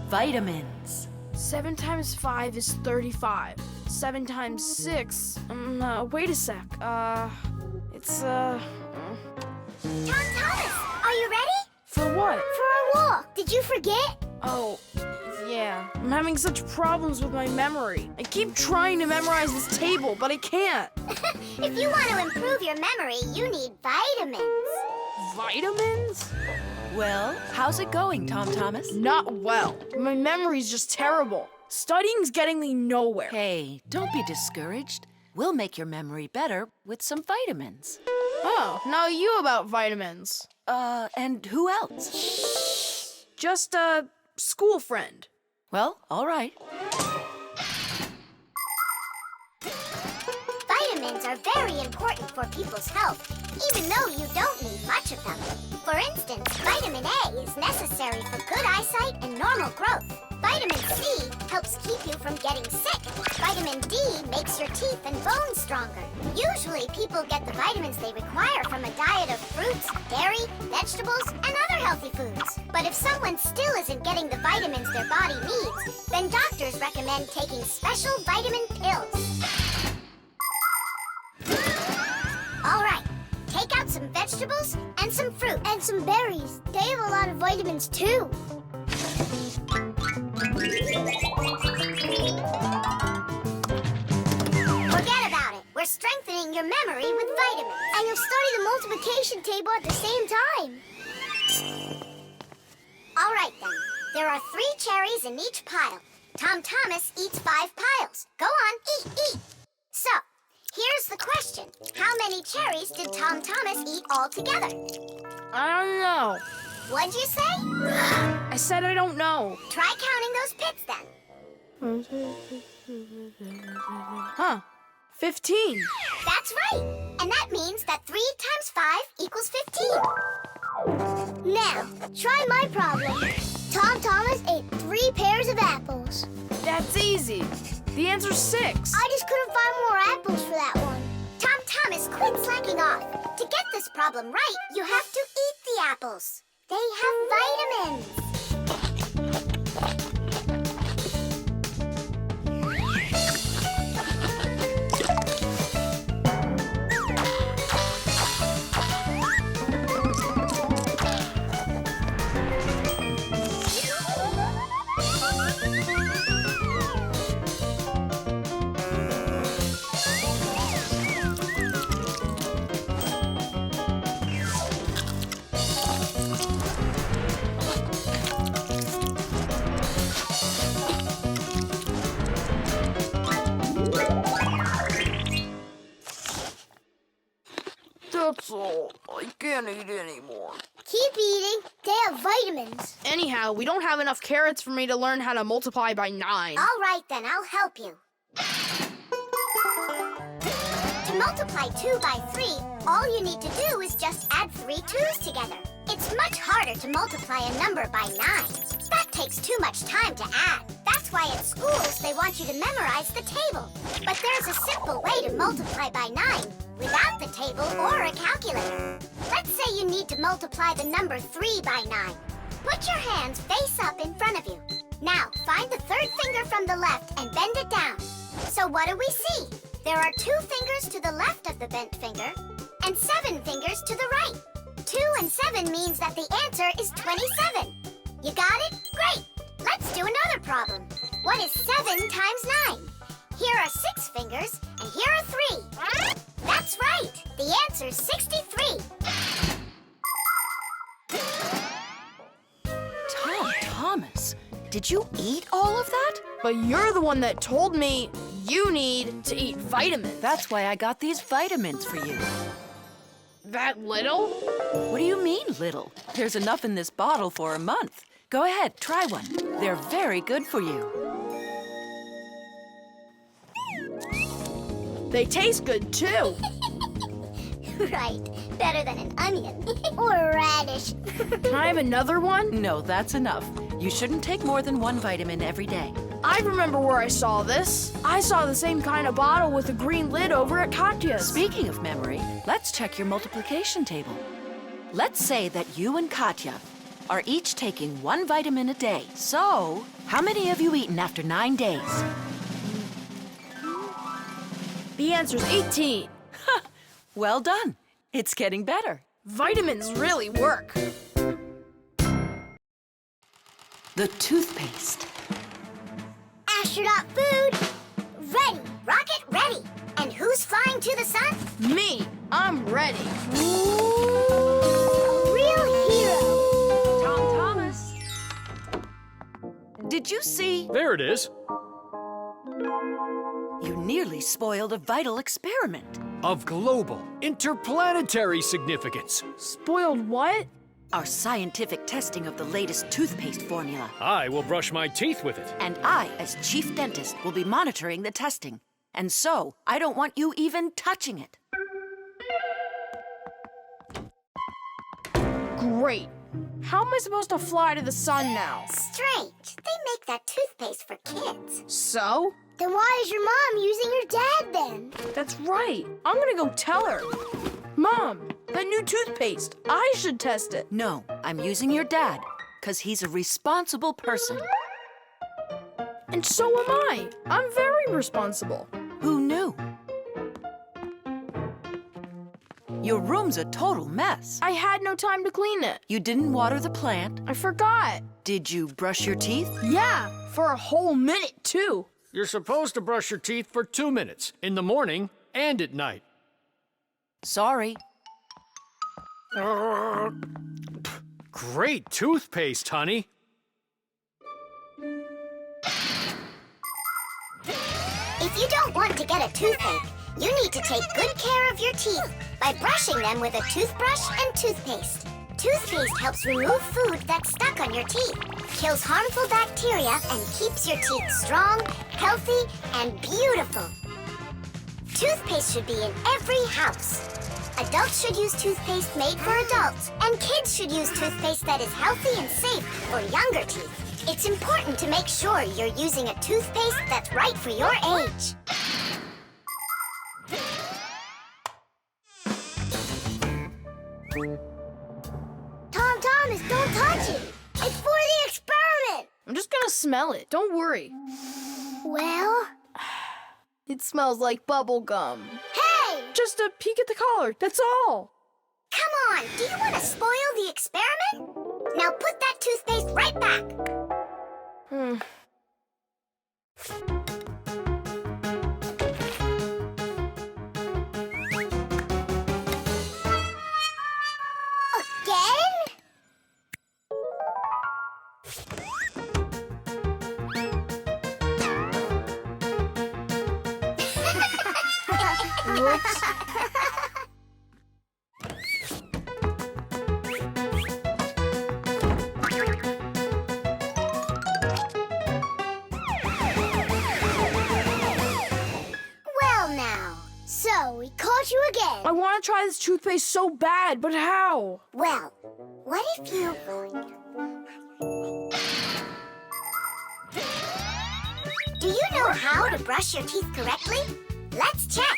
vitamins. 7 times 5 is 35. 7 times 6, wait a sec. It's, Tom Thomas, are you ready? For what? For our walk. Did you forget? Oh, yeah. I'm having such problems with my memory. I keep trying to memorize this table, but I can't. If you want to improve your memory, you need vitamins. Vitamins? Well, how's it going, Tom Thomas? Not well. My memory's just terrible. Studying's getting me nowhere. Hey, don't be discouraged. We'll make your memory better with some vitamins. Oh, now you about vitamins. And who else? Just a school friend. Well, all right. Vitamins are very important for people's health, even though you don't need much of them. For instance, vitamin A is necessary for good eyesight and normal growth. Vitamin C helps keep you from getting sick. Vitamin D makes your teeth and bones stronger. Usually, people get the vitamins they require from a diet of fruits, dairy, vegetables, and other healthy foods. But if someone still isn't getting the vitamins their body needs, then doctors recommend taking special vitamin pills. All right, take out some vegetables and some fruit. And some berries. They have a lot of vitamins, too. Forget about it. We're strengthening your memory with vitamins. And you'll study the multiplication table at the same time. All right, then. There are 3 cherries in each pile. Tom Thomas eats 5 piles. Go on, eat. So, here's the question. How many cherries did Tom Thomas eat altogether? I don't know. What'd you say? I said I don't know. Try counting those pits, then. Huh. 15. That's right. And that means that 3 times 5 equals 15. Now, try my problem. Tom Thomas ate 3 pairs of apples. That's easy. The answer's 6. I just couldn't find more apples for that one. Tom Thomas, quit slacking off. To get this problem right, you have to eat the apples. They have vitamins. That's all. I can't eat anymore. Keep eating. They have vitamins. Anyhow, we don't have enough carrots for me to learn how to multiply by 9. All right, then. I'll help you. To multiply 2 by 3, all you need to do is just add 3 2's together. It's much harder to multiply a number by 9. That takes too much time to add. That's why at schools they want you to memorize the table. But there's a simple way to multiply by 9 without the table or a calculator. Let's say you need to multiply the number 3 by 9. Put your hands face up in front of you. Now, find the 3rd finger from the left and bend it down. So what do we see? There are 2 fingers to the left of the bent finger and 7 fingers to the right. 2 and 7 means that the answer is 27. You got it? Great! Let's do another problem. What is 7 times 9? Here are 6 fingers, and here are 3. That's right! The answer's 63. Tom Thomas, did you eat all of that? But you're the one that told me you need to eat vitamins. That's why I got these vitamins for you. That little? What do you mean, little? There's enough in this bottle for a month. Go ahead, try one. They're very good for you. They taste good, too. Right. Better than an onion. Or a radish. Can I have another one? No, that's enough. You shouldn't take more than 1 vitamin every day. I remember where I saw this. I saw the same kind of bottle with a green lid over at Katya's. Speaking of memory, let's check your multiplication table. Let's say that you and Katya are each taking 1 vitamin a day. So, how many have you eaten after 9 days? The answer's 18. Well done. It's getting better. Vitamins really work. The toothpaste. Astronaut food, ready. Rocket ready. And who's flying to the sun? Me, I'm ready. A real hero. Tom Thomas. Did you see? There it is. You nearly spoiled a vital experiment. Of global, interplanetary significance. Spoiled what? Our scientific testing of the latest toothpaste formula. I will brush my teeth with it. And I, as chief dentist, will be monitoring the testing. And so, I don't want you even touching it. Great. How am I supposed to fly to the sun now? Strange. They make that toothpaste for kids. So? Then why is your mom using your dad then? That's right. I'm gonna go tell her. Mom, that new toothpaste, I should test it. No, I'm using your dad, because he's a responsible person. And so am I. I'm very responsible. Who knew? Your room's a total mess. I had no time to clean it. You didn't water the plant. I forgot. Did you brush your teeth? Yeah, for a whole minute, too. You're supposed to brush your teeth for 2 minutes, in the morning and at night. Sorry. Great toothpaste, honey. If you don't want to get a toothache, you need to take good care of your teeth by brushing them with a toothbrush and toothpaste. Toothpaste helps remove food that's stuck on your teeth, kills harmful bacteria, and keeps your teeth strong, healthy, and beautiful. Toothpaste should be in every house. Adults should use toothpaste made for adults, and kids should use toothpaste that is healthy and safe for younger teeth. It's important to make sure you're using a toothpaste that's right for your age. Tom Thomas, don't touch it! It's for the experiment! I'm just gonna smell it. Don't worry. Well? It smells like bubble gum. Hey! Just a peek at the collar, that's all. Come on, do you want to spoil the experiment? Now put that toothpaste right back. Again? Whoops. Well now, so we caught you again. I want to try this toothpaste so bad, but how? Well, what if you... Do you know how to brush your teeth correctly? Let's check.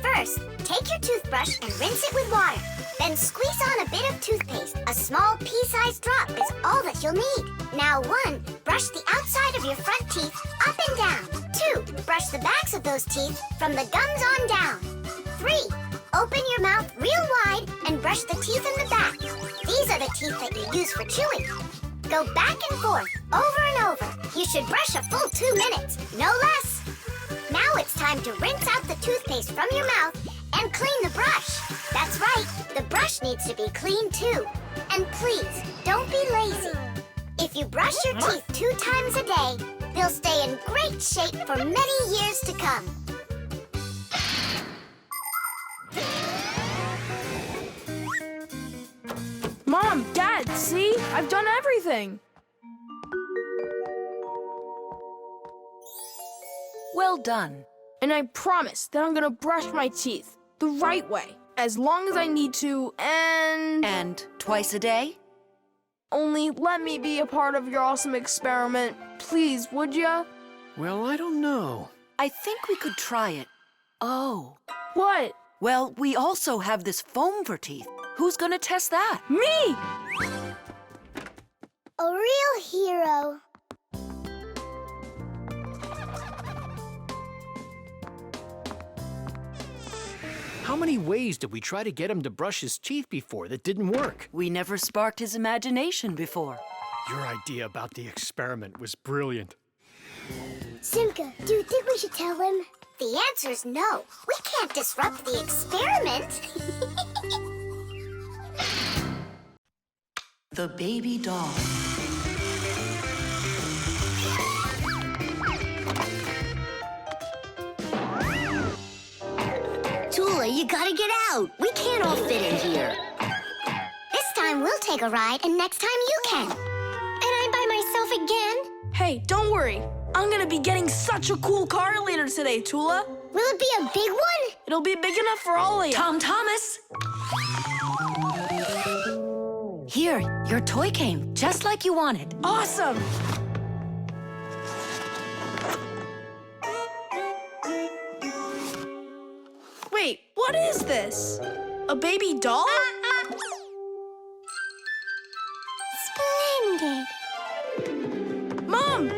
First, take your toothbrush and rinse it with water. Then squeeze on a bit of toothpaste. A small pea-sized drop is all that you'll need. Now 1, brush the outside of your front teeth up and down. 2, brush the backs of those teeth from the gums on down. 3, open your mouth real wide and brush the teeth in the back. These are the teeth that you use for chewing. Go back and forth, over and over. You should brush a full 2 minutes, no less. Now it's time to rinse out the toothpaste from your mouth and clean the brush. That's right, the brush needs to be clean too. And please, don't be lazy. If you brush your teeth 2 times a day, they'll stay in great shape for many years to come. Mom, Dad, see? I've done everything. Well done. And I promise that I'm gonna brush my teeth the right way, as long as I need to, and... And twice a day? Only let me be a part of your awesome experiment. Please, would ya? Well, I don't know. I think we could try it. Oh. What? Well, we also have this foam for teeth. Who's gonna test that? Me! A real hero. How many ways did we try to get him to brush his teeth before that didn't work? We never sparked his imagination before. Your idea about the experiment was brilliant. Simka, do you think we should tell him? The answer's no. We can't disrupt the experiment. The baby doll. Tula, you gotta get out. We can't all fit in here. This time we'll take a ride, and next time you can. And I'm by myself again? Hey, don't worry. I'm gonna be getting such a cool car later today, Tula. Will it be a big one? It'll be big enough for all of you. Tom Thomas! Here, your toy came, just like you wanted. Awesome! Wait, what is this? A baby doll? Splendid. Mom,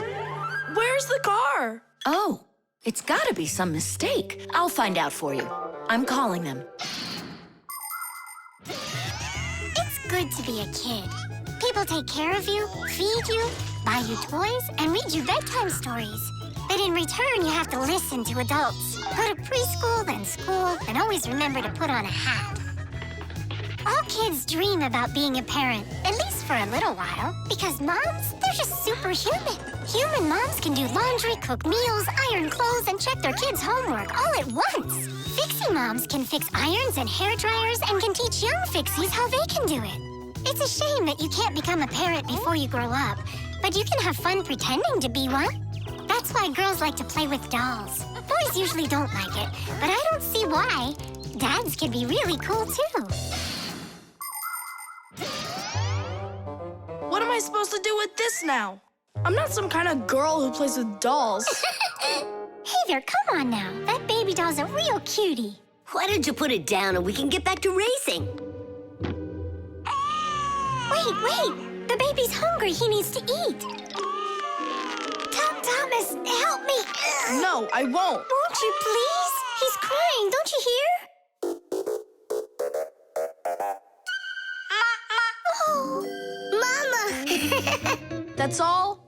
where's the car? Oh, it's gotta be some mistake. I'll find out for you. I'm calling them. It's good to be a kid. People take care of you, feed you, buy you toys, and read you bedtime stories. But in return, you have to listen to adults. Go to preschool, then school, and always remember to put on a hat. All kids dream about being a parent, at least for a little while, because moms, they're just superhuman. Human moms can do laundry, cook meals, iron clothes, and check their kids' homework all at once. Fixie moms can fix irons and hair dryers and can teach young fixies how they can do it. It's a shame that you can't become a parent before you grow up, but you can have fun pretending to be one. That's why girls like to play with dolls. Boys usually don't like it, but I don't see why. Dads can be really cool, too. What am I supposed to do with this now? I'm not some kind of girl who plays with dolls. Hey there, come on now. That baby doll's a real cutie. Why don't you put it down and we can get back to racing? Wait. The baby's hungry. He needs to eat. Tom Thomas, help me. No, I won't. Won't you please? He's crying. Don't you hear? Oh, Mama. That's all?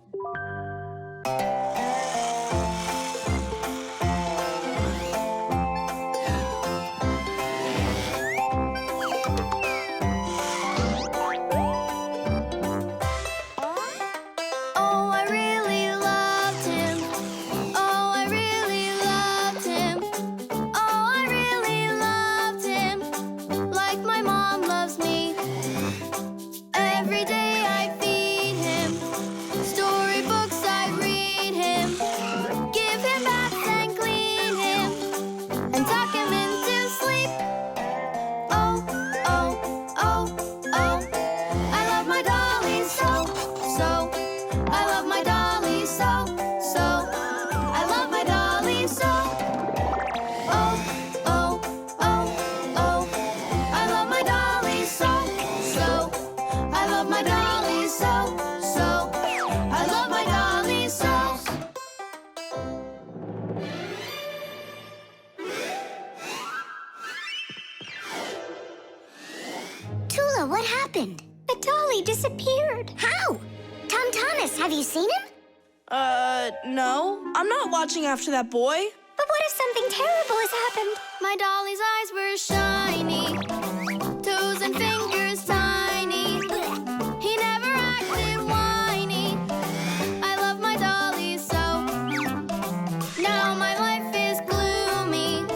What happened? The dolly disappeared. How? Tom Thomas, have you seen him? No. I'm not watching after that boy. But what if something terrible has happened? My dolly's eyes were shiny, toes and fingers tiny. He never acted whiny. I love my dolly so. Now my life is gloomy.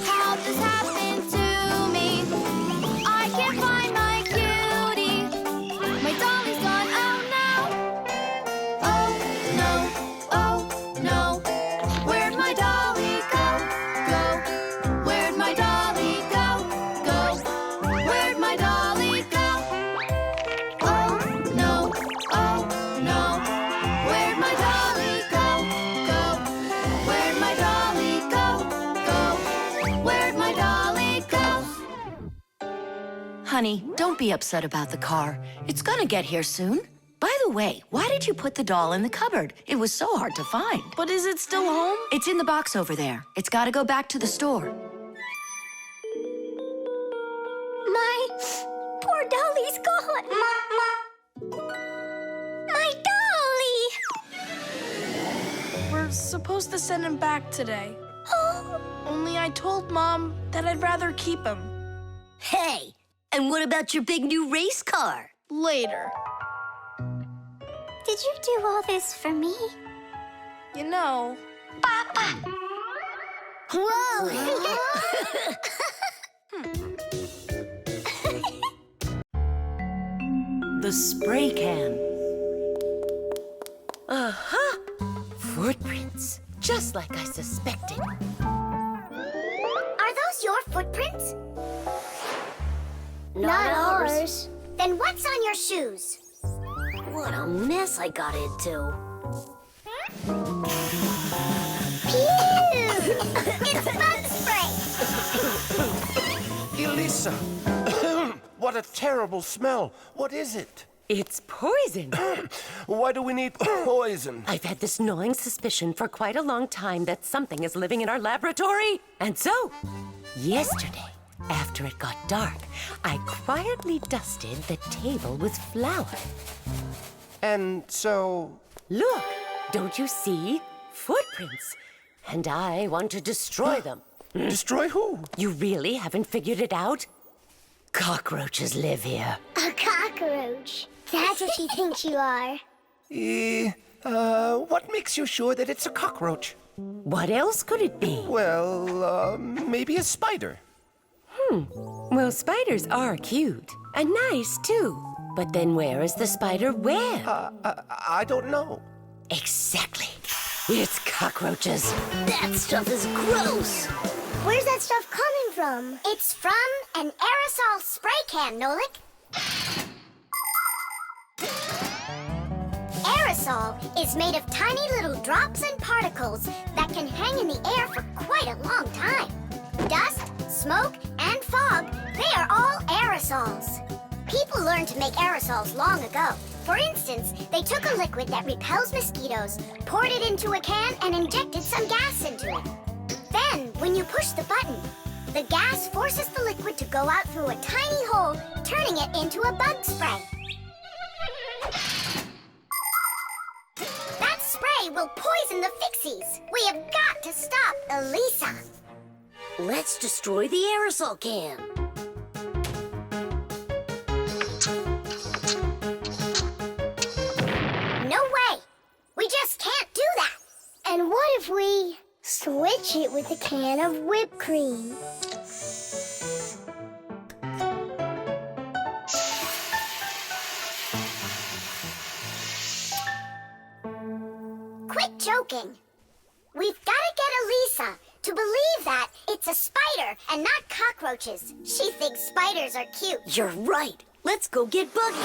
How'd this happen to me? I can't find my cutie. My dolly's gone, oh no. Oh no, oh no. Where'd my dolly go? Go. Where'd my dolly go? Go. Where'd my dolly go? Oh no, oh no. Where'd my dolly go? Go. Where'd my dolly go? Go. Where'd my dolly go? Honey, don't be upset about the car. It's gonna get here soon. By the way, why did you put the doll in the cupboard? It was so hard to find. But is it still home? It's in the box over there. It's got to go back to the store. My poor dolly's gone. My dolly! We're supposed to send him back today. Oh, Only I told Mom that I'd rather keep him. Hey, and what about your big new race car? Later. did you do all this for me? You know... Papa! Whoa! The spray can. Uh-huh. Footprints. Just like I suspected. Are those your footprints? Not ours. Then what's on your shoes? What a mess I got into. Pew! It's bug spray! Elisa! What a terrible smell. What is it? It's poison. Why do we need poison? I've had this gnawing suspicion for quite a long time that something is living in our laboratory. And so, yesterday, after it got dark, I quietly dusted the table with flour. And so... Look, don't you see? Footprints. And I want to destroy them. Destroy who? You really haven't figured it out? Cockroaches live here. A cockroach. That's what you think you are. What makes you sure that it's a cockroach? What else could it be? Well, maybe a spider. Well, spiders are cute. And nice, too. But then where is the spider web? I don't know. Exactly. It's cockroaches. That stuff is gross. Where's that stuff coming from? It's from an aerosol spray can, Nolik. Aerosol is made of tiny little drops and particles that can hang in the air for quite a long time. Dust, smoke, and fog, they are all aerosols. People learned to make aerosols long ago. For instance, they took a liquid that repels mosquitoes, poured it into a can, and injected some gas into it. Then, when you push the button, the gas forces the liquid to go out through a tiny hole, turning it into a bug spray. That spray will poison the Fixies. We have got to stop Elisa. Let's destroy the aerosol can. No way. We just can't do that. And what if we switch it with a can of whipped cream? Quit joking. We've got to get Elisa to believe that it's a spider and not cockroaches. She thinks spiders are cute. You're right. Let's go get Buggy.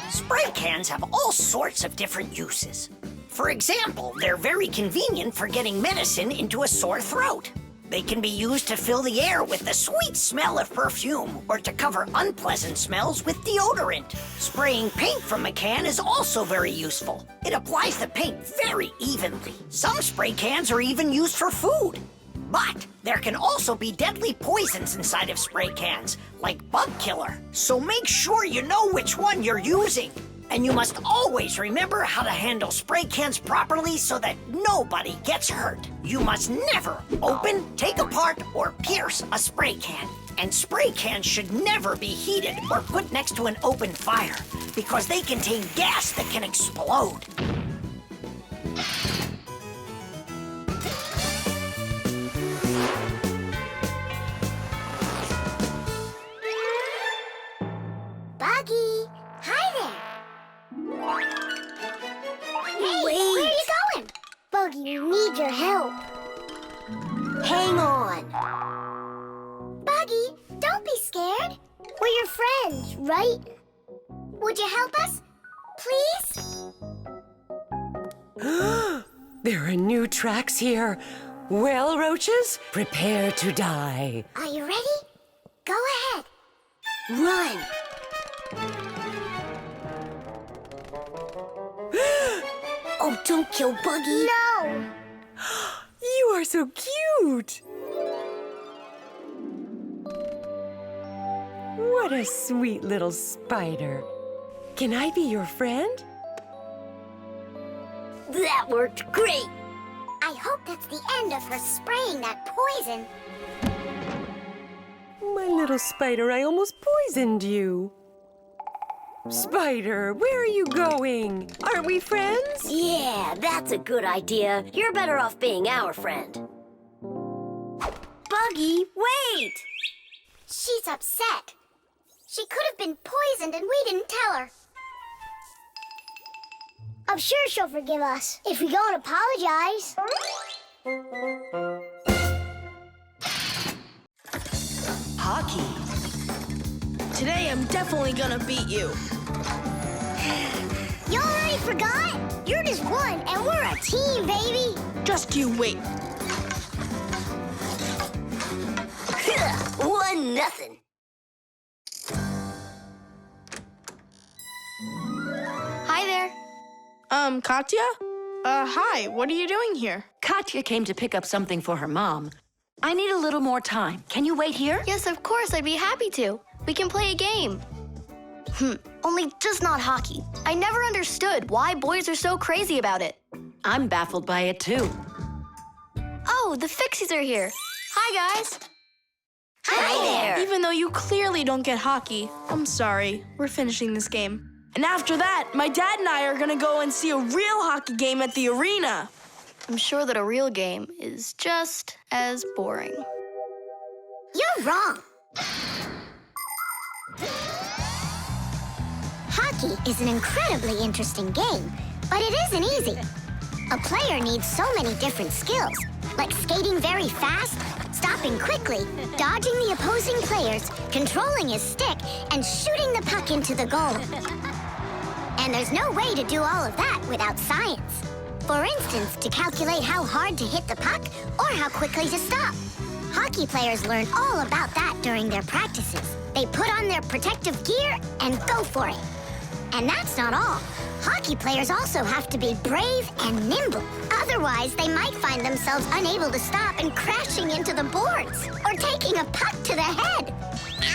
Spray cans have all sorts of different uses. For example, they're very convenient for getting medicine into a sore throat. They can be used to fill the air with the sweet smell of perfume or to cover unpleasant smells with deodorant. Spraying paint from a can is also very useful. It applies the paint very evenly. Some spray cans are even used for food. But there can also be deadly poisons inside of spray cans, like bug killer. So make sure you know which one you're using. And you must always remember how to handle spray cans properly so that nobody gets hurt. You must never open, take apart, or pierce a spray can. And spray cans should never be heated or put next to an open fire because they contain gas that can explode. Buggy, hi there. Hey, Wait. where are you going? Buggy, we need your help. Hang on. Buggy, don't be scared. We're your friends, right? Would you help us? Please? There are new tracks here. Well, roaches, prepare to die. Are you ready? Go ahead. Run. Oh, don't kill Buggy. No! You are so cute. What a sweet little spider. Can I be your friend? That worked great. I hope that's the end of her spraying that poison. My little spider, I almost poisoned you. Spider, where are you going? Aren't we friends? Yeah, that's a good idea. You're better off being our friend. Buggy, wait! She's upset. She could have been poisoned and we didn't tell her. I'm sure she'll forgive us if we go and apologize. Hockey. Today I'm definitely gonna beat you. You already forgot? You're just one and we're a team, baby. Just you wait. 1-0. Hi there. Katya? Hi, what are you doing here? Katya came to pick up something for her mom. I need a little more time. Can you wait here? Yes, of course, I'd be happy to. We can play a game. Only just not hockey. I never understood why boys are so crazy about it. I'm baffled by it too. Oh, the Fixies are here. Hi, guys. Hi there. Even though you clearly don't get hockey, I'm sorry. We're finishing this game. And after that, my dad and I are gonna go and see a real hockey game at the arena. I'm sure that a real game is just as boring. You're wrong. Hockey is an incredibly interesting game, but it isn't easy. A player needs so many different skills, like skating very fast, stopping quickly, dodging the opposing players, controlling his stick, and shooting the puck into the goal. And there's no way to do all of that without science. For instance, to calculate how hard to hit the puck or how quickly to stop. Hockey players learn all about that during their practices. They put on their protective gear and go for it. And that's not all. Hockey players also have to be brave and nimble. Otherwise, they might find themselves unable to stop and crashing into the boards or taking a puck to the head.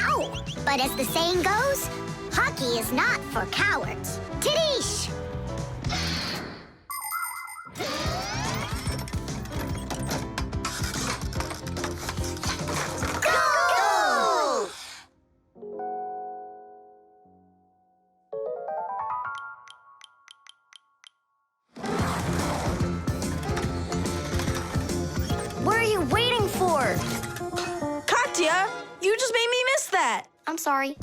Ow! But as the saying goes, hockey is not for cowards. Tidish! Goal! What are you waiting for? Katya, you just made me miss that. I'm sorry.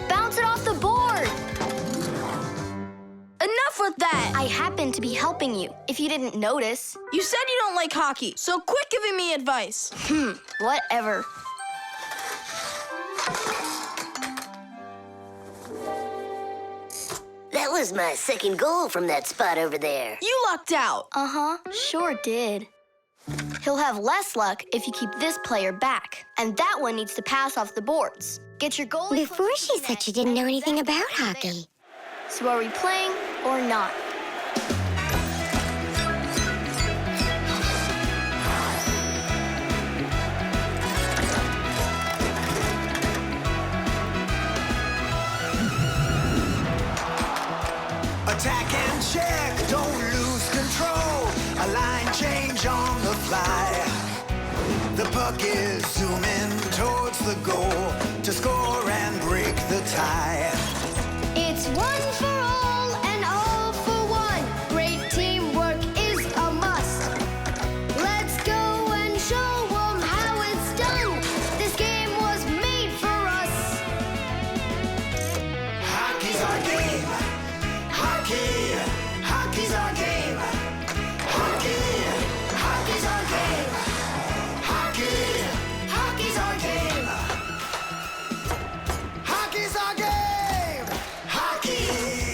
Bounce it off the board. Enough with that. I happen to be helping you, if you didn't notice. You said you don't like hockey, so quit giving me advice. Whatever. That was my second goal from that spot over there. You lucked out. Uh-huh, sure did. He'll have less luck if you keep this player back. And that one needs to pass off the boards. Get your goalie... Before she said she didn't know anything about hockey. So are we playing or not? Attack and check, don't lose control. A line change on the fly. The puck is zooming towards the goal to score and break the tie. It's one for all and all for one. Great teamwork is a must. Let's go and show them how it's done. This game was made for us. Hockey's our game. Hockey's our game. Hockey's our game. Hockey's our game. Hockey's our game. Hockey.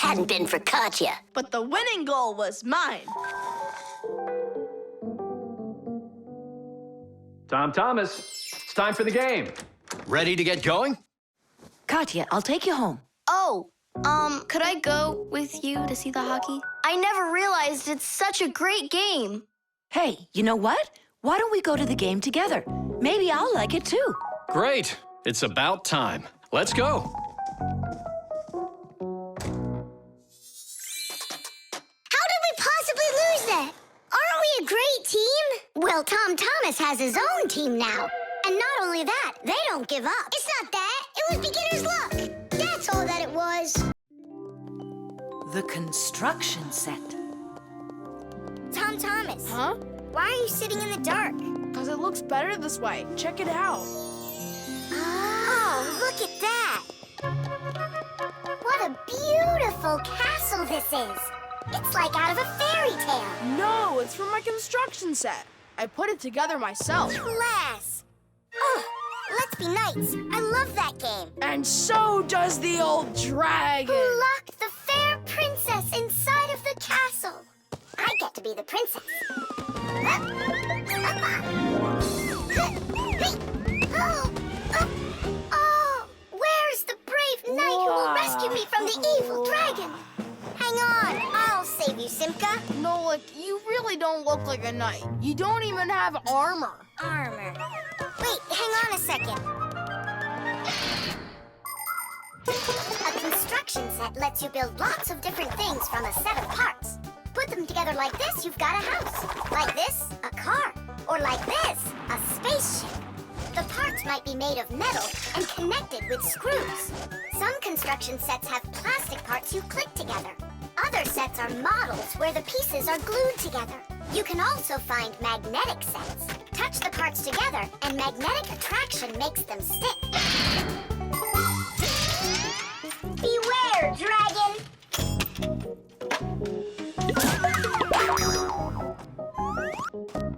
hadn't been for Katya. But the winning goal was mine. Tom Thomas, it's time for the game. Ready to get going? Katya, I'll take you home. Oh, could I go with you to see the hockey? I never realized it's such a great game. Hey, you know what? Why don't we go to the game together? Maybe I'll like it too. Great. It's about time. Let's go. How did we possibly lose that? Aren't we a great team? Well, Tom Thomas has his own team now. And not only that, they don't give up. It's not that. It was beginner's luck. That's all that it was. The construction set. Tom Thomas. Huh? Why are you sitting in the dark? Because it looks better this way. Check it out. Oh, look at that. What a beautiful castle this is. It's like out of a fairy tale. No, it's from my construction set. I put it together myself. Class. Oh, let's be knights. I love that game. And so does the old dragon. Who locked the fair princess inside of the castle? I get to be the princess. Oh, where's the brave knight who will rescue me from the evil dragon? Hang on, I'll save you, Simka. Nolik, you really don't look like a knight. You don't even have armor. Armor. Wait, hang on a second. A construction set lets you build lots of different things from a set of parts. Put them together like this, you've got a house. Like this, a car. Or like this, a spaceship. The parts might be made of metal and connected with screws. Some construction sets have plastic parts you click together. Other sets are models where the pieces are glued together. You can also find magnetic sets. Touch the parts together and magnetic attraction makes them stick. Beware, dragon!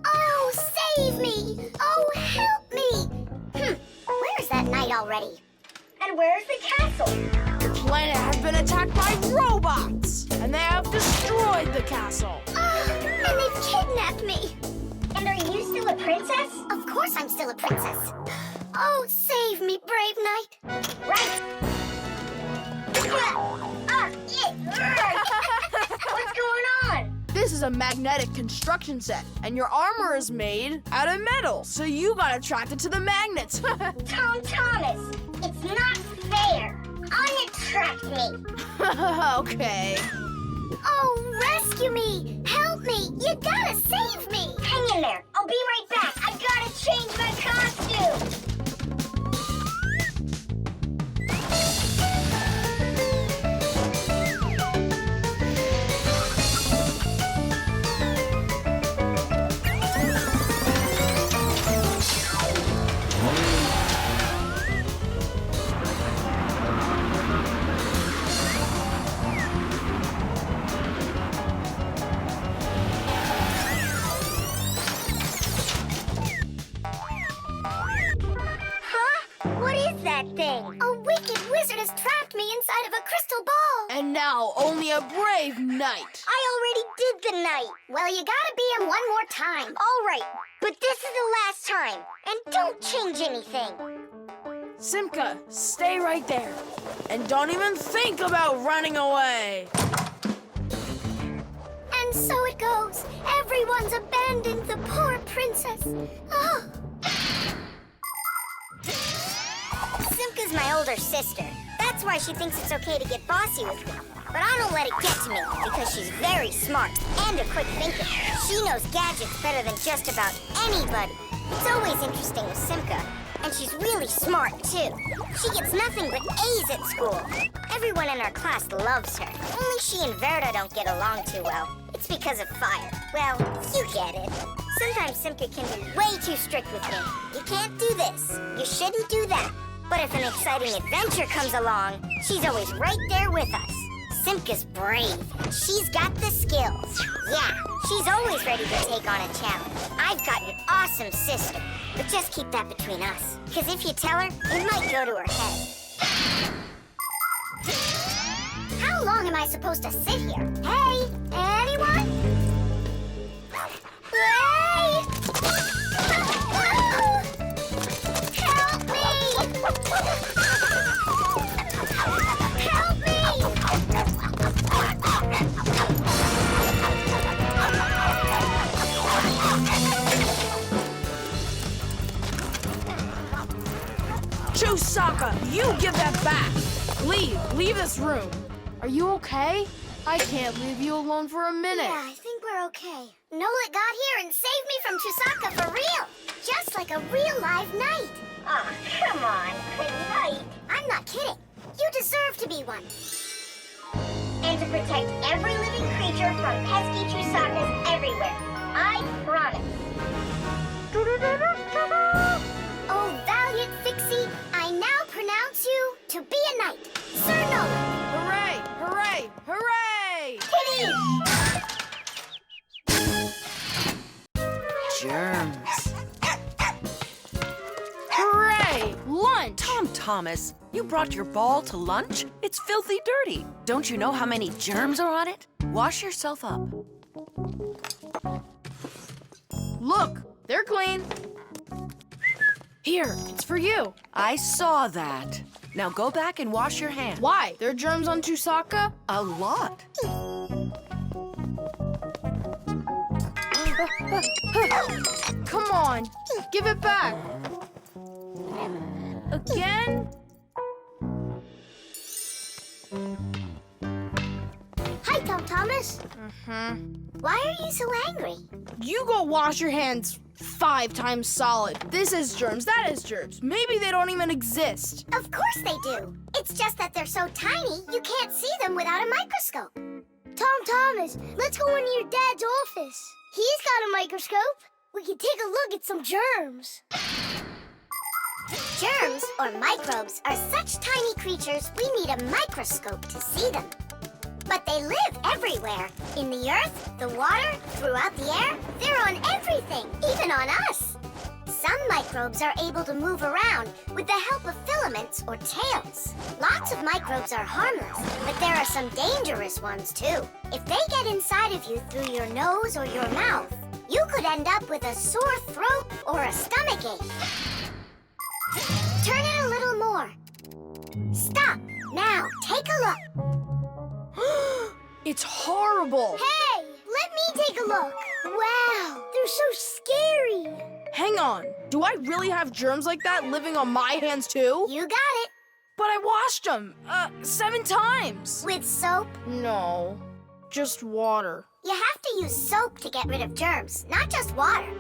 Oh, save me! Oh, help me! Where's that knight already? And where's the castle? The planet has been attacked by robots, and they have destroyed the castle. And they've kidnapped me. And are you still a princess? Of course I'm still a princess. Oh, save me, brave knight. Right. What's going on? This is a magnetic construction set, and your armor is made out of metal, so you got attracted to the magnets. Tom Thomas, it's not fair. Unattract me. Okay. Oh, rescue me! Help me! You gotta save me! Hang in there. I'll be right back. I gotta change my costume. Thing. A wicked wizard has trapped me inside of a crystal ball. And now only a brave knight. I already did the knight. Well, you gotta be him one more time. All right, but this is the last time. And don't change anything. Simka, stay right there. And don't even think about running away. And so it goes. Everyone's abandoned the poor princess. Oh. Simka's my older sister. That's why she thinks it's okay to get bossy with me. But I don't let it get to me because she's very smart and a quick thinker. She knows gadgets better than just about anybody. It's always interesting with Simka. And she's really smart, too. She gets nothing but A's at school. Everyone in our class loves her. Only she and Verda don't get along too well. It's because of fire. Well, you get it. Sometimes Simka can be way too strict with me. You can't do this. You shouldn't do that. But if an exciting adventure comes along, she's always right there with us. Simka's brave. She's got the skills. Yeah, she's always ready to take on a challenge. I've got an awesome sister. But just keep that between us. Because if you tell her, it might go to her head. How How long am I supposed to sit here? Hey, anyone? Hey! Help me! Help me! Chusaka, you give that back. Leave this room. Are you okay? I can't leave you alone for a minute. Yeah, I think we're okay. Nolik got here and saved me from Chusaka for real. Just like a real live knight. Oh, come on, a knight. I'm not kidding. You deserve to be one. And to protect every living creature from pesky Chusakas everywhere. I promise. Oh, valiant Fixie, I now pronounce you to be a knight. Sir Nolik. Hooray! Hooray! Hooray! Germs. Hooray! Lunch! Tom Thomas, you brought your ball to lunch? It's filthy dirty. Don't you know how many germs are on it? Wash yourself up. Look, they're clean. Here, it's for you. I saw that. Now go back and wash your hands. Why? There are germs on Chusaka? A lot. Come on, give it back. Again? Hi, Tom Thomas. Why are you so angry? You go wash your hands 5 times solid. This is germs, that is germs. Maybe they don't even exist. Of course they do. It's just that they're so tiny, you can't see them without a microscope. Tom Thomas, let's go into your dad's office. He's got a microscope. We can take a look at some germs. Germs, or microbes, are such tiny creatures we need a microscope to see them. But they live everywhere. In the earth, the water, throughout the air. They're on everything, even on us. Some microbes are able to move around with the help of filaments or tails. Lots of microbes are harmless, but there are some dangerous ones too. If they get inside of you through your nose or your mouth, you could end up with a sore throat or a stomachache. Turn it a little more. Stop. Now, take a look. It's horrible. Hey, let me take a look. Wow, they're so scary. Hang on. Do I really have germs like that living on my hands too? You got it. But I washed them 7 times. With soap? No, just water. You have to use soap to get rid of germs, not just water.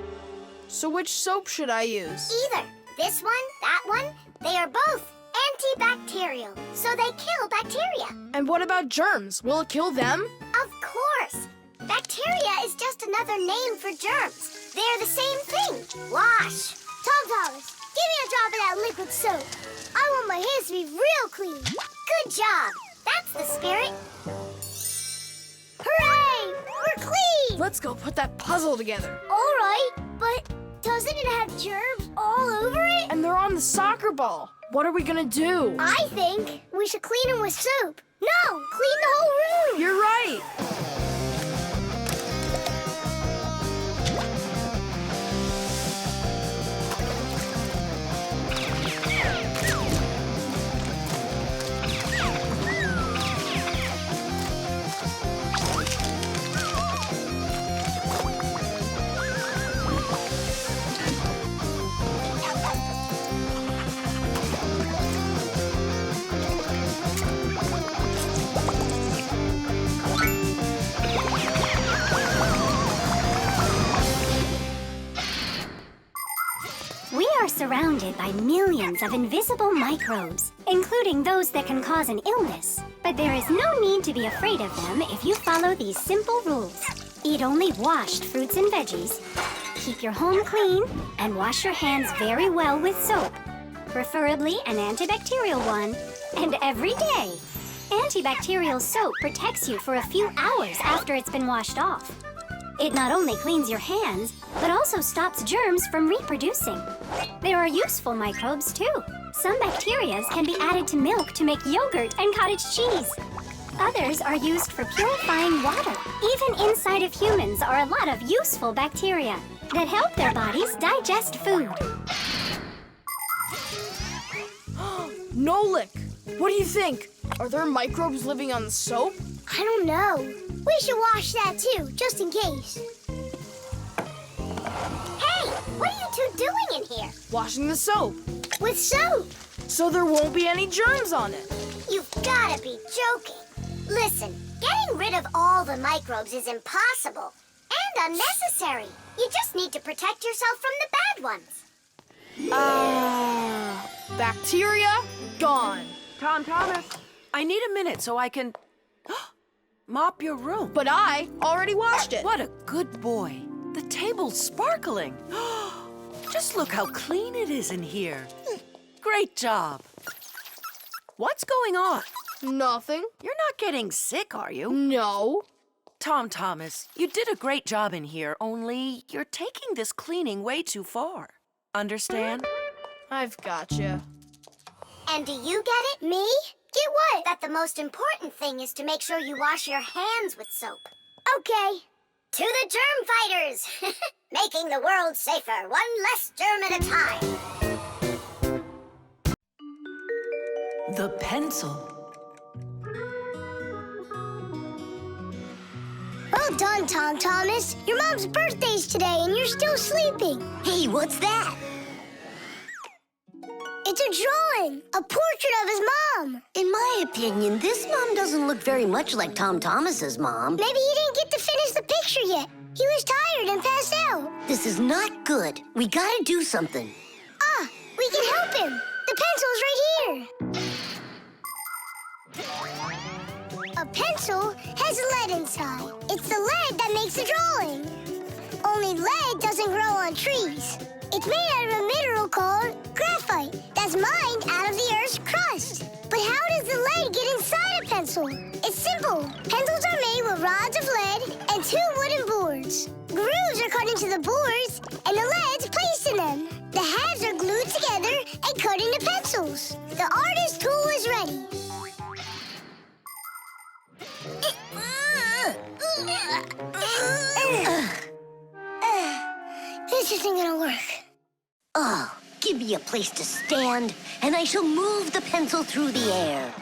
So which soap should I use? Either this one, that one, they are both antibacterial, so they kill bacteria. And what about germs? Will it kill them? Of course. Bacteria is just another name for germs. They're the same thing. Wash. Tom Thomas, give me a drop of that liquid soap. I want my hands to be real clean. Good job. That's the spirit. Hooray! We're clean! Let's go put that puzzle together. All right, but doesn't it have germs all over it? And they're on the soccer ball. What are we gonna do? I think we should clean them with soap. No, clean the whole room. You're right. We are surrounded by millions of invisible microbes, including those that can cause an illness. But there is no need to be afraid of them if you follow these simple rules. Eat only washed fruits and veggies, keep your home clean, and wash your hands very well with soap, preferably an antibacterial one, and every day. Antibacterial soap protects you for a few hours after it's been washed off. It not only cleans your hands, but also stops germs from reproducing. There are useful microbes, too. Some bacteria can be added to milk to make yogurt and cottage cheese. Others are used for purifying water. Even inside of humans are a lot of useful bacteria that help their bodies digest food. Nolik, what do you think? Are there microbes living on the soap? I don't know. We should wash that too, just in case. Hey, what are you two doing in here? Washing the soap. With soap? So there won't be any germs on it. You've gotta be joking. Listen, getting rid of all the microbes is impossible and unnecessary. You just need to protect yourself from the bad ones. Bacteria gone. Thomas, I need a minute so I can mop your room. But I already washed it. What a good boy. The table's sparkling. Just look how clean it is in here. Great job. What's going on? Nothing. You're not getting sick, are you? No. Thomas, you did a great job in here, only you're taking this cleaning way too far. Understand? I've gotcha. And do you get it? Me? Get what? That the most important thing is to make sure you wash your hands with soap. Okay. To the germ fighters! Making the world safer, one less germ at a time. The pencil. Well done, Thomas. Your mom's birthday's today and you're still sleeping. Hey, what's that? It's a drawing, a portrait of his mom. In my opinion, this mom doesn't look very much like Thomas's mom. Maybe he didn't get to finish the picture yet. He was tired and passed out. This is not good. We gotta do something. Ah, we can help him. The pencil's right here. A pencil has lead inside. It's the lead that makes the drawing. Only lead doesn't grow on trees. It's made out of a mineral called graphite that's mined out of the Earth's crust. But how does the lead get inside a pencil? It's simple. Pencils are made with rods of lead and 2 wooden boards. Grooves are cut into the boards, and the lead's placed in them. The halves are glued together and cut into pencils. The artist's tool is ready. This isn't gonna work. Oh, give me a place to stand, and I shall move the pencil through the air.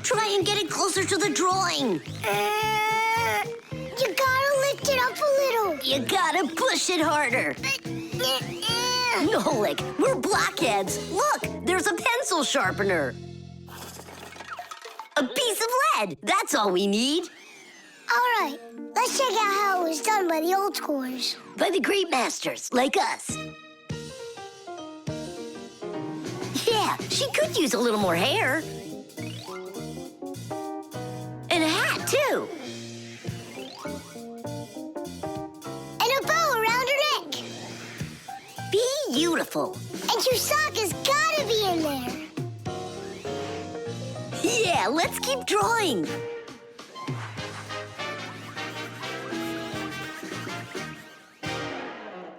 Try and get it closer to the drawing. You gotta lift it up a little. You gotta push it harder. Nolik, we're blockheads. Look, there's a pencil sharpener. A piece of lead. That's all we need. All right, let's check out how it was done by the old schoolers. By the great masters, like us. Yeah, she could use a little more hair. And a hat, too. And a bow around her neck. Beautiful. And Chewsaka's gotta be in there. Yeah, let's keep drawing.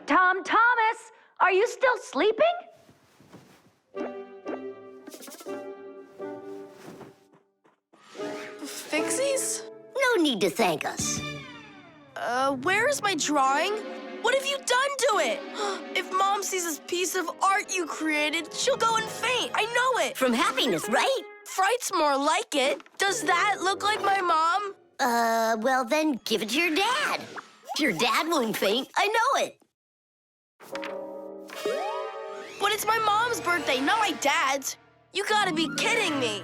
Thomas, are you still sleeping? Fixies? No need to thank us. Where's my drawing? What have you done to it? If Mom sees this piece of art you created, she'll go and faint. I know it. From happiness, right? Fright's more like it. Does that look like my mom? Well then give it to your dad. Your dad won't faint, I know it. But it's my mom's birthday, not my dad's. You gotta be kidding me.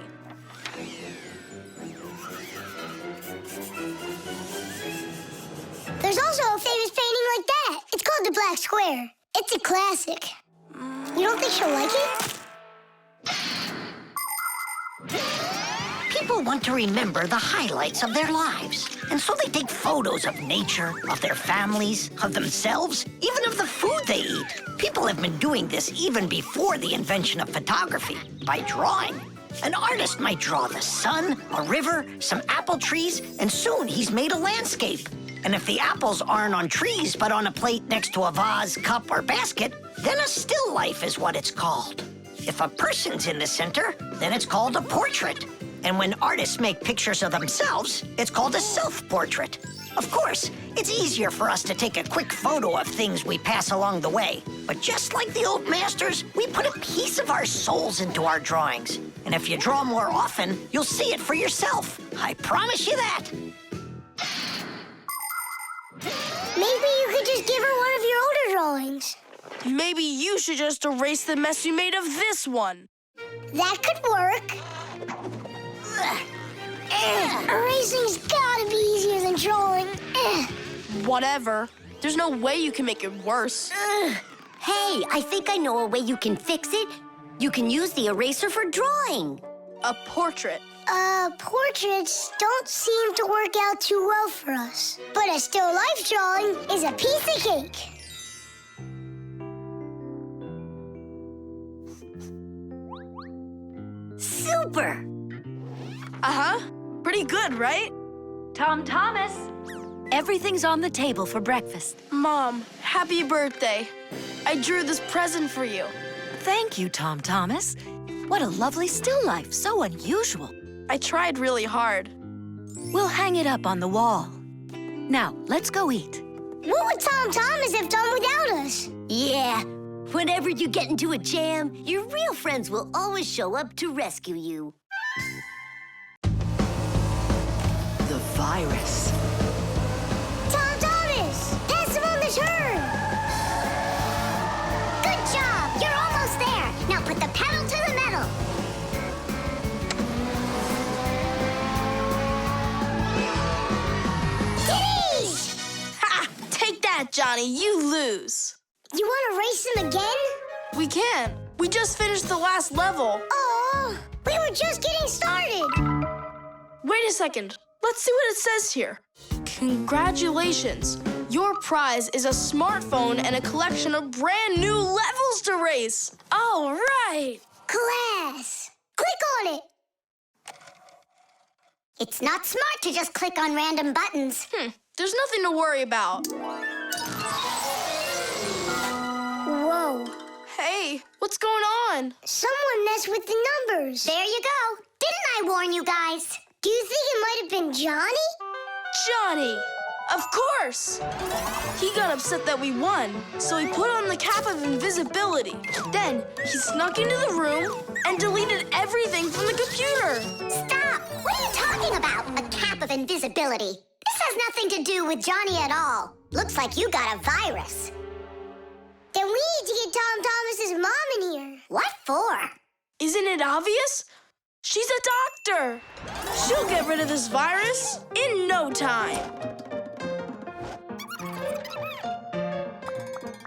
There's also a famous painting like that. It's called the Black Square. It's a classic. You don't think she'll like it? People want to remember the highlights of their lives. And so they take photos of nature, of their families, of themselves, even of the food they eat. People have been doing this even before the invention of photography, by drawing. An artist might draw the sun, a river, some apple trees, and soon he's made a landscape. And if the apples aren't on trees but on a plate next to a vase, cup, or basket, then a still life is what it's called. If a person's in the center, then it's called a portrait. And when artists make pictures of themselves, it's called a self-portrait. Of course, it's easier for us to take a quick photo of things we pass along the way. But just like the old masters, we put a piece of our souls into our drawings. And if you draw more often, you'll see it for yourself. I promise you that. Maybe you could just give her one of your older drawings. Maybe you should just erase the mess you made of this one. That could work. Erasing's gotta be easier than drawing. Whatever. There's no way you can make it worse. Hey, I think I know a way you can fix it. You can use the eraser for drawing. A portrait. Portraits don't seem to work out too well for us. But a still life drawing is a piece of cake. Super! Uh-huh. Pretty good, right? Tom Thomas, everything's on the table for breakfast. Mom, happy birthday. I drew this present for you. Thank you, Tom Thomas. What a lovely still life, so unusual. I tried really hard. We'll hang it up on the wall. Now, let's go eat. What would Tom Thomas have done without us? Yeah, whenever you get into a jam, your real friends will always show up to rescue you. The virus. Tom Thomas! Pass him on the turn! Good job! You're almost there! Now put the pedal to the metal. Titties! Ha! Take that, Johnny. You lose. You want to race him again? We can. We just finished the last level. Oh, we were just getting started. Wait a second. Let's see what it says here. Congratulations. Your prize is a smartphone and a collection of brand new levels to race. All right. Class. Click on it. It's not smart to just click on random buttons. There's nothing to worry about. Whoa. Hey, what's going on? Someone messed with the numbers. There you go. Didn't I warn you guys? Do you think it might have been Johnny? Johnny! Of course! He got upset that we won, so he put on the cap of invisibility. Then he snuck into the room and deleted everything from the computer. Stop! What are you talking about? A cap of invisibility. This has nothing to do with Johnny at all. Looks like you got a virus. Then we need to get Tom Thomas's mom in here. What for? Isn't it obvious? She's a doctor. She'll get rid of this virus in no time.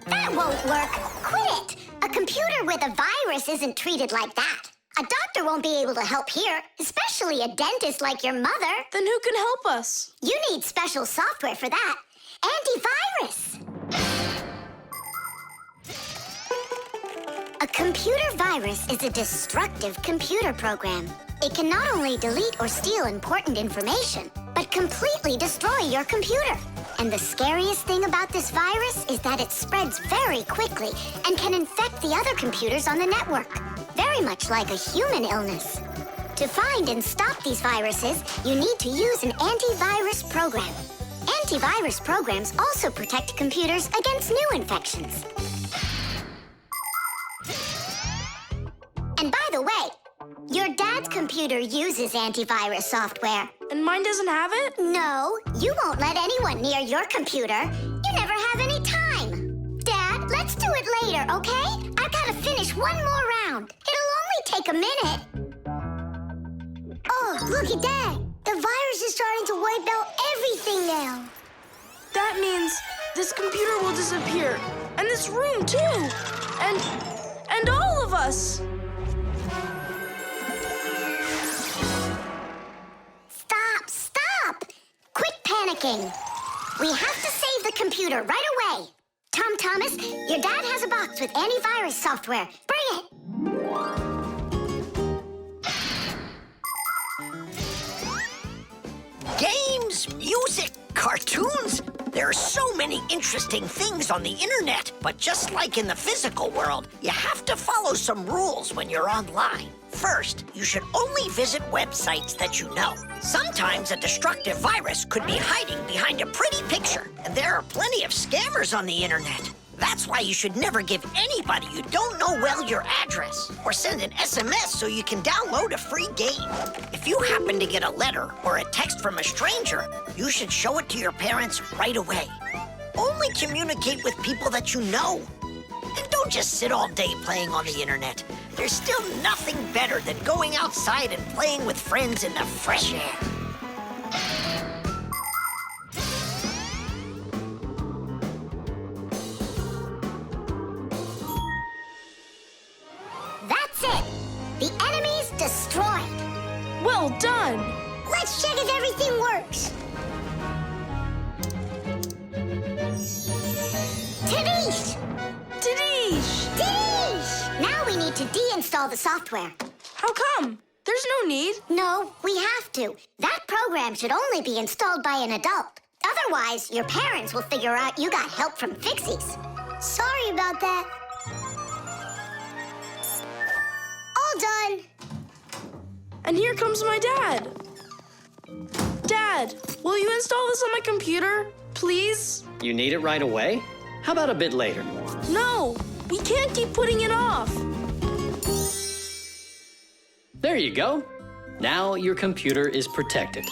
That won't work. Quit it. A computer with a virus isn't treated like that. A doctor won't be able to help here, especially a dentist like your mother. Then who can help us? You need special software for that. Antivirus. A computer virus is a destructive computer program. It can not only delete or steal important information, but completely destroy your computer. And the scariest thing about this virus is that it spreads very quickly and can infect the other computers on the network, very much like a human illness. To find and stop these viruses, you need to use an antivirus program. Antivirus programs also protect computers against new infections. And by the way, your dad's computer uses antivirus software. And mine doesn't have it? No, you won't let anyone near your computer. You never have any time. Dad, let's do it later, okay? I've got to finish one more round. It'll only take a minute. Oh, look at that. The virus is starting to wipe out everything now. That means this computer will disappear. And this room, too. And all of us. Stop! Quit panicking. We have to save the computer right away. Tom Thomas, your dad has a box with antivirus software. Bring it. Games, music, cartoons. There are so many interesting things on the internet, but just like in the physical world, you have to follow some rules when you're online. First, you should only visit websites that you know. Sometimes a destructive virus could be hiding behind a pretty picture, and there are plenty of scammers on the internet. That's why you should never give anybody you don't know well your address, or send an SMS so you can download a free game. If you happen to get a letter or a text from a stranger, you should show it to your parents right away. Only communicate with people that you know. And don't just sit all day playing on the internet. There's still nothing better than going outside and playing with friends in the fresh air. That's it! The enemy's destroyed! Well done! Let's check if everything works! Tadish! Tadish! Tadish! Now we need to deinstall the software. How come? There's no need. No, we have to. That program should only be installed by an adult. Otherwise, your parents will figure out you got help from Fixies. Sorry about that. All done. And here comes my dad. Dad, will you install this on my computer, please? You need it right away? How about a bit later? No, we can't keep putting it off. There you go. Now your computer is protected.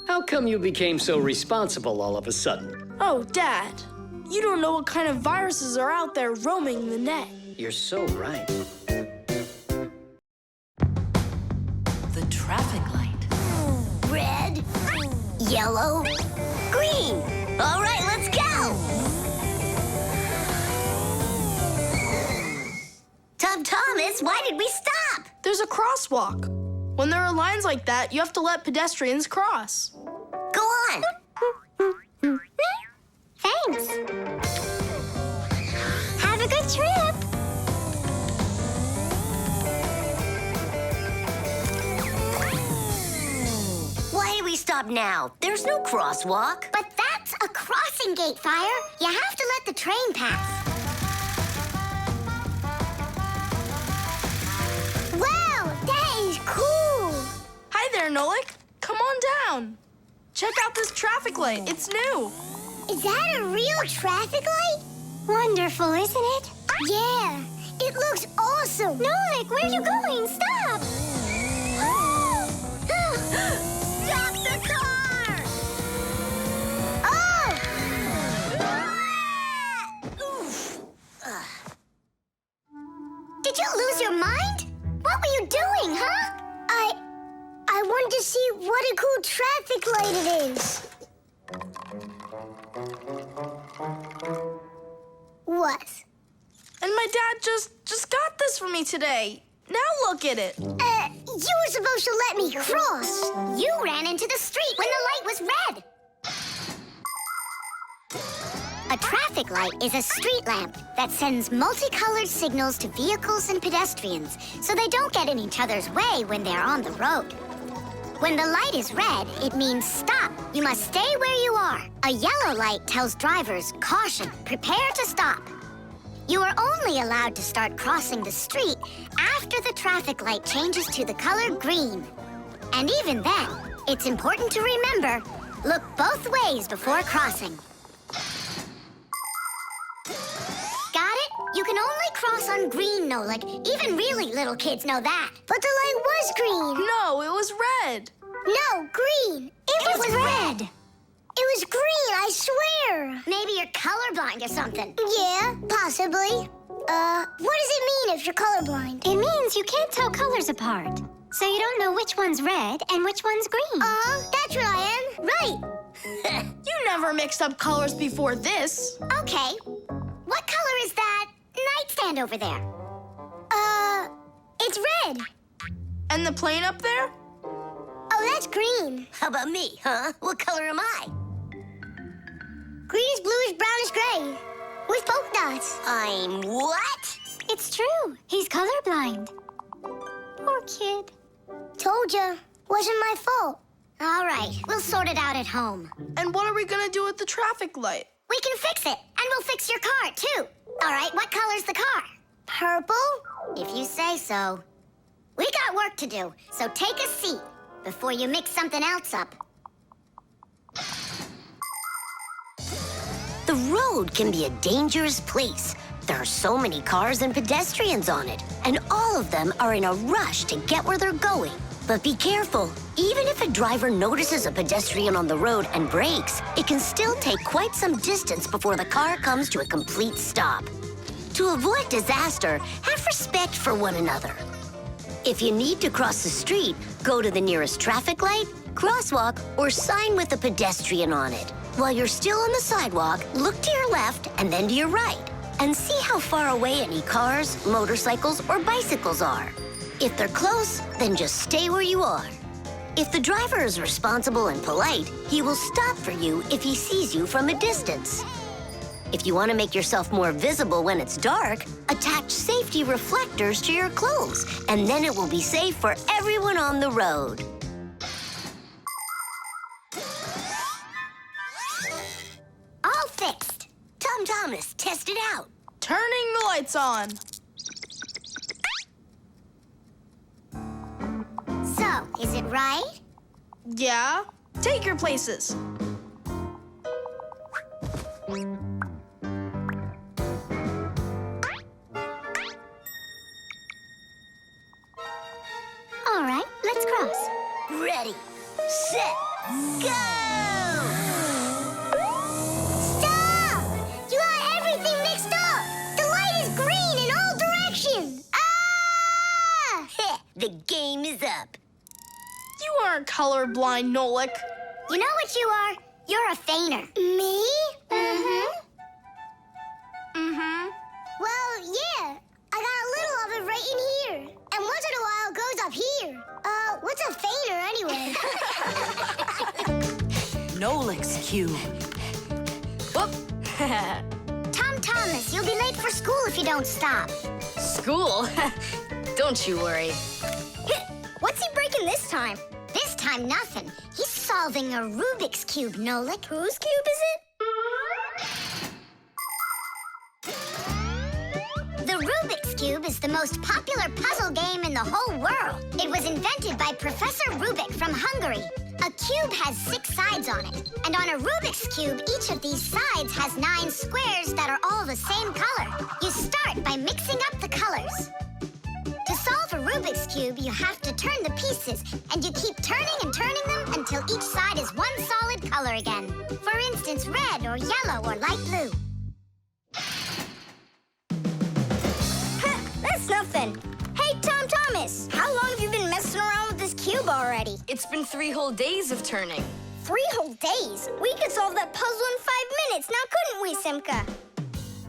How come you became so responsible all of a sudden? Oh, Dad, you don't know what kind of viruses are out there roaming the net. You're so right. The traffic light. Red, yellow, green. All right, let's go. Thomas, why did we stop? There's a crosswalk. When there are lines like that, you have to let pedestrians cross. Go on. Thanks. Have a good trip. Why do we stop now? There's no crosswalk. But that's a crossing gate, Fire. You have to let the train pass. Wow, that is cool. Hi there, Nolik. Come on down. Check out this traffic light. It's new. Is that a real traffic light? Wonderful, isn't it? Yeah, it looks awesome. Nolik, where are you going? Stop! Stop the car! Oh! Oof. Did you lose your mind? What were you doing, huh? I wanted to see what a cool traffic light it is. What? And my dad just got this for me today. Now look at it. You were supposed to let me cross. You ran into the street when the light was red. A traffic light is a street lamp that sends multicolored signals to vehicles and pedestrians so they don't get in each other's way when they're on the road. When the light is red, it means stop. You must stay where you are. A yellow light tells drivers, caution, prepare to stop. You are only allowed to start crossing the street after the traffic light changes to the color green. And even then, it's important to remember, look both ways before crossing. Got it? You can only cross on green, Nolik. Even really little kids know that. But the light was green. No, it was red. No, green. It was red. It was green, I swear. Maybe you're colorblind or something. Yeah, possibly. What does it mean if you're colorblind? It means you can't tell colors apart. So you don't know which one's red and which one's green. That's what I am. Right. You never mixed up colors before this. Okay. What color is that nightstand over there? It's red. And the plane up there? Oh, that's green. How about me, huh? What color am I? Greenish, bluish, brownish, gray. With polka dots. I'm what? It's true. He's colorblind. Poor kid. Told ya. Wasn't my fault. All right, we'll sort it out at home. And what are we gonna do with the traffic light? We can fix it, and we'll fix your car, too. All right, what color's the car? Purple? If you say so. We got work to do, so take a seat before you mix something else up. The road can be a dangerous place. There are so many cars and pedestrians on it, and all of them are in a rush to get where they're going. But be careful. Even if a driver notices a pedestrian on the road and brakes, it can still take quite some distance before the car comes to a complete stop. To avoid disaster, have respect for one another. If you need to cross the street, go to the nearest traffic light, crosswalk, or sign with a pedestrian on it. While you're still on the sidewalk, look to your left and then to your right, and see how far away any cars, motorcycles, or bicycles are. If they're close, then just stay where you are. If the driver is responsible and polite, he will stop for you if he sees you from a distance. If you want to make yourself more visible when it's dark, attach safety reflectors to your clothes, and then it will be safe for everyone on the road. All fixed. Tom Thomas, test it out. Turning the lights on. So, is it right? Yeah? Take your places. All right, let's cross. Ready, set, go! Stop! You got everything mixed up! The light is green in all directions! Ah! The game is up. You aren't colorblind, Nolik. You know what you are? You're a feigner. Me? Mm-hmm. Mm-hmm. Well, yeah. I got a little of it right in here. And once in a while it goes up here. What's a feigner anyway? Nolik's cube. Whoop. Tom Thomas, you'll be late for school if you don't stop. School? Don't you worry. What's he breaking this time? This time, nothing. He's solving a Rubik's Cube, Nolik. Whose cube is it? The Rubik's Cube is the most popular puzzle game in the whole world. It was invented by Professor Rubik from Hungary. A cube has 6 sides on it. And on a Rubik's Cube, each of these sides has 9 squares that are all the same color. You start by mixing up the colors. To solve a Rubik's Cube, you have to turn the pieces, and you keep turning and turning them until each side is one solid color again. For instance, red or yellow or light blue. That's nothing. Hey, Tom Thomas, how long have you been messing around with this cube already? It's been 3 whole days of turning. 3 whole days? We could solve that puzzle in 5 minutes, now couldn't we, Simka?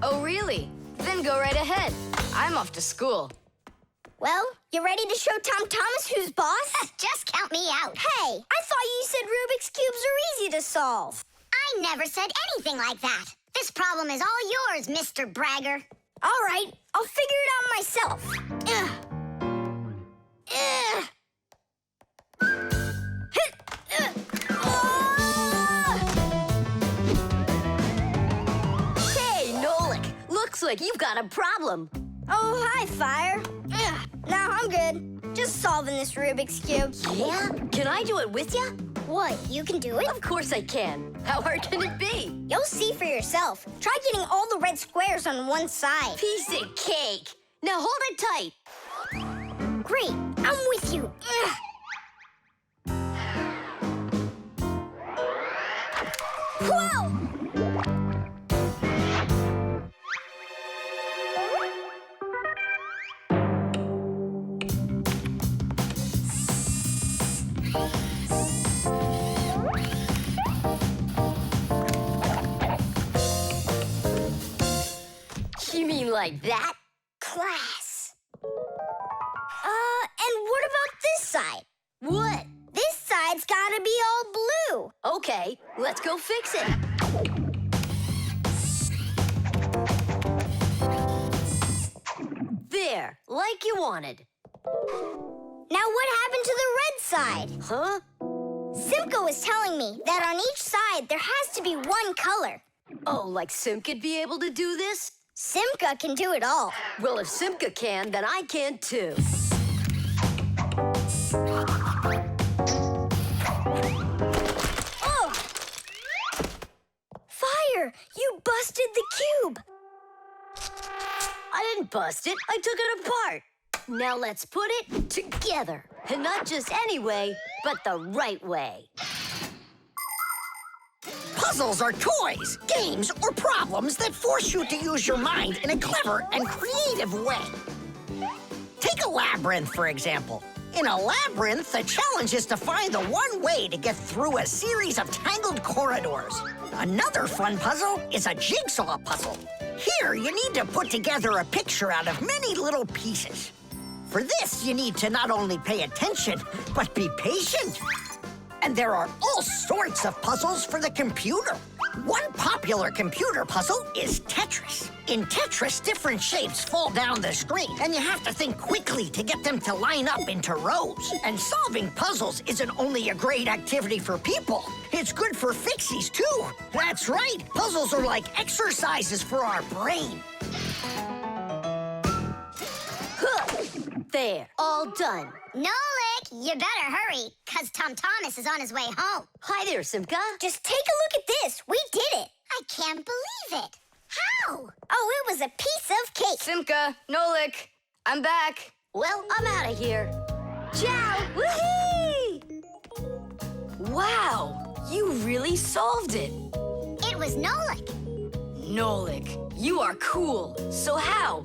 Oh, really? Then go right ahead. I'm off to school. Well, you ready to show Tom Thomas who's boss? Just count me out. Hey, I thought you said Rubik's Cubes are easy to solve. I never said anything like that. This problem is all yours, Mr. Bragger. All right, I'll figure it out myself. Hey, Nolik, looks like you've got a problem. Oh, hi, Fire. No, I'm good. Just solving this Rubik's Cube. Yeah? Can I do it with you? What, you can do it? Of course I can. How hard can it be? You'll see for yourself. Try getting all the red squares on one side. Piece of cake. Now hold it tight. Great, I'm with you. Whoa! You mean like that? Class. And what about this side? What? This side's gotta be all blue. Okay, let's go fix it. There, like you wanted. Now what happened to the red side? Huh? Simka was telling me that on each side there has to be one color. Oh, like Simka'd be able to do this? Simka can do it all. Well, if Simka can, then I can too. Oh! Fire! You busted the cube! I didn't bust it. I took it apart. Now let's put it together. And not just any way, but the right way. Puzzles are toys, games, or problems that force you to use your mind in a clever and creative way. Take a labyrinth, for example. In a labyrinth, the challenge is to find the one way to get through a series of tangled corridors. Another fun puzzle is a jigsaw puzzle. Here, you need to put together a picture out of many little pieces. For this, you need to not only pay attention, but be patient. And there are all sorts of puzzles for the computer. One popular computer puzzle is Tetris. In Tetris, different shapes fall down the screen, and you have to think quickly to get them to line up into rows. And solving puzzles isn't only a great activity for people, it's good for Fixies, too. That's right, puzzles are like exercises for our brain. There, all done. Nolik, you better hurry, because Tom Thomas is on his way home. Hi there, Simka. Just take a look at this. We did it. I can't believe it. How? Oh, it was a piece of cake. Simka, Nolik, I'm back. Well, I'm out of here. Ciao! Woohoo! Wow, you really solved it. It was Nolik. Nolik, you are cool. So how?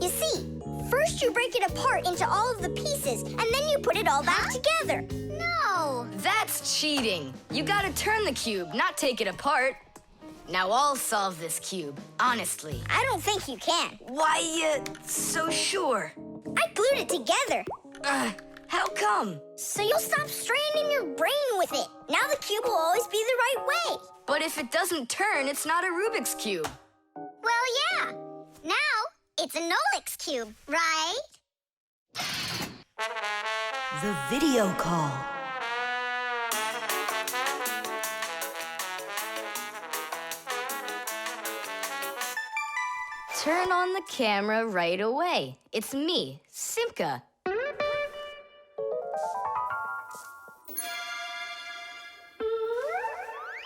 You see, first you break it apart into all of the pieces, and then you put it all back together. No. That's cheating. You gotta turn the cube, not take it apart. Now I'll solve this cube, honestly. I don't think you can. Why, so sure? I glued it together. How come? So you'll stop straining your brain with it. Now the cube will always be the right way. But if it doesn't turn, it's not a Rubik's Cube. Well, yeah. Now it's a Nolik's cube, right? The video call. Turn on the camera right away. It's me, Simka.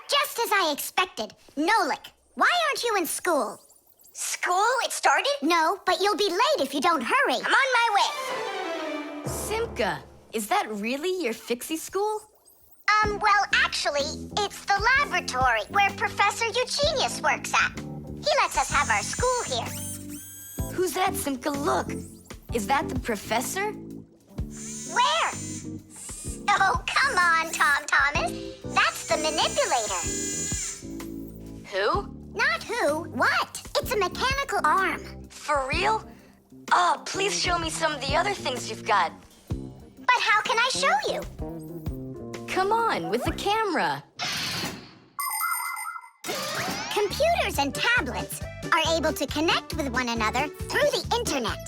Just as I expected. Nolik, why aren't you in school? School? It started? No, but you'll be late if you don't hurry. I'm on my way. Simka, is that really your Fixie school? Well, actually, it's the laboratory where Professor Eugenius works at. He lets us have our school here. Who's that, Simka? Look. Is that the professor? Where? Oh, come on, Tom Thomas. That's the Manipulator. Who? Not who, what? It's a mechanical arm. For real? Oh, please show me some of the other things you've got. But how can I show you? Come on, with the camera. Computers and tablets are able to connect with one another through the internet.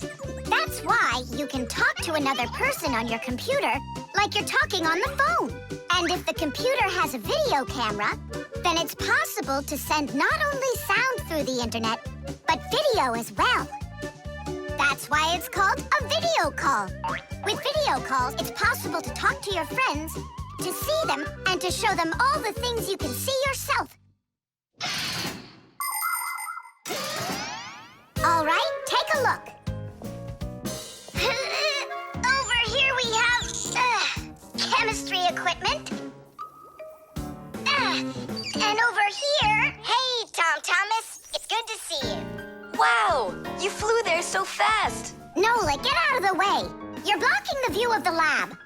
That's why you can talk to another person on your computer like you're talking on the phone. And if the computer has a video camera, then it's possible to send not only sound through the internet, but video as well. That's why it's called a video call. With video calls, it's possible to talk to your friends, to see them, and to show them all the things you can see yourself. All right, take a look. Over here we have chemistry equipment. And over here, hey, Tom Thomas, it's good to see you. Wow, you flew there so fast. Nolik, get out of the way. You're blocking the view of the lab.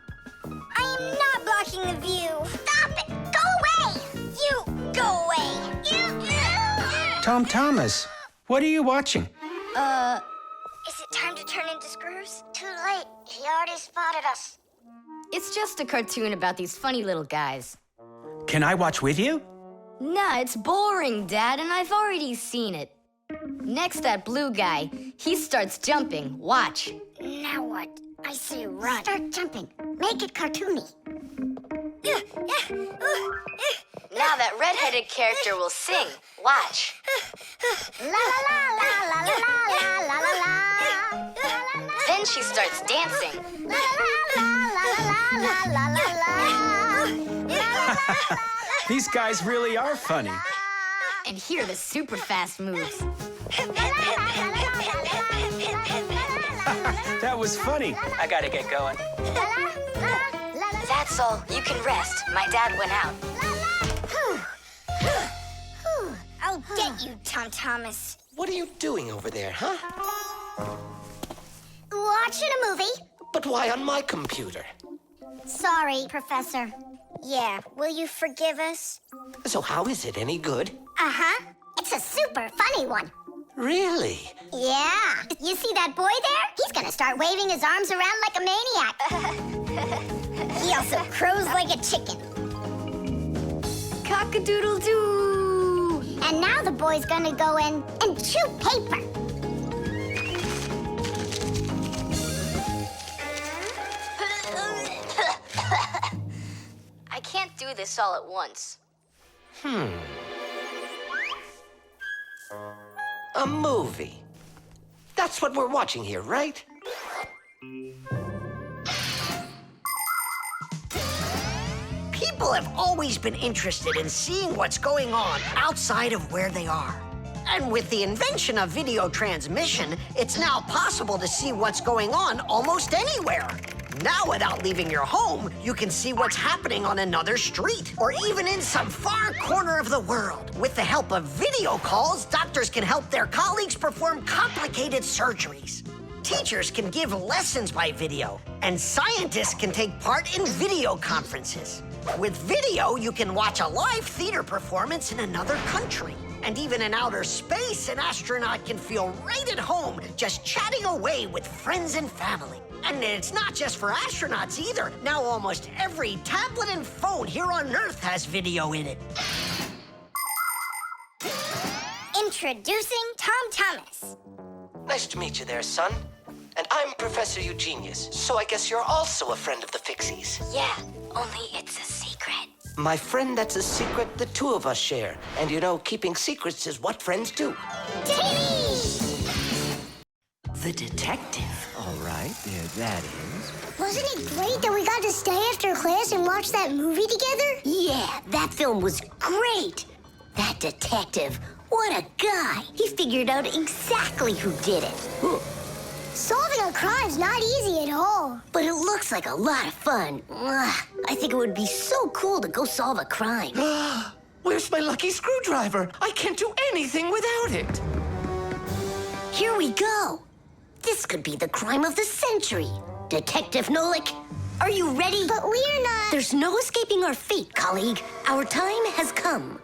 I am not blocking the view. Stop it! Go away! You, go away! Tom Thomas, what are you watching? Is it time to turn into screws? Too late. He already spotted us. It's just a cartoon about these funny little guys. Can I watch with you? Nah, it's boring, Dad, and I've already seen it. Next, that blue guy, he starts jumping. Watch. Now what? I say run. Start jumping. Make it cartoony. Now that redheaded character will sing. Watch. La la la la la la la la la. Then she starts dancing. La la la la la la la. These guys really are funny. And here are the super fast moves. That was funny. I gotta get going. That's all. You can rest. My dad went out. I'll get you, Tom Thomas. What are you doing over there, huh? Watching a movie. But why on my computer? Sorry, Professor. Yeah, will you forgive us? So how is it any good? Uh-huh. It's a super funny one. Really? Yeah. You see that boy there? He's gonna start waving his arms around like a maniac. He also crows like a chicken. Cock-a-doodle-doo! And now the boy's gonna go in and chew paper. I can't do this all at once. A movie. That's what we're watching here, right? People have always been interested in seeing what's going on outside of where they are. And with the invention of video transmission, it's now possible to see what's going on almost anywhere. Now, without leaving your home, you can see what's happening on another street or even in some far corner of the world. With the help of video calls, doctors can help their colleagues perform complicated surgeries. Teachers can give lessons by video, and scientists can take part in video conferences. With video, you can watch a live theater performance in another country. And even in outer space, an astronaut can feel right at home just chatting away with friends and family. And it's not just for astronauts either. Now almost every tablet and phone here on Earth has video in it. Introducing Tom Thomas. Nice to meet you there, son. And I'm Professor Eugenius, so I guess you're also a friend of the Fixies. Yeah, only it's a secret. My friend, that's a secret the two of us share. And you know, keeping secrets is what friends do. The detective. All right, there that is. Wasn't it great that we got to stay after class and watch that movie together? Yeah, that film was great. That detective, what a guy. He figured out exactly who did it. Solving a crime's not easy at all. But it looks like a lot of fun. I think it would be so cool to go solve a crime. Where's my lucky screwdriver? I can't do anything without it. Here we go. This could be the crime of the century. Detective Nolik, are you ready? But we're not... There's no escaping our fate, colleague. Our time has come.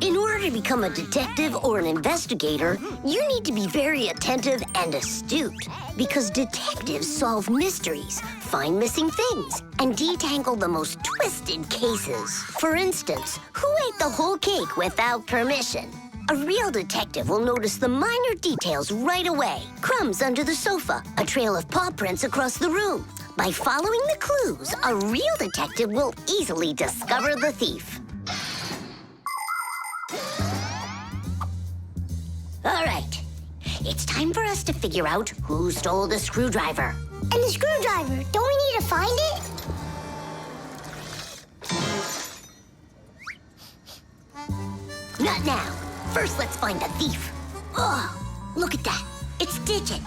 In order to become a detective or an investigator, you need to be very attentive and astute. Because detectives solve mysteries, find missing things, and detangle the most twisted cases. For instance, who ate the whole cake without permission? A real detective will notice the minor details right away. Crumbs under the sofa, a trail of paw prints across the room. By following the clues, a real detective will easily discover the thief. All right, it's time for us to figure out who stole the screwdriver. And the screwdriver, don't we need to find it? Not now. First, let's find the thief. Oh, look at that. It's Digit.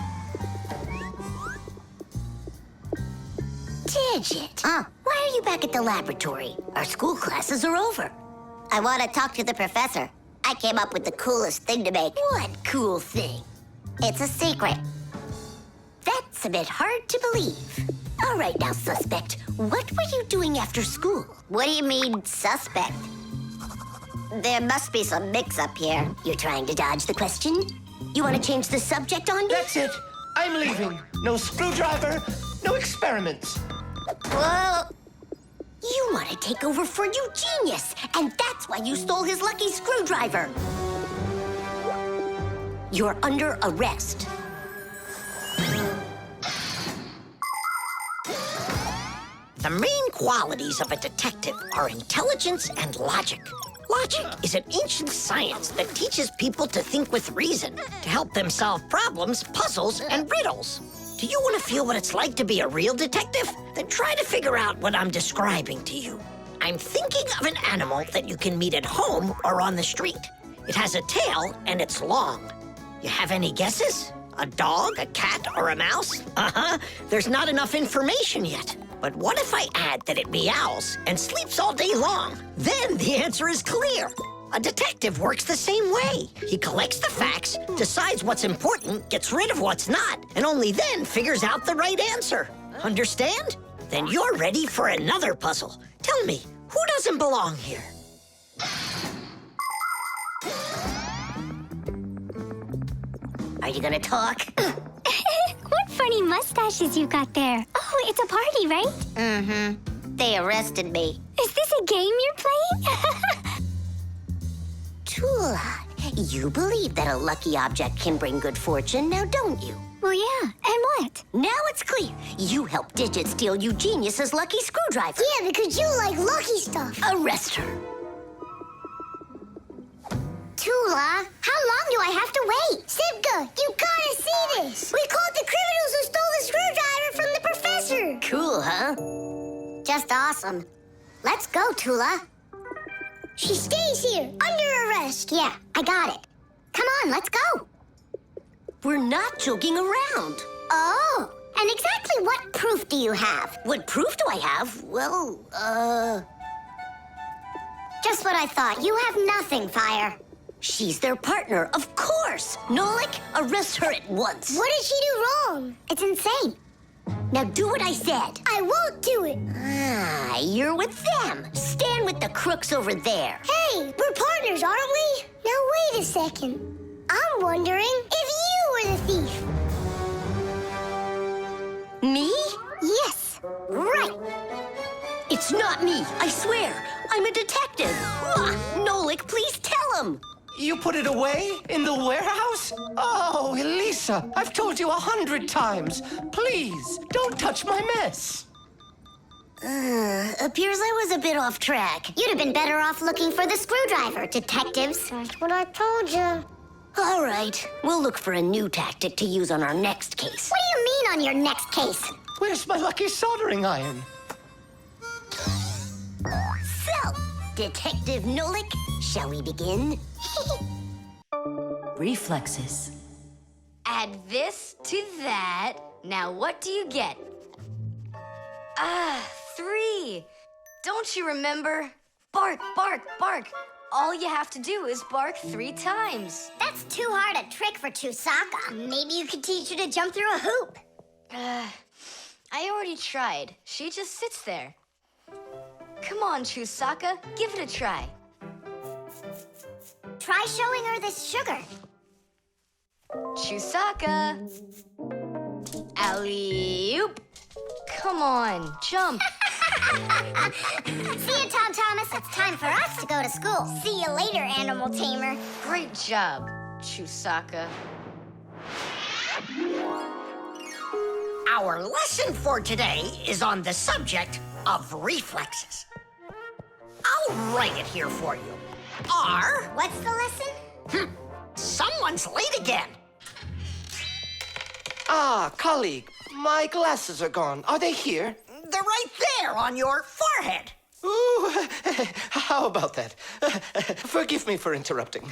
Digit? Why are you back at the laboratory? Our school classes are over. I want to talk to the professor. I came up with the coolest thing to make. What cool thing? It's a secret. That's a bit hard to believe. All right now, suspect. What were you doing after school? What do you mean, suspect? There must be some mix-up here. You're trying to dodge the question? You want to change the subject on me? That's it. I'm leaving. No screwdriver, no experiments. Whoa! You want to take over for Eugenius, and that's why you stole his lucky screwdriver. You're under arrest. The main qualities of a detective are intelligence and logic. Logic is an ancient science that teaches people to think with reason, to help them solve problems, puzzles, and riddles. Do you want to feel what it's like to be a real detective? Then try to figure out what I'm describing to you. I'm thinking of an animal that you can meet at home or on the street. It has a tail and it's long. You have any guesses? A dog, a cat, or a mouse? Uh-huh. There's not enough information yet. But what if I add that it meows and sleeps all day long? Then the answer is clear. A detective works the same way. He collects the facts, decides what's important, gets rid of what's not, and only then figures out the right answer. Understand? Then you're ready for another puzzle. Tell me, who doesn't belong here? Are you gonna talk? What funny mustaches you got there. Oh, it's a party, right? Mm-hmm. They arrested me. Is this a game you're playing? Tula, you believe that a lucky object can bring good fortune, now don't you? Well, yeah. And what? Now it's clear. You helped Digit steal Eugenius's lucky screwdriver. Yeah, because you like lucky stuff. Arrest her. Tula, how long do I have to wait? Sipka, you gotta see this. We caught the criminals who stole the screwdriver from the professor. Cool, huh? Just awesome. Let's go, Tula. She stays here, under arrest. Yeah, I got it. Come on, let's go. We're not joking around. Oh, and exactly what proof do you have? What proof do I have? Well, Just what I thought. You have nothing, Fire. she's their partner, of course. Nolik, arrest her at once. What did she do wrong? It's insane. Now do what I said. I won't do it. Ah, you're with them. Stand with the crooks over there. Hey, we're partners, aren't we? Now wait a second. I'm wondering if you were the thief. Me? Yes, right. It's not me, I swear. I'm a detective. Nolik, please tell him. You put it away in the warehouse? Oh, Elisa, I've told you 100 times. Please, don't touch my mess. Appears I was a bit off track. You'd have been better off looking for the screwdriver, detectives. That's what I told you. All right, we'll look for a new tactic to use on our next case. What do you mean on your next case? Where's my lucky soldering iron? So, Detective Nolik, shall we begin? Reflexes. Add this to that. Now what do you get? Ah, 3. Don't you remember? Bark, bark, bark. All you have to do is bark 3 times. That's too hard a trick for Chusaka. Maybe you could teach her to jump through a hoop. I already tried. She just sits there. Come on, Chusaka, give it a try. Try showing her this sugar. Chusaka. Alley-oop. Come on, jump. See you, Tom Thomas. It's time for us to go to school. See you later, animal tamer. Great job, Chusaka. Our lesson for today is on the subject of reflexes. I'll write it here for you. What's the lesson? Someone's late again. Ah, colleague, my glasses are gone. Are they here? They're right there on your forehead. Ooh, how about that? Forgive me for interrupting.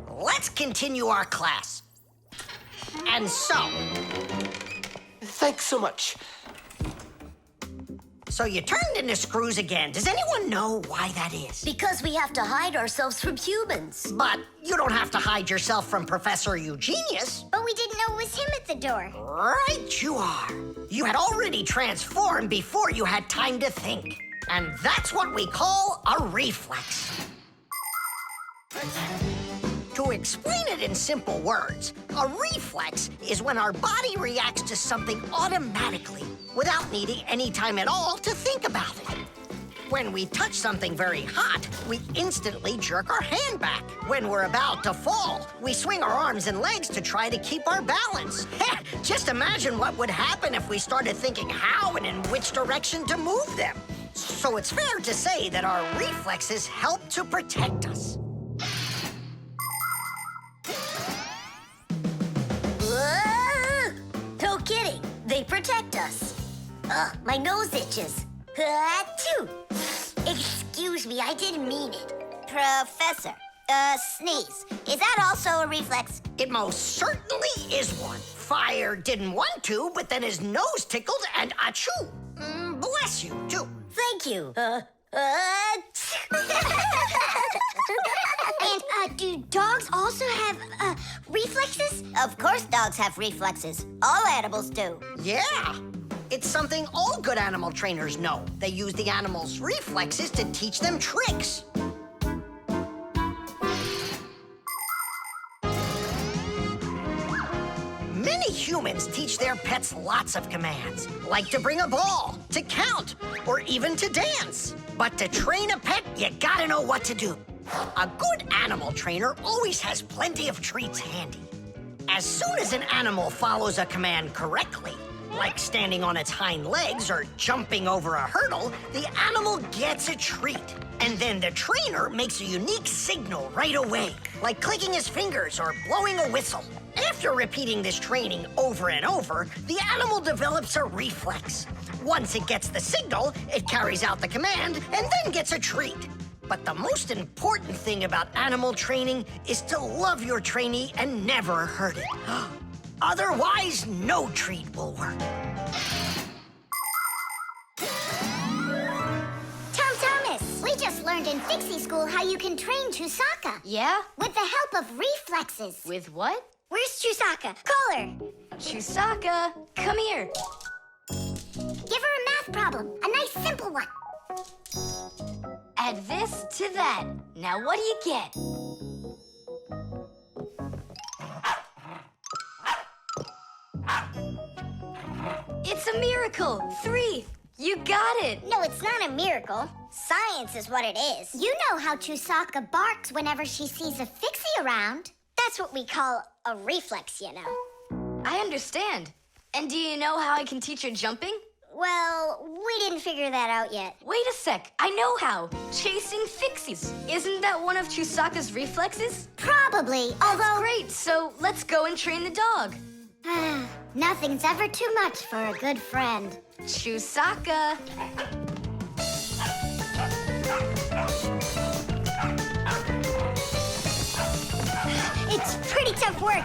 Let's continue our class. And so... Thanks so much. So you turned into screws again. Does anyone know why that is? Because we have to hide ourselves from humans. But you don't have to hide yourself from Professor Eugenius. But we didn't know it was him at the door. Right you are. You had already transformed before you had time to think. And that's what we call a reflex. To explain it in simple words, a reflex is when our body reacts to something automatically without needing any time at all to think about it. When we touch something very hot, we instantly jerk our hand back. When we're about to fall, we swing our arms and legs to try to keep our balance. Just imagine what would happen if we started thinking how and in which direction to move them. So it's fair to say that our reflexes help to protect us. Whoa! No kidding. They protect us. My nose itches. Achoo! Excuse me, I didn't mean it. Professor, sneeze. Is that also a reflex? It most certainly is one. Fire didn't want to, but then his nose tickled and achoo. Bless you, too. Thank you. And do dogs also have reflexes? Of course dogs have reflexes. All animals do. Yeah. It's something all good animal trainers know. They use the animals' reflexes to teach them tricks. Many humans teach their pets lots of commands, like to bring a ball, to count, or even to dance. But to train a pet, you gotta know what to do. A good animal trainer always has plenty of treats handy. As soon as an animal follows a command correctly, like standing on its hind legs or jumping over a hurdle, the animal gets a treat. And then the trainer makes a unique signal right away, like clicking his fingers or blowing a whistle. After repeating this training over and over, the animal develops a reflex. Once it gets the signal, it carries out the command and then gets a treat. But the most important thing about animal training is to love your trainee and never hurt it. Otherwise, no treat will work. Tom Thomas, we just learned in Fixie School how you can train Chusaka. Yeah? With the help of reflexes. With what? Where's Chusaka? Call her. Chusaka, come here. Give her a math problem. A nice simple one. Add this to that. Now what do you get? It's a miracle! 3! You got it! No, it's not a miracle. Science is what it is. You know how Chusaka barks whenever she sees a Fixie around. That's what we call a reflex, you know. I understand. And do you know how I can teach her jumping? Well, we didn't figure that out yet. Wait a sec, I know how. Chasing Fixies. Isn't that one of Chusaka's reflexes? Probably, although... That's great, so let's go and train the dog. Nothing's ever too much for a good friend. Chusaka. It's pretty tough work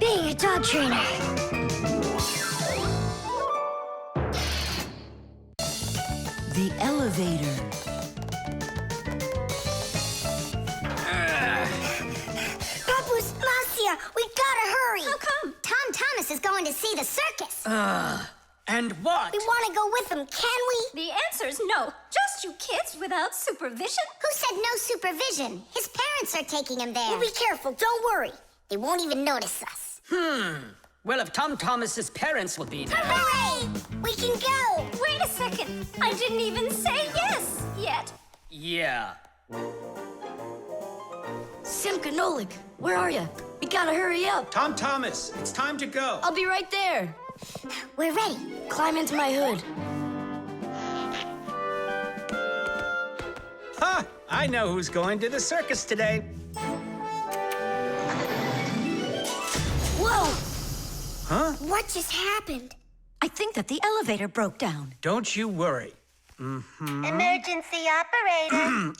being a dog trainer. The elevator. Papu's, Marcia, we gotta hurry. How come? Tom Thomas is going to see the circus. And what? We want to go with him, can we? The answer's no. Just you kids without supervision. Who said no supervision? His parents are taking him there. We'll be careful, don't worry. They won't even notice us. Well, if Tom Thomas's parents will be there. Hooray! We can go! Wait a second. I didn't even say yes yet. Yeah. Simka Nolik, where are you? We gotta hurry up. Tom Thomas, it's time to go. I'll be right there. We're ready. Climb into my hood. Ha! I know who's going to the circus today. Whoa! Huh? What just happened? I think that the elevator broke down. Don't you worry. Emergency operator.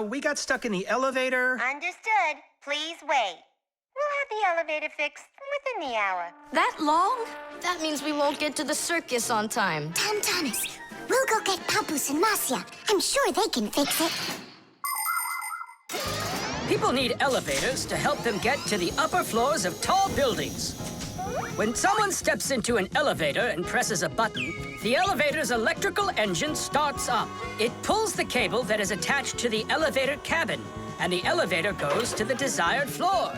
We got stuck in the elevator. Understood. Please wait. We'll have the elevator fixed within the hour. That long? That means we won't get to the circus on time. Tom Thomas, we'll go get Papus and Marcia. I'm sure they can fix it. People need elevators to help them get to the upper floors of tall buildings. When someone steps into an elevator and presses a button, the elevator's electrical engine starts up. It pulls the cable that is attached to the elevator cabin, and the elevator goes to the desired floor.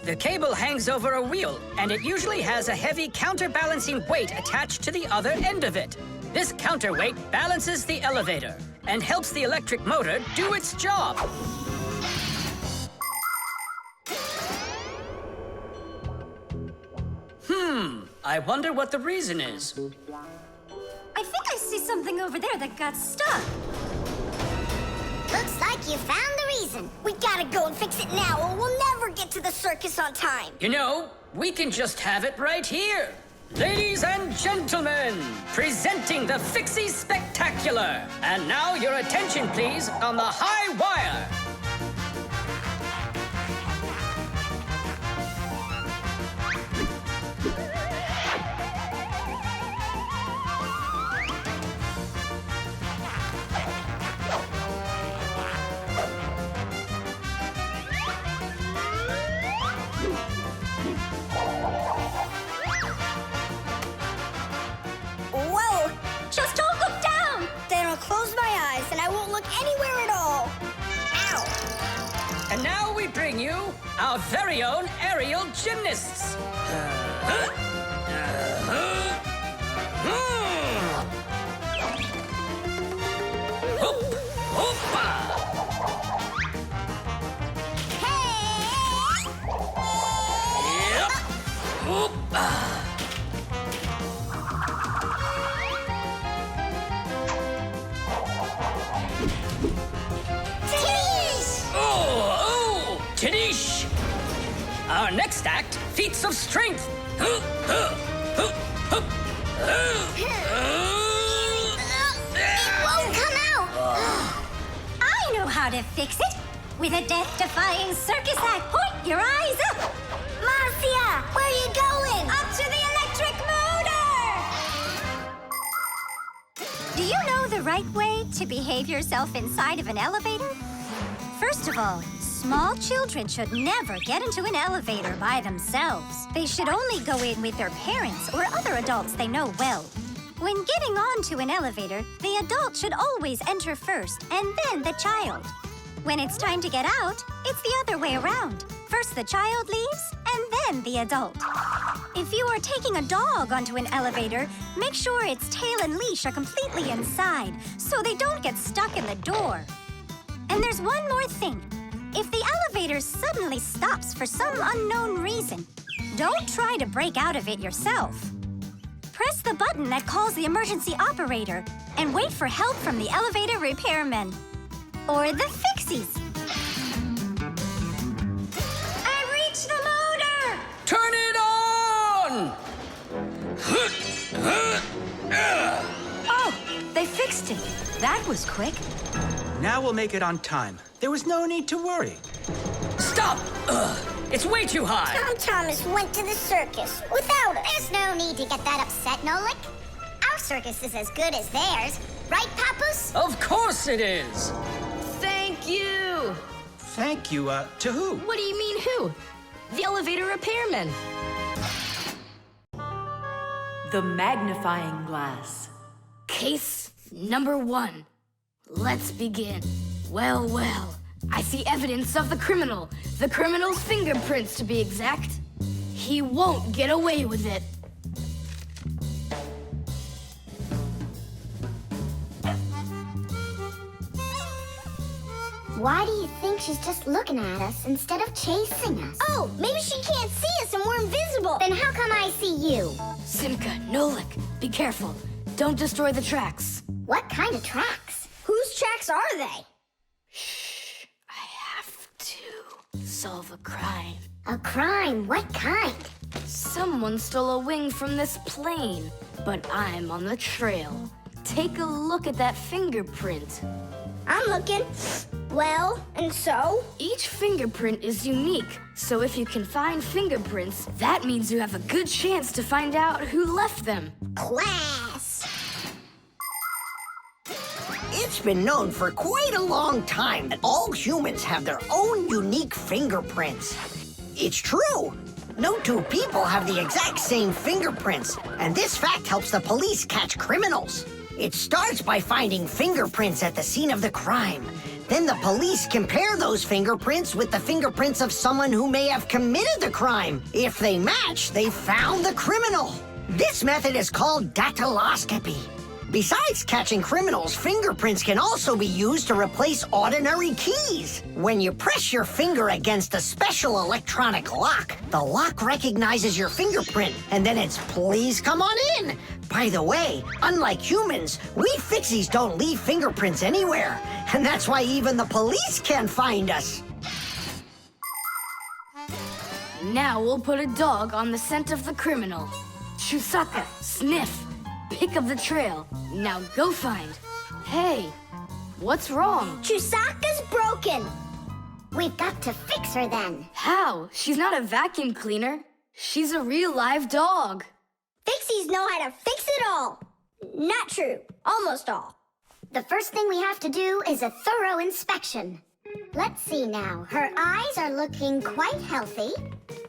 The cable hangs over a wheel, and it usually has a heavy counterbalancing weight attached to the other end of it. This counterweight balances the elevator. and helps the electric motor do its job. I wonder what the reason is. I think I see something over there that got stuck. Looks like you found the reason. We gotta go and fix it now, or we'll never get to the circus on time. You know, we can just have it right here. Ladies and gentlemen, presenting the Fixies Spectacular. And now your attention, please, on the high wire. Whoa! Just don't look down! Then I'll close my eyes and I won't look anywhere at all. Ow! And now we bring you our very own aerial gymnasts. Tadish! Our next act, feats of strength. It won't come out! I know how to fix it. With a death-defying circus act, point your eyes up. Marcia, where are you going? Up to the electric motor! Do you know the right way to behave yourself inside of an elevator? First of all, small children should never get into an elevator by themselves. They should only go in with their parents or other adults they know well. When getting onto an elevator, the adult should always enter first and then the child. When it's time to get out, it's the other way around. First the child leaves and then the adult. If you are taking a dog onto an elevator, make sure its tail and leash are completely inside so they don't get stuck in the door. And there's one more thing. If the elevator suddenly stops for some unknown reason, don't try to break out of it yourself. Press the button that calls the emergency operator and wait for help from the elevator repairmen. Or the Fixies. I reached the motor! Turn it on! Oh, they fixed it. That was quick. Now we'll make it on time. There was no need to worry. Stop! It's way too high. Tom Thomas went to the circus without us. There's no need to get that upset, Nolik. Our circus is as good as theirs. Right, Papoose? Of course it is. Thank you. Thank you, to who? What do you mean who? The elevator repairman. The Magnifying Glass. Case number 1. Let's begin. Well, well, I see evidence of the criminal. The criminal's fingerprints, to be exact. He won't get away with it. Why do you think she's just looking at us instead of chasing us? Oh, maybe she can't see us and we're invisible. Then how come I see you? Simka, Nolik, be careful. Don't destroy the tracks. What kind of tracks? Whose tracks are they? Shh, I have to solve a crime. A crime? What kind? Someone stole a wing from this plane, but I'm on the trail. Take a look at that fingerprint. I'm looking. Well, and so? Each fingerprint is unique, so if you can find fingerprints, that means you have a good chance to find out who left them. Class! It's been known for quite a long time that all humans have their own unique fingerprints. It's true. No two people have the exact same fingerprints, and this fact helps the police catch criminals. It starts by finding fingerprints at the scene of the crime. Then the police compare those fingerprints with the fingerprints of someone who may have committed the crime. If they match, they found the criminal. This method is called dactyloscopy. Besides catching criminals, fingerprints can also be used to replace ordinary keys. When you press your finger against a special electronic lock, the lock recognizes your fingerprint, and then it's please come on in. By the way, unlike humans, we Fixies don't leave fingerprints anywhere, and that's why even the police can't find us. Now we'll put a dog on the scent of the criminal. Chusaka, sniff. Pick of the trail. Now go find. Hey, what's wrong? Chusaka's broken. We've got to fix her then. How? She's not a vacuum cleaner. She's a real live dog. Fixies know how to fix it all. Not true. Almost all. The first thing we have to do is a thorough inspection. Let's see now. Her eyes are looking quite healthy.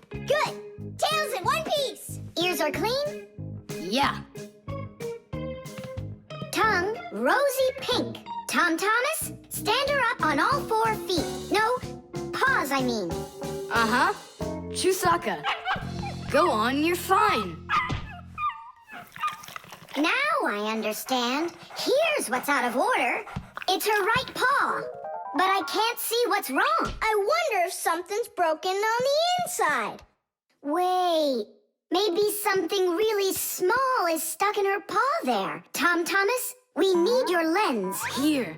Good. Tails in one piece. Ears are clean? Yeah. Tongue, rosy pink. Tom Thomas, stand her up on all 4 feet. No, paws, I mean. Uh-huh. Chusaka, go on, you're fine. Now I understand. Here's what's out of order. It's her right paw. But I can't see what's wrong. I wonder if something's broken on the inside. Wait, maybe something really small is stuck in her paw there. Tom Thomas, we need your lens. Here.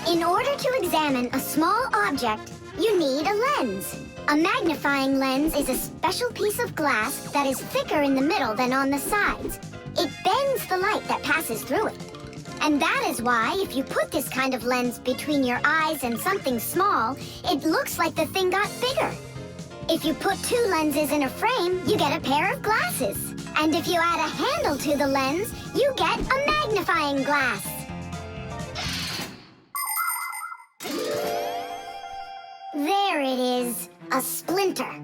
In order to examine a small object, you need a lens. A magnifying lens is a special piece of glass that is thicker in the middle than on the sides. It bends the light that passes through it. And that is why, if you put this kind of lens between your eyes and something small, it looks like the thing got bigger. If you put 2 lenses in a frame, you get a pair of glasses. And if you add a handle to the lens, you get a magnifying glass. There it is, a splinter.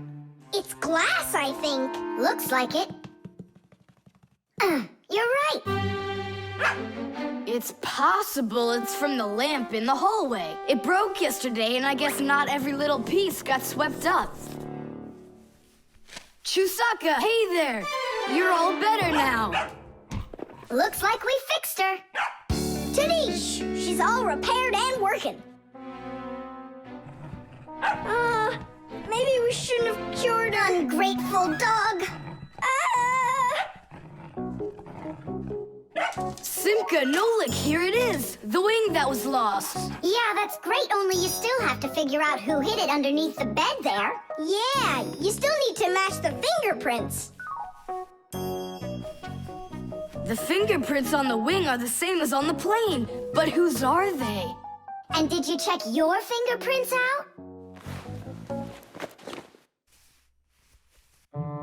It's glass, I think. Looks like it. You're right. It's possible it's from the lamp in the hallway. It broke yesterday, and I guess not every little piece got swept up. Chusaka, hey there! You're all better now. Looks like we fixed her. Tadish, she's all repaired and working. Maybe we shouldn't have cured her. Ungrateful dog. Simka, Nolik, here it is. The wing that was lost. Yeah, that's great, only you still have to figure out who hid it underneath the bed there. Yeah, you still need to match the fingerprints. The fingerprints on the wing are the same as on the plane. But whose are they? And did you check your fingerprints out?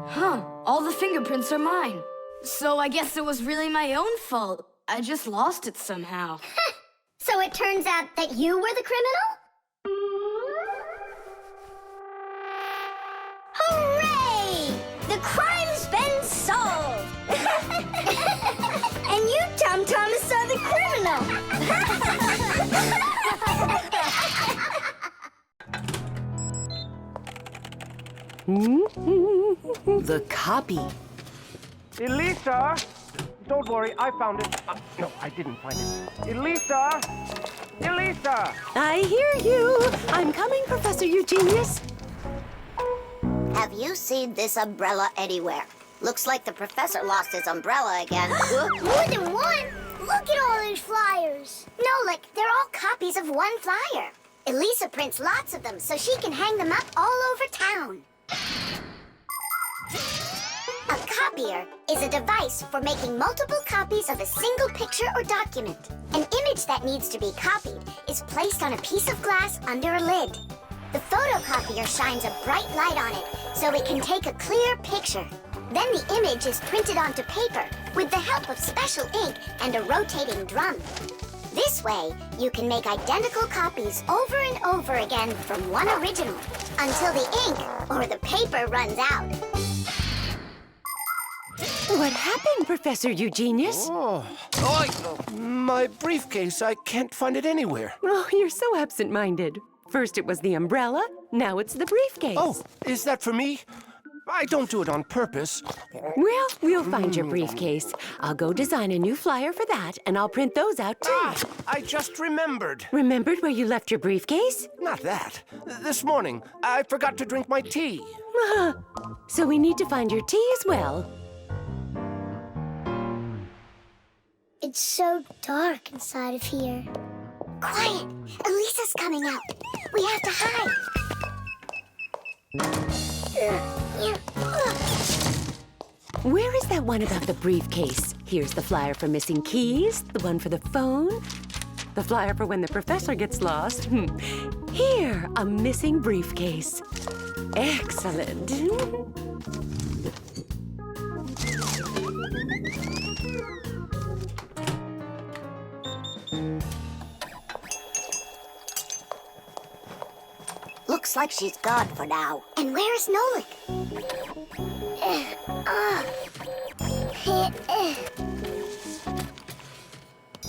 Huh, all the fingerprints are mine. So I guess it was really my own fault. I just lost it somehow. So it turns out that you were the criminal? Hooray! The crime's been solved! And you, Tom Thomas, are the criminal! The copy. Elisa! Don't worry, I found it. No, I didn't find it. Elisa! Elisa! I hear you. I'm coming, Professor Eugenius. Have you seen this umbrella anywhere? Looks like the professor lost his umbrella again. More than one? Look at all these flyers. Nolik, they're all copies of one flyer. Elisa prints lots of them so she can hang them up all over town. A copier is a device for making multiple copies of a single picture or document. An image that needs to be copied is placed on a piece of glass under a lid. The photocopier shines a bright light on it so it can take a clear picture. Then the image is printed onto paper with the help of special ink and a rotating drum. This way, you can make identical copies over and over again from one original until the ink or the paper runs out. What happened, Professor Eugenius? My briefcase. I can't find it anywhere. Oh, you're so absent-minded. First it was the umbrella, now it's the briefcase. Oh, is that for me? I don't do it on purpose. Well, we'll find your briefcase. I'll go design a new flyer for that, and I'll print those out, too. I just remembered. Remembered where you left your briefcase? Not that. This morning, I forgot to drink my tea. So we need to find your tea as well. It's so dark inside of here. Quiet! Elisa's coming out. We have to hide. Where is that one about the briefcase? Here's the flyer for missing keys, the one for the phone, the flyer for when the professor gets lost. Here, a missing briefcase. Excellent. Looks like she's gone for now. And where's Nolik?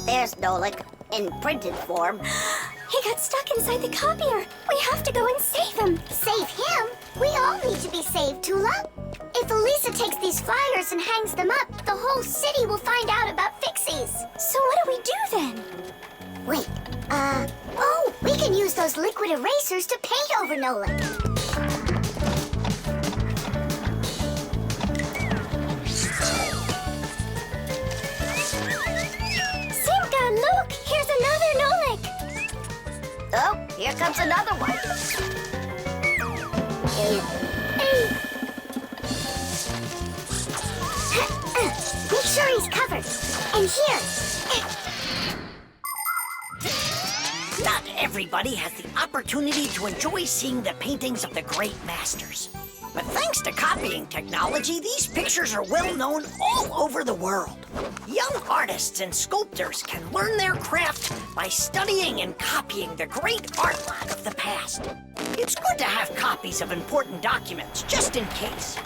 There's Nolik, in printed form. He got stuck inside the copier. We have to go and save him. Save him? We all need to be saved, Tula. If Elisa takes these flyers and hangs them up, the whole city will find out about Fixies. So what do we do then? Wait, oh, we can use those liquid erasers to paint over Nolik. Simka, look! Here's another Nolik! Oh, here comes another one. Make sure he's covered. And here. Not everybody has the opportunity to enjoy seeing the paintings of the great masters. But thanks to copying technology, these pictures are well known all over the world. Young artists and sculptors can learn their craft by studying and copying the great art work of the past. It's good to have copies of important documents, just in case.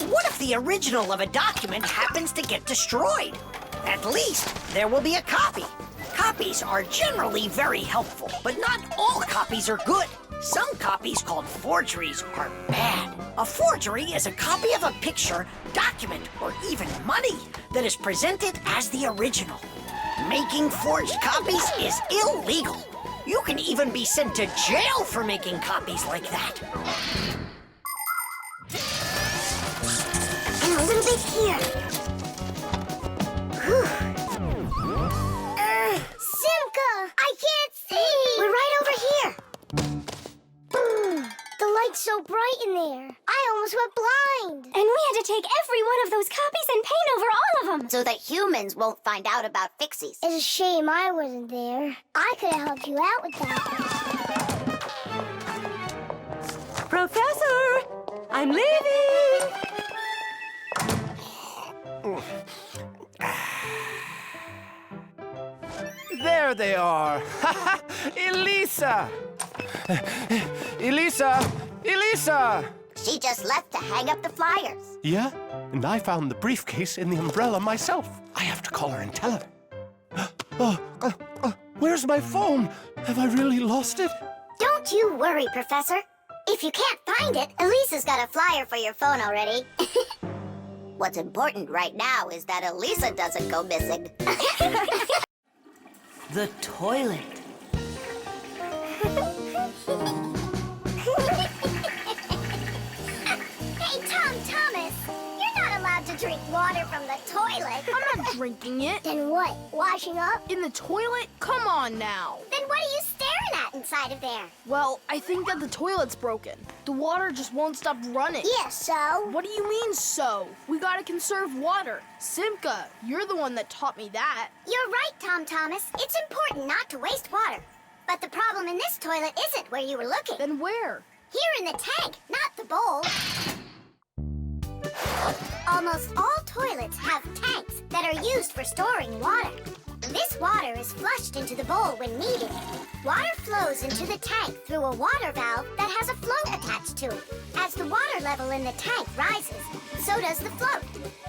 What if the original of a document happens to get destroyed? At least there will be a copy. Copies are generally very helpful, but not all copies are good. Some copies called forgeries are bad. A forgery is a copy of a picture, document, or even money that is presented as the original. Making forged copies is illegal. You can even be sent to jail for making copies like that. And a little bit here. Whew. Simka! I can't see! We're right over here. The light's so bright in there. I almost went blind. And we had to take every one of those copies and paint over all of them. So that humans won't find out about Fixies. It's a shame I wasn't there. I could have helped you out with that. Professor! I'm leaving! There they are. Elisa! Elisa! Elisa! She just left to hang up the flyers. Yeah? And I found the briefcase in the umbrella myself. I have to call her and tell her. Where's my phone? Have I really lost it? Don't you worry, Professor. If you can't find it, Elisa's got a flyer for your phone already. What's important right now is that Elisa doesn't go missing. The toilet. Hey, Thomas, you're not allowed to drink water from the toilet. I'm not drinking it. Then what? Washing up? In the toilet? Come on now. Then what are you staring at inside of there? Well, I think that the toilet's broken. The water just won't stop running. Yeah, so? What do you mean, so? We gotta conserve water. Simka, you're the one that taught me that. You're right, Thomas. It's important not to waste water. But the problem in this toilet isn't where you were looking. Then where? Here in the tank, not the bowl. Almost all toilets have tanks that are used for storing water. This water is flushed into the bowl when needed. Water flows into the tank through a water valve that has a float attached to it. As the water level in the tank rises, so does the float.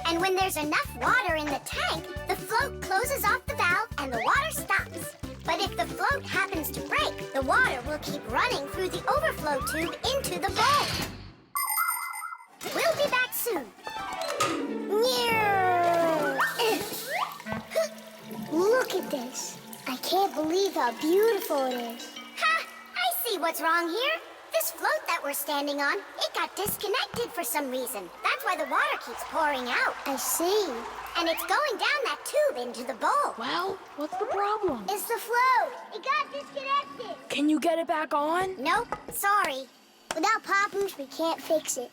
And when there's enough water in the tank, the float closes off the valve and the water stops. But if the float happens to break, the water will keep running through the overflow tube into the bowl. We'll be how beautiful it is. Ha! I see what's wrong here. This float that we're standing on, it got disconnected for some reason. That's why the water keeps pouring out. I see. And it's going down that tube into the bowl. Well, what's the problem? It's the float. It got disconnected. Can you get it back on? Nope, sorry. Without Papoose, we can't fix it.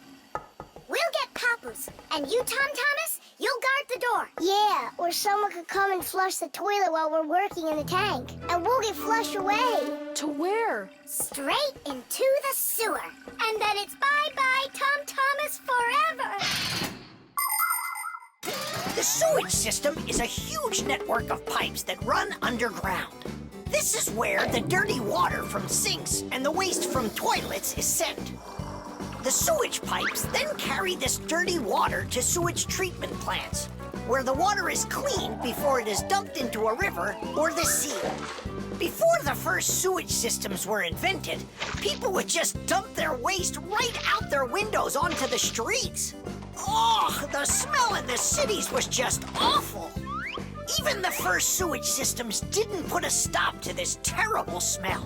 We'll get Papoose. And you, Tom Thomas, you'll guard the door. Yeah, or someone could come and flush the toilet while we're working in the tank. And we'll get flushed away. To where? Straight into the sewer. And then it's bye-bye, Tom Thomas, forever. The sewage system is a huge network of pipes that run underground. This is where the dirty water from sinks and the waste from toilets is sent. The sewage pipes then carry this dirty water to sewage treatment plants, where the water is cleaned before it is dumped into a river or the sea. Before the first sewage systems were invented, people would just dump their waste right out their windows onto the streets. Oh, the smell in the cities was just awful. Even the first sewage systems didn't put a stop to this terrible smell.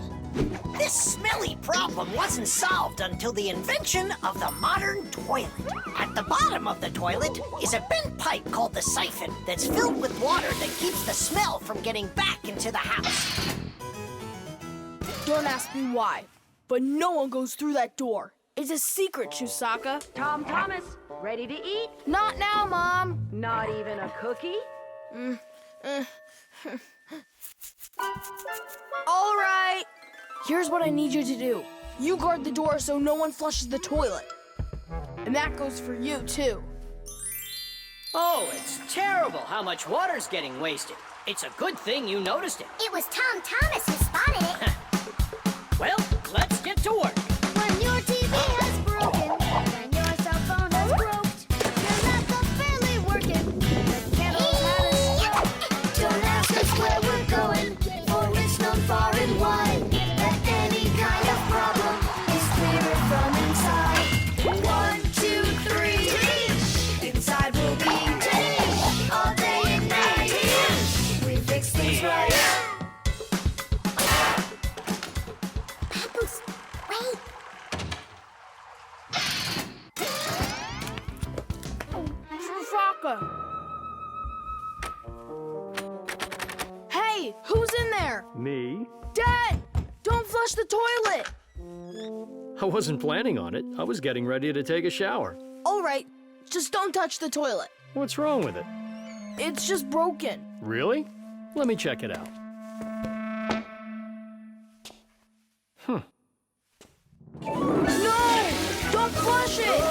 This smelly problem wasn't solved until the invention of the modern toilet. At the bottom of the toilet is a bent pipe called the siphon that's filled with water that keeps the smell from getting back into the house. Don't ask me why, but no one goes through that door. It's a secret, Chusaka. Tom Thomas, ready to eat? Not now, Mom. Not even a cookie? All right. Here's what I need you to do. You guard the door so no one flushes the toilet. And that goes for you, too. Oh, it's terrible how much water's getting wasted. It's a good thing you noticed it. It was Tom Thomas who spotted it. Well, let's get to work. When your TV has broken, when your cell phone has broke, your laptop barely working, the candles had us. Don't ask us where we're going, for it's known far and wide that any kind of problem is clearer from inside. 1, 2, 3, inside we'll be all day and night. We fix things right. Papoose, wait. Chusaka. Hey, who's in there? Me? Dad, don't flush the toilet. I wasn't planning on it. I was getting ready to take a shower. All right, just don't touch the toilet. What's wrong with it? It's just broken. Really? Let me check it out. No! Don't flush it!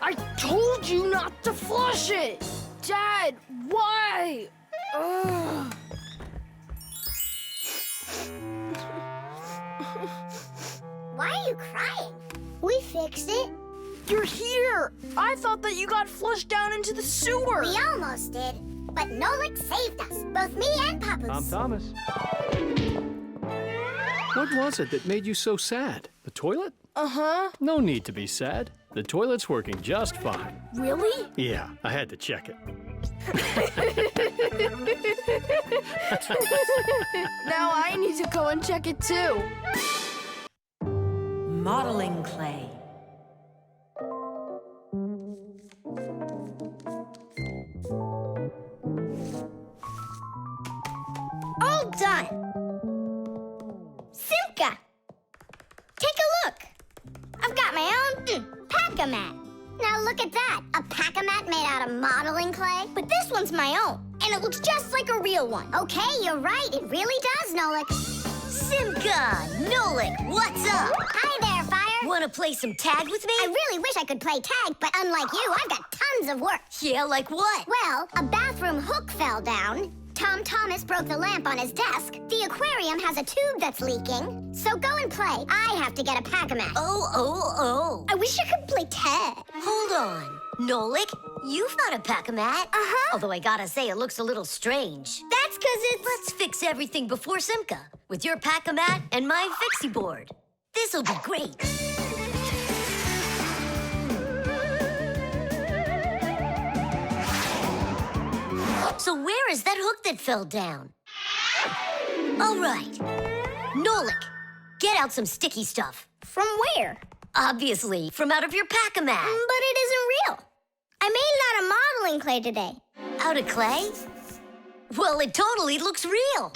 I told you not to flush it! Dad, why? Ugh. Why are you crying? We fixed it. You're here! I thought that you got flushed down into the sewer! We almost did, but Nolik saved us, both me and Papoose. Tom Thomas. What was it that made you so sad? The toilet? Uh-huh. No need to be sad. The toilet's working just fine. Really? Yeah, I had to check it. Now I need to go and check it too. Modeling clay. All done. Simka, take a look. I've got my own pack-a-mat. Now look at that, a pack-a-mat made out of modeling clay. But this one's my own, and it looks just like a real one. Okay, you're right, it really does, Nolik. Simka, Nolik, what's up? Hi there, Fire. Wanna play some tag with me? I really wish I could play tag, but unlike you, I've got tons of work. Yeah, like what? Well, a bathroom hook fell down. Tom Thomas broke the lamp on his desk. The aquarium has a tube that's leaking. So go and play. I have to get a pack-a-mat. Oh. I wish I could play tag. Hold on. Nolik, you've got a pack-a-mat. Uh-huh. Although I gotta say, it looks a little strange. That's 'cause it's... Let's fix everything before Simka. with your pack-a-mat and my fixie board. This'll be great. So where is that hook that fell down? All right. Nolik, get out some sticky stuff. From where? Obviously, from out of your pack-a-mat. But it isn't real. I made it out of modeling clay today. Out of clay? Well, it totally looks real.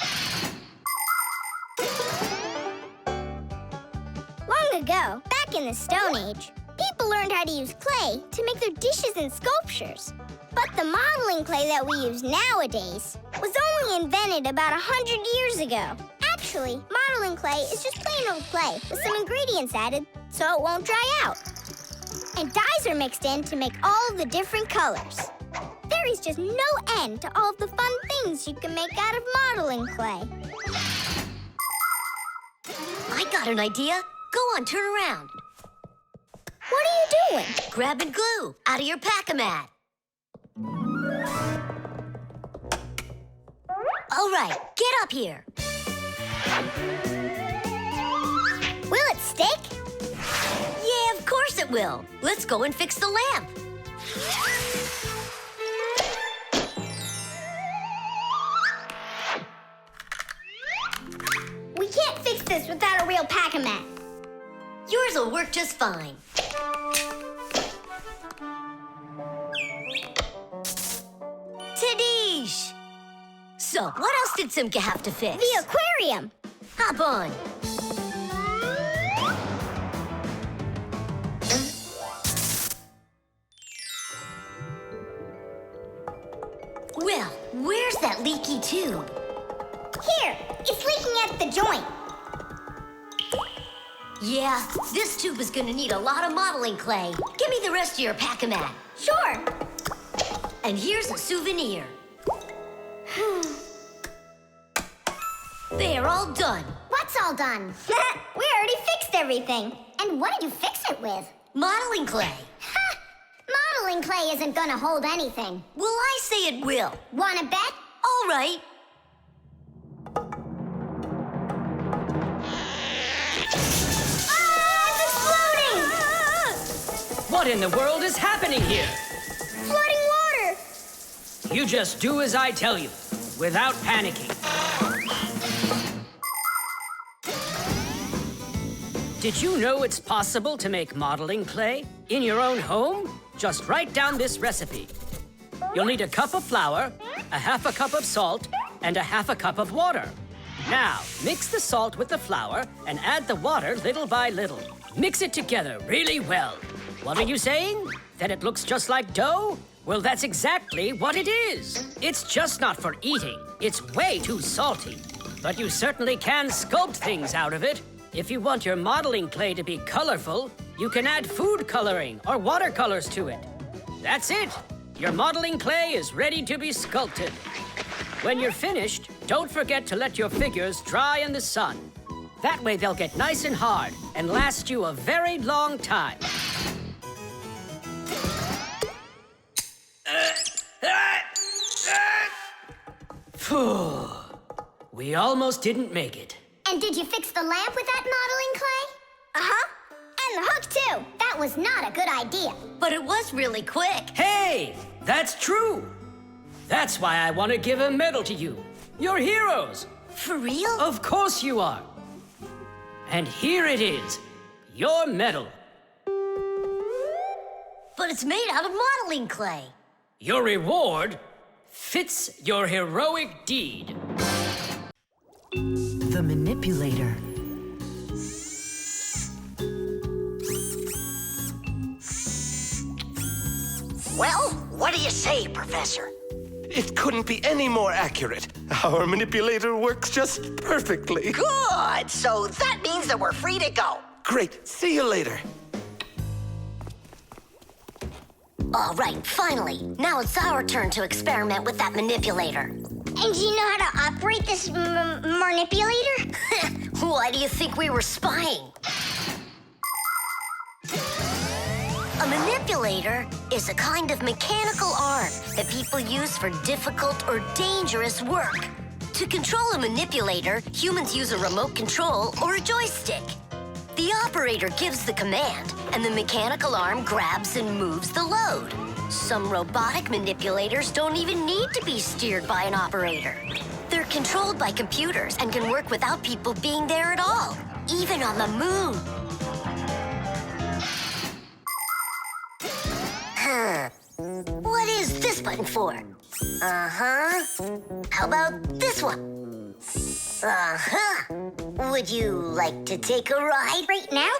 Long ago, back in the Stone Age, people learned how to use clay to make their dishes and sculptures. But the modeling clay that we use nowadays was only invented about 100 years ago. Actually, modeling clay is just plain old clay with some ingredients added so it won't dry out. And dyes are mixed in to make all the different colors. There is just no end to all of the fun things you can make out of modeling clay. I got an idea. Go on, turn around. What are you doing? Grabbing glue out of your pack-a-mat. All right, get up here. Will it stick? Yeah, of course it will. Let's go and fix the lamp. We can't fix this without a real pack-a-mat. Yours will work just fine. Tadish! So, what else did Simka have to fix? The aquarium. Hop on. Well, where's that leaky tube? Here, it's leaking at the joint. Yeah, this tube is gonna need a lot of modeling clay. Give me the rest of your pack-a-mat. Sure. And here's a souvenir. They're all done. What's all done? We already fixed everything. And what did you fix it with? Modeling clay. Ha! Modeling clay isn't gonna hold anything. Well, I say it will. Wanna bet? All right. It's exploding! What in the world is happening here? Flooding water! You just do as I tell you, without panicking. Did you know it's possible to make modeling clay in your own home? Just write down this recipe. You'll need a cup of flour, a half a cup of salt, and a half a cup of water. Now, mix the salt with the flour and add the water little by little. Mix it together really well. What are you saying? That it looks just like dough? Well, that's exactly what it is. It's just not for eating. It's way too salty. But you certainly can sculpt things out of it. If you want your modeling clay to be colorful, you can add food coloring or watercolors to it. That's it. Your modeling clay is ready to be sculpted. When you're finished, don't forget to let your figures dry in the sun. That way they'll get nice and hard and last you a very long time. Phew. We almost didn't make it. And did you fix the lamp with that modeling clay? Uh-huh. And the hook, too. That was not a good idea. But it was really quick. Hey, that's true. That's why I want to give a medal to you. You're heroes. For real? Of course you are. And here it is, your medal. But it's made out of modeling clay. Your reward fits your heroic deed. The Manipulator. Well, what do you say, Professor? It couldn't be any more accurate. Our manipulator works just perfectly. Good! So that means that we're free to go. Great. See you later. All right, finally. Now it's our turn to experiment with that manipulator. And do you know how to operate this manipulator? Why do you think we were spying? A manipulator is a kind of mechanical arm that people use for difficult or dangerous work. To control a manipulator, humans use a remote control or a joystick. The operator gives the command, and the mechanical arm grabs and moves the load. Some robotic manipulators don't even need to be steered by an operator. They're controlled by computers and can work without people being there at all, even on the moon. What is this button for? Uh-huh. How about this one? Uh-huh. Would you like to take a ride? Right now?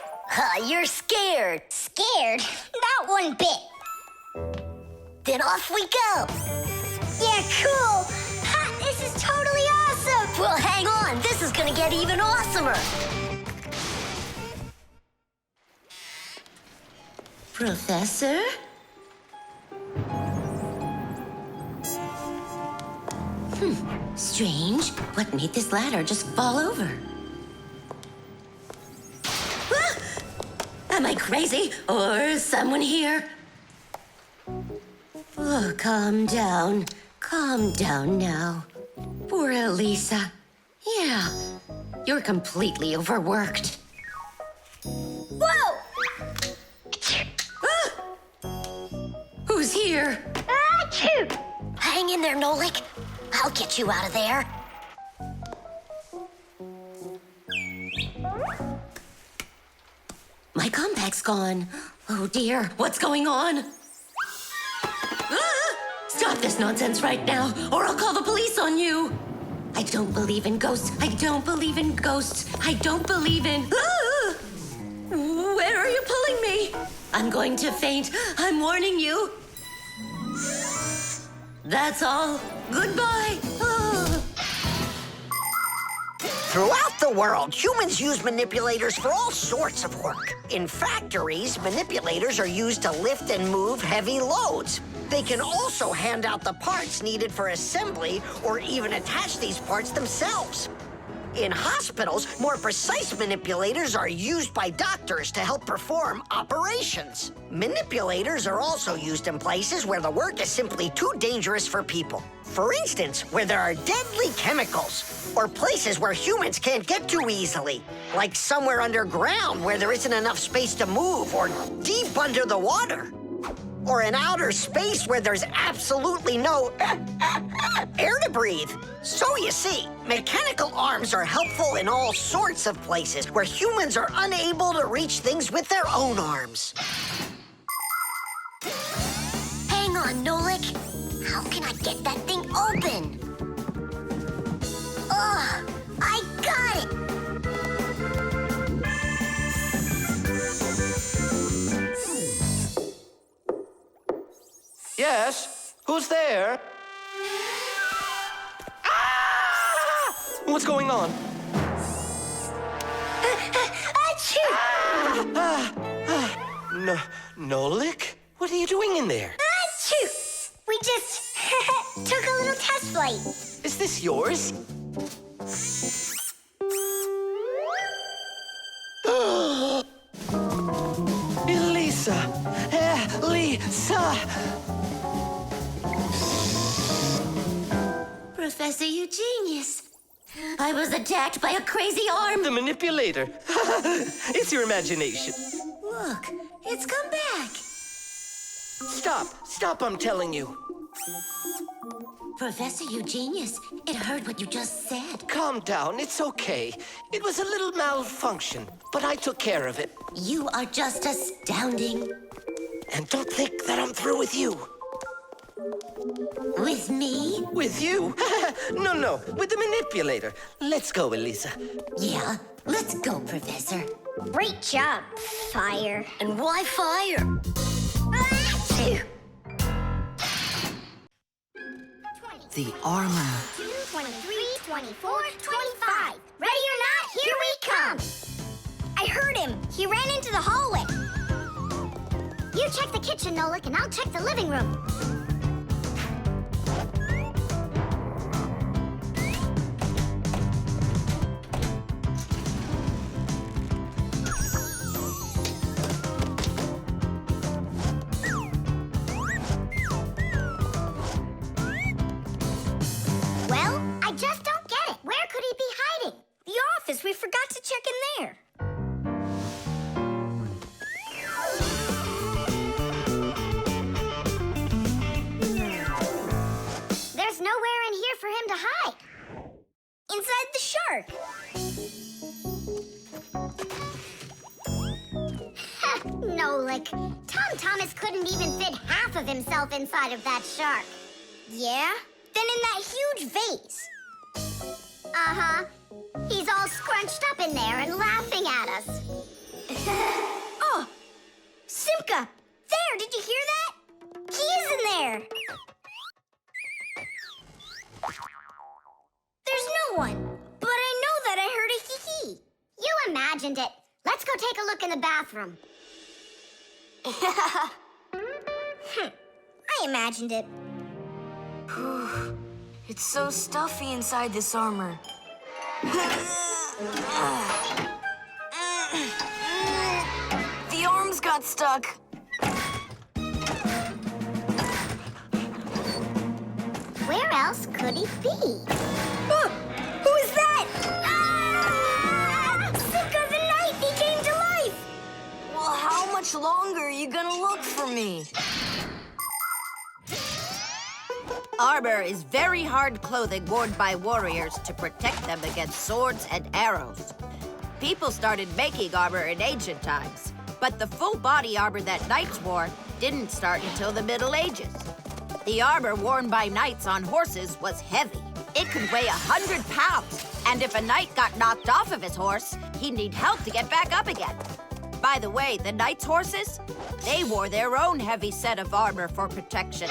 You're scared. Scared? Not one bit. Then off we go. Yeah, cool. Ha, this is totally awesome. Well, hang on. This is gonna get even awesomer. Professor? Strange. What made this ladder just fall over? Ah! Am I crazy? Or is someone here? Oh, calm down. Calm down now. Poor Elisa. Yeah, you're completely overworked. Whoa! Ah! Who's here? Achoo! Hang in there, Nolik. I'll get you out of there. My compact's gone. Oh dear, what's going on? Ah! Stop this nonsense right now, or I'll call the police on you. I don't believe in ghosts. I don't believe in ghosts. I don't believe in... Ah! Where are you pulling me? I'm going to faint. I'm warning you. That's all. Goodbye. Ah. Throughout the world, humans use manipulators for all sorts of work. In factories, manipulators are used to lift and move heavy loads. They can also hand out the parts needed for assembly or even attach these parts themselves. In hospitals, more precise manipulators are used by doctors to help perform operations. Manipulators are also used in places where the work is simply too dangerous for people. For instance, where there are deadly chemicals, or places where humans can't get to easily, like somewhere underground where there isn't enough space to move, or deep under the water. Or in outer space where there's absolutely no air to breathe. So you see, mechanical arms are helpful in all sorts of places where humans are unable to reach things with their own arms. Hang on, Nolik. How can I get that thing open? Ugh, I got it! Yes? Who's there? Ah! What's going on? Achoo! Nolik? What are you doing in there? Achoo! We just took a little test flight. Is this yours? Elisa! Elisa! Professor, you genius. I was attacked by a crazy arm. The manipulator. It's your imagination. Look, it's come back. Stop, I'm telling you. Professor, you genius. It heard what you just said. Calm down, it's okay. It was a little malfunction, but I took care of it. You are just astounding. And don't think that I'm through with you. With me? With you? No, with the manipulator. Let's go, Elisa. Yeah, let's go, Professor. Great job, Fire. And why fire? Achoo! The armor. 23, 24, 25. Ready or not, here we come. I heard him. He ran into the hallway. You check the kitchen, Nolik, and I'll check the living room. Well, I just don't inside the shark. Nolik, Tom Thomas couldn't even fit half of himself inside of that shark. Yeah? Then in that huge vase. Uh-huh. He's all scrunched up in there and laughing at us. Oh! Simka! There, did you hear that? He is in there! There's no one, but I know that I heard a hee-hee. You imagined it. Let's go take a look in the bathroom. I imagined it. It's so stuffy inside this armor. The arms got stuck. Where else could he be? Who is that? Simka the Knight! He came to life! Well, how much longer are you gonna look for me? Armor is very hard clothing worn by warriors to protect them against swords and arrows. People started making armor in ancient times, but the full body armor that knights wore didn't start until the Middle Ages. The armor worn by knights on horses was heavy. It could weigh 100 pounds, and if a knight got knocked off of his horse, he'd need help to get back up again. By the way, the knights' horses, they wore their own heavy set of armor for protection.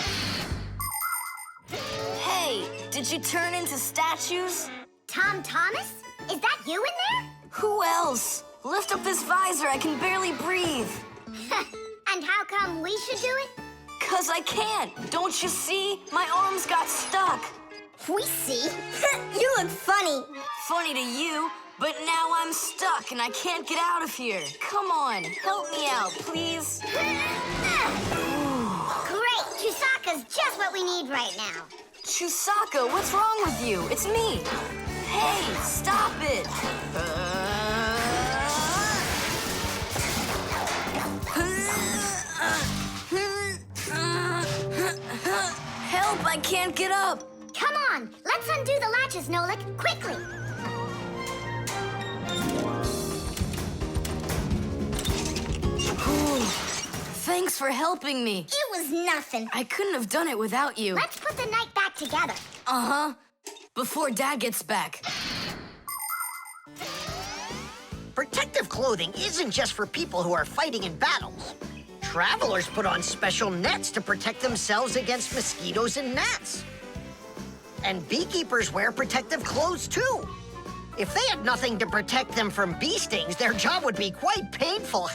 Hey, did you turn into statues? Tom Thomas? Is that you in there? Who else? Lift up this visor, I can barely breathe. And how come we should do it? 'Cause I can't. Don't you see? My arms got stuck. We see? You look funny. Funny to you, but now I'm stuck and I can't get out of here. Come on, help me out, please. Great, Chusaka's just what we need right now. Chusaka, what's wrong with you? It's me. Hey, stop it. Help, I can't get up. Come on, let's undo the latches, Nolik, quickly. Thanks for helping me. It was nothing. I couldn't have done it without you. Let's put the night back together. Uh-huh. Before Dad gets back. Protective clothing isn't just for people who are fighting in battles. Travelers put on special nets to protect themselves against mosquitoes and gnats. And beekeepers wear protective clothes too. If they had nothing to protect them from bee stings, their job would be quite painful.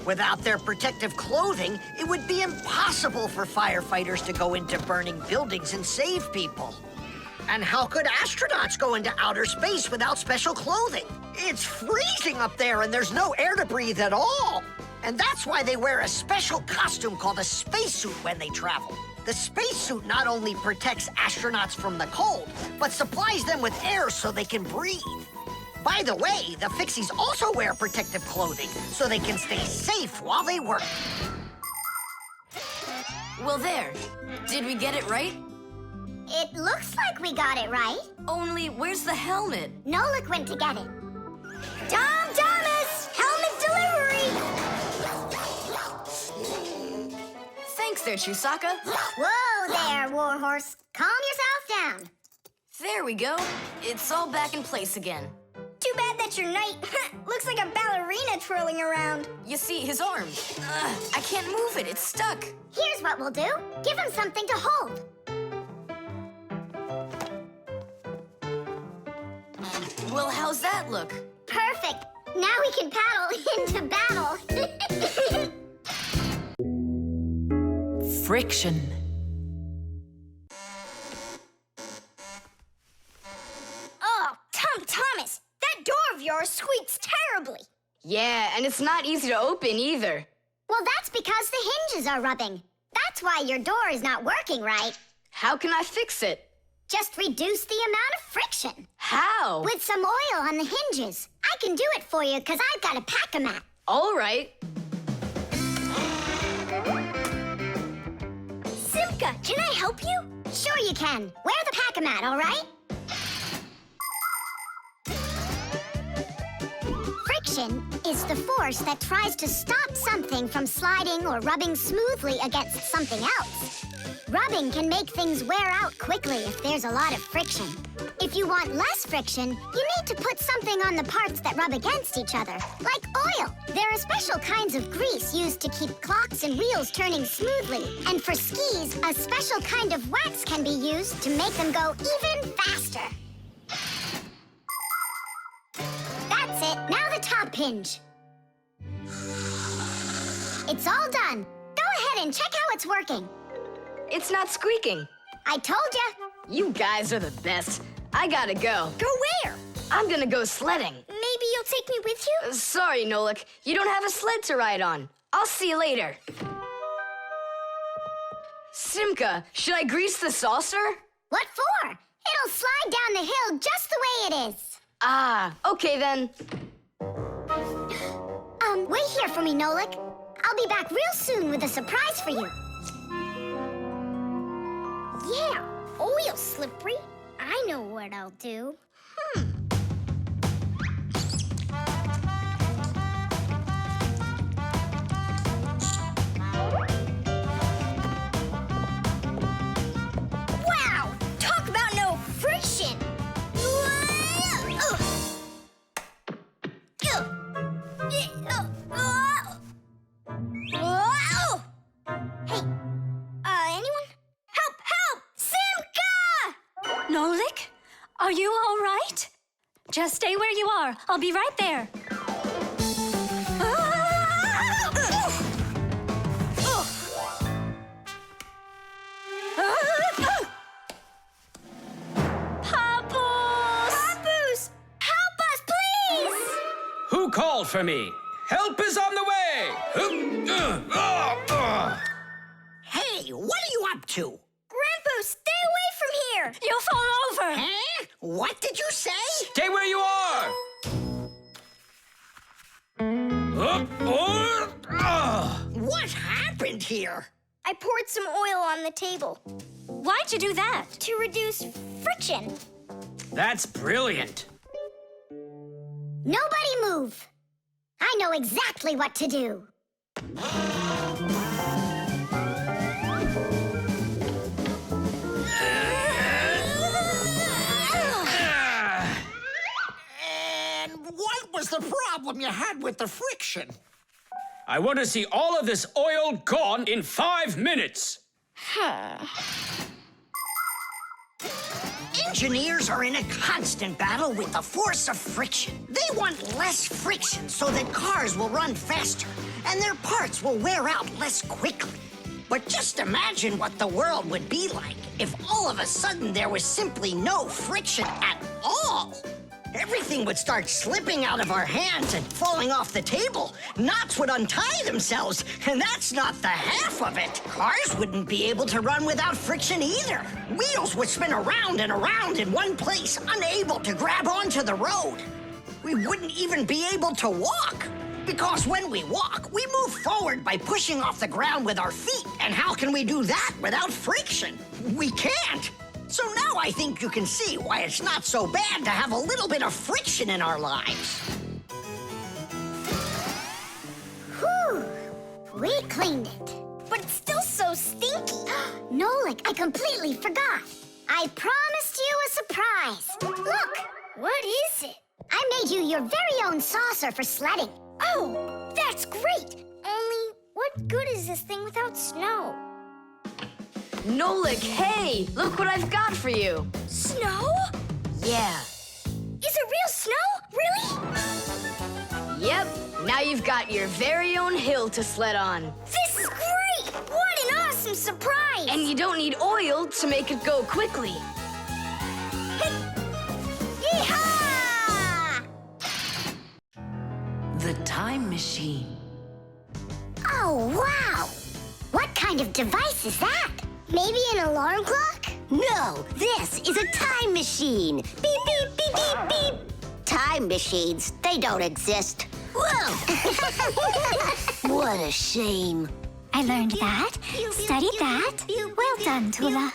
Without their protective clothing, it would be impossible for firefighters to go into burning buildings and save people. And how could astronauts go into outer space without special clothing? It's freezing up there and there's no air to breathe at all. And that's why they wear a special costume called a spacesuit when they travel. The spacesuit not only protects astronauts from the cold, but supplies them with air so they can breathe. By the way, the Fixies also wear protective clothing so they can stay safe while they work. Well, there. Did we get it right? It looks like we got it right. Only, where's the helmet? Nolik went to get it. Tom Thomas! Helmet delivery! Thanks there, Chusaka. Whoa there, Warhorse. Calm yourself down. There we go. It's all back in place again. Too bad that your knight looks like a ballerina twirling around. You see, his arm. I can't move it. It's stuck. Here's what we'll do. Give him something to hold. Well, how's that look? Perfect. Now we can paddle into battle. Friction. Oh, Tom Thomas, that door of yours squeaks terribly. Yeah, and it's not easy to open either. Well, that's because the hinges are rubbing. That's why your door is not working right. How can I fix it? Just reduce the amount of friction. How? With some oil on the hinges. I can do it for you because I've got a pack-a-mat. All right. Simka, can I help you? Sure you can. Wear the pack-a-mat, all right? the force that tries to stop something from sliding or rubbing smoothly against something else. Rubbing can make things wear out quickly if there's a lot of friction. If you want less friction, you need to put something on the parts that rub against each other, like oil. There are special kinds of grease used to keep clocks and wheels turning smoothly. And for skis, a special kind of wax can be used to make them go even faster. That's it. Now the top hinge. It's all done. Go ahead and check how it's working. It's not squeaking. I told ya. You guys are the best. I gotta go. Go where? I'm gonna go sledding. Maybe you'll take me with you? Sorry, Nolik. You don't have a sled to ride on. I'll see you later. Simka, should I grease the saucer? What for? It'll slide down the hill just the way it is. Ah, okay then. Wait here for me, Nolik. I'll be back real soon with a surprise for you. Yeah, oil slippery. I know what I'll do. Wow! Talk about no friction! Hey, anyone? Help! Help! Simka! Nolik, are you all right? Just stay where you are. I'll be right there. Papoose! Help us, please! Who called for me? Help is on the way! Hey, what are you up to? Grandpa, stay away from here! You'll fall over! Huh? What did you say? Stay where you are! What happened here? I poured some oil on the table. Why'd you do that? To reduce friction. That's brilliant. Nobody move! I know exactly what to do. And what was the problem you had with the friction? I want to see all of this oil gone in 5 minutes. Engineers are in a constant battle with the force of friction. They want less friction so that cars will run faster and their parts will wear out less quickly. But just imagine what the world would be like if all of a sudden there was simply no friction at all. Everything would start slipping out of our hands and falling off the table. Knots would untie themselves, and that's not the half of it. Cars wouldn't be able to run without friction either. Wheels would spin around and around in one place, unable to grab onto the road. We wouldn't even be able to walk. Because when we walk, we move forward by pushing off the ground with our feet. And how can we do that without friction? We can't. So now I think you can see why it's not so bad to have a little bit of friction in our lives. Whew! We cleaned it. But it's still so stinky. Nolik, I completely forgot. I promised you a surprise. Look! What is it? I made you your very own saucer for sledding. Oh, that's great! Only, what good is this thing without snow? Nolik, hey! Look what I've got for you. Snow? Yeah. Is it real snow? Really? Yep. Now you've got your very own hill to sled on. This is great! What an awesome surprise! And you don't need oil to make it go quickly. Yeehaw! The time machine. Oh, wow! What kind of device is that? Maybe an alarm clock? No, this is a time machine. Beep, beep, beep, beep, beep. Time machines, they don't exist. Whoa! What a shame. I learned that, studied that. Well done, Tula.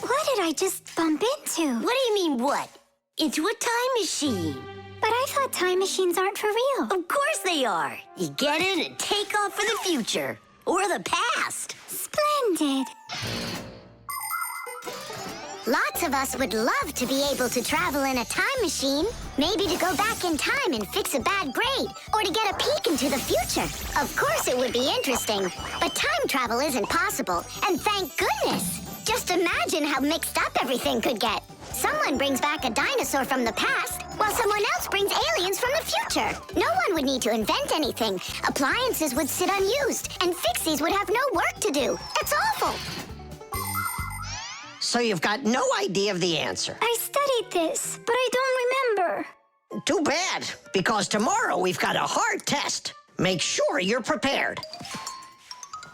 What did I just bump into? What do you mean, what? Into a time machine. But I thought time machines aren't for real. Of course they are. You get in and take off for the future. Or the past. Splendid. Lots of us would love to be able to travel in a time machine. Maybe to go back in time and fix a bad grade, or to get a peek into the future. Of course it would be interesting, but time travel isn't possible, and thank goodness! Just imagine how mixed up everything could get. Someone brings back a dinosaur from the past, while someone else brings aliens from the future. No one would need to invent anything. Appliances would sit unused, and Fixies would have no work to do. It's awful! So you've got no idea of the answer. I studied this, but I don't remember. Too bad, because tomorrow we've got a hard test. Make sure you're prepared.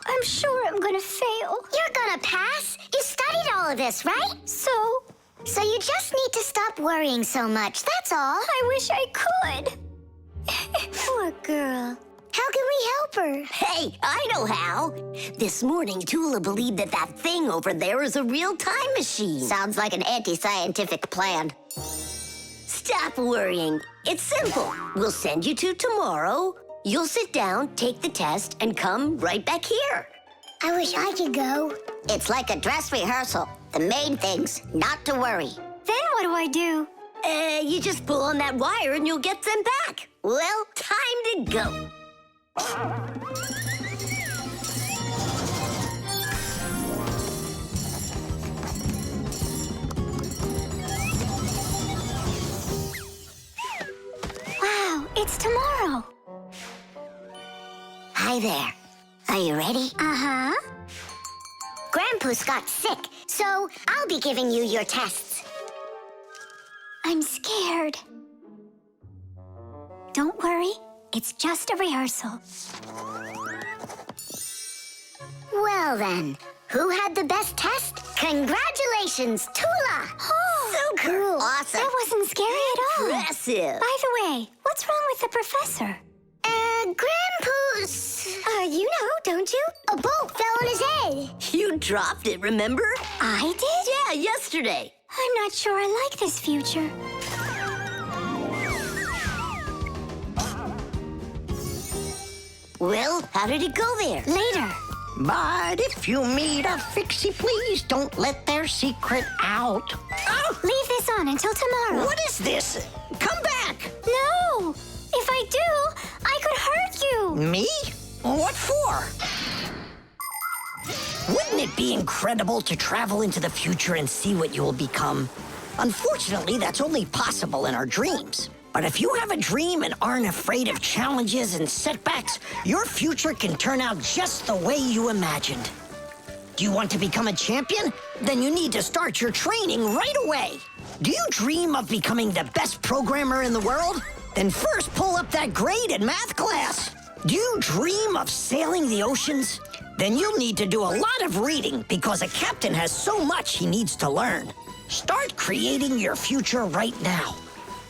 I'm sure I'm gonna fail. You're gonna pass? You studied all of this, right? So you just need to stop worrying so much, that's all. I wish I could. Poor girl. How can we help her? Hey, I know how. This morning, Tula believed that thing over there is a real time machine. Sounds like an anti-scientific plan. Stop worrying. It's simple. We'll send you to tomorrow. You'll sit down, take the test, and come right back here. I wish I could go. It's like a dress rehearsal. The main thing's not to worry. Then what do I do? You just pull on that wire and you'll get them back. Well, time to go. Wow, it's tomorrow. Hi there. Are you ready? Uh-huh. Grandpa's got sick, so I'll be giving you your tests. I'm scared. Don't worry, it's just a rehearsal. Well then, who had the best test? Congratulations, Tula! Oh, so cool. Awesome. That wasn't scary at all. Impressive. By the way, what's wrong with the professor? Grandpa's... You know, don't you? A bolt fell on his head. You dropped it, remember? I did? Yeah, yesterday. I'm not sure I like this future. Well, how did it go there? Later. But if you meet a Fixie, please don't let their secret out. Oh! Leave this on until tomorrow. What is this? Come back! No! If I do, I could hurt you. Me? What for? Wouldn't it be incredible to travel into the future and see what you will become? Unfortunately, that's only possible in our dreams. But if you have a dream and aren't afraid of challenges and setbacks, your future can turn out just the way you imagined. Do you want to become a champion? Then you need to start your training right away. Do you dream of becoming the best programmer in the world? Then first pull up that grade in math class. Do you dream of sailing the oceans? Then you'll need to do a lot of reading because a captain has so much he needs to learn. Start creating your future right now.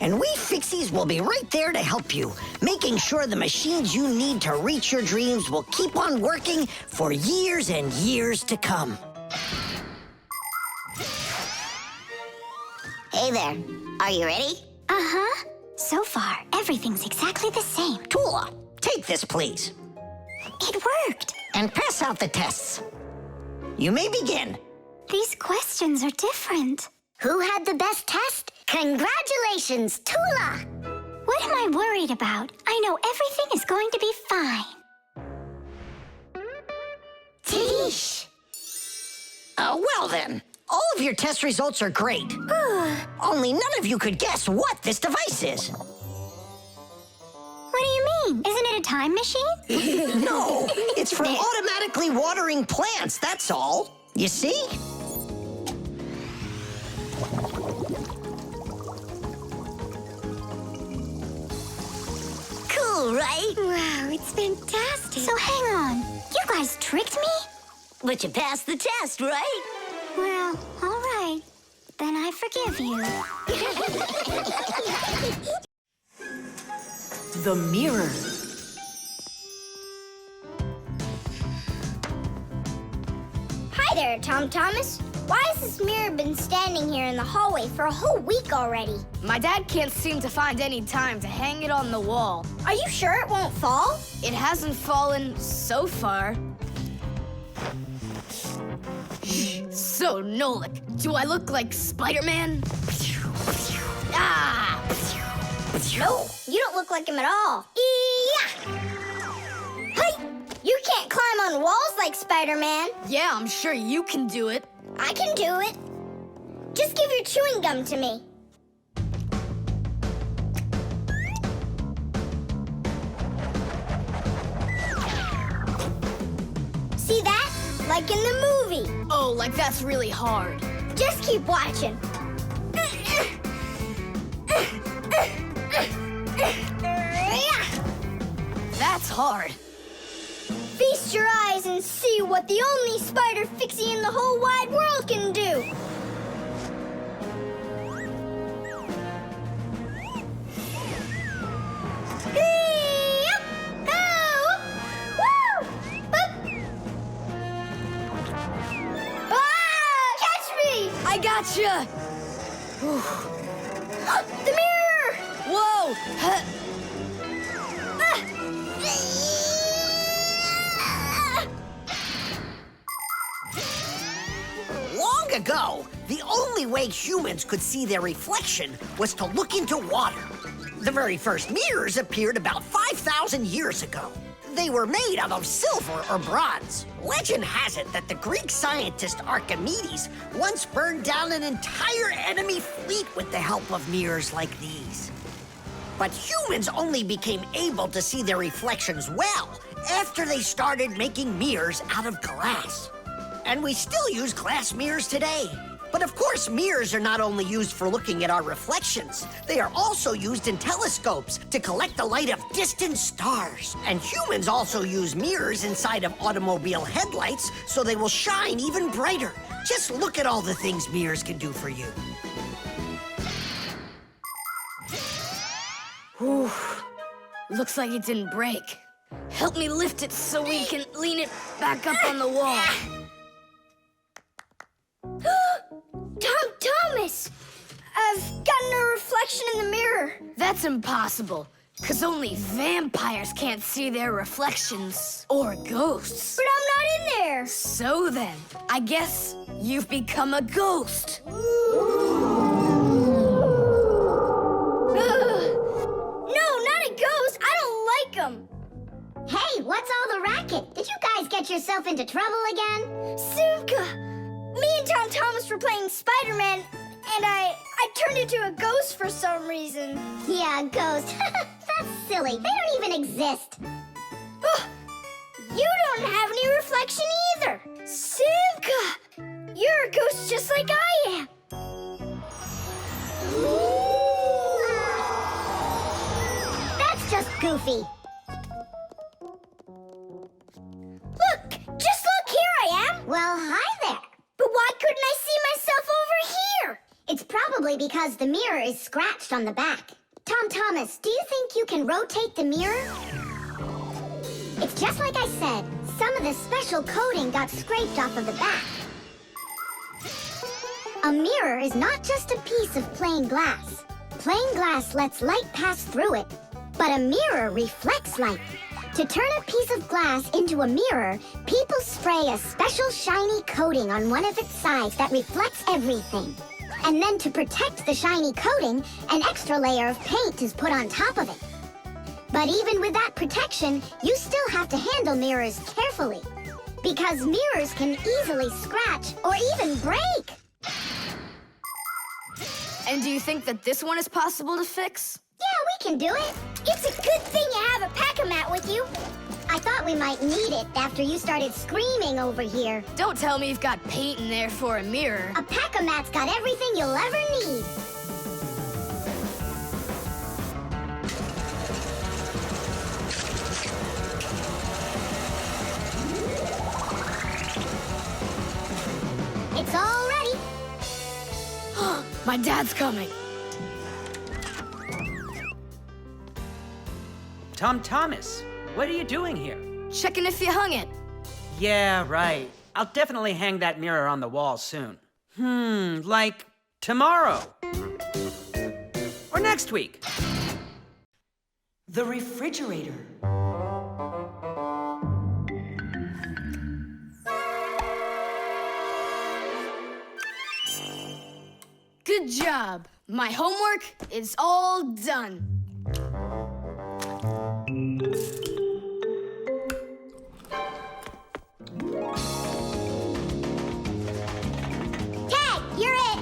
And we Fixies will be right there to help you, making sure the machines you need to reach your dreams will keep on working for years and years to come. Hey there. Are you ready? Uh-huh. So far, everything's exactly the same. Tula, take this, please. It worked. And pass out the tests. You may begin. These questions are different. Who had the best test? Congratulations, Tula! What am I worried about? I know everything is going to be fine. Tish! Well then, all of your test results are great. Only none of you could guess what this device is. What do you mean? Isn't it a time machine? No, it's for automatically watering plants, that's all. You see? Cool, right? Wow, it's fantastic. So hang on, you guys tricked me? But you passed the test, right? Well, all right. Then I forgive you. The mirror. Hi there, Tom Thomas. Why has this mirror been standing here in the hallway for a whole week already? My dad can't seem to find any time to hang it on the wall. Are you sure it won't fall? It hasn't fallen so far. So, Nolik, do I look like Spider-Man? Ah! No, you don't look like him at all. Yeah! Hey! You can't climb on walls like Spider-Man. Yeah, I'm sure you can do it. I can do it. Just give your chewing gum to me. See that? Like in the movie. Oh, like that's really hard. Just keep watching. That's hard. Feast your eyes and see what the only spider fixie in the whole wide world can do. Catch me! I gotcha! The mirror! Whoa! Long ago, the only way humans could see their reflection was to look into water. The very first mirrors appeared about 5,000 years ago. They were made out of silver or bronze. Legend has it that the Greek scientist Archimedes once burned down an entire enemy fleet with the help of mirrors like these. But humans only became able to see their reflections well after they started making mirrors out of glass. And we still use glass mirrors today. But of course, mirrors are not only used for looking at our reflections, they are also used in telescopes to collect the light of distant stars. And humans also use mirrors inside of automobile headlights so they will shine even brighter. Just look at all the things mirrors can do for you. Whew. Looks like it didn't break. Help me lift it so we can lean it back up on the wall. Tom Thomas! I've gotten a reflection in the mirror. That's impossible, because only vampires can't see their reflections. Or ghosts. But I'm not in there. So then, I guess you've become a ghost. No, not a ghost. I don't like them. Hey, what's all the racket? Did you guys get yourself into trouble again? Suvka! Me and Tom Thomas were playing Spider-Man, and I turned into a ghost for some reason. Yeah, a ghost. That's silly. They don't even exist. Oh, you don't have any reflection either. Sivka, you're a ghost just like I am. That's just goofy. Look, just look, here I am. Well, hi there. But why couldn't I see myself over here? It's probably because the mirror is scratched on the back. Tom Thomas, do you think you can rotate the mirror? It's just like I said. Some of the special coating got scraped off of the back. A mirror is not just a piece of plain glass. Plain glass lets light pass through it, but a mirror reflects light. To turn a piece of glass into a mirror, people spray a special shiny coating on one of its sides that reflects everything. And then to protect the shiny coating, an extra layer of paint is put on top of it. But even with that protection, you still have to handle mirrors carefully. Because mirrors can easily scratch or even break. And do you think that this one is possible to fix? Yeah, we can do it. It's a good thing you have a pack-a-mat with you. I thought we might need it after you started screaming over here. Don't tell me you've got paint in there for a mirror. A pack-a-mat's got everything you'll ever need. It's all ready. My dad's coming. Tom Thomas, what are you doing here? Checking if you hung it. Yeah, right. I'll definitely hang that mirror on the wall soon. Like tomorrow. Or next week. The refrigerator. Good job. My homework is all done. Tag, you're it.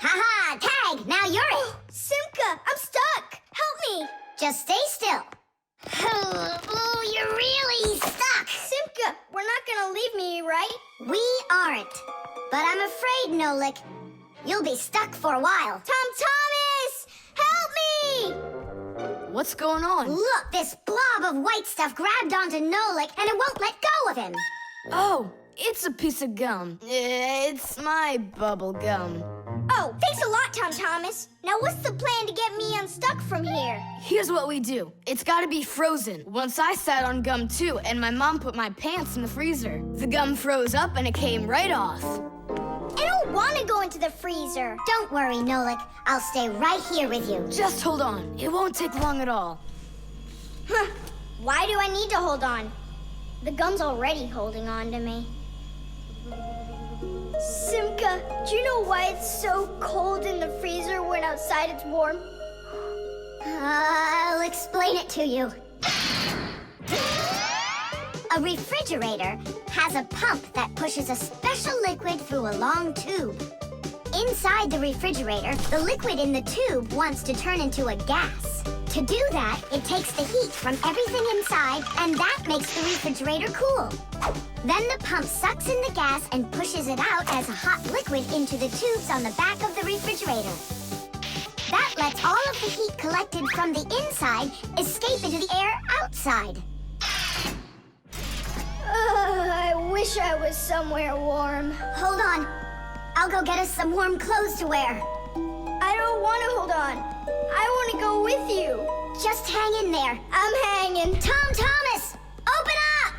Haha, Tag, now you're it. Simka, I'm stuck. Help me. Just stay still. Oh, you're really stuck. Simka, we're not gonna leave me, right? We aren't. But I'm afraid, Nolik, you'll be stuck for a while. Tom Thomas! Help me! What's going on? Look, this blob of white stuff grabbed onto Nolik and it won't let go of him. Oh, it's a piece of gum. It's my bubble gum. Oh, thanks a lot, Tom Thomas. Now what's the plan to get me unstuck from here? Here's what we do. It's gotta be frozen. Once I sat on gum too, and my mom put my pants in the freezer. The gum froze up and it came right off. I don't want to go into the freezer. Don't worry, Nolik. I'll stay right here with you. Just hold on. It won't take long at all. Huh. Why do I need to hold on? The gum's already holding on to me. Simka, do you know why it's so cold in the freezer when outside it's warm? I'll explain it to you. A refrigerator has a pump that pushes a special liquid through a long tube. Inside the refrigerator, the liquid in the tube wants to turn into a gas. To do that, it takes the heat from everything inside, and that makes the refrigerator cool. Then the pump sucks in the gas and pushes it out as a hot liquid into the tubes on the back of the refrigerator. That lets all of the heat collected from the inside escape into the air outside. I wish I was somewhere warm. Hold on. I'll go get us some warm clothes to wear. I don't want to hold on. I want to go with you. Just hang in there. I'm hanging. Tom Thomas, open up!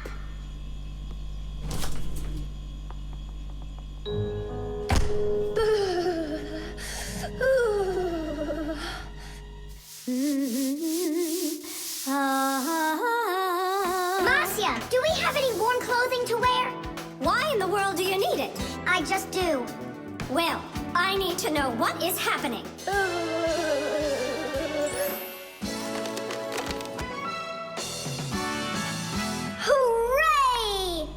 Marcia, do we have any warm clothing to wear? Why in the world do you need it? I just do. Well, I need to know what is happening. Hooray!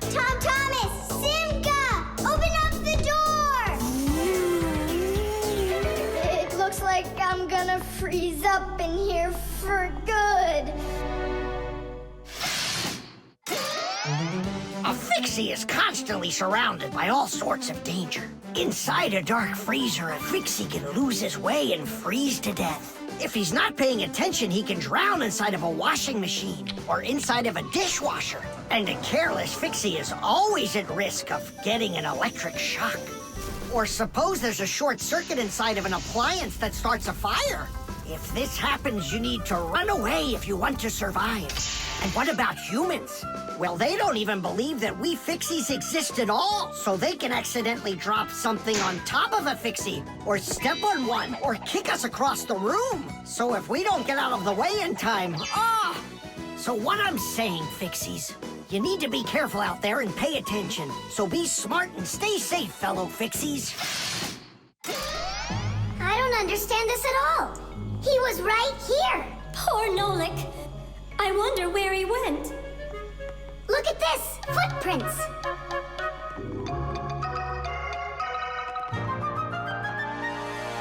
Tom Thomas, Simka, open up the door! It looks like I'm gonna freeze up in here for good. A Fixie is constantly surrounded by all sorts of danger. Inside a dark freezer, a Fixie can lose his way and freeze to death. If he's not paying attention, he can drown inside of a washing machine or inside of a dishwasher. And a careless Fixie is always at risk of getting an electric shock. Or suppose there's a short circuit inside of an appliance that starts a fire. If this happens, you need to run away if you want to survive. And what about humans? Well, they don't even believe that we Fixies exist at all, so they can accidentally drop something on top of a Fixie, or step on one, or kick us across the room. So if we don't get out of the way in time, So what I'm saying, Fixies, you need to be careful out there and pay attention. So be smart and stay safe, fellow Fixies. I don't understand this at all. He was right here. Poor Nolik. I wonder where he went. Look at this! Footprints!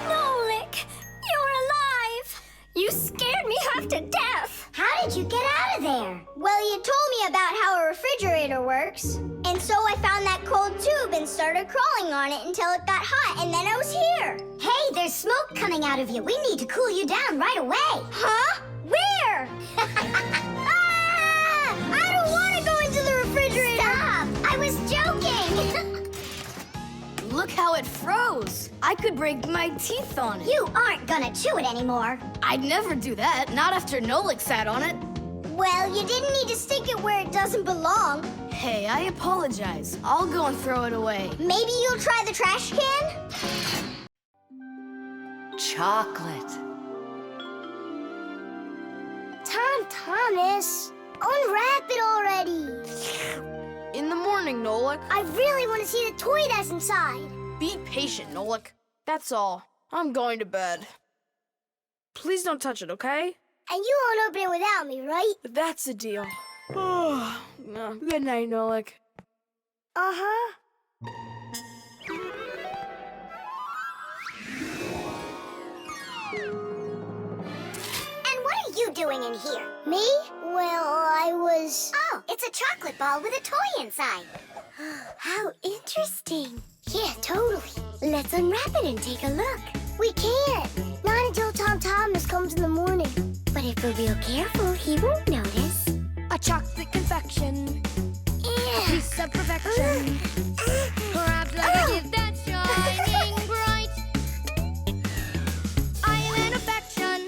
Nolik! You're alive! You scared me half to death! How did you get out of there? Well, you told me about how a refrigerator works. And so I found that cold tube and started crawling on it until it got hot, and then I was here. Hey, there's smoke coming out of you. We need to cool you down right away. Huh? Where? I don't want to go into the refrigerator. Stop! I was joking. Look Look how it froze. I could break my teeth on it. You aren't gonna chew it anymore. I'd never do that, not after Nolik sat on it. Well, you didn't need to stick it where it doesn't belong. Hey, I apologize. I'll go and throw it away. Maybe you'll try the trash can? Chocolate. Thomas, unwrap it already. In the morning, Nolik. I really want to see the toy that's inside. Be patient, Nolik. That's all. I'm going to bed. Please don't touch it, okay? And you won't open it without me, right? That's the deal. Good night, Nolik. Uh-huh. And what are you doing in here? Me? Well, I was... Oh, it's a chocolate ball with a toy inside. How interesting. Yeah, totally. Let's unwrap it and take a look. We can't. Not until Tom Thomas comes in the morning. But if we're real careful, he won't notice. A chocolate confection. Yeah. A piece of perfection. Perhaps like a gift that's shining bright. I am an affection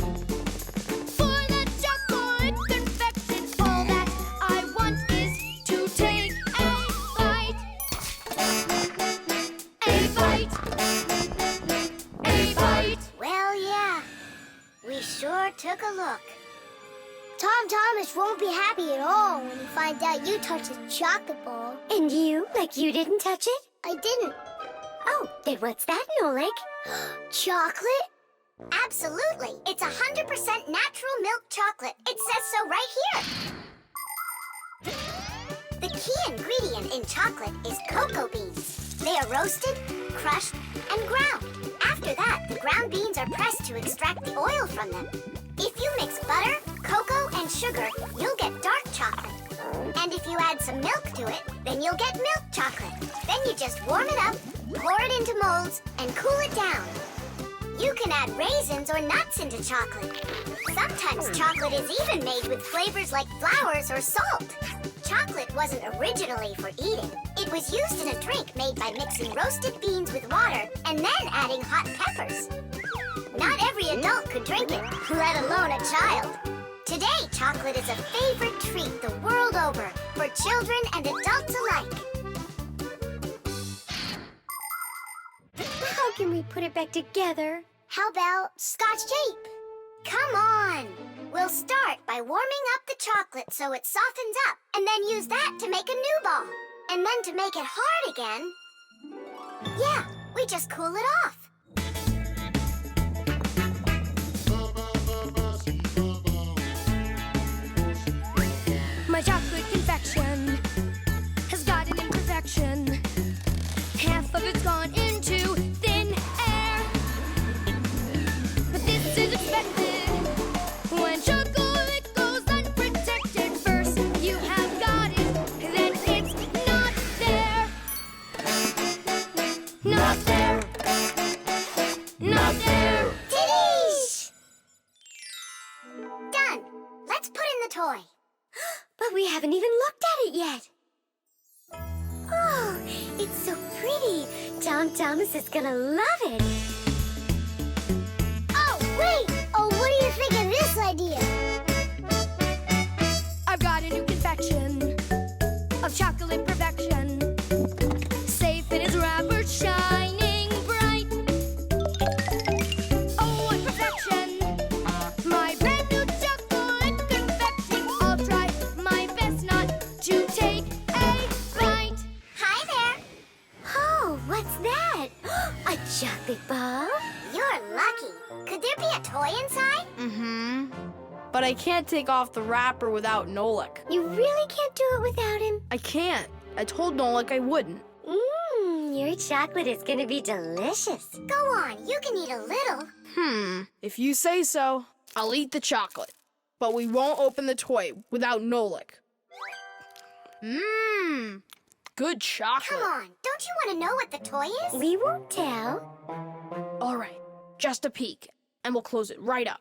for the chocolate confection. All that I want is to take a bite. A bite. A bite. Well, yeah. We sure took a look. Tom Thomas won't be happy at all when he finds out you touched his chocolate ball. And you? Like you didn't touch it? I didn't. Oh, then what's that, Nolik? Chocolate? Absolutely. It's 100% natural milk chocolate. It says so right here. The key ingredient in chocolate is cocoa beans. They are roasted, crushed, and ground. After that, the ground beans are pressed to extract the oil from them. If you mix butter, cocoa, and sugar, you'll get dark chocolate. And if you add some milk to it, then you'll get milk chocolate. Then you just warm it up, pour it into molds, and cool it down. You can add raisins or nuts into chocolate. Sometimes chocolate is even made with flavors like flowers or salt. Chocolate wasn't originally for eating. It was used in a drink made by mixing roasted beans with water and then adding hot peppers. Not every adult could drink it, let alone a child. Today, chocolate is a favorite treat the world over for children and adults alike. How can we put it back together? How about Scotch tape? Come on! We'll start by warming up the chocolate so it softens up, and then use that to make a new ball. And then to make it hard again... Yeah, we just cool it off. My chocolate confection has got an imperfection. Half of it's gone into thin air. But this is expected when chocolate goes unprotected. First you have got it, then it's not there. Not there. Not there. Titties! Done. Let's put in the toy. But we haven't even looked at it yet. Oh, it's so pretty. Tom Thomas is gonna love it. Oh, wait! Oh, what do you think of this idea? I've got a new confection of chocolate perfection. Safe in its wrapper, shining bright. Oh, what perfection! My brand new chocolate confection. I'll try my best not to take a bite. Hi there. Oh, what's that? A chocolate ball? You're lucky. Could there be a toy inside? Mm-hmm. But I can't take off the wrapper without Nolik. You really can't do it without him? I can't. I told Nolik I wouldn't. Your chocolate is gonna be delicious. Go on, you can eat a little. If you say so, I'll eat the chocolate. But we won't open the toy without Nolik. Good chocolate. Come on, don't you want to know what the toy is? We won't tell. All right, just a peek, and we'll close it right up.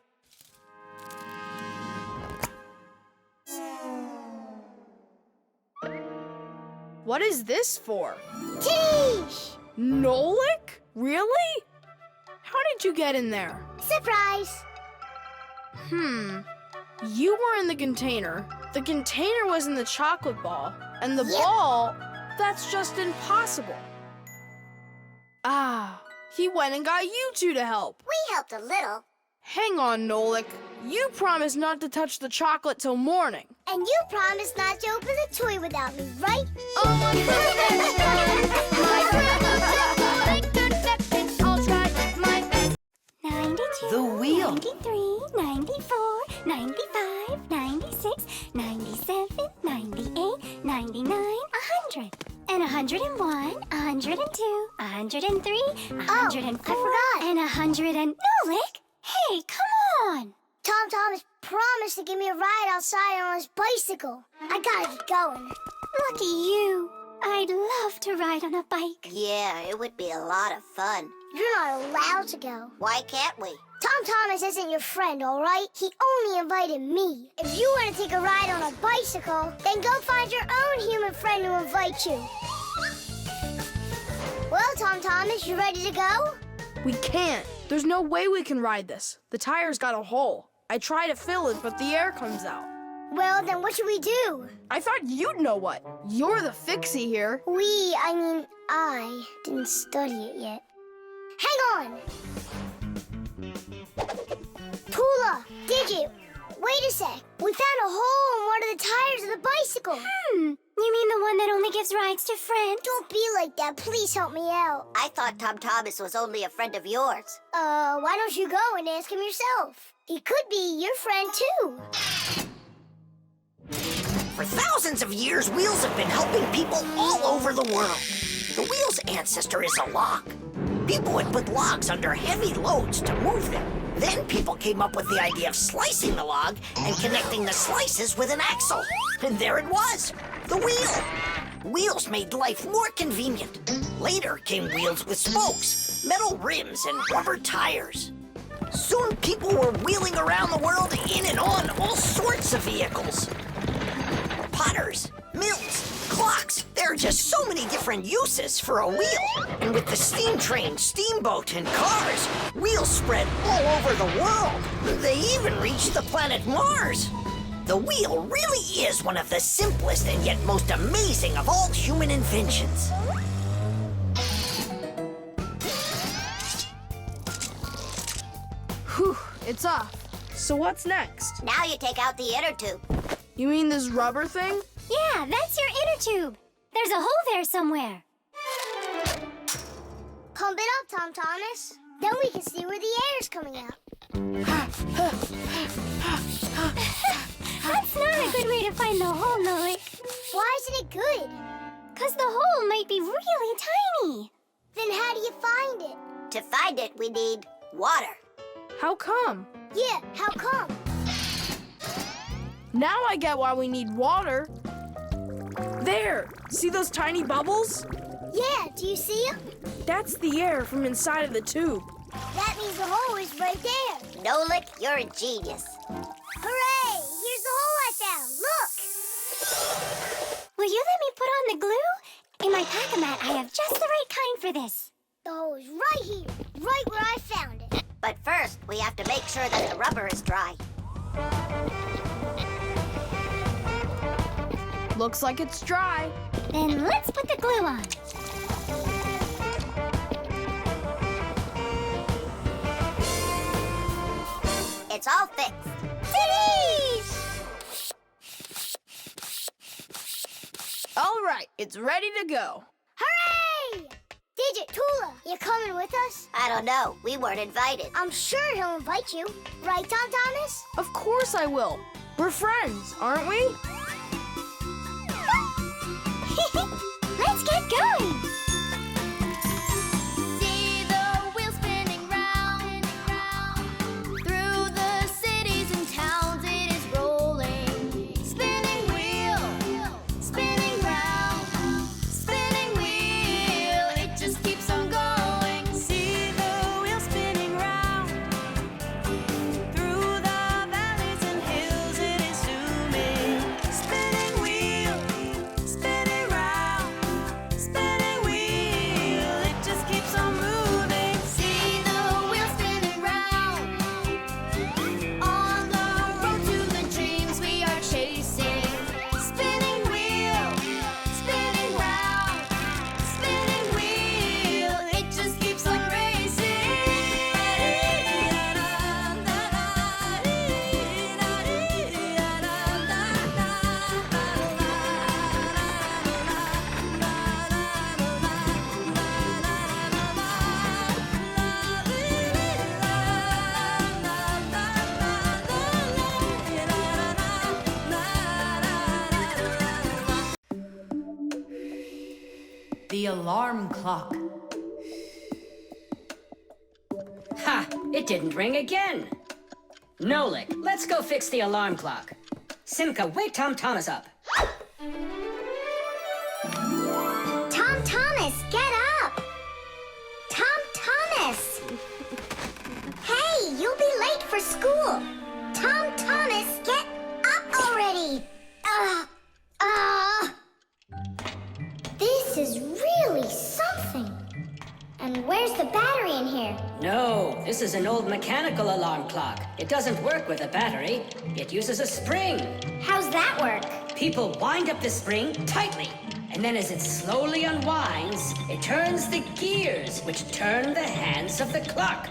What is this for? Titties! Nolik? Really? How did you get in there? Surprise! You were in the container. The container was in the chocolate ball. And the ball, that's just impossible. He went and got you two to help. We helped a little. Hang on, Nolik. You promised not to touch the chocolate till morning. And you promised not to open the toy without me, right? I'll try my best. 92, The wheel. 93, 94, 95, 96, 97, 98, 99, 100. And 101, 102, 103, 104, and 100 and... Nolik! Hey, come on! Tom Thomas promised to give me a ride outside on his bicycle. I gotta get going. Lucky you. I'd love to ride on a bike. Yeah, it would be a lot of fun. You're not allowed to go. Why can't we? Tom Thomas isn't your friend, all right? He only invited me. If you want to take a ride on a bicycle, then go find your own human friend to invite you. Well, Tom Thomas, you ready to go? We can't. There's no way we can ride this. The tire's got a hole. I try to fill it, but the air comes out. Well, then what should we do? I thought you'd know what. You're the fixie here. I didn't study it yet. Hang on! Tula, Digit, wait a sec. We found a hole in one of the tires of the bicycle. You mean the one that only gives rides to friends? Don't be like that. Please help me out. I thought Tom Thomas was only a friend of yours. Why don't you go and ask him yourself? He could be your friend, too. For thousands of years, wheels have been helping people all over the world. The wheel's ancestor is a log. People would put logs under heavy loads to move them. Then people came up with the idea of slicing the log and connecting the slices with an axle. And there it was, the wheel. Wheels made life more convenient. Later came wheels with spokes, metal rims, and rubber tires. Soon people were wheeling around the world in and on all sorts of vehicles. Potters, mills, clocks. There are just so many different uses for a wheel. And with the steam train, steamboat, and cars, wheels spread all over the world. They even reached the planet Mars. The wheel really is one of the simplest and yet most amazing of all human inventions. Whew, it's off. So what's next? Now you take out the inner tube. You mean this rubber thing? Yeah, that's your inner tube. There's a hole there somewhere. Pump it up, Tom Thomas. Then we can see where the air's coming out. That's not a good way to find the hole, Nolik. Why isn't it good? 'Cause the hole might be really tiny. Then how do you find it? To find it, we need water. How come? Yeah, how come? Now I get why we need water. There! See those tiny bubbles? Yeah, do you see them? That's the air from inside of the tube. That means the hole is right there. Nolik, you're a genius. Hooray! Here's the hole I found. Look! Will you let me put on the glue? In my pack-a-mat, I have just the right kind for this. The hole is right here, right where I found it. But first, we have to make sure that the rubber is dry. Looks like it's dry. Then let's put the glue on. It's all fixed. All right, it's ready to go. Hooray! Digit, Tula, you coming with us? I don't know. We weren't invited. I'm sure he'll invite you. Right, Tom Thomas? Of course I will. We're friends, aren't we? Let's get going. See the wheel spinning round. Through the cities and towns it is rolling. Spinning wheel, spinning round. Spinning wheel, it just keeps on going. See the wheel spinning round. Through the valleys and hills it is zooming. Spinning wheel, spinning round. Spinning wheel. alarm clock. Ha! It didn't ring again. Nolik, let's go fix the alarm clock. Simka, wake Tom Thomas up. Tom Thomas, get up! Tom Thomas! Hey, you'll be late for school. Tom Thomas, get up already! This is really something. And where's the battery in here? No, this is an old mechanical alarm clock. It doesn't work with a battery. It uses a spring. How's that work? People wind up the spring tightly, and then as it slowly unwinds, it turns the gears, which turn the hands of the clock.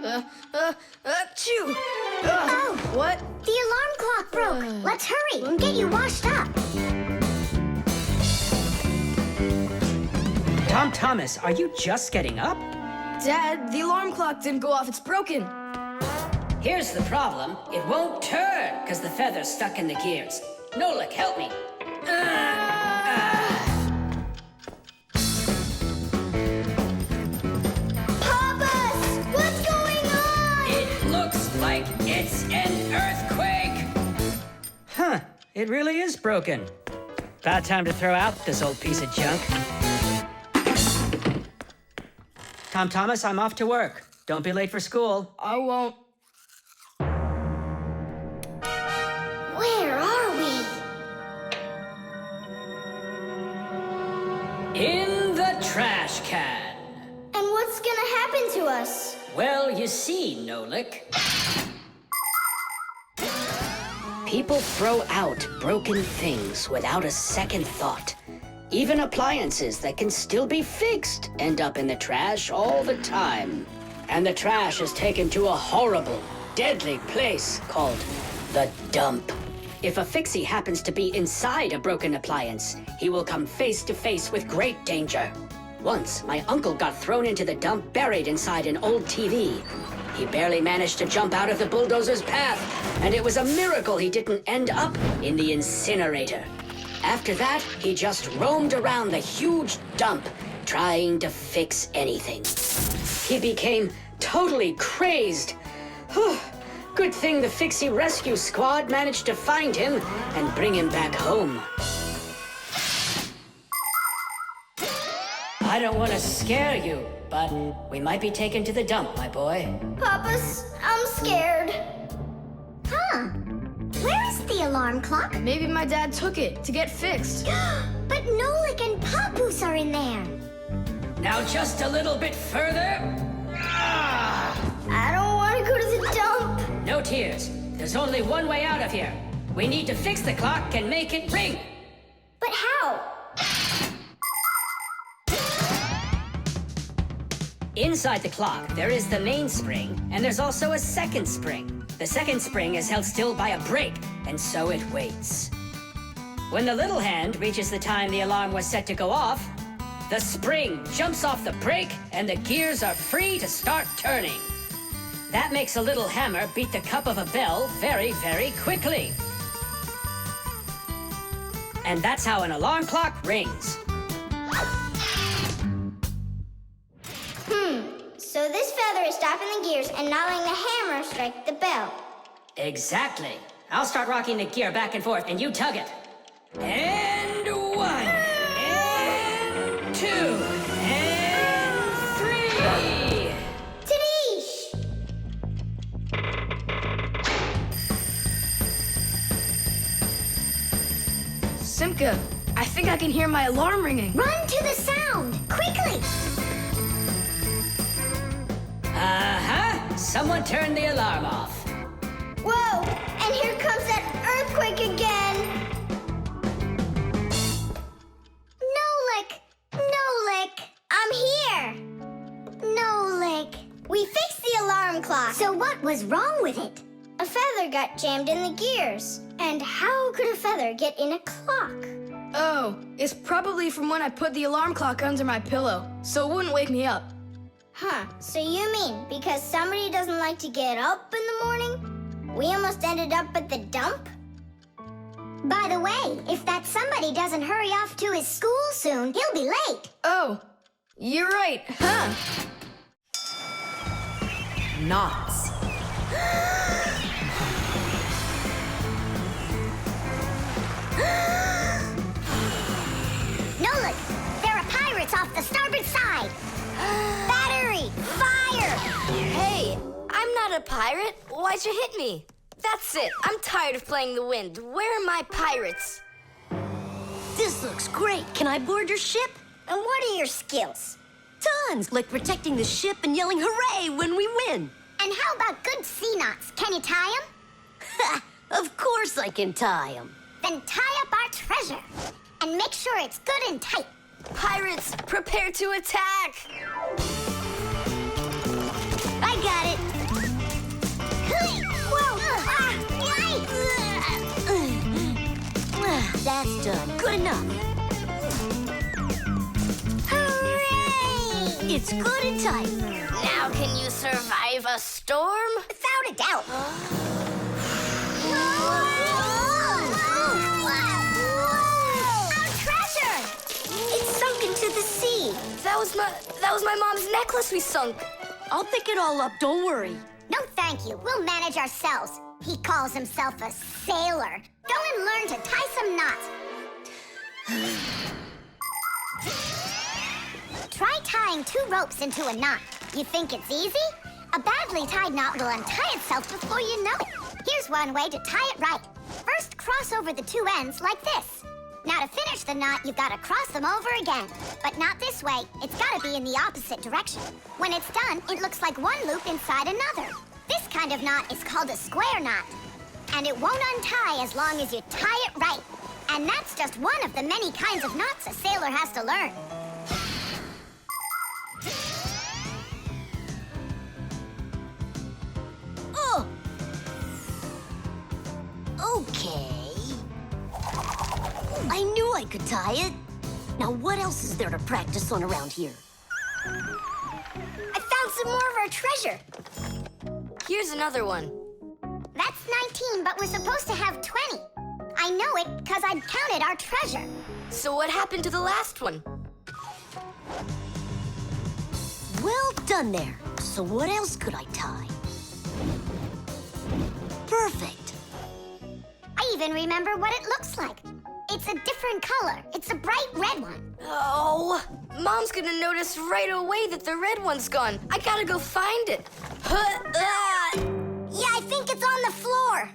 Achoo! Oh! What? The alarm clock broke. Let's hurry and get you washed up. Tom Thomas, are you just getting up? Dad, the alarm clock didn't go off. It's broken. Here's the problem. It won't turn because the feather's stuck in the gears. Nolik, help me. Papas! What's going on? It looks like it's an earthquake. Huh, it really is broken. About time to throw out this old piece of junk. Tom Thomas, I'm off to work. Don't be late for school. I won't. Where are we? In the trash can. And what's gonna happen to us? Well, you see, Nolik. People throw out broken things without a second thought. Even appliances that can still be fixed end up in the trash all the time. And the trash is taken to a horrible, deadly place called the dump. If a Fixie happens to be inside a broken appliance, he will come face to face with great danger. Once, my uncle got thrown into the dump buried inside an old TV. He barely managed to jump out of the bulldozer's path, and it was a miracle he didn't end up in the incinerator. After that, he just roamed around the huge dump, trying to fix anything. He became totally crazed. Good thing the Fixie Rescue Squad managed to find him and bring him back home. I don't want to scare you, but we might be taken to the dump, my boy. Papas, I'm scared. Huh? Where is the alarm clock? Maybe my dad took it to get fixed. But Nolik and Papoose are in there. Now just a little bit further. I don't want to go to the dump. No tears. There's only one way out of here. We need to fix the clock and make it ring. But how? Inside the clock, there is the main spring, and there's also a second spring. The second spring is held still by a brake, and so it waits. When the little hand reaches the time the alarm was set to go off, the spring jumps off the brake, and the gears are free to start turning. That makes a little hammer beat the cup of a bell very, very quickly. And that's how an alarm clock rings. So this feather is stopping the gears and not letting the hammer strike the bell. Exactly. I'll start rocking the gear back and forth, and you tug it. And 1, and 2, and 3. Tadish! Simka, I think I can hear my alarm ringing. Run to the sound, quickly! Someone turn the alarm off. Whoa! And here comes that earthquake again! Nolik! I'm here! Nolik! We fixed the alarm clock. So what was wrong with it? A feather got jammed in the gears. And how could a feather get in a clock? Oh, it's probably from when I put the alarm clock under my pillow, so it wouldn't wake me up. Huh, so you mean because somebody doesn't like to get up in the morning? We almost ended up at the dump? By the way, if that somebody doesn't hurry off to his school soon, he'll be late. Oh, you're right, huh? Knots. Nolik, there are pirates off the starboard side. Battery, fire! Hey, I'm not a pirate. Why'd you hit me? That's it. I'm tired of playing the wind. Where are my pirates? This looks great. Can I board your ship? And what are your skills? Tons, like protecting the ship and yelling hooray when we win. And how about good sea knots? Can you tie them? Of course I can tie them. Then tie up our treasure. And make sure it's good and tight. Pirates, prepare to attack! I got it. Whoa! That's done. Good enough. Hooray! It's good and tight. Now can you survive a storm? Without a doubt. Our treasure! It's sunk into the sea. That was my mom's necklace we sunk. I'll pick it all up, don't worry. No, thank you. We'll manage ourselves. He calls himself a sailor. Go and learn to tie some knots. Try tying 2 ropes into a knot. You think it's easy? A badly tied knot will untie itself before you know it. Here's one way to tie it right. First, cross over the 2 ends like this. Now, to finish the knot, you've got to cross them over again. But not this way. It's got to be in the opposite direction. When it's done, it looks like one loop inside another. This kind of knot is called a square knot. And it won't untie as long as you tie it right. And that's just one of the many kinds of knots a sailor has to learn. Oh! Okay. I knew I could tie it. Now what else is there to practice on around here? I found some more of our treasure. Here's another one. That's 19, but we're supposed to have 20. I know it because I'd counted our treasure. So what happened to the last one? Well done there. So what else could I tie? Perfect. I even remember what it looks like. It's a different color. It's a bright red one. Oh, Mom's gonna notice right away that the red one's gone. I gotta go find it. Yeah, I think it's on the floor.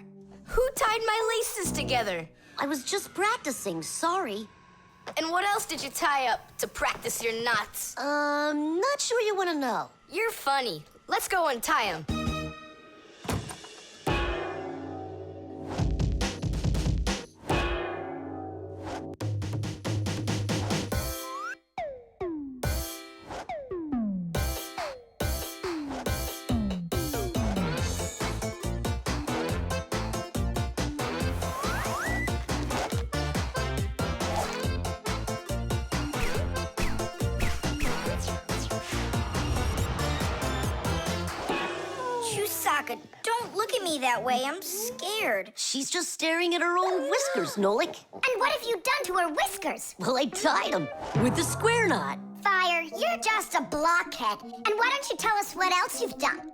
Who tied my laces together? I was just practicing, sorry. And what else did you tie up to practice your knots? Not sure you want to know. You're funny. Let's go untie them. Don't look at me that way. I'm scared. She's just staring at her own whiskers, Nolik. And what have you done to her whiskers? Well, I tied them with the square knot. Fire, you're just a blockhead. And why don't you tell us what else you've done?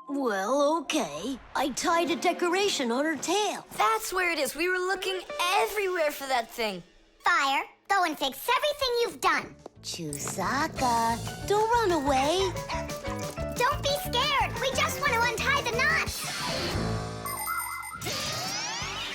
Well, okay. I tied a decoration on her tail. That's where it is. We were looking everywhere for that thing. Fire, go and fix everything you've done. Chusaka, don't run away. Don't be scared. We just want to untie the knots.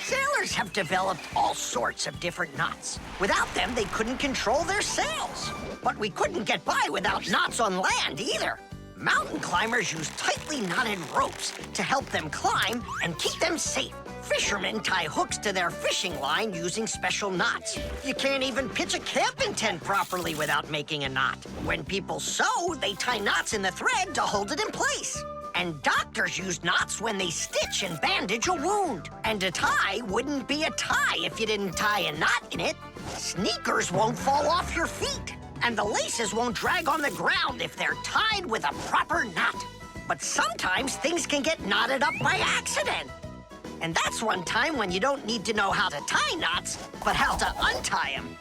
Sailors have developed all sorts of different knots. Without them, they couldn't control their sails. But we couldn't get by without knots on land either. Mountain climbers use tightly knotted ropes to help them climb and keep them safe. Fishermen tie hooks to their fishing line using special knots. You can't even pitch a camping tent properly without making a knot. When people sew, they tie knots in the thread to hold it in place. And doctors use knots when they stitch and bandage a wound. And a tie wouldn't be a tie if you didn't tie a knot in it. Sneakers won't fall off your feet. And the laces won't drag on the ground if they're tied with a proper knot. But sometimes things can get knotted up by accident. And that's one time when you don't need to know how to tie knots, but how to untie them.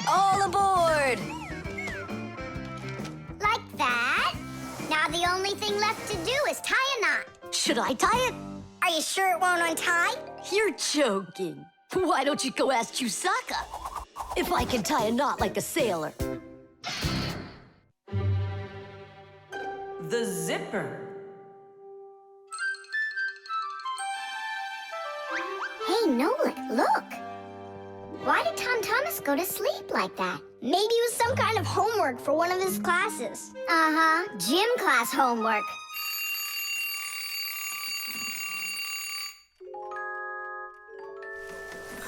All aboard! Like that. Now the only thing left to do is tie a knot. Should I tie it? Are you sure it won't untie? You're joking. Why don't you go ask Chusaka if I can tie a knot like a sailor? The zipper. Hey, Nolik, look. Why did Tom Thomas go to sleep like that? Maybe it was some kind of homework for one of his classes. Uh-huh, gym class homework.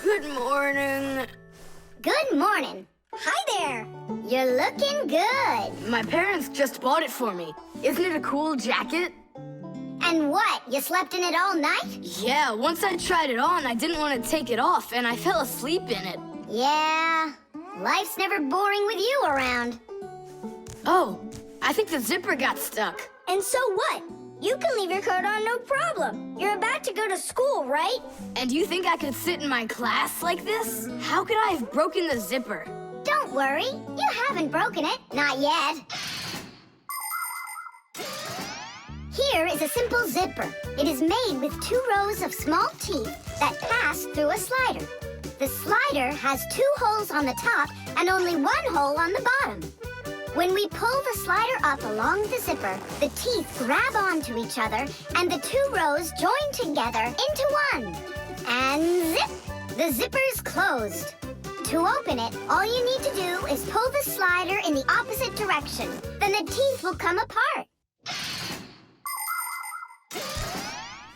Good morning. Good morning. Hi there. You're looking good. My parents just bought it for me. Isn't it a cool jacket? And what, you slept in it all night? Yeah, once I tried it on, I didn't want to take it off, and I fell asleep in it. Yeah, life's never boring with you around. Oh, I think the zipper got stuck. And so what? You can leave your coat on no problem. You're about to go to school, right? And you think I could sit in my class like this? How could I have broken the zipper? Don't worry, you haven't broken it, not yet. Here is a simple zipper. It is made with 2 rows of small teeth that pass through a slider. The slider has 2 holes on the top and only 1 hole on the bottom. When we pull the slider up along the zipper, the teeth grab onto each other and the 2 rows join together into one. And zip! The zipper's closed. To open it, all you need to do is pull the slider in the opposite direction. Then the teeth will come apart.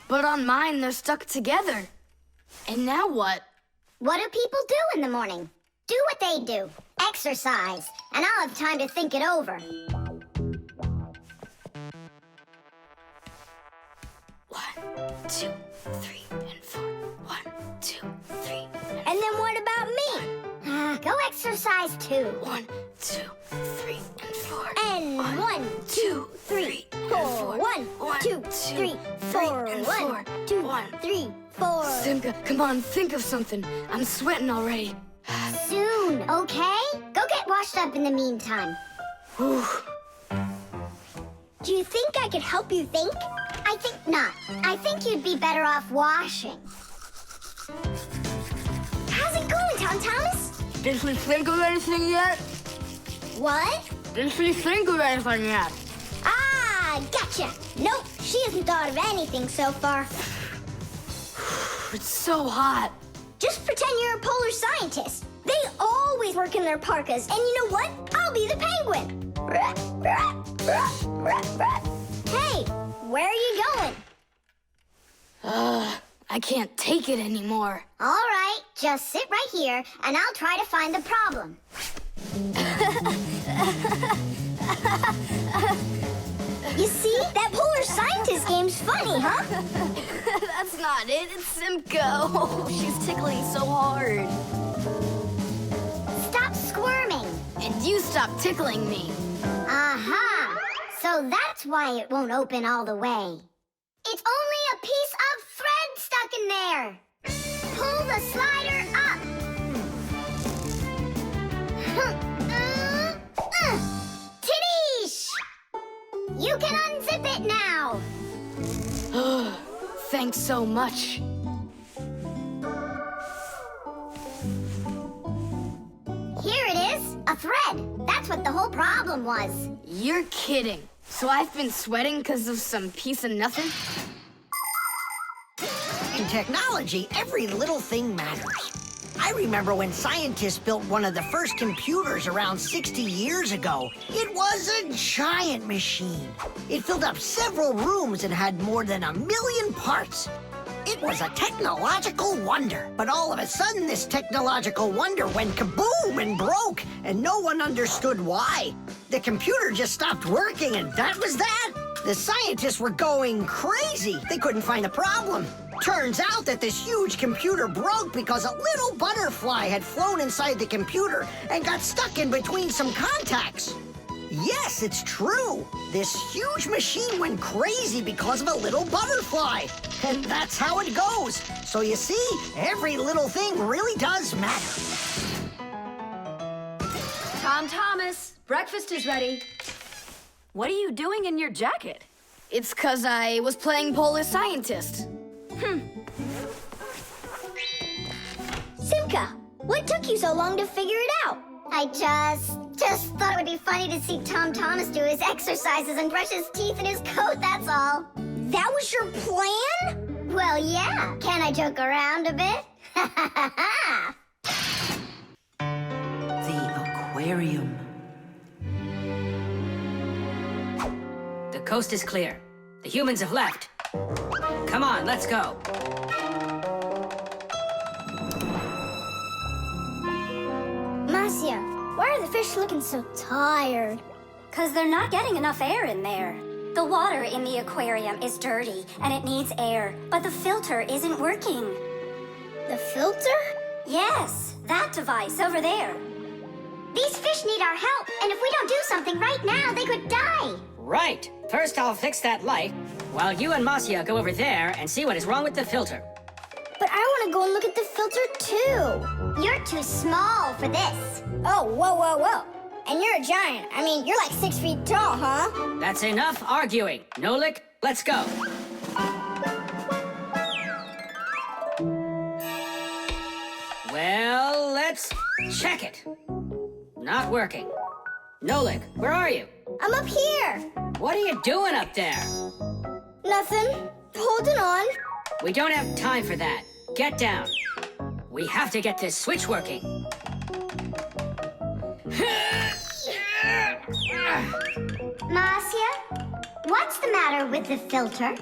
But on mine, they're stuck together. And now what? What do people do in the morning? Do what they do. Exercise. And I'll have time to think it over. 1, 2, 3, and 4. 1, 2, 3. And then what about me? Go exercise too. 1, 2, 3, and 4. And 1, 2, 3, 4. 1, 2, 3, 4. 1, 2, 3, 4. Simka, come on, think of something. I'm sweating already. Soon, okay? Go get washed up in the meantime. Whew. Do you think I could help you think? I think not. I think you'd be better off washing. How's it going, Tom Thomas? Did we think of anything yet? What? Did we think of anything yet? Ah, gotcha. Nope, she hasn't thought of anything so far. It's so hot. Just pretend you're a polar scientist. They always work in their parkas, and you know what? I'll be the penguin. Hey, where are you going? I can't take it anymore. All right, just sit right here, and I'll try to find the problem. You see? That polar scientist game's funny, huh? That's not it. It's Simka. Oh, she's tickling so hard. Stop squirming. And you stop tickling me. Aha! So that's why it won't open all the way. It's only a piece of thread stuck in there. Pull the slider up. Tidish! You can unzip it now. Thanks so much. Here it is, a thread. That's what the whole problem was. You're kidding. So I've been sweating because of some piece of nothing? In technology, every little thing matters. I remember when scientists built one of the first computers around 60 years ago. It was a giant machine. It filled up several rooms and had more than 1 million parts. It was a technological wonder. But all of a sudden, this technological wonder went kaboom and broke, and no one understood why. The computer just stopped working, and that was that. The scientists were going crazy. They couldn't find a problem. Turns out that this huge computer broke because a little butterfly had flown inside the computer and got stuck in between some contacts. Yes, it's true. This huge machine went crazy because of a little butterfly. And that's how it goes. So you see, every little thing really does matter. Tom Thomas, breakfast is ready. What are you doing in your jacket? It's 'cause I was playing Polish scientist. Simka, what took you so long to figure it out? I just thought it would be funny to see Tom Thomas do his exercises and brush his teeth in his coat, that's all. That was your plan? Well, yeah. Can I joke around a bit? The aquarium. The coast is clear. The humans have left. Come on, let's go. Marcia, why are the fish looking so tired? 'Cause they're not getting enough air in there. The water in the aquarium is dirty and it needs air, but the filter isn't working. The filter? Yes, that device over there. These fish need our help, and if we don't do something right now, they could die. Right. First, I'll fix that light, while you and Marcia go over there and see what is wrong with the filter. But I want to go and look at the filter, too. You're too small for this. Oh, whoa. And you're a giant. I mean, you're like 6 feet tall, huh? That's enough arguing. Nolik, let's go. Well, let's check it. Not working. Nolik, where are you? I'm up here. What are you doing up there? Nothing. Holding on. We don't have time for that. Get down. We have to get this switch working. Marcia, what's the matter with the filter?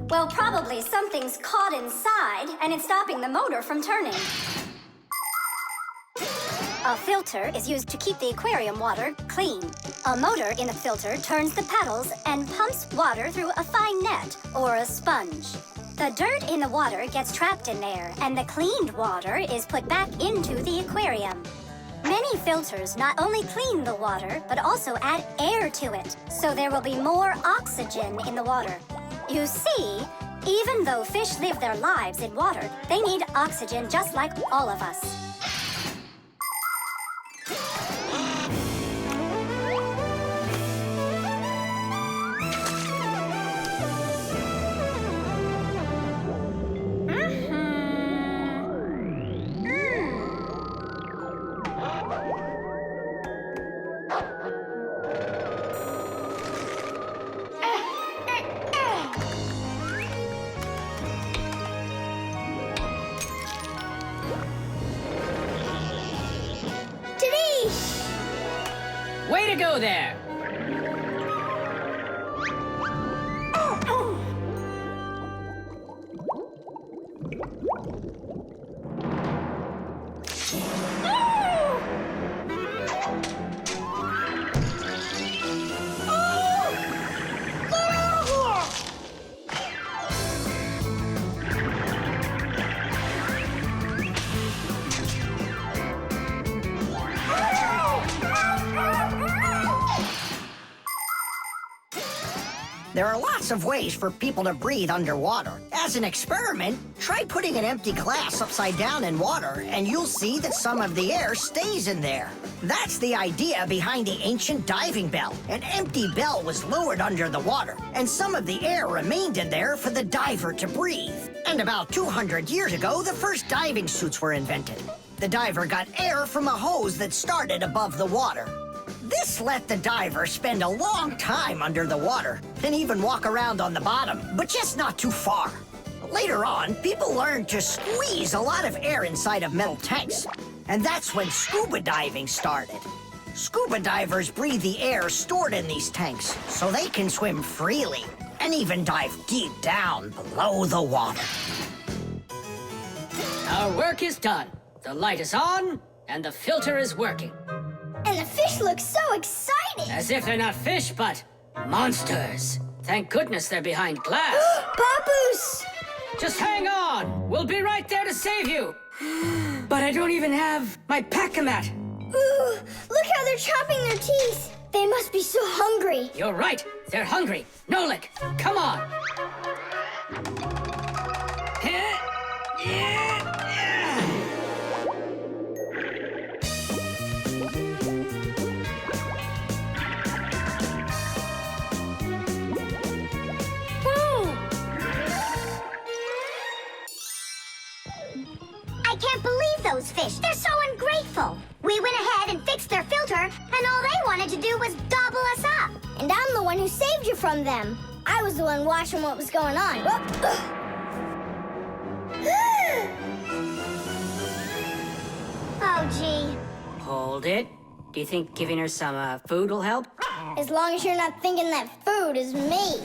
Well, probably something's caught inside and it's stopping the motor from turning. A filter is used to keep the aquarium water clean. A motor in the filter turns the paddles and pumps water through a fine net or a sponge. The dirt in the water gets trapped in there, and the cleaned water is put back into the aquarium. Many filters not only clean the water, but also add air to it, so there will be more oxygen in the water. You see, even though fish live their lives in water, they need oxygen just like all of us. Way to go there! There are lots of ways for people to breathe underwater. As an experiment, try putting an empty glass upside down in water, and you'll see that some of the air stays in there. That's the idea behind the ancient diving bell. An empty bell was lowered under the water, and some of the air remained in there for the diver to breathe. And about 200 years ago, the first diving suits were invented. The diver got air from a hose that started above the water. This let the diver spend a long time under the water and even walk around on the bottom, but just not too far. Later on, people learned to squeeze a lot of air inside of metal tanks, and that's when scuba diving started. Scuba divers breathe the air stored in these tanks so they can swim freely and even dive deep down below the water. Our work is done. The light is on, and the filter is working. And the fish look so excited! As if they're not fish, but monsters. Thank goodness they're behind glass. Papoose! Just hang on. We'll be right there to save you. But I don't even have my pack-a-mat. Ooh, look how they're chopping their teeth. They must be so hungry. You're right. They're hungry. Nolik, come on. I can't believe those fish. They're so ungrateful. We went ahead and fixed their filter, and all they wanted to do was gobble us up. And I'm the one who saved you from them. I was the one watching what was going on. Oh, gee. Hold it. Do you think giving her some food will help? As long as you're not thinking that food is me.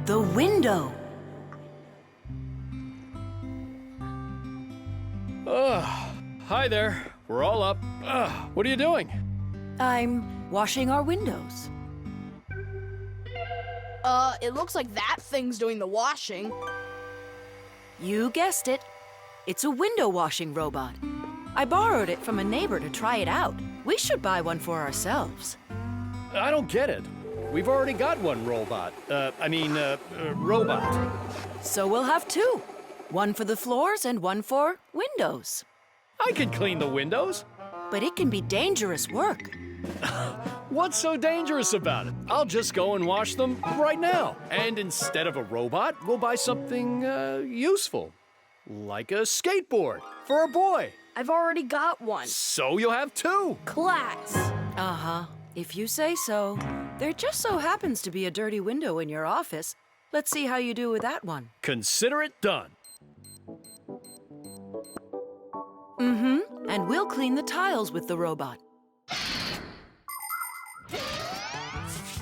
The window. Hi there. We're all up. What are you doing? I'm washing our windows. It looks like that thing's doing the washing. You guessed it. It's a window washing robot. I borrowed it from a neighbor to try it out. We should buy one for ourselves. I don't get it. We've already got one robot. Robot. So we'll have two. One for the floors and one for windows. I could clean the windows. But it can be dangerous work. What's so dangerous about it? I'll just go and wash them right now. And instead of a robot, we'll buy something useful. Like a skateboard for a boy. I've already got one. So you'll have two. Class. Uh-huh. If you say so. There just so happens to be a dirty window in your office. Let's see how you do with that one. Consider it done. Mm-hmm. And we'll clean the tiles with the robot.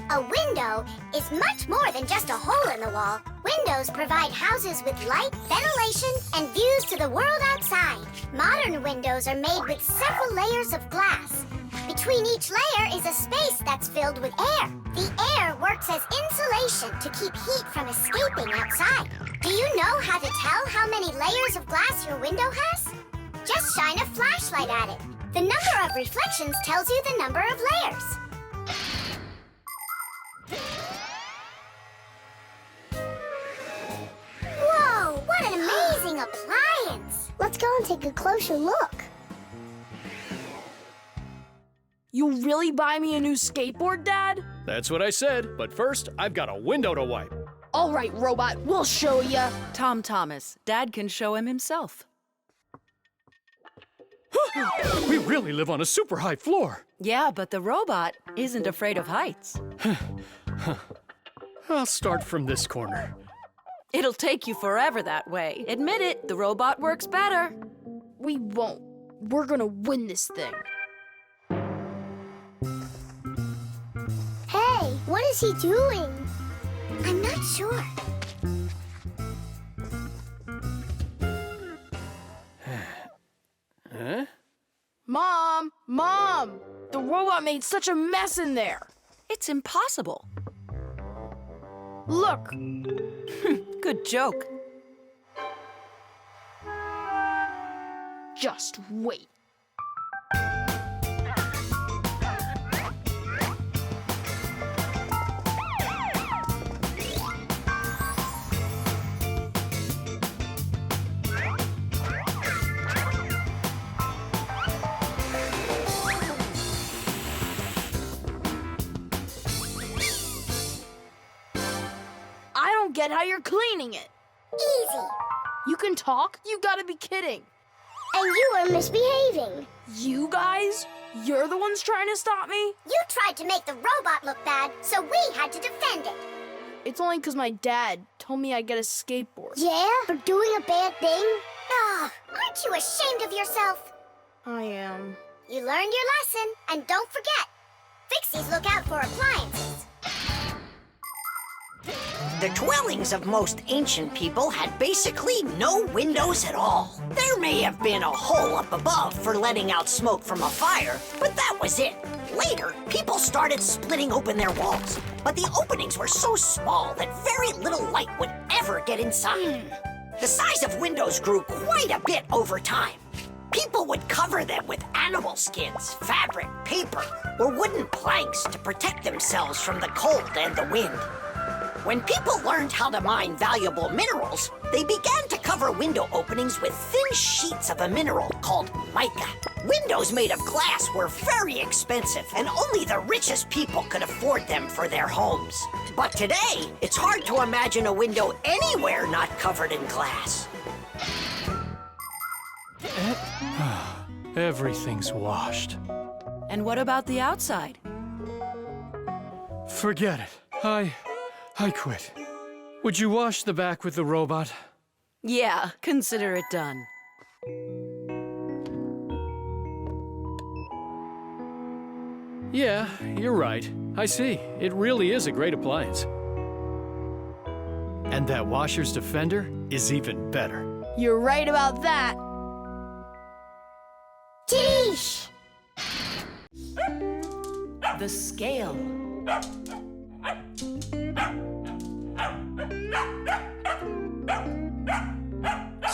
A window is much more than just a hole in the wall. Windows provide houses with light, ventilation, and views to the world outside. Modern windows are made with several layers of glass. Between each layer is a space that's filled with air. The air works as insulation to keep heat from escaping outside. Do you know how to tell how many layers of glass your window has? Just shine a flashlight at it. The number of reflections tells you the number of layers. Whoa, what an amazing appliance! Let's go and take a closer look. You really buy me a new skateboard, Dad? That's what I said. But first, I've got a window to wipe. All right, robot, we'll show ya. Tom Thomas, Dad can show him himself. We really live on a super high floor. Yeah, but the robot isn't afraid of heights. I'll start from this corner. It'll take you forever that way. Admit it, the robot works better. We won't. We're gonna win this thing. Hey, what is he doing? I'm not sure. Huh? Mom! The robot made such a mess in there. It's impossible. Look. Good joke. Just wait. Get how you're cleaning it. Easy. You can talk? You gotta be kidding. And you are misbehaving. You guys? You're the ones trying to stop me? You tried to make the robot look bad, so we had to defend it. It's only because my dad told me I'd get a skateboard. Yeah? For doing a bad thing? Ah, aren't you ashamed of yourself? I am. You learned your lesson, and don't forget, Fixies look out for appliances. The dwellings of most ancient people had basically no windows at all. There may have been a hole up above for letting out smoke from a fire, but that was it. Later, people started splitting open their walls, but the openings were so small that very little light would ever get inside. The size of windows grew quite a bit over time. People people would cover them with animal skins, fabric, paper, or wooden planks to protect themselves from the cold and the wind. When people learned how to mine valuable minerals, they began to cover window openings with thin sheets of a mineral called mica. Windows made of glass were very expensive, and only the richest people could afford them for their homes. But today, it's hard to imagine a window anywhere not covered in glass. Everything's washed. And what about the outside? Forget it. I quit. Would you wash the back with the robot? Yeah, consider it done. Yeah, you're right. I see. It really is a great appliance. And that washer's defender is even better. You're right about that. Geesh! The scale.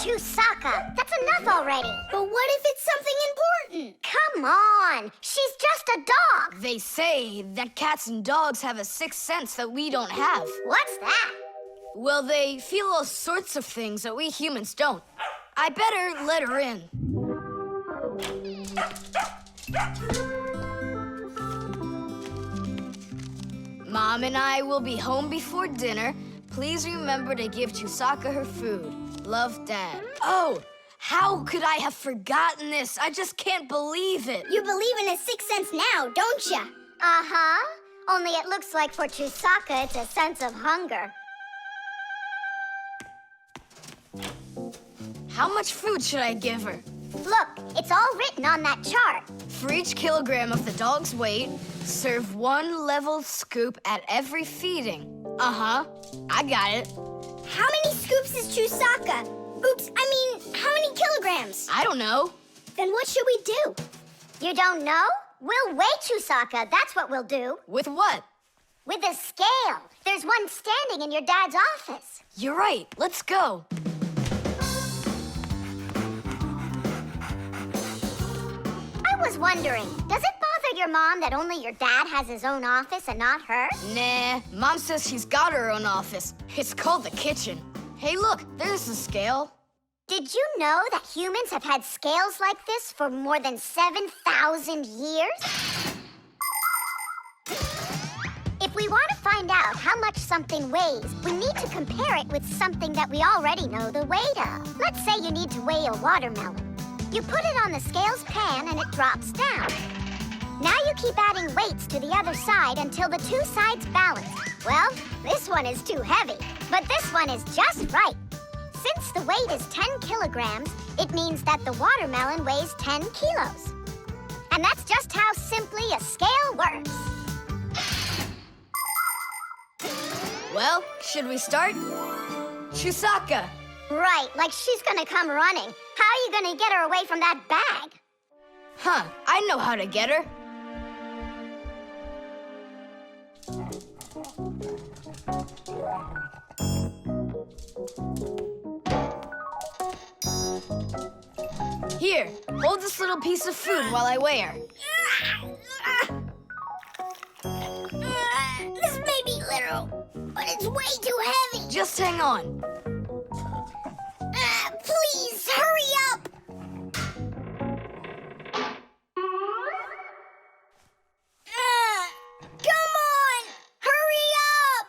Chusaka, that's enough already. But what if it's something important? Come on, she's just a dog. They say that cats and dogs have a sixth sense that we don't have. What's that? Well, they feel all sorts of things that we humans don't. I better let her in. Mom and I will be home before dinner. Please remember to give Chusaka her food. Love, Dad. Oh, how could I have forgotten this? I just can't believe it. You believe in a sixth sense now, don't ya? Uh-huh. Only it looks like for Chusaka, it's a sense of hunger. How much food should I give her? Look, it's all written on that chart. For each kilogram of the dog's weight, serve 1 level scoop at every feeding. Uh-huh, I got it. How many scoops is Chusaka? Oops, I mean, how many kilograms? I don't know. Then what should we do? You don't know? We'll weigh Chusaka, that's what we'll do. With what? With a scale. There's one standing in your dad's office. You're right, let's go. I was wondering, does it bother your mom that only your dad has his own office and not her? Nah, Mom says she's got her own office. It's called the kitchen. Hey, look, there's the scale. Did you know that humans have had scales like this for more than 7,000 years? If we want to find out how much something weighs, we need to compare it with something that we already know the weight of. Let's say you need to weigh a watermelon. You put it on the scales pan and it drops down. Now you keep adding weights to the other side until the two sides balance. Well, this one is too heavy, but this one is just right. Since the weight is 10 kilograms, it means that the watermelon weighs 10 kilos. And that's just how simply a scale works. Well, should we start? Chusaka! Right, like she's gonna come running. How are you gonna get her away from that bag? Huh, I know how to get her. Here, hold this little piece of food while I weigh her. This may be literal, but it's way too heavy. Just hang on. Please, hurry up! Come on! Hurry up!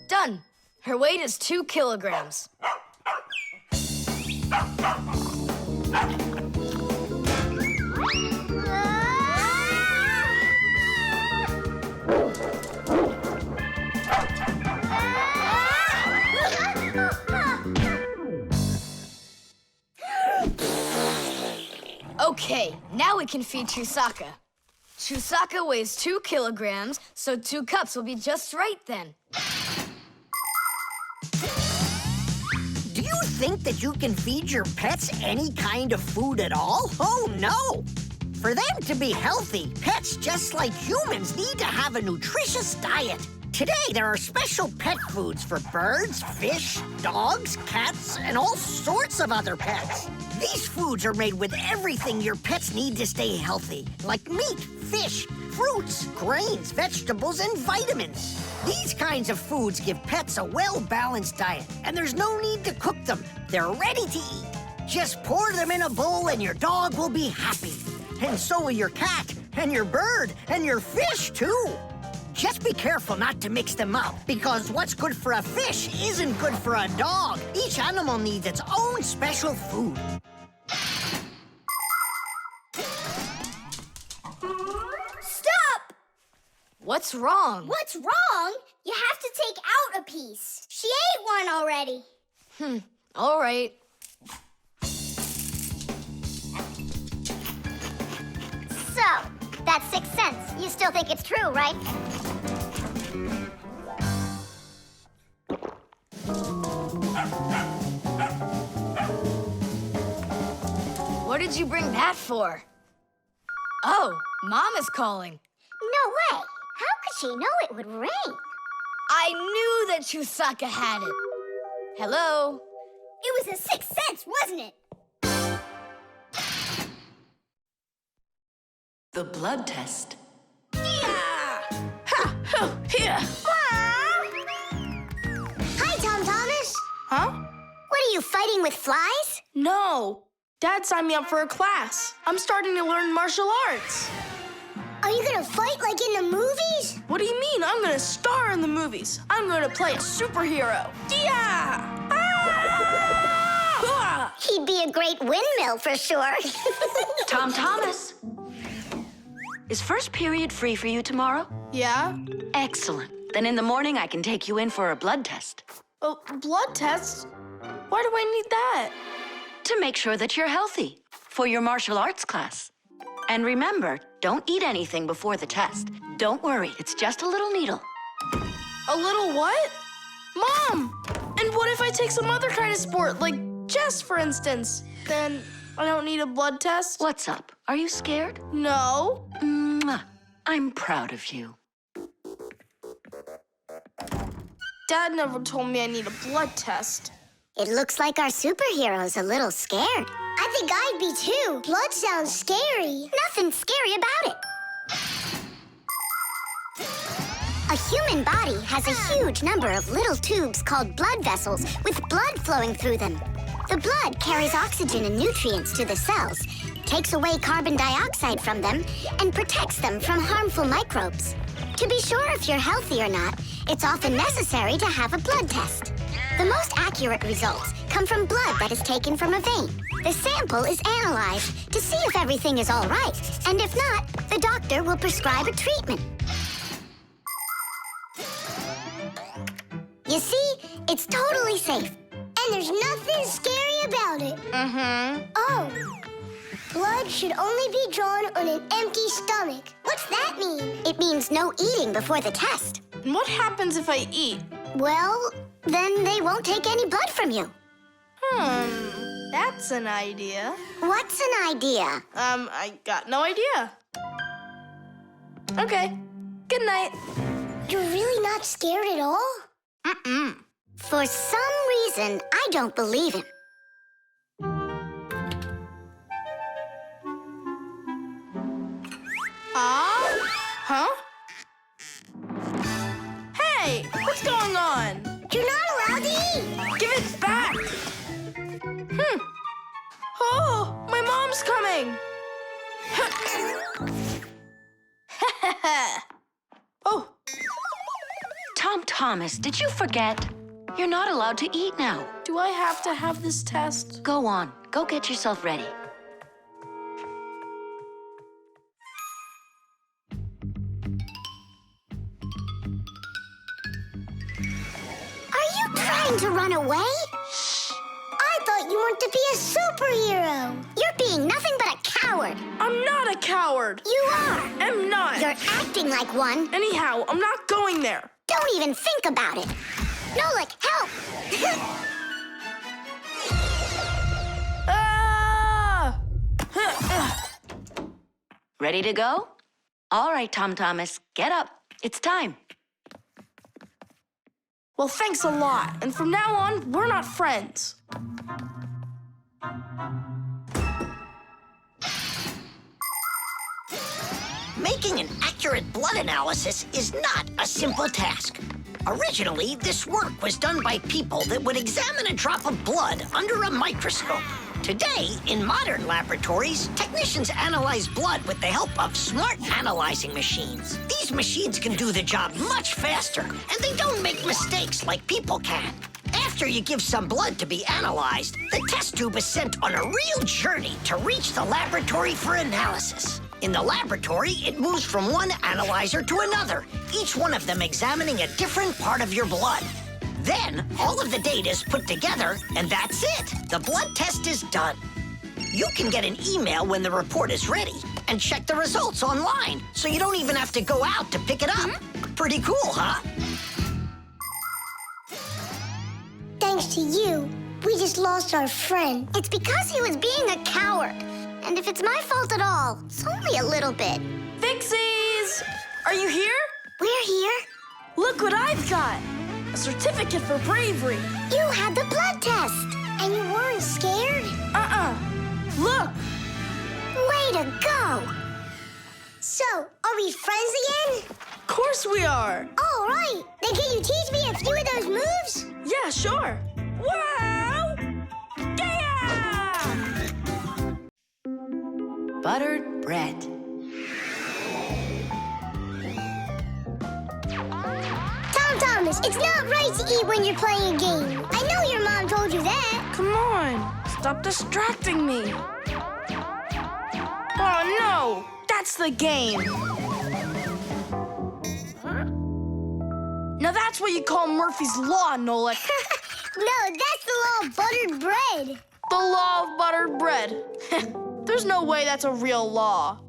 Done. Her weight is 2 kilograms. Okay, now we can feed Chusaka. Chusaka weighs 2 kilograms, so 2 cups will be just right then. Do you think that you can feed your pets any kind of food at all? Oh, no! For them to be healthy, pets just like humans need to have a nutritious diet. Today, there are special pet foods for birds, fish, dogs, cats, and all sorts of other pets. These foods are made with everything your pets need to stay healthy, like meat, fish, fruits, grains, vegetables, and vitamins. These kinds of foods give pets a well-balanced diet, and there's no need to cook them. They're ready to eat. Just pour them in a bowl and your dog will be happy. And so will your cat, and your bird, and your fish, too. Just be careful not to mix them up, because what's good for a fish isn't good for a dog. Each animal needs its own special food. Stop! What's wrong? What's wrong? You have to take out a piece. She ate one already. All right. So, that's 6 cents. You still think it's true, right? What did you bring that for? Oh, Mom is calling. No way. How could she know it would rain? I knew that Chusaka had it. Hello? It was a 6 cents, wasn't it? The blood test. Here. Hi, Tom Thomas. Huh? What are you, fighting with flies? No. Dad signed me up for a class. I'm starting to learn martial arts. Are you gonna fight like in the movies? What do you mean? I'm gonna star in the movies. I'm gonna play a superhero. Yeah! Ah! He'd be a great windmill for sure. Tom Thomas. Is first period free for you tomorrow? Yeah? Excellent. Then in the morning I can take you in for a blood test. Oh, blood test? Why do I need that? To make sure that you're healthy for your martial arts class. And remember, don't eat anything before the test. Don't worry, it's just a little needle. A little what? Mom! And what if I take some other kind of sport, like chess, for instance? Then I don't need a blood test? What's up? Are you scared? No. Mwah. I'm proud of you. Dad never told me I need a blood test. It looks like our superhero's a little scared. I think I'd be too. Blood sounds scary. Nothing scary about it. A human body has a huge number of little tubes called blood vessels with blood flowing through them. The blood carries oxygen and nutrients to the cells, takes away carbon dioxide from them, and protects them from harmful microbes. To be sure if you're healthy or not, it's often necessary to have a blood test. The most accurate results come from blood that is taken from a vein. The sample is analyzed to see if everything is all right, and if not, the doctor will prescribe a treatment. You see, it's totally safe. And there's nothing scary about it. Mm-hmm. Oh. Blood should only be drawn on an empty stomach. What's that mean? It means no eating before the test. And what happens if I eat? Well, then they won't take any blood from you. That's an idea. What's an idea? I got no idea. Okay. Good night. You're really not scared at all? Mm-mm. For some reason, I don't believe him. Huh? Hey, what's going on? You're not allowed to eat. Give it back. Oh, my mom's coming. Oh. Tom Thomas, did you forget? You're not allowed to eat now. Do I have to have this test? Go on. Go get yourself ready. Are you trying to run away? I thought you wanted to be a superhero. You're being nothing but a coward. I'm not a coward. You are. I'm not. You're acting like one. Anyhow, I'm not going there. Don't even think about it. Nolik, help! Ready to go? All right, Tom Thomas, get up. It's time. Well, thanks a lot. And from now on, we're not friends. Making an accurate blood analysis is not a simple task. Originally, this work was done by people that would examine a drop of blood under a microscope. Today, in modern laboratories, technicians analyze blood with the help of smart analyzing machines. These machines can do the job much faster, and they don't make mistakes like people can. After you give some blood to be analyzed, the test tube is sent on a real journey to reach the laboratory for analysis. In the laboratory, it moves from one analyzer to another, each one of them examining a different part of your blood. Then, all of the data is put together, and that's it. The blood test is done. You can get an email when the report is ready and check the results online, so you don't even have to go out to pick it up. Pretty cool, huh? Thanks to you, we just lost our friend. It's because he was being a coward. And if it's my fault at all, it's only a little bit. Fixies! Are you here? We're here. Look what I've got! A certificate for bravery. You had the blood test, and you weren't scared? Look! Way to go! So, are we friends again? Of course we are. All right. Then can you teach me a few of those moves? Yeah, sure. Wow! Yeah! Buttered bread. Thomas, it's not right to eat when you're playing a game. I know your mom told you that. Come on, stop distracting me. Oh no, that's the game. Now that's what you call Murphy's Law, Nolik. No, that's the law of buttered bread. The law of buttered bread. There's no way that's a real law.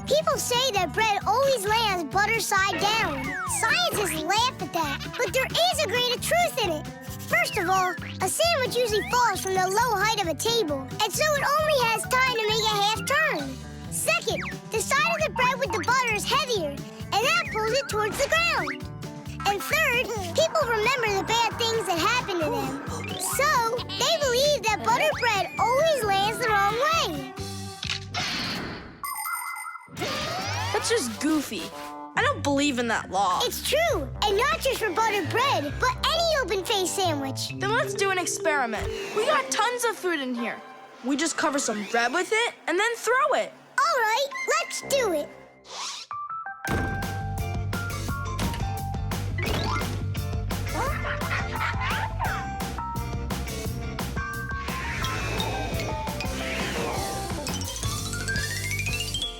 People say that bread always lands butter side down. Scientists laugh at that, but there is a grain of truth in it. First of all, a sandwich usually falls from the low height of a table, and so it only has time to make a half turn. Second, the side of the bread with the butter is heavier, and that pulls it towards the ground. And third, people remember the bad things that happen to them. So, they believe that buttered bread always lands the wrong way. That's just goofy. I don't believe in that law. It's true, and not just for buttered bread, but any open-faced sandwich. Then let's do an experiment. We got tons of food in here. We just cover some bread with it and then throw it. All right, let's do it.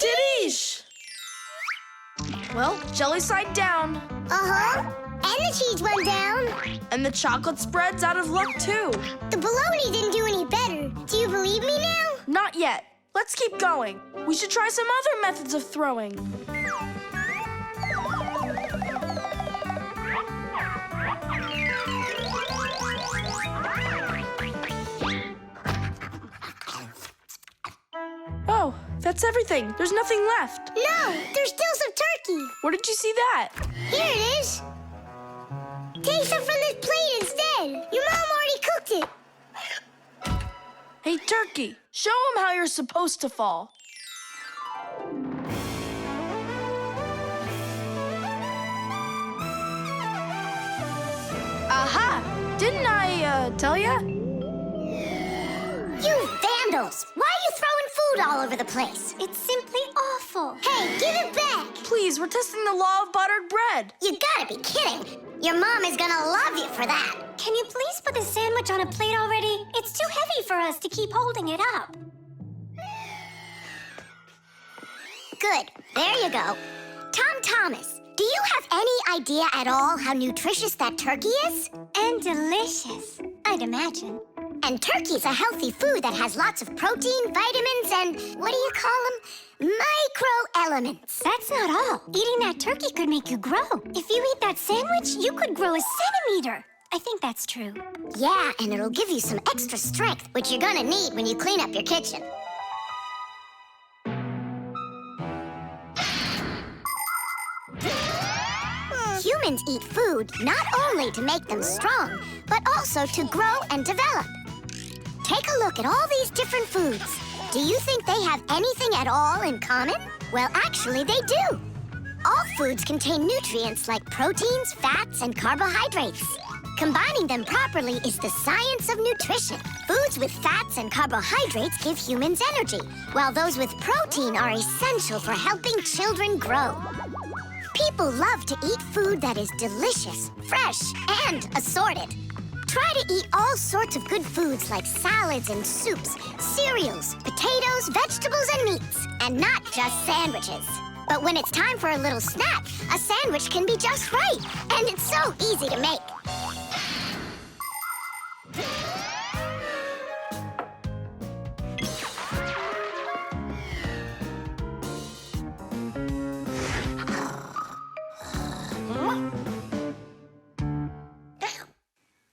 Didish! Well, jelly side down. Uh-huh. And the cheese went down. And the chocolate spread's out of luck, too. The bologna didn't do any better. Do you believe me now? Not yet. Let's keep going. We should try some other methods of throwing. Oh, that's everything. There's nothing left. No, there's still some turkey. Where did you see that? Here it is. Take some from this plate instead. Your mom already cooked it. Hey, turkey, show them how you're supposed to fall. Aha! Didn't I, tell ya? You vandals! Why are you throwing food all over the place? It's simply awful. Hey, give it back! Please, we're testing the law of buttered bread. You gotta be kidding. Your mom is gonna love you for that. Can you please put the sandwich on a plate already? It's too heavy for us to keep holding it up. Good. There you go. Thomas, do you have any idea at all how nutritious that turkey is? And delicious, I'd imagine. And turkey's a healthy food that has lots of protein, vitamins, and what do you call them? Microelements. That's not all. Eating that turkey could make you grow. If you eat that sandwich, you could grow a centimeter. I think that's true. Yeah, and it'll give you some extra strength, which you're gonna need when you clean up your kitchen. Humans eat food not only to make them strong, but also to grow and develop. Take a look at all these different foods. Do you think they have anything at all in common? Well, actually, they do. All foods contain nutrients like proteins, fats, and carbohydrates. Combining them properly is the science of nutrition. Foods with fats and carbohydrates give humans energy, while those with protein are essential for helping children grow. People love to eat food that is delicious, fresh, and assorted. Try to eat all sorts of good foods like salads and soups, cereals, potatoes, vegetables, and meats, and not just sandwiches. But when it's time for a little snack, a sandwich can be just right, and it's so easy to make.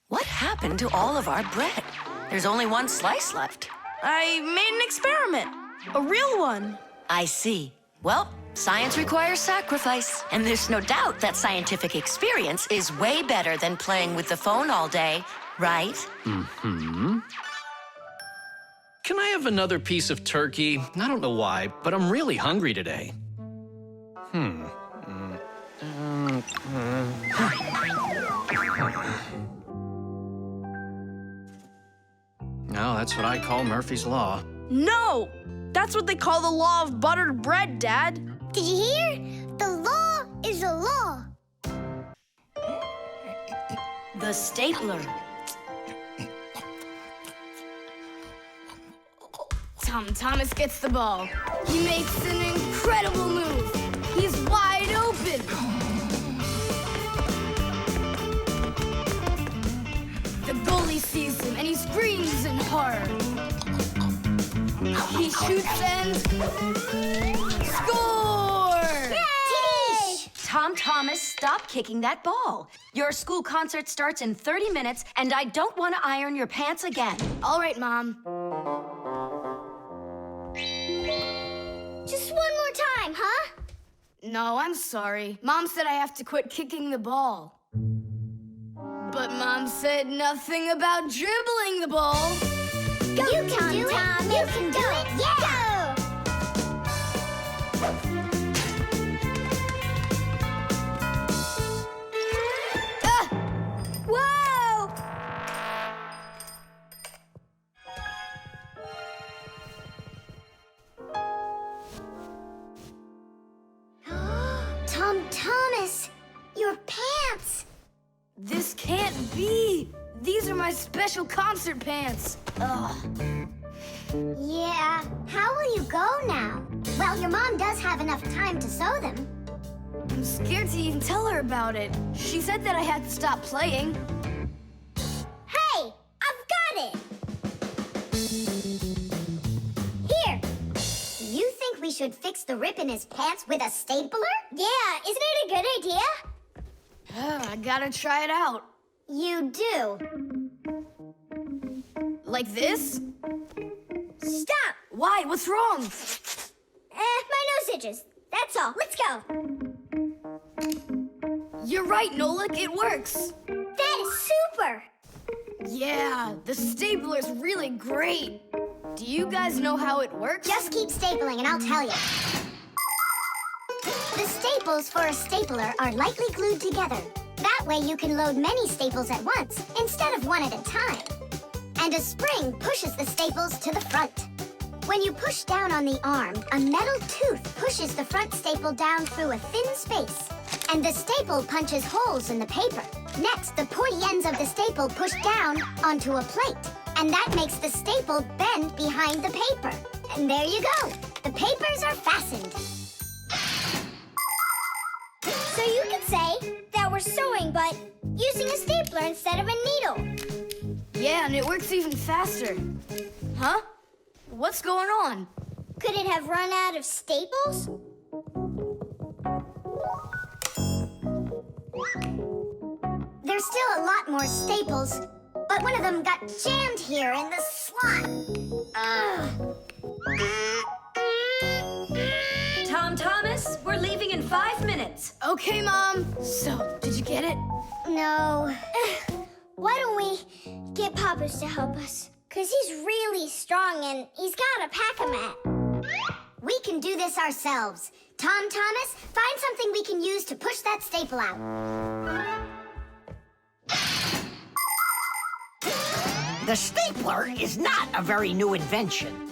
What happened to all of our bread? There's only one slice left. I made an experiment. A real one. I see. Well, science requires sacrifice. And there's no doubt that scientific experience is way better than playing with the phone all day, right? Mm-hmm. Can I have another piece of turkey? I don't know why, but I'm really hungry today. No, that's what I call Murphy's Law. No! That's what they call the law of buttered bread, Dad. Did you hear? The law is a law. The stapler. Tom Thomas gets the ball. He makes an incredible move. He's wide open. The goalie sees him and he screams in horror. He shoots and score! Yay! Tom Thomas, stop kicking that ball. Your school concert starts in 30 minutes, and I don't want to iron your pants again. All right, Mom. Just one more time, huh? No, I'm sorry. Mom said I have to quit kicking the ball. But Mom said nothing about dribbling the ball. Go, you can do it. You can do it. Yeah. Ah! Whoa! Tom Thomas, your pants. This can't be. These are my special concert pants. Ugh. Yeah, how will you go now? Well, your mom does have enough time to sew them. I'm scared to even tell her about it. She said that I had to stop playing. Hey, I've got it! Here. You think we should fix the rip in his pants with a stapler? Yeah, isn't it a good idea? I gotta try it out. You do. Like this? Stop! Why? What's wrong? My nose itches. That's all. Let's go. You're right, Nolik. It works. That is super! Yeah, the stapler's really great. Do you guys know how it works? Just keep stapling and I'll tell you. The staples for a stapler are lightly glued together. That way you can load many staples at once instead of one at a time. And a spring pushes the staples to the front. When you push down on the arm, a metal tooth pushes the front staple down through a thin space. And the staple punches holes in the paper. Next, the pointy ends of the staple push down onto a plate. And that makes the staple bend behind the paper. And there you go. The papers are fastened. So you could say that we're sewing, but using a stapler instead of a needle. Yeah, and it works even faster. Huh? What's going on? Could it have run out of staples? There's still a lot more staples, but one of them got jammed here in the slot. Tom Thomas, we're leaving in 5 minutes. Okay, Mom. So, did you get it? No. Why don't we get Papa's to help us? Because he's really strong and he's got a pack-a-mat. We can do this ourselves. Tom Thomas, find something we can use to push that staple out. The stapler is not a very new invention.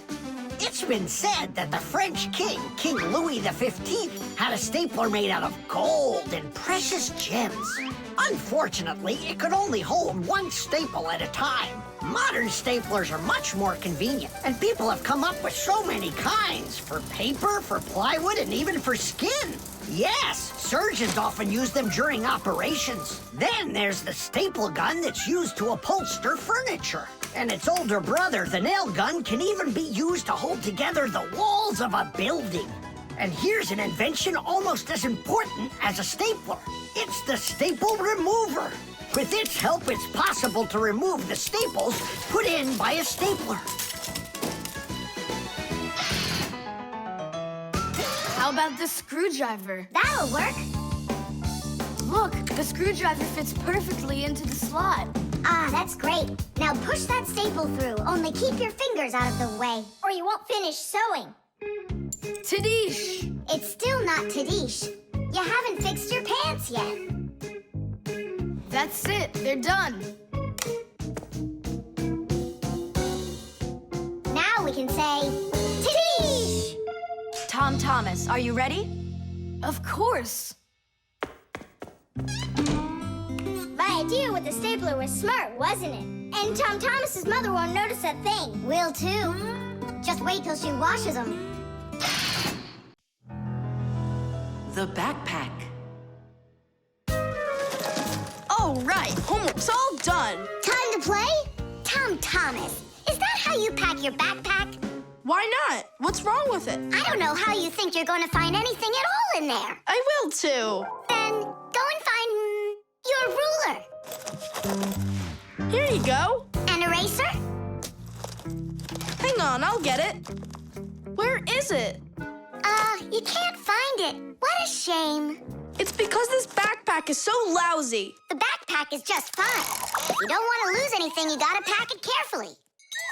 It's been said that the French king, King Louis XV, had a stapler made out of gold and precious gems. Unfortunately, it could only hold one staple at a time. Modern staplers are much more convenient, and people have come up with so many kinds for paper, for plywood, and even for skin. Yes, surgeons often use them during operations. Then there's the staple gun that's used to upholster furniture. And its older brother, the nail gun, can even be used to hold together the walls of a building. And here's an invention almost as important as a stapler. It's the staple remover. With its help, it's possible to remove the staples put in by a stapler. How about the screwdriver? That'll work. Look, the screwdriver fits perfectly into the slot. Ah, that's great. Now push that staple through, only keep your fingers out of the way, or you won't finish sewing. Tadish! It's still not Tadish. You haven't fixed your pants yet. That's it, they're done. Now we can say, Tadish! Tom Thomas, are you ready? Of course. My idea with the stapler was smart, wasn't it? And Tom Thomas's mother won't notice a thing. Will too. Just wait till she washes them. The backpack. All right, homework's all done. Time to play? Tom Thomas, is that how you pack your backpack? Why not? What's wrong with it? I don't know how you think you're going to find anything at all in there. I will too. Then go and find your ruler. Here you go. An eraser? Hang on, I'll get it. Where is it? You can't find it. What a shame. It's because this backpack is so lousy. The backpack is just fine. If you don't want to lose anything, you gotta pack it carefully.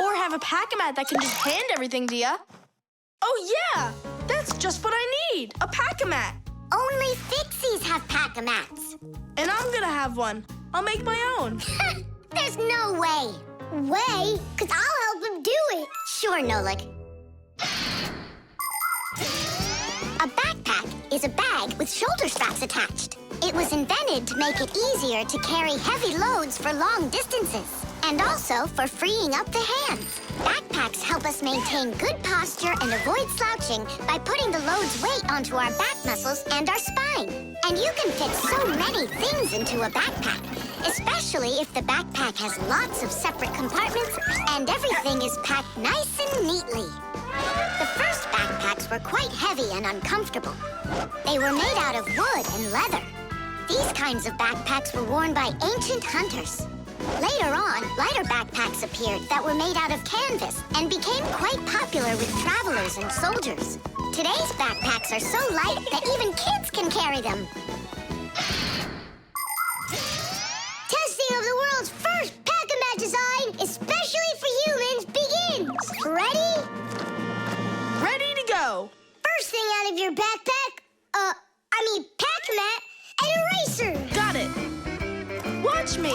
Or have a pack-a-mat that can just hand everything to ya. Oh yeah, that's just what I need, a pack-a-mat. Only Fixies have pack-a-mats. And I'm gonna have one. I'll make my own. There's no way. Way? Because I'll help him do it. Sure, Nolik. A backpack is a bag with shoulder straps attached. It was invented to make it easier to carry heavy loads for long distances, and also for freeing up the hands. Backpacks help us maintain good posture and avoid slouching by putting the load's weight onto our back muscles and our spine. And you can fit so many things into a backpack, especially if the backpack has lots of separate compartments and everything is packed nice and neatly. The first backpacks were quite heavy and uncomfortable. They were made out of wood and leather. These kinds of backpacks were worn by ancient hunters. Later on, lighter backpacks appeared that were made out of canvas and became quite popular with travelers and soldiers. Today's backpacks are so light that even kids can carry them. Testing of the world's first pack-a-mat design, especially for humans, begins. Ready? Ready to go. First thing out of your backpack, pack-a-mat, an eraser. Got it. Watch me.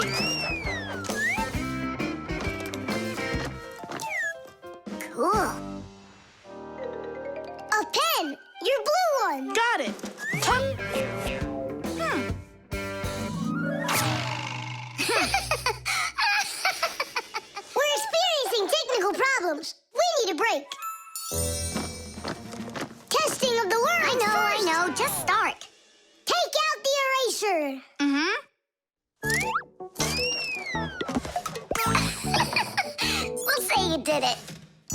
Cool. A pen, your blue one. Got it. We're experiencing technical problems. We need a break. Testing of the world. I know. Just start. Take out the eraser. We'll say you did it.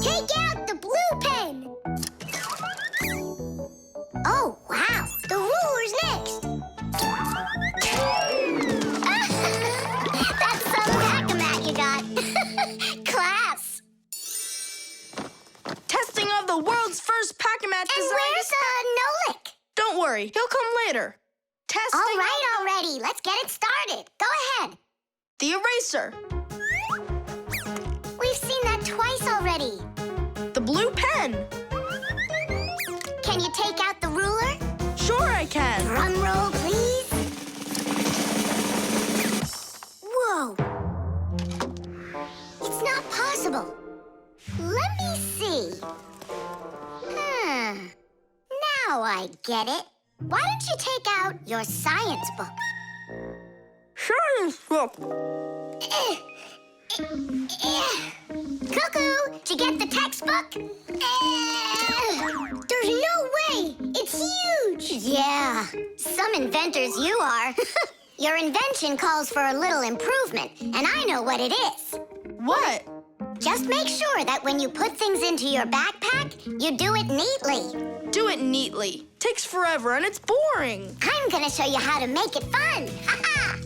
Take out the blue pen. Oh, wow. The ruler's next. That's some pack-a-mat you got. Class. Testing of the world's first pack-a-mat design. And where's Nolik? Don't worry, he'll come later. Testing. All right, already. Let's get it started. Go ahead. The eraser. We've seen that pen. Can you take out the ruler? Sure I can. Drum roll, please. Whoa. It's not possible. Let me see. Now I get it. Why don't you take out your science book? Science book. Cuckoo, did you get the textbook? There's no way. It's huge. Yeah, some inventors you are. Your invention calls for a little improvement, and I know what it is. What? Just make sure that when you put things into your backpack, you do it neatly. Do it neatly. Takes forever and it's boring. I'm gonna show you how to make it fun. Ha-ha!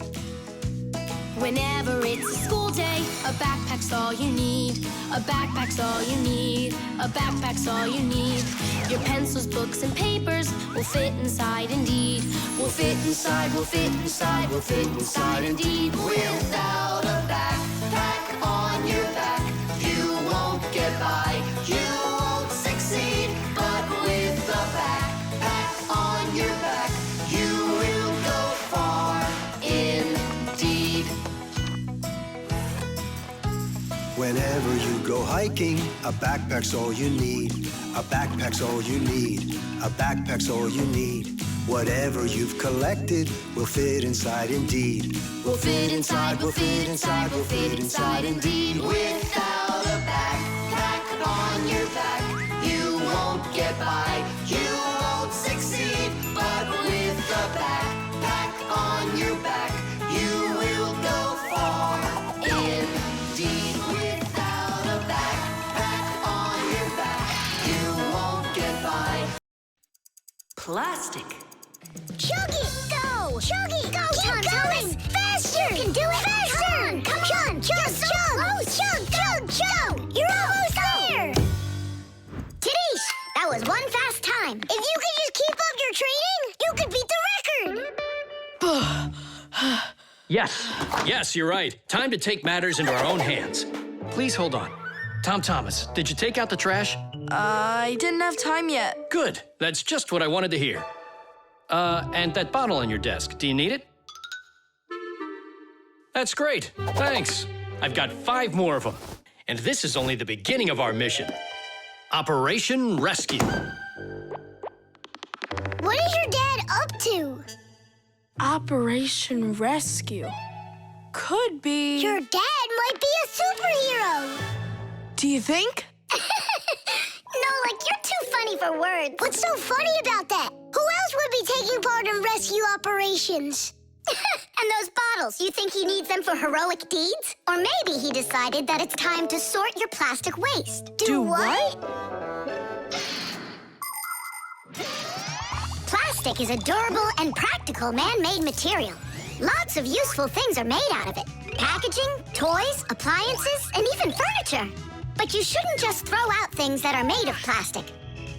Whenever it's a school day, a backpack's all you need. A backpack's all you need. A backpack's all you need. Your pencils, books, and papers will fit inside indeed. Will fit inside, will fit inside, will fit inside indeed. Without a backpack on your back, you won't get by, you won't succeed. But with a backpack on your back, you will go far indeed. Whenever you go hiking, a backpack's all you need. A backpack's all you need. A backpack's all you need. Whatever you've collected will fit inside indeed. Will fit inside, will fit inside, will fit inside indeed. Without a backpack on your back, you won't get by, you won't succeed. But with a backpack on your back, you will go far indeed. Without a backpack on your back, you won't get by. Plastic. Chug it! Go! Chug it! Go, Tom Thomas! Faster! You can do it! Faster! Come on! Chug! Chug! You're almost there! Tidish, that was one fast time. If you could just keep up your training, you could beat the record! Yes, you're right. Time to take matters into our own hands. Please hold on. Tom Thomas, did you take out the trash? I didn't have time yet. Good. That's just what I wanted to hear. And that bottle on your desk, do you need it? That's great. Thanks. I've got 5 more of them. And this is only the beginning of our mission. Operation Rescue. What is your dad up to? Operation Rescue. Could be... Your dad might be a superhero. Do you think? Nolik, you're too funny for words. What's so funny about that? Who else would be taking part in rescue operations? And those bottles, you think he needs them for heroic deeds? Or maybe he decided that it's time to sort your plastic waste. Do what? Plastic is a durable and practical man-made material. Lots of useful things are made out of it. Packaging, toys, appliances, and even furniture. But you shouldn't just throw out things that are made of plastic.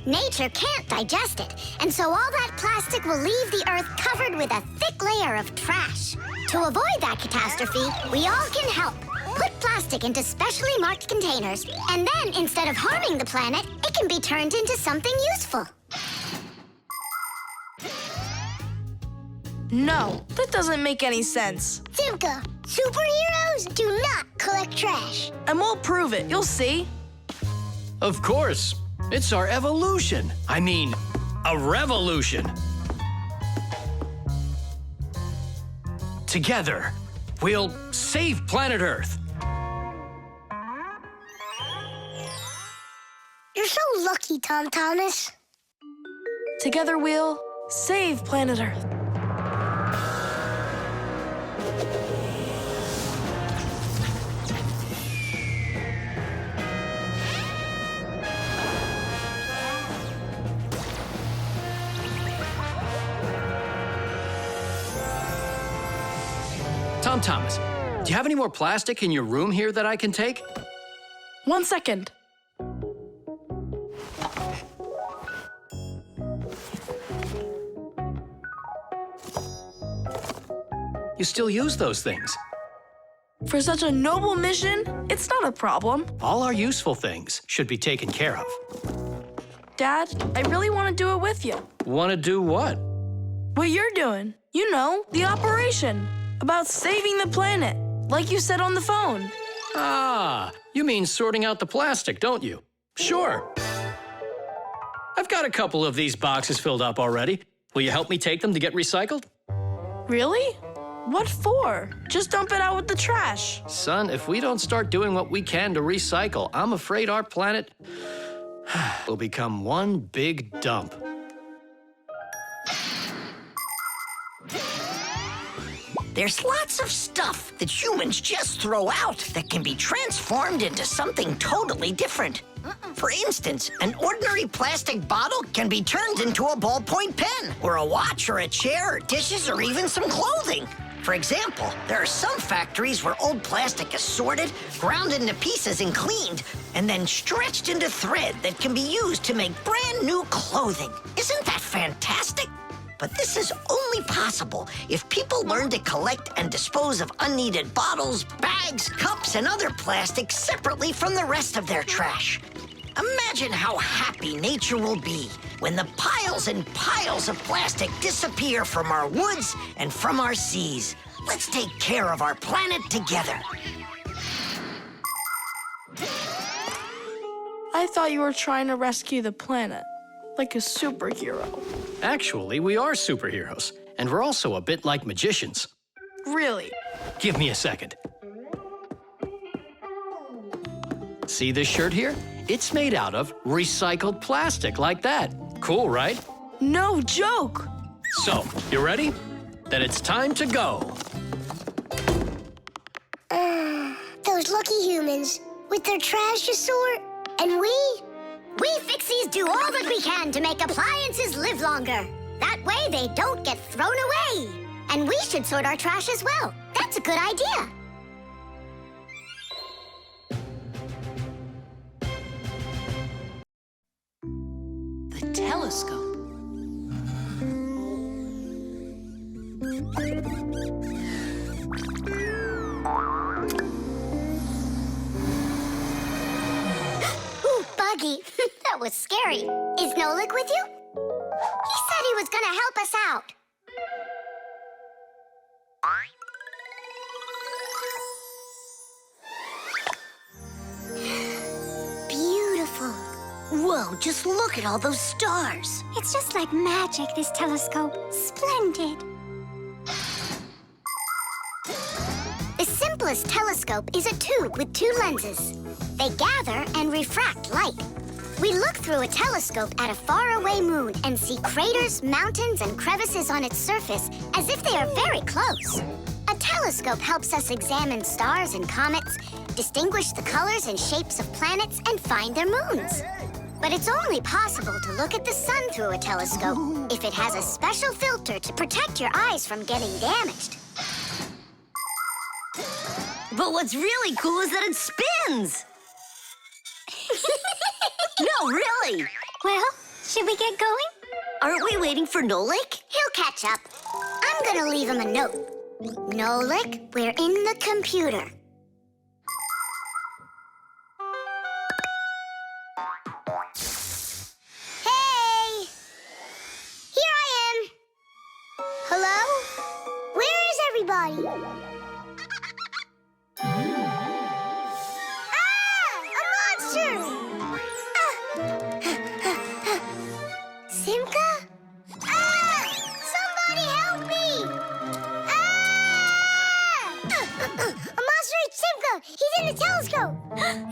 Nature can't digest it, and so all that plastic will leave the earth covered with a thick layer of trash. To avoid that catastrophe, we all can help. Put plastic into specially marked containers, and then instead of harming the planet, it can be turned into something useful. No, that doesn't make any sense. Simka, superheroes do not collect trash. And we'll prove it, you'll see. Of course. It's our evolution. I mean, a revolution. Together, we'll save planet Earth. You're so lucky, Tom Thomas. Together we'll save planet Earth. Tom Thomas, do you have any more plastic in your room here that I can take? 1 second. You still use those things? For such a noble mission, it's not a problem. All our useful things should be taken care of. Dad, I really want to do it with you. Want to do what? What you're doing. You know, the operation. About saving the planet, like you said on the phone. Ah, you mean sorting out the plastic, don't you? Sure. I've got a couple of these boxes filled up already. Will you help me take them to get recycled? Really? What for? Just dump it out with the trash. Son, if we don't start doing what we can to recycle, I'm afraid our planet will become one big dump. There's lots of stuff that humans just throw out that can be transformed into something totally different. For instance, an ordinary plastic bottle can be turned into a ballpoint pen, or a watch, or a chair, or dishes, or even some clothing. For example, there are some factories where old plastic is sorted, ground into pieces and cleaned, and then stretched into thread that can be used to make brand new clothing. Isn't that fantastic? But this is only possible if people learn to collect and dispose of unneeded bottles, bags, cups, and other plastics separately from the rest of their trash. Imagine how happy nature will be when the piles and piles of plastic disappear from our woods and from our seas. Let's take care of our planet together. I thought you were trying to rescue the planet, like a superhero. Actually, we are superheroes, and we're also a bit like magicians. Really? Give me a second. See this shirt here? It's made out of recycled plastic like that. Cool, right? No joke! So, you ready? Then it's time to go. Those lucky humans with their trash to sort, and we Fixies do all that we can to make appliances live longer. That way they don't get thrown away. And we should sort our trash as well. That's a good idea. The telescope. Ooh, Buggy. That was scary. Is Nolik with you? He said he was gonna help us out. Beautiful. Whoa, just look at all those stars. It's just like magic, this telescope. Splendid. The simplest telescope is a tube with two lenses. They gather and refract light. We look through a telescope at a faraway moon and see craters, mountains, and crevices on its surface as if they are very close. A telescope helps us examine stars and comets, distinguish the colors and shapes of planets, and find their moons. But it's only possible to look at the sun through a telescope if it has a special filter to protect your eyes from getting damaged. But what's really cool is that it spins! No, really! Well, should we get going? Aren't we waiting for Nolik? He'll catch up. I'm gonna leave him a note. Nolik, we're in the computer. Hey! Here I am. Hello? Where is everybody? Simka? Ah! Somebody help me! Ah! A monster ate Simka! He's in the telescope!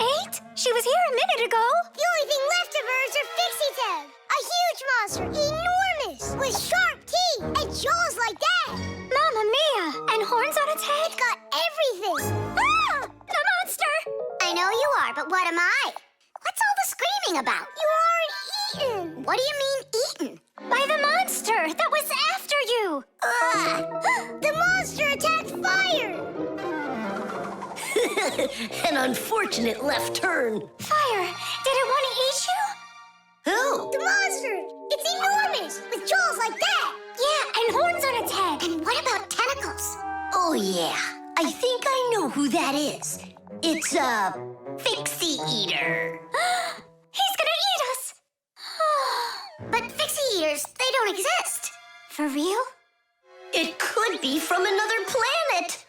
Ate? She was here a minute ago. The only thing left of her is her fixie tag. A huge monster, enormous, with sharp teeth and jaws like that. Mamma mia! And horns on its head? It's got everything. Ah! The monster! I know you are, but what am I? What's all the screaming about? You aren't eaten. What do you mean eaten? By the monster that was after you. The monster attacked fire. An unfortunate left turn. Fire! Did it want to eat you? Who? The monster. It's enormous, with jaws like that. Yeah, and horns on its head. And what about tentacles? Oh, yeah. I think I know who that is. It's a Fixie Eater. He's gonna eat us. don't exist. For real? It could be from another planet.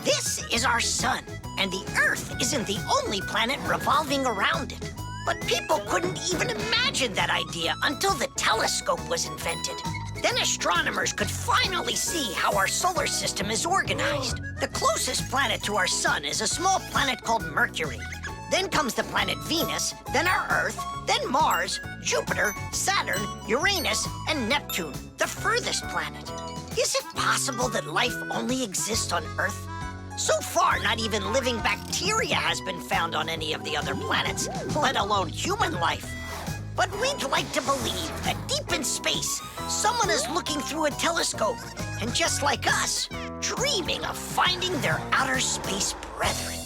This is our sun, and the Earth isn't the only planet revolving around it. But people couldn't even imagine that idea until the telescope was invented. Then astronomers could finally see how our solar system is organized. The closest planet to our sun is a small planet called Mercury. Then comes the planet Venus, then our Earth, then Mars, Jupiter, Saturn, Uranus, and Neptune, the furthest planet. Is it possible that life only exists on Earth? So far, not even living bacteria has been found on any of the other planets, let alone human life. But we'd like to believe that deep in space, someone is looking through a telescope, and just like us, dreaming of finding their outer space brethren.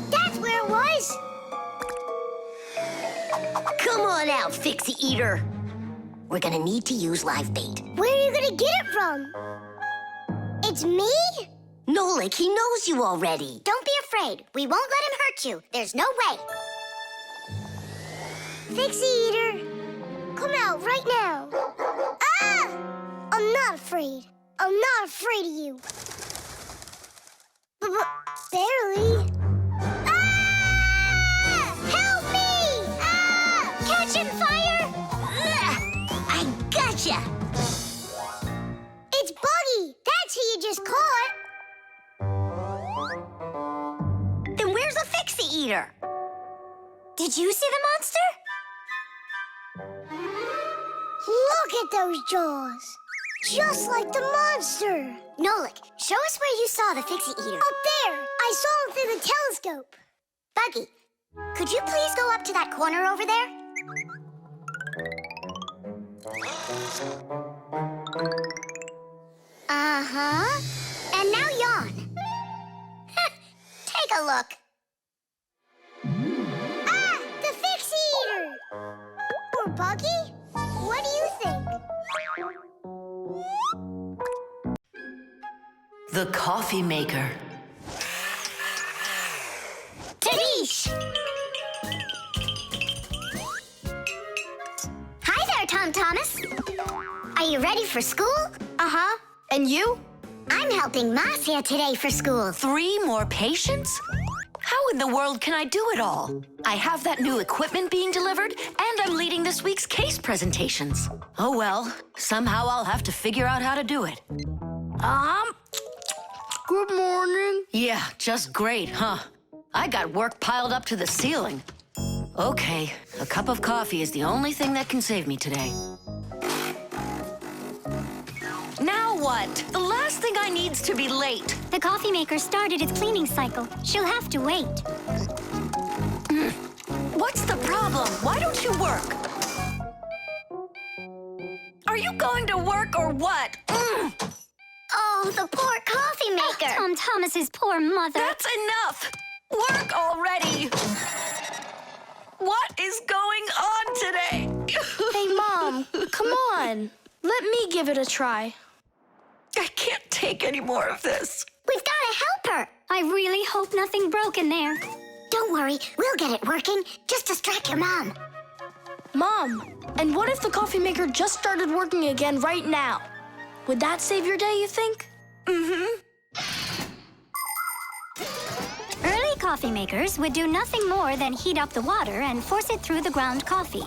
That's where it was. Come on out, Fixie Eater. We're gonna need to use live bait. Where are you gonna get it from? It's me? Nolik, he knows you already. Don't be afraid. We won't let him hurt you. There's no way. Fixie Eater, come out right now. Ah! I'm not afraid. I'm not afraid of you. Barely. Ah! Help me! Ah! Catching fire! I gotcha! It's Buggy! That's who you just caught! Then where's the Fixie Eater? Did you see the monster? Look at those jaws! Just like the monster! Nolik, show us where you saw the Fixie Eater. Up there! I saw him through the telescope. Buggy, could you please go up to that corner over there? Uh-huh. And now yawn. Take a look. Ah! The Fixie Eater! Or Buggy? What do you think? The coffee maker. Tadish! Hi there, Tom Thomas. Are you ready for school? Uh-huh. And you? I'm helping Marcia today for school. 3 more patients? How in the world can I do it all? I have that new equipment being delivered, and I'm leading this week's case presentations. Oh well, somehow I'll have to figure out how to do it. Good morning. Yeah, just great, huh? I got work piled up to the ceiling. Okay, a cup of coffee is the only thing that can save me today. Now what? The last thing I need's to be late. The coffee maker started its cleaning cycle. She'll have to wait. What's the problem? Why don't you work? Are you going to work or what? Oh, the poor coffee maker. Tom Thomas's poor mother. That's enough! Work already! What is going on today? Hey, Mom, come on. Let me give it a try. I can't take any more of this. We've got to help her. I really hope nothing broke in there. Don't worry, we'll get it working. Just distract your mom. Mom, and what if the coffee maker just started working again right now? Would that save your day, you think? Early coffee makers would do nothing more than heat up the water and force it through the ground coffee.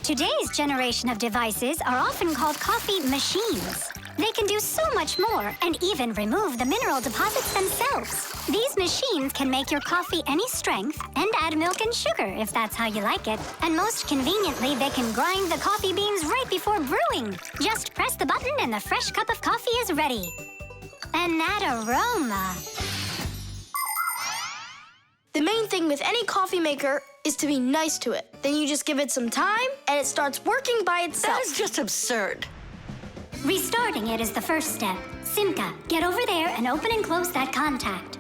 Today's generation of devices are often called coffee machines. They can do so much more and even remove the mineral deposits themselves. These machines can make your coffee any strength and add milk and sugar if that's how you like it. And most conveniently, they can grind the coffee beans right before brewing. Just press the button and the fresh cup of coffee is ready. And that aroma. The main thing with any coffee maker is to be nice to it. Then you just give it some time and it starts working by itself. That is just absurd. Restarting it is the first step. Simka, get over there and open and close that contact.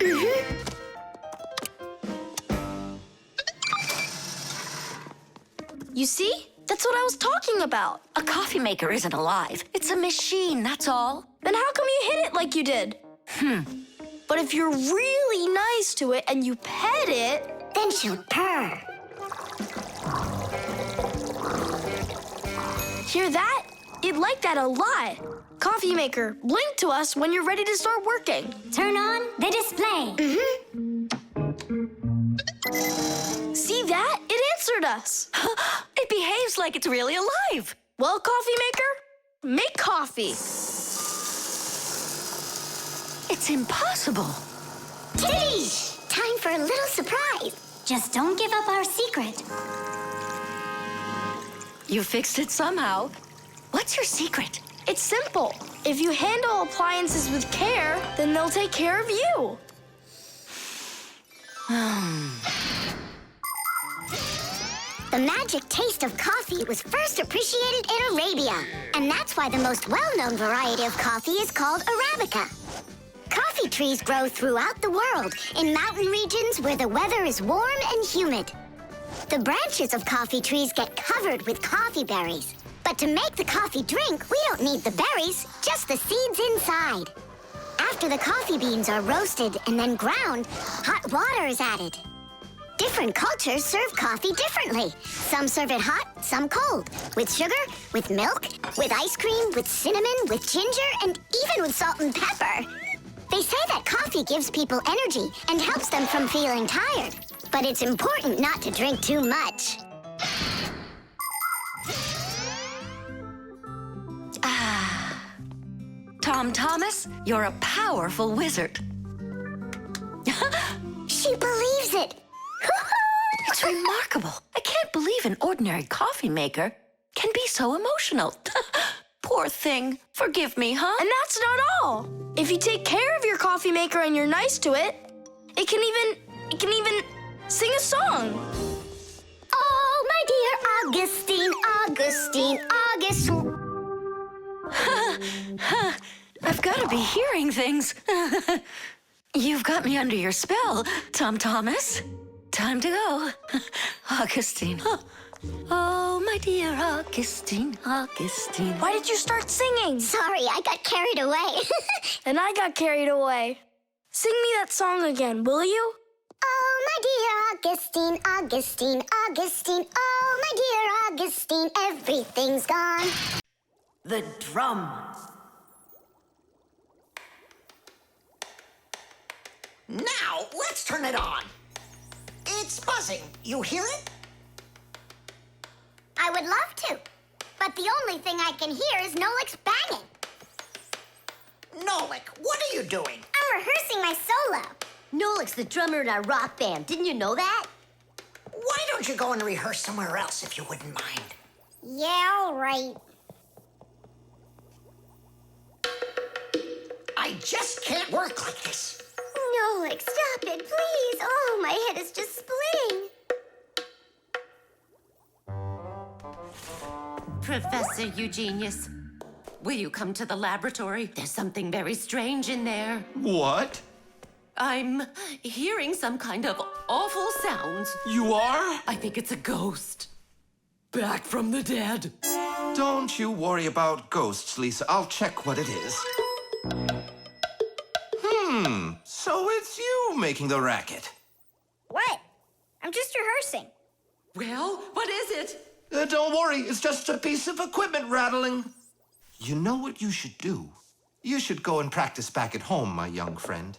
You see? That's what I was talking about. A coffee maker isn't alive. It's a machine, that's all. Then how come you hit it like you did? But if you're really nice to it and you pet it, then she'll purr. Hear that? It'd like that a lot. Coffee maker, blink to us when you're ready to start working. Turn on the display. See that? It answered us. It behaves like it's really alive. Well, coffee maker, make coffee. It's impossible. Kitty! Time for a little surprise. Just don't give up our secret. You fixed it somehow. What's your secret? It's simple. If you handle appliances with care, then they'll take care of you. The magic taste of coffee was first appreciated in Arabia, and that's why the most well-known variety of coffee is called Arabica. Coffee trees grow throughout the world, in mountain regions where the weather is warm and humid. The branches of coffee trees get covered with coffee berries. But to make the coffee drink, we don't need the berries, just the seeds inside. After the coffee beans are roasted and then ground, hot water is added. Different cultures serve coffee differently. Some serve it hot, some cold. With sugar, with milk, with ice cream, with cinnamon, with ginger, and even with salt and pepper. They say that coffee gives people energy and helps them from feeling tired. But it's important not to drink too much. Tom Thomas, you're a powerful wizard. She believes it. It's remarkable. I can't believe an ordinary coffee maker can be so emotional. Poor thing. Forgive me, huh? And that's not all. If you take care of your coffee maker and you're nice to it, it can even sing a song. Oh, my dear Augustine, Augustine, Augustine. I've got to be hearing things. You've got me under your spell, Tom Thomas. Time to go. Augustine. Oh, my dear Augustine, Augustine. Why did you start singing? Sorry, I got carried away. And I got carried away. Sing me that song again, will you? Oh, my dear Augustine, Augustine, Augustine. Oh, my dear Augustine, everything's gone. The drum. Now, let's turn it on. It's buzzing. You hear it? I would love to, but the only thing I can hear is Nolik's banging. Nolik, what are you doing? I'm rehearsing my solo. Nolik's the drummer in our rock band. Didn't you know that? Why don't you go and rehearse somewhere else if you wouldn't mind? Yeah, all right. I just can't work like this. Nolik, stop it, please. Oh, my head is just splitting. Professor Eugenius, will you come to the laboratory? There's something very strange in there. What? I'm hearing some kind of awful sounds. You are? I think it's a ghost. Back from the dead. Don't you worry about ghosts, Lisa. I'll check what it is. So it's you making the racket. What? I'm just rehearsing. Well, what is it? Don't worry, it's just a piece of equipment rattling. You know what you should do? You should go and practice back at home, my young friend.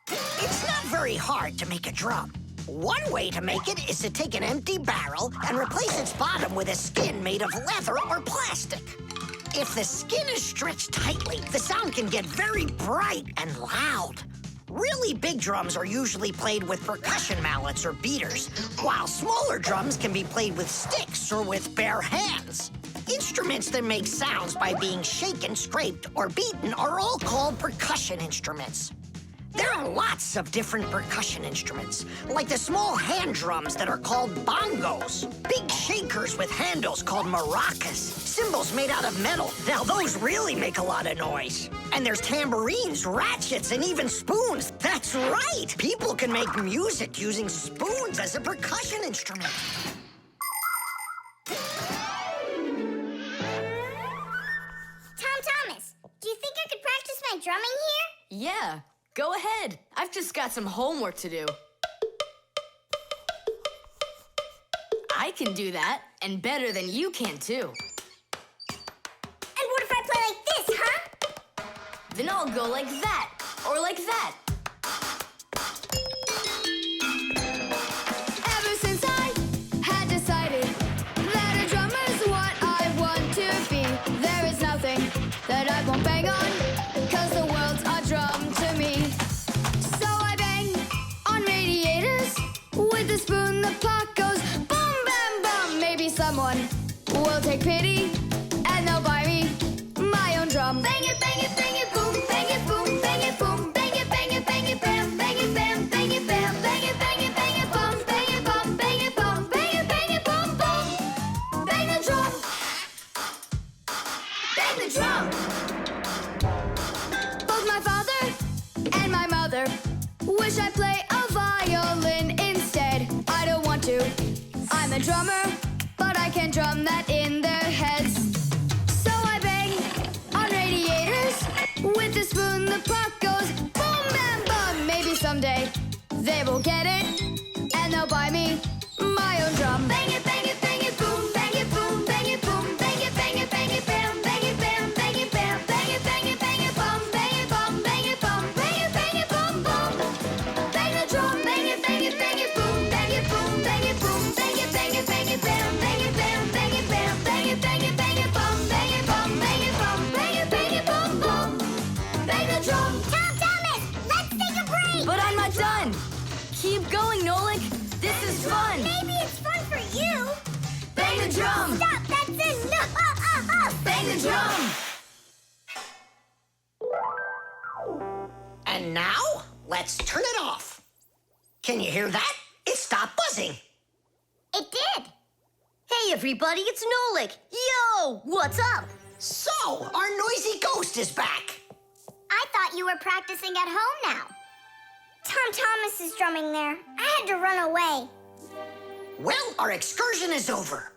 It's not very hard to make a drum. One way to make it is to take an empty barrel and replace its bottom with a skin made of leather or plastic. If the skin is stretched tightly, the sound can get very bright and loud. Really big drums are usually played with percussion mallets or beaters, while smaller drums can be played with sticks or with bare hands. Instruments that make sounds by being shaken, scraped, or beaten are all called percussion instruments. There are lots of different percussion instruments, like the small hand drums that are called bongos, big shakers with handles called maracas, cymbals made out of metal. Now those really make a lot of noise. And there's tambourines, ratchets, and even spoons. That's right! People can make music using spoons as a percussion instrument. Tom Thomas, do you think I could drumming here? Yeah, go ahead. I've just got some homework to do. I can do that, and better than you can, too. And what if I play like this, huh? Then I'll go like that, or like that. Ever since I had decided that a drummer's what I want to be, there is nothing that I won't bang on, 'cause the world's a drum to me. So I bang on radiators with a spoon, the pot goes boom, bam, bum. Maybe someone will take pity and they'll buy me my own drum. Bang it, boom, bang it, boom, bang it, boom, bang it, bam, bang it, bam, bang it, bam, bang it, bum, bang it, bum, bang it, bum, bang it, bum, bum. Bang the drum. Bang the drum. Both my father and my mother wish I'd play a violin instead. I don't want to. I'm a drummer, but I can drum that in their heads. So I bang on radiators with a spoon. The pot goes boom, bam, bum. Maybe someday they will get it and they'll buy me my own drum. Bang it, boom, bang it, boom, bang it, boom, bang it, bam, bang it, bam, bang it, bam, bang it, bum, bang it, bum, bang it, bum, bum. Bang the drum. Bang it, boom, bang it, boom, bang it, boom, bang it, bam, bang it, bam, bang it, bam, bang it, bum, bang it, bum, bang it, bum, bum. Bang the drum. Tom Thomas, let's take a break. But I'm not done. Keep going, Nolik. This is fun. Maybe it's fun for you. Bang the drum. Stop, that's it. No, Bang the drum. And now, let's turn it off. Can you hear that? It stopped buzzing. It did. Hey, everybody, it's Nolik. Yo, what's up? So, our noisy ghost is back. I thought you were practicing at home now. Tom Thomas is drumming there. I had to run away. Well, our excursion is over.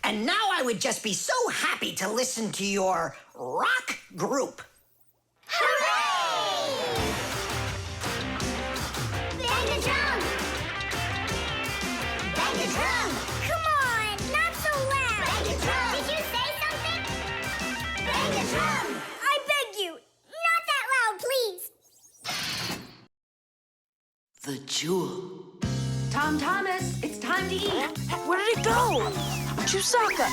And now I would just be so happy to listen to your rock group. Hooray! Bang the drum! Bang the drum! Come on, not so loud! Bang the drum! Did you say something? Bang the drum! I beg you, not that loud, please! The jewel. Tom Thomas, it's time to eat. Where did it go? Chusaka,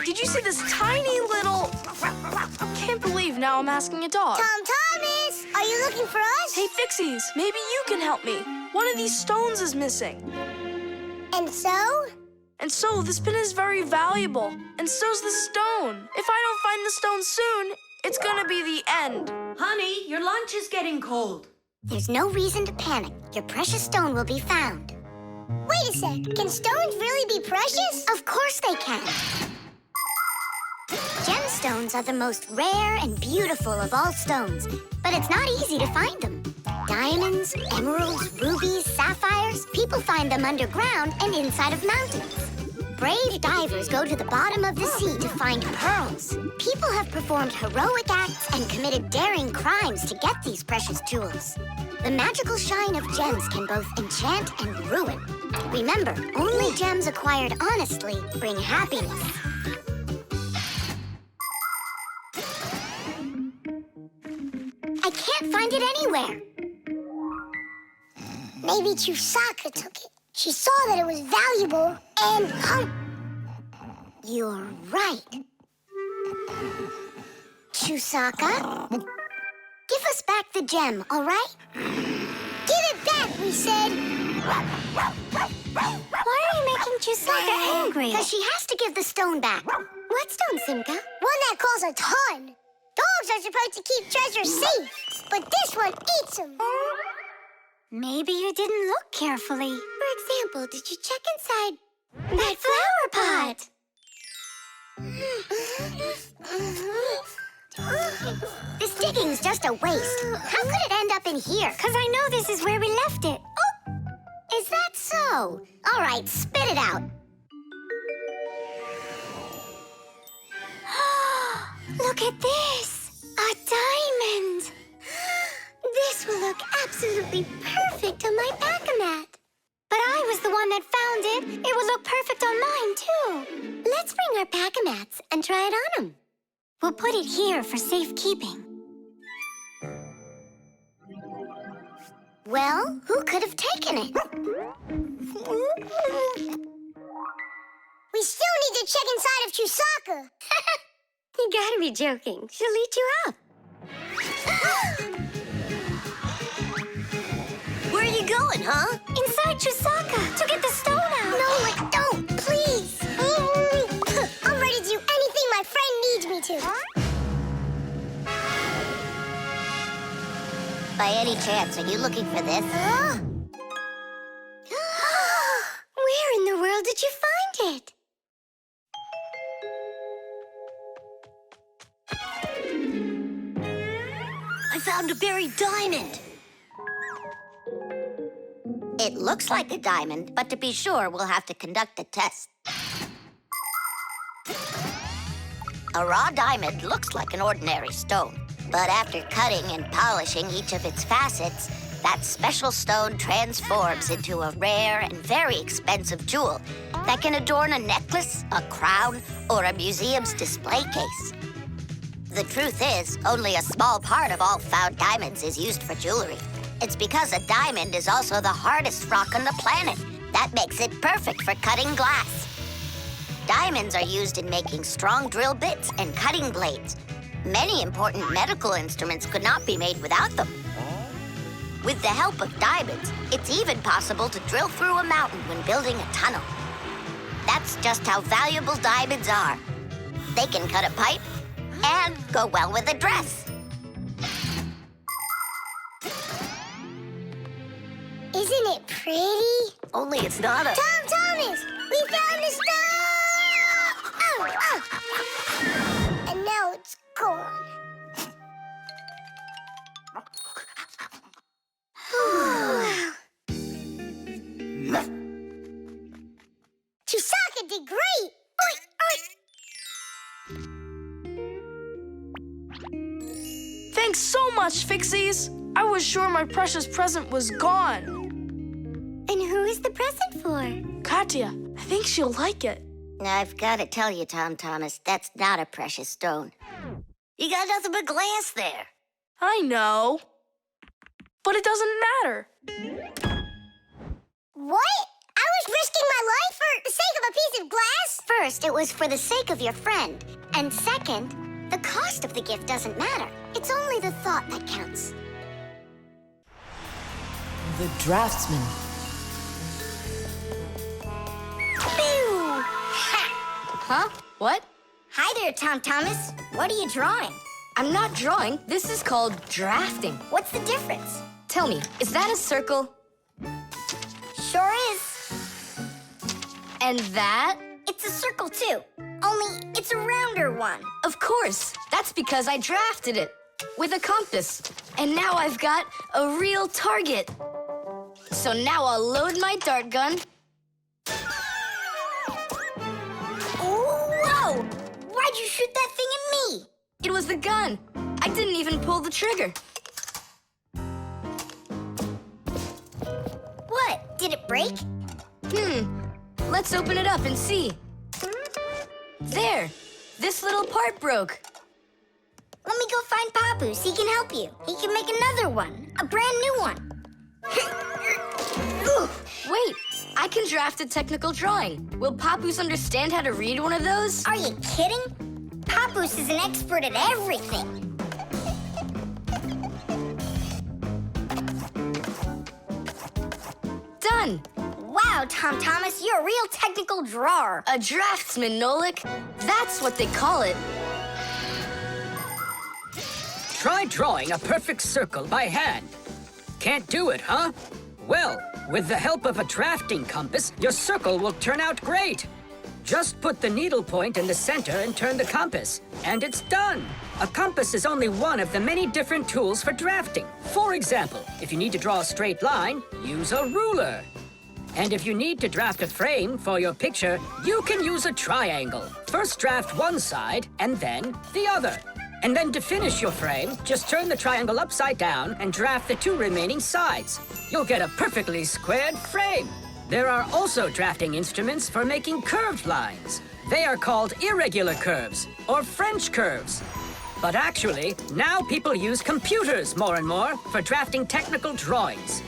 did you see this tiny little... I can't believe now I'm asking a dog. Tom Thomas, are you looking for us? Hey, Fixies, maybe you can help me. One of these stones is missing. And so? And so, this pin is very valuable. And so's the stone. If I don't find the stone soon, it's gonna be the end. Honey, your lunch is getting cold. There's no reason to panic. Your precious stone will be found. Wait a sec. Can stones really be precious? Of course they can. Gemstones are the most rare and beautiful of all stones, but it's not easy to find them. Diamonds, emeralds, rubies, sapphires, people find them underground and inside of mountains. Brave divers go to the bottom of the sea to find pearls. People have performed heroic acts and committed daring crimes to get these precious jewels. The magical shine of gems can both enchant and ruin. Remember, only gems acquired honestly bring happiness. I can't find it anywhere. Maybe Chusaka took it. She saw that it was valuable and... You're right. Chusaka, give us back the gem, all right? Give it back, we said. Why are you making Chusaka angry? Because she has to give the stone back. What stone, Simka? One that costs a ton. Dogs are supposed to keep treasure safe, but this one eats them. Maybe you didn't look carefully. For example, did you check inside that flower pot? This digging's just a waste. How could it end up in here? Because I know this is where we left it. Oh, is that so? All right, spit it out. Look at this! A diamond! absolutely perfect on my Back-A-Mat. But I was the one that found it. It would look perfect on mine, too. Let's bring our Back-A-Mats and try it on them. We'll put it here for safekeeping. Well, who could have taken it? We still need to check inside of Chusaka. You gotta be joking. She'll eat you up. Where are you going, huh? Inside Chusaka to get the stone out. No, don't, please. I'm ready to do anything my friend needs me to. By any chance, are you looking for this? Where in the world did you find it? I found a buried diamond. It looks like a diamond, but to be sure, we'll have to conduct a test. A raw diamond looks like an ordinary stone, but after cutting and polishing each of its facets, that special stone transforms into a rare and very expensive jewel that can adorn a necklace, a crown, or a museum's display case. The truth is, only a small part of all found diamonds is used for jewelry. It's because a diamond is also the hardest rock on the planet. That makes it perfect for cutting glass. Diamonds are used in making strong drill bits and cutting blades. Many important medical instruments could not be made without them. With the help of diamonds, it's even possible to drill through a mountain when building a tunnel. That's just how valuable diamonds are. They can cut a pipe and go well with a dress. Isn't it pretty? Only it's not a... Tom Thomas! We found the stone! Oh! And now it's gone. Chusaka did great! Thanks so much, Fixies. I was sure my precious present was gone. And who is the present for? Katya, I think she'll like it. I've got to tell you, Tom Thomas, that's not a precious stone. You got nothing but glass there. I know. But it doesn't matter. What? I was risking my life for the sake of a piece of glass? First, it was for the sake of your friend. And second, the cost of the gift doesn't matter. It's only the thought that counts. The Draftsman. Huh? What? Hi there, Tom Thomas. What are you drawing? I'm not drawing. This is called drafting. What's the difference? Tell me, is that a circle? Sure is. And that? It's a circle, too. Only it's a rounder one. Of course. That's because I drafted it with a compass. And now I've got a real target. So now I'll load my dart gun. Whoa! Why'd you shoot that thing at me? It was the gun. I didn't even pull the trigger. What? Did it break? Let's open it up and see. There. This little part broke. Let me go find Papu so he can help you. He can make another one. A brand new one. Wait. I can draft a technical drawing. Will Papoose understand how to read one of those? Are you kidding? Papoose is an expert at everything. Done. Wow, Tom Thomas, you're a real technical drawer. A draftsman, Nolik. That's what they call it. Try drawing a perfect circle by hand. Can't do it, huh? Well, with the help of a drafting compass, your circle will turn out great. Just put the needle point in the center and turn the compass, and it's done. A compass is only one of the many different tools for drafting. For example, if you need to draw a straight line, use a ruler. And if you need to draft a frame for your picture, you can use a triangle. First draft one side and then the other. And then to finish your frame, just turn the triangle upside down and draft the 2 remaining sides. You'll get a perfectly squared frame. There are also drafting instruments for making curved lines. They are called irregular curves or French curves. But actually, now people use computers more and more for drafting technical drawings.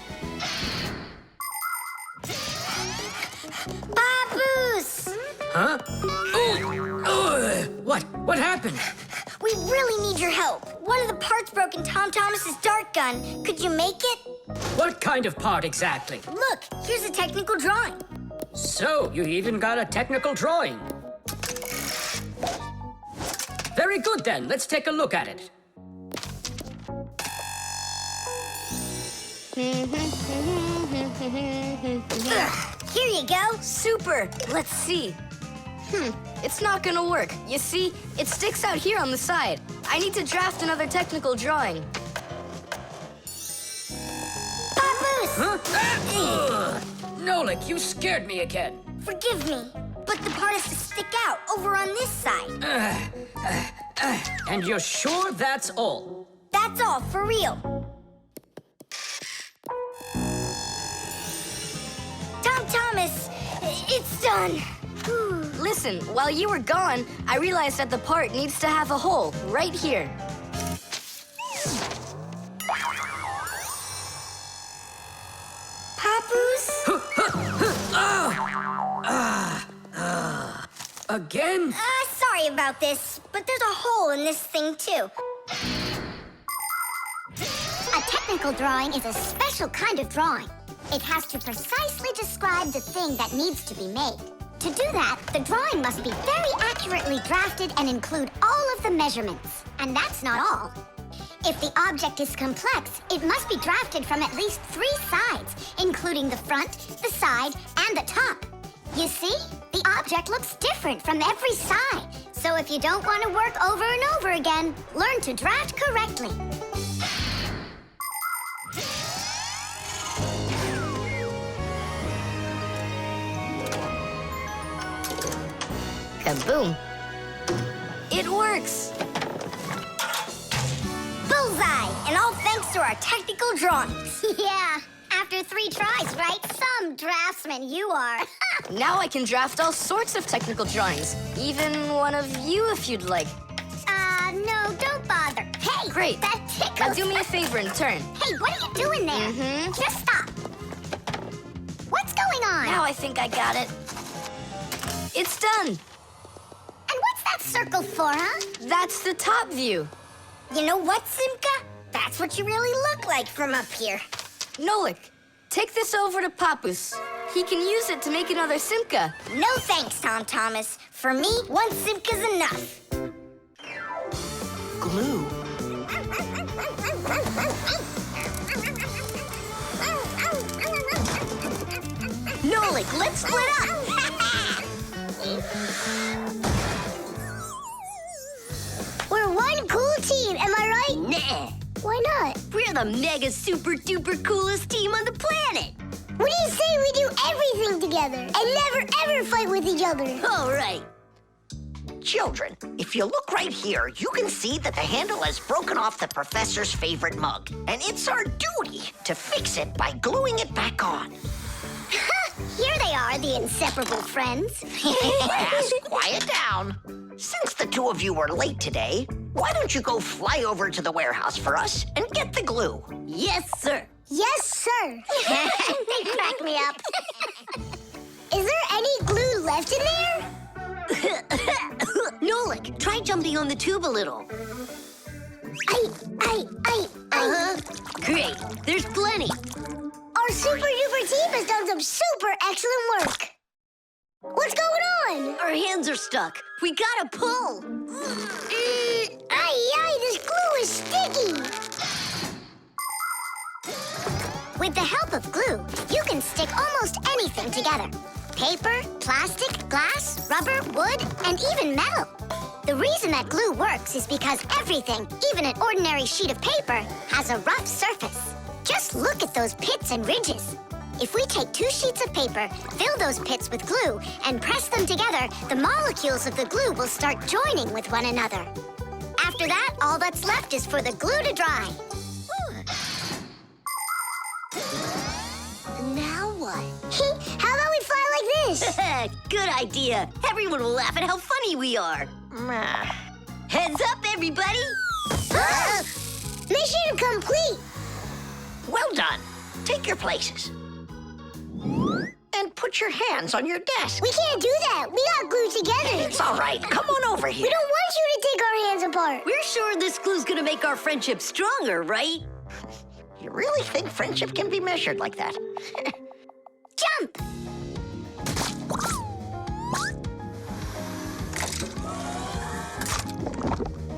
Papoose! Huh? What happened? We really need your help. One of the parts broke in Tom Thomas's dart gun. Could you make it? What kind of part exactly? Look, here's a technical drawing. So, you even got a technical drawing. Very good then, let's take a look at it. Here you go. Super. Let's see. It's not gonna work. You see, it sticks out here on the side. I need to draft another technical drawing. Papoose! Huh? Nolik, you scared me again. Forgive me, but the part has to stick out over on this side. And you're sure that's all? That's all, for real. Tom Thomas, it's done. Listen, while you were gone, I realized that the part needs to have a hole right here. Papoose? Again? Sorry about this, but there's a hole in this thing, too. A technical drawing is a special kind of drawing. It has to precisely describe the thing that needs to be made. To do that, the drawing must be very accurately drafted and include all of the measurements. And that's not all. If the object is complex, it must be drafted from at least 3 sides, including the front, the side, and the top. You see? The object looks different from every side. So if you don't want to work over and over again, learn to draft correctly. Kaboom. It works. Bullseye! And all thanks to our technical drawings. Yeah, after 3 tries, right? Some draftsman you are. Now I can draft all sorts of technical drawings. Even one of you if you'd like. No, don't bother. Hey! Great. That tickles. Now do me a favor and turn. Hey, what are you doing there? Just stop. What's going on? Now I think I got it. It's done. And what's that circle for, huh? That's the top view. You know what, Simka? That's what you really look like from up here. Nolik, take this over to Papoose. He can use it to make another Simka. No thanks, Tom Thomas. For me, 1 Simka's enough. Glue. Nolik, let's split up. We're one cool team, am I right? Nah. Why not? We're the mega super duper coolest team on the planet. What do you say we do everything together and never ever fight with each other? All right. Children, if you look right here, you can see that the handle has broken off the professor's favorite mug. And it's our duty to fix it by gluing it back on. Here they are, the inseparable friends. Yes, quiet down. Since the 2 of you were late today, why don't you go fly over to the warehouse for us and get the glue? Yes, sir. Yes, sir. They crack me up. Is there any glue left in there? Nolik, try jumping on the tube a little. Great, there's plenty. Our super duper team has done some super excellent work. What's going on? Our hands are stuck. We gotta pull. This glue is sticky. With the help of glue, you can stick almost anything together. Paper, plastic, glass, rubber, wood, and even metal. The reason that glue works is because everything, even an ordinary sheet of paper, has a rough surface. Just look at those pits and ridges. If we take 2 sheets of paper, fill those pits with glue, and press them together, the molecules of the glue will start joining with one another. After After that, all that's left is for the glue to dry. Now what? How about we fly like this? Good idea. Everyone will laugh at how funny we are. Heads up, everybody! Mission complete! Well done. Take your places. And put your hands on your desk. We can't do that. We got glued together. It's all right. Come on over here. We don't want you to take our hands apart. We're sure this glue's gonna make our friendship stronger, right? You really think friendship can be measured like that? Jump!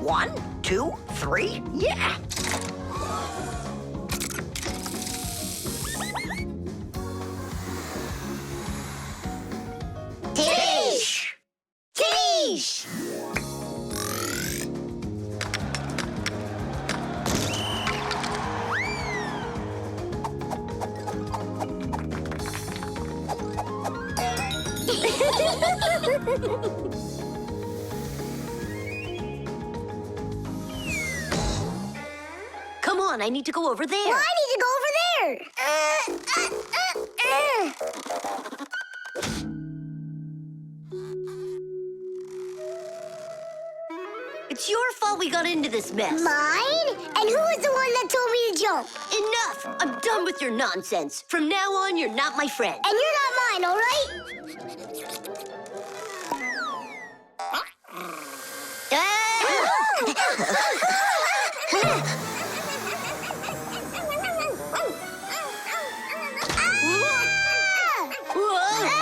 One, two, three, yeah! Tish! Tish! Come on, I need to go over there. Well, I need to go over there. It's your fault we got into this mess. Mine? And who was the one that told me to jump? Enough! I'm done with your nonsense. From now on, you're not my friend. And you're not mine, all right?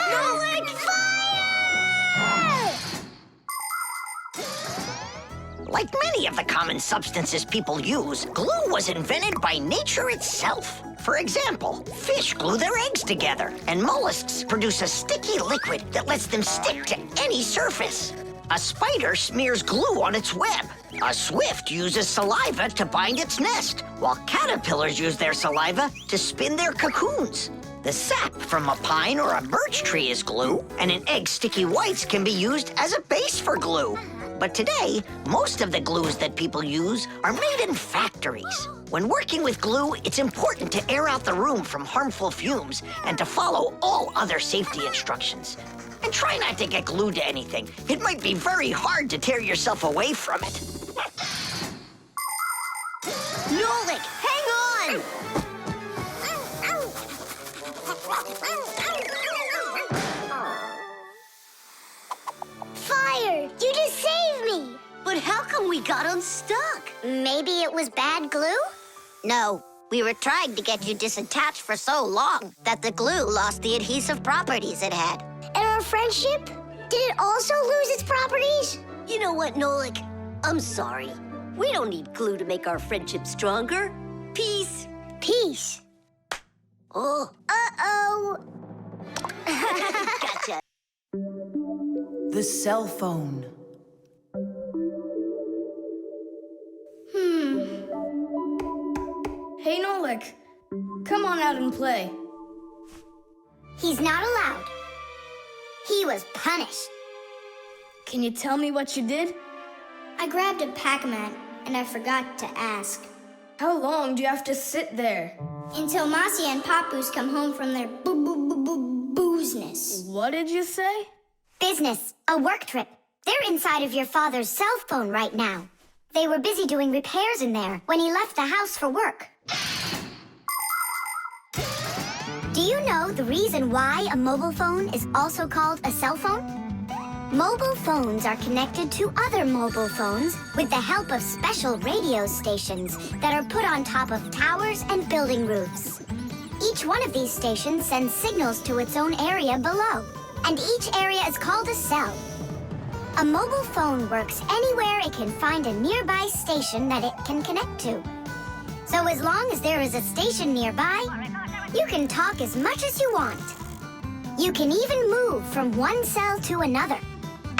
Nolik! Like many of the common substances people use, glue was invented by nature itself. For example, fish glue their eggs together, and mollusks produce a sticky liquid that lets them stick to any surface. A spider smears glue on its web. A swift uses saliva to bind its nest, while caterpillars use their saliva to spin their cocoons. The sap from a pine or a birch tree is glue, and an egg's sticky whites can be used as a base for glue. But today, most of the glues that people use are made in factories. When working with glue, it's important to air out the room from harmful fumes and to follow all other safety instructions. And try not to get glued to anything. It might be very hard to tear yourself away from it. Nolik, hang on! Fire! You just saved me! But how come we got unstuck? Maybe it was bad glue? No, we were trying to get you disattached for so long that the glue lost the adhesive properties it had. And our friendship? Did it also lose its properties? You know what, Nolik? I'm sorry. We don't need glue to make our friendship stronger. Peace. Peace. Oh. Uh-oh. Gotcha. The cell phone. Hey, Nolik. Come on out and play. He's not allowed. He was punished. Can you tell me what you did? I grabbed a Pac-Man, and I forgot to ask. How long do you have to sit there? Until Mossy and Papoose come home from their boozness. What did you say? Business, a work trip. They're inside of your father's cell phone right now. They were busy doing repairs in there when he left the house for work. Do you know the reason why a mobile phone is also called a cell phone? Mobile phones are connected to other mobile phones with the help of special radio stations that are put on top of towers and building roofs. Each one of these stations sends signals to its own area below, and each area is called a cell. A mobile phone works anywhere it can find a nearby station that it can connect to. So as long as there is a station nearby, you can talk as much as you want. You can even move from one cell to another.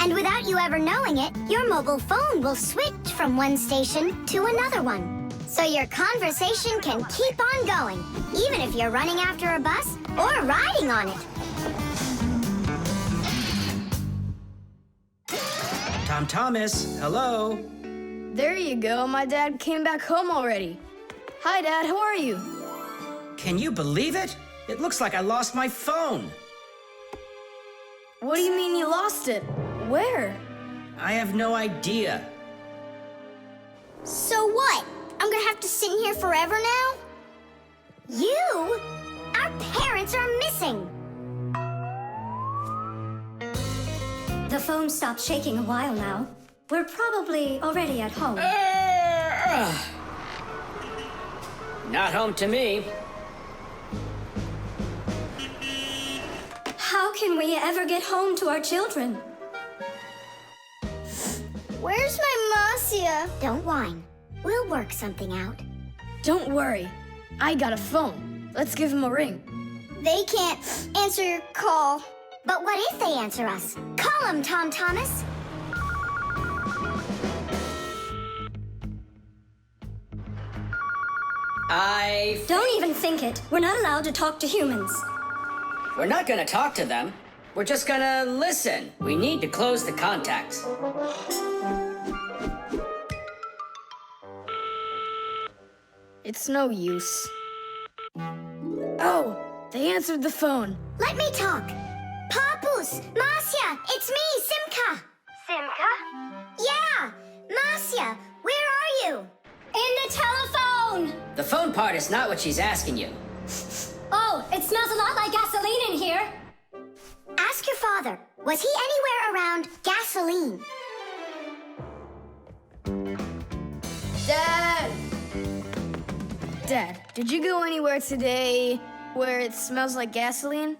And without you ever knowing it, your mobile phone will switch from one station to another one. So your conversation can keep on going, even if you're running after a bus or riding on it. Tom Thomas, hello. There you go. My dad came back home already. Hi, Dad. How are you? Can you believe it? It looks like I lost my phone. What do you mean you lost it? Where? I have no idea. So what? I'm gonna have to sit in here forever now? You? Our parents are missing. The phone stopped shaking a while now. We're probably already at home. Not home to me. How can we ever get home to our children? Where's my Marcia? Don't whine. We'll work something out. Don't worry. I got a phone. Let's give him a ring. They can't answer your call. But what if they answer us? Call them, Tom Thomas. Don't even think it. We're not allowed to talk to humans. We're not gonna talk to them. We're just gonna listen. We need to close the contacts. It's no use. Oh, they answered the phone. Let me talk. Papus, Marcia, it's me, Simka. Simka? Yeah, Marcia, where are you? In the telephone! The phone part is not what she's asking you. Oh, it smells a lot like gasoline in here. Ask your father. Was he anywhere around gasoline? Dad! Dad, did you go anywhere today where it smells like gasoline?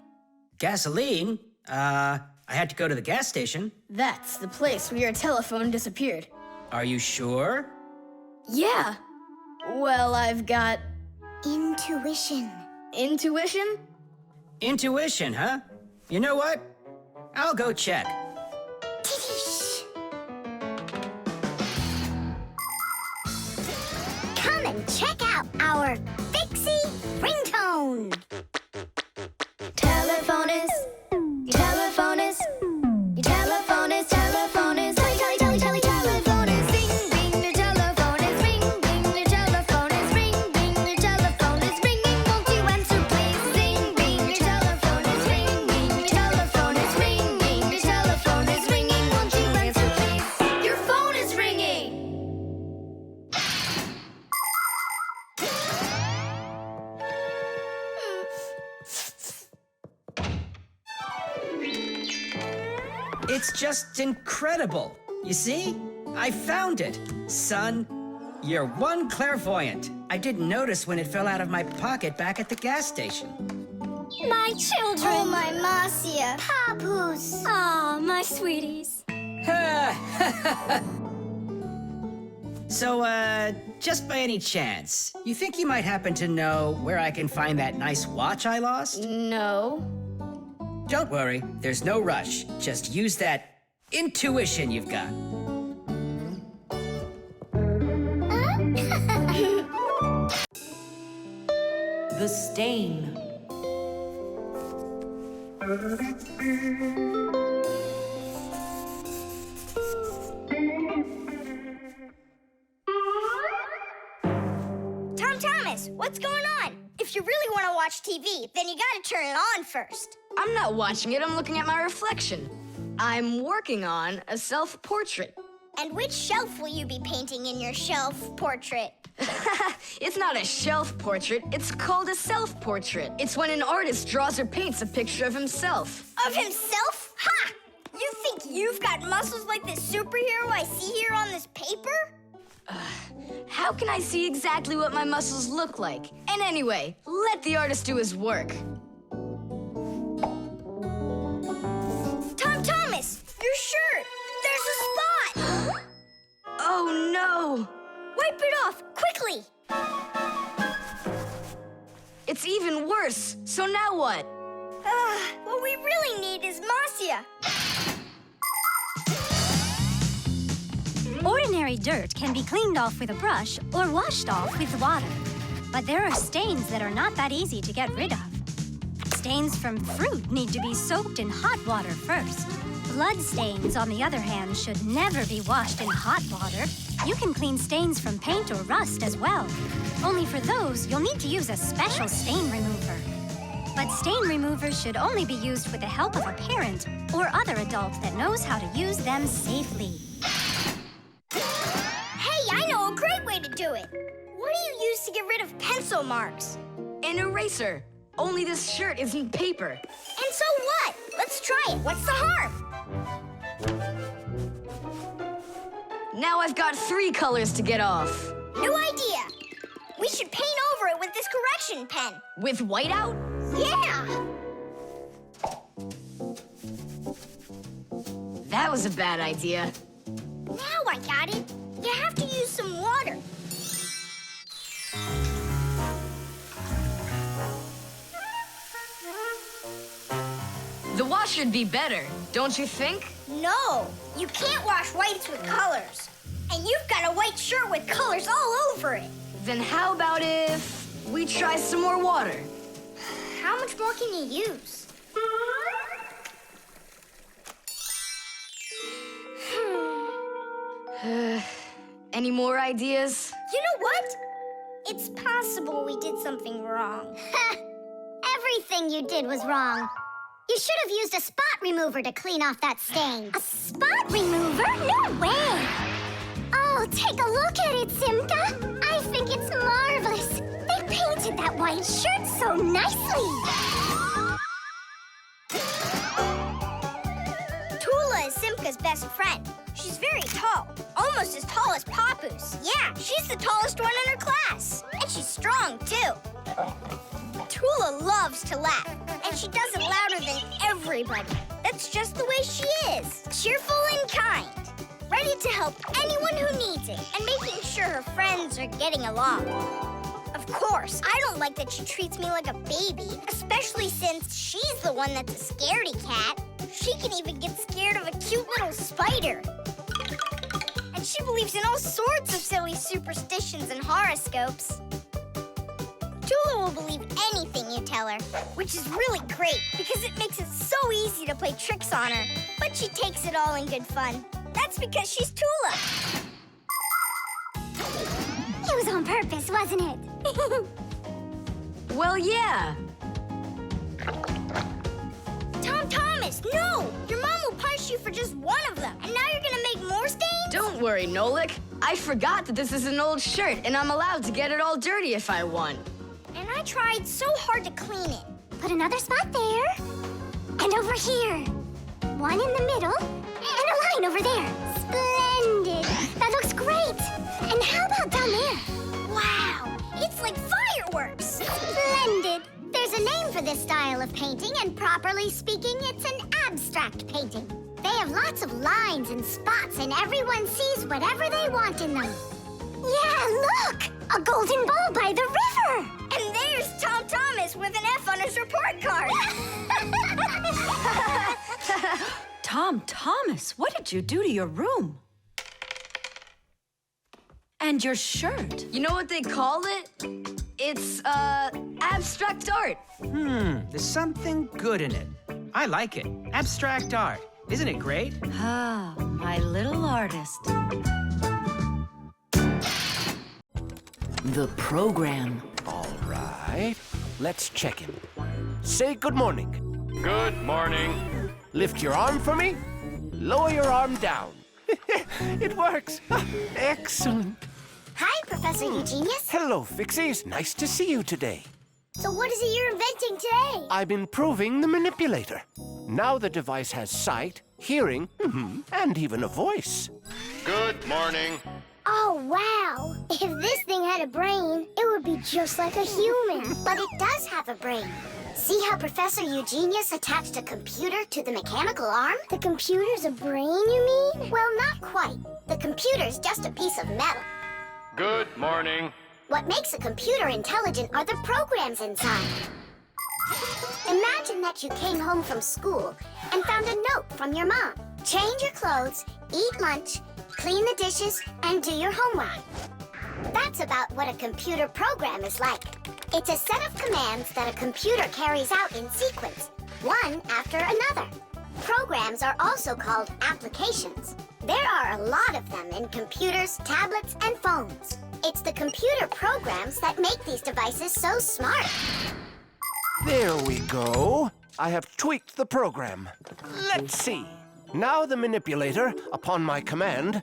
Gasoline? I had to go to the gas station. That's the place where your telephone disappeared. Are you sure? Yeah. Well, I've got... Intuition. Intuition? Intuition, huh? You know what? I'll go check. Come and check out our Fixie ringtone. Telephone is, your telephone is, your telephone is, telephone is, telephone is, ring, ring, your telephone is, ring, ring, your telephone is, ring, ring, your telephone is ringing, won't you answer please? Ring, ring, your telephone is, ring, ring, your telephone is, ring, ring, your telephone is ringing, won't you answer please? Your phone is ringing! It's just incredible. You see? I found it. Son, you're one clairvoyant. I didn't notice when it fell out of my pocket back at the gas station. My children! Oh, my Marcia. Papus. Aw, my sweeties. So, just by any chance, you think you might happen to know where I can find that nice watch I lost? No. Don't worry, there's no rush. Just use that intuition you've got. The stain. Tom Thomas, what's going on? If you really want to watch TV, then you gotta turn it on first. I'm not watching it, I'm looking at my reflection. I'm working on a self-portrait. And which shelf will you be painting in your shelf portrait? It's not a shelf portrait, it's called a self-portrait. It's when an artist draws or paints a picture of himself. Of himself? Ha! You think you've got muscles like this superhero I see here on this paper? How can I see exactly what my muscles look like? And anyway, let the artist do his work. Tom Thomas, your shirt! There's a spot! Oh no! Wipe it off, quickly! It's even worse, so now what? What we really need is Marcia. Ordinary dirt can be cleaned off with a brush or washed off with water. But there are stains that are not that easy to get rid of. Stains from fruit need to be soaked in hot water first. Blood stains, on the other hand, should never be washed in hot water. You can clean stains from paint or rust as well. Only for those, you'll need to use a special stain remover. But stain removers should only be used with the help of a parent or other adult that knows how to use them safely. Hey, I know a great way to do it. What do you use to get rid of pencil marks? An eraser. Only this shirt isn't paper. And so what? Let's try it. What's the harm? Now I've got 3 colors to get off. New idea. We should paint over it with this correction pen. With whiteout? Yeah! That was a bad idea. Now I got it. You have to use some water. The wash should be better, don't you think? No, you can't wash whites with colors. And you've got a white shirt with colors all over it. Then how about if we try some more water? How much more can you use? Any more ideas? You know what? It's possible we did something wrong. Everything you did was wrong. You should have used a spot remover to clean off that stain. A spot remover? No way! Oh, take a look at it, Simka. I think it's marvelous. They painted that white shirt so nicely. Tula is Simka's best friend. She's very tall, almost as tall as Papoose. Yeah, she's the tallest one in her class. And she's strong, too. Tula loves to laugh, and she does it louder than everybody. That's just the way she is. Cheerful and kind. Ready to help anyone who needs it, and making sure her friends are getting along. Of course, I don't like that she treats me like a baby, especially since she's the one that's a scaredy cat. She can even get scared of a cute little spider. And she believes in all sorts of silly superstitions and horoscopes. Tula will believe anything you tell her, which is really great because it makes it so easy to play tricks on her. But she takes it all in good fun. That's because she's Tula. It was on purpose, wasn't it? Well, yeah. Tom Thomas, no! Your mom will punish you for just one of them. And now you're gonna make more stains? Don't worry, Nolik. I forgot that this is an old shirt, and I'm allowed to get it all dirty if I want. And I tried so hard to clean it. Put another spot there. And over here. One in the middle. And a line over there. Splendid. That looks great. And how about down there? Wow, it's like fireworks. Splendid. There's a name for this style of painting, and properly speaking, it's an abstract painting. They have lots of lines and spots, and everyone sees whatever they want in them. Yeah, look! A golden ball by the river! And there's Tom Thomas with an F on his report card. Tom Thomas, what did you do to your room? And your shirt? You know what they call it? It's, abstract art. There's something good in it. I like it. Abstract art. Isn't it great? Ah, my little artist. The program. All right. Let's check him. Say good morning. Good morning. Lift your arm for me. Lower your arm down. It works. Excellent. Hi, Professor Eugenius. Hello, Fixies. Nice to see you today. So what is it you're inventing today? I'm improving the Manipulator. Now the device has sight, hearing, and even a voice. Good morning. Oh, wow. If this thing had a brain, it would be just like a human. But it does have a brain. See how Professor Eugenius attached a computer to the mechanical arm? The computer's a brain, you mean? Well, not quite. The computer's just a piece of metal. Good morning. What makes a computer intelligent are the programs inside. Imagine that you came home from school and found a note from your mom. Change your clothes, eat lunch, clean the dishes, and do your homework. That's about what a computer program is like. It's a set of commands that a computer carries out in sequence, one after another. Programs are also called applications. There are a lot of them in computers, tablets, and phones. It's the computer programs that make these devices so smart. There we go. I have tweaked the program. Let's see. Now the manipulator, upon my command,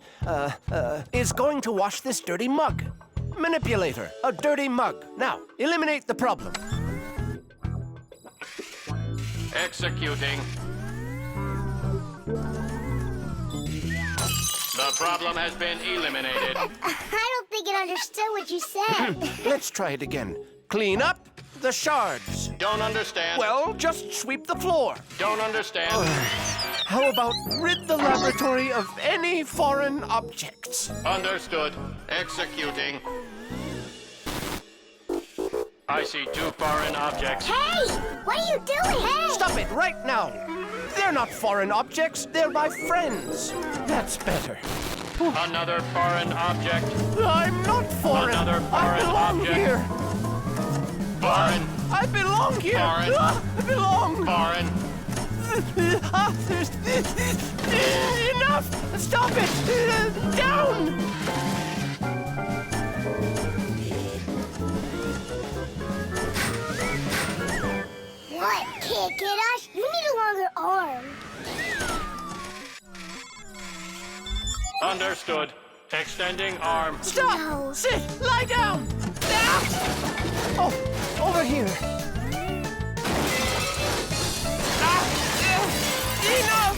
is going to wash this dirty mug. Manipulator, a dirty mug. Now, eliminate the problem. Executing. The problem has been eliminated. I don't think it understood what you said. Let's try it again. Clean up the shards. Don't understand. Well, just sweep the floor. Don't understand. How about rid the laboratory of any foreign objects? Understood. Executing. I see 2 foreign objects. Hey! What are you doing? Hey! Stop it right now. They're not foreign objects. They're my friends. That's better. Another foreign object. I'm not foreign. Another foreign I belong object. here. Foreign. I belong here. Foreign. I belong. Foreign. Enough! Stop it! Down! What? Can't get us? You need a longer arm. Understood. Extending arm. Stop! No. Sit! Lie down! Oh, over here. Enough!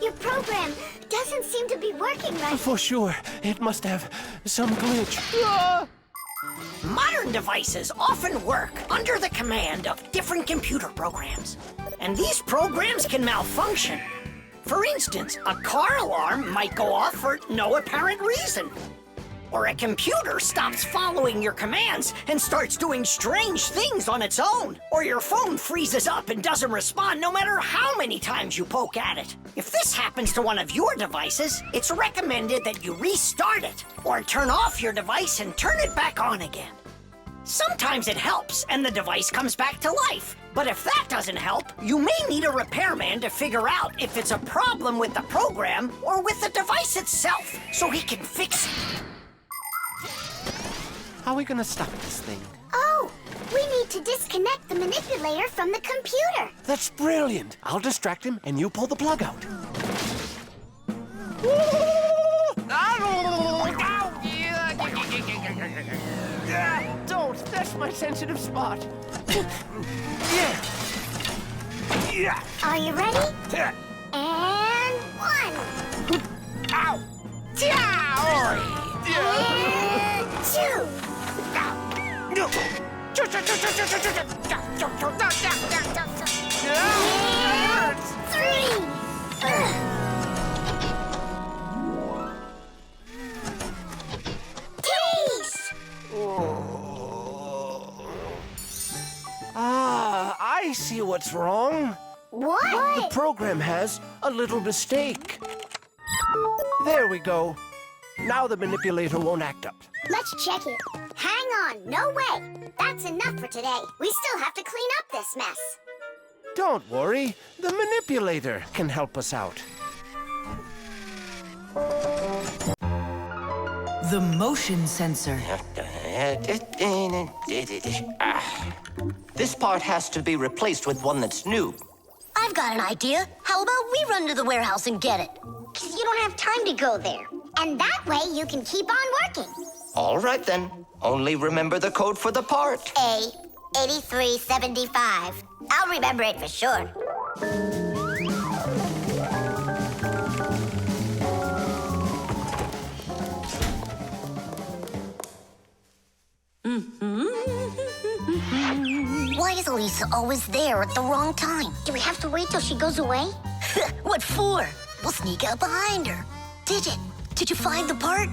Your program doesn't seem to be working right. For sure. It must have some glitch. Modern devices often work under the command of different computer programs. And these programs can malfunction. For instance, a car alarm might go off for no apparent reason. Or a computer stops following your commands and starts doing strange things on its own. Or your phone freezes up and doesn't respond no matter how many times you poke at it. If this happens to one of your devices, it's recommended that you restart it or turn off your device and turn it back on again. Sometimes it helps and the device comes back to life. But if that doesn't help, you may need a repairman to figure out if it's a problem with the program or with the device itself so he can fix it. How are we gonna stop this thing? Oh, we need to disconnect the manipulator from the computer. That's brilliant. I'll distract him and you pull the plug out. Don't. That's my sensitive spot. Yeah. Are you ready? And 1. Ow! And 2. And 3. Taste! I see what's wrong. What? The program has a little mistake. There we go. Now the manipulator won't act up. Let's check it. Hang on, no way. That's enough for today. We still have to clean up this mess. Don't worry. The manipulator can help us out. The motion sensor. This part has to be replaced with one that's new. I've got an idea. How about we run to the warehouse and get it? You don't have time to go there. And that way you can keep on working. All right then. Only remember the code for the part. A8375. I'll remember it for sure. Why is Lisa always there at the wrong time? Do we have to wait till she goes away? What for? We'll sneak out behind her. Did you find the part?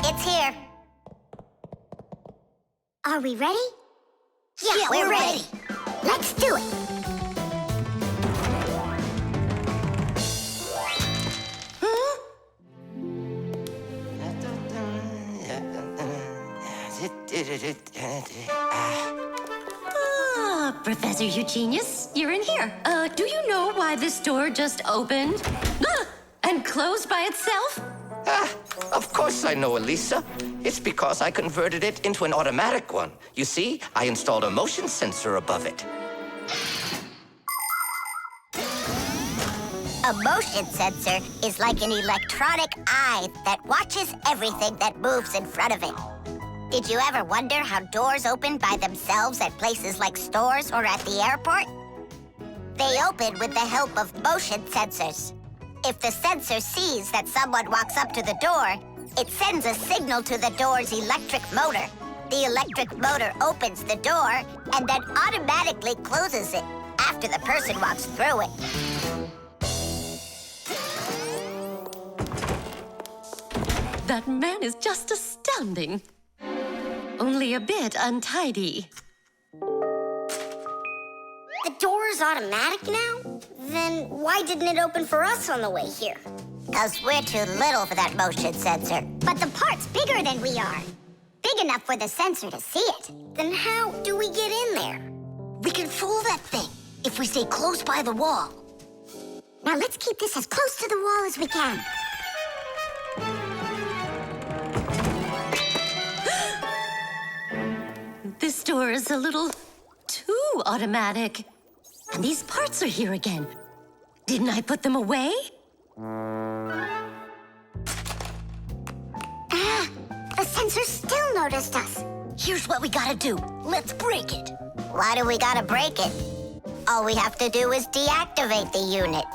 It's here. Are we ready? Yeah, we're ready. Let's do it. Professor Eugenius, you're in here. Do you know why this door just opened and closed by itself? Of course I know, Elisa. It's because I converted it into an automatic one. You see, I installed a motion sensor above it. A motion sensor is like an electronic eye that watches everything that moves in front of it. Did you ever wonder how doors open by themselves at places like stores or at the airport? They open with the help of motion sensors. If the sensor sees that someone walks up to the door, it sends a signal to the door's electric motor. The electric motor opens the door and then automatically closes it after the person walks through it. That man is just astounding. Only a bit untidy. The door is automatic now? Then why didn't it open for us on the way here? Because we're too little for that motion sensor. But the part's bigger than we are. Big enough for the sensor to see it. Then how do we get in there? We can fool that thing if we stay close by the wall. Now let's keep this as close to the wall as we can. This door is a little too automatic. And these parts are here again. Didn't I put them away? The sensor still noticed us. Here's what we gotta do. Let's break it. Why do we gotta break it? All we have to do is deactivate the unit.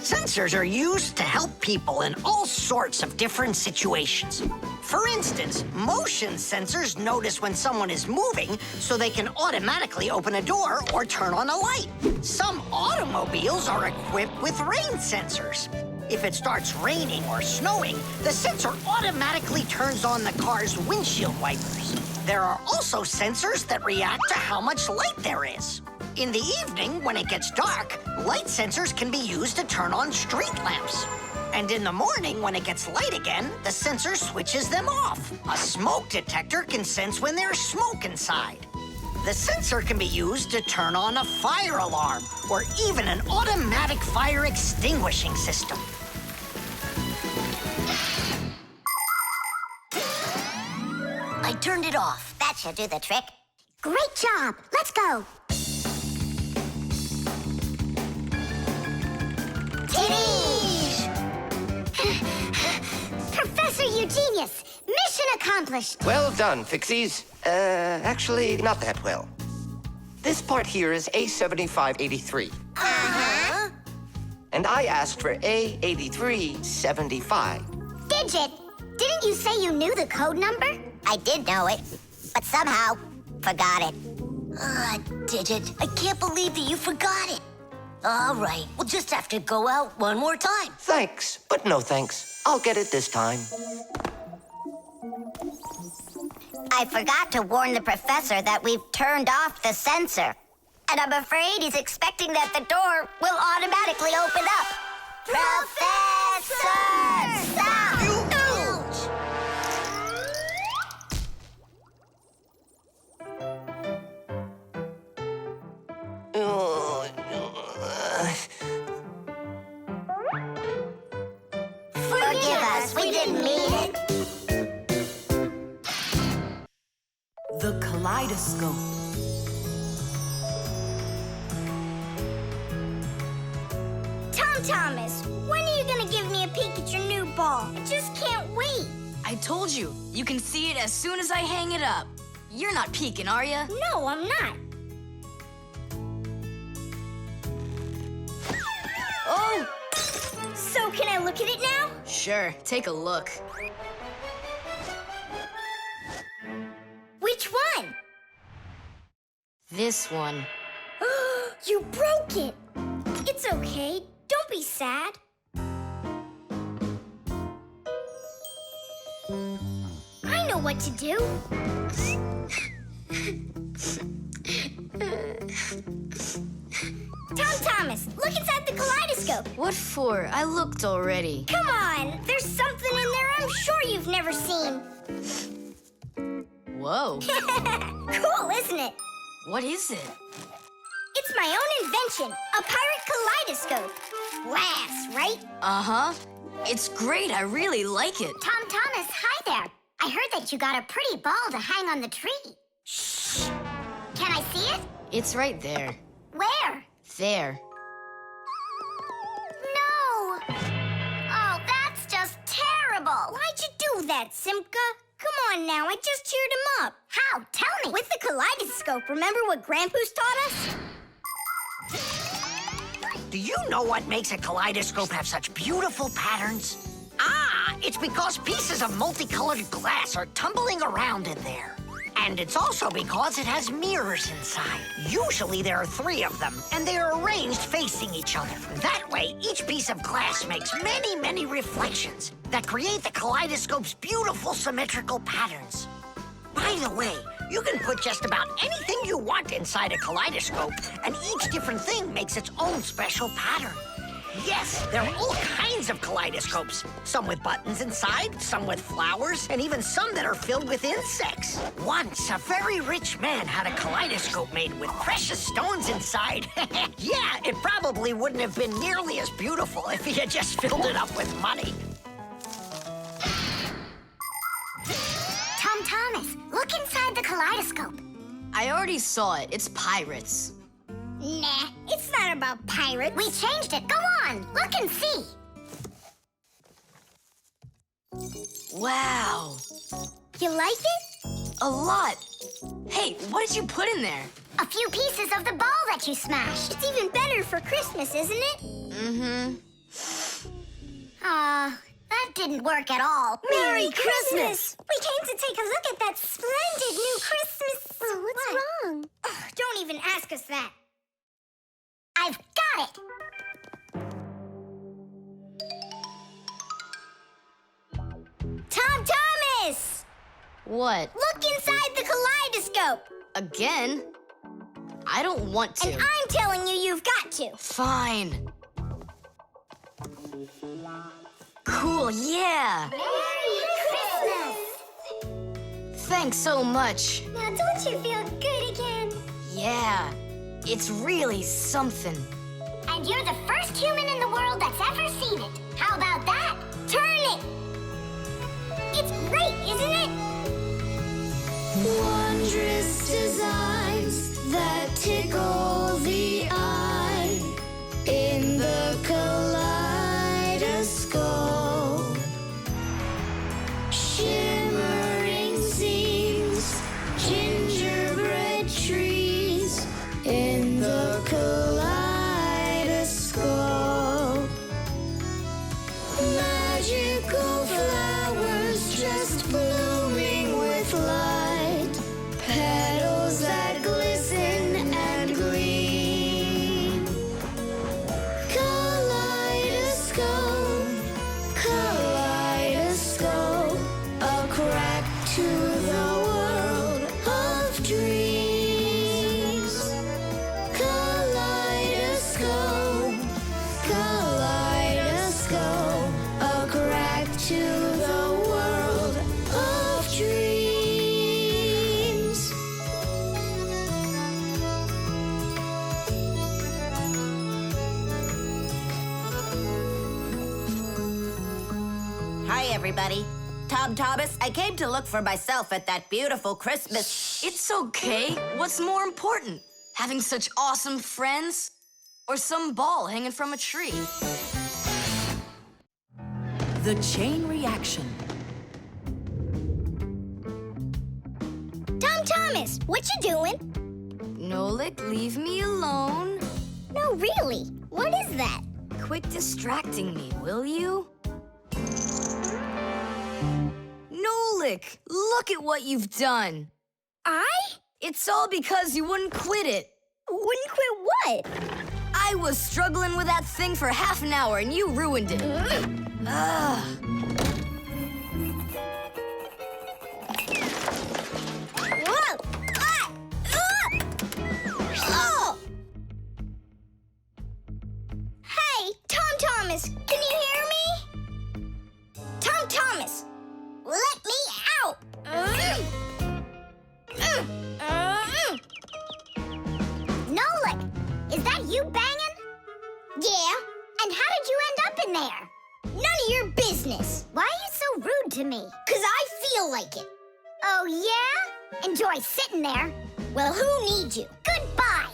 Sensors are used to help people in all sorts of different situations. For instance, motion sensors notice when someone is moving so they can automatically open a door or turn on a light. Some automobiles are equipped with rain sensors. If it starts raining or snowing, the sensor automatically turns on the car's windshield wipers. There are also sensors that react to how much light there is. In the evening, when it gets dark, light sensors can be used to turn on street lamps. And in the morning, when it gets light again, the sensor switches them off. A smoke detector can sense when there's smoke inside. The sensor can be used to turn on a fire alarm or even an automatic fire extinguishing system. I turned it off. That should do the trick. Great job. Let's go. Professor Eugenius, mission accomplished. Well done, Fixies. Actually, not that well. This part here is A7583. Uh-huh. And I asked for A8375. Digit, didn't you say you knew the code number? I did know it, but somehow forgot it. Digit, I can't believe that you forgot it. All right, we'll just have to go out one more time. Thanks, but no thanks. I'll get it this time. I forgot to warn the professor that we've turned off the sensor. And I'm afraid he's expecting that the door will automatically open up. Professor! Stop! Forgive us, we didn't mean it. The Kaleidoscope. Tom Thomas, when are you gonna give me a peek at your new ball? I just can't wait. I told you, you can see it as soon as I hang it up. You're not peeking, are you? No, I'm not. Oh! So can I look at it now? Sure, take a look. Which one? This one. You broke it. It's okay. Don't be sad. I know what to do. Tom Thomas, look inside the kaleidoscope. What for? I looked already. Come on, there's something in there I'm sure you've never seen. Whoa. Cool, isn't it? What is it? It's my own invention, a pirate kaleidoscope. Glass, right? Uh-huh. It's great. I really like it. Tom Thomas, hi there. I heard that you got a pretty ball to hang on the tree. Shh. Can I see it? It's right there. Where? There. No. Oh, that's just terrible. Why'd you do that, Simka? Come on now, I just cheered him up. How? Tell me. With the kaleidoscope, remember what Grandpa's taught us? Do you know what makes a kaleidoscope have such beautiful patterns? Ah, it's because pieces of multicolored glass are tumbling around in there. And it's also because it has mirrors inside. Usually there are 3 of them, and they are arranged facing each other. That way, each piece of glass makes many, many reflections that create the kaleidoscope's beautiful symmetrical patterns. By the way, you can put just about anything you want inside a kaleidoscope, and each different thing makes its own special pattern. Yes, there are all kinds of kaleidoscopes. Some with buttons inside, some with flowers, and even some that are filled with insects. Once, a very rich man had a kaleidoscope made with precious stones inside. Yeah, it probably wouldn't have been nearly as beautiful if he had just filled it up with money. Tom Thomas, look inside the kaleidoscope. I already saw it. It's pirates. Nah, it's not about pirates. We changed it. Go on, look and see. Wow. You like it? A lot. Hey, what did you put in there? A few pieces of the ball that you smashed. It's even better for Christmas, isn't it? Mm-hmm. That didn't work at all. Merry Christmas! We came to take a look at that splendid new Christmas... Oh, what's wrong? Oh, don't even ask us that. I've got it! Tom Thomas! What? Look inside the kaleidoscope! Again? I don't want to. And I'm telling you, you've got to. Fine. Cool, yeah. Merry Christmas! Thanks so much. Now don't you feel good again? Yeah, it's really something. And you're the first human in the world that's ever seen it. How about that? Turn it! It's great, isn't it? Wondrous designs that tickle the eye in the kaleidoscope. Shimmering scenes, gingerbread trees in the kaleidoscope. Magical flowers just blooming with light, petals that glisten and gleam. Kaleidoscope, kaleidoscope, a crack to the world of dreams. Kaleidoscope, kaleidoscope, a crack to the world of dreams. Hi, everybody. Tom Thomas, I came to look for myself at that beautiful Christmas... It's okay. What's more important? Having such awesome friends? Or some ball hanging from a tree? The chain reaction. Tom Thomas, what you doing? Nolik, leave me alone. No, really. What is that? Quit distracting me, will you? Nolik, look at what you've done. I? It's all because you wouldn't quit it. Wouldn't quit what? I was struggling with that thing for half an hour and you ruined it. Ugh. Whoa! Ah! Oh! Hey, Tom Thomas, can you hear me? Tom Thomas, there? None of your business. Why are you so rude to me? 'Cause I feel like it. Oh, yeah? Enjoy sitting there. Well, who needs you? Goodbye.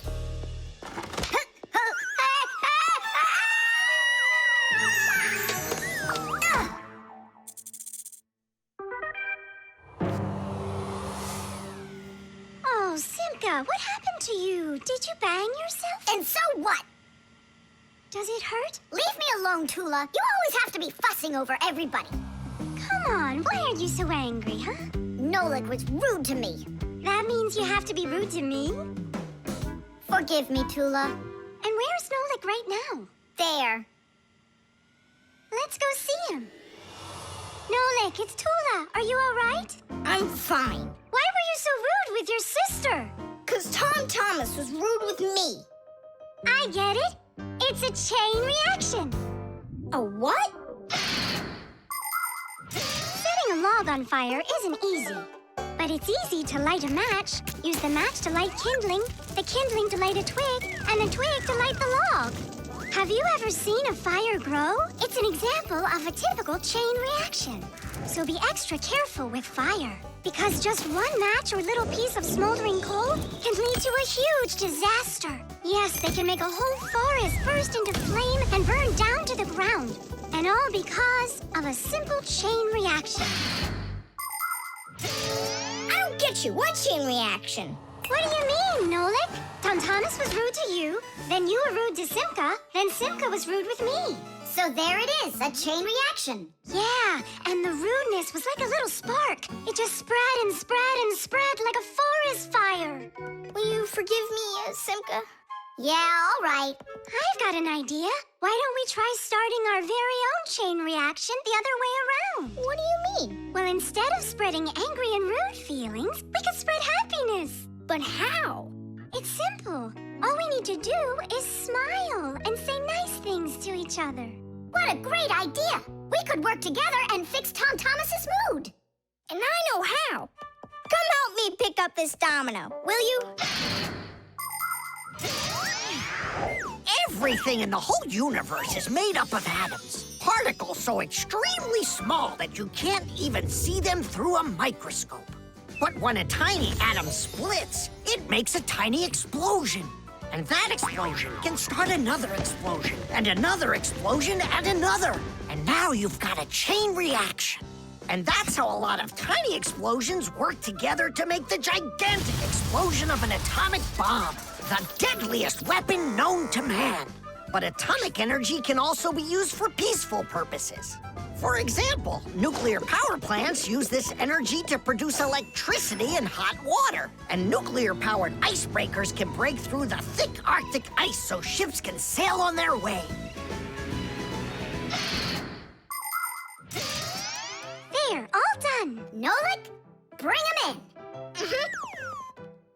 Oh, Simka, what happened to you? Did you bang yourself? And so what? Does it hurt? Leave me alone, Tula. You always have to be fussing over everybody. Come on, why are you so angry, huh? Nolik was rude to me. That means you have to be rude to me? Forgive me, Tula. And where's Nolik right now? There. Let's go see him. Nolik, it's Tula. Are you all right? I'm fine. Why were you so rude with your sister? 'Cause Tom Thomas was rude with me. I get it. It's a chain reaction. A what? Setting a log on fire isn't easy. But it's easy to light a match. Use the match to light kindling, the kindling to light a twig, and the twig to light the log. Have you ever seen a fire grow? It's an example of a typical chain reaction. So be extra careful with fire, because just one match or little piece of smoldering coal can lead to a huge disaster. Yes, they can make a whole forest burst into flame and burn down to the ground. And all because of a simple chain reaction. I don't get you. What chain reaction? What do you mean, Nolik? Tom Thomas was rude to you, then you were rude to Simka, then Simka was rude with me. So there it is, a chain reaction. Yeah, and the rudeness was like a little spark. It just spread and spread and spread like a forest fire. Will you forgive me, Simka? Yeah, all right. I've got an idea. Why don't we try starting our very own chain reaction the other way around? What do you mean? Well, instead of spreading angry and rude feelings, we could spread happiness. But how? It's simple. All we need to do is smile and say nice things to each other. What a great idea! We could work together and fix Tom Thomas's mood. And I know how. Come help me pick up this domino, will you? Everything in the whole universe is made up of atoms. Particles so extremely small that you can't even see them through a microscope. But when a tiny atom splits, it makes a tiny explosion. And that explosion can start another explosion, and another explosion, and another. And now you've got a chain reaction. And that's how a lot of tiny explosions work together to make the gigantic explosion of an atomic bomb, the deadliest weapon known to man. But atomic energy can also be used for peaceful purposes. For example, nuclear power plants use this energy to produce electricity and hot water. And nuclear-powered icebreakers can break through the thick Arctic ice so ships can sail on their way. There, all done. Nolik, bring him in.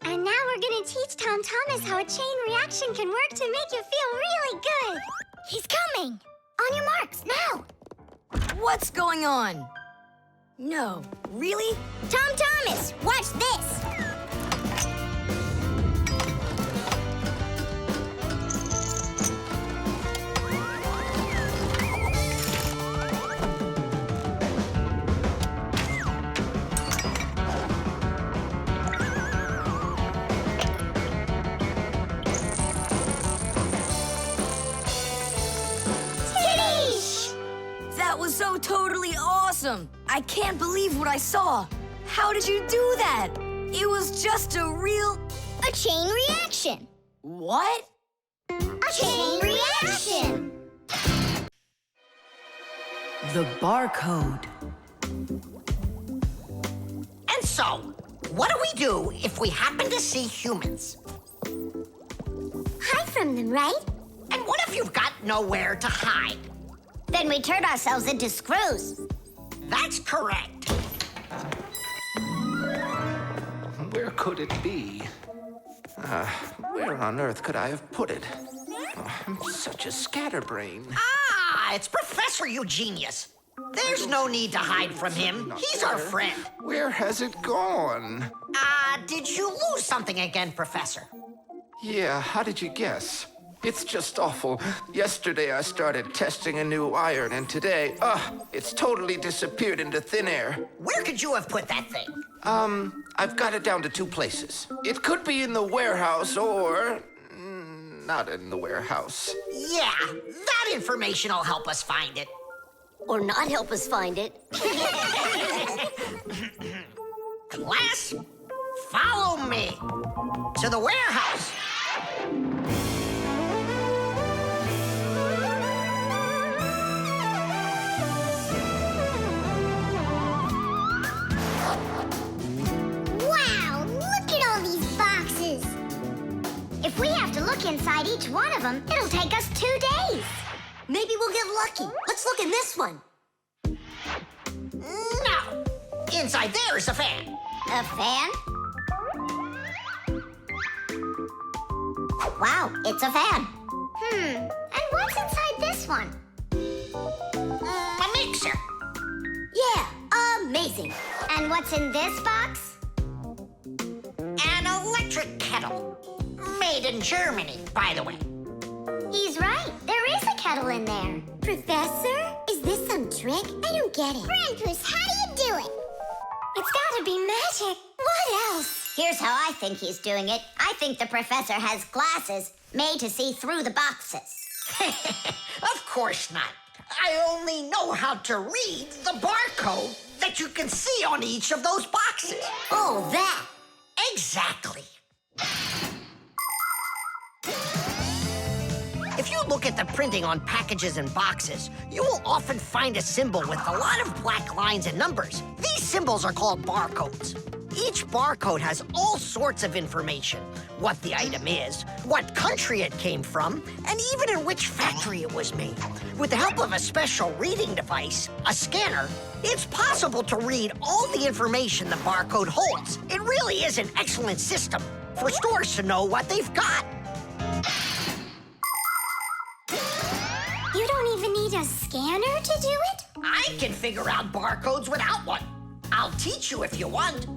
And now we're gonna teach Tom Thomas how a chain reaction can work to make you feel really good. He's coming. On your marks, now. What's going on? No, really? Tom Thomas, watch this. That was so totally awesome! I can't believe what I saw! How did you do that? It was just a chain reaction. What? A chain reaction. The barcode. And so, what do we do if we happen to see humans? Hide from them, right? And what if you've got nowhere to hide? Then we turn ourselves into screws. That's correct. Where could it be? Where on earth could I have put it? Oh, I'm such a scatterbrain. Ah, it's Professor Eugenius. There's no need to hide from him. He's our friend. Where has it gone? Did you lose something again, Professor? Yeah, how did you guess? It's just awful. Yesterday I started testing a new iron, and today, it's totally disappeared into thin air. Where could you have put that thing? I've got it down to 2 places. It could be in the warehouse or not in the warehouse. Yeah, that information will help us find it. Or not help us find it. Class, follow me to the warehouse. Wow, look at all these boxes. If we have to look inside each one of them, it'll take us 2 days. Maybe we'll get lucky. Let's look in this one. No. Inside there is a fan. A fan? Wow, it's a fan. And what's inside this one? A mixer. Yeah, amazing. And what's in this box? An electric kettle. Made in Germany, by the way. He's right. There is a kettle in there. Professor, is this some trick? I don't get it. Grandpus, how do you do it? It's gotta be magic. What else? Here's how I think he's doing it. I think the professor has glasses made to see through the boxes. Of course not. I only know how to read the barcode that you can see on each of those boxes. Oh, that. Exactly. If you look at the printing on packages and boxes, you will often find a symbol with a lot of black lines and numbers. These symbols are called barcodes. Each barcode has all sorts of information. What the item is, what country it came from, and even in which factory it was made. With the help of a special reading device, a scanner, it's possible to read all the information the barcode holds. It really is an excellent system for stores to know what they've got. You don't even need a scanner to do it? I can figure out barcodes without one. I'll teach you if you want.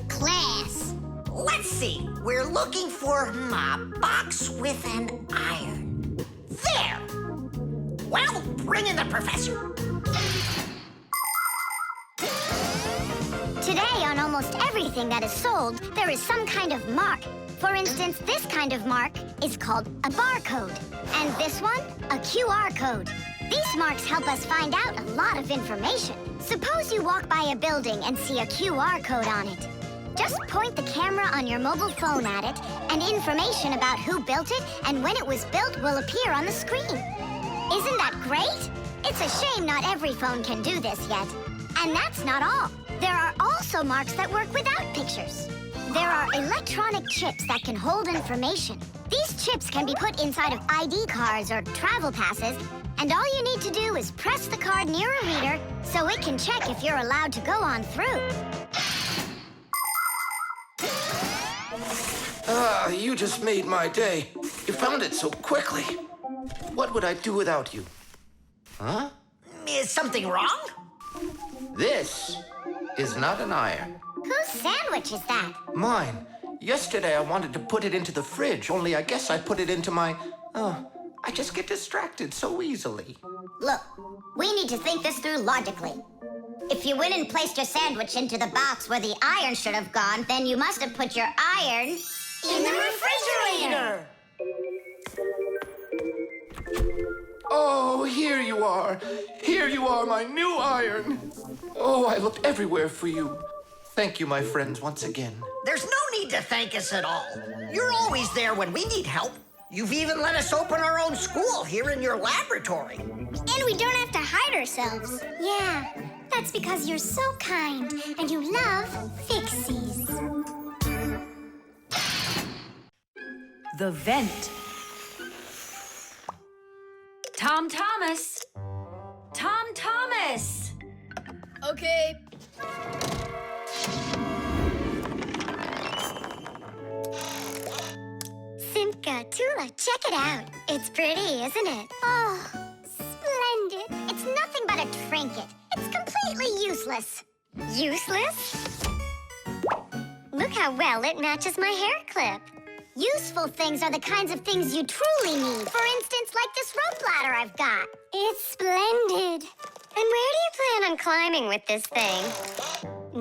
Class. Let's see. We're looking for a box with an iron. There. Well, bring in the professor. Today, on almost everything that is sold, there is some kind of mark. For instance, this kind of mark is called a barcode. And this one, a QR code. These marks help us find out a lot of information. Suppose you walk by a building and see a QR code on it. Just point the camera on your mobile phone at it, and information about who built it and when it was built will appear on the screen. Isn't that great? It's a shame not every phone can do this yet. And that's not all. There are also marks that work without pictures. There are electronic chips that can hold information. These chips can be put inside of ID cards or travel passes, and all you need to do is press the card near a reader so it can check if you're allowed to go on through. You just made my day. You found it so quickly. What would I do without you? Huh? Is something wrong? This is not an iron. Whose sandwich is that? Mine. Yesterday I wanted to put it into the fridge, only I guess I put it into my... I just get distracted so easily. Look, we need to think this through logically. If you went and placed your sandwich into the box where the iron should have gone, then you must have put your iron... in the refrigerator! Oh, here you are. Here you are, my new iron. Oh, I looked everywhere for you. Thank you, my friends, once again. There's no need to thank us at all. You're always there when we need help. You've even let us open our own school here in your laboratory. And we don't have to hide ourselves. Yeah, that's because you're so kind and you love Fixies. The vent. Tom Thomas. Tom Thomas. Okay. Simka, Tula, check it out. It's pretty, isn't it? Oh, splendid. It's nothing but a trinket. It's completely useless. Useless? Look how well it matches my hair clip. Useful things are the kinds of things you truly need. For instance, like this rope ladder I've got. It's splendid. And where do you plan on climbing with this thing?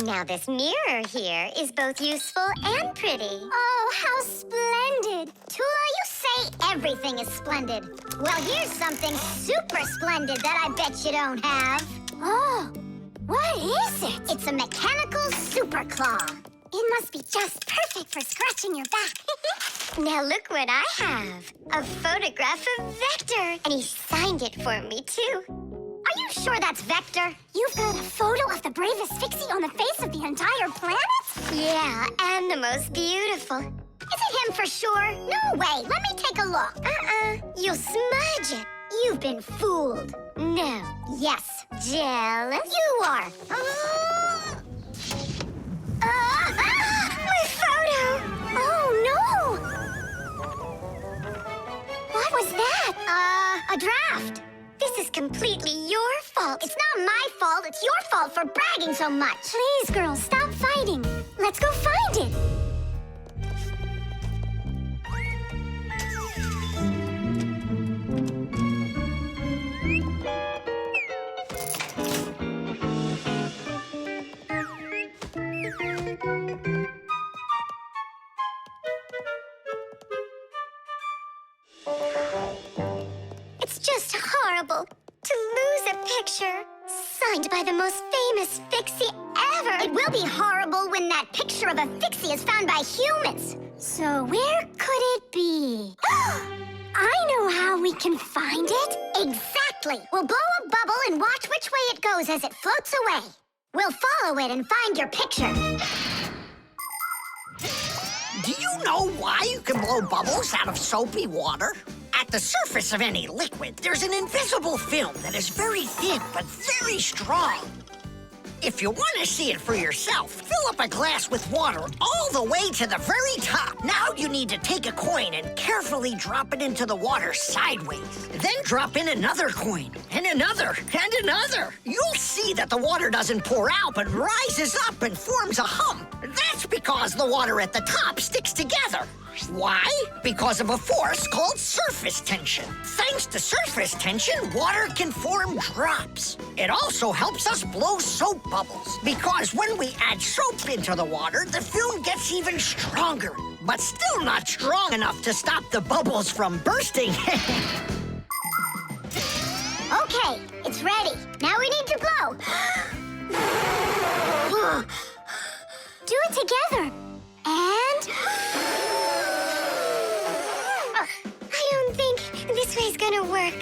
Now, this mirror here is both useful and pretty. Oh, how splendid. Tula, you say everything is splendid. Well, here's something super splendid that I bet you don't have. Oh, what is it? It's a mechanical super claw. It must be just perfect for scratching your back. Now look what I have. A photograph of Vector. And he signed it for me, too. Are you sure that's Vector? You've got a photo of the bravest Fixie on the face of the entire planet? Yeah, and the most beautiful. Is it him for sure? No way. Let me take a look. You'll smudge it. You've been fooled. No. Yes. Jealous? You are. My photo! Oh, no! What was that? A draft. This is completely your fault. It's not my fault. It's your fault for bragging so much. Please, girls, stop fighting. Let's go find it. It's just horrible to lose a picture signed by the most famous Fixie ever. It will be horrible when that picture of a Fixie is found by humans. So where could it be? I know how we can find it. Exactly. We'll blow a bubble and watch which way it goes as it floats away. We'll follow it and find your picture. Do you know why you can blow bubbles out of soapy water? At the surface of any liquid, there's an invisible film that is very thin but very strong. If you want to see it for yourself, fill up a glass with water all the way to the very top. Now you need to take a coin and carefully drop it into the water sideways. Then drop in another coin, and another, and another. You'll see that the water doesn't pour out, but rises up and forms a hump. That's because the water at the top sticks together. Why? Because of a force called surface tension. Thanks to surface tension, water can form drops. It also helps us blow soap bubbles, because when we add soap into the water, the film gets even stronger, but still not strong enough to stop the bubbles from bursting. Okay, it's ready. Now we need to blow. Do it together. And... I don't think this way's gonna work.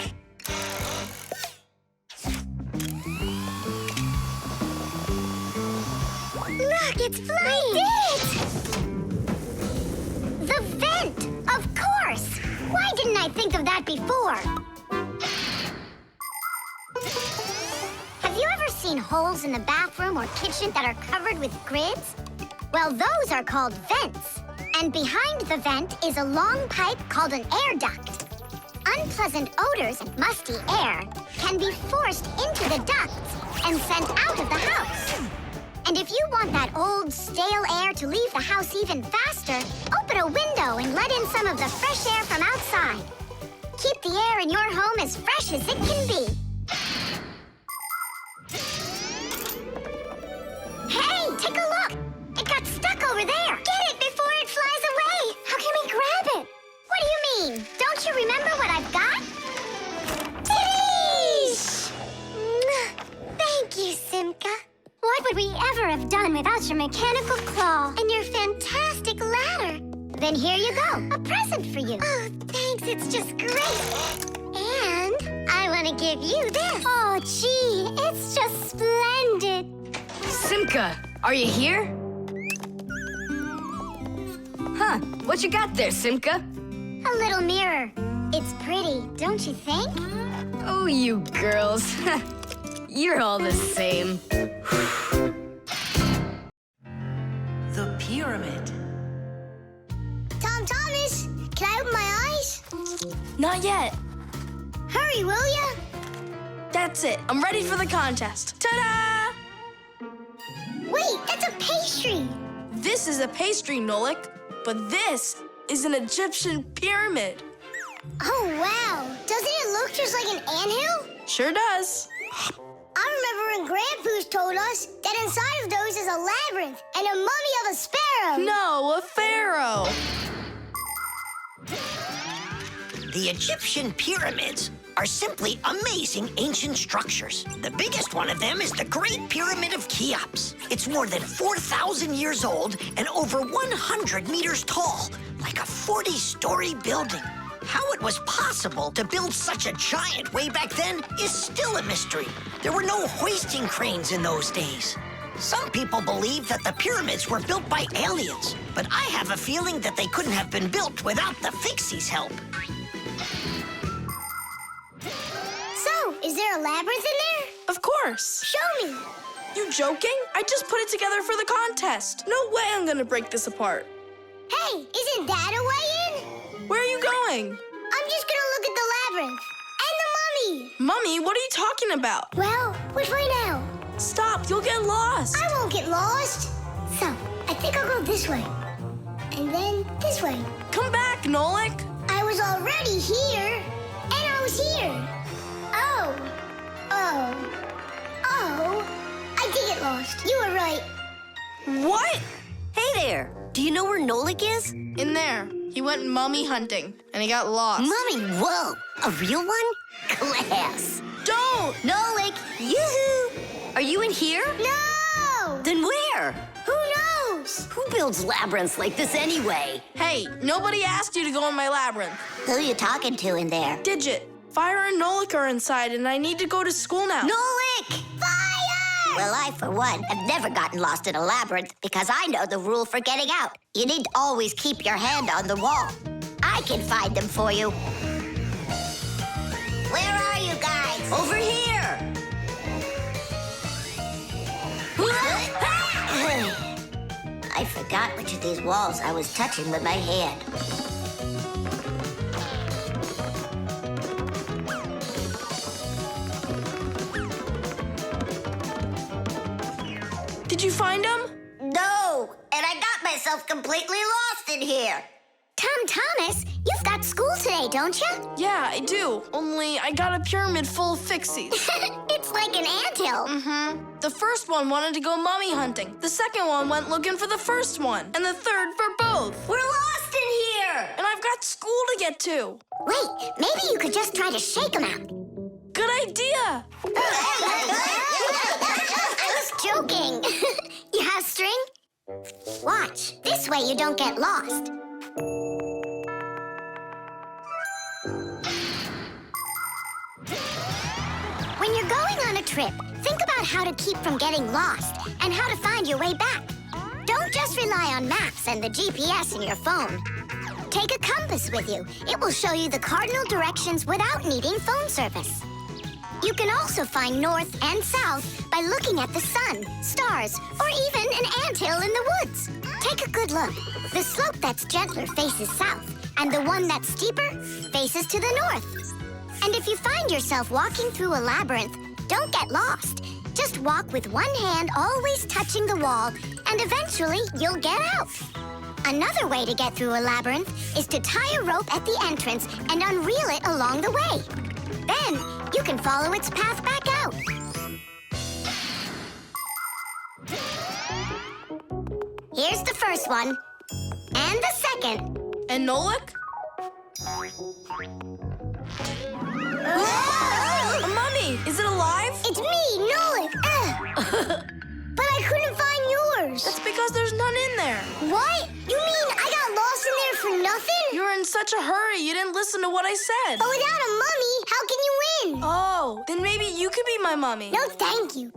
Look, it's flying! We did it! The vent! Of course! Why didn't I think of that before? Have you ever seen holes in the bathroom or kitchen that are covered with grids? Well, those are called vents. And behind the vent is a long pipe called an air duct. Unpleasant odors and musty air can be forced into the ducts and sent out of the house. And if you want that old, stale air to leave the house even faster, open a window and let in some of the fresh air from outside. Keep the air in your home as fresh as it can be. Hey, take a look! It got stuck over there! Get it before it flies away! How can we grab it? What do you mean? Don't you remember what I've got? Teesh! Thank you, Simka. What would we ever have done without your mechanical claw and your fantastic ladder? Then here you go, a present for you. Oh, thanks, it's just great. And I want to give you this. Oh, gee, it's just splendid. Simka, are you here? Huh, what you got there, Simka? A little mirror. It's pretty, don't you think? Oh, you girls. You're all the same. The pyramid. Tom Thomas, can I open my eyes? Not yet. Hurry, will ya? That's it. I'm ready for the contest. Ta-da! Wait, that's a pastry. This is a pastry, Nolik. But this is an Egyptian pyramid. Oh, wow. Doesn't it look just like an anthill? Sure does. I remember when Grandpa's told us that inside of those is a labyrinth and a mummy of a sparrow. No, a pharaoh. The Egyptian pyramids are simply amazing ancient structures. The biggest one of them is the Great Pyramid of Cheops. It's more than 4,000 years old and over 100 meters tall, like a 40-story building. How it was possible to build such a giant way back then is still a mystery. There were no hoisting cranes in those days. Some people believe that the pyramids were built by aliens, but I have a feeling that they couldn't have been built without the Fixies' help. So, is there a labyrinth in there? Of course. Show me. You joking? I just put it together for the contest. No way I'm gonna break this apart. Hey, isn't that a way in? Where are you going? I'm just gonna look at the labyrinth. And the mummy. Mummy, what are you talking about? Well, which way now? Stop, you'll get lost. I won't get lost. So, I think I'll go this way. And then this way. Come back, Nolik. I was already here. And I was here. Oh. I did get lost. You were right. What? Hey there. Do you know where Nolik is? In there. He went mummy hunting, and he got lost. Mummy, whoa! A real one? Class. Don't! Nolik! Yoo-hoo! Are you in here? No! Then where? Who knows? Who builds labyrinths like this anyway? Hey, nobody asked you to go in my labyrinth. Who you talking to in there? Digit, Fire and Nolik are inside, and I need to go to school now. Nolik! Fire! Well, I, for one, have never gotten lost in a labyrinth because I know the rule for getting out. You need to always keep your hand on the wall. I can find them for you. Where are you guys? Over here! I forgot which of these walls I was touching with my hand. Did you find him? No, and I got myself completely lost in here. Tom Thomas, you've got school today, don't you? Yeah, I do. Only I got a pyramid full of Fixies. It's like an anthill. Mm-hmm. The first one wanted to go mummy hunting. The second one went looking for the first one. And the third for both. We're lost in here! And I've got school to get to. Wait, maybe you could just try to shake them out. Good idea. I was joking. You have string? Watch. This way you don't get lost. When you're going on a trip, think about how to keep from getting lost and how to find your way back. Don't just rely on maps and the GPS in your phone. Take a compass with you. It will show you the cardinal directions without needing phone service. You can also find north and south by looking at the sun, stars, or even an anthill in the woods. Take a good look. The slope that's gentler faces south, and the one that's steeper faces to the north. And if you find yourself walking through a labyrinth, don't get lost. Just walk with one hand always touching the wall, and eventually you'll get out. Another way to get through a labyrinth is to tie a rope at the entrance and unreel it along the way. Then you can follow its path back out. Here's the first one. And the second. And Nolik? A mummy! Is it alive? It's me, Nolik. But I couldn't find yours. That's because there's none in there. What? You mean I got lost in there for nothing? You were in such a hurry, you didn't listen to what I said. But without a mummy, how can you win? Oh, then maybe you could be my mummy. No, thank you.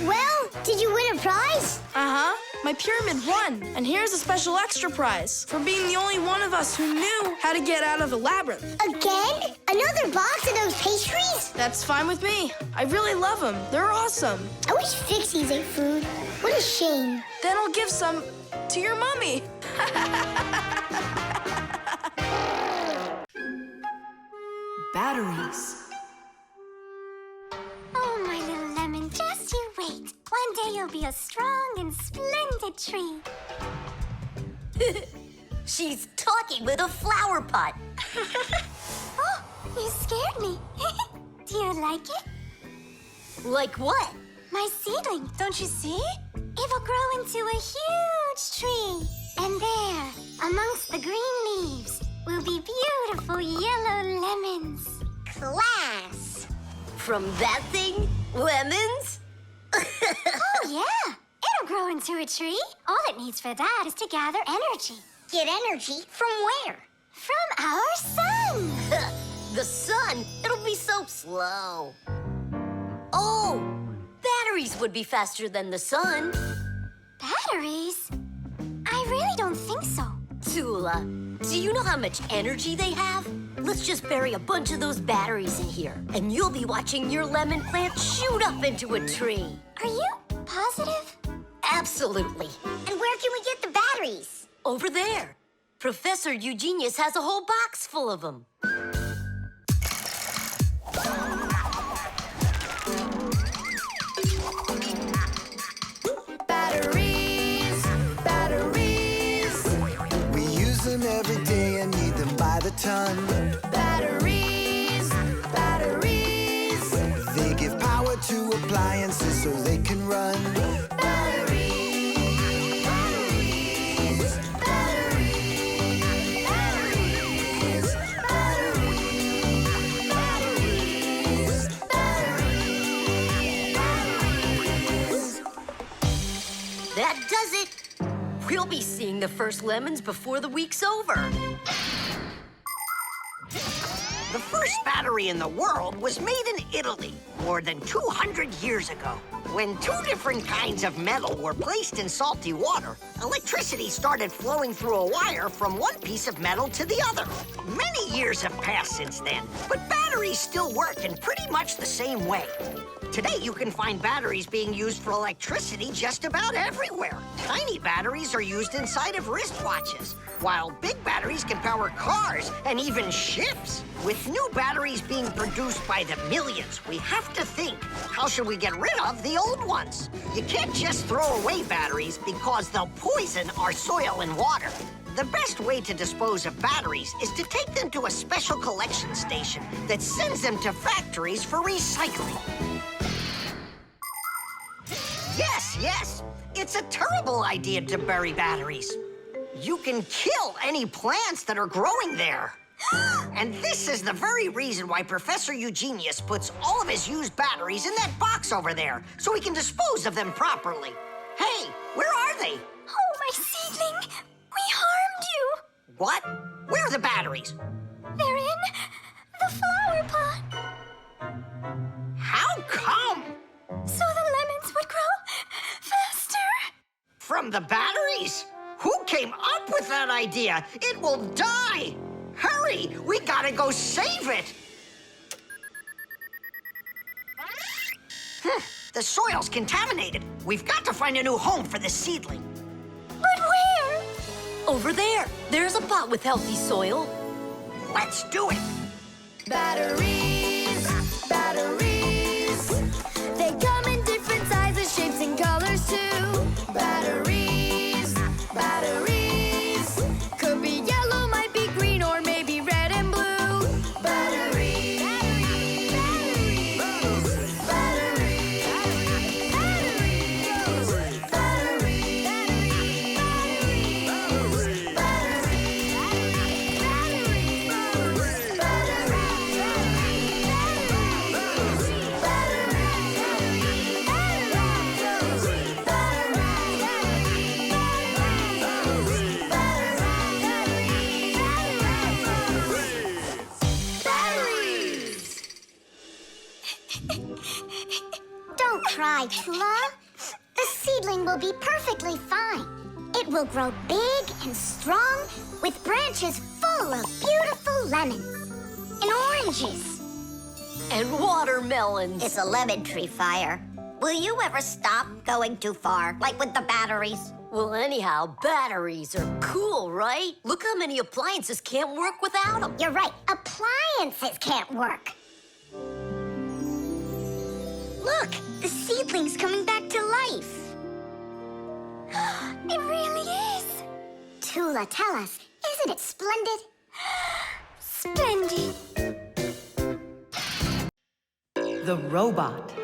Well, did you win a prize? Uh-huh. My pyramid won. And here's a special extra prize for being the only one of us who knew how to get out of the labyrinth. Again? Another box of those pastries? That's fine with me. I really love them. They're awesome. I wish Fixies ate food. What a shame. Then I'll give some to your mummy. Batteries. Oh, my little lemon, just you wait. One Someday you'll be a strong and splendid tree. She's talking with a flower pot. Oh, you scared me. Do you like it? Like what? My seedling, don't you see? It will grow into a huge tree. And there, amongst the green leaves, will be beautiful yellow lemons. Class! From that thing? Lemons? Oh, yeah. It'll grow into a tree. All it needs for that is to gather energy. Get energy from where? From our sun. The sun? It'll be so slow. Oh, batteries would be faster than the sun. Batteries? I really don't think so. Tula, do you know how much energy they have? Let's just bury a bunch of those batteries in here, and you'll be watching your lemon plant shoot up into a tree. Are you positive? Absolutely. And where can we get the batteries? Over there. Professor Eugenius has a whole box full of them. Batteries, batteries. We use them every day and need them by the ton. Batteries, batteries. They give power to appliances so they can run. That does it. We'll be seeing the first lemons before the week's over. The first battery in the world was made in Italy more than 200 years ago. When two different kinds of metal were placed in salty water, electricity started flowing through a wire from one piece of metal to the other. Many years have passed since then, but batteries still work in pretty much the same way. Today, you can find batteries being used for electricity just about everywhere. Tiny batteries are used inside of wristwatches, while big batteries can power cars and even ships. With new batteries being produced by the millions, we have to think, how should we get rid of the old ones? You can't just throw away batteries because they'll poison our soil and water. The best way to dispose of batteries is to take them to a special collection station that sends them to factories for recycling. Yes, it's a terrible idea to bury batteries. You can kill any plants that are growing there. And this is the very reason why Professor Eugenius puts all of his used batteries in that box over there, so he can dispose of them properly. Hey, where are they? Oh, my seedling! We harmed you! What? Where are the batteries? They're in the flower pot. How come? So the lemons would grow faster. From the batteries? Who came up with that idea? It will die! Hurry! We gotta go save it! The soil's contaminated. We've got to find a new home for the seedling. But where? Over there. There's a pot with healthy soil. Let's do it! Batteries, batteries. They come in different sizes, shapes, and colors too. Batteries, batteries. Could be yellow, might be green, or maybe red and blue. Batteries, batteries, Don't cry, Tula. The seedling will be perfectly fine. It will grow big and strong with branches full of beautiful lemons and oranges. And watermelons. It's a lemon tree fire. Will you ever stop going too far, like with the batteries? Well, anyhow, batteries are cool, right? Look how many appliances can't work without them. You're right. Appliances can't work. Look, the seedling's coming back to life. Lola, tell us, isn't it splendid? Splendid. The robot.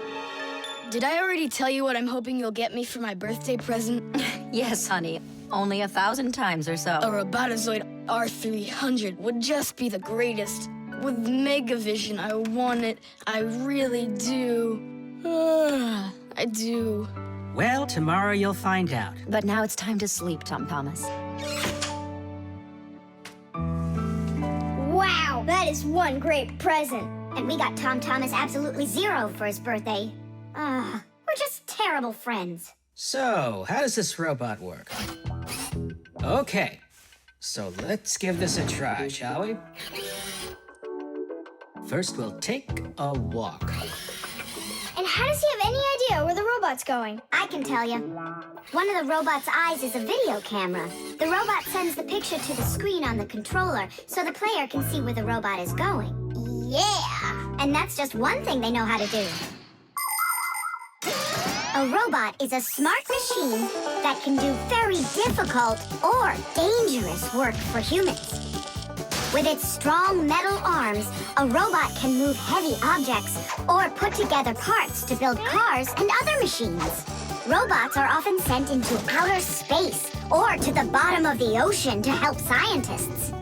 Did I already tell you what I'm hoping you'll get me for my birthday present? Yes, honey. Only 1,000 times or so. A Robotizoid R300 would just be the greatest. With Megavision, I want it. I really do. I do. Well, tomorrow you'll find out. But now it's time to sleep, Tom Thomas. Wow, that is one great present. And we got Tom Thomas absolutely 0 for his birthday. We're just terrible friends. So, how does this robot work? Okay, so let's give this a try, shall we? First, we'll take a walk. And how does he have any idea where the robot's going? I can tell you. One of the robot's eyes is a video camera. The robot sends the picture to the screen on the controller so the player can see where the robot is going. Yeah! And that's just one thing they know how to do. A robot is a smart machine that can do very difficult or dangerous work for humans. With its strong metal arms, a robot can move heavy objects or put together parts to build cars and other machines. Robots are often sent into outer space or to the bottom of the ocean to help scientists.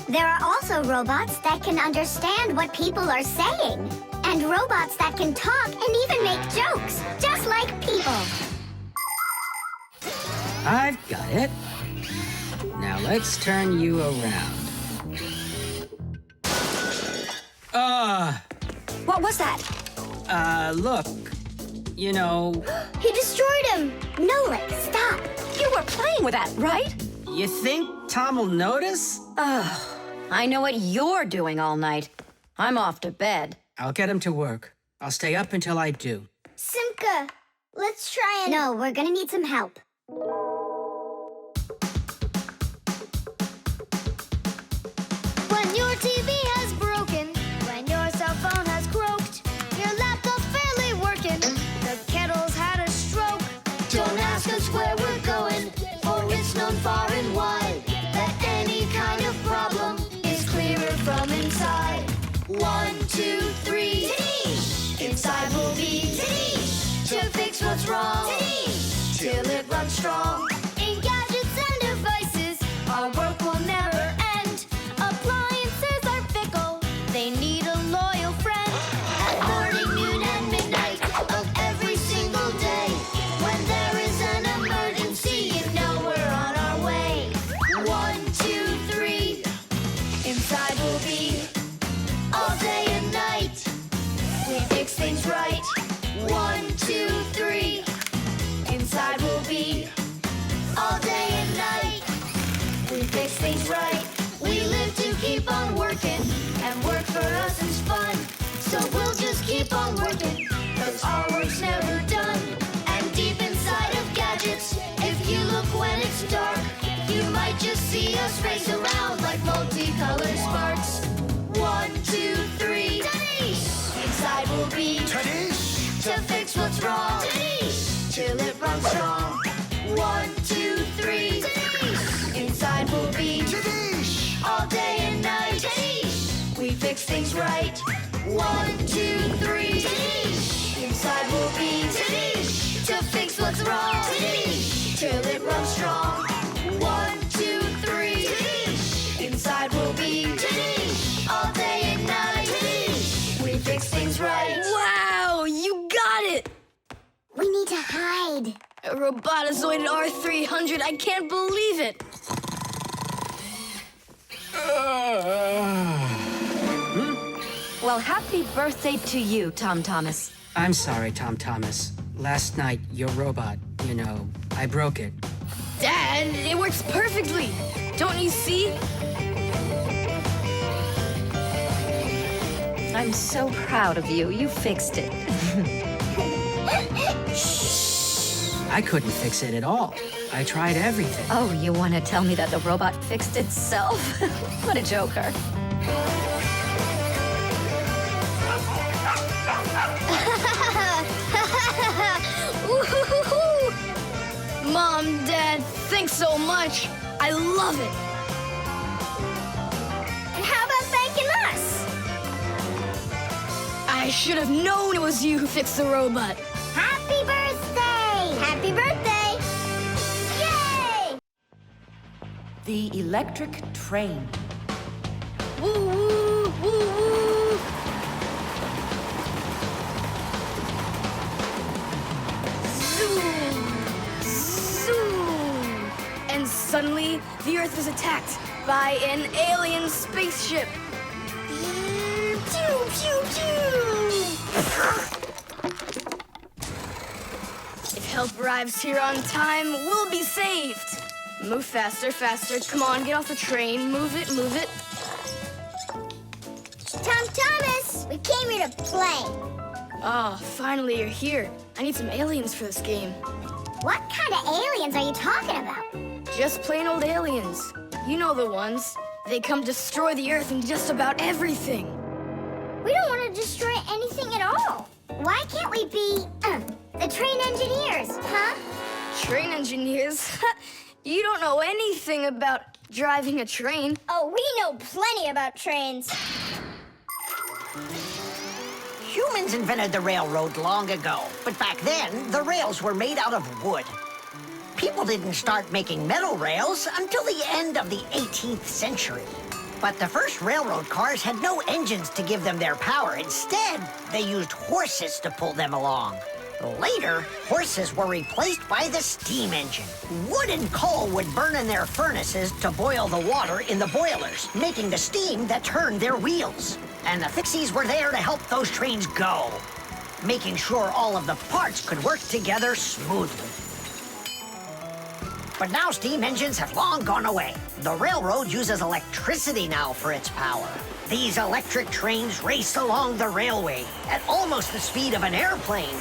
There are also robots that can understand what people are saying, and robots that can talk and even make jokes, just like people. I've got it. Now let's turn you around. What was that? Look. You know... He destroyed him! Nolik, stop! You were playing with that, right? You think Tom will notice? I know what you're doing all night. I'm off to bed. I'll get him to work. I'll stay up until I do. Simka, let's try and... No, we're gonna need some help. When your TV has broken, when your cell phone has croaked, your laptop's barely working, the kettle's had a stroke. Don't ask us where we're going, for it's known far and wide that any kind of problem is clearer from inside. 1, 2, 3. Inside will be to fix what's wrong, till it runs strong. In gadgets and devices, our work will never end. Appliances are fickle, they need a loyal friend. At morning, noon, and midnight of every single day, when there is an emergency, you know we're on our way. 1, 2, 3. Inside will be all day and night. We fix things right. 1, 2, 3. Inside will be all day and night. We fix things right. We live to keep on working, and work for us is fun. So we'll just keep on working, 'cause our work's never done. And deep inside of gadgets, if you look when it's dark, you might just see us race around like multicolored sparks. 1, 2, 3. Inside will be to fix what's wrong, till it runs strong. 1, 2, 3. Inside will be all day and night. We fix things right. 1, 2, 3. Inside will be to fix what's wrong, till it runs strong. 1, 2, 3. Inside will be all day and night. We fix things right. Wow, you got it! We need to hide. A Robotizoid R300, I can't believe it! Well, happy birthday to you, Tom Thomas. I'm sorry, Tom Thomas. Last night, your robot, you know, I broke it. Dad, it works perfectly! Don't you see? I'm so proud of you. You fixed it. I couldn't fix it at all. I tried everything. Oh, you want to tell me that the robot fixed itself? What a joker. Mom, Dad, thanks so much. I love it. And how about thanking us? I should have known it was you who fixed the robot. Happy birthday! Happy birthday! Yay! The electric train. Woo woo woo woo! Zoom! Zoom! And suddenly, the Earth is attacked by an alien spaceship. Pew pew pew! If help arrives here on time, we'll be saved. Move faster, faster. Come on, get off the train. Move it, move it. Tom Thomas, we came here to play. Oh, finally you're here. I need some aliens for this game. What kind of aliens are you talking about? Just plain old aliens. You know the ones. They come destroy the Earth and just about everything. We don't want to destroy anything at all. Why can't we be, the train engineers, huh? Train engineers? You don't know anything about driving a train. Oh, we know plenty about trains. Humans invented the railroad long ago, but back then, the rails were made out of wood. People didn't start making metal rails until the end of the 18th century. But the first railroad cars had no engines to give them their power. Instead, they used horses to pull them along. Later, horses were replaced by the steam engine. Wood and coal would burn in their furnaces to boil the water in the boilers, making the steam that turned their wheels. And the Fixies were there to help those trains go, making sure all of the parts could work together smoothly. But now steam engines have long gone away. The railroad uses electricity now for its power. These electric trains race along the railway at almost the speed of an airplane.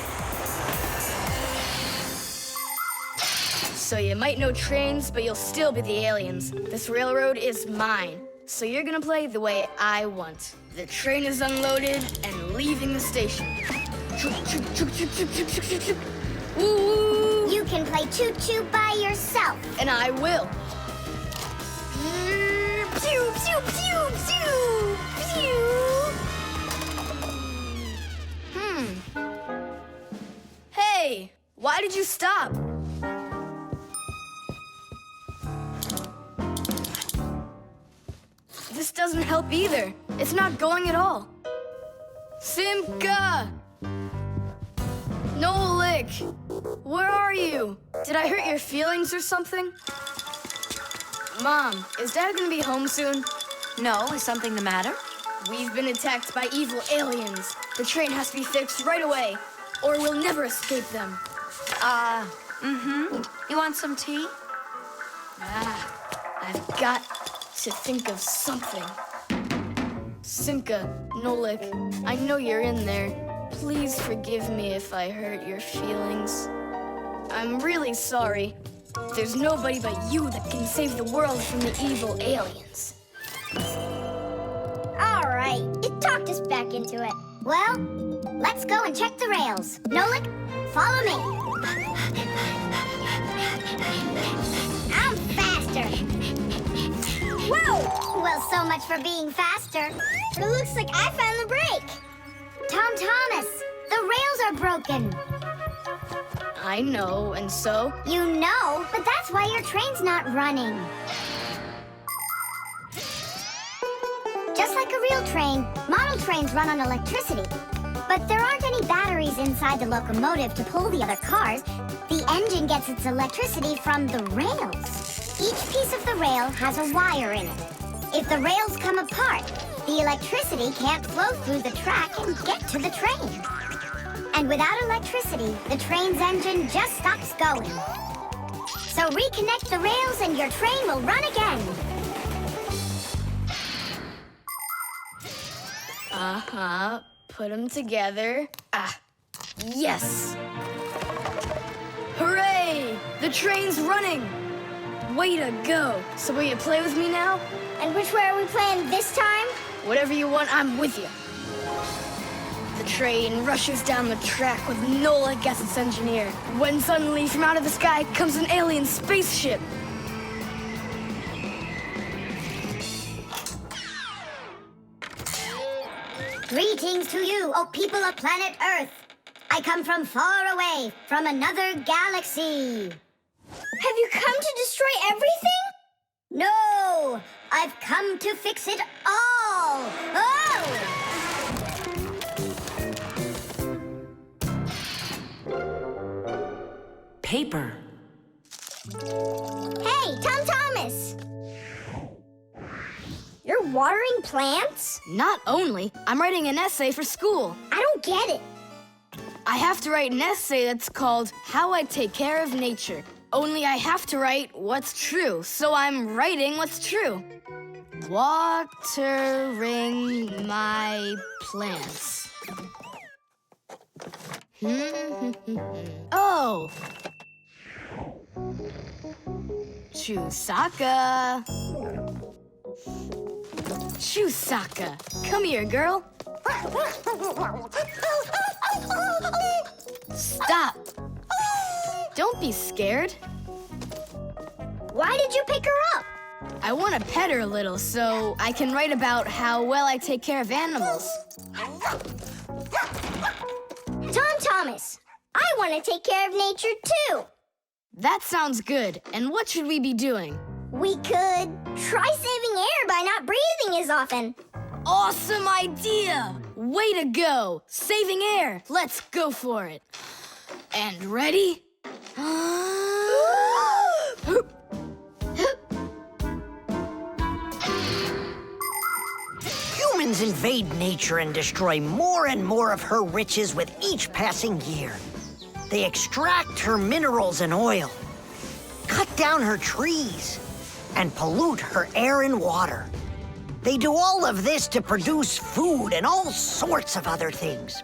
So you might know trains, but you'll still be the aliens. This railroad is mine. So you're gonna play the way I want. The train is unloaded and leaving the station. Woo! You can play choo-choo by yourself. And I will. Pew, pew, pew, pew, pew. Hey, why did you stop? This doesn't help either. It's not going at all. Simka! Nolik! Where are you? Did I hurt your feelings or something? Mom, is Dad gonna be home soon? No, is something the matter? We've been attacked by evil aliens. The train has to be fixed right away, or we'll never escape them. You want some tea? I've got to think of something. Simka, Nolik, I know you're in there. Please forgive me if I hurt your feelings. I'm really sorry. There's nobody but you that can save the world from the evil aliens. All right, it talked us back into it. Well, let's go and check the rails. Nolik, follow me. I'm faster. Whoa! Well, so much for being faster. But it looks like I found the brake. Tom Thomas, the rails are broken. I know, and so? You know, but that's why your train's not running. Just like a real train, model trains run on electricity. But there aren't any batteries inside the locomotive to pull the other cars. The engine gets its electricity from the rails. Each piece of the rail has a wire in it. If the rails come apart, the electricity can't flow through the track and get to the train. And without electricity, the train's engine just stops going. So reconnect the rails and your train will run again. Put them together. Yes! Hooray! The train's running! Way to go! So will you play with me now? And which way are we playing this time? Whatever you want, I'm with you. The train rushes down the track with Nolik as its engineer, when suddenly from out of the sky comes an alien spaceship. Greetings to you, O people of planet Earth. I come from far away, from another galaxy. Have you come to destroy everything? No, I've come to fix it all. Oh! Paper. Hey, Tom Thomas! You're watering plants? Not only, I'm writing an essay for school. I don't get it. I have to write an essay that's called How I Take Care of Nature. Only I have to write what's true, so I'm writing what's true. Watering my plants. Oh! Chusaka. Chusaka, come here, girl. Stop. Don't be scared. Why did you pick her up? I want to pet her a little so I can write about how well I take care of animals. Tom Thomas, I want to take care of nature too. That sounds good. And what should we be doing? We could try saving air by not breathing as often. Awesome idea! Way to go! Saving air. Let's go for it. And ready? Humans invade nature and destroy more and more of her riches with each passing year. They extract her minerals and oil, cut down her trees, and pollute her air and water. They do all of this to produce food and all sorts of other things.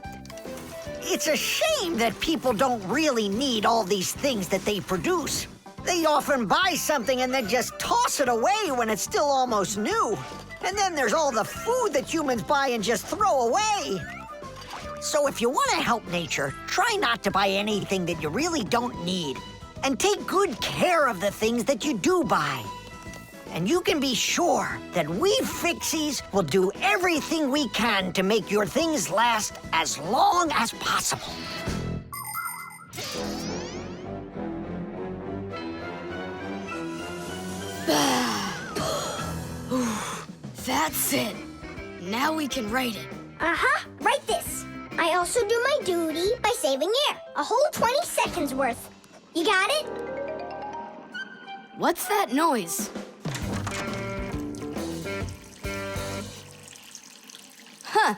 It's a shame that people don't really need all these things that they produce. They often buy something and then just toss it away when it's still almost new. And then there's all the food that humans buy and just throw away. So if you want to help nature, try not to buy anything that you really don't need. And take good care of the things that you do buy. And you can be sure that we Fixies will do everything we can to make your things last as long as possible. That's it. Now we can write it. Uh-huh, write this. I also do my duty by saving air. A whole 20 seconds worth. You got it? What's that noise? Huh.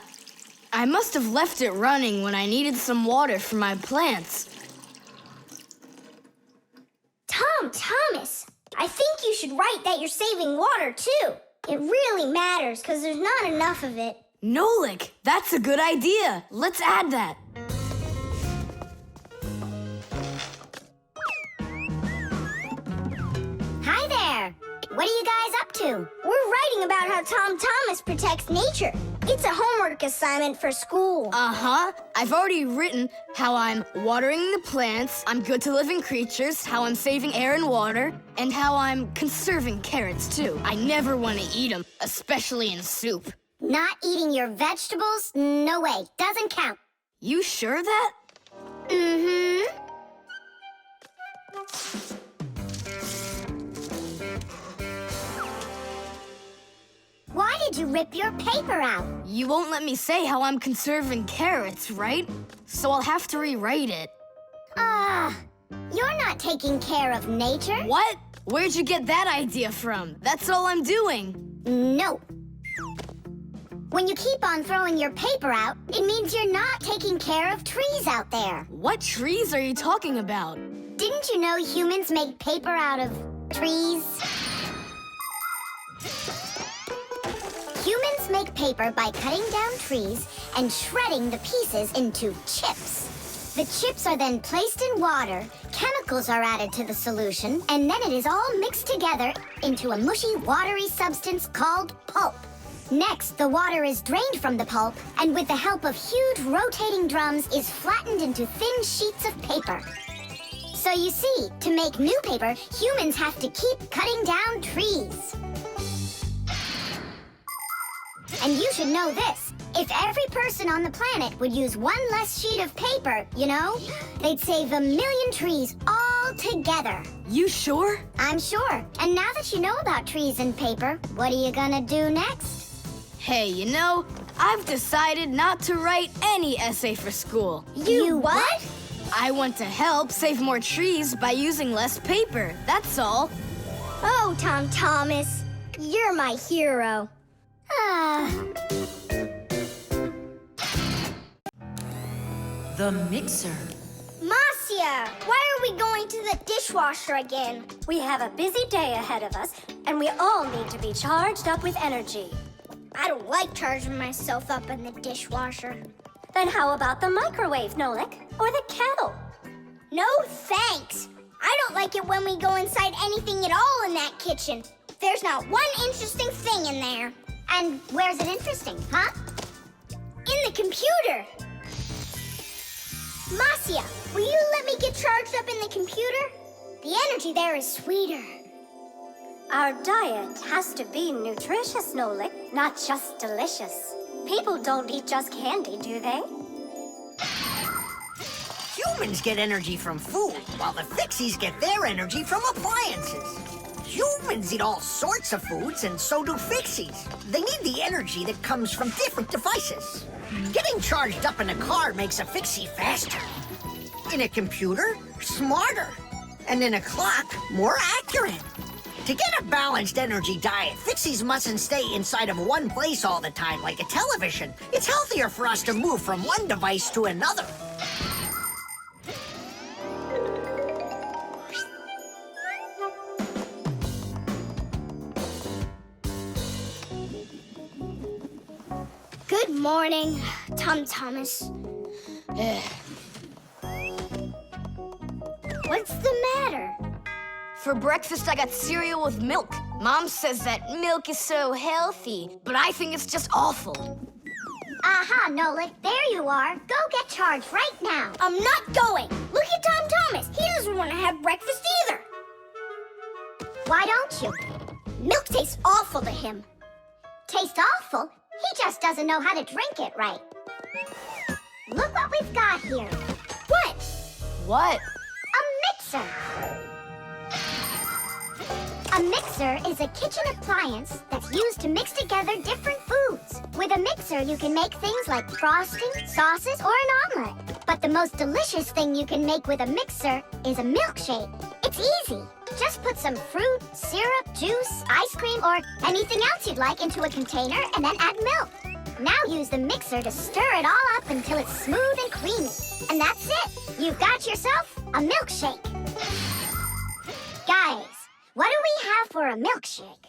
I must have left it running when I needed some water for my plants. Tom Thomas, I think you should write that you're saving water, too. It really matters, because there's not enough of it. Nolik, that's a good idea. Let's add that. Hi there. What are you guys up to? We're writing about how Tom Thomas protects nature. It's a homework assignment for school. Uh-huh. I've already written how I'm watering the plants, I'm good to living creatures, how I'm saving air and water, and how I'm conserving carrots, too. I never want to eat them, especially in soup. Not eating your vegetables? No way. Doesn't count. You sure that? Mm-hmm. Why did you rip your paper out? You won't let me say how I'm conserving carrots, right? So I'll have to rewrite it. You're not taking care of nature. What? Where'd you get that idea from? That's all I'm doing. No. When you keep on throwing your paper out, it means you're not taking care of trees out there. What trees are you talking about? Didn't you know humans make paper out of trees? Humans make paper by cutting down trees and shredding the pieces into chips. The chips are then placed in water, chemicals are added to the solution, and then it is all mixed together into a mushy, watery substance called pulp. Next, the water is drained from the pulp, and with the help of huge rotating drums is flattened into thin sheets of paper. So you see, to make new paper, humans have to keep cutting down trees. And you should know this. If every person on the planet would use one less sheet of paper, you know, they'd save 1 million trees all together. You sure? I'm sure. And now that you know about trees and paper, what are you gonna do next? Hey, you know, I've decided not to write any essay for school. You what? I want to help save more trees by using less paper, that's all. Oh, Tom Thomas, you're my hero. The mixer. Marcia, why are we going to the dishwasher again? We have a busy day ahead of us, and we all need to be charged up with energy. I don't like charging myself up in the dishwasher. Then how about the microwave, Nolik? Or the kettle? No, thanks. I don't like it when we go inside anything at all in that kitchen. There's not one interesting thing in there. And where's it interesting, huh? In the computer. Marcia, will you let me get charged up in the computer? The energy there is sweeter. Our diet has to be nutritious, Nolik, not just delicious. People don't eat just candy, do they? Humans get energy from food, while the Fixies get their energy from appliances. Humans eat all sorts of foods, and so do Fixies. They need the energy that comes from different devices. Getting charged up in a car makes a Fixie faster. In a computer, smarter. And in a clock, more accurate. To get a balanced energy diet, Fixies mustn't stay inside of one place all the time like a television. It's healthier for us to move from one device to another. Good morning, Tom Thomas. What's the matter? For breakfast, I got cereal with milk. Mom says that milk is so healthy, but I think it's just awful. Aha, Nolik, there you are. Go get charged right now. I'm not going. Look at Tom Thomas. He doesn't want to have breakfast either. Why don't you? Milk tastes awful to him. Taste awful? He just doesn't know how to drink it right. Look what we've got here. What? What? A mixer. A mixer is a kitchen appliance that's used to mix together different foods. With a mixer, you can make things like frosting, sauces, or an omelet. But the most delicious thing you can make with a mixer is a milkshake. It's easy. Just put some fruit, syrup, juice, ice cream, or anything else you'd like into a container and then add milk. Now use the mixer to stir it all up until it's smooth and creamy. And that's it. You've got yourself a milkshake. Guys, what do we have for a milkshake?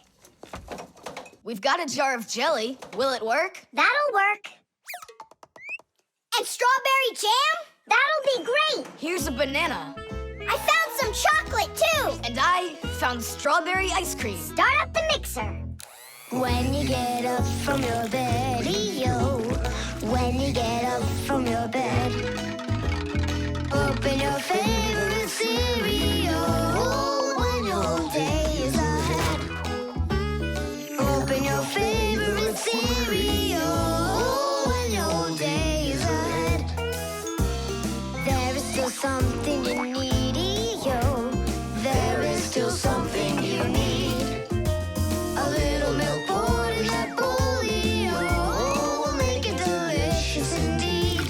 We've got a jar of jelly. Will it work? That'll work. And strawberry jam? That'll be great. Here's a banana. I found some chocolate, too. And I found strawberry ice cream. Start up the mixer. When you get up from your bed, yo. When you get up from your bed, open your favorite cereal when your day is ahead. Open your favorite cereal when your day is ahead. There is still something you need, yo. There is still something you need. A little milk poured in that bowl, yo, will make it delicious indeed.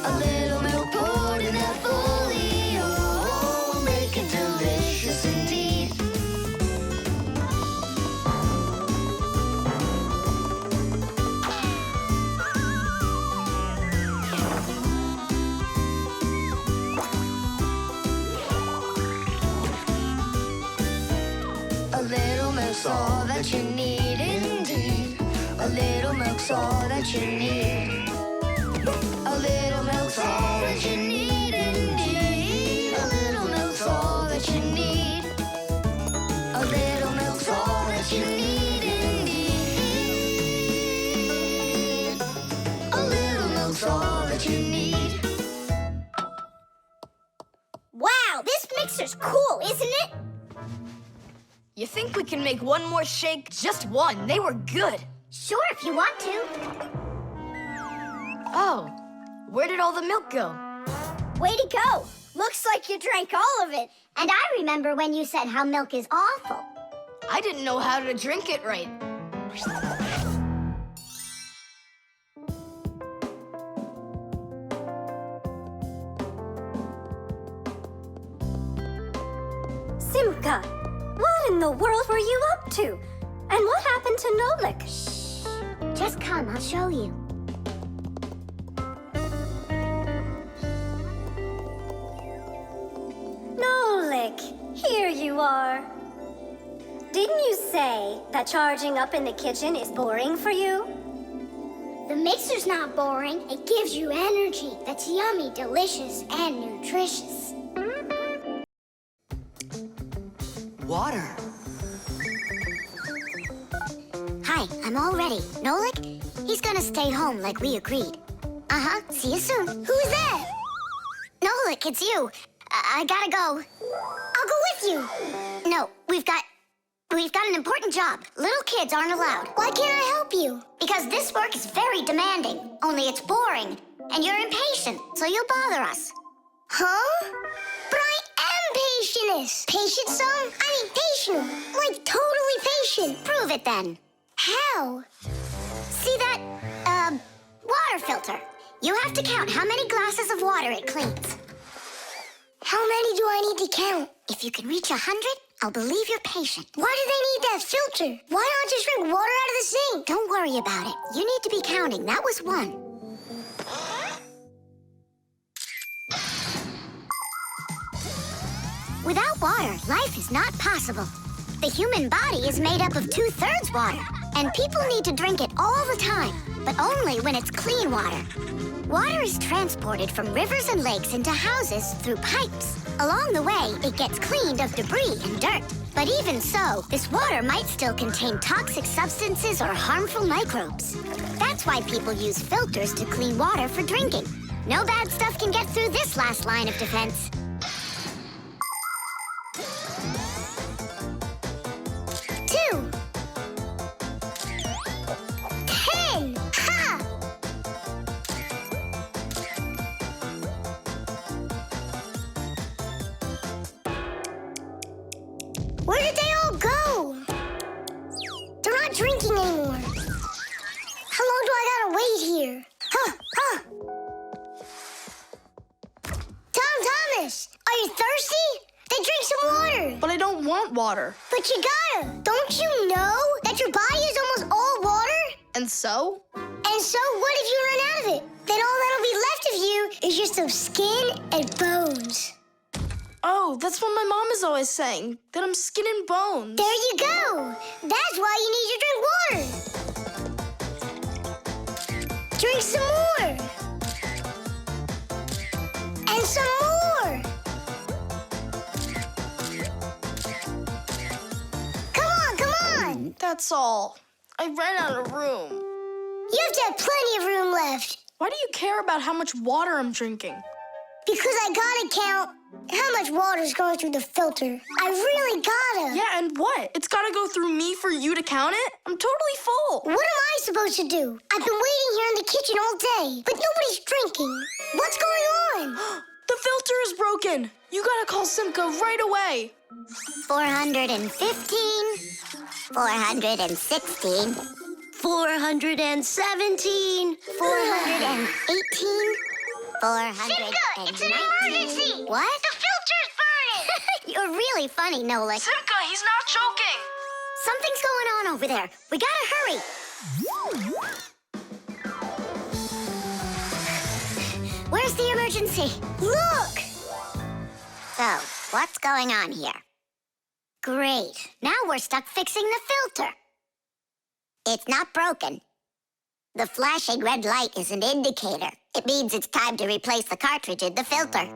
A little milk poured in that bowl, yo, will make it delicious indeed. A little milk's all that you need indeed. A little milk's all that you need. A little milk's all that you need indeed. A little milk's all that you need. A little milk's all that you need indeed. A little milk's all that you need. Wow, this mixer's cool, isn't it? You think we can make one more shake? Just one. They were good. Sure, if you want to. Oh, where did all the milk go? Way to go! Looks like you drank all of it. And I remember when you said how milk is awful. I didn't know how to drink it right. Simka, what in the world were you up to? And what happened to Nolik? Shh. Just come, I'll show you. Nolik, here you are. Didn't you say that charging up in the kitchen is boring for you? The mixer's not boring. It gives you energy that's yummy, delicious, and nutritious. Water. Hi, I'm all ready. Nolik, he's gonna stay home like we agreed. Uh-huh, see you soon. Who's that? Nolik, it's you. I gotta go. I'll go with you. No, we've got an important job. Little kids aren't allowed. Why can't I help you? Because this work is very demanding. Only it's boring. And you're impatient, so you'll bother us. Huh? But I am patientest. Patient, son? I mean patient. Like totally patient. Prove it then. How? See that, water filter? You have to count how many glasses of water it cleans. How many do I need to count? If you can reach 100, I'll believe you're patient. Why do they need that filter? Why not just drink water out of the sink? Don't worry about it. You need to be counting. That was 1. Without water, life is not possible. The human body is made up of 2/3 water, and people need to drink it all the time, but only when it's clean water. Water is transported from rivers and lakes into houses through pipes. Along the way, it gets cleaned of debris and dirt. But even so, this water might still contain toxic substances or harmful microbes. That's why people use filters to clean water for drinking. No bad stuff can get through this last line of defense. 2. 10. Ha! Where did they all go? They're not drinking anymore. How long do I gotta wait here? Tom Thomas, are you thirsty? Then drink some water. But I don't want water. But you gotta. Don't you know that your body is almost all water? And so? And so what if you run out of it? Then all that'll be left of you is just some skin and bones. Oh, that's what my mom is always saying, that I'm skin and bones. There you go. That's why you need to drink water. Drink some more. And some more. Come on. That's all. I ran out of room. You have to have plenty of room left. Why do you care about how much water I'm drinking? Because I gotta count how much water is going through the filter. I really gotta. Yeah, and what? It's gotta go through me for you to count it? I'm totally full. What am I supposed to do? I've been waiting here in the kitchen all day, but nobody's drinking. What's going on? The filter is broken. You gotta call Simka right away. 415, 416, 417, 418, 419. Simka, it's an emergency! What? The filter's burning! You're really funny, Nolik. Simka, he's not joking. Something's going on over there. We gotta hurry. Where's the emergency? Look! So, what's going on here? Great. Now we're stuck fixing the filter. It's not broken. The flashing red light is an indicator. It means it's time to replace the cartridge in the filter.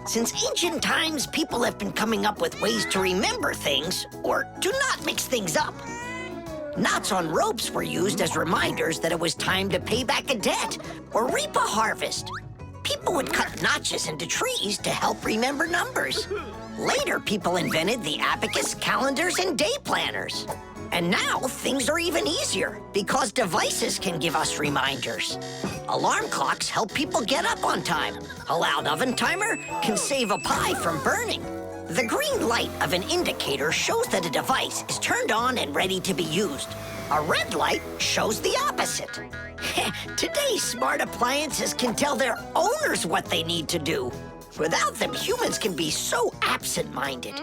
Since ancient times, people have been coming up with ways to remember things or to not mix things up. Knots on ropes were used as reminders that it was time to pay back a debt or reap a harvest. People would cut notches into trees to help remember numbers. Later, people invented the abacus, calendars, and day planners. And now, things are even easier because devices can give us reminders. Alarm clocks help people get up on time. A loud oven timer can save a pie from burning. The green light of an indicator shows that a device is turned on and ready to be used. A red light shows the opposite. Today's smart appliances can tell their owners what they need to do. Without them, humans can be so absent-minded.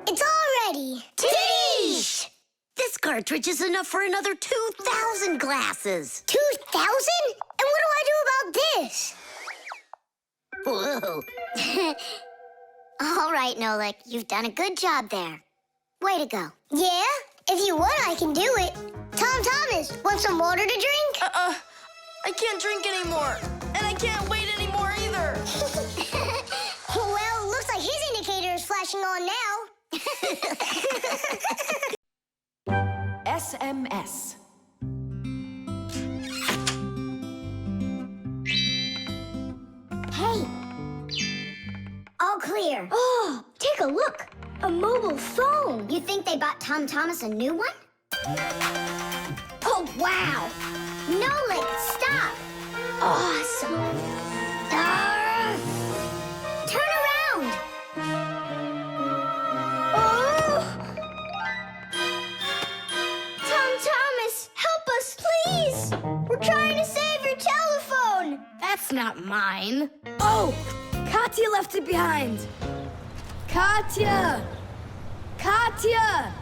It's all ready. Titties! This cartridge is enough for another 2,000 glasses. 2,000? And what do I do about this? Whoa. All right, Nolik, you've done a good job there. Way to go. Yeah? If you want, I can do it. Tom Thomas, want some water to drink? I can't drink anymore. And I can't wait anymore either. Well, looks like his indicator is flashing on now. SMS. Hey. All clear. Oh, take a look. A mobile phone. You think they bought Tom Thomas a new one? Oh, wow. Nolik, stop. Awesome. Turn around. Oh! Tom Thomas, help us, please. We're trying to save your telephone. That's not mine. Oh, Katya left it behind. Katya! Katya!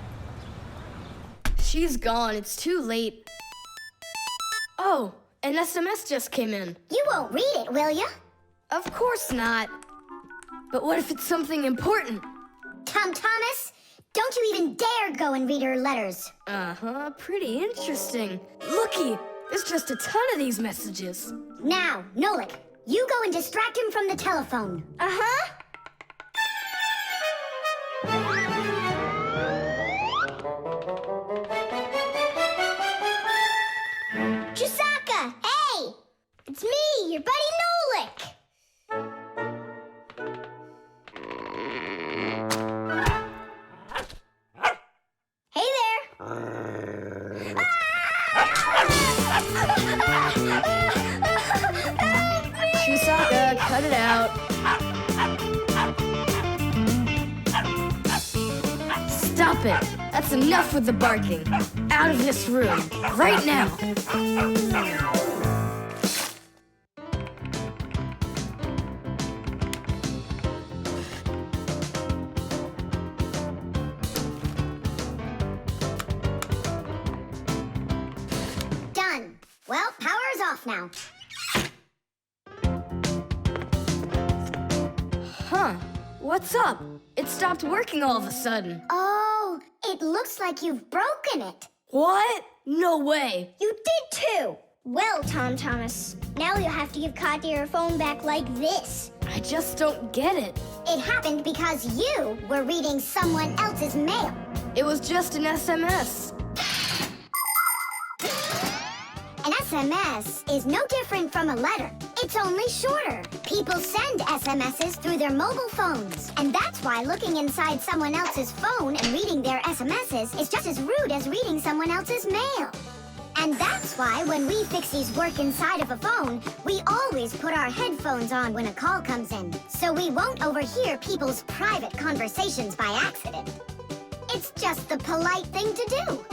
She's gone. It's too late. Oh, an SMS just came in. You won't read it, will you? Of course not. But what if it's something important? Tom Thomas, don't you even dare go and read her letters. Uh-huh, pretty interesting. Looky, there's just a ton of these messages. Now, Nolik, you go and distract him from the telephone. Uh-huh. Chisaka, hey! It's me, your buddy Nolik. Hey there. Chisaka, cut it out. Stop it. That's enough with the barking. Out of this room. Right now. Done. Well, power's off now. Huh. What's up? It stopped working all of a sudden. Oh, it looks like you've broken it. What? No way. You did too. Well, Tom Thomas, now you'll have to give Katya her phone back like this. I just don't get it. It happened because you were reading someone else's mail. It was just an SMS. An SMS is no different from a letter. It's only shorter. People send SMSs through their mobile phones. And that's why looking inside someone else's phone and reading their SMSs is just as rude as reading someone else's mail. And that's why when we Fixies work inside of a phone, we always put our headphones on when a call comes in, so we won't overhear people's private conversations by accident. It's just the polite thing to do.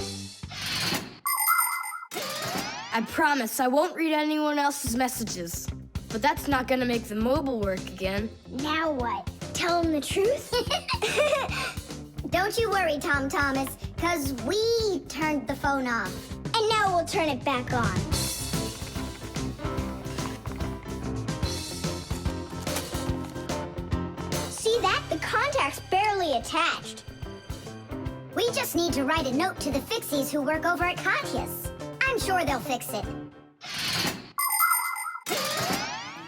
I promise I won't read anyone else's messages. But that's not gonna make the mobile work again. Now what? Tell him the truth? Don't you worry, Tom Thomas, because we turned the phone off. And now we'll turn it back on. See that? The contact's barely attached. We just need to write a note to the Fixies who work over at Katya's. I'm sure they'll fix it.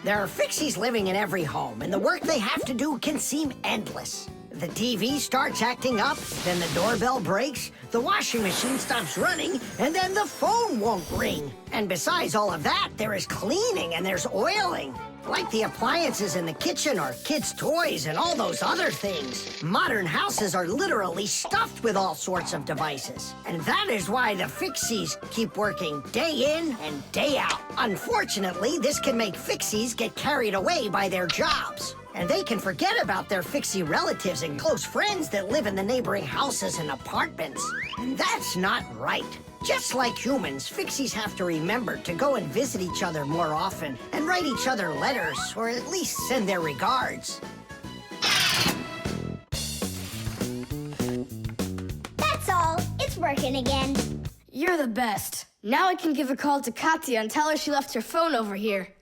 There are Fixies living in every home, and the work they have to do can seem endless. The TV starts acting up, then the doorbell breaks, the washing machine stops running, and then the phone won't ring. And besides all of that, there is cleaning and there's oiling. Like the appliances in the kitchen or kids' toys and all those other things. Modern houses are literally stuffed with all sorts of devices. And that is why the Fixies keep working day in and day out. Unfortunately, this can make Fixies get carried away by their jobs. And they can forget about their Fixie relatives and close friends that live in the neighboring houses and apartments. And that's not right. Just like humans, Fixies have to remember to go and visit each other more often and write each other letters, or at least send their regards. That's all. It's working again. You're the best. Now I can give a call to Katya and tell her she left her phone over here.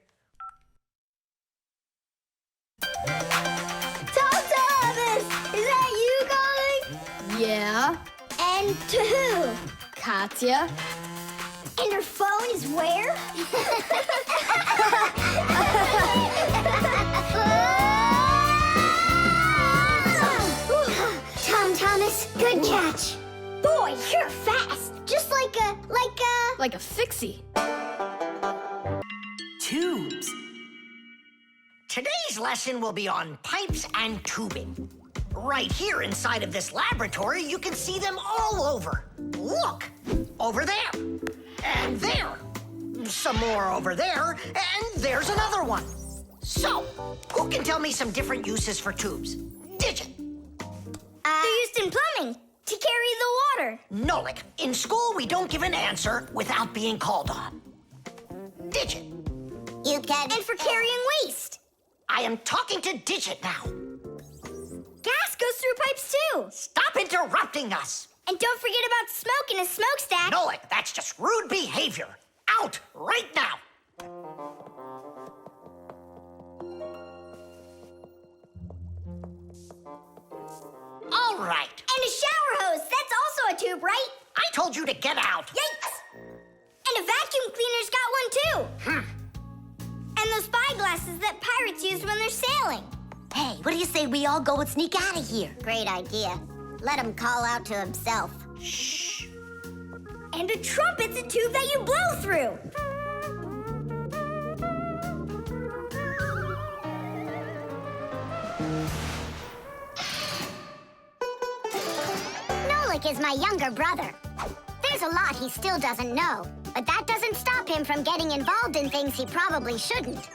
Thomas! Is that you calling? Yeah? And to who? Katya? And her phone is where? Thomas, good catch. Boy, you're fast. Just like a... Like a Fixie. Tubes. Today's lesson will be on pipes and tubing. Right here inside of this laboratory, you can see them all over. Look, over there, and there. Some more over there, and there's another one. So, who can tell me some different uses for tubes? Digit. They're used in plumbing to carry the water. Nolik, in school we don't give an answer without being called on. Digit. You can... And for carrying waste. I am talking to Digit now. Gas goes through pipes too. Stop interrupting us. And don't forget about smoke in a smokestack. Nolik, that's just rude behavior. Out right now. All right. And a shower hose. That's also a tube, right? I told you to get out. Yikes! And a vacuum cleaner's got one too. And those spyglasses that pirates use when they're sailing. Hey, what do you say we all go and sneak out of here? Great idea. Let him call out to himself. Shh. And a trumpet's a tube that you blow through. Nolik is my younger brother. There's a lot he still doesn't know, but that doesn't stop him from getting involved in things he probably shouldn't.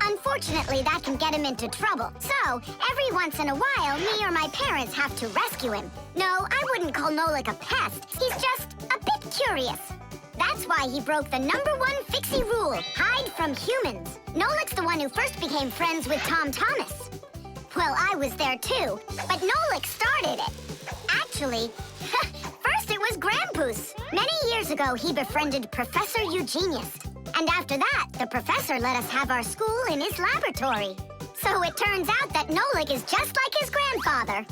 Unfortunately, that can get him into trouble. So, every once in a while, me or my parents have to rescue him. No, I wouldn't call Nolik a pest. He's just a bit curious. That's why he broke the #1 Fixie rule, hide from humans. Nolik's the one who first became friends with Tom Thomas. Well, I was there too, but Nolik started it. Actually, first it was Grampus. Many years ago, he befriended Professor Eugenius. And after that, the professor let us have our school in his laboratory. So it turns out that Nolik is just like his grandfather.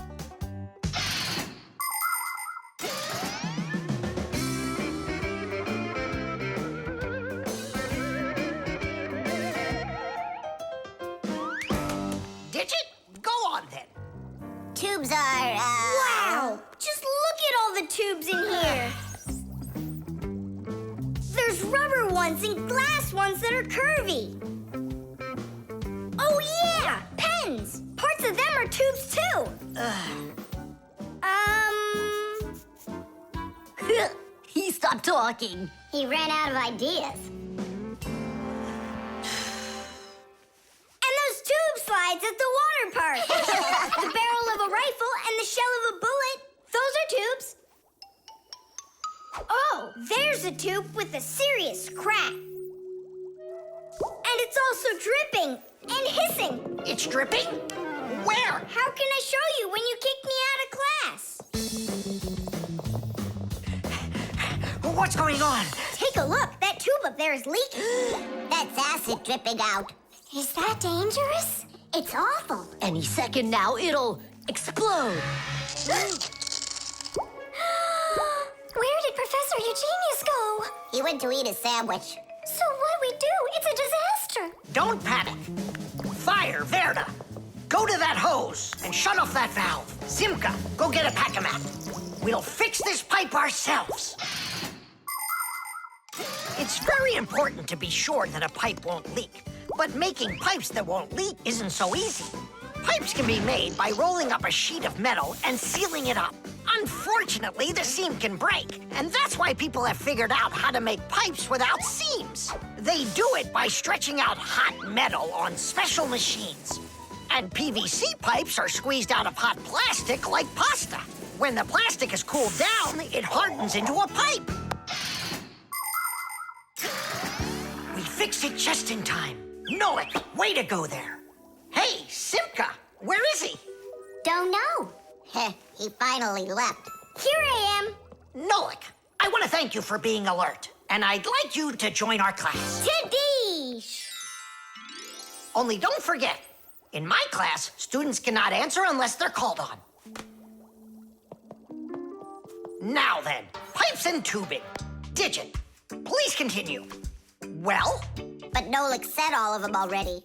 Digit, go on then. Tubes are, Wow! Just look at all the tubes in here. There's rubber ones and glass ones that are curvy. Oh, yeah! Pens! Parts of them are tubes, too. He stopped talking. He ran out of ideas. And those tube slides at the water park. The barrel of a rifle and the shell of a bullet. Those are tubes. Oh, there's a tube with a serious crack. And it's also dripping and hissing. It's dripping? Where? How can I show you when you kicked me out of class? What's going on? Take a look. That tube up there is leaking. That's acid dripping out. Is that dangerous? It's awful. Any second now, it'll explode. Where did Professor Eugenius go? He went to eat a sandwich. So what do we do? It's a disaster. Don't panic. Fire, Verda. go to that hose and shut off that valve. Simka, go get a pack-a-mat. We'll fix this pipe ourselves. It's very important to be sure that a pipe won't leak, but making pipes that won't leak isn't so easy. Pipes can be made by rolling up a sheet of metal and sealing it up. Unfortunately, the seam can break, and that's why people have figured out how to make pipes without seams. They do it by stretching out hot metal on special machines. And PVC pipes are squeezed out of hot plastic like pasta. When the plastic is cooled down, it hardens into a pipe. We fixed it just in time. Nolik, way to go there. Hey, Simka, where is he? Don't know. He finally left. Here I am. Nolik, I want to thank you for being alert, and I'd like you to join our class. Tadish! Only don't forget, in my class, students cannot answer unless they're called on. Now then, pipes and tubing. Digit, please continue. Well? But Nolik said all of them already.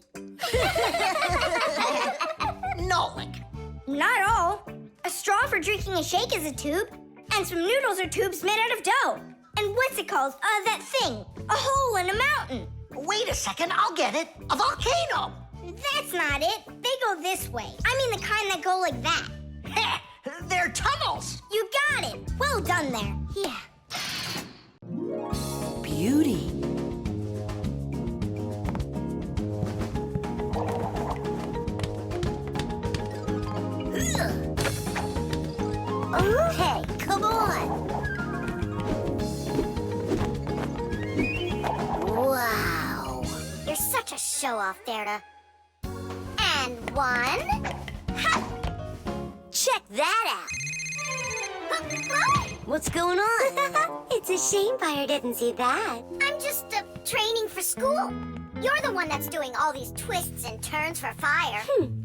Nolik. Not all. A straw for drinking a shake is a tube, and some noodles are tubes made out of dough. And what's it called? That thing. A hole in a mountain. Wait a second, I'll get it. A volcano. That's not it. They go this way. I mean the kind that go like that. Heh, they're tunnels. You got it. Well done there. Yeah. Beauty. Okay, come on. Wow. You're such a show-off, Derda. And one. Ha! Check that out. What's going on? It's a shame Fire didn't see that. I'm just training for school. You're the one that's doing all these twists and turns for Fire.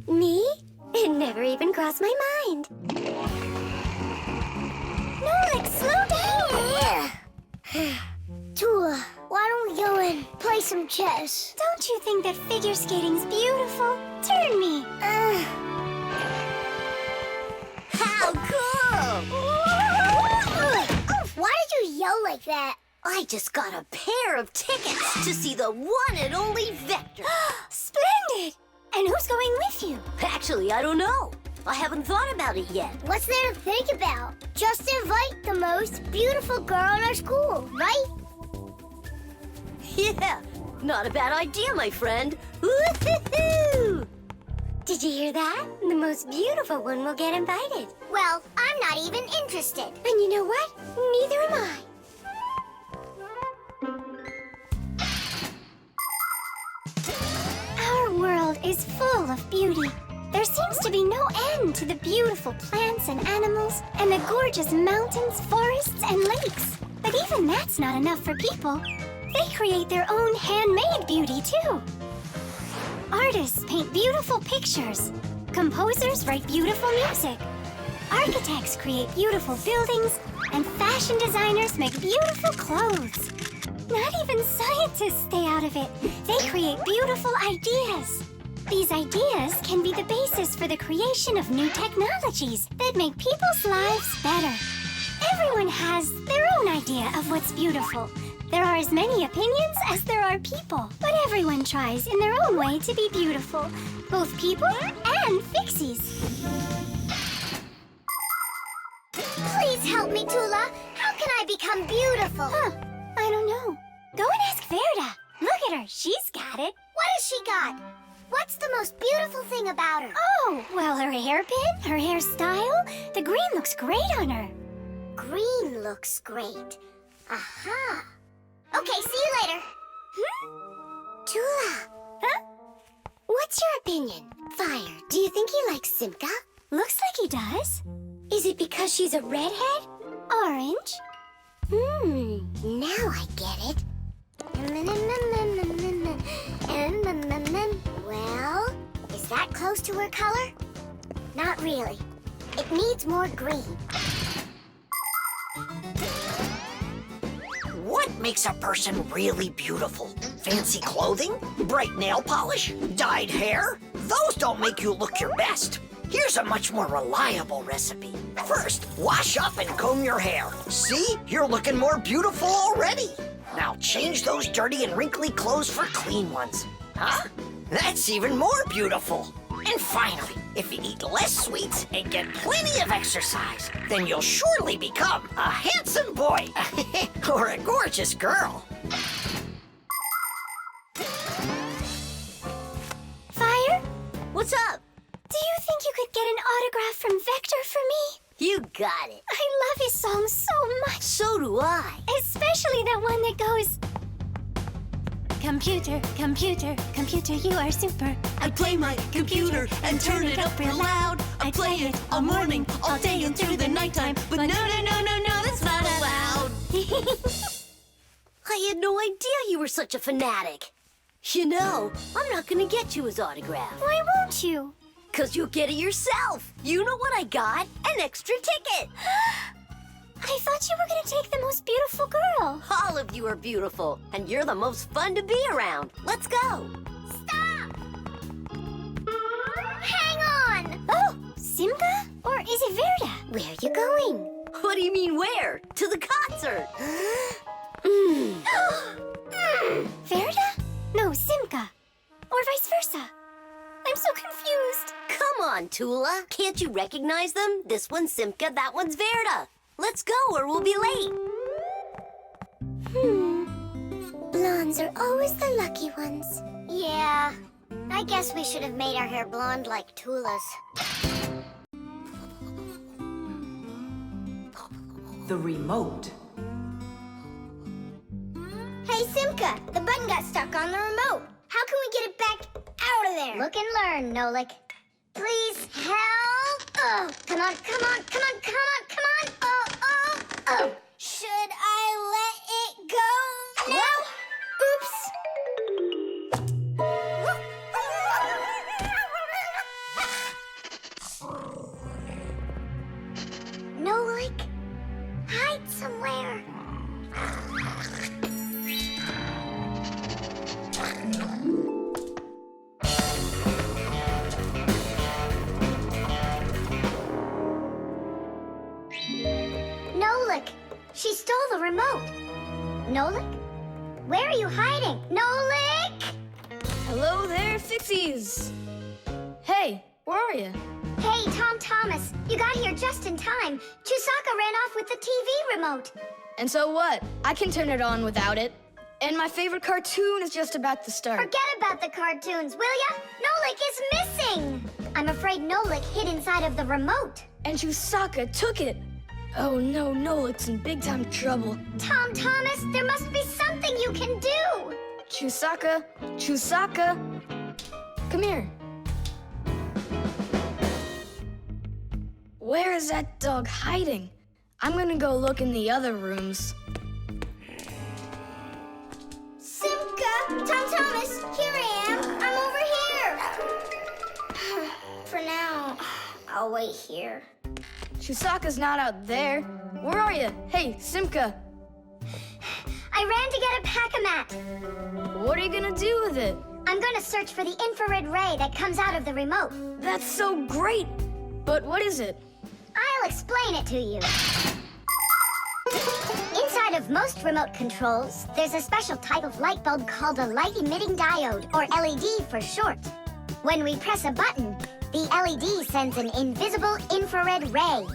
Me? It never even crossed my mind. Nolik, slow down! Tula, why don't we go and play some chess? Don't you think that figure skating's beautiful? Turn me. How cool! Why did you yell like that? I just got a pair of tickets to see the one and only Vector. Splendid! And who's going with you? Actually, I don't know. I haven't thought about it yet. What's there to think about? Just invite the most beautiful girl in our school, right? Yeah, not a bad idea, my friend. Woo-hoo-hoo! Did you hear that? The most beautiful one will get invited. Well, I'm not even interested. And you know what? Neither am I. Our world is full of beauty. There seems to be no end to the beautiful plants and animals, and the gorgeous mountains, forests, and lakes. But even that's not enough for people. They create their own handmade beauty, too. Artists paint beautiful pictures. Composers write beautiful music. Architects create beautiful buildings, and fashion designers make beautiful clothes. Not even scientists stay out of it. They create beautiful ideas. These ideas can be the basis for the creation of new technologies that make people's lives better. Everyone has their own idea of what's beautiful. There are as many opinions as there are people, but everyone tries in their own way to be beautiful, both people and Fixies. Please help me, Tula. How can I become beautiful? I don't know. Go and ask Verda. Look at her. She's got it. What has she got? What's the most beautiful thing about her? Oh, well, her hairpin, her hairstyle. The green looks great on her. Green looks great. Aha. Okay, see you later. Tula. Huh? What's your opinion? Fire, do you think he likes Simka? Looks like he does. Is it because she's a redhead? Orange? Now I get it. Well, is that close to her color? Not really. It needs more green. What makes a person really beautiful? Fancy clothing? Bright nail polish? Dyed hair? those don't make you look your best. Here's a much more reliable recipe. First, wash up and comb your hair. See? You're looking more beautiful already. Now change those dirty and wrinkly clothes for clean ones. Huh? That's even more beautiful. And finally, if you eat less sweets and get plenty of exercise, then you'll surely become a handsome boy or a gorgeous girl. Fire? What's up? Do you think you could get an autograph from Vector for me? You got it. I love his song so much. So do I. Especially that one that goes... Computer, computer, computer, you are super. I play my computer and turn it up real loud. I play it all morning, all day, and through the nighttime. But no, that's not allowed. I had no idea you were such a fanatic. You know, I'm not gonna get you his autograph. Why won't you? 'Cause you'll get it yourself. You know what I got? An extra ticket. I thought you were gonna take the most beautiful girl. All of you are beautiful, and you're the most fun to be around. Let's go. Stop! Hang on! Oh, Simka? Or is it Verda? Where are you going? What do you mean where? To the concert. Verda? No, Simka. Or vice versa. I'm so confused. Come on, Tula. Can't you recognize them? This one's Simka, that one's Verda. Let's go or we'll be late. Blondes are always the lucky ones. Yeah, I guess we should have made our hair blonde like Tula's. The remote. Hey, Simka, the button got stuck on the remote. How can we get it back out of there? Look and learn, Nolik. Please help. Oh, come on, come on, come on, come on, come on. Oh. Should I let it go now? Oops. Nolik, hide somewhere. Nolik, she stole the remote. Nolik? Where are you hiding? Nolik! Hello there, Fixies. Hey, where are you? Hey, Tom Thomas, you got here just in time. Chusaka ran off with the TV remote. And so what? I can turn it on without it. And my favorite cartoon is just about to start. Forget about the cartoons, will ya? Nolik is missing! I'm afraid Nolik hid inside of the remote. And Chusaka took it. Oh no, Nolik's in big time trouble. Tom Thomas, there must be something you can do! Chusaka, come here. Where is that dog hiding? I'm gonna go look in the other rooms. Simka! Tom Thomas, here I am. I'm over here. For now, I'll wait here. Chusaka's not out there. Where are you? Hey, Simka. I ran to get a pack-a-mat. What are you gonna do with it? I'm gonna search for the infrared ray that comes out of the remote. That's so great! But what is it? I'll explain it to you. Inside of most remote controls, there's a special type of light bulb called a light-emitting diode, or LED for short. When we press a button, the LED sends an invisible infrared ray.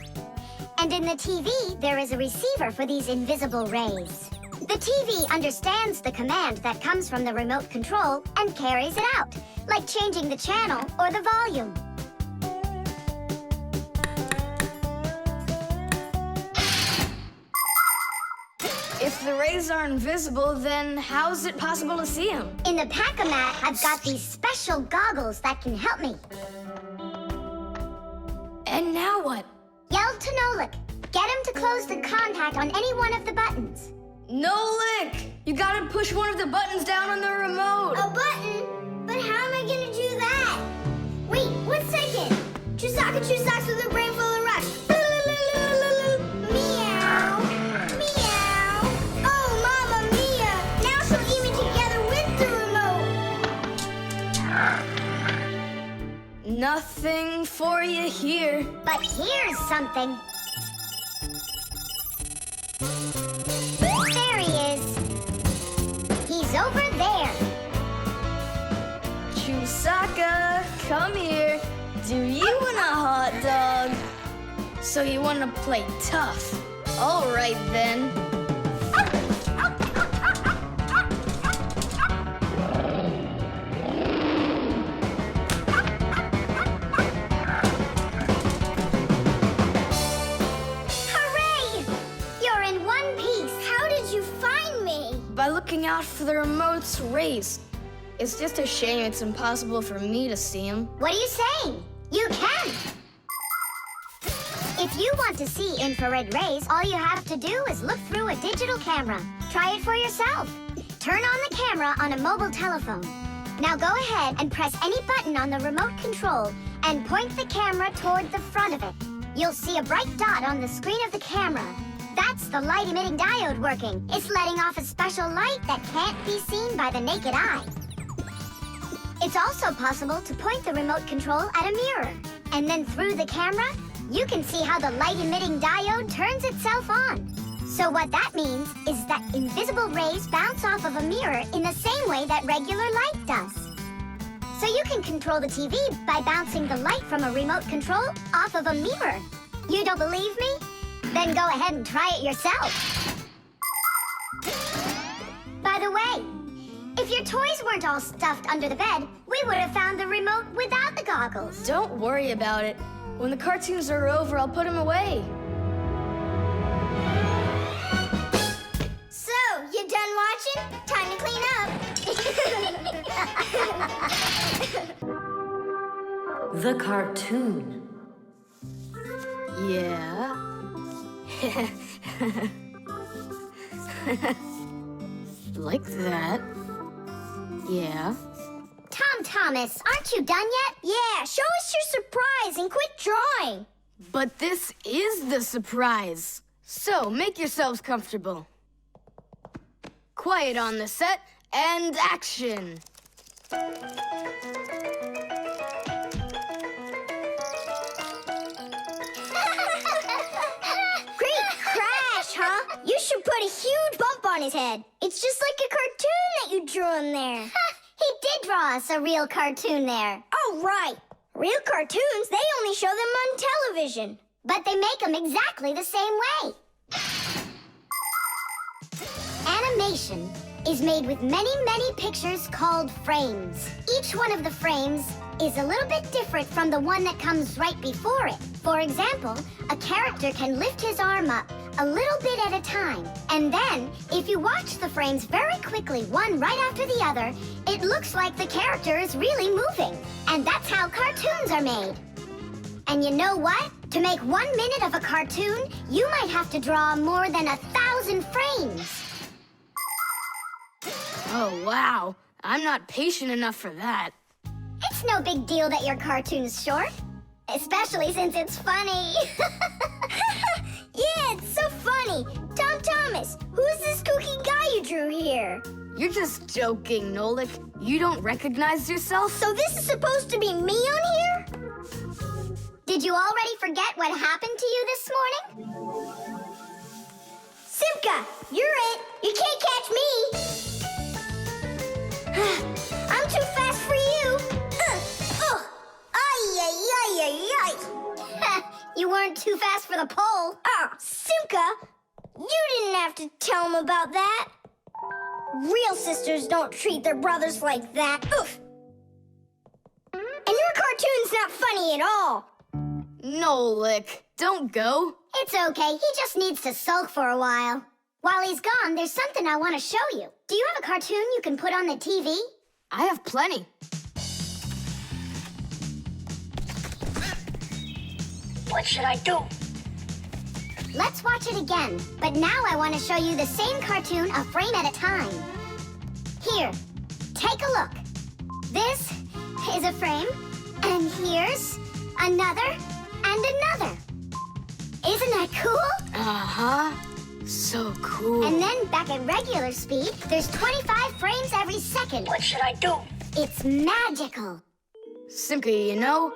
And in the TV, there is a receiver for these invisible rays. The TV understands the command that comes from the remote control and carries it out, like changing the channel or the volume. If the rays are invisible, then how is it possible to see them? In the pack-a-mat, I've got these special goggles that can help me. And now what? Yell to Nolik. Get him to close the contact on any one of the buttons. Nolik! You gotta push one of the buttons down on the remote. A button? But how am I gonna do that? Wait, 1 second. Chusaka Chusaks with a brain full of rush. Meow. Meow. Oh, Mamma Mia. Now she'll eat me together with the remote. Nothing for you here. But here's something. There he is. He's over there. Chusaka, come here. Do you want a hot dog? So you want to play tough? All right then. By looking out for the remote's rays. It's just a shame it's impossible for me to see him. What are you saying? You can! If you want to see infrared rays, all you have to do is look through a digital camera. Try it for yourself. Turn on the camera on a mobile telephone. Now go ahead and press any button on the remote control and point the camera toward the front of it. You'll see a bright dot on the screen of the camera. That's the light-emitting diode working. It's letting off a special light that can't be seen by the naked eye. It's also possible to point the remote control at a mirror. And then through the camera, you can see how the light-emitting diode turns itself on. So what that means is that invisible rays bounce off of a mirror in the same way that regular light does. So you can control the TV by bouncing the light from a remote control off of a mirror. You don't believe me? Then go ahead and try it yourself. By the way, if your toys weren't all stuffed under the bed, we would have found the remote without the goggles. Don't worry about it. When the cartoons are over, I'll put them away. So, you done watching? Time to clean up. The cartoon. Yeah. Like that. Yeah. Tom Thomas, aren't you done yet? Yeah, show us your surprise and quit drawing. But this is the surprise. So, make yourselves comfortable. Quiet on the set, and action. You should put a huge bump on his head. It's just like a cartoon that you drew him there. He did draw us a real cartoon there. Oh, right. Real cartoons, they only show them on television. But they make them exactly the same way. Animation is made with many, many pictures called frames. Each one of the frames is a little bit different from the one that comes right before it. For example, a character can lift his arm up a little bit at a time. And then, if you watch the frames very quickly, one right after the other, it looks like the character is really moving. And that's how cartoons are made. And you know what? To make 1 minute of a cartoon, you might have to draw more than 1,000 frames. Oh, wow. I'm not patient enough for that. It's no big deal that your cartoon's short. Especially since it's funny. Yeah, it's so funny. Tom Thomas, who's this kooky guy you drew here? You're just joking, Nolik. You don't recognize yourself? So this is supposed to be me on here? Did you already forget what happened to you this morning? Simka, you're it. You can't catch me. I'm too fast for you. You weren't too fast for the pole. Simka, you didn't have to tell him about that. Real sisters don't treat their brothers like that. Oof. And your cartoon's not funny at all. Nolik, don't go. It's okay. He just needs to sulk for a while. While he's gone, there's something I want to show you. Do you have a cartoon you can put on the TV? I have plenty. What should I do? Let's watch it again. But now I want to show you the same cartoon a frame at a time. Here, take a look. This is a frame, and here's another and another. Isn't that cool? Uh-huh. So cool. And then back at regular speed, there's 25 frames every second. What should I do? It's magical. Simka, you know,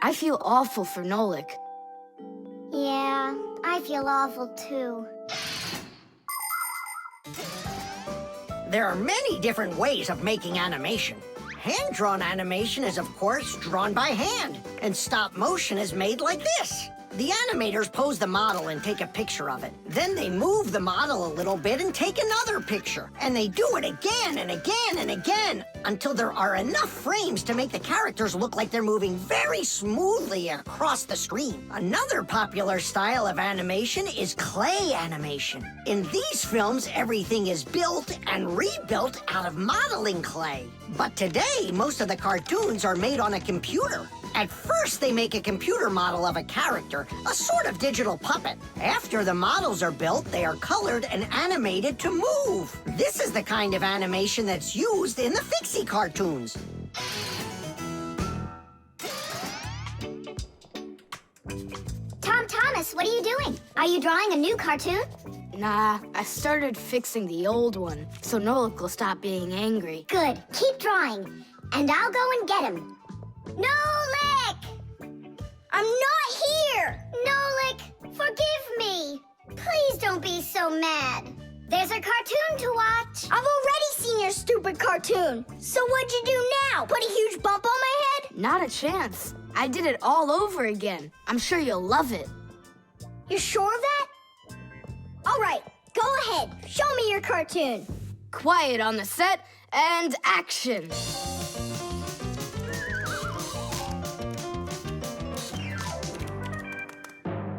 I feel awful for Nolik. Yeah, I feel awful too. There are many different ways of making animation. Hand-drawn animation is, of course, drawn by hand, and stop motion is made like this. The animators pose the model and take a picture of it. Then they move the model a little bit and take another picture. And they do it again and again and again until there are enough frames to make the characters look like they're moving very smoothly across the screen. Another popular style of animation is clay animation. In these films, everything is built and rebuilt out of modeling clay. But today, most of the cartoons are made on a computer. At first, they make a computer model of a character, a sort of digital puppet. After the models are built, they are colored and animated to move. This is the kind of animation that's used in the Fixie cartoons. Tom Thomas, what are you doing? Are you drawing a new cartoon? Nah, I started fixing the old one, so Nolik will stop being angry. Good. Keep drawing, and I'll go and get him. Nolik! I'm not here! Nolik, forgive me. Please don't be so mad. There's a cartoon to watch. I've already seen your stupid cartoon. So what'd you do now? Put a huge bump on my head? Not a chance. I did it all over again. I'm sure you'll love it. You're sure of that? All right, go ahead. Show me your cartoon. Quiet on the set and action.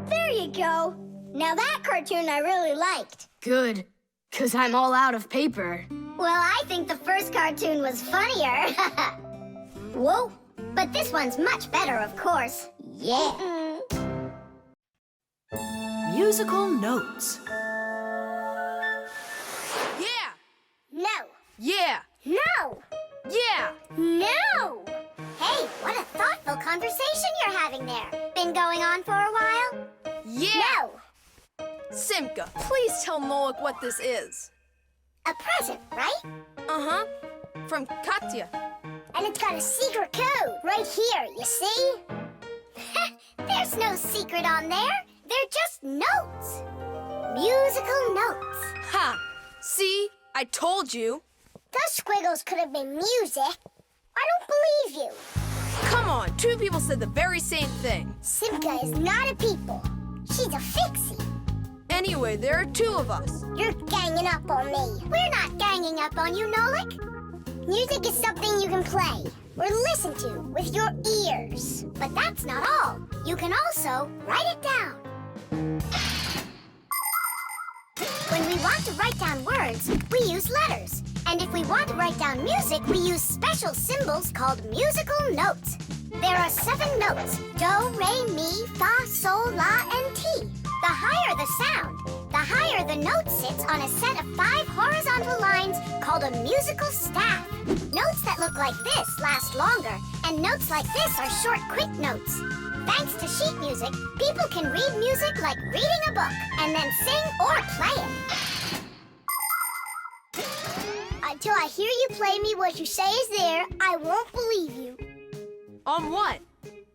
There you go. Now that cartoon I really liked. Good, 'cause I'm all out of paper. Well, I think the first cartoon was funnier. Whoa, but this one's much better, of course. Yeah. Musical notes. Yeah! No. Yeah! No. Yeah! No. Hey, what a thoughtful conversation you're having there. Been going on for a while? Yeah! No. Simka, please tell Nolik what this is. A present, right? Uh-huh. From Katya. And it's got a secret code right here, you see? There's no secret on there. They're just notes. Musical notes. Ha! See? I told you. Those squiggles could have been music. I don't believe you. Come on, two people said the very same thing. Simka is not a people. She's a Fixie. Anyway, there are two of us. You're ganging up on me. We're not ganging up on you, Nolik. Music is something you can play or listen to with your ears. But that's not all. You can also write it down. When we want to write down words, we use letters. And if we want to write down music, we use special symbols called musical notes. There are 7 notes: do, re, mi, fa, sol, la, and ti. The higher the sound, the higher the note sits on a set of 5 horizontal lines called a musical staff. Notes that look like this last longer, and notes like this are short, quick notes. Thanks to sheet music, people can read music like reading a book, and then sing or play it. Until I hear you play me what you say is there, I won't believe you. On what?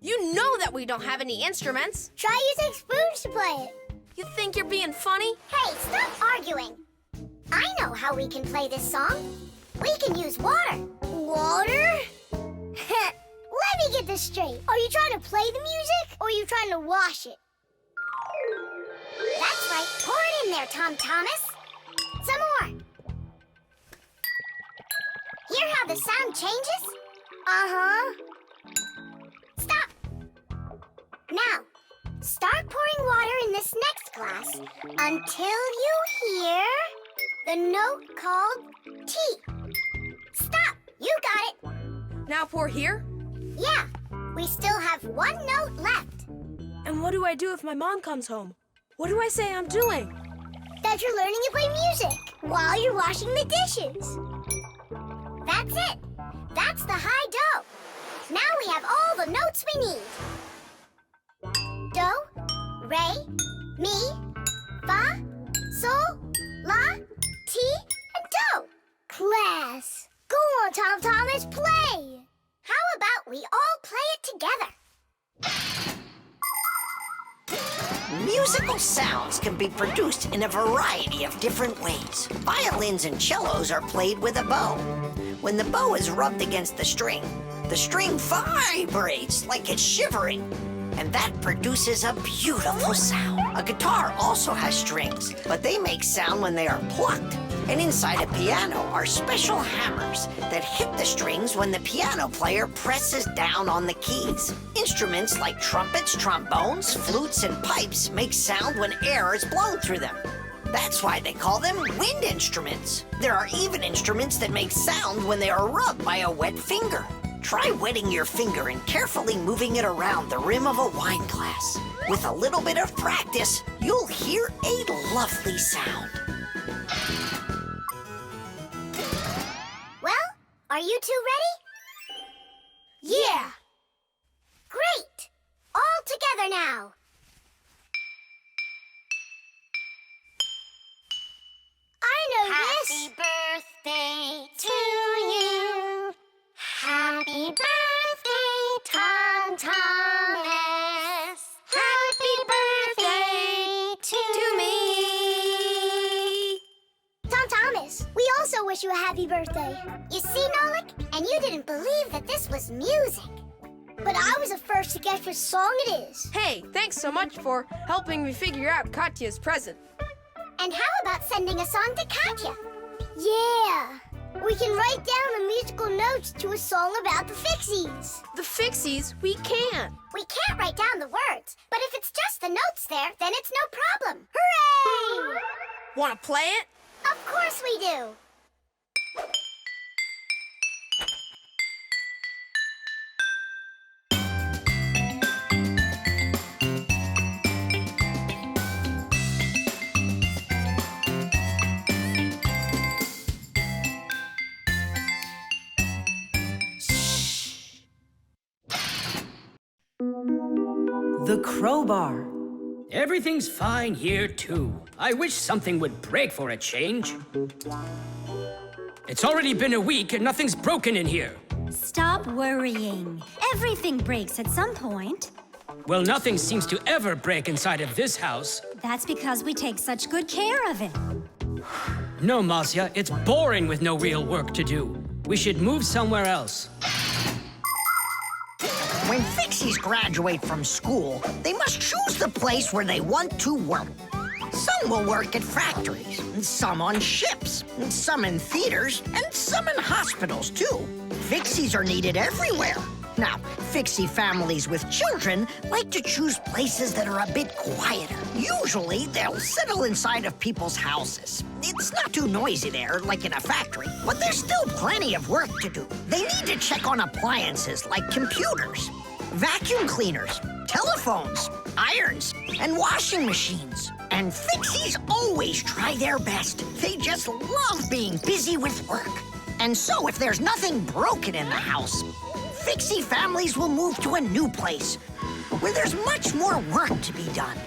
You know that we don't have any instruments. Try using spoons to play it. You think you're being funny? Hey, stop arguing. I know how we can play this song. We can use water. Water? Let me get this straight. Are you trying to play the music, or are you trying to wash it? That's right. Pour it in there, Tom Thomas. Some more. Hear how the sound changes? Uh-huh. Stop. Now, start pouring water in this next glass until you hear the note called T. Stop. You got it. Now pour here? Yeah. We still have 1 note left. And what do I do if my mom comes home? What do I say I'm doing? That you're learning to play music while you're washing the dishes. That's it. That's the high do. Now we have all the notes we need. Do, re, mi, fa, sol, la, ti, and do. Class. Go on, Tom Thomas, play. How about we all play it together? Musical sounds can be produced in a variety of different ways. Violins and cellos are played with a bow. When the bow is rubbed against the string vibrates like it's shivering, and that produces a beautiful sound. A guitar also has strings, but they make sound when they are plucked. And inside a piano are special hammers that hit the strings when the piano player presses down on the keys. Instruments like trumpets, trombones, flutes, and pipes make sound when air is blown through them. That's why they call them wind instruments. There are even instruments that make sound when they are rubbed by a wet finger. Try wetting your finger and carefully moving it around the rim of a wine glass. With a little bit of practice, you'll hear a lovely sound. Well, are you two ready? Yeah. Great! All together now. I know this. Happy birthday to you. Happy birthday, Tom Thomas. Happy birthday to me. Tom Thomas, we also wish you a happy birthday. You see, Nolik? And you didn't believe that this was music. But I was the first to guess which song it is. Hey, thanks so much for helping me figure out Katya's present. And how about sending a song to Katya? Yeah. We can write down the musical notes to a song about the Fixies. The Fixies? We can't. We can't write down the words, but if it's just the notes there, then it's no problem. Hooray! Want to play it? Of course we do. The crowbar. Everything's fine here, too. I wish something would break for a change. It's already been a week and nothing's broken in here. Stop worrying. Everything breaks at some point. Well, nothing seems to ever break inside of this house. That's because we take such good care of it. No, Marcia, it's boring with no real work to do. We should move somewhere else. When Fixies graduate from school, they must choose the place where they want to work. Some will work at factories, and some on ships, and some in theaters, and some in hospitals, too. Fixies are needed everywhere. Now, Fixie families with children like to choose places that are a bit quieter. Usually, they'll settle inside of people's houses. It's not too noisy there, like in a factory, but there's still plenty of work to do. They need to check on appliances like computers, vacuum cleaners, telephones, irons, and washing machines. And Fixies always try their best. They just love being busy with work. And so if there's nothing broken in the house, Fixie families will move to a new place where there's much more work to be done.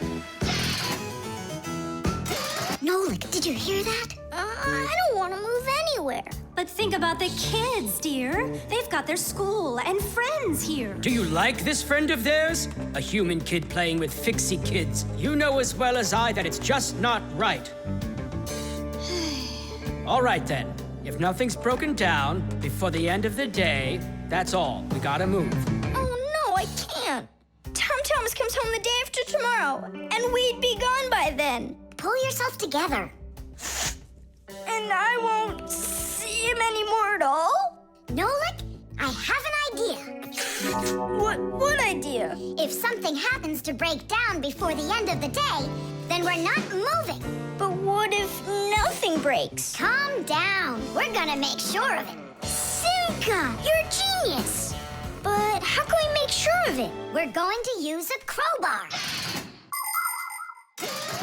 Nolik, did you hear that? I don't want to move anywhere. But think about the kids, dear. They've got their school and friends here. Do you like this friend of theirs? A human kid playing with Fixie kids. You know as well as I that it's just not right. All right, then. If nothing's broken down before the end of the day, that's all. We gotta move. Oh, no, I can't. Tom Thomas comes home the day after tomorrow, and we'd be gone by then. Pull yourself together. And I won't see him anymore at all? Nolik, I have an idea. What idea? If something happens to break down before the end of the day, then we're not moving. But what if nothing breaks? Calm down. We're gonna make sure of it. Suka, you're a genius. But how can we make sure of it? We're going to use a crowbar.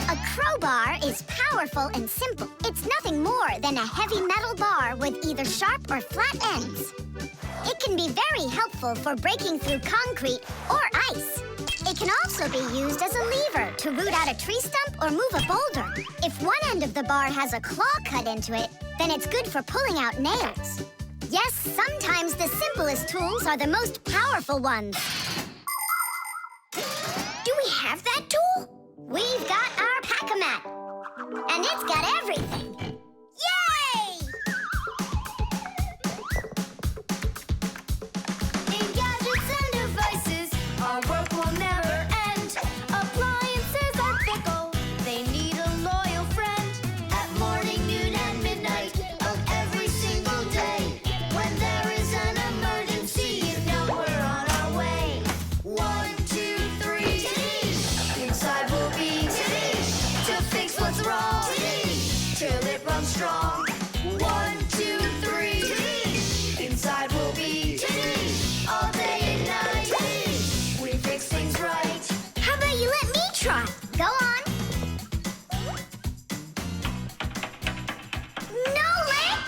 A crowbar is powerful and simple. It's nothing more than a heavy metal bar with either sharp or flat ends. It can be very helpful for breaking through concrete or ice. It can also be used as a lever to root out a tree stump or move a boulder. If one end of the bar has a claw cut into it, then it's good for pulling out nails. Yes, sometimes the simplest tools are the most powerful ones. Do we have that tool? We've got our pack-a-mat. And it's got everything. Yay! In gadgets and devices, our work will never end. Appliances are fickle, they need a loyal friend. At morning, noon, and midnight of every single day. When there is an emergency, you know we're on our way. 1, 2, 3. Inside will be to fix what's wrong. Till it runs strong. 1, 2, 3. Inside will be all day and night. We fix things right. How about you let me try? Go on. Nolik!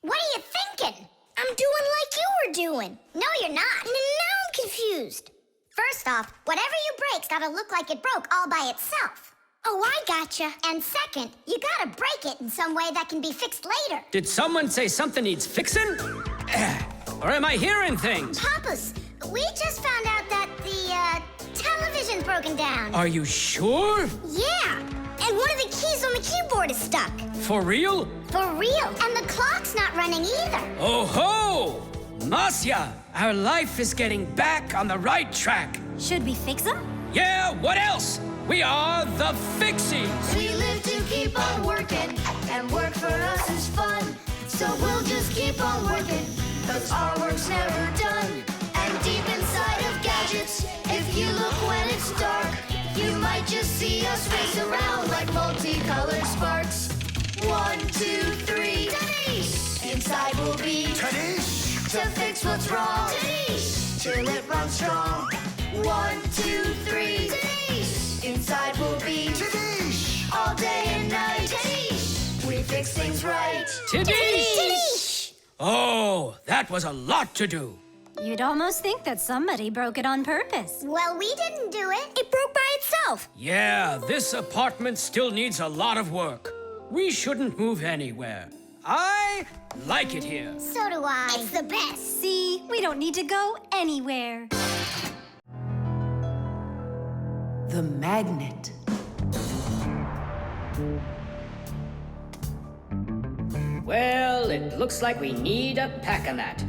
What are you thinking? I'm doing like you were doing. No, you're not. Now I'm confused. First off, whatever you break's gotta look like it broke all by itself. Oh, I gotcha. And second, you gotta break it in some way that can be fixed later. Did someone say something needs fixing? Or am I hearing things? Papas, we just found out that the television's broken down. Are you sure? Yeah. And one of the keys on the keyboard is stuck. For real? For real. And the clock's not running either. Oh ho! Masya, our life is getting back on the right track. Should we fix them? Yeah, what else? We are the Fixies. We live to keep on working, and work for us is fun. So we'll just keep on working, 'cause our work's never done. And deep inside of gadgets, if you look when it's dark, you might just see us race around like multicolored sparks. 1, 2, 3. Inside will be to fix what's wrong. Till it runs strong. 1, 2, 3. Inside will be all day and night. We fix things right. Tidish! Oh, that was a lot to do. You'd almost think that somebody broke it on purpose. Well, we didn't do it. It broke by itself. Yeah, this apartment still needs a lot of work. We shouldn't move anywhere. I like it here. So do I. It's the best. See, we don't need to go anywhere. The magnet. Well, it looks like we need a pack-a-mat.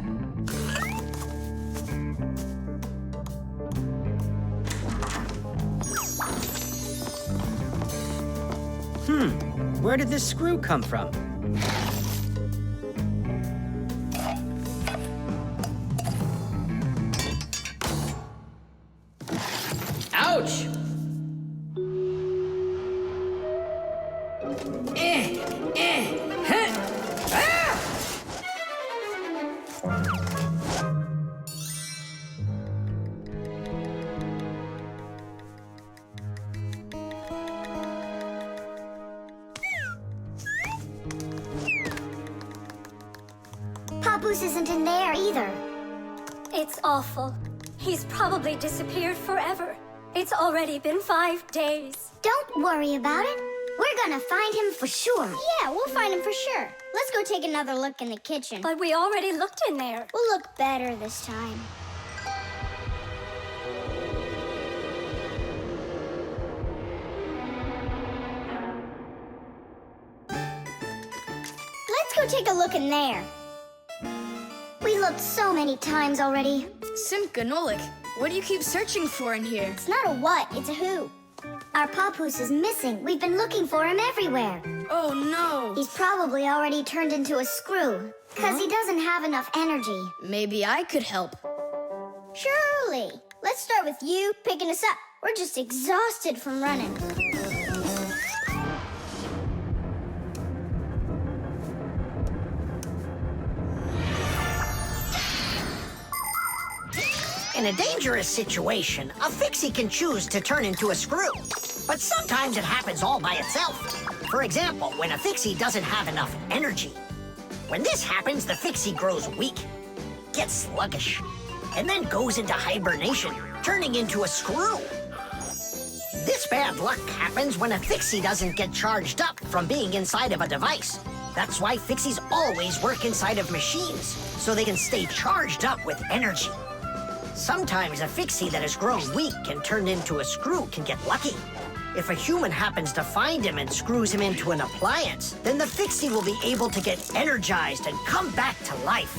Where did this screw come from? Ouch! Papoose isn't in there either. It's awful. He's probably disappeared forever. It's already been 5 days. Don't worry about it. We're gonna find him for sure. Yeah, we'll find him for sure. Let's go take another look in the kitchen. But we already looked in there. We'll look better this time. Let's go take a look in there. We looked so many times already. Simka, Nolik, what do you keep searching for in here? It's not a what, it's a who. Our Papoose is missing. We've been looking for him everywhere. Oh, no. He's probably already turned into a screw, because he doesn't have enough energy. Maybe I could help. Surely. Let's start with you picking us up. We're just exhausted from running. In a dangerous situation, a Fixie can choose to turn into a screw. But sometimes it happens all by itself. For example, when a Fixie doesn't have enough energy. When this happens, the Fixie grows weak, gets sluggish, and then goes into hibernation, turning into a screw. This bad luck happens when a Fixie doesn't get charged up from being inside of a device. That's why Fixies always work inside of machines, so they can stay charged up with energy. Sometimes a Fixie that has grown weak and turned into a screw can get lucky. If a human happens to find him and screws him into an appliance, then the Fixie will be able to get energized and come back to life.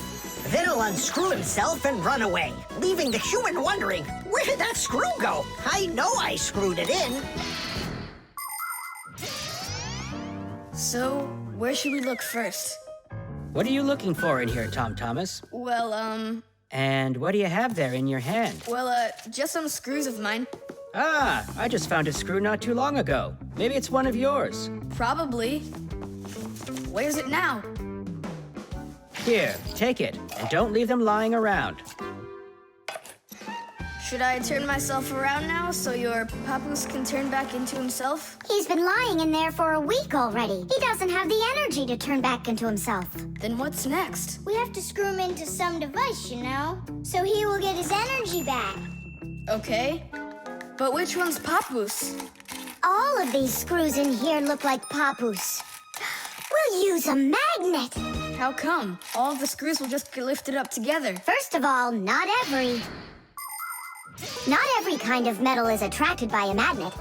Then he'll unscrew himself and run away, leaving the human wondering, where did that screw go? I know I screwed it in. So, where should we look first? What are you looking for in here, Tom Thomas? Well, And what do you have there in your hand? Just some screws of mine. Ah, I just found a screw not too long ago. Maybe it's one of yours. Probably. Where's it now? Here, take it, and don't leave them lying around. Should I turn myself around now so your papoose can turn back into himself? He's been lying in there for a week already. He doesn't have the energy to turn back into himself. Then what's next? We have to screw him into some device, you know, so he will get his energy back. Okay. But which one's papoose? All of these screws in here look like papoose. We'll use a magnet. How come? All of the screws will just get lifted up together. First of all, not every kind of metal is attracted by a magnet.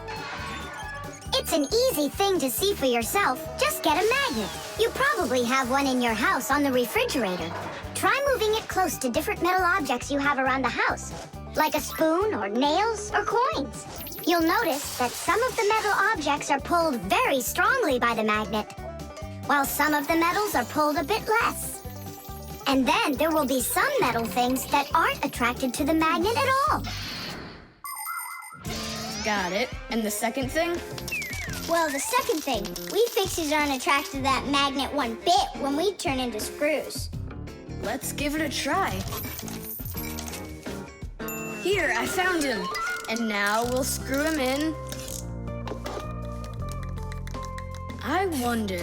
It's an easy thing to see for yourself. Just get a magnet. You probably have one in your house on the refrigerator. Try moving it close to different metal objects you have around the house, like a spoon or nails or coins. You'll notice that some of the metal objects are pulled very strongly by the magnet, while some of the metals are pulled a bit less. And then there will be some metal things that aren't attracted to the magnet at all. Got it. And the second thing? Well, the second thing, we Fixies aren't attracted to that magnet one bit when we turn into screws. Let's give it a try. Here, I found him. And now we'll screw him in. I wonder,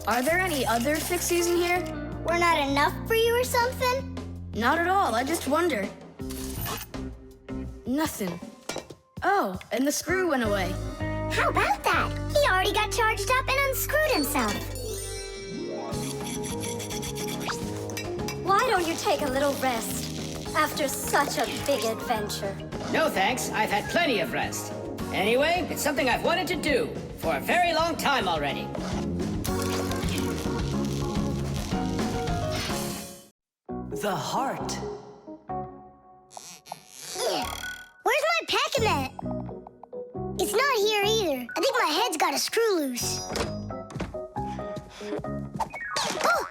are there any other Fixies in here? We're not enough for you or something? Not at all, I just wonder. Nothing. Oh, and the screw went away. How about that? He already got charged up and unscrewed himself. Why don't you take a little rest after such a big adventure? No thanks, I've had plenty of rest. Anyway, it's something I've wanted to do for a very long time already. The heart. Where's my pack-a-mat? It's not here either. I think my head's got a screw loose. Oh!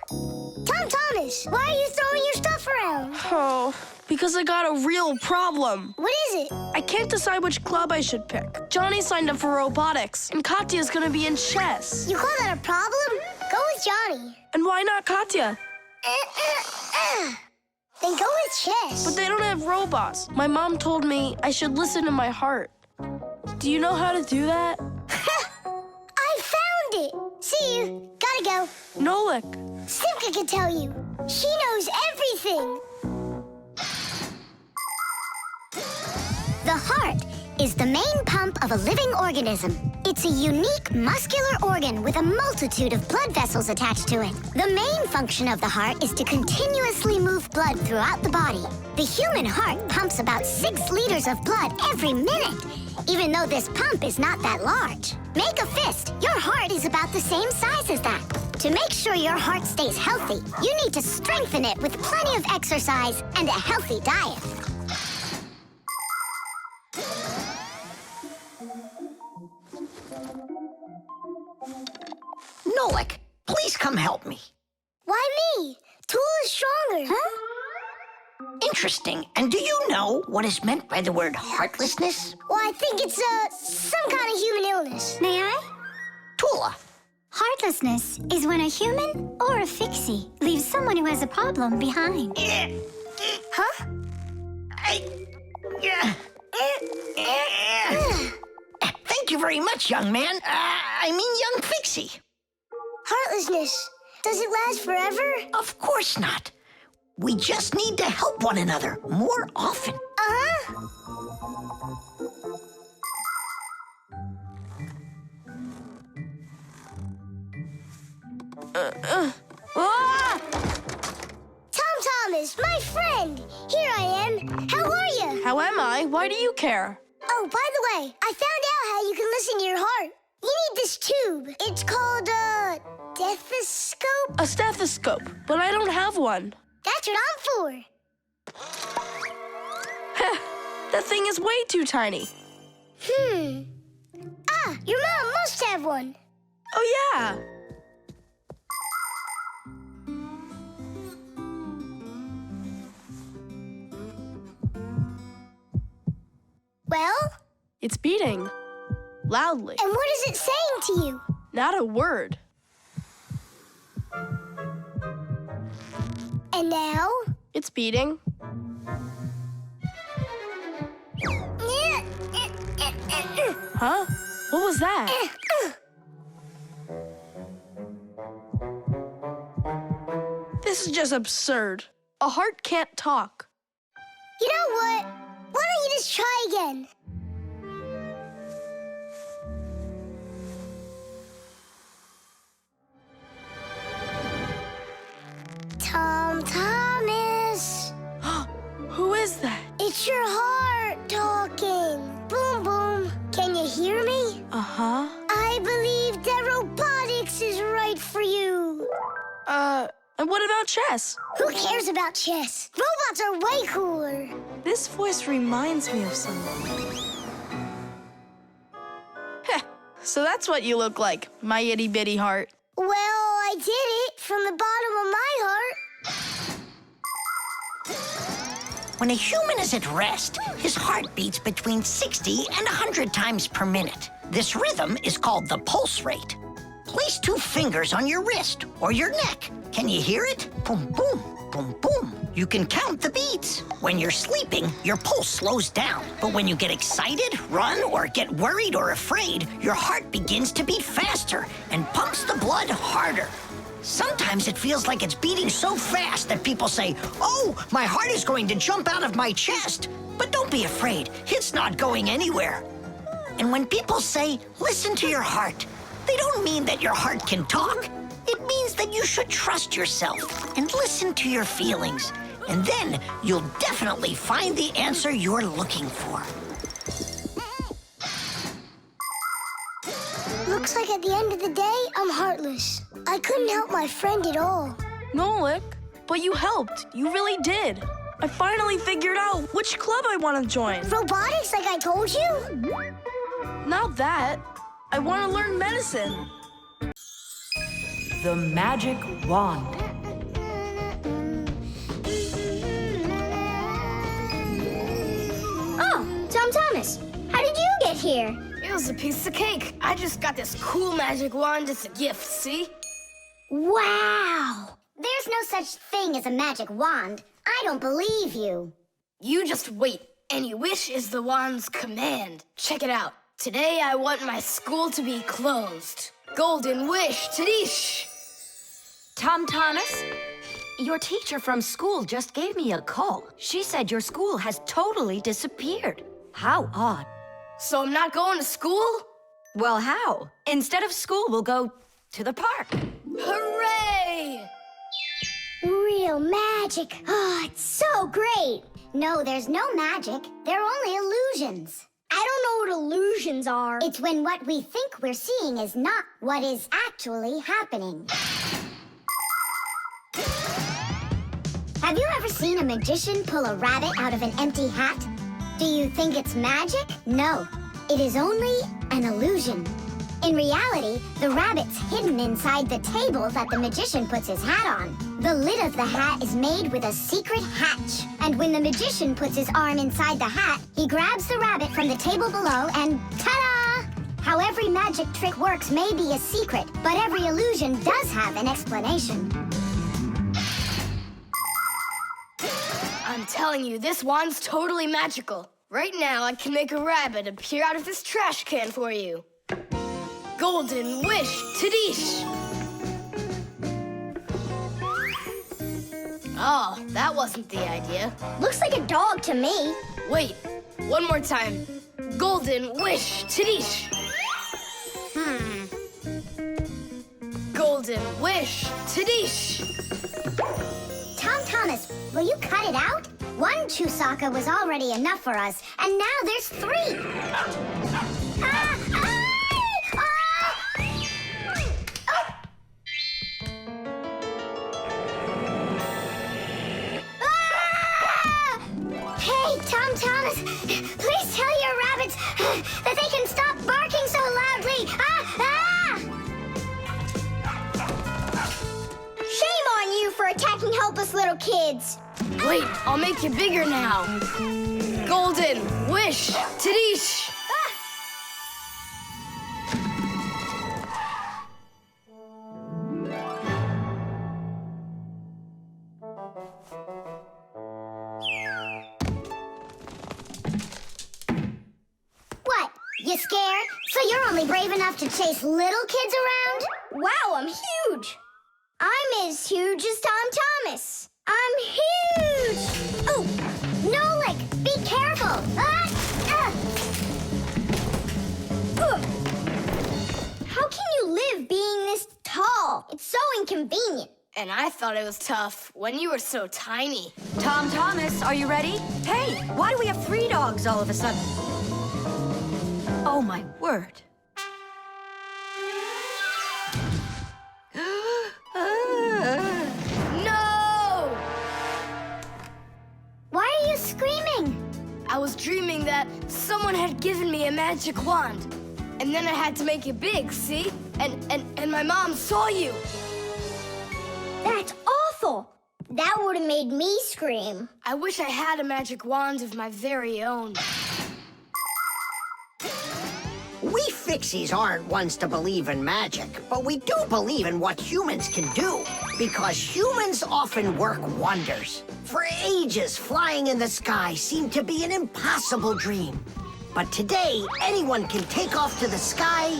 Tom Thomas, why are you throwing your stuff around? Oh, because I got a real problem. What is it? I can't decide which club I should pick. Johnny signed up for robotics, and Katya's gonna be in chess. You call that a problem? Go with Johnny. And why not Katya? Then go with chess. But they don't have robots. My mom told me I should listen to my heart. Do you know how to do that? I found it. See you. Gotta go. Nolik. Simka can tell you. She knows everything. The heart is the main pump of a living organism. It's a unique muscular organ with a multitude of blood vessels attached to it. The main function of the heart is to continuously move blood throughout the body. The human heart pumps about 6 liters of blood every minute, even though this pump is not that large. Make a fist. Your heart is about the same size as that. To make sure your heart stays healthy, you need to strengthen it with plenty of exercise and a healthy diet. Nolik, please come help me. Why me? Tool is stronger. Huh? Interesting. And do you know what is meant by the word heartlessness? Well, I think it's some kind of human illness. May I? Tula. Heartlessness is when a human or a Fixie leaves someone who has a problem behind. Huh? Thank you very much, young man. I mean, young Fixie. Heartlessness. Does it last forever? Of course not. We just need to help one another more often. Uh-huh. Tom Thomas, my friend. Here I am. How are you? How am I? Why do you care? Oh, by the way, I found out how you can listen to your heart. You need this tube. It's called a stethoscope. A stethoscope, but I don't have one. That's what I'm for. That thing is way too tiny. Ah, your mom must have one. Oh, yeah. Well? It's beating. Loudly. And what is it saying to you? Not a word. And now? It's beating. Huh? What was that? This is just absurd. A heart can't talk. You know what? Why don't you just try again? Tom Thomas. Who is that? It's your heart talking. Boom, boom. Can you hear me? Uh-huh. I believe that robotics is right for you. And what about chess? Who cares about chess? Robots are way cooler. This voice reminds me of someone. Heh, so that's what you look like, my itty-bitty heart. Well, I did it from the bottom of my heart. When a human is at rest, his heart beats between 60 and 100 times per minute. This rhythm is called the pulse rate. Place 2 fingers on your wrist or your neck. Can you hear it? Boom, boom, boom, boom. You can count the beats. When you're sleeping, your pulse slows down. But when you get excited, run, or get worried or afraid, your heart begins to beat faster and pumps the blood harder. Sometimes it feels like it's beating so fast that people say, "Oh, my heart is going to jump out of my chest." But don't be afraid, it's not going anywhere. And when people say, "Listen to your heart," they don't mean that your heart can talk. It means that you should trust yourself and listen to your feelings. And then you'll definitely find the answer you're looking for. Looks like at the end of the day, I'm heartless. I couldn't help my friend at all. Nolik, but you helped. You really did. I finally figured out which club I want to join. Robotics, like I told you? Not that. I want to learn medicine. The magic wand. Oh, Tom Thomas, how did you get here? It was a piece of cake. I just got this cool magic wand as a gift, see? Wow! There's no such thing as a magic wand. I don't believe you. You just wait. Any wish is the wand's command. Check it out. Today I want my school to be closed. Golden wish, Tadish! Tom Thomas, your teacher from school just gave me a call. She said your school has totally disappeared. How odd. So I'm not going to school? Well, how? Instead of school, we'll go to the park. Hooray! Real magic. Oh, it's so great. No, there's no magic. They're only illusions. I don't know what illusions are. It's when what we think we're seeing is not what is actually happening. Have you ever seen a magician pull a rabbit out of an empty hat? Do you think it's magic? No, it is only an illusion. In reality, the rabbit's hidden inside the table that the magician puts his hat on. The lid of the hat is made with a secret hatch. And when the magician puts his arm inside the hat, he grabs the rabbit from the table below and ta-da! How every magic trick works may be a secret, but every illusion does have an explanation. I'm telling you, this wand's totally magical. Right now, I can make a rabbit appear out of this trash can for you. Golden wish, Tadish! Oh, that wasn't the idea. Looks like a dog to me. Wait, one more time. Golden wish, Tadish! Golden wish, Tadish! Tom Thomas, will you cut it out? One Chusaka was already enough for us, and now there's 3. Hey, Tom Thomas, please tell your rabbits that they can stop barking so loudly. Shame on you for attacking helpless little kids. Wait, I'll make you bigger now. Golden, wish, Tadish. What? You scared? So you're only brave enough to chase little kids around? Wow, I'm huge. I'm as huge as Tom Thomas. I'm huge! Oh, Nolik, be careful! How can you live being this tall? It's so inconvenient. And I thought it was tough when you were so tiny. Tom Thomas, are you ready? Hey, why do we have 3 dogs all of a sudden? Oh, my word. No! Why are you screaming? I was dreaming that someone had given me a magic wand. And then I had to make it big, see? And my mom saw you. That's awful. That would have made me scream. I wish I had a magic wand of my very own. We Fixies aren't ones to believe in magic, but we do believe in what humans can do, because humans often work wonders. For ages, flying in the sky seemed to be an impossible dream. But today, anyone can take off to the sky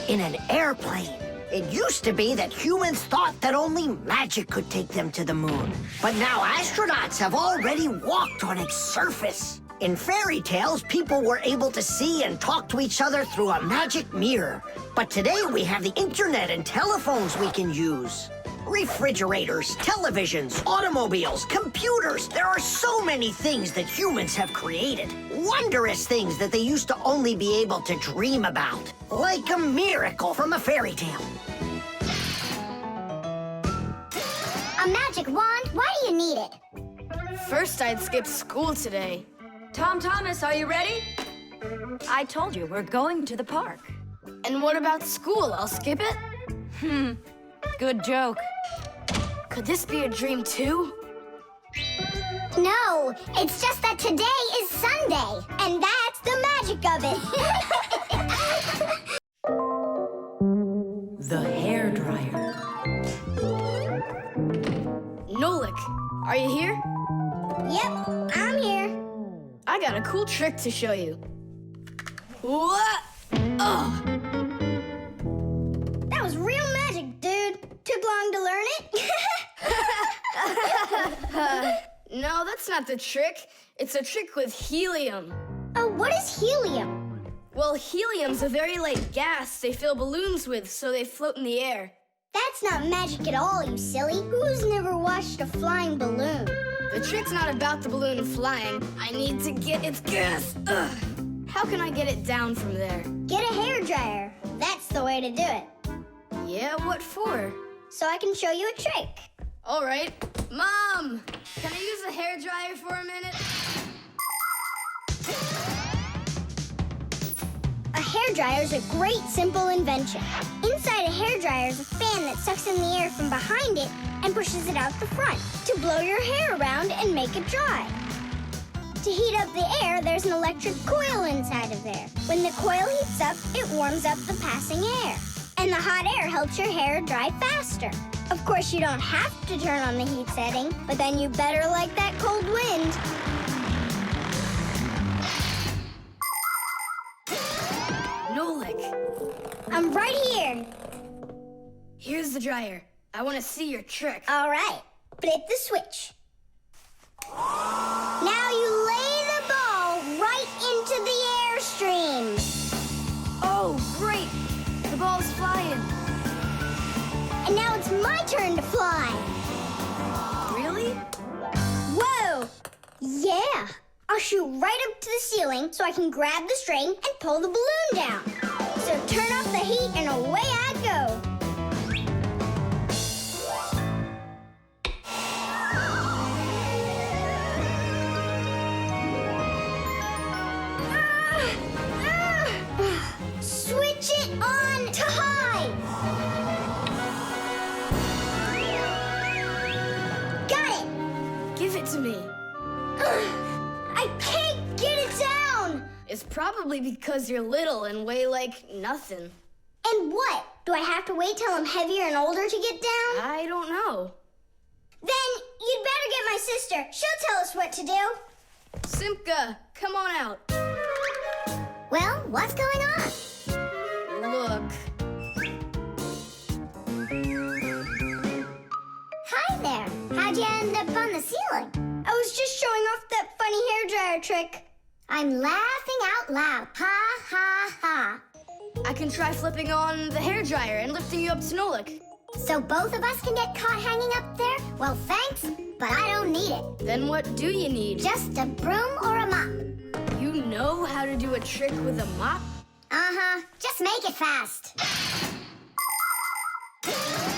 in an airplane. It used to be that humans thought that only magic could take them to the moon. But now astronauts have already walked on its surface. In fairy tales, people were able to see and talk to each other through a magic mirror. But today we have the internet and telephones we can use. Refrigerators, televisions, automobiles, computers. There are so many things that humans have created. Wondrous things that they used to only be able to dream about. Like a miracle from a fairy tale. A magic wand? Why do you need it? First, I'd skip school today. Tom Thomas, are you ready? I told you, we're going to the park. And what about school? I'll skip it? Good joke. Could this be a dream too? No, it's just that today is Sunday, and that's the magic of it. The hairdryer. Nolik, are you here? Yep, I'm here. I got a cool trick to show you. What? Oh! That was real magic, dude. Took long to learn it? No, that's not the trick. It's a trick with helium. Oh, what is helium? Well, helium's a very light gas they fill balloons with so they float in the air. That's not magic at all, you silly. Who's never watched a flying balloon? The trick's not about the balloon flying. I need to get its gas. Ugh. How can I get it down from there? Get a hairdryer. That's the way to do it. Yeah, what for? So I can show you a trick. All right. Mom, can I use a hairdryer for a minute? A hairdryer is a great, simple invention. Inside a hairdryer is a fan that sucks in the air from behind it and pushes it out the front to blow your hair around and make it dry. To heat up the air, there's an electric coil inside of there. When the coil heats up, it warms up the passing air. And the hot air helps your hair dry faster. Of course, you don't have to turn on the heat setting, but then you better like that cold wind. Nolik. I'm right here. Here's the dryer. I want to see your trick. All right. Flip the switch. Now you lay the ball right into the airstream. Oh, great. The ball's flying. And now it's my turn to fly. Really? Whoa. Yeah. I'll shoot right up to the ceiling so I can grab the string and pull the balloon down. So turn off the heat and away I go. Switch it on to high. Got it. Give it to me. I can't get it down. It's probably because you're little and weigh like nothing. And what? Do I have to wait till I'm heavier and older to get down? I don't know. Then you'd better get my sister. She'll tell us what to do. Simka, come on out. Well, what's going on? Look. Hi there. How'd you end up on the ceiling? I was just showing off that funny hairdryer trick. I'm laughing out loud. Ha, ha, ha. I can try flipping on the hairdryer and lifting you up to Nolik. So both of us can get caught hanging up there? Well, thanks, but I don't need it. Then what do you need? Just a broom or a mop. You know how to do a trick with a mop? Uh-huh. Just make it fast.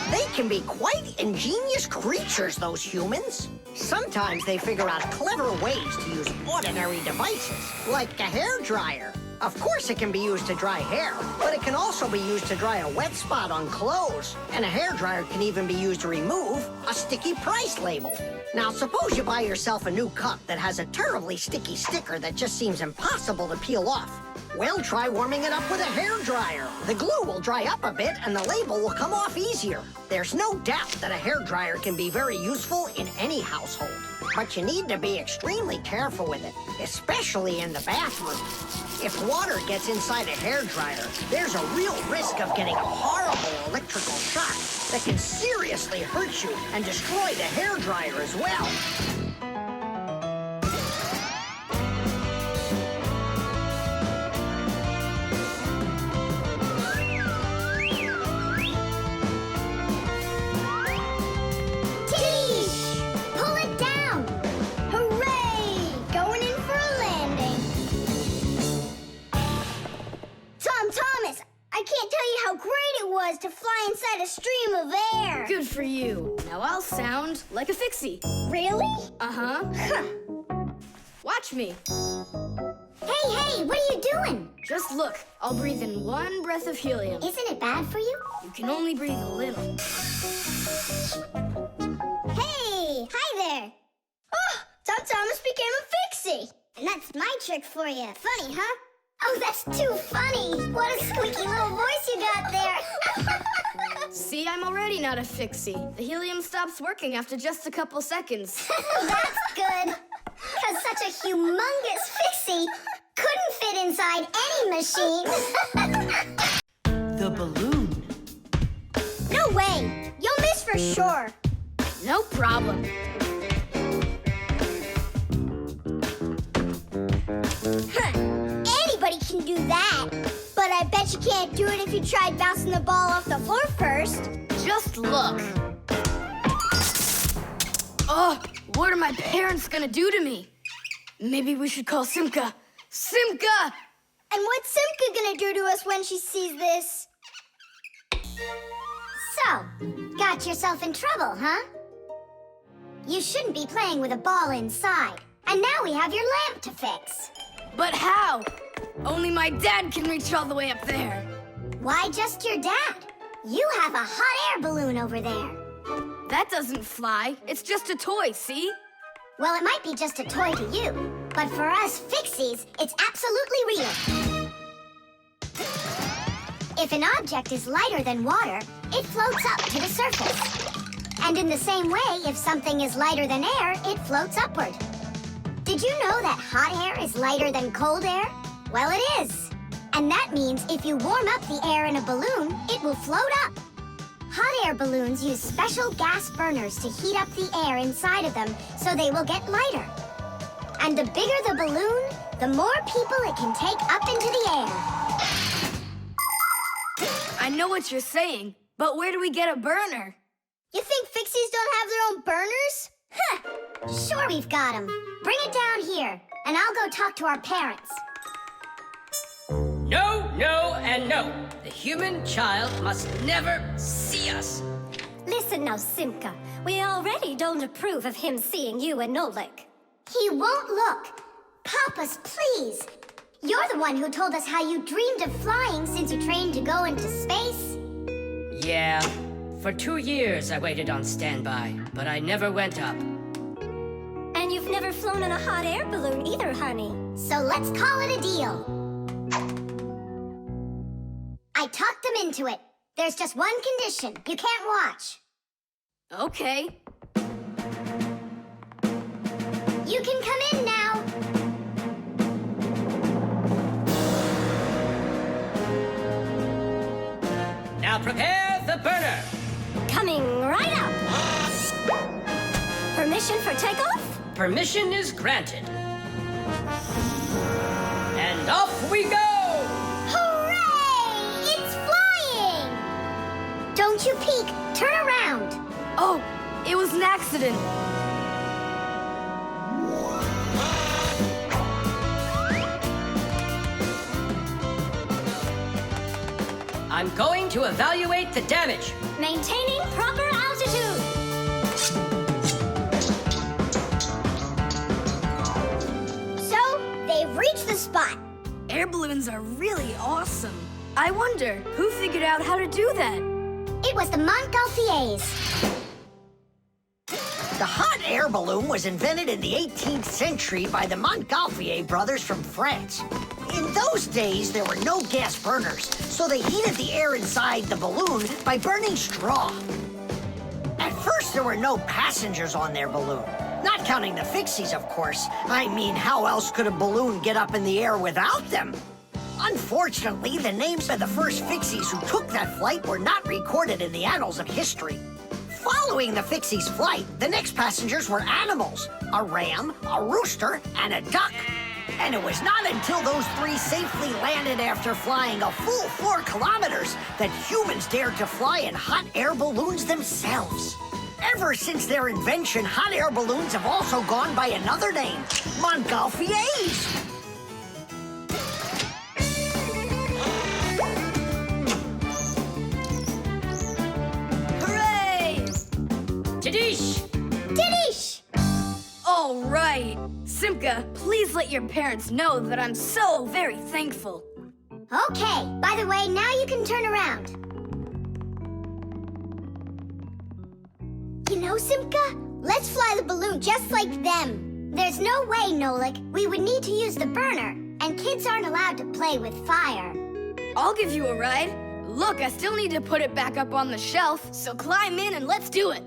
They can be quite ingenious creatures, those humans. Sometimes they figure out clever ways to use ordinary devices, like a hairdryer. Of course it can be used to dry hair, but it can also be used to dry a wet spot on clothes. And a hairdryer can even be used to remove a sticky price label. Now, suppose you buy yourself a new cup that has a terribly sticky sticker that just seems impossible to peel off. Well, try warming it up with a hairdryer. The glue will dry up a bit and the label will come off easier. There's no doubt that a hairdryer can be very useful in any household. But you need to be extremely careful with it, especially in the bathroom. If water gets inside a hairdryer, there's a real risk of getting a horrible electrical shock that can seriously hurt you and destroy the hairdryer as well. To fly inside a stream of air. Good for you. Now I'll sound like a Fixie. Really? Uh-huh. Huh. Watch me. Hey, what are you doing? Just look. I'll breathe in one breath of helium. Isn't it bad for you? You can only breathe a little. Hey, hi there. Oh, Tom Thomas became a Fixie. And that's my trick for you. Funny, huh? Oh, that's too funny. What a squeaky little voice you got there. See, I'm already not a Fixie. The helium stops working after just a couple seconds. That's good. Because such a humongous Fixie couldn't fit inside any machine. The balloon. No way. You'll miss for sure. No problem. Anybody can do that. But I bet you can't do it if you tried bouncing the ball off the floor first. Just look. Oh, what are my parents gonna do to me? Maybe we should call Simka. Simka! And what's Simka gonna do to us when she sees this? So, got yourself in trouble, huh? You shouldn't be playing with a ball inside. And now we have your lamp to fix. But how? Only my dad can reach all the way up there. Why just your dad? You have a hot air balloon over there. That doesn't fly. It's just a toy, see? Well, it might be just a toy to you, but for us Fixies, it's absolutely real. If an object is lighter than water, it floats up to the surface. And in the same way, if something is lighter than air, it floats upward. Did you know that hot air is lighter than cold air? Well, it is. And that means if you warm up the air in a balloon, it will float up. Hot air balloons use special gas burners to heat up the air inside of them so they will get lighter. And the bigger the balloon, the more people it can take up into the air. I know what you're saying, but where do we get a burner? You think Fixies don't have their own burners? Huh! Sure we've got them. Bring it down here. and I'll go talk to our parents. No, no, and no. The human child must never see us. Listen now, Simka. We already don't approve of him seeing you and Nolik. He won't look. Papas, please. You're the one who told us how you dreamed of flying since you trained to go into space. Yeah. For 2 years I waited on standby, but I never went up. And you've never flown in a hot air balloon either, honey. So let's call it a deal. I talked them into it. There's just one condition. You can't watch. Okay. You can come in now. Now prepare the burner. Coming right up. Permission for takeoff? Permission is granted. And off we go! Hooray! It's flying! Don't you peek. Turn around. Oh, it was an accident. I'm going to evaluate the damage. Maintaining proper altitude. So, they've reached the spot. Air balloons are really awesome. I wonder, who figured out how to do that? It was the Montgolfiers. The hot air balloon was invented in the 18th century by the Montgolfier brothers from France. In those days, there were no gas burners, so they heated the air inside the balloon by burning straw. At first, there were no passengers on their balloon. Not counting the Fixies, of course. I mean, how else could a balloon get up in the air without them? Unfortunately, the names of the first Fixies who took that flight were not recorded in the annals of history. Following the Fixies' flight, the next passengers were animals: a ram, a rooster, and a duck. And it was not until those three safely landed after flying a full 4 kilometers that humans dared to fly in hot air balloons themselves. Ever since their invention, hot air balloons have also gone by another name: Montgolfiers. Hooray! Tidish! Tidish! All right. Simka, please let your parents know that I'm so very thankful. Okay, by the way, now you can turn around. You know, Simka, let's fly the balloon just like them. There's no way, Nolik. We would need to use the burner, and kids aren't allowed to play with fire. I'll give you a ride. Look, I still need to put it back up on the shelf, so climb in and let's do it.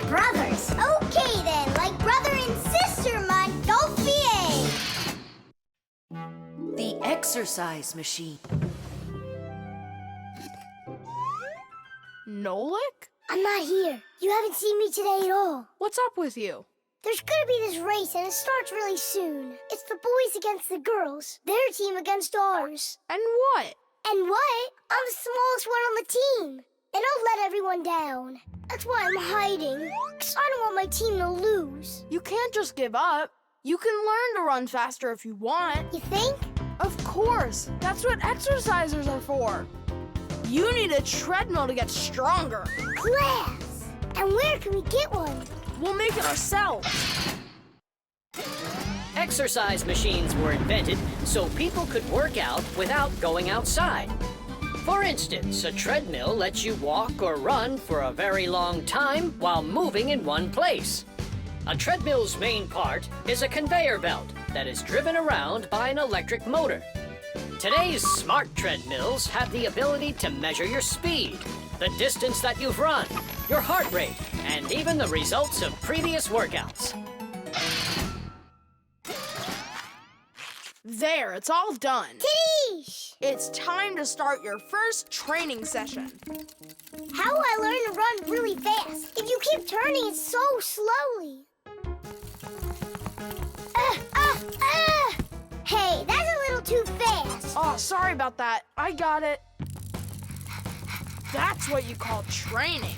Brothers. Okay then, like brother and sister, Montgolfier. The exercise machine. Nolik? I'm not here. You haven't seen me today at all. What's up with you? There's gonna be this race and it starts really soon. It's the boys against the girls. Their team against ours. And what? And what? I'm the smallest one on the team. And I'll let everyone down. That's why I'm hiding. 'Cause I don't want my team to lose. You can't just give up. You can learn to run faster if you want. You think? Of course. That's what exercisers are for. You need a treadmill to get stronger. Glass! And where can we get one? We'll make it ourselves. Exercise machines were invented so people could work out without going outside. For instance, a treadmill lets you walk or run for a very long time while moving in one place. A treadmill's main part is a conveyor belt that is driven around by an electric motor. Today's smart treadmills have the ability to measure your speed, the distance that you've run, your heart rate, and even the results of previous workouts. There, it's all done. Tidish! It's time to start your first training session. How will I learn to run really fast if you keep turning it so slowly? Hey, that's a little too fast. Sorry about that. I got it. That's what you call training.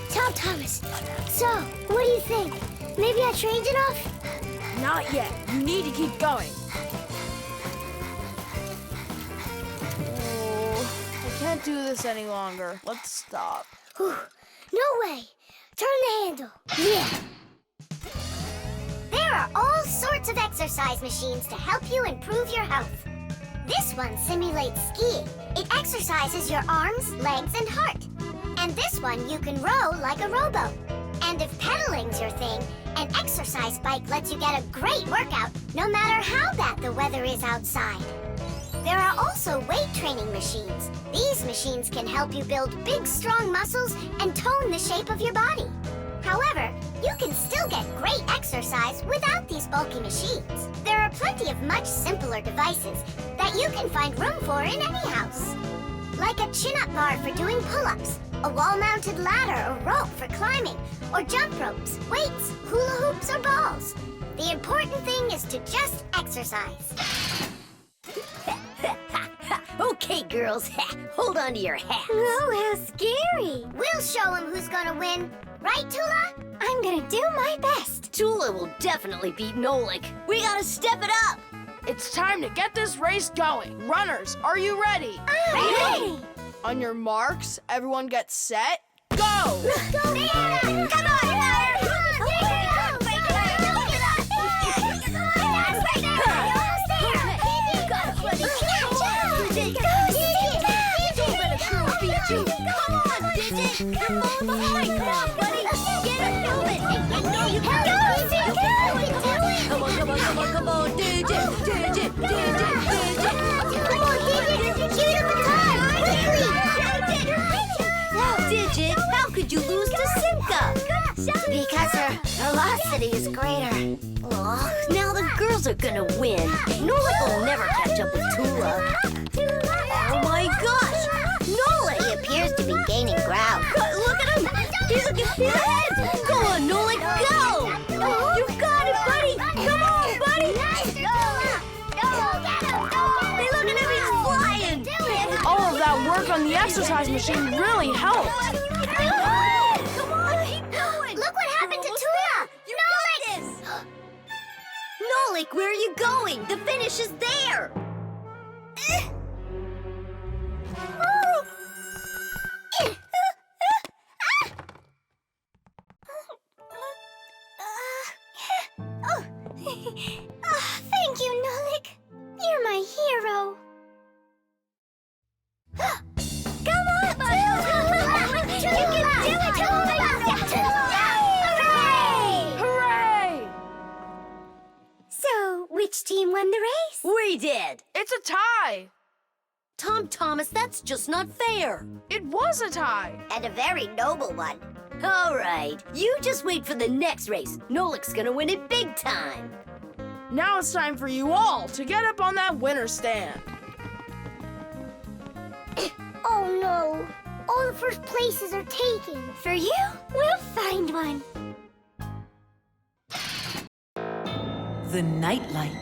Tom Thomas, so, what do you think? Maybe I trained enough? Not yet. You need to keep going. Oh, I can't do this any longer. Let's stop. Whew. No way. Turn the handle. Yeah. There are all sorts of exercise machines to help you improve your health. This one simulates skiing. It exercises your arms, legs, and heart. And this one you can row like a rowboat. And if pedaling's your thing, an exercise bike lets you get a great workout no matter how bad the weather is outside. There are also weight training machines. These machines can help you build big, strong muscles and tone the shape of your body. However, you can still get great exercise without these bulky machines. There are plenty of much simpler devices that you can find room for in any house. Like a chin-up bar for doing pull-ups, a wall-mounted ladder or rope for climbing, or jump ropes, weights, hula hoops, or balls. The important thing is to just exercise. Okay, girls, hold on to your hats. Oh, how scary. We'll show him who's gonna win. Right, Tula? I'm gonna do my best. Tula will definitely beat Nolik. We gotta step it up. It's time to get this race going. Runners, are you ready? I'm ready. On your marks, everyone get set, go! Go, Fiona! Come on, Fiona! Come on, buddy. Get it moving. I know you can do it. Come on, Digit. Come on, Digit. Shoot up the car, quickly. Digit, how could you lose to Simca? Because her velocity is greater. Oh, now the girls are gonna win. Nolik will never catch up with Tula. Oh my gosh! Nolik! He appears to be gaining ground. Look at him! He's ahead! Go on, Nolik, go! You got it, buddy! Come on, buddy! Hey, look at him, he's flying! All of that work on the exercise machine really helped. Come on, keep going! Look what happened to Tula! You got this! Nolik, where are you going? The finish is there! Thank you, Nolik. You're my hero. Come on, Tula! You can do it, Tula! Hooray! Hooray! So, which team won the race? We did! It's a tie. Tom Thomas, that's just not fair. It was a tie. And a very noble one. All right, you just wait for the next race. Nolik's gonna win it big time. Now it's time for you all to get up on that winner stand. Oh no, all the first places are taken. For you, we'll find one. The nightlight.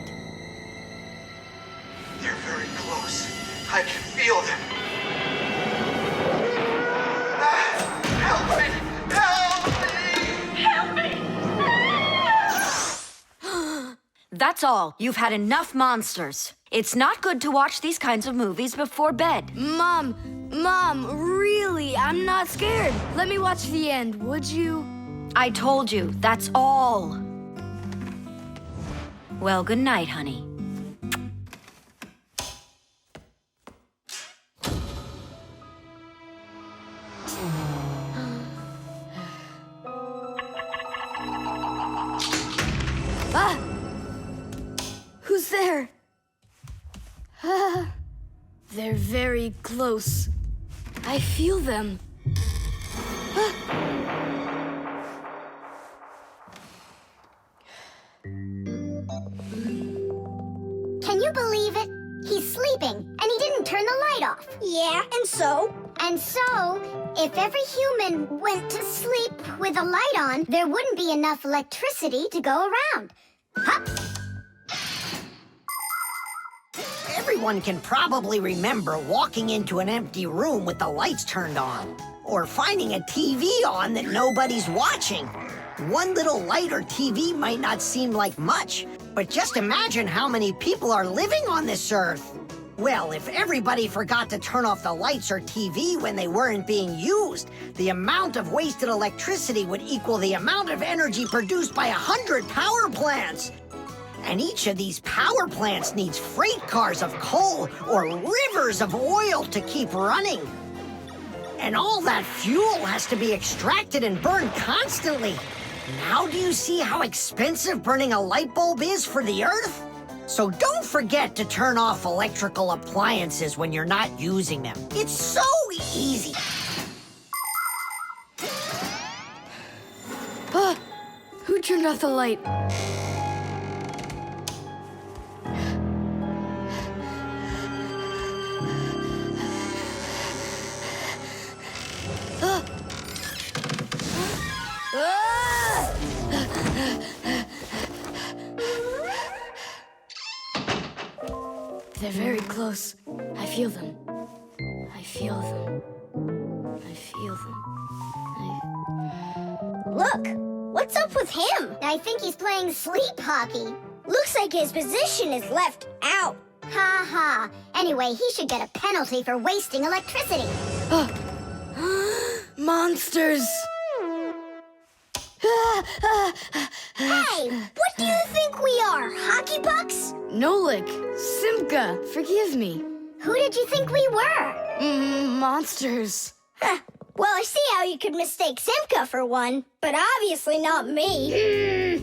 They're very close. I can feel them. Help me! Help me! Help me! That's all. You've had enough monsters. It's not good to watch these kinds of movies before bed. Mom, really, I'm not scared. Let me watch the end, would you? I told you, that's all. Well, good night, honey. Ah! Who's there? They're very close. I feel them. Can you believe it? He's sleeping, and he didn't turn the light off. Yeah, and so? And so, if every human went to sleep with a light on, there wouldn't be enough electricity to go around. Hup! Everyone can probably remember walking into an empty room with the lights turned on, or finding a TV on that nobody's watching. One little light or TV might not seem like much, but just imagine how many people are living on this earth. Well, if everybody forgot to turn off the lights or TV when they weren't being used, the amount of wasted electricity would equal the amount of energy produced by 100 power plants. And each of these power plants needs freight cars of coal or rivers of oil to keep running. And all that fuel has to be extracted and burned constantly. Now do you see how expensive burning a light bulb is for the Earth? So don't forget to turn off electrical appliances when you're not using them. It's so easy. Who turned off the light? They're very close. I feel them. I feel them. I feel them. Look, what's up with him? I think he's playing sleep hockey. Looks like his position is left out. Ha ha. Anyway, he should get a penalty for wasting electricity. Monsters! Hey, what do you think we are, hockey pucks? Nolik, Simka, forgive me. Who did you think we were? Monsters. Well, I see how you could mistake Simka for one, but obviously not me.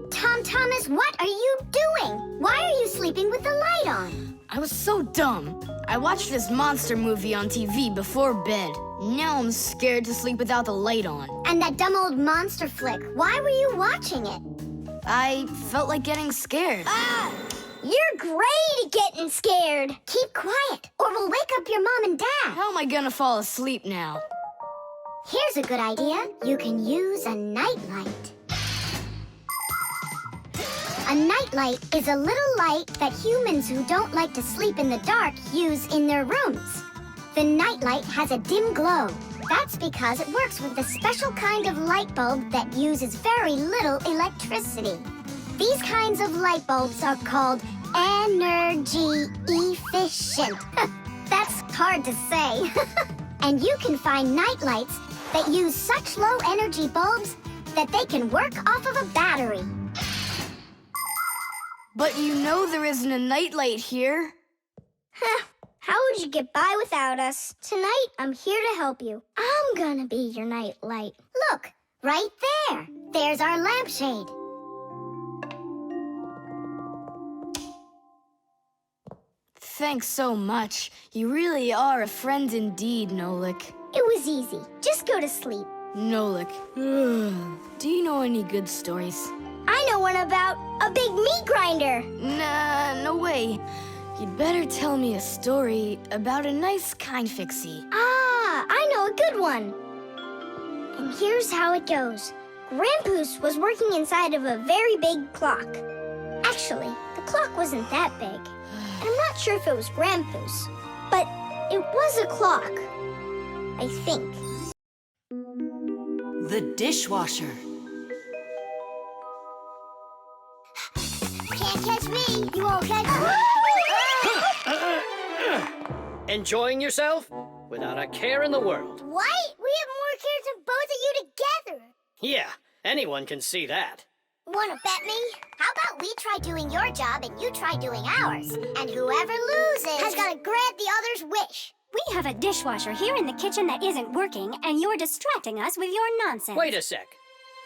Tom Thomas, what are you doing? Why are you sleeping with the light on? I was so dumb. I watched this monster movie on TV before bed. Now I'm scared to sleep without the light on. And that dumb old monster flick, why were you watching it? I felt like getting scared. You're great at getting scared. Keep quiet, or we'll wake up your mom and dad. How am I gonna fall asleep now? Here's a good idea. You can use a nightlight. A nightlight is a little light that humans who don't like to sleep in the dark use in their rooms. The nightlight has a dim glow. That's because it works with a special kind of light bulb that uses very little electricity. These kinds of light bulbs are called energy efficient. That's hard to say. And you can find nightlights that use such low energy bulbs that they can work off of a battery. But you know there isn't a nightlight here. How would you get by without us? Tonight, I'm here to help you. I'm gonna be your nightlight. Look, right there. There's our lampshade. Thanks so much. You really are a friend indeed, Nolik. It was easy. Just go to sleep. Nolik. Do you know any good stories? I know one about a big meat grinder. Nah, no way. You'd better tell me a story about a nice, kind Fixie. I know a good one. And here's how it goes. Grandpoos was working inside of a very big clock. Actually, the clock wasn't that big. And I'm not sure if it was Grandpoos, but it was a clock, I think. The dishwasher. Can't catch me. You won't catch me. Enjoying yourself? Without a care in the world. What? We have more cares than both of you together. Yeah, anyone can see that. Wanna bet me? How about we try doing your job and you try doing ours? And whoever loses has got to grant the other's wish. We have a dishwasher here in the kitchen that isn't working, and you're distracting us with your nonsense. Wait a sec.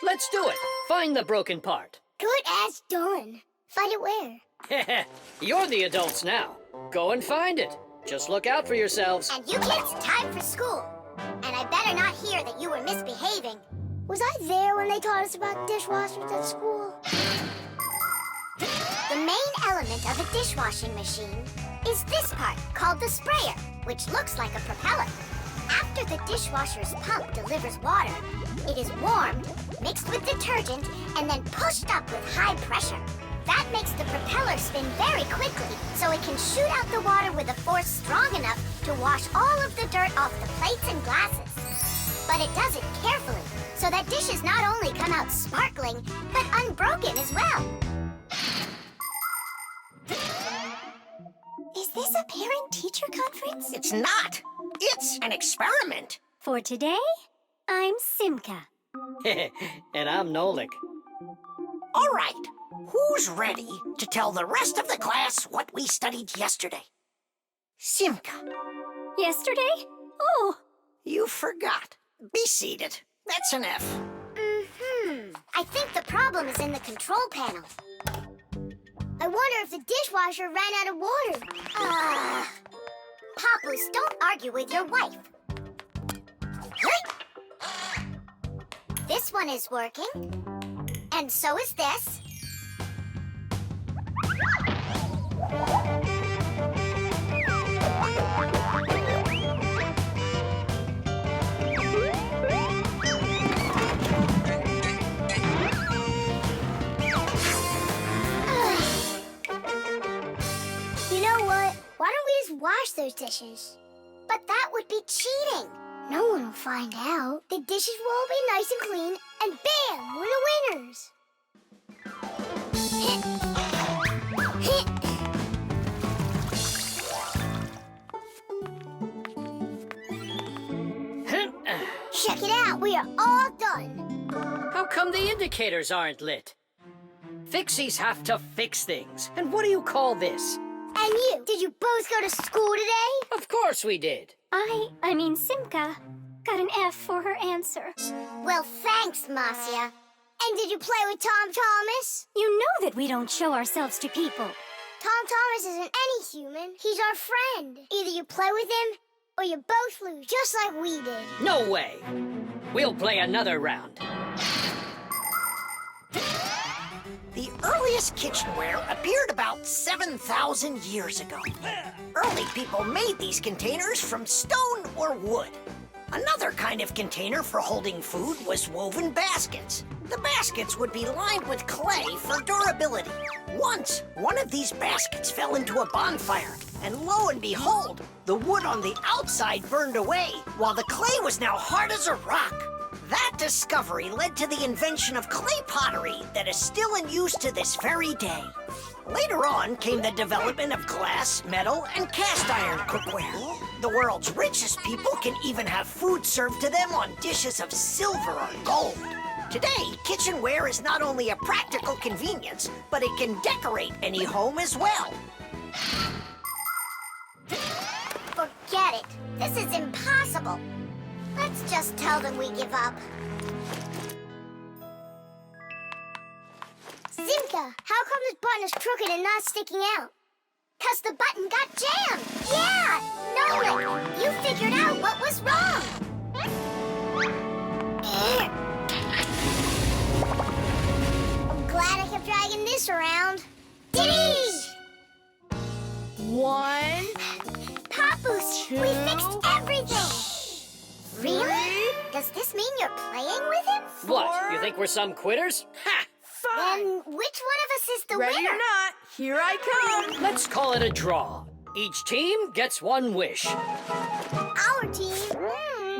Let's do it. Find the broken part. Good as done. Find it where? You're the adults now. Go and find it. Just look out for yourselves. And you kids, time for school. And I better not hear that you were misbehaving. Was I there when they taught us about dishwashers at school? The main element of a dishwashing machine is this part called the sprayer, which looks like a propeller. After the dishwasher's pump delivers water, it is warmed, mixed with detergent, and then pushed up with high pressure. That makes the propeller spin very quickly, so it can shoot out the water with a force strong enough to wash all of the dirt off the plates and glasses. But it does it carefully, so that dishes not only come out sparkling, but unbroken as well. Is this a parent-teacher conference? It's not. It's an experiment. For today, I'm Simka. And I'm Nolik. All right. Who's ready to tell the rest of the class what we studied yesterday? Simka. Yesterday? Oh. You forgot. Be seated. That's an F. I think the problem is in the control panel. I wonder if the dishwasher ran out of water. Papoose, don't argue with your wife. This one is working. And so is this. You know what? Why don't we just wash those dishes? But that would be cheating. No one will find out. The dishes will all be nice and clean, and bam, we're the winners. Check it out, we are all done. How come the indicators aren't lit? Fixies have to fix things. And what do you call this? And you, did you both go to school today? Of course we did. I mean Simka, got an F for her answer. Well, thanks, Marcia. And did you play with Tom Thomas? You know that we don't show ourselves to people. Tom Thomas isn't any human. He's our friend. Either you play with him, or you both lose, just like we did. No way. We'll play another round. The earliest kitchenware appeared about 7,000 years ago. Early people made these containers from stone or wood. Another kind of container for holding food was woven baskets. The baskets would be lined with clay for durability. Once, one of these baskets fell into a bonfire, and lo and behold, the wood on the outside burned away, while the clay was now hard as a rock. That discovery led to the invention of clay pottery that is still in use to this very day. Later on came the development of glass, metal, and cast iron cookware. The world's richest people can even have food served to them on dishes of silver or gold. Today, kitchenware is not only a practical convenience, but it can decorate any home as well. Forget it. This is impossible. Let's just tell them we give up. Simka, how come this button is crooked and not sticking out? 'Cause the button got jammed. Yeah, Nolik, you figured out what was wrong. I'm glad I kept dragging this around. Diddy! 1, Papoose, two, we fixed everything. Really? Does this mean you're playing with him? What, you think we're some quitters? Ha! Then which one of us is the ready winner? or not, here I come. Let's call it a draw. Each team gets one wish. Our team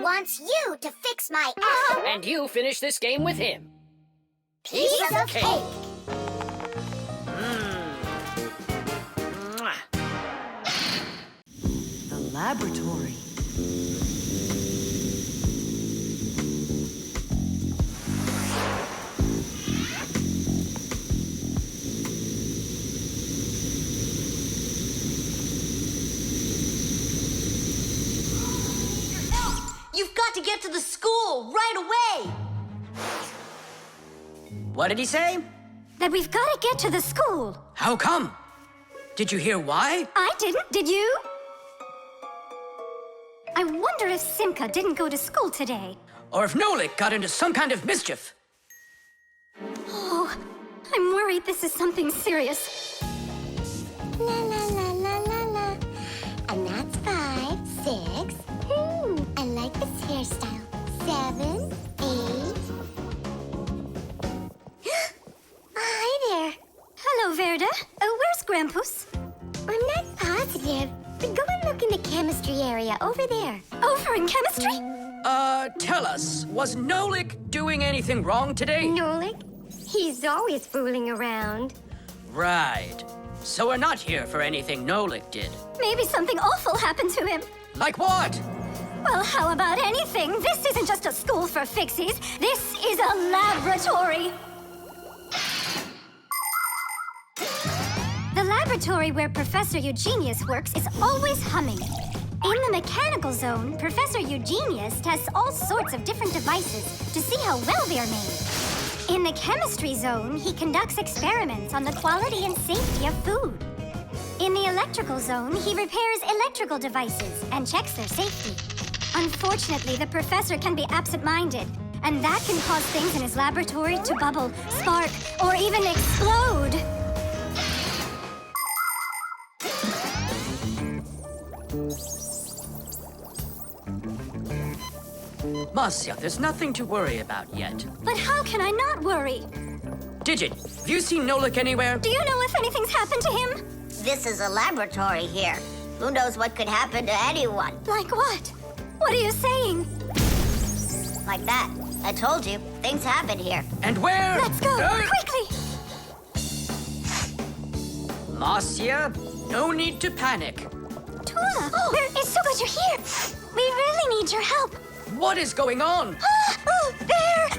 wants you to fix my F. And you finish this game with him. Piece of cake. Mwah. The laboratory. You've got to get to the school right away. What did he say? That we've got to get to the school. How come? Did you hear why? I didn't, did you? I wonder if Simka didn't go to school today. Or if Nolik got into some kind of mischief. Oh, I'm worried this is something serious. La la la la la la. hairstyle. 7, 8. Hi there. Hello, Verda. Where's Grampus? I'm not positive, but go and look in the chemistry area over there. Over in chemistry? Tell us, was Nolik doing anything wrong today? Nolik? He's always fooling around. Right. So we're not here for anything Nolik did. Maybe something awful happened to him. Like what? Well, how about anything? This isn't just a school for Fixies. This is a laboratory. The laboratory where Professor Eugenius works is always humming. In the mechanical zone, Professor Eugenius tests all sorts of different devices to see how well they're made. In the chemistry zone, he conducts experiments on the quality and safety of food. In the electrical zone, he repairs electrical devices and checks their safety. Unfortunately, the professor can be absent-minded, and that can cause things in his laboratory to bubble, spark, or even explode. Marcia, there's nothing to worry about yet. But how can I not worry? Digit, have you seen Nolik anywhere? Do you know if anything's happened to him? This is a laboratory here. Who knows what could happen to anyone? Like what? What are you saying? Like that. I told you, things happen here. And where? Let's go, quickly! Marcia, no need to panic. Tula, it's so good you're here. We really need your help. What is going on? There!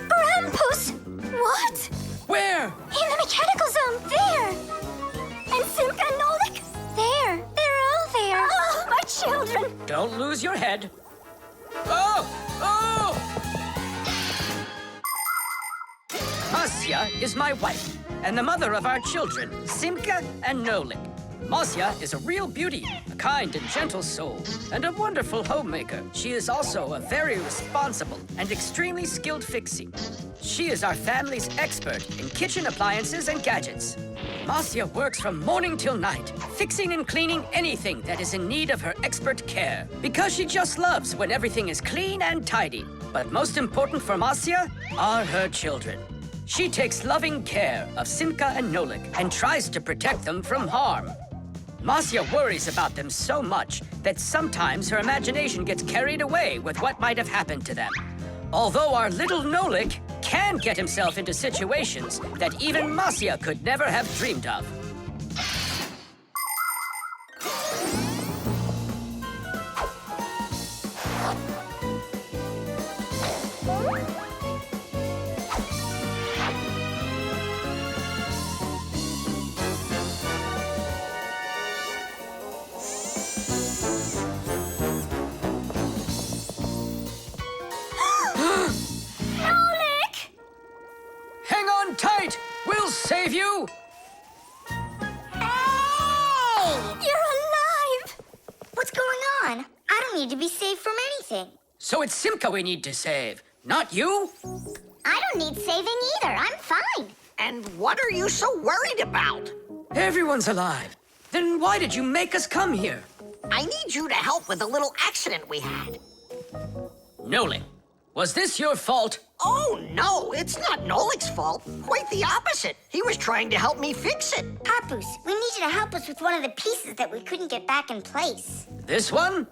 Grampus! What? Where? In the mechanical zone, there! And Simka and Nolik, there! They're all there! Oh, my children! Don't lose your head. Oh! Oh! Marcia is my wife, and the mother of our children, Simka and Nolik. Marcia is a real beauty, a kind and gentle soul, and a wonderful homemaker. She is also a very responsible and extremely skilled fixie. She is our family's expert in kitchen appliances and gadgets. Marcia works from morning till night, fixing and cleaning anything that is in need of her expert care, because she just loves when everything is clean and tidy. But most important for Marcia are her children. She takes loving care of Simka and Nolik and tries to protect them from harm. Marcia worries about them so much that sometimes her imagination gets carried away with what might have happened to them. Although our little Nolik can get himself into situations that even Marcia could never have dreamed of. Tight! We'll save you! Hey! You're alive! What's going on? I don't need to be saved from anything. So it's Simka we need to save, not you? I don't need saving either. I'm fine. And what are you so worried about? Everyone's alive. Then why did you make us come here? I need you to help with a little accident we had. Nolik, was this your fault? Oh, no, it's not Nolik's fault. Quite the opposite. He was trying to help me fix it. Papoose, we need you to help us with one of the pieces that we couldn't get back in place. This one?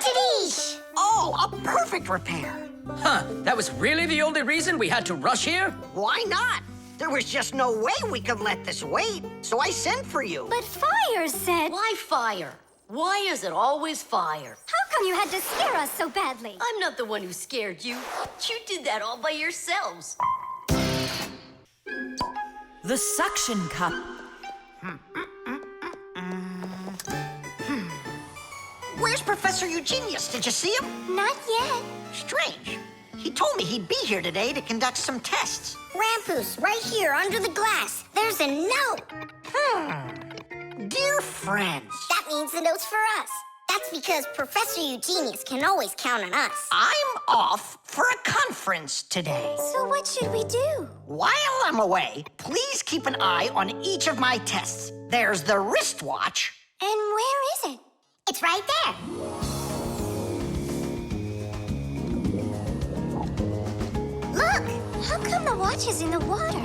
Tadish! Oh, a perfect repair. Huh, that was really the only reason we had to rush here? Why not? There was just no way we could let this wait, so I sent for you. But Fire said... Why fire? Why is it always fire? How come you had to scare us so badly? I'm not the one who scared you. You did that all by yourselves. The suction cup. Where's Professor Eugenius? Did you see him? Not yet. Strange. He told me he'd be here today to conduct some tests. Grampus, right here under the glass. There's a note. Dear friends. That means the note's for us. That's because Professor Eugenius can always count on us. I'm off for a conference today. So what should we do? While I'm away, please keep an eye on each of my tests. There's the wristwatch. And where is it? It's right there. Look! How come the watch is in the water?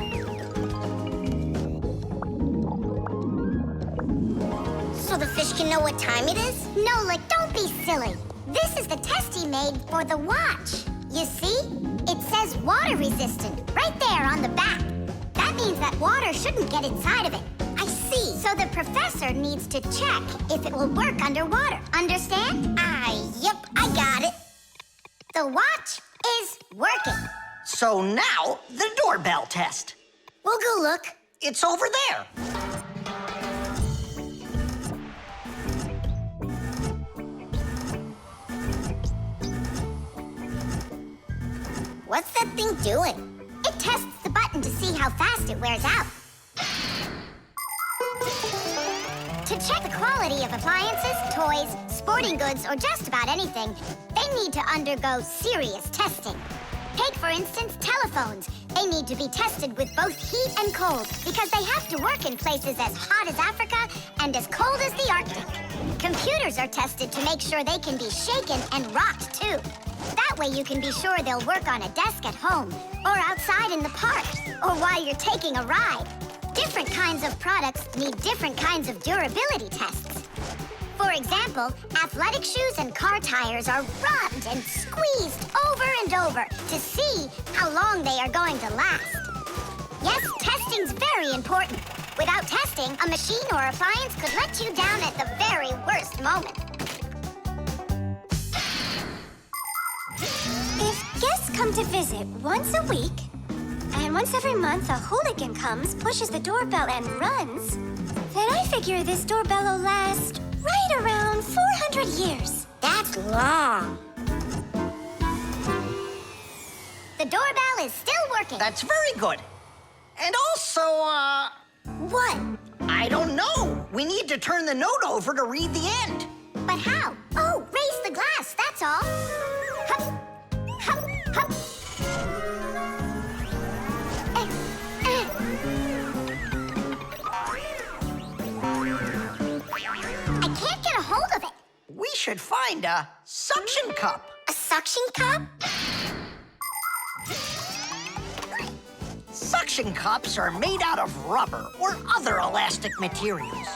So the fish can know what time it is? Nolik, don't be silly. This is the test he made for the watch. You see? It says water resistant right there on the back. That means that water shouldn't get inside of it. I see. So the professor needs to check if it will work underwater. Understand? Yep, I got it. The watch is working. So now, the doorbell test. We'll go look. It's over there. What's that thing doing? It tests the button to see how fast it wears out. To check the quality of appliances, toys, sporting goods, or just about anything, they need to undergo serious testing. Take, for instance, telephones. They need to be tested with both heat and cold because they have to work in places as hot as Africa and as cold as the Arctic. Computers are tested to make sure they can be shaken and rocked, too. That way you can be sure they'll work on a desk at home, or outside in the park, or while you're taking a ride. Different kinds of products need different kinds of durability tests. For example, athletic shoes and car tires are rubbed and squeezed over and over to see how long they are going to last. Yes, testing's very important. Without testing, a machine or appliance could let you down at the very worst moment. If guests come to visit once a week, and once every month a hooligan comes, pushes the doorbell, and runs, then I figure this doorbell will last right around 400 years. That's long. The doorbell is still working. That's very good. And also, What? I don't know. We need to turn the note over to read the end. But how? Oh, raise the glass, that's all. Hup, hup, hup. I can't get a hold of it. We should find a suction cup. A suction cup? Suction cups are made out of rubber or other elastic materials.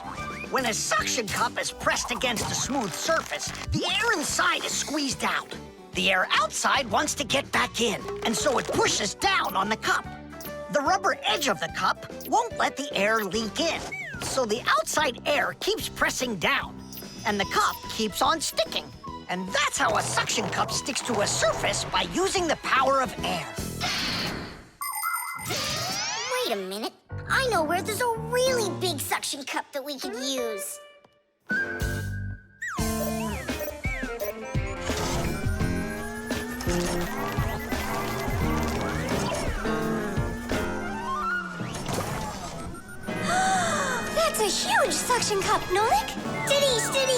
When a suction cup is pressed against a smooth surface, the air inside is squeezed out. The air outside wants to get back in, and so it pushes down on the cup. The rubber edge of the cup won't let the air leak in, so the outside air keeps pressing down, and the cup keeps on sticking. And that's how a suction cup sticks to a surface by using the power of air. Wait a minute. I know where there's a really big suction cup that we could use. That's a huge suction cup, Nolik.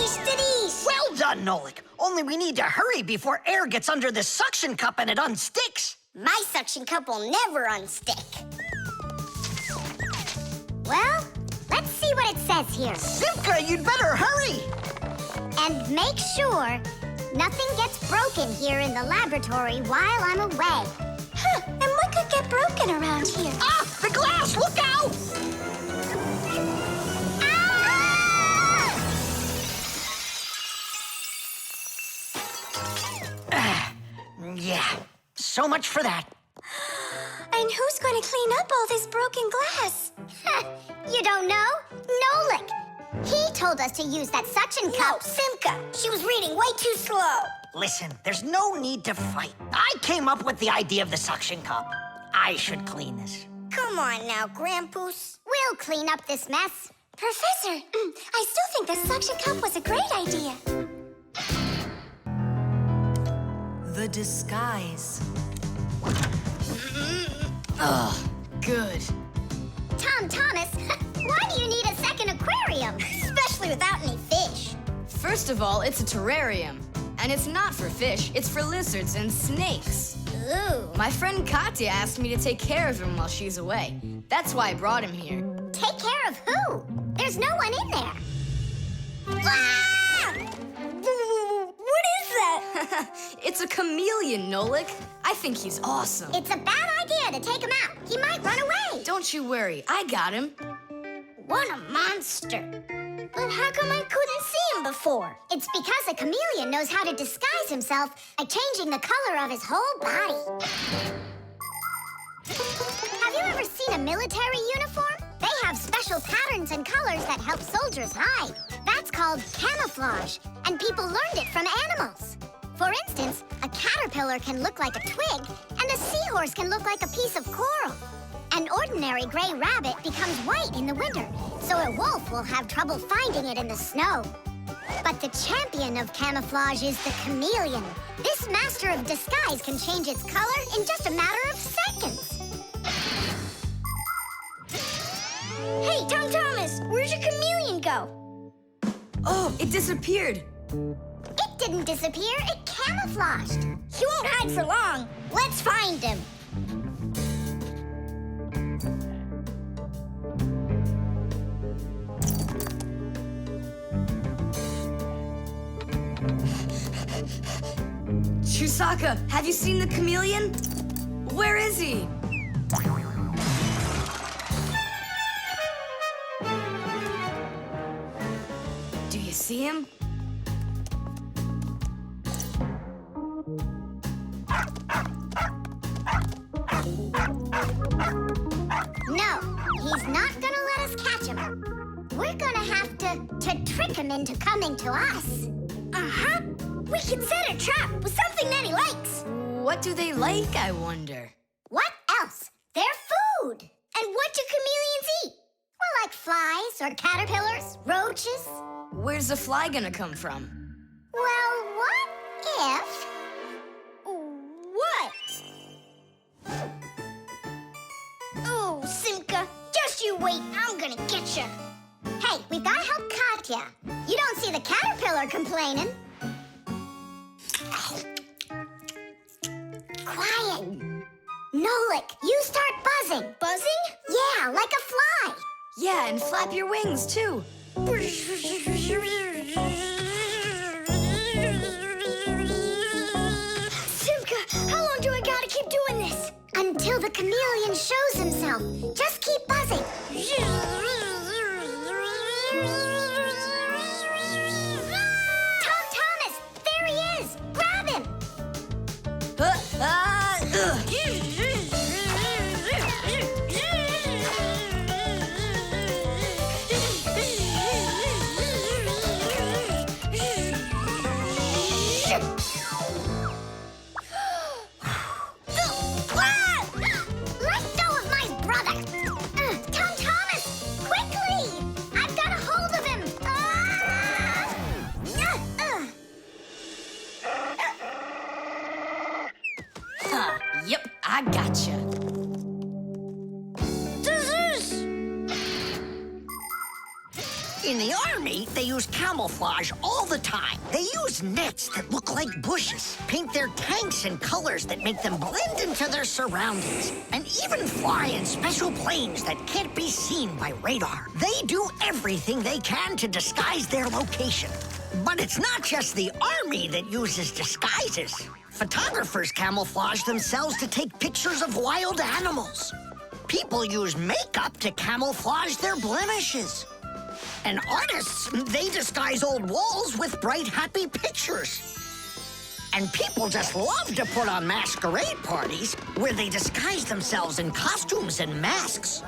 Stiddy! Well done, Nolik. Only we need to hurry before air gets under this suction cup and it unsticks. My suction cup will never unstick. Well, let's see what it says here. Simka, you'd better hurry. And make sure nothing gets broken here in the laboratory while I'm away. Huh, and what could get broken around here? Ah, the glass, look out! Yeah, so much for that. And who's going to clean up all this broken glass? You don't know? Nolik. He told us to use that suction cup. Simka, she was reading way too slow. Listen, there's no need to fight. I came up with the idea of the suction cup. I should clean this. Come on now, Grampus. We'll clean up this mess. Professor, I still think the suction cup was a great idea. The disguise. Ugh, good. Tom Thomas, why do you need a second aquarium? Especially without any fish. First of all, it's a terrarium. And it's not for fish, it's for lizards and snakes. Ooh. My friend Katya asked me to take care of him while she's away. That's why I brought him here. Take care of who? There's no one in there. Ah! What is that? It's a chameleon, Nolik. I think he's awesome. It's a bad idea to take him out. He might run away. Don't you worry, I got him. What a monster. But how come I couldn't see him before? It's because a chameleon knows how to disguise himself by changing the color of his whole body. Have you ever seen a military uniform? They have special patterns and colors that help soldiers hide. That's called camouflage, and people learned it from animals. For instance, a caterpillar can look like a twig, and a seahorse can look like a piece of coral. An ordinary gray rabbit becomes white in the winter, so a wolf will have trouble finding it in the snow. But the champion of camouflage is the chameleon. This master of disguise can change its color in just a matter of seconds. Hey, Tom Thomas, where'd your chameleon go? Oh, it disappeared. It didn't disappear, it camouflaged. He won't hide for long. Let's find him. Chusaka, have you seen the chameleon? Where is he? Do you see him? No, he's not gonna let us catch him. We're gonna have to trick him into coming to us. Uh-huh. We can set a trap with something that he likes. What do they like, I wonder? What else? They're food. And what do chameleons eat? Well, like flies or caterpillars, roaches. Where's the fly gonna come from? Well, what if... What? Oh, Simka, just you wait. I'm gonna get you. Hey, we've gotta help Katya. You don't see the caterpillar complaining. Quiet. Nolik, you start buzzing. Buzzing? Yeah, like a fly. Yeah, and flap your wings, too. Simka, how long do I gotta keep doing this? Until the chameleon shows himself. Just keep buzzing. Tom Thomas, there he is. Grab him. Let go of my brother. Tom Thomas, quickly. I've got a hold of him. Yep, I gotcha. In the army, they use camouflage all the time. They use nets that look like bushes, paint their tanks in colors that make them blend into their surroundings, and even fly in special planes that can't be seen by radar. They do everything they can to disguise their location. But it's not just the army that uses disguises. Photographers camouflage themselves to take pictures of wild animals. People use makeup to camouflage their blemishes. And artists, they disguise old walls with bright, happy pictures. And people just love to put on masquerade parties where they disguise themselves in costumes and masks.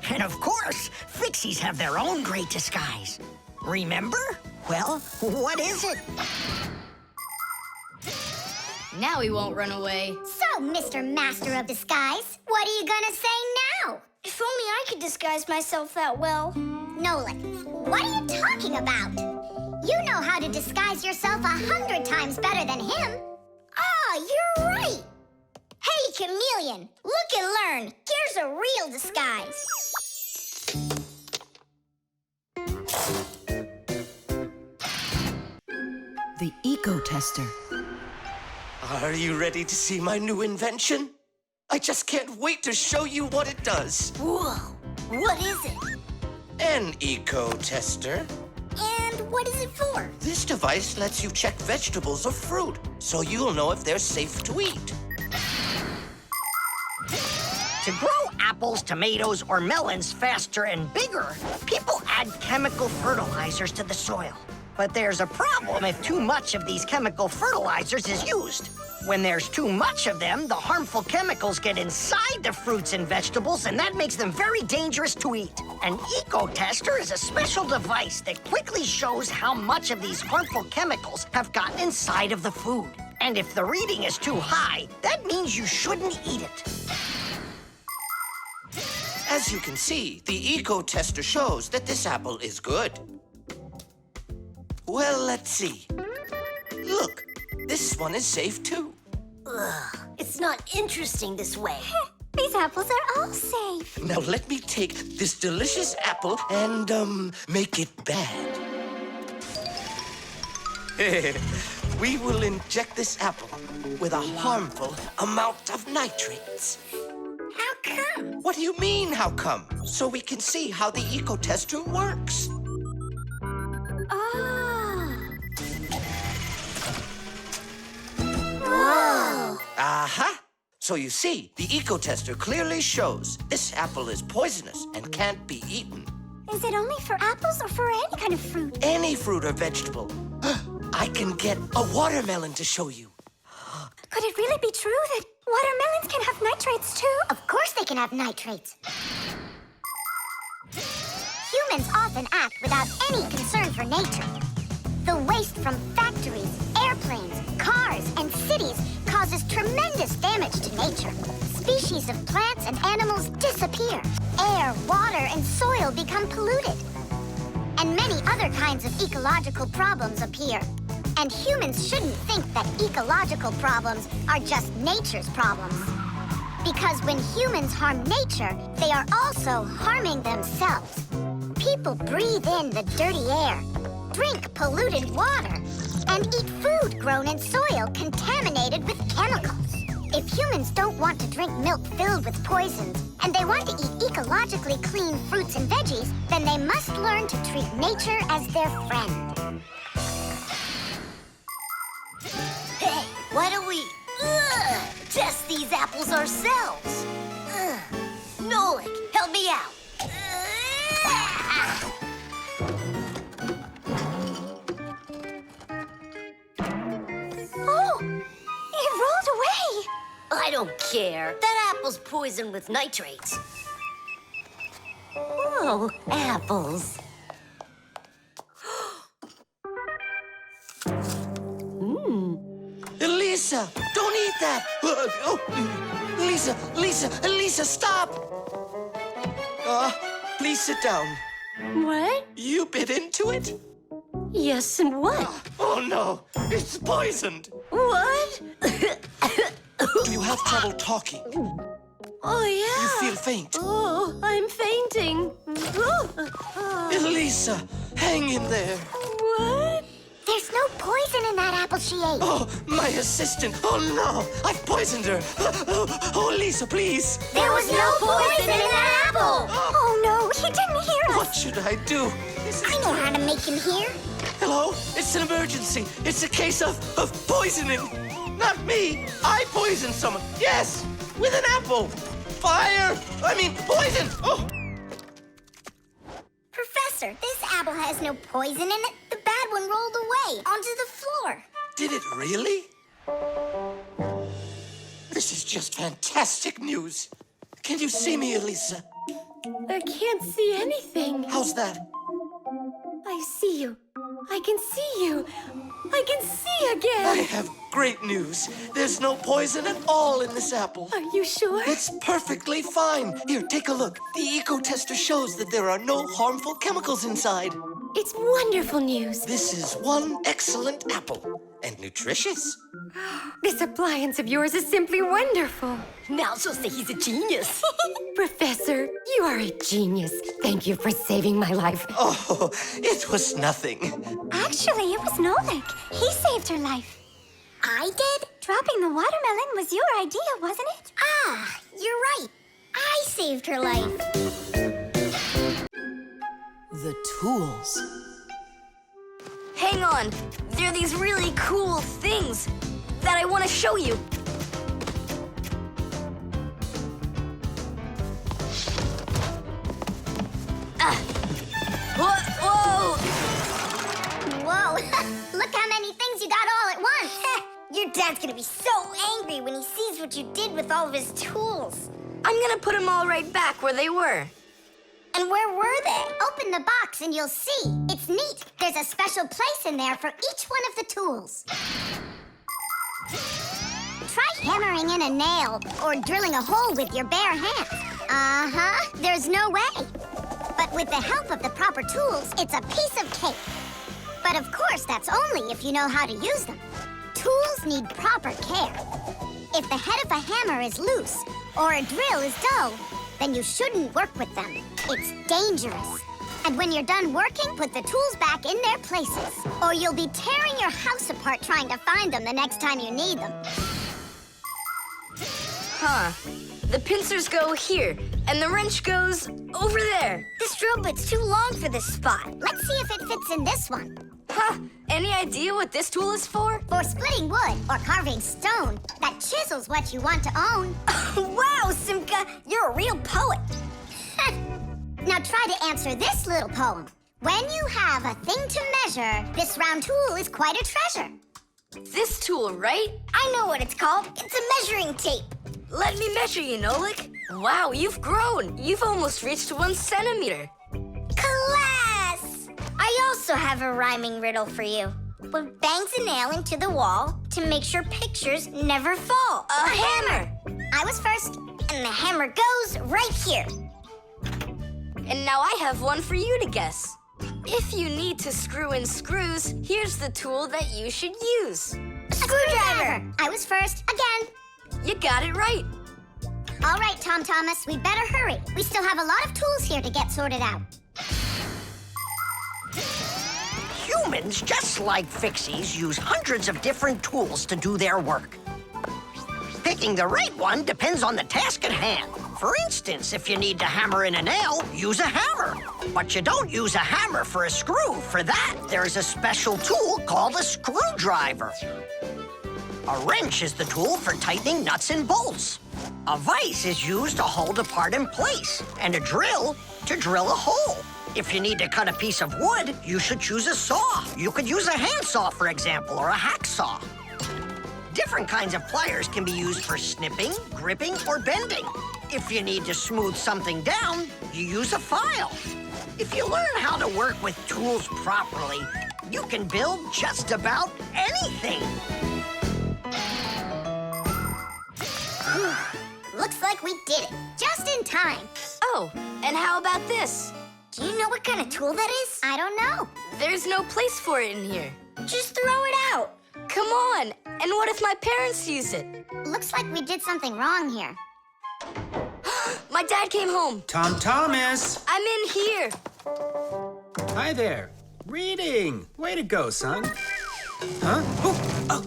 And of course, Fixies have their own great disguise. Remember? Well, what is it? Now he won't run away. So, Mr. Master of Disguise, what are you gonna say now? If only I could disguise myself that well. Nolik, what are you talking about? You know how to disguise yourself 100 times better than him. You're right. Hey, chameleon, look and learn. Here's a real disguise. The Ecotester. Are you ready to see my new invention? I just can't wait to show you what it does. Whoa, What is it? An Ecotester. And what is it for? This device lets you check vegetables or fruit, so you'll know if they're safe to eat. To grow apples, tomatoes, or melons faster and bigger, people add chemical fertilizers to the soil. But there's a problem if too much of these chemical fertilizers is used. When there's too much of them, the harmful chemicals get inside the fruits and vegetables, and that makes them very dangerous to eat. An Ecotester is a special device that quickly shows how much of these harmful chemicals have gotten inside of the food. And if the reading is too high, that means you shouldn't eat it. As you can see, the Ecotester shows that this apple is good. Well, let's see. Look, this one is safe too. Ugh, it's not interesting this way. These apples are all safe. Now let me take this delicious apple and, make it bad. We will inject this apple with a harmful amount of nitrates. How come? What do you mean, how come? So we can see how the Ecotester works. Whoa! Aha! So you see, the Ecotester clearly shows this apple is poisonous and can't be eaten. Is it only for apples or for any kind of fruit? Any fruit or vegetable. I can get a watermelon to show you. Could it really be true that watermelons can have nitrates too? Of course they can have nitrates. Humans often act without any concern for nature. The waste from factories, airplanes, cars, and cities causes tremendous damage to nature. Species of plants and animals disappear. Air, water, and soil become polluted. And many other kinds of ecological problems appear. And humans shouldn't think that ecological problems are just nature's problems. Because when humans harm nature, they are also harming themselves. People breathe in the dirty air, drink polluted water, and eat food grown in soil contaminated with chemicals. If humans don't want to drink milk filled with poisons, and they want to eat ecologically clean fruits and veggies, then they must learn to treat nature as their friend. Hey, why don't we test these apples ourselves? Nolik, help me out. Oh, it rolled away. I don't care. That apple's poisoned with nitrates. Oh, apples. Elisa, don't eat that! Elisa, stop! Please sit down. What? You bit into it? Yes, and what? Oh no, it's poisoned! What? Do you have trouble talking? Oh, yeah. You feel faint? Oh, I'm fainting. Elisa, hang in there. What? There's no poison in that apple she ate. Oh, my assistant. Oh no, I've poisoned her. Oh, Elisa, please. There was no poison in that apple. Oh no, he didn't hear us. What should I do? I know how to make him hear. Hello? It's an emergency. It's a case of poisoning. Not me. I poisoned someone. Yes, with an apple. Fire. Poison. Oh. Professor, this apple has no poison in it. The bad one rolled away onto the floor. Did it really? This is just fantastic news. Can you see me, Elisa? I can't see anything. How's that? I see you. I can see you. I can see again. I have great news. There's no poison at all in this apple. Are you sure? It's perfectly fine. Here, take a look. The Ecotester shows that there are no harmful chemicals inside. It's wonderful news. This is one excellent apple. And nutritious. This appliance of yours is simply wonderful. Now she'll say he's a genius. Professor, you are a genius. Thank you for saving my life. Oh, it was nothing. Actually, it was Nolik. He saved her life. I did? Dropping the watermelon was your idea, wasn't it? Ah, you're right. I saved her life. The tools. Hang on. There are these really cool things that I want to show you. Whoa! Whoa! Look how many things you got all at once! Your dad's gonna be so angry when he sees what you did with all of his tools. I'm gonna put them all right back where they were. And where were they? Open the box and you'll see. It's neat. There's a special place in there for each one of the tools. Try hammering in a nail or drilling a hole with your bare hands. Uh-huh. There's no way. But with the help of the proper tools, it's a piece of cake. But of course, that's only if you know how to use them. Tools need proper care. If the head of a hammer is loose or a drill is dull, then you shouldn't work with them. It's dangerous. And when you're done working, put the tools back in their places, or you'll be tearing your house apart trying to find them the next time you need them. Huh. The pincers go here, and the wrench goes over there. This drill bit's too long for this spot. Let's see if it fits in this one. Huh. Any idea what this tool is for? For splitting wood or carving stone that chisels what you want to own. Wow, Simka, you're a real poet. Now try to answer this little poem. When you have a thing to measure, this round tool is quite a treasure. This tool, right? I know what it's called. It's a measuring tape. Let me measure you, Nolik. Wow, you've grown. You've almost reached 1 centimeter. Class! I also have a rhyming riddle for you. What bangs a nail into the wall to make sure pictures never fall? A hammer! I was first, and the hammer goes right here. And now I have one for you to guess. If you need to screw in screws, here's the tool that you should use. A screwdriver! I was first, again. You got it right. All right, Tom Thomas, we'd better hurry. We still have a lot of tools here to get sorted out. Humans, just like Fixies, use hundreds of different tools to do their work. Picking the right one depends on the task at hand. For instance, if you need to hammer in a nail, use a hammer. But you don't use a hammer for a screw. For that, there's a special tool called a screwdriver. A wrench is the tool for tightening nuts and bolts. A vise is used to hold a part in place, and a drill to drill a hole. If you need to cut a piece of wood, you should choose a saw. You could use a handsaw, for example, or a hacksaw. Different kinds of pliers can be used for snipping, gripping, or bending. If you need to smooth something down, you use a file. If you learn how to work with tools properly, you can build just about anything. Looks like we did it, just in time. Oh, and how about this? Do you know what kind of tool that is? I don't know. There's no place for it in here. Just throw it out. Come on, and what if my parents use it? Looks like we did something wrong here. My dad came home. Tom Thomas! I'm in here. Hi there. Reading. Way to go, son. Huh? Oh.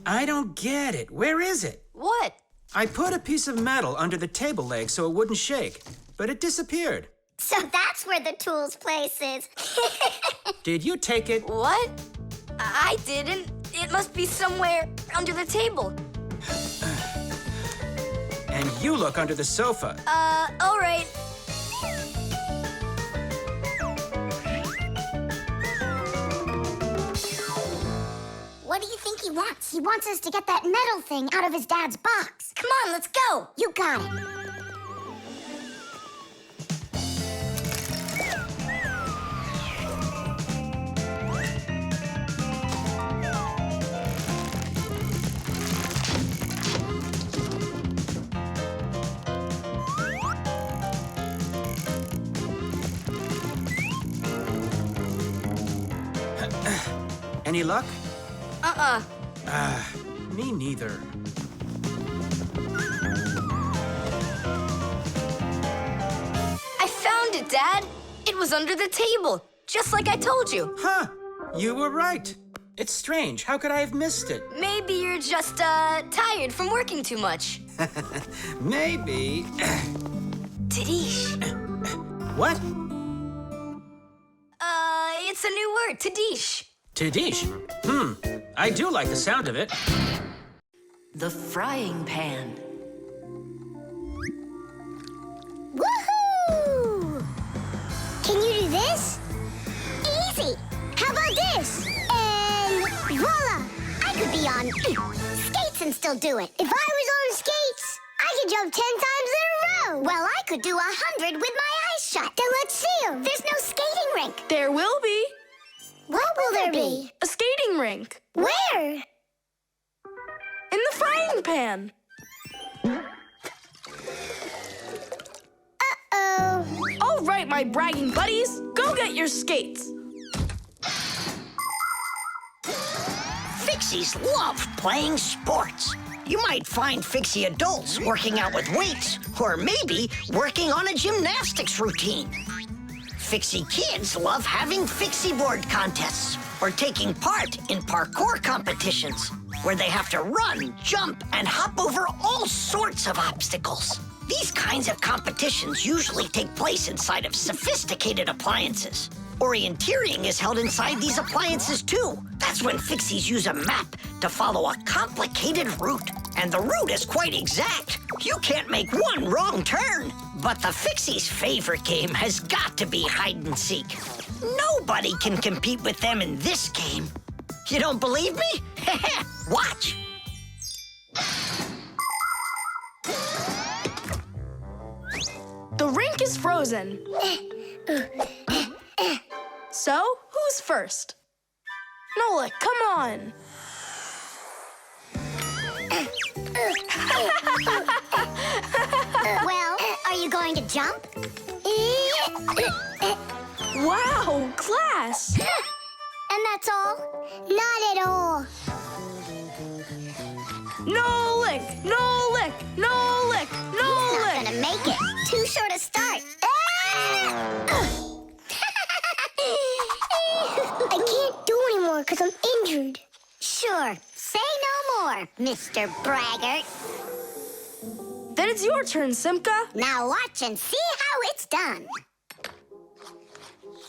I don't get it. Where is it? What? I put a piece of metal under the table leg so it wouldn't shake, but it disappeared. So that's where the tools place is. Did you take it? What? I didn't. It must be somewhere under the table. And you look under the sofa. All right. What do you think he wants? He wants us to get that metal thing out of his dad's box. Come on, let's go. You got it. Any luck? Uh-uh. Me neither. I found it, Dad. It was under the table, just like I told you. Huh. You were right. It's strange. How could I have missed it? Maybe you're just, tired from working too much. Maybe. Didish. What? a new word, Tadish. Tadish? I do like the sound of it. The frying pan. Woohoo! Can you do this? Easy! How about this? And voila! I could be on skates and still do it. If I was on skates, I could jump 10 times in a row. Well, I could do 100 with my eyes shut. Then let's see 'em. There's no skating rink. There will be. What will there be? A skating rink. Where? In the frying pan. Uh-oh. All right, my bragging buddies, go get your skates. Fixies love playing sports. You might find Fixie adults working out with weights, or maybe working on a gymnastics routine. Fixie kids love having Fixie board contests, or taking part in parkour competitions, where they have to run, jump, and hop over all sorts of obstacles. These kinds of competitions usually take place inside of sophisticated appliances. Orienteering is held inside these appliances too. That's when Fixies use a map to follow a complicated route. And the route is quite exact. You can't make one wrong turn. But the Fixies' favorite game has got to be hide and seek. Nobody can compete with them in this game. You don't believe me? Watch. The rink is frozen. So, who's first? Nolik, come on. Well, are you going to jump? Wow, class! And that's all? Not at all. Nolik, Nolik, Nolik, Nolik! He's not gonna make it. Too short a start. I can't do anymore because I'm injured. Sure. Say no more, Mr. Braggart. Then it's your turn, Simka. Now watch and see how it's done.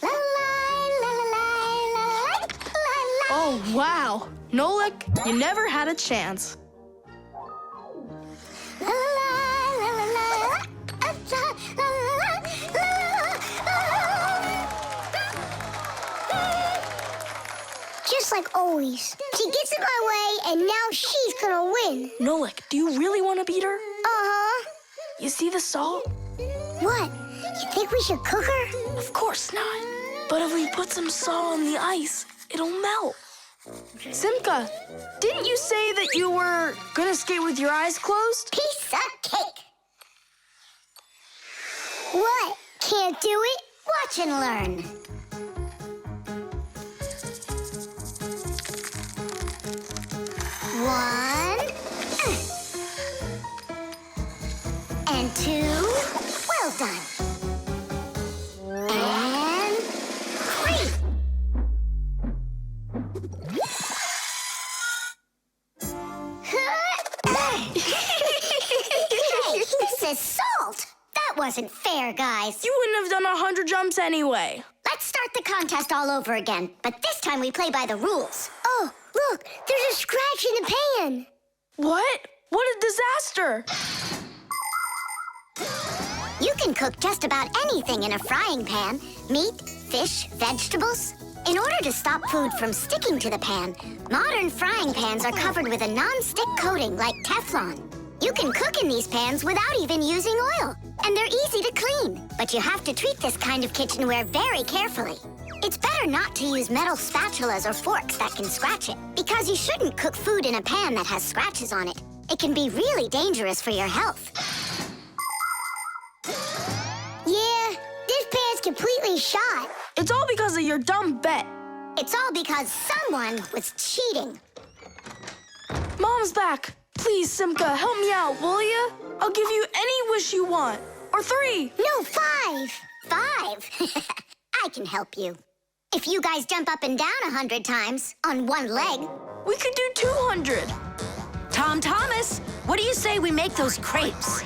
La, la, la, la, la, la, la, la. Oh, wow. Nolik, you never had a chance. La, la, la, la, la, la, la, la, la, la. Just like always. She gets in my way, and now she's gonna win. Nolik, do you really want to beat her? Uh-huh. You see the salt? What? You think we should cook her? Of course not. But if we put some salt on the ice, it'll melt. Simka, didn't you say that you were gonna skate with your eyes closed? Piece of cake. What? Can't do it? Watch and learn. One. And two. Well done. And three. Hey, this is salt. That wasn't fair, guys. You wouldn't have done 100 jumps anyway. Let's start the contest all over again, but this time we play by the rules. Oh, look, there's a scratch in the pan. What? What a disaster! You can cook just about anything in a frying pan. Meat, fish, vegetables. In order to stop food from sticking to the pan, modern frying pans are covered with a non-stick coating like Teflon. You can cook in these pans without even using oil, and they're easy to clean. But you have to treat this kind of kitchenware very carefully. It's better not to use metal spatulas or forks that can scratch it, because you shouldn't cook food in a pan that has scratches on it. It can be really dangerous for your health. Yeah, this pan's completely shot. It's all because of your dumb bet. It's all because someone was cheating. Mom's back. Please, Simka, help me out, will ya? I'll give you any wish you want. Or 3. No, 5. 5? I can help you. If you guys jump up and down 100 times on one leg, we could do 200. Tom Thomas, what do you say we make those crepes?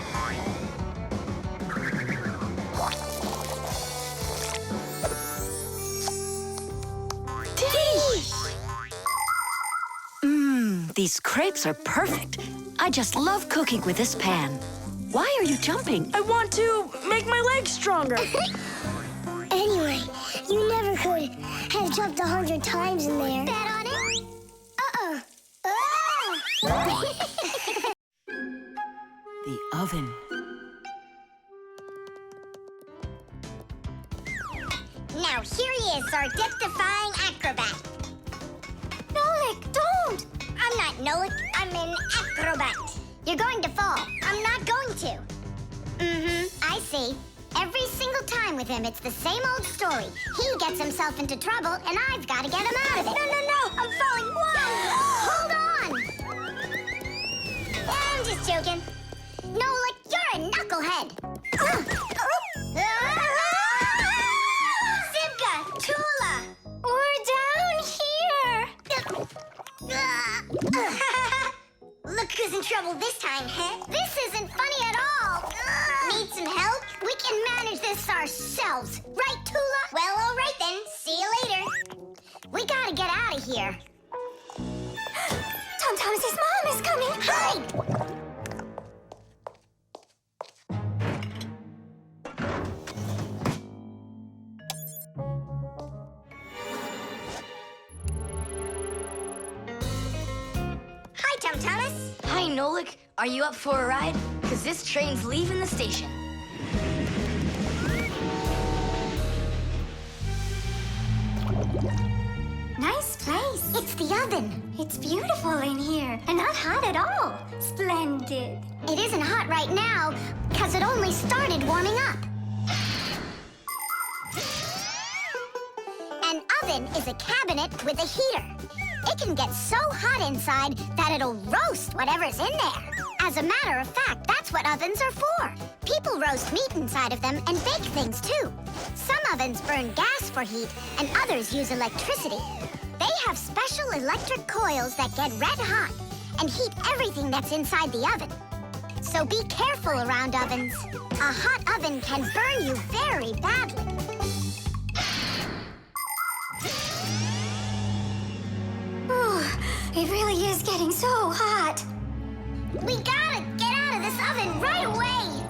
These crepes are perfect. I just love cooking with this pan. Why are you jumping? I want to make my legs stronger. Anyway, you never could have jumped 100 times in there. Bet on it? The oven. Now here he is, our death-defying acrobat. Nolik, don't! I'm not Nolik, I'm an acrobat. You're going to fall. I'm not going to. I see. Every single time with him, it's the same old story. He gets himself into trouble, and I've got to get him out of it. No, I'm falling. Whoa! Hold on! I'm just joking. Nolik, you're a knucklehead. Simka, Tula! We're down here! Look who's in trouble this time, huh? This isn't funny at all. Need some help? We can manage this ourselves. Right, Tula? Well, all right then. See you later. We gotta get out of here. Tom Thomas's mom is coming! Hide! Hi, Tom Thomas. Hi, Nolik. Are you up for a ride? Because this train's leaving the station. Nice place. It's the oven. It's beautiful in here and not hot at all. Splendid. It isn't hot right now because it only started warming up. An oven is a cabinet with a heater. It can get so hot inside that it'll roast whatever's in there. As a matter of fact, that's what ovens are for. People roast meat inside of them and bake things too. Some ovens burn gas for heat and others use electricity. They have special electric coils that get red hot and heat everything that's inside the oven. So be careful around ovens. A hot oven can burn you very badly. It really is getting so hot. We gotta get out of this oven right away!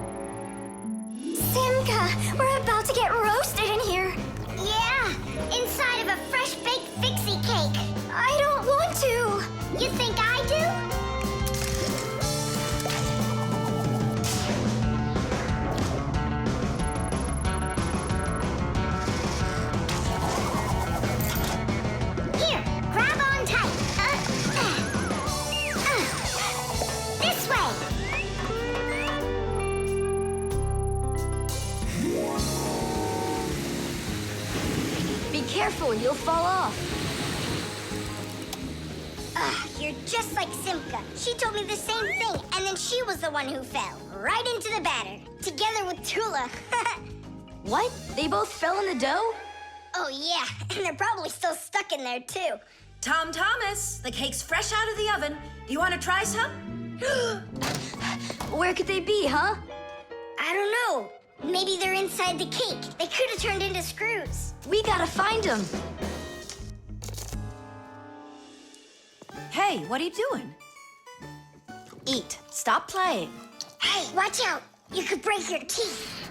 Simka, we're about to get roasted in here. Yeah, inside of a fresh-baked Fixie cake. I don't want to. You think I do? Here, grab on tight. This way. Be careful, you'll fall off. You're just like Simka. She told me the same thing, and then she was the one who fell. Right into the batter. Together with Tula. What? They both fell in the dough? Oh, yeah. And they're probably still stuck in there, too. Tom Thomas, the cake's fresh out of the oven. Do you want to try some? Where could they be, huh? I don't know. Maybe they're inside the cake. They could have turned into screws. We gotta find them. Hey, what are you doing? Eat. Stop playing. Hey, watch out. You could break your teeth.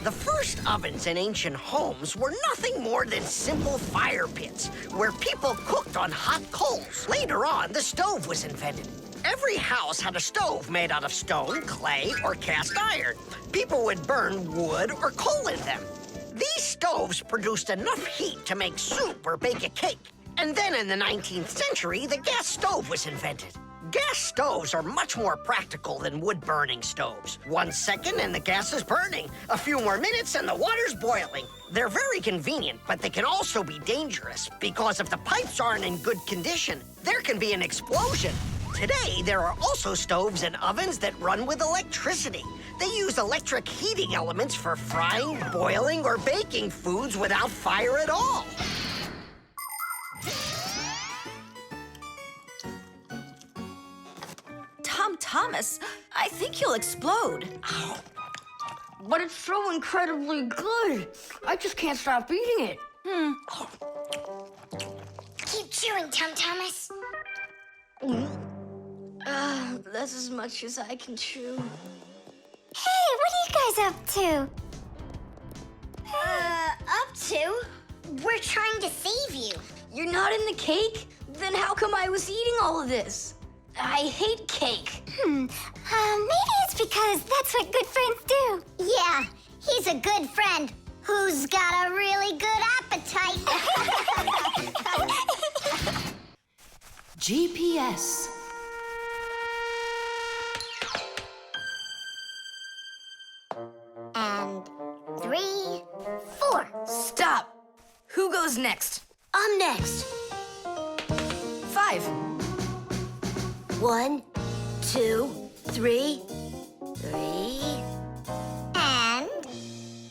The first ovens in ancient homes were nothing more than simple fire pits where people cooked on hot coals. Later on, the stove was invented. Every house had a stove made out of stone, clay, or cast iron. People would burn wood or coal in them. These stoves produced enough heat to make soup or bake a cake. And then in the 19th century, the gas stove was invented. Gas stoves are much more practical than wood-burning stoves. 1 second and the gas is burning. A few more minutes and the water's boiling. They're very convenient, but they can also be dangerous because if the pipes aren't in good condition, there can be an explosion. Today, there are also stoves and ovens that run with electricity. They use electric heating elements for frying, boiling, or baking foods without fire at all. Tom Thomas, I think you'll explode. But it's so incredibly good. I just can't stop eating it. Keep chewing, Tom Thomas. That's as much as I can chew. Hey, what are you guys up to? Up to? We're trying to save you. You're not in the cake? Then how come I was eating all of this? I hate cake. Maybe it's because that's what good friends do. Yeah, he's a good friend who's got a really good appetite. GPS. And 3, 4. Stop. Who goes next? I'm next. 5. 1, 2, 3. 3. And?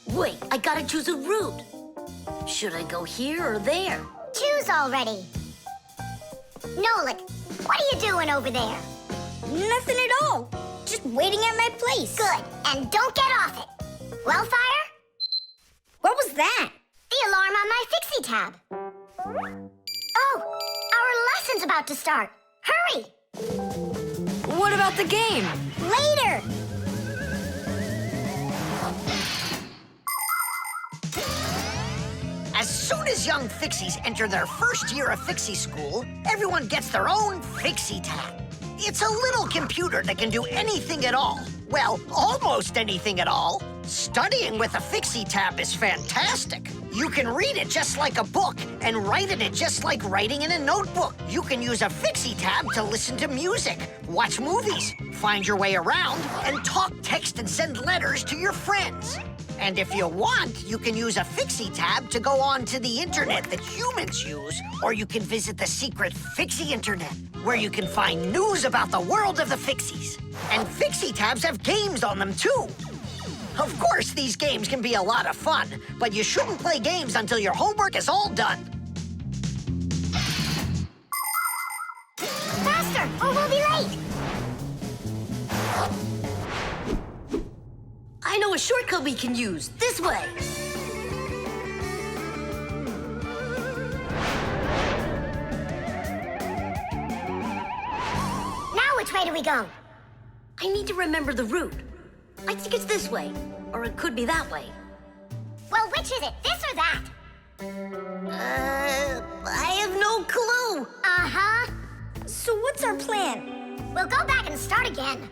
Wait, I gotta choose a route. Should I go here or there? Choose already. Nolik, what are you doing over there? Nothing at all. Just waiting at my place. Good, and don't get off it. Wellfire? What was that? The alarm on my Fixie tab. Oh, our lesson's about to start. Hurry! What about the game? Later! As soon as young Fixies enter their first year of Fixie school, everyone gets their own Fixie tab. It's a little computer that can do anything at all. Well, almost anything at all. Studying with a Fixie tab is fantastic. You can read it just like a book and write in it just like writing in a notebook. You can use a Fixie tab to listen to music, watch movies, find your way around, and talk, text, and send letters to your friends. And if you want, you can use a Fixie tab to go on to the internet that humans use, or you can visit the secret Fixie internet, where you can find news about the world of the Fixies. And Fixie tabs have games on them, too. Of course, these games can be a lot of fun, but you shouldn't play games until your homework is all done. Faster, or we'll be late. I know a shortcut we can use. This way. Now which way do we go? I need to remember the route. I think it's this way, or it could be that way. Well, which is it, this or that? I have no clue. Uh-huh. So what's our plan? We'll go back and start again.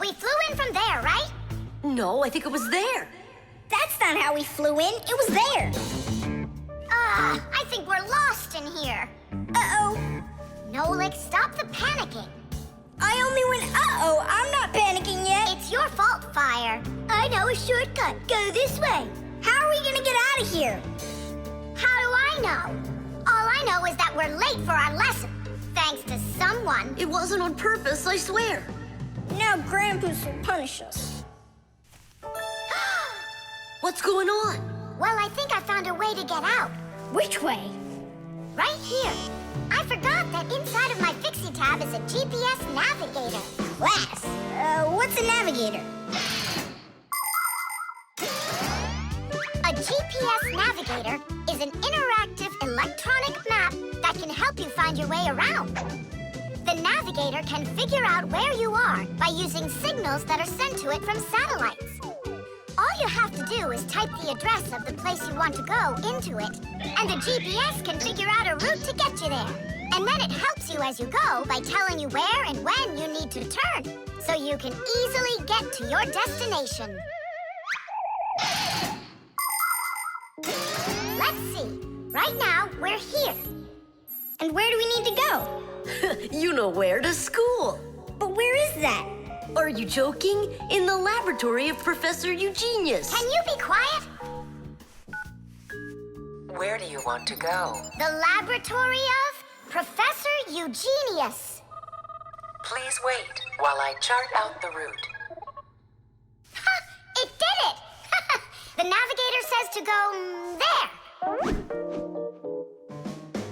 We flew in from there, right? No, I think it was there. That's not how we flew in. It was there. I think we're lost in here. Uh-oh. Nolik, stop the panicking. I only went uh-oh. I'm not panicking yet. It's your fault, Fire. I know a shortcut. Go this way. How are we gonna get out of here? How do I know? All I know is that we're late for our lesson. Thanks to someone. It wasn't on purpose, I swear. Now Grandpa's will punish us. What's going on? Well, I think I found a way to get out. Which way? Right here. I forgot that inside of my Fixie tab is a GPS navigator. Glass. What's a navigator? A GPS navigator is an interactive electronic map that can help you find your way around. The navigator can figure out where you are by using signals that are sent to it from satellites. All you have to do is type the address of the place you want to go into it, and the GPS can figure out a route to get you there. And then it helps you as you go by telling you where and when you need to turn, so you can easily get to your destination. Let's see. Right now, we're here. And where do we need to go? You know where, to school. But where is that? Are you joking? In the laboratory of Professor Eugenius. Can you be quiet? Where do you want to go? The laboratory of Professor Eugenius. Please wait while I chart out the route. Ha! It did it! The navigator says to go there.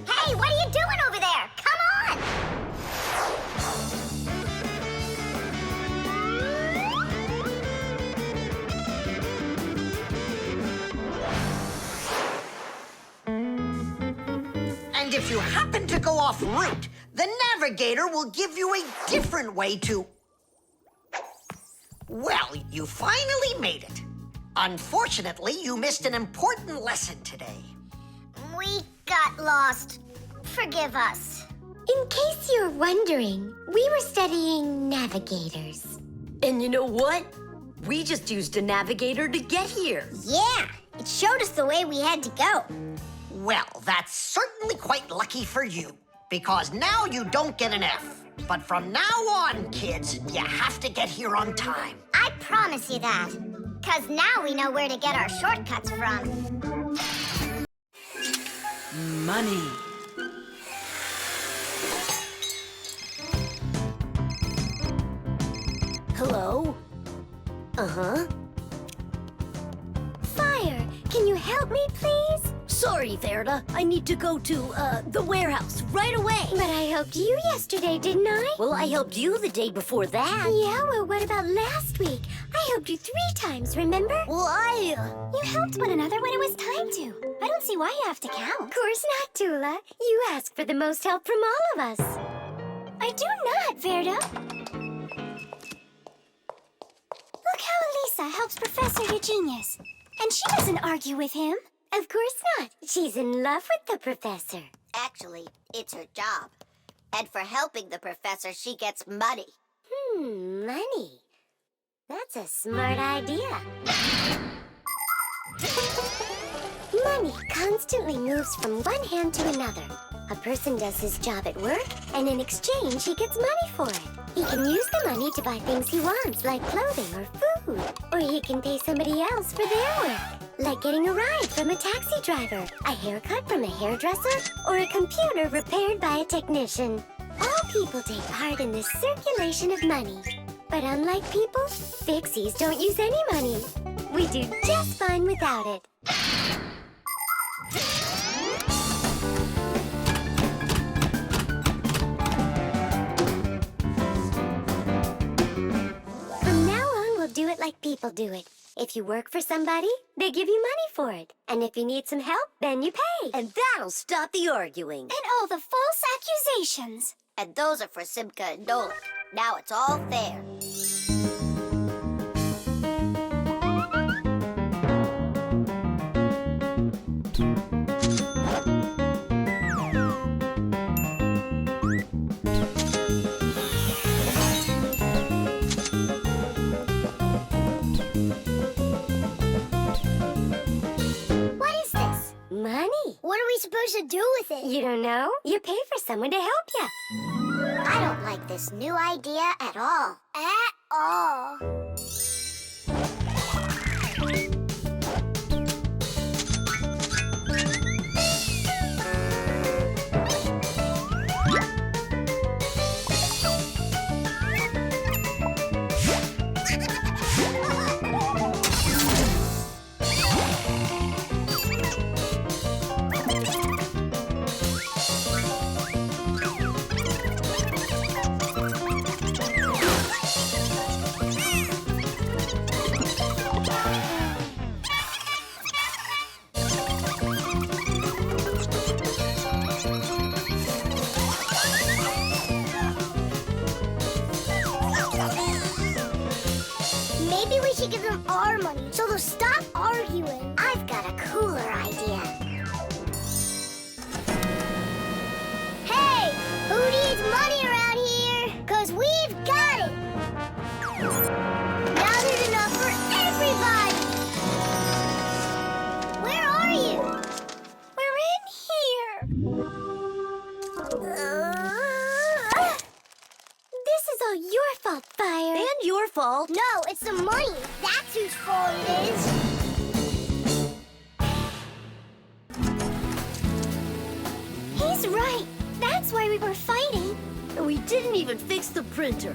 Hey, what are you doing over there? Come on! And if you happen to go off route, the navigator will give you a different way to... Well, you finally made it. Unfortunately, you missed an important lesson today. We got lost. Forgive us. In case you're wondering, we were studying navigators. And you know what? We just used a navigator to get here. Yeah, it showed us the way we had to go. Well, that's certainly quite lucky for you, because now you don't get an F. But from now on, kids, you have to get here on time. I promise you that. 'Cause now we know where to get our shortcuts from. Money. Hello? Uh-huh. Fire, can you help me, please? Sorry, Verda. I need to go to, the warehouse right away. But I helped you yesterday, didn't I? Well, I helped you the day before that. Yeah, well, what about last week? I helped you 3 times, remember? Well, You helped one another when it was time to. I don't see why you have to count. Of course not, Tula. You asked for the most help from all of us. I do not, Verda. Look how Elisa helps Professor Eugenius. And she doesn't argue with him. Of course not. She's in love with the professor. Actually, it's her job. And for helping the professor, she gets money. Money. That's a smart idea. Money constantly moves from one hand to another. A person does his job at work, and in exchange, he gets money for it. He can use the money to buy things he wants, like clothing or food. Or he can pay somebody else for their work, like getting a ride from a taxi driver, a haircut from a hairdresser, or a computer repaired by a technician. All people take part in this circulation of money. But unlike people, Fixies don't use any money. We do just fine without it. From now on, we'll do it like people do it. If you work for somebody, they give you money for it. And if you need some help, then you pay. And that'll stop the arguing. And all the false accusations. And those are for Simca and Nolik. Now it's all fair. Money. What are we supposed to do with it? You don't know? You pay for someone to help you. I don't like this new idea at all. At all. Give them our money, so they'll stop arguing. I've got a cooler idea. Hey, who needs money around here? 'Cause we've got it. Now there's enough for everybody. Where are you? We're in here. This is all your fault, Fire. And your fault. No, it's the money. That's whose fault it is. He's right. That's why we were fighting. And we didn't even fix the printer.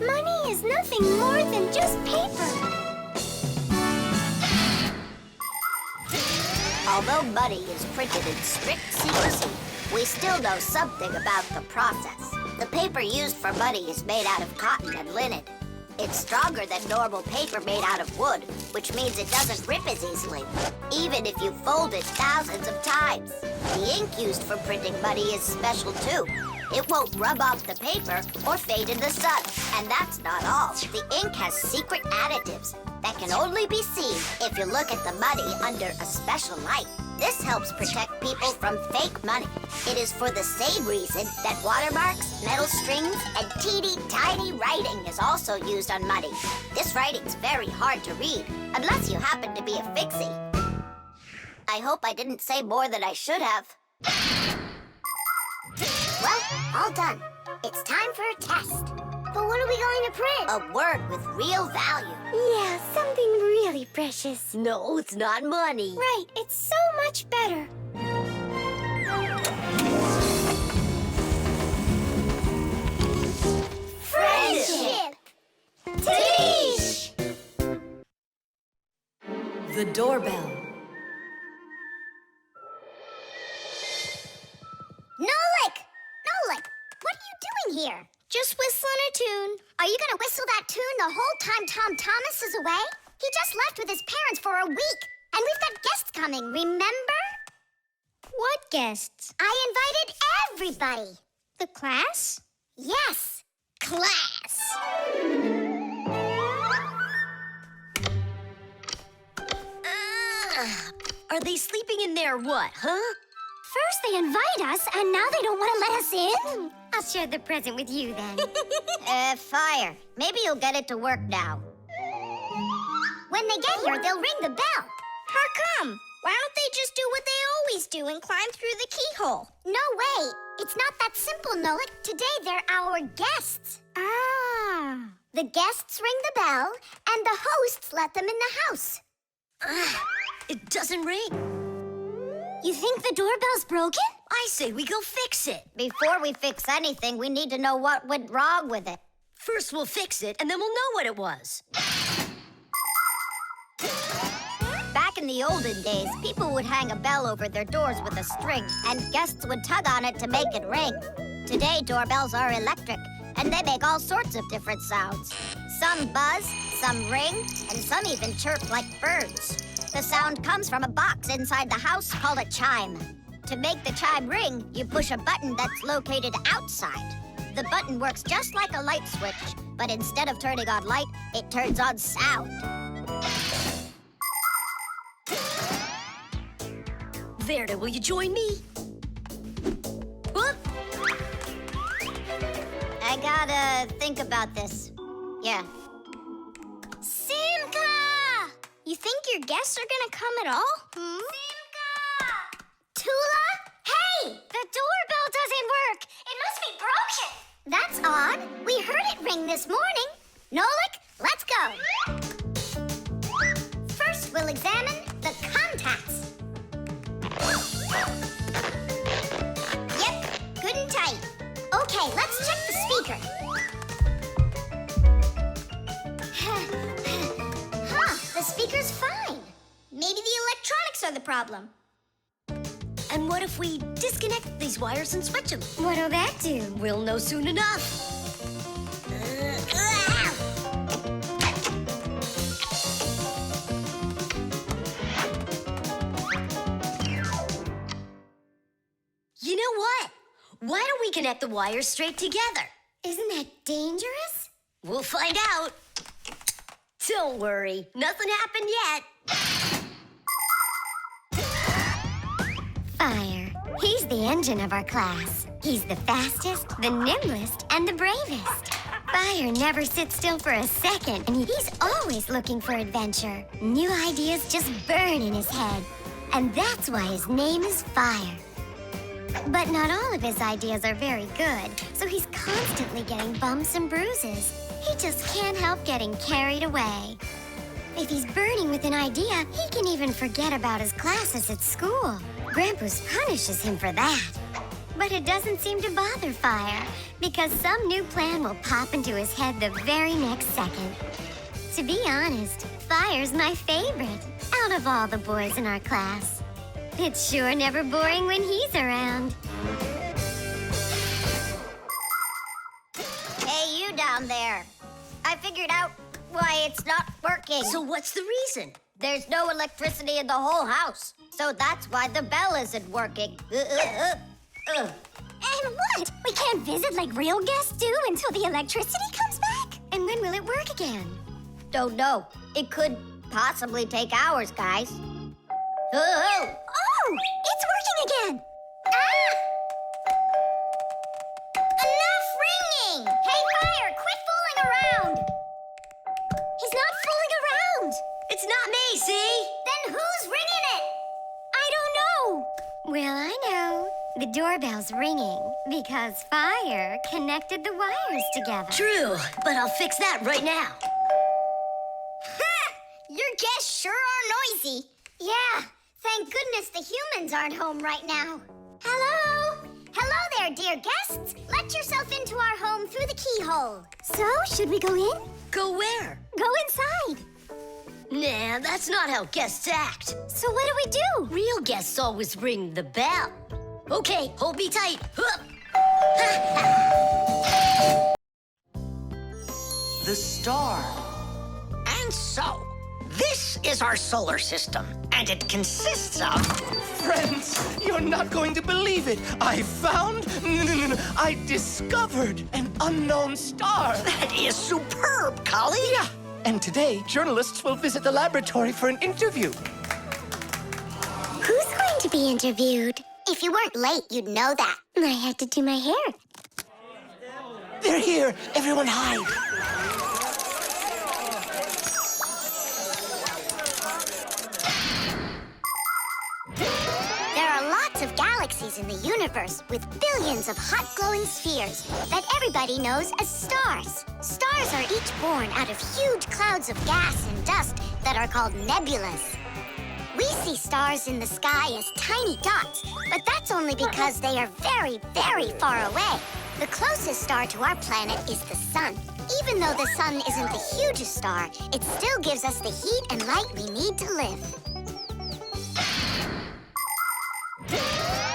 Money is nothing more than just paper. Although money is printed in strict secrecy, we still know something about the process. The paper used for money is made out of cotton and linen. It's stronger than normal paper made out of wood, which means it doesn't rip as easily, even if you fold it thousands of times. The ink used for printing money is special too. It won't rub off the paper or fade in the sun. And that's not all. The ink has secret additives that can only be seen if you look at the money under a special light. This helps protect people from fake money. It is for the same reason that watermarks, metal strings, and teeny tiny writing is also used on money. This writing's very hard to read, unless you happen to be a fixie. I hope I didn't say more than I should have. Well, all done. It's time for a test. But what are we going to print? A word with real value. Yeah, something really precious. No, it's not money. Right, it's so much better. Friendship! Tish! The doorbell. Nolik! Nolik, what are you doing here? Just whistling a tune. Are you gonna whistle that tune the whole time Tom Thomas is away? He just left with his parents for a week, and we've got guests coming, remember? What guests? I invited everybody. The class? Yes, class. Are they sleeping in there, what, huh? First they invite us, and now they don't want to let us in? I'll share the present with you then. Fire. Maybe you'll get it to work now. When they get here, they'll ring the bell. How come? Why don't they just do what they always do and climb through the keyhole? No way. It's not that simple, Nolik. Today, they're our guests. Ah. The guests ring the bell, and the hosts let them in the house. It doesn't ring. You think the doorbell's broken? I say we go fix it. Before we fix anything, we need to know what went wrong with it. First we'll fix it, and then we'll know what it was. Back in the olden days, people would hang a bell over their doors with a string, and guests would tug on it to make it ring. Today, doorbells are electric, and they make all sorts of different sounds. Some buzz, some ring, and some even chirp like birds. The sound comes from a box inside the house called a chime. To make the chime ring, you push a button that's located outside. The button works just like a light switch, but instead of turning on light, it turns on sound. Verda, will you join me? Whoop! I gotta think about this. Yeah. Simka! You think your guests are gonna come at all? Simka! Tula? Hey! The doorbell doesn't work. It must be broken. That's odd. We heard it ring this morning. Nolik, let's go. First, we'll examine the contacts. Yep, good and tight. Okay, let's check the speaker. The speaker's fine. Maybe the electronics are the problem. And what if we disconnect these wires and switch them? What'll that do? We'll know soon enough. You know what? Why don't we connect the wires straight together? Isn't that dangerous? We'll find out. Don't worry, nothing happened yet. Fire. He's the engine of our class. He's the fastest, the nimblest, and the bravest. Fire never sits still for a second, and he's always looking for adventure. New ideas just burn in his head, and that's why his name is Fire. But not all of his ideas are very good, so he's constantly getting bumps and bruises. He just can't help getting carried away. If he's burning with an idea, he can even forget about his classes at school. Grampus punishes him for that. But it doesn't seem to bother Fire, because some new plan will pop into his head the very next second. To be honest, Fire's my favorite out of all the boys in our class. It's sure never boring when he's around. Hey, you down there. I figured out why it's not working. So what's the reason? There's no electricity in the whole house, so that's why the bell isn't working. And what? We can't visit like real guests do until the electricity comes back? And when will it work again? Don't know. It could possibly take hours, guys. Oh! Oh! It's working again! Ah! Enough ringing! Hey, Fire, quit fooling around! He's not fooling around! It's not me, see? Then who's ringing it? I don't know! Well, I know. The doorbell's ringing because Fire connected the wires together. True, but I'll fix that right now. Ha! Your guests sure are noisy. Yeah, thank goodness the humans aren't home right now. Hello? Hello there, dear guests. Let yourself into our home through the keyhole. So, should we go in? Go where? Go inside. Nah, that's not how guests act. So what do we do? Real guests always ring the bell. Okay, hold me tight. Hup. The star. And so, this is our solar system, and it consists of... Friends, you're not going to believe it. I discovered an unknown star. That is superb, Kali. Yeah, and today, journalists will visit the laboratory for an interview. Who's going to be interviewed? If you weren't late, you'd know that. I had to do my hair. They're here. Everyone hide. There are lots of galaxies in the universe with billions of hot glowing spheres that everybody knows as stars. Stars are each born out of huge clouds of gas and dust that are called nebulas. We see stars in the sky as tiny dots, but that's only because they are very, very far away. The closest star to our planet is the sun. Even though the sun isn't the hugest star, it still gives us the heat and light we need to live.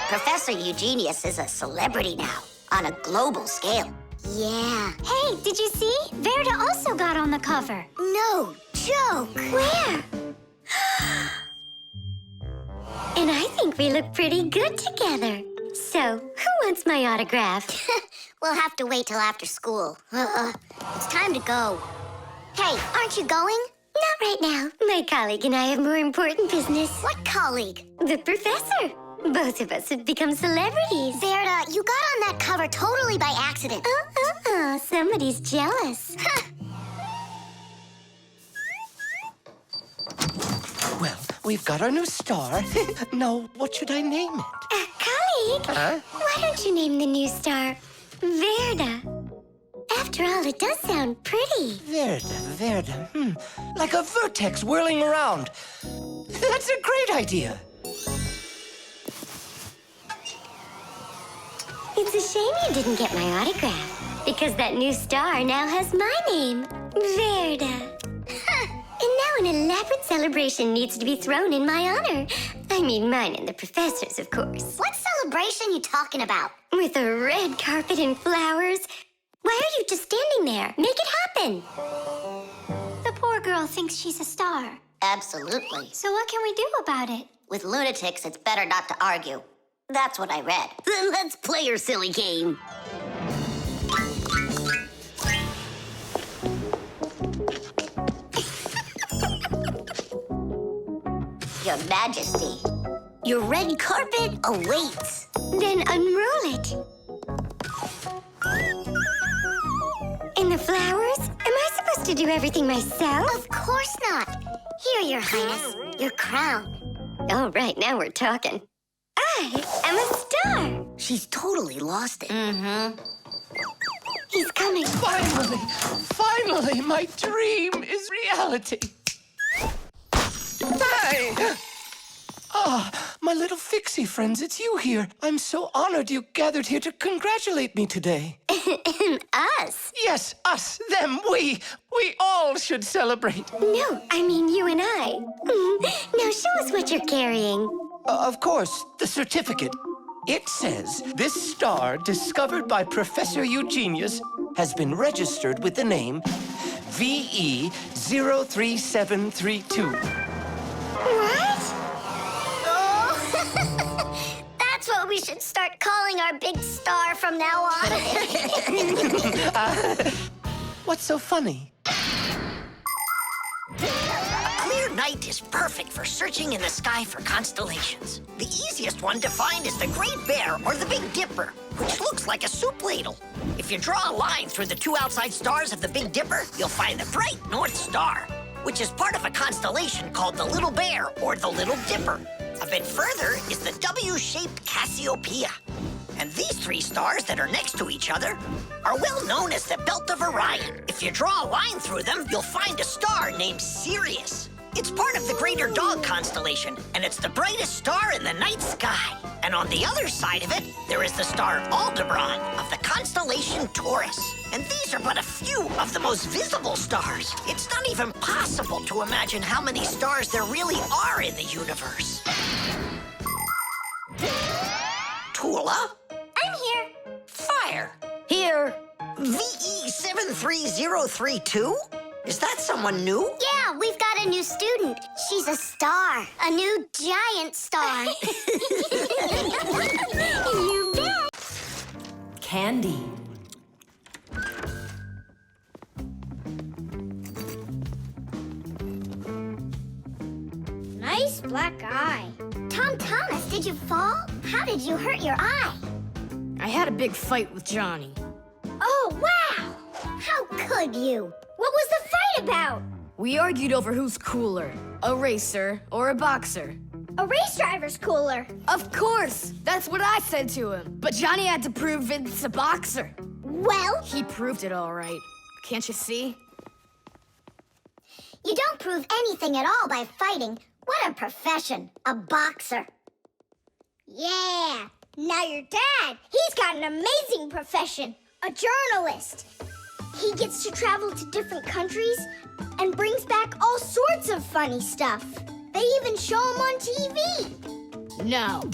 Professor Eugenius is a celebrity now, on a global scale. Yeah. Hey, did you see? Verda also got on the cover. No joke. Where? And I think we look pretty good together. So, who wants my autograph? We'll have to wait till after school. It's time to go. Hey, aren't you going? Not right now. My colleague and I have more important business. What colleague? The professor. Both of us have become celebrities. Verda, you got on that cover totally by accident. Somebody's jealous. Well, we've got our new star. Now, what should I name it? Colleague, why don't you name the new star Verda? After all, it does sound pretty. Verda. Like a vertex whirling around. That's a great idea. It's a shame you didn't get my autograph, because that new star now has my name, Verda. And now an elaborate celebration needs to be thrown in my honor. I mean, mine and the professor's, of course. What celebration you talking about? With a red carpet and flowers. Why are you just standing there? Make it happen. The poor girl thinks she's a star. Absolutely. So what can we do about it? With lunatics, it's better not to argue. That's what I read. Then let's play your silly game. Your Majesty. Your red carpet awaits. Then unroll it. And the flowers? Am I supposed to do everything myself? Of course not. Here, Your Highness, your crown. Oh, right, now we're talking. I am a star. She's totally lost it. He's coming. Finally, my dream is reality. Hey! My little Fixie friends, it's you here. I'm so honored you gathered here to congratulate me today. Us? Yes, us, them, we all should celebrate. No, I mean you and I. Now show us what you're carrying. Of course, the certificate. It says, this star, discovered by Professor Eugenius, has been registered with the name VE03732. Oh, that's what we We should start calling our big star from now on. What's so funny? A clear night is perfect for searching in the sky for constellations. The easiest one to find is the Great Bear or the Big Dipper, which looks like a soup ladle. If you draw a line through the two outside stars of the Big Dipper, you'll find the bright North Star, which is part of a constellation called the Little Bear or the Little Dipper. A bit further is the W-shaped Cassiopeia. And these three stars that are next to each other are well known as the Belt of Orion. If you draw a line through them, you'll find a star named Sirius. It's part of the Greater Dog constellation, and it's the brightest star in the night sky. And on the other side of it, there is the star Aldebaran of the constellation Taurus. And these are but a few of the most visible stars. It's not even possible to imagine how many stars there really are in the universe. Tula? I'm here. Fire. Here. VE73032? Is that someone new? Yeah, we've got a new student. She's a star. A new giant star. You bet. Candy. Nice black eye. Tom Thomas, did you fall? How did you hurt your eye? I had a big fight with Johnny. Oh, wow! How could you? What was the fight about? We argued over who's cooler, a racer or a boxer. A race driver's cooler. Of course! That's what I said to him. But Johnny had to prove it's a boxer. Well? He proved it all right. Can't you see? You don't prove anything at all by fighting. What a profession, a boxer. Yeah, now your dad, he's got an amazing profession, a journalist. He gets to travel to different countries and brings back all sorts of funny stuff. They even show him on TV. No.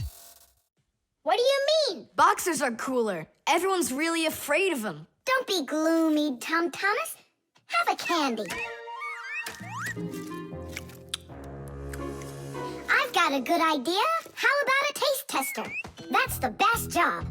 What do you mean? Boxers are cooler. Everyone's really afraid of them. Don't be gloomy, Tom Thomas. Have a candy. I've got a good idea. How about a taste tester? That's the best job.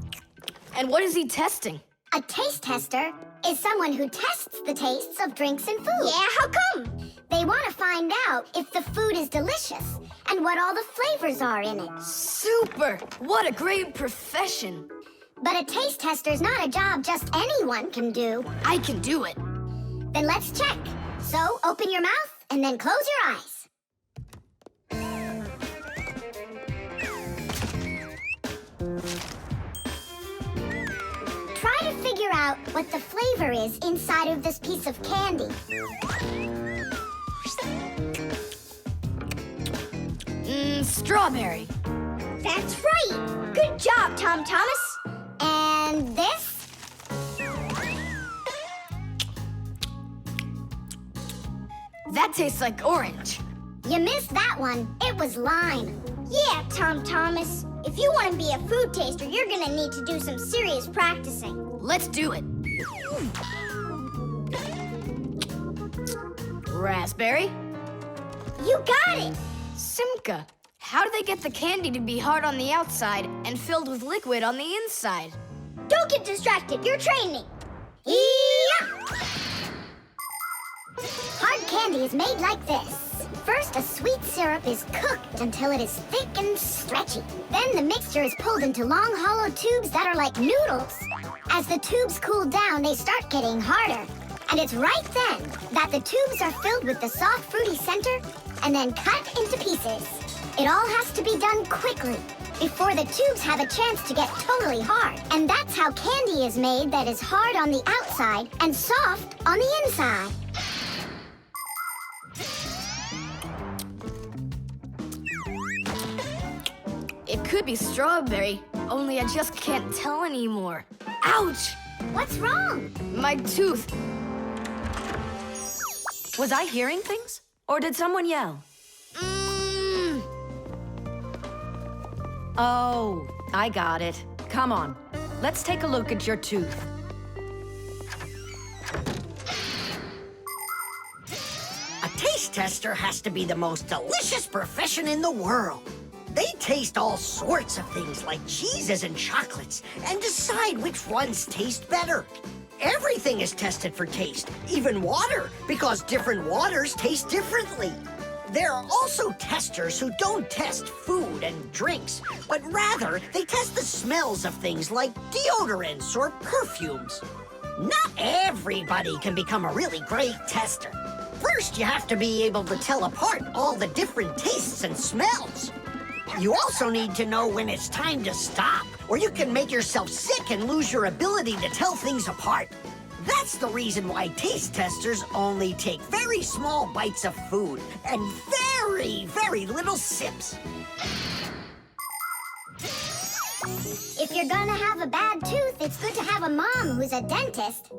And what is he testing? A taste tester is someone who tests the tastes of drinks and food. Yeah, how come? They want to find out if the food is delicious and what all the flavors are in it. Super! What a great profession. But a taste tester's not a job just anyone can do. I can do it. Then let's check. So open your mouth and then close your eyes. Try to figure out what the flavor is inside of this piece of candy. Strawberry. That's right. Good job, Tom Thomas. And this? That tastes like orange. You missed that one. It was lime. Yeah, Tom Thomas. If you want to be a food taster, you're gonna need to do some serious practicing. Let's do it. Raspberry? You got it! Simka, how do they get the candy to be hard on the outside and filled with liquid on the inside? Don't get distracted. You're training. Yeah! Hard candy is made like this. First, a sweet syrup is cooked until it is thick and stretchy. Then the mixture is pulled into long, hollow tubes that are like noodles. As the tubes cool down, they start getting harder. And it's right then that the tubes are filled with the soft, fruity center and then cut into pieces. It all has to be done quickly before the tubes have a chance to get totally hard. And that's how candy is made that is hard on the outside and soft on the inside. It could be strawberry, only I just can't tell anymore. Ouch! What's wrong? My tooth. Was I hearing things? Or did someone yell? Oh, I got it. Come on. Let's take a look at your tooth. A taste tester has to be the most delicious profession in the world. They taste all sorts of things like cheeses and chocolates and decide which ones taste better. Everything is tested for taste, even water, because different waters taste differently. There are also testers who don't test food and drinks, but rather they test the smells of things like deodorants or perfumes. Not everybody can become a really great tester. First, you have to be able to tell apart all the different tastes and smells. You also need to know when it's time to stop, or you can make yourself sick and lose your ability to tell things apart. That's the reason why taste testers only take very small bites of food and very, very little sips. If you're gonna have a bad tooth, it's good to have a mom who's a dentist.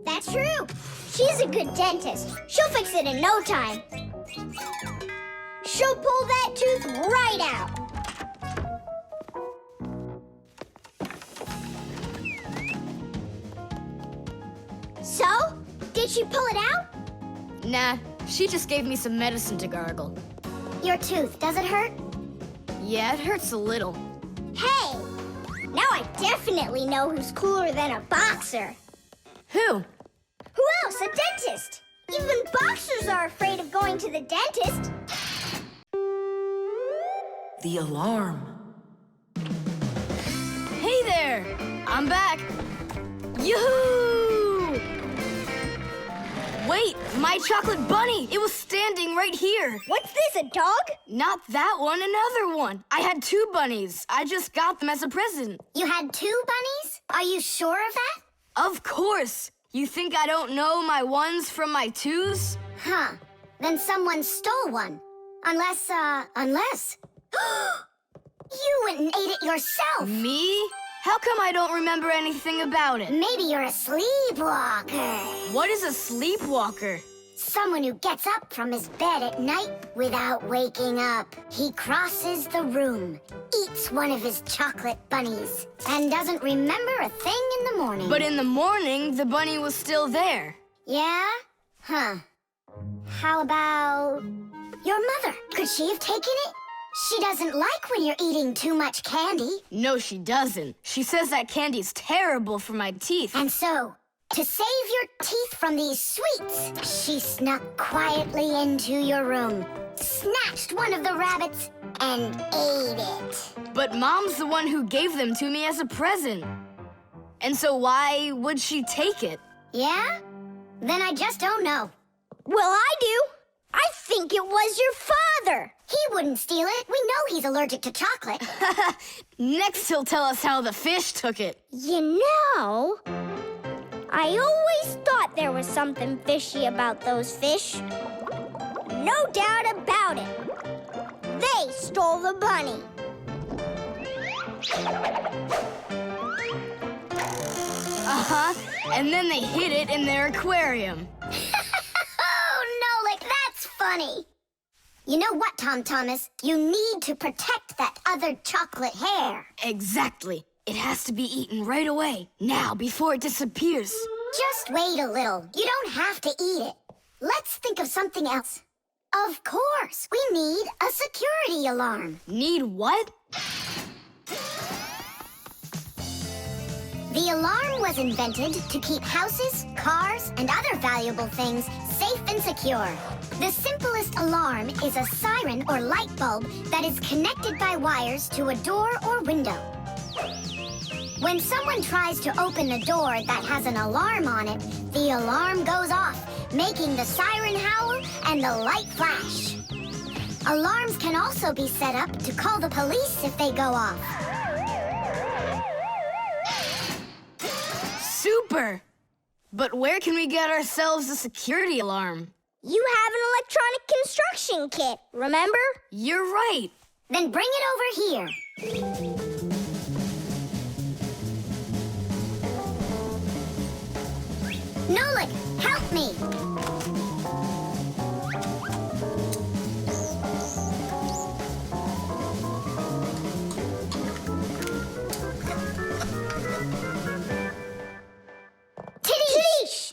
That's true. She's a good dentist. She'll fix it in no time. She'll pull that tooth right out. So, did she pull it out? Nah, she just gave me some medicine to gargle. Your tooth, does it hurt? Yeah, it hurts a little. Hey, now I definitely know who's cooler than a boxer. Who? Who else? A dentist. Even boxers are afraid of going to the dentist. The alarm. Hey there! I'm back. Yoo-hoo! Wait, my chocolate bunny! It was standing right here. What's this, a dog? Not that one, another one. I had 2 bunnies. I just got them as a present. You had 2 bunnies? Are you sure of that? Of course. You think I don't know my 1s from my 2s? Huh. Then someone stole one. Unless. You went and ate it yourself. Me? How come I don't remember anything about it? Maybe you're a sleepwalker. What is a sleepwalker? Someone who gets up from his bed at night without waking up. He crosses the room, eats one of his chocolate bunnies, and doesn't remember a thing in the morning. But in the morning, the bunny was still there. Yeah? Huh. How about your mother? Could she have taken it? She doesn't like when you're eating too much candy. No, she doesn't. She says that candy's terrible for my teeth. And so, to save your teeth from these sweets, she snuck quietly into your room, snatched one of the rabbits, and ate it. But Mom's the one who gave them to me as a present. And so why would she take it? Yeah? Then I just don't know. Well, I do. I think it was your father. He wouldn't steal it. We know he's allergic to chocolate. Next, he'll tell us how the fish took it. You know, I always thought there was something fishy about those fish. No doubt about it. They stole the bunny. Uh-huh. And then they hid it in their aquarium. Oh, Nolik, that's funny. You know what, Tom Thomas? You need to protect that other chocolate hair. Exactly. It has to be eaten right away. Now, before it disappears. Just wait a little. You don't have to eat it. Let's think of something else. Of course, we need a security alarm. Need what? The alarm was invented to keep houses, cars, and other valuable things safe and secure. The simplest alarm is a siren or light bulb that is connected by wires to a door or window. When someone tries to open a door that has an alarm on it, the alarm goes off, making the siren howl and the light flash. Alarms can also be set up to call the police if they go off. Super! But where can we get ourselves a security alarm? You have an electronic construction kit, remember? You're right. Then bring it over here. Nolik, help me. Tidish!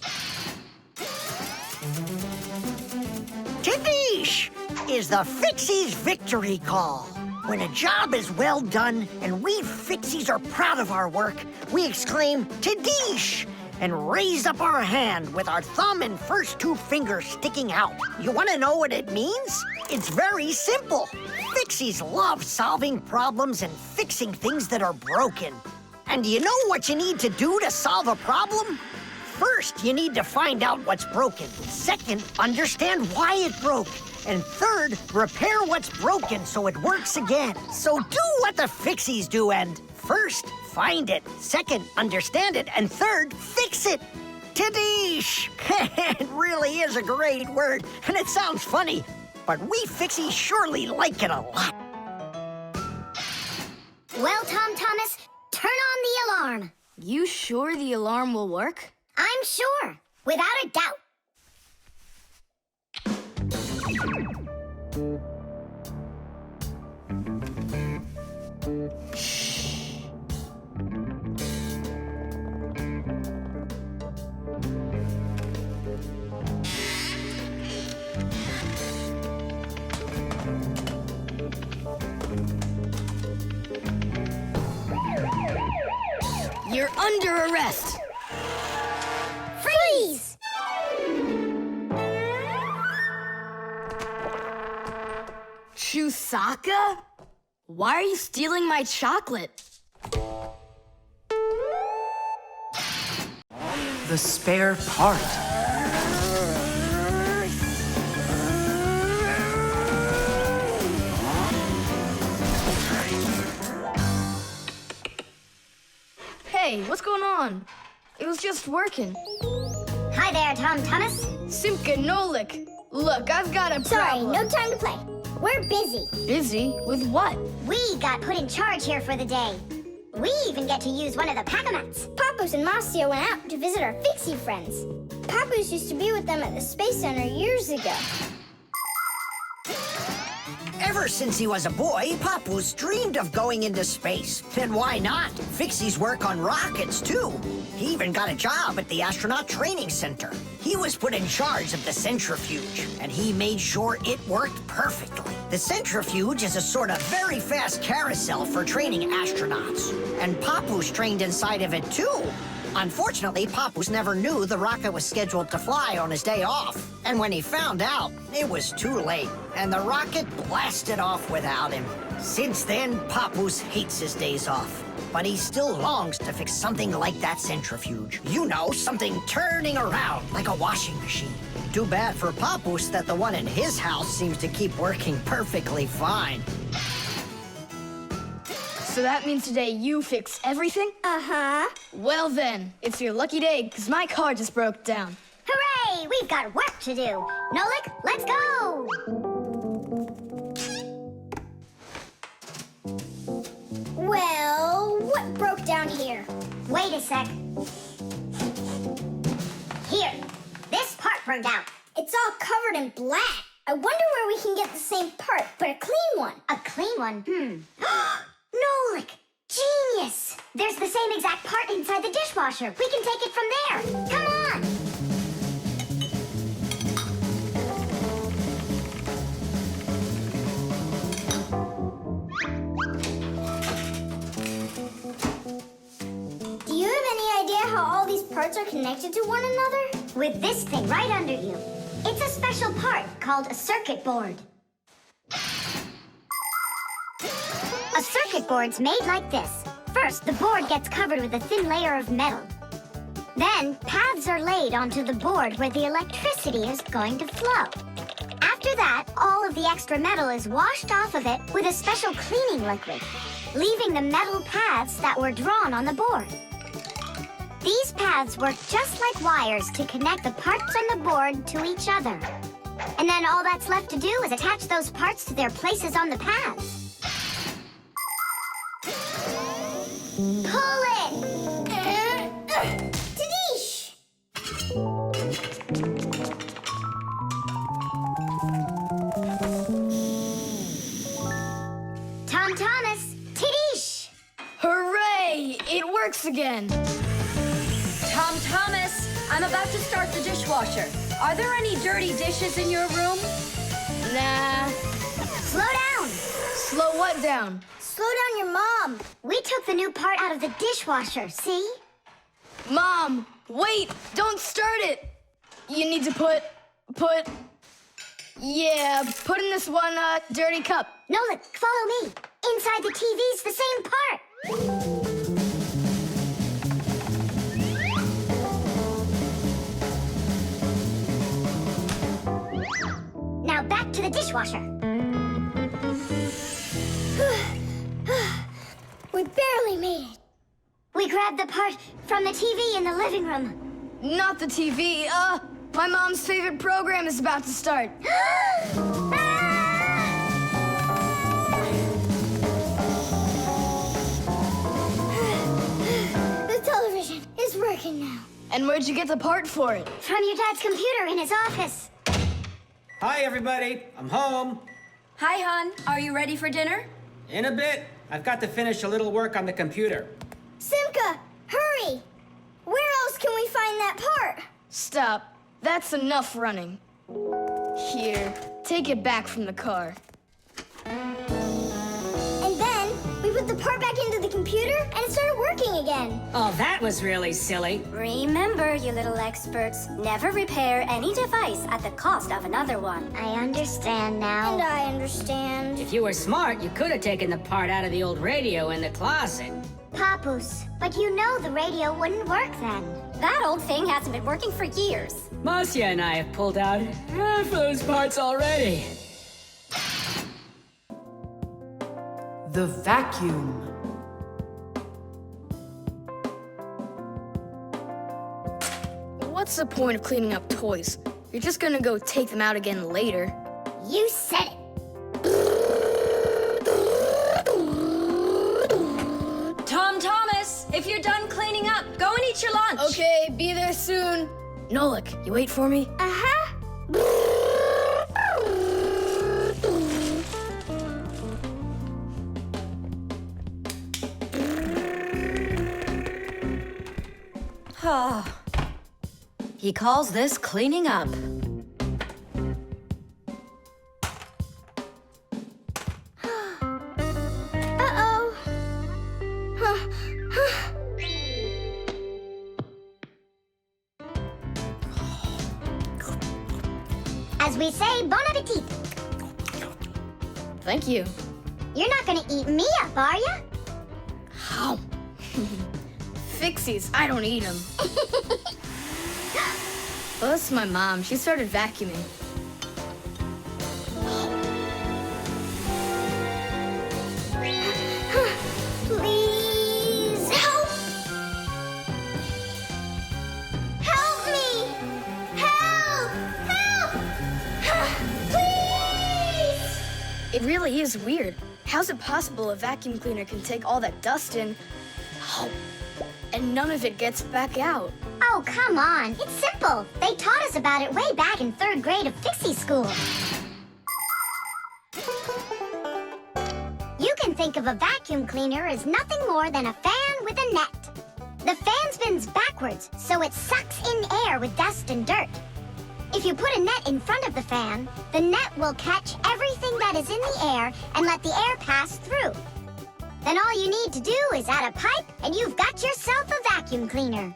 Tidish is the Fixies victory call. When a job is well done and we Fixies are proud of our work, we exclaim, "Tadish!" and raise up our hand with our thumb and first two fingers sticking out. You want to know what it means? It's very simple. Fixies love solving problems and fixing things that are broken. And do you know what you need to do to solve a problem? First, you need to find out what's broken. Second, understand why it broke. And third, repair what's broken so it works again. So do what the Fixies do and first, find it. Second, understand it. And third, fix it. Tadish! It really is a great word, and it sounds funny, but we Fixies surely like it a lot. Well, Tom Thomas, turn on the alarm. You sure the alarm will work? I'm sure, without a doubt. You're under arrest. Freeze! Chusaka? Why are you stealing my chocolate? The spare part. Hey, what's going on? It was just working. Hi there, Tom Thomas. Simka Nolik. Look, I've got a Sorry, problem. no time to play. We're busy. Busy? With what? We got put in charge here for the day. We even get to use one of the pack-a-mats. Papoose and Marcia went out to visit our Fixie friends. Papoose used to be with them at the Space Center years ago. Ever since he was a boy, Papoose dreamed of going into space. And why not? Fixies work on rockets, too. He even got a job at the Astronaut Training Center. He was put in charge of the centrifuge, and he made sure it worked perfectly. The centrifuge is a sort of very fast carousel for training astronauts. And Papoose trained inside of it, too. Unfortunately, Papoose never knew the rocket was scheduled to fly on his day off. And when he found out, it was too late, and the rocket blasted off without him. Since then, Papoose hates his days off. But he still longs to fix something like that centrifuge. You know, something turning around like a washing machine. Too bad for Papoose that the one in his house seems to keep working perfectly fine. So that means today you fix everything? Uh-huh. Well then, it's your lucky day, because my car just broke down. Hooray! We've got work to do. Nolik, let's go! Well, what broke down here? Wait a sec. Here, this part burned out. It's all covered in black. I wonder where we can get the same part, but a clean one. A clean one? Nolik! Genius! There's the same exact part inside the dishwasher. We can take it from there. Come on! Do you have any idea how all these parts are connected to one another? With this thing right under you. It's a special part called a circuit board. A circuit board's made like this. First, the board gets covered with a thin layer of metal. Then, paths are laid onto the board where the electricity is going to flow. After that, all of the extra metal is washed off of it with a special cleaning liquid, leaving the metal paths that were drawn on the board. These paths work just like wires to connect the parts on the board to each other. And then all that's left to do is attach those parts to their places on the paths. Pull it! Tadish! Tom Thomas, Tadish! Hooray! It works again. Tom Thomas, I'm about to start the dishwasher. Are there any dirty dishes in your room? Nah. Slow down. Slow what down? Slow down your mom. We took the new part out of the dishwasher, see? Mom, wait, don't start it. You need to put in this one dirty cup. Nolik, follow me. Inside the TV's the same part. Now back to the dishwasher. We barely made it. We grabbed the part from the TV in the living room. Not the TV, my mom's favorite program is about to start. The television is working now. And where'd you get the part for it? From your dad's computer in his office. Hi, everybody. I'm home. Hi, hon. Are you ready for dinner? In a bit. I've got to finish a little work on the computer. Simka, hurry! Where else can we find that part? Stop. That's enough running. Here, take it back from the car. And then we put the part back into the computer and it started working again. Oh, that was really silly. Remember, you little experts, never repair any device at the cost of another one. I understand now. And I understand. If you were smart, you could have taken the part out of the old radio in the closet. Papoose, but you know the radio wouldn't work then. That old thing hasn't been working for years. Marcia and I have pulled out half those parts already. The vacuum. What's the point of cleaning up toys? You're just gonna go take them out again later. You said it. Tom Thomas, if you're done cleaning up, go and eat your lunch. Okay, be there soon. Nolik, you wait for me? Uh-huh. Oh. He calls this cleaning up. Uh-oh. As we say, bon appetit. Thank you. You're not gonna eat me up, are ya? How? Fixies, I don't eat them. Well, that's my mom. She started vacuuming. Please help! Help me! Help! Help! Please! It really is weird. How's it possible a vacuum cleaner can take all that dust in, and none of it gets back out? Oh, come on. It's simple. They taught us about it way back in 3rd grade of Fixie school. You can think of a vacuum cleaner as nothing more than a fan with a net. The fan spins backwards, so it sucks in air with dust and dirt. If you put a net in front of the fan, the net will catch everything that is in the air and let the air pass through. Then all you need to do is add a pipe and you've got yourself a vacuum cleaner.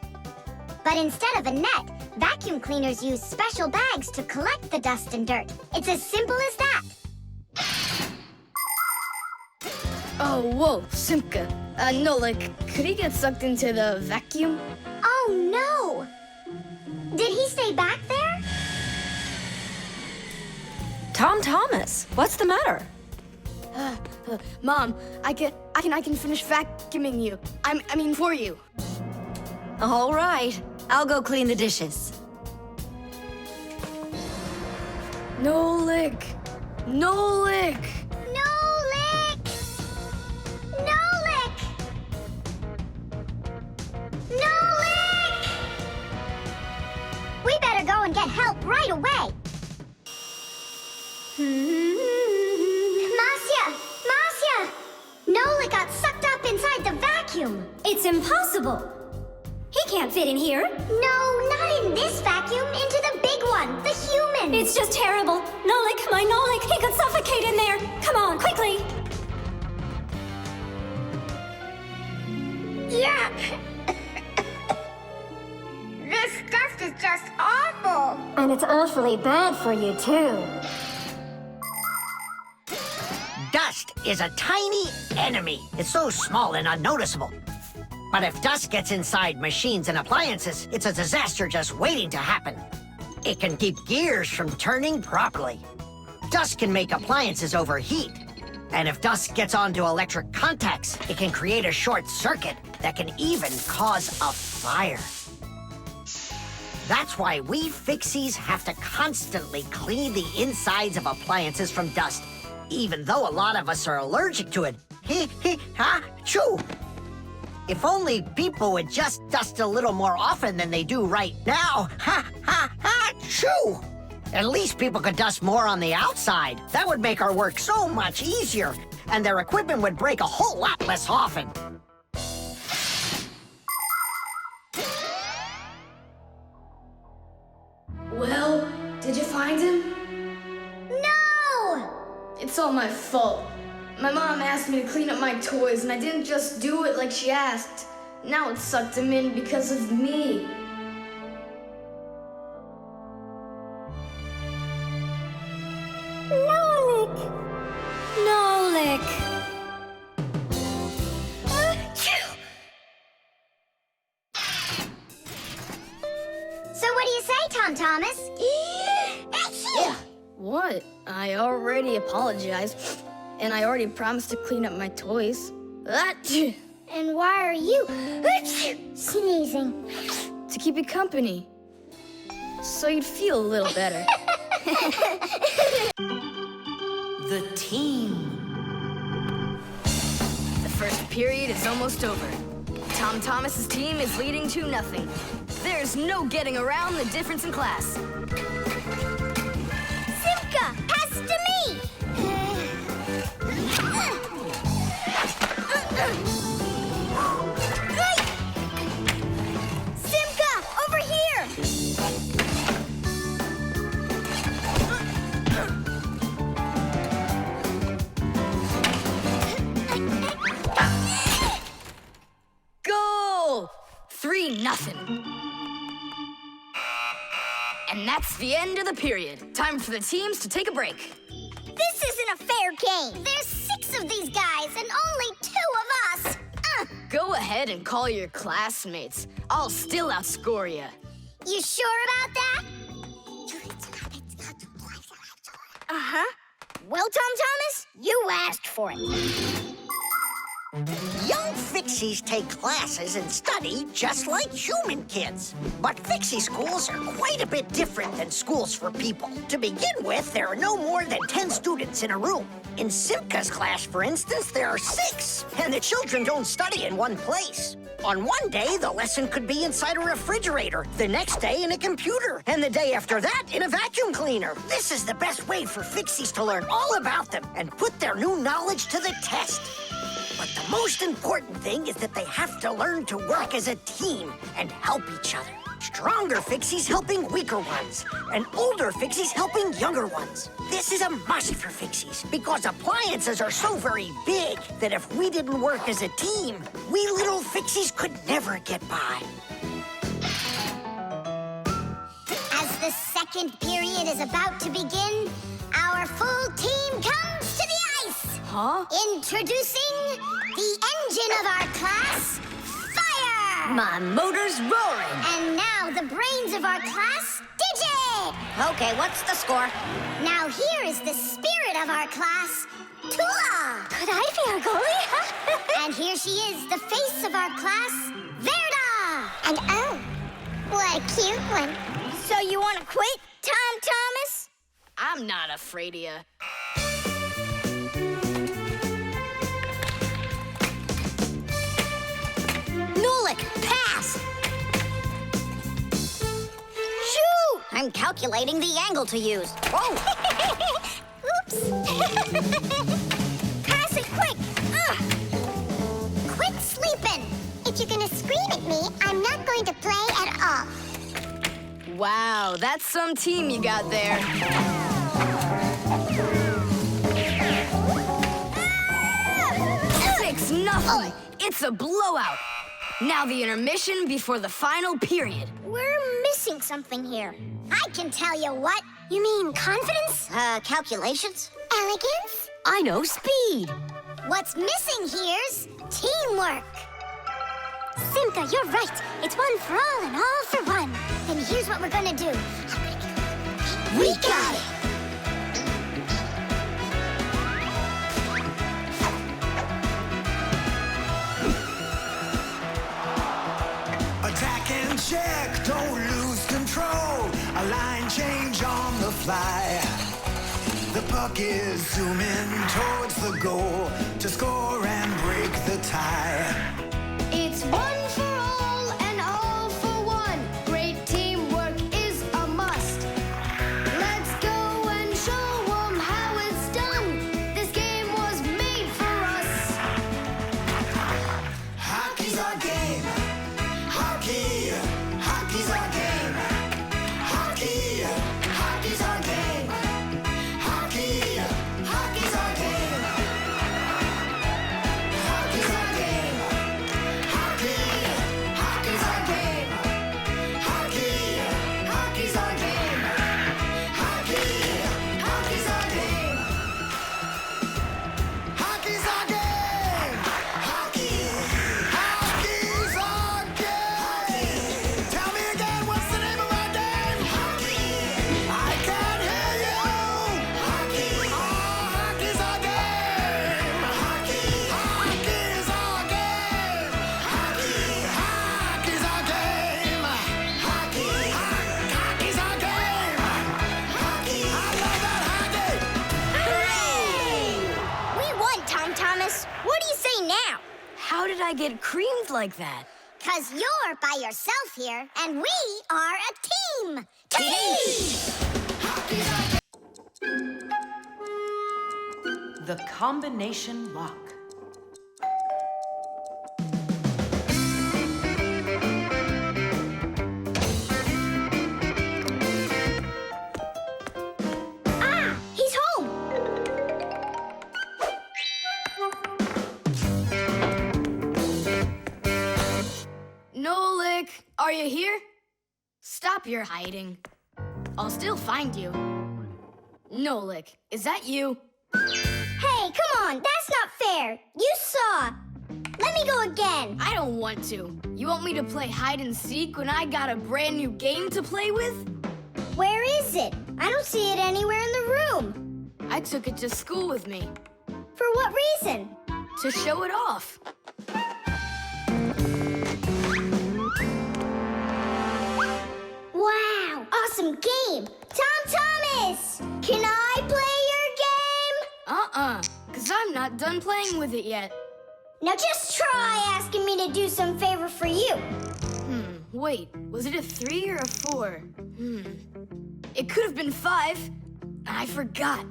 But instead of a net, vacuum cleaners use special bags to collect the dust and dirt. It's as simple as that. Oh, whoa, Simka. Nolik, could he get sucked into the vacuum? Oh, no! Did he stay back there? Tom Thomas, what's the matter? Mom, I can finish vacuuming you. I mean for you. All right, I'll go clean the dishes. Nolik! Nolik! Nolik! Nolik! Nolik! We better go and get help right away. Marcia! Marcia! Nolik got sucked up inside the vacuum. It's impossible. He can't fit in here. No, not in this vacuum. Into the big one, the human. It's just terrible. Nolik, my Nolik, he could suffocate in there. Come And it's awfully bad for you, too. Dust is a tiny enemy. It's so small and unnoticeable. But if dust gets inside machines and appliances, it's a disaster just waiting to happen. It can keep gears from turning properly. Dust can make appliances overheat. And if dust gets onto electric contacts, it can create a short circuit that can even cause a fire. That's why we Fixies have to constantly clean the insides of appliances from dust, even though a lot of us are allergic to it. Ha-choo! If only people would just dust a little more often than they do right now. Ha-choo! At least people could dust more on the outside. That would make our work so much easier, and their equipment would break a whole lot less often. Well, did you find him? No! It's all my fault. My mom asked me to clean up my toys, and I didn't just do it like she asked. Now it sucked him in because of me. Nolik! Nolik! So what do you say, Tom Thomas? What? I already apologized, and I already promised to clean up my toys. And why are you sneezing? To keep you company, so you'd feel a little better. The team. The first period is almost over. Tom Thomas's team is leading 2-0. There's no getting around the difference in class. Simka, pass to me! Simka, over here! Goal! 3-0. And that's the end of the period. Time for the teams to take a break. This isn't a fair game. There's 6 of these guys and only 2 of us. Go ahead and call your classmates. I'll still outscore you. You sure about that? Uh-huh. Well, Tom Thomas, you asked for it. Young Fixies take classes and study just like human kids. But Fixie schools are quite a bit different than schools for people. To begin with, there are no more than 10 students in a room. In Simka's class, for instance, there are 6, and the children don't study in one place. On one day, the lesson could be inside a refrigerator, the next day in a computer, and the day after that in a vacuum cleaner. This is the best way for Fixies to learn all about them and put their new knowledge to the test. But the most important thing is that they have to learn to work as a team and help each other. Stronger Fixies helping weaker ones, and older Fixies helping younger ones. This is a must for Fixies, because appliances are so very big that if we didn't work as a team, we little Fixies could never get by. As the second period is about to begin, our full team comes to the ice. Huh? Introducing the engine of our class, Fire! My motor's roaring. And now the brains of our class, Digit! Okay, what's the score? Now here is the spirit of our class, Tula! Could I be our goalie? And here she is, the face of our class, Verda! And oh, what a cute one. So you want to quit, Tom Thomas? I'm not afraid of you. Nolik, pass! Shoot! I'm calculating the angle to use. Whoa! Oops! Pass it quick! Quit sleeping! If you're gonna scream at me, I'm not going to play at all. Wow, that's some team you got there. 6-0. It's a blowout. Now the intermission before the final period. We're missing something here. I can tell you what. You mean confidence? Calculations? Elegance? I know speed. What's missing here's teamwork. Simka, you're right. It's one for all and all for one. Then here's what we're gonna do. We got it. Attack and check, don't lose control. A line change on the fly. The puck is zooming towards the goal to score and break the tie. It's one for all and all for one. Great teamwork is a must. Let's go and show 'em how it's done. This game was made for us. Hockey's our game. Hockey, hockey's our game. Hockey, hockey's our game. Hockey, hockey's our game. Hockey's our game. Hockey, hockey's our game. Hockey, hockey's our game. Hockey, hockey's our game. Hockey's our game. Hockey, hockey's our game. Tell me again, what's the name of our game? Hockey. I can't hear you. Hockey. Oh, hockey's our game. Hockey. Hockey's our game. Hockey. Hockey's our game. Hockey. Hockey's our game. Hockey. I love that hockey. Hooray! We won, Tom Thomas. What do you say now? How did I get creamed like that? 'Cause you're by yourself here, and we are a team. The combination lock. Ah, he's home. Nolik, are you here? Stop your hiding. I'll still find you. Nolik, is that you? Hey, come on, that's not fair. You saw. Let me go again. I don't want to. You want me to play hide and seek when I got a brand new game to play with? Where is it? I don't see it anywhere in the room. I took it to school with me. For what reason? To show it off. Wow, awesome game. Tom Thomas, can I play your game? 'Cause I'm not done playing with it yet. Now just try asking me to do some favor for you. Wait, was it a 3 or a 4? It could have been 5. I forgot.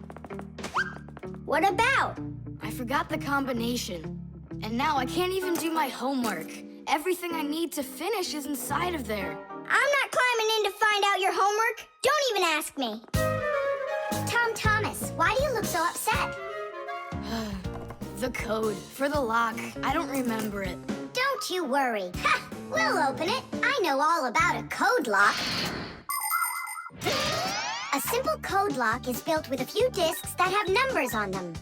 What about? I forgot the combination. And now I can't even do my homework. Everything I need to finish is inside of there. I'm not climbing in to find out your homework. Don't even ask me. Tom Thomas, why do you look so upset? The code for the lock. I don't remember it. Don't you worry. Ha! We'll open it. I know all about a code lock. A simple code lock is built with a few discs that have numbers on them.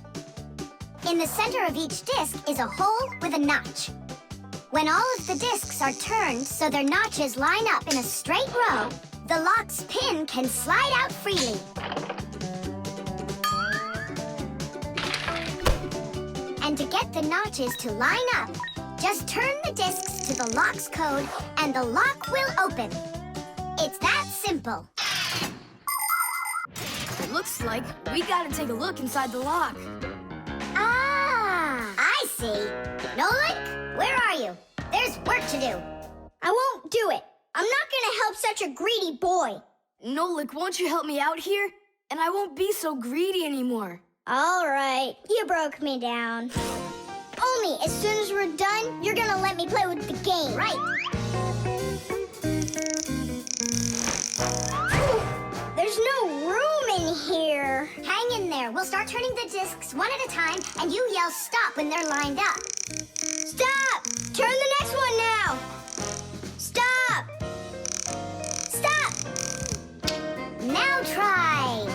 In the center of each disc is a hole with a notch. When all of the discs are turned so their notches line up in a straight row, the lock's pin can slide out freely. And to get the notches to line up, just turn the discs to the lock's code and the lock will open. It's that simple. Looks like we gotta take a look inside the lock. Ah, I see. Nolik, where are you? There's work to do. I won't do it. I'm not gonna help such a greedy boy. Nolik, won't you help me out here? And I won't be so greedy anymore. All right, you broke me down. Only as soon as we're done, you're gonna let me play with the game, right? There's no room in here. Hang in there. We'll start turning the discs one at a time, and you yell stop when they're lined up. Stop! Turn the next one now. final try.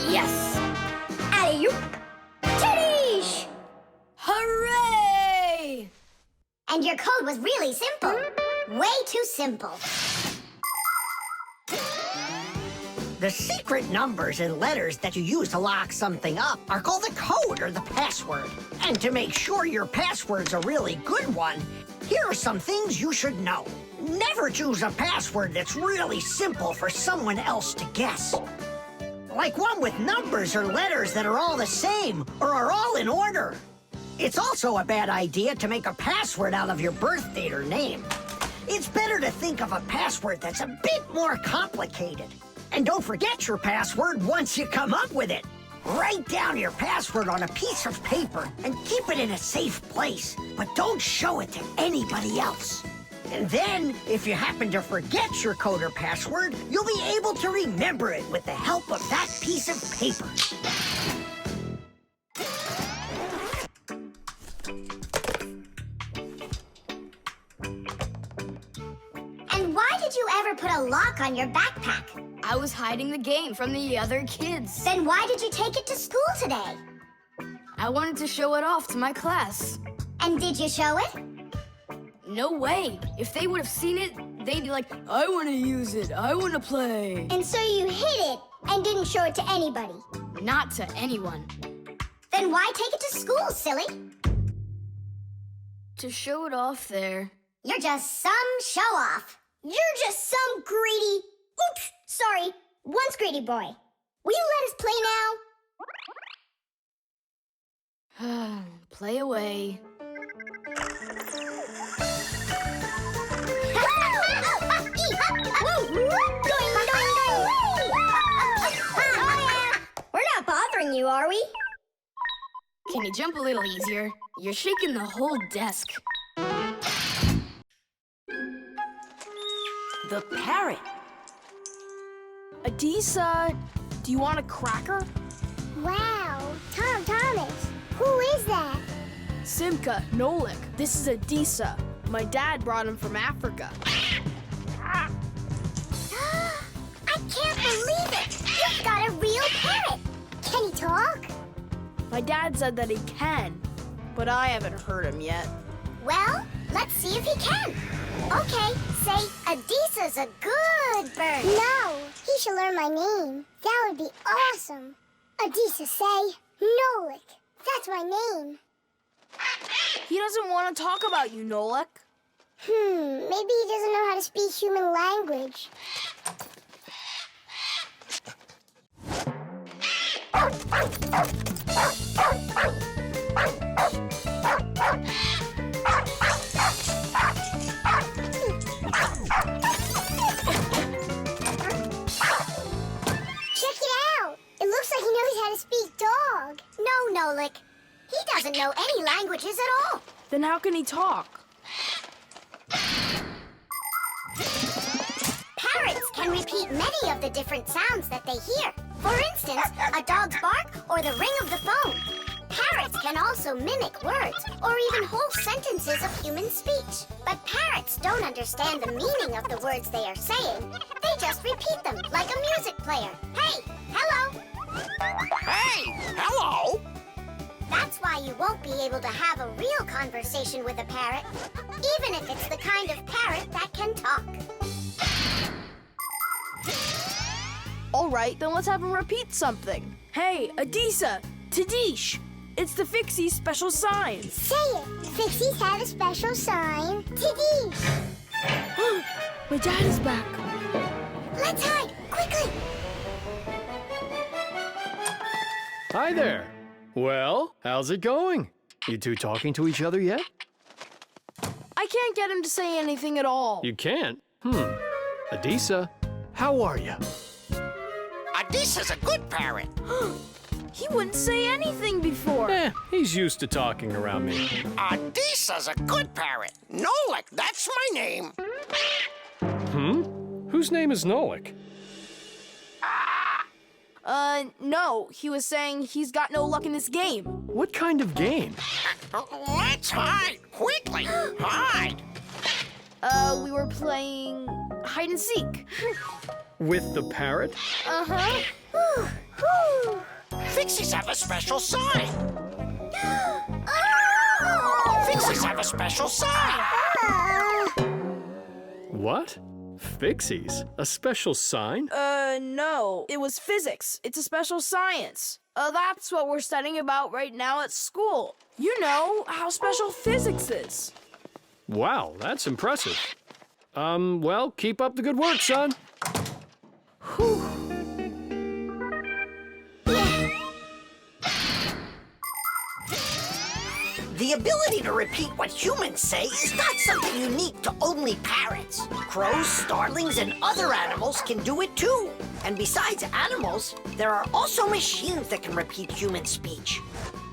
Yes! Alley-oop! Titties! Hooray! And your code was really simple. Way too simple. The secret numbers and letters that you use to lock something up are called the code or the password. And to make sure your password's a really good one, here are some things you should know. Never choose a password that's really simple for someone else to guess. Like one with numbers or letters that are all the same or are all in order. It's also a bad idea to make a password out of your birth date or name. It's better to think of a password that's a bit more complicated. And don't forget your password once you come up with it. Write down your password on a piece of paper and keep it in a safe place, but don't show it to anybody else. And then, if you happen to forget your code or password, you'll be able to remember it with the help of that piece of paper. And why did you ever put a lock on your backpack? I was hiding the game from the other kids. Then why did you take it to school today? I wanted to show it off to my class. And did you show it? No way. If they would have seen it, they'd be like, I want to use it. I want to play. And so you hid it and didn't show it to anybody? Not to anyone. Then why take it to school, silly? To show it off there. You're just some show-off. You're just some greedy... Oops, sorry. Once greedy boy. Will you let us play now? Play away. We're not bothering you, are we? Can you jump a little easier? You're shaking the whole desk. The parrot. Adisa, do you want a cracker? Wow, Tom Thomas, who is that? Simka, Nolik, this is Adisa. My dad brought him from Africa. I can't believe it! You've got a real parrot! Can he talk? My dad said that he can, but I haven't heard him yet. Well, let's see if he can. Okay, say, Adisa's a good bird. No, he should learn my name. That would be awesome. Adisa, say, Nolik. That's my name. He doesn't want to talk about you, Nolik. Maybe he doesn't know how to speak human language. Check it out. It looks like he knows how to speak dog. No, Nolik. He doesn't know any languages at all. Then how can he talk? Parrots can repeat many of the different sounds that they hear. For instance, a dog's bark or the ring of the phone. Parrots can also mimic words or even whole sentences of human speech. But parrots don't understand the meaning of the words they are saying. They just repeat them like a music player. Hey, hello. Hey, hello. That's why you won't be able to have a real conversation with a parrot, even if it's the kind of parrot that can talk. All right, then let's have him repeat something. Hey, Adisa, Tadish, it's the Fixies special sign. Say it. Fixies have a special sign. Tadish. My dad is back. Let's hide, quickly. Hi there. Well, how's it going? You two talking to each other yet? I can't get him to say anything at all. You can't? Adisa, how are you? Adisa's a good parrot. He wouldn't say anything before. He's used to talking around me. Adisa's a good parrot. Nolik, that's my name. Whose name is Nolik? No. He was saying he's got no luck in this game. What kind of game? Let's hide, quickly. Hide. We were playing hide and seek. With the parrot? Uh-huh. Fixies have a special sign. Fixies have a special sign. What? Fixies? A special sign? No. It was physics. It's a special science. That's what we're studying about right now at school. You know how special physics is. Wow, that's impressive. Well, keep up the good work, son. The ability to repeat what humans say is not something unique to only parrots. Crows, starlings, and other animals can do it too. And besides animals, there are also machines that can repeat human speech.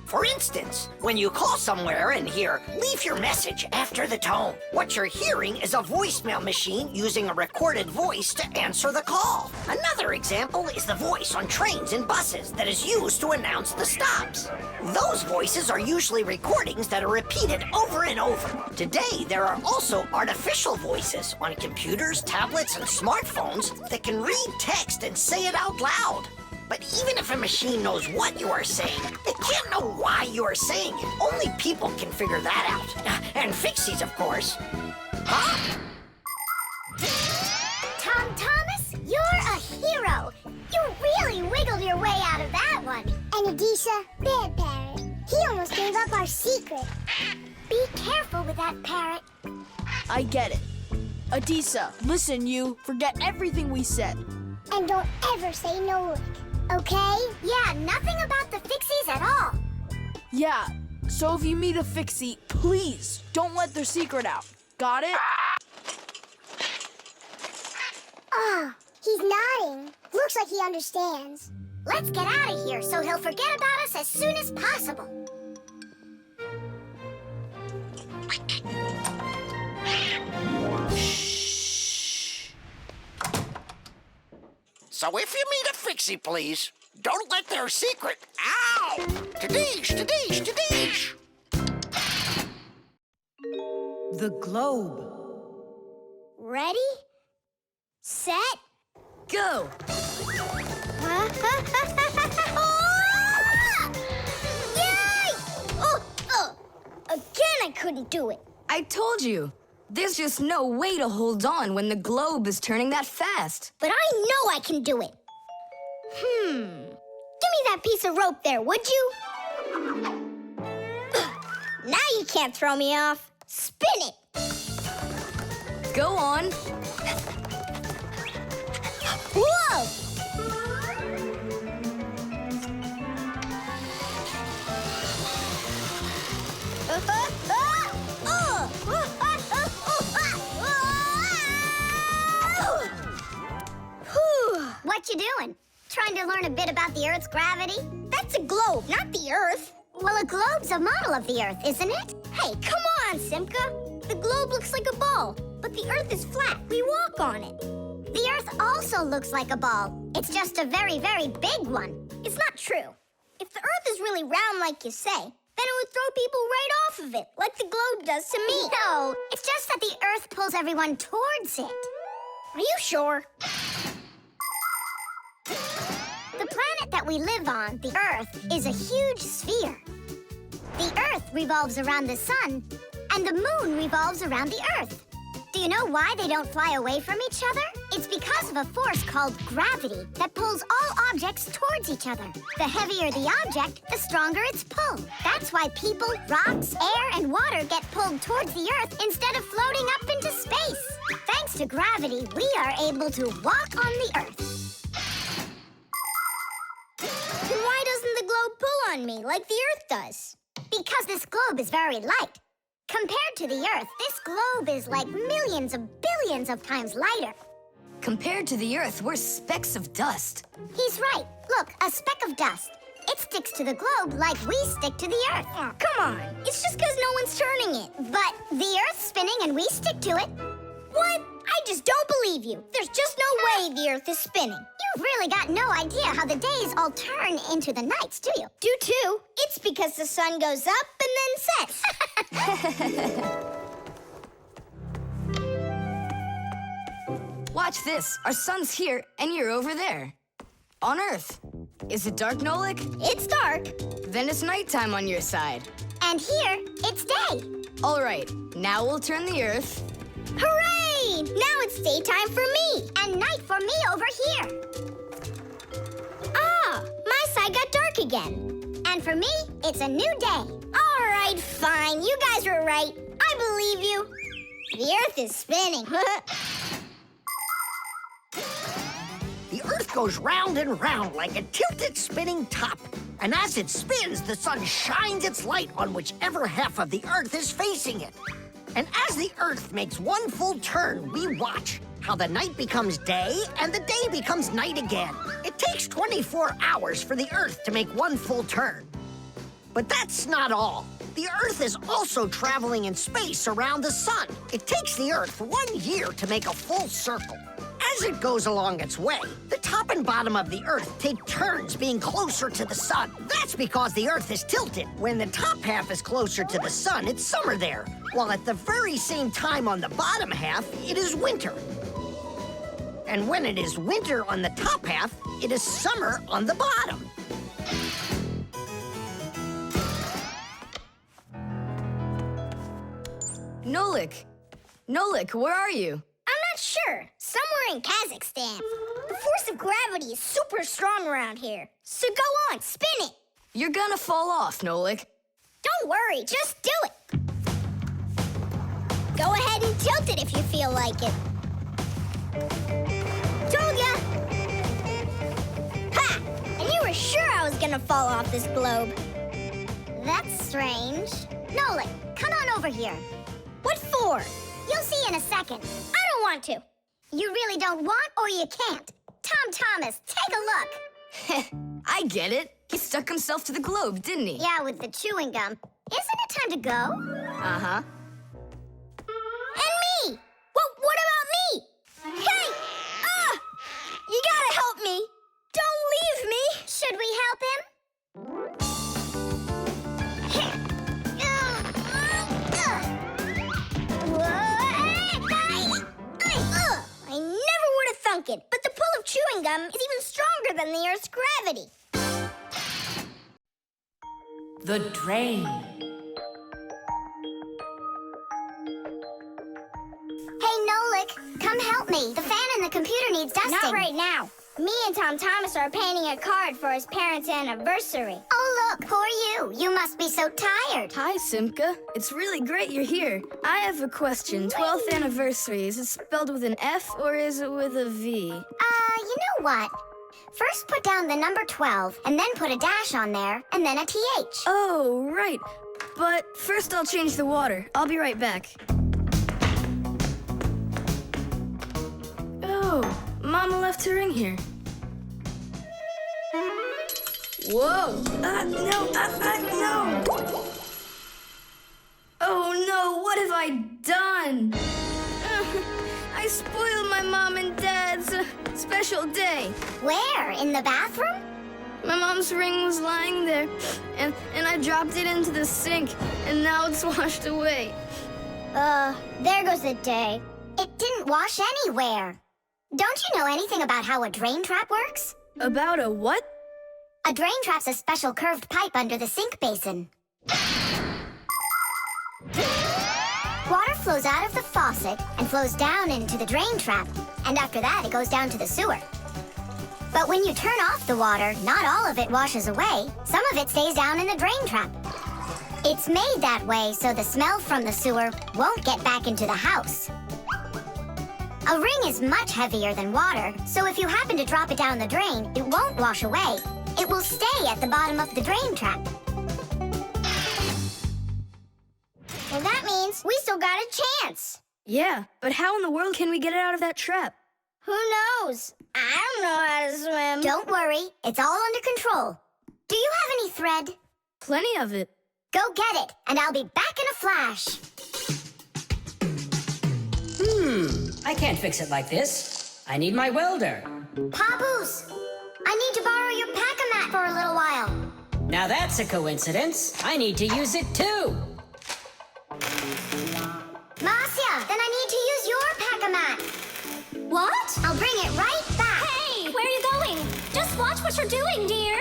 For instance, when you call somewhere and hear, "Leave your message after the tone," what you're hearing is a voicemail machine using a recorded voice to answer the call. Another example is the voice on trains and buses that is used to announce the stops. Those voices are usually recordings that are repeated over and over. Today, there are also artificial voices on computers, tablets, and smartphones that can read text and say it out loud. But even if a machine knows what you are saying, it can't know why you are saying it. Only people can figure that out. And Fixies, of course. Huh? Tom Thomas, you're a hero. You really wiggled your way out of that one. And Adisha, bad parrot. He almost gave up our secret. Be careful with that parrot. I get it. Adisa, listen, you. Forget everything we said. And don't ever say Nolik, okay? Yeah, nothing about the Fixies at all. Yeah, so if you meet a Fixie, please don't let their secret out. Got it? Oh, he's nodding. Looks like he understands. Let's get out of here so he'll forget about us as soon as possible. So if you meet a Fixie, please, don't let their secret... Ow! Tadish, tadish, tadish! The globe. Ready? Set? Go! Yay! Again, I couldn't do it. I told you. There's just no way to hold on when the globe is turning that fast. But I know I can do it. Give me that piece of rope there, would you? Now you can't throw me off. Spin it. Go on. Whoa! What you doing? Trying to learn a bit about the Earth's gravity? That's a globe, not the Earth. Well, a globe's a model of the Earth, isn't it? Hey, come on, Simka. The globe looks like a ball, but the Earth is flat. We walk on it. The Earth also looks like a ball. It's just a very, very big one. It's not true. If the Earth is really round like you say, then it would throw people right off of it, like the globe does to me. No, it's just that the Earth pulls everyone towards it. Are you sure? The planet that we live on, the Earth, is a huge sphere. The Earth revolves around the sun, and the moon revolves around the Earth. Do you know why they don't fly away from each other? It's because of a force called gravity that pulls all objects towards each other. The heavier the object, the stronger its pull. That's why people, rocks, air, and water get pulled towards the Earth instead of floating up into space. Thanks to gravity, we are able to walk on the Earth. Then why doesn't the globe pull on me like the Earth does? Because this globe is very light. Compared to the Earth, this globe is like millions of billions of times lighter. Compared to the Earth, we're specks of dust. He's right. Look, a speck of dust. It sticks to the globe like we stick to the Earth. Oh, come on. It's just because no one's turning it. But the Earth's spinning and we stick to it. What? I just don't believe you. There's just no way the Earth is spinning. You've really got no idea how the days all turn into the nights, do you? Do too. It's because the sun goes up and then sets. Watch this. Our sun's here, and you're over there. On Earth. Is it dark, Nolik? It's dark. Then it's nighttime on your side. And here, it's day. All right, now we'll turn the Earth. Hooray! Now it's daytime for me. And night for me over here. Ah, my side got dark again. And for me, it's a new day. All right, fine. You guys were right. I believe you. The Earth is spinning. The Earth goes round and round like a tilted spinning top. And as it spins, the sun shines its light on whichever half of the Earth is facing it. And as the Earth makes one full turn, we watch how the night becomes day and the day becomes night again. It takes 24 hours for the Earth to make one full turn. But that's not all. The Earth is also traveling in space around the sun. It takes the Earth 1 year to make a full circle. As it goes along its way, the top and bottom of the Earth take turns being closer to the sun. That's because the Earth is tilted. When the top half is closer to the sun, it's summer there, while at the very same time on the bottom half, it is winter. And when it is winter on the top half, it is summer on the bottom. Nolik, where are you? I'm not sure. Somewhere in Kazakhstan. The force of gravity is super strong around here. So go on, spin it. You're gonna fall off, Nolik. Don't worry, just do it. Go ahead and tilt it if you feel like it. Told ya! Ha! And you were sure I was gonna fall off this globe. That's strange. Nolik, come on over here. What for? You'll see in a second. I don't want to. You really don't want or you can't. Tom Thomas, take a look. I get it. He stuck himself to the globe, didn't he? Yeah, with the chewing gum. Isn't it time to go? Uh-huh. And me! What about me? Hey! Ah! You gotta help me! Don't leave me! Should we help him? I never would have thunk it, but the pull of chewing gum is even stronger than the Earth's gravity. The drain. Hey, Nolik, come help me. The fan in the computer needs dusting. Not right now. Me and Tom Thomas are painting a card for his parents' anniversary. Oh, look, poor you. You must be so tired. Hi, Simka. It's really great you're here. I have a question. 12th anniversary, is it spelled with an F or is it with a V? You know what? First put down the number 12, and then put a dash on there, and then a TH. Oh, right. But first I'll change the water. I'll be right back. Oh, Mama left her ring here. Whoa! No! Oh no, what have I done? I spoiled my mom and dad's special day. Where? In the bathroom? My mom's ring was lying there, and I dropped it into the sink, and now it's washed away. There goes the day. It didn't wash anywhere. Don't you know anything about how a drain trap works? About a what? A drain trap's a special curved pipe under the sink basin. Water flows out of the faucet and flows down into the drain trap, and after that it goes down to the sewer. But when you turn off the water, not all of it washes away. Some of it stays down in the drain trap. It's made that way so the smell from the sewer won't get back into the house. A ring is much heavier than water, so if you happen to drop it down the drain, it won't wash away. It will stay at the bottom of the drain trap. And that means we still got a chance. Yeah, but how in the world can we get it out of that trap? Who knows? I don't know how to swim. Don't worry, it's all under control. Do you have any thread? Plenty of it. Go get it, and I'll be back in a flash. I can't fix it like this. I need my welder. Papoose, I need to borrow your pack-a-mat for a little while. Now that's a coincidence. I need to use it too. Marcia, then I need to use your pack-a-mat. What? Dishwasher doing, dear?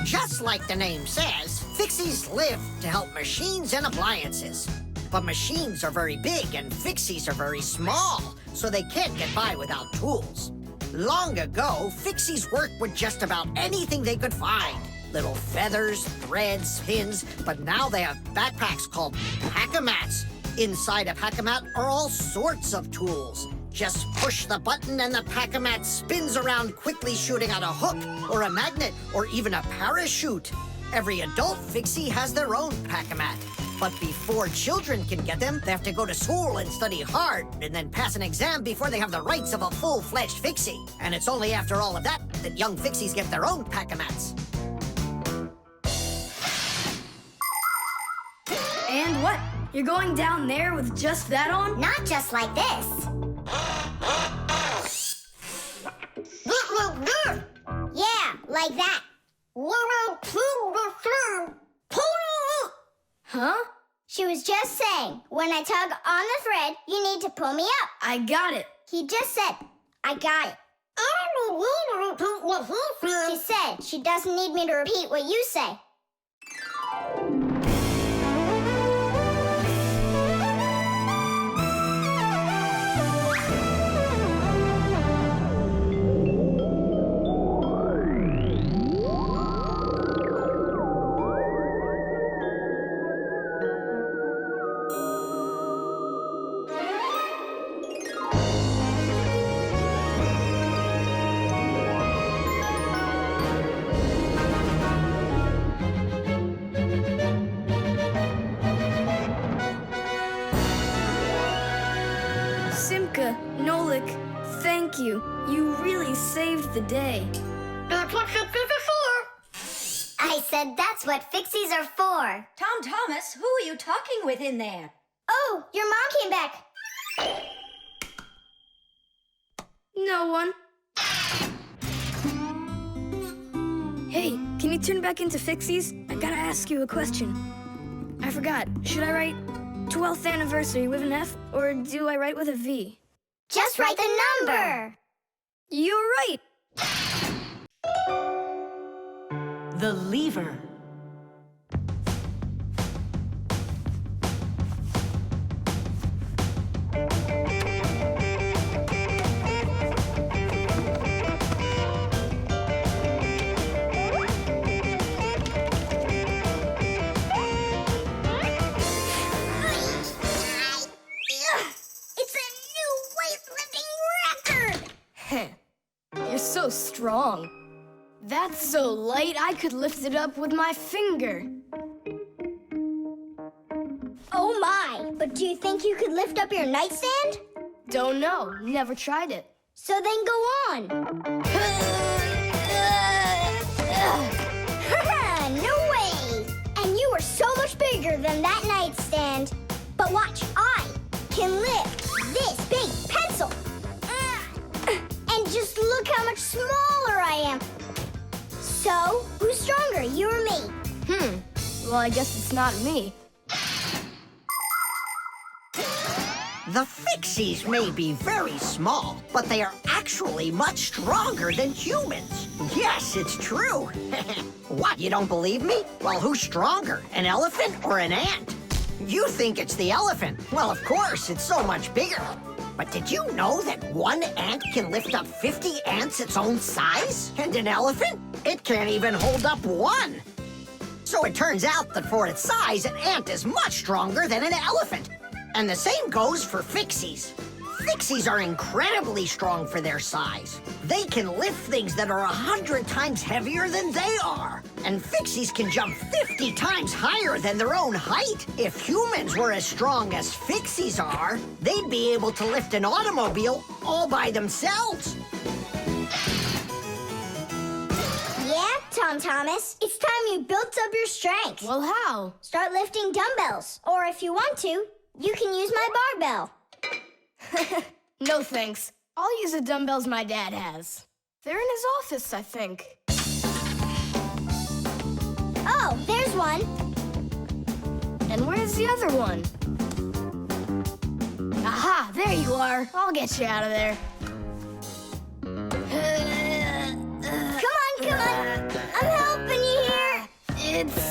Just like the name says, Fixies live to help machines and appliances. But machines are very big and Fixies are very small, so they can't get by without tools. Long ago, Fixies worked with just about anything they could find. Little feathers, threads, pins, but now they have backpacks called pack-a-mats. Inside a pack-a-mat are all sorts of tools. Just push the button and the pack-a-mat spins around quickly, shooting out a hook or a magnet or even a parachute. Every adult Fixie has their own pack-a-mat. But before children can get them, they have to go to school and study hard and then pass an exam before they have the rights of a full-fledged Fixie. And it's only after all of that that young Fixies get their own pack-a-mats. And what? You're going down there with just that on? Not just like this. Yeah, like that. Huh? She was just saying, when I tug on the thread, you need to pull me up. I got it. He just said, I got it. She said she doesn't need me to repeat what you say. Nolik, thank you. You really saved the day. That's what Fixies are for. I said that's what Fixies are for. Tom Thomas, who are you talking with in there? Oh, your mom came back. No one. Hey, can you turn back into Fixies? I gotta ask you a question. I forgot. Should I write 12th anniversary with an F, or do I write with a V? Just write the number. You're right. The lever. You're so strong. That's so light I could lift it up with my finger. Oh my, but do you think you could lift up your nightstand? Don't know, never tried it. So then go on. No way! And you are so much bigger than that nightstand. But watch, I can lift this big pencil. And just look how much smaller I am. So, who's stronger, you or me? Well, I guess it's not me. The Fixies may be very small, but they are actually much stronger than humans. Yes, it's true. What, you don't believe me? Well, who's stronger, an elephant or an ant? You think it's the elephant. Well, of course, it's so much bigger. But did you know that one ant can lift up 50 ants its own size? And an elephant? It can't even hold up one. So it turns out that for its size, an ant is much stronger than an elephant. And the same goes for Fixies. Fixies are incredibly strong for their size. They can lift things that are 100 times heavier than they are. And Fixies can jump 50 times higher than their own height. If humans were as strong as Fixies are, they'd be able to lift an automobile all by themselves. Yeah, Tom Thomas, it's time you built up your strength. Well, how? Start lifting dumbbells. Or if you want to, you can use my barbell. No thanks. I'll use the dumbbells my dad has. They're in his office, I think. Oh, there's one. And where's the other one? Aha, There you are. I'll get you out of there. Come on. I'm helping you here. It's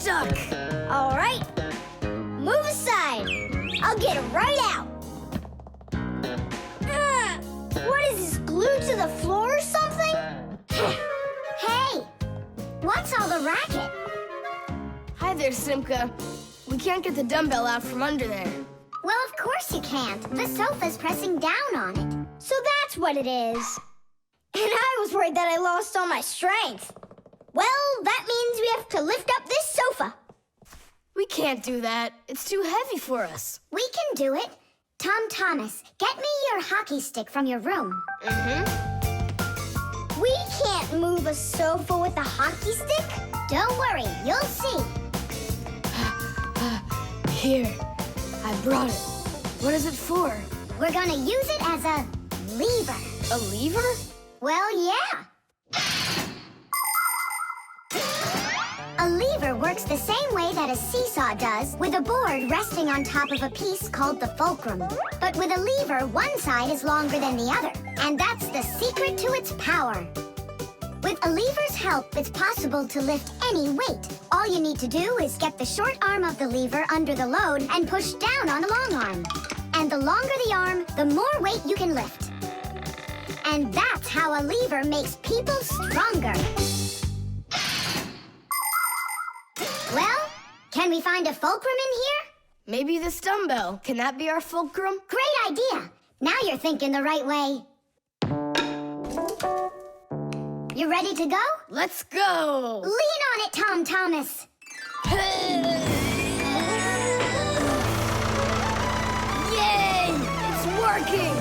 stuck. All right. Move aside. I'll get it right out. What is this, glued to the floor or something? Hey, what's all the racket? Hi there, Simka. We can't get the dumbbell out from under there. Well, of course you can't. The sofa's pressing down on it. So that's what it is. And I was worried that I lost all my strength. Well, that means we have to lift up this sofa. We can't do that. It's too heavy for us. We can do it. Tom Thomas, get me your hockey stick from your room. We can't move a sofa with a hockey stick. Don't worry, you'll see. Here, I brought it. What is it for? We're gonna use it as a lever. A lever? Well, yeah. A lever works the same way that a seesaw does, with a board resting on top of a piece called the fulcrum. But with a lever, one side is longer than the other, and that's the secret to its power. With a lever's help, it's possible to lift any weight. All you need to do is get the short arm of the lever under the load and push down on the long arm. And the longer the arm, the more weight you can lift. And that's how a lever makes people stronger. Well, can we find a fulcrum in here? Maybe this dumbbell. Can that be our fulcrum? Great idea. Now you're thinking the right way. You ready to go? Let's go! Lean on it, Tom Thomas. Yay! It's working!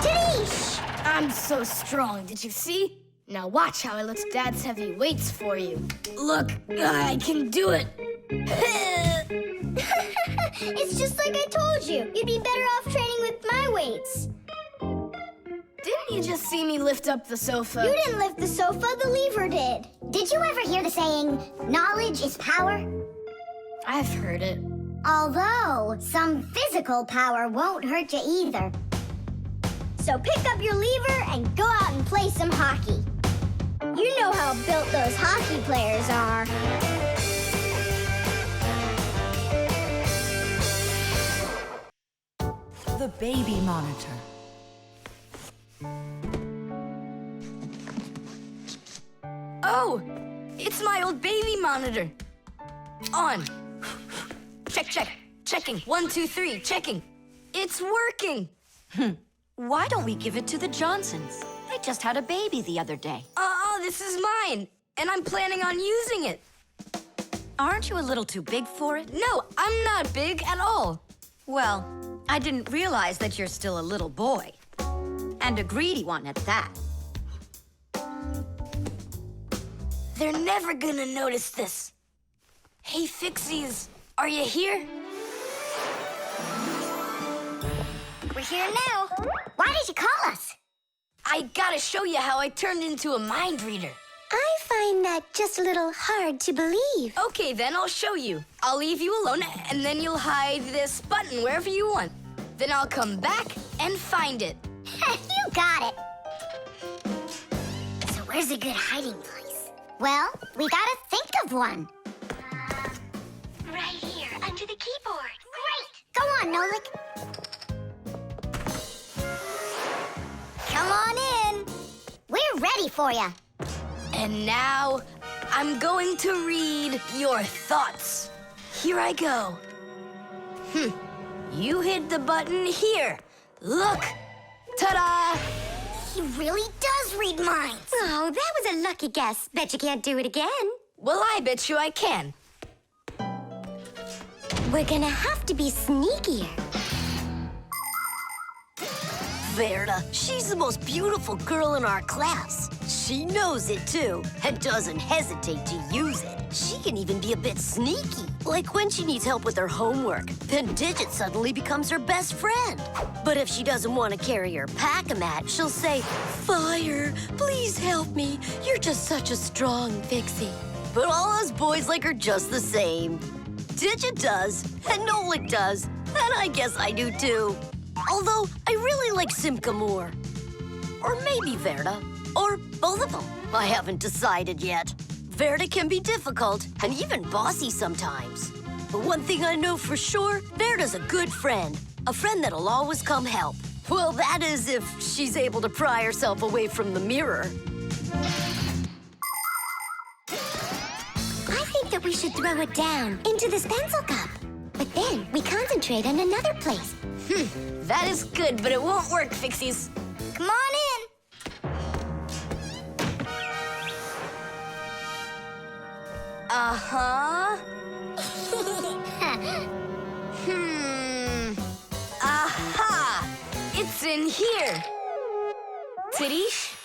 Tadoosh! I'm so strong, did you see? Now watch how I lift Dad's heavy weights for you. Look, I can do it. It's just like I told you. You'd be better off training with my weights. Didn't you just see me lift up the sofa? You didn't lift the sofa, the lever did. Did you ever hear the saying, knowledge is power? I've heard it. Although, some physical power won't hurt you either. So pick up your lever and go out and play some hockey. You know how built those hockey players are. The baby monitor. Oh, it's my old baby monitor. On. Check. Checking. 1, 2, 3. Checking. It's working. Why don't we give it to the Johnsons? They just had a baby the other day. This is mine, and I'm planning on using it. Aren't you a little too big for it? No, I'm not big at all. Well, I didn't realize that you're still a little boy. And a greedy one at that. They're never gonna notice this. Hey, Fixies, are you here? We're here now. Why did you call us? I gotta show you how I turned into a mind reader. I find that just a little hard to believe. Okay, then I'll show you. I'll leave you alone, and then you'll hide this button wherever you want. Then I'll come back and find it. You got it. So where's a good hiding place? Well, we gotta think of one. Right here, under the keyboard. Great! Go on, Nolik. Come on in. We're ready for you. And now, I'm going to read your thoughts. Here I go. You hid the button here. Look. Ta-da! He really does read minds. Oh, that was a lucky guess. Bet you can't do it again. Well, I bet you I can. We're gonna have to be sneakier. Verda, she's the most beautiful girl in our class. She knows it, too, and doesn't hesitate to use it. She can even be a bit sneaky, like when she needs help with her homework. Then Digit suddenly becomes her best friend. But if she doesn't want to carry her pack-a-mat, she'll say, "Fire, please help me. You're just such a strong Fixie." But all us boys like her just the same. Digit does, and Nolik does, And I guess I do too. Although I really like Simka more. Or maybe Verda. Or both of them. I haven't decided yet. Verda can be difficult and even bossy sometimes. But one thing I know for sure, Verda's a good friend. A friend that'll always come help. Well, that is if she's able to pry herself away from the mirror. I think that we should throw it down into this pencil cup. But then we concentrate on another place. That is good, but it won't work, Fixies. Come on in. Uh-huh. Aha! It's in here. Tidish?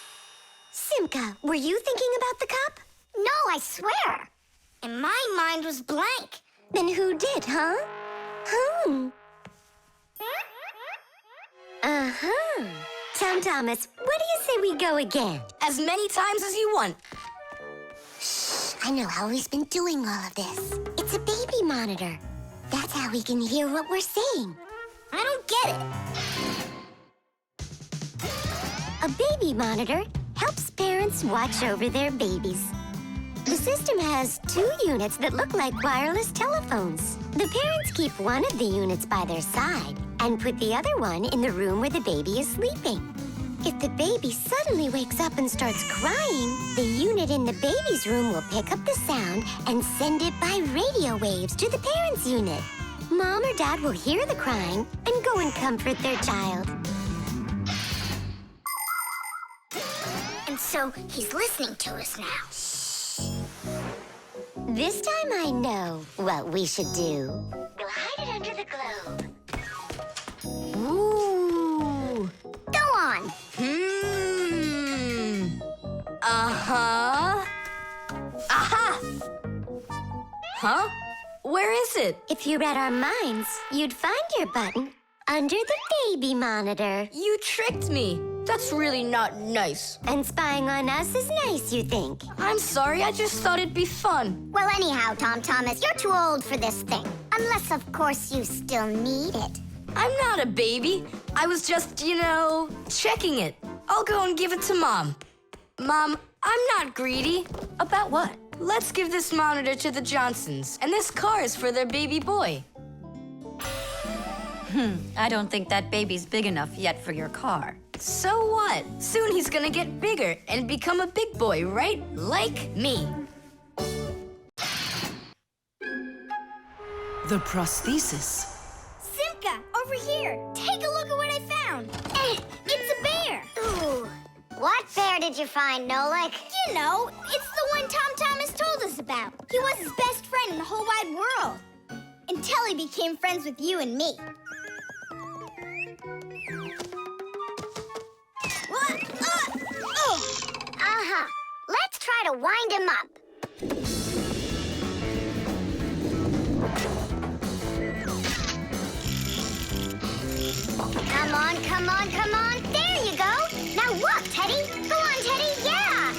Simka, were you thinking about the cup? No, I swear. And my mind was blank. Then who did, huh? Uh-huh. Tom Thomas, what do you say we go again? As many times as you want. I know how he's been doing all of this. It's a baby monitor. That's how we can hear what we're saying. I don't get it. A baby monitor helps parents watch over their babies. The system has 2 units that look like wireless telephones. The parents keep one of the units by their side and put the other one in the room where the baby is sleeping. If the baby suddenly wakes up and starts crying, the unit in the baby's room will pick up the sound and send it by radio waves to the parents' unit. Mom or Dad will hear the crying and go and comfort their child. And so he's listening to us now. This time I know what we should do. We'll hide it under the globe. Ooh. Go on. Uh-huh. Aha! Huh? Where is it? If you read our minds, you'd find your button under the baby monitor. You tricked me. That's really not nice. And spying on us is nice, you think? I'm sorry, I just thought it'd be fun. Well, anyhow, Tom Thomas, you're too old for this thing. Unless, of course, you still need it. I'm not a baby. I was just, checking it. I'll go and give it to Mom. Mom, I'm not greedy. About what? Let's give this monitor to the Johnsons, and this car is for their baby boy. I don't think that baby's big enough yet for your car. So what? Soon he's gonna get bigger and become a big boy, right? Like me. The prosthesis. Simka, over here. Take a look at what I found. It's a bear. Ooh. What bear did you find, Nolik? You know, it's the one Tom Thomas told us about. He was his best friend in the whole wide world. Until he became friends with you and me. Uh-huh. Let's try to wind him up. Come on, come on, come on. There you go. Now walk, Teddy. Go on, Teddy. Yeah.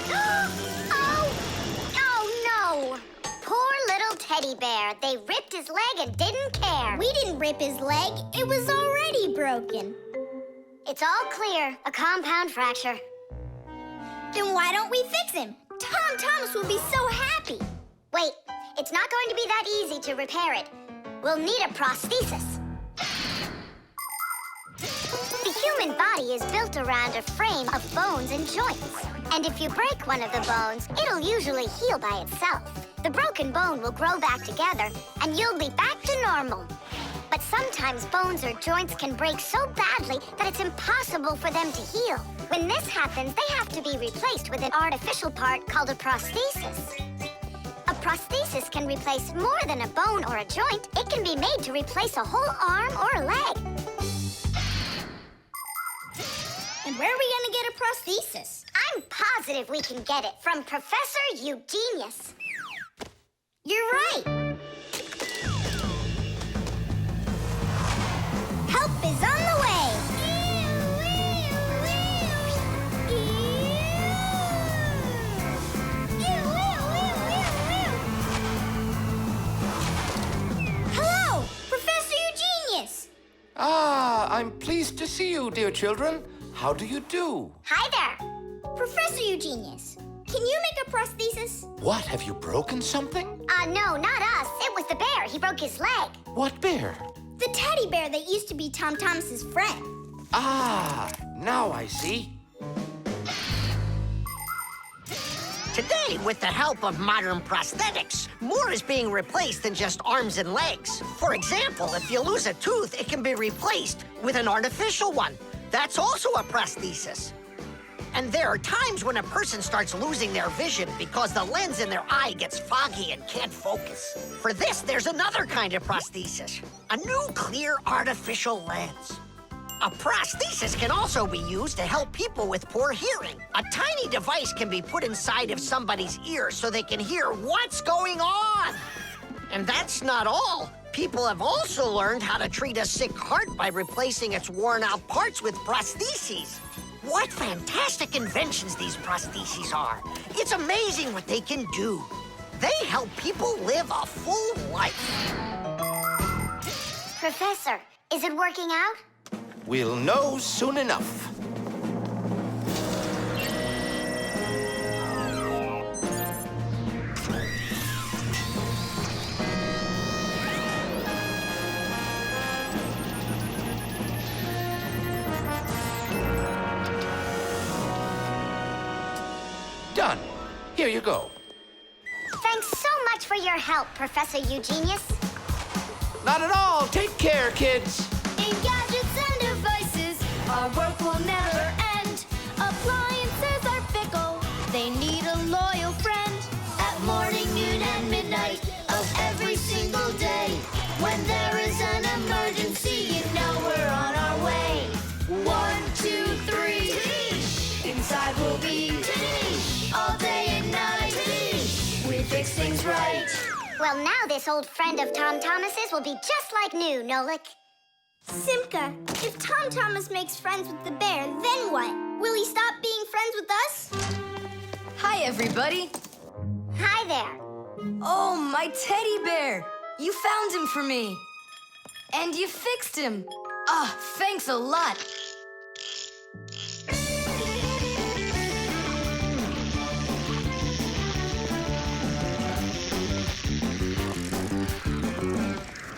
Oh no. Poor little teddy bear. They ripped his leg and didn't care. We didn't rip his leg. It was already broken. It's all clear. A compound fracture. Then why don't we fix him? Tom Thomas will be so happy. Wait, it's not going to be that easy to repair it. We'll need a prosthesis. The human body is built around a frame of bones and joints. And if you break one of the bones, it'll usually heal by itself. The broken bone will grow back together, and you'll be back to normal. But sometimes bones or joints can break so badly that it's impossible for them to heal. When this happens, they have to be replaced with an artificial part called a prosthesis. A prosthesis can replace more than a bone or a joint. It can be made to replace a whole arm or a leg. And where are we gonna get a prosthesis? I'm positive we can get it from Professor Eugenius. You're right. Help is on the way. Hello, Professor Eugenius. I'm pleased to see you, dear children. How do you do? Hi there. Professor Eugenius, can you make a prosthesis? What, have you broken something? No, not us. It was the bear. He broke his leg. What bear? The teddy bear that used to be Tom Thomas's friend. Ah, now I see. Today, with the help of modern prosthetics, more is being replaced than just arms and legs. For example, if you lose a tooth, it can be replaced with an artificial one. That's also a prosthesis. And there are times when a person starts losing their vision because the lens in their eye gets foggy and can't focus. For this, there's another kind of prosthesis, a new clear artificial lens. A prosthesis can also be used to help people with poor hearing. A tiny device can be put inside of somebody's ear so they can hear what's going on. And that's not all. People have also learned how to treat a sick heart by replacing its worn-out parts with prostheses. What fantastic inventions these prostheses are. It's amazing what they can do. They help people live a full life. Professor, is it working out? We'll know soon enough. Done. Here you go. Thanks so much for your help, Professor Eugenius. Not at all. Take care, kids. In gadgets and devices, our work will never end. Appliances are fickle, they need a loyal friend. At morning, noon, and midnight of every single day. When there is an emergency, you know we're on our way. 1, 2, 3. Inside we'll be all day and night. We fix things right. Well, now this old friend of Tom Thomas's will be just like new, Nolik. Simka, if Tom Thomas makes friends with the bear, then what? Will he stop being friends with us? Hi, everybody. Hi there. Oh, my teddy bear. You found him for me. And you fixed him. Ah, thanks a lot.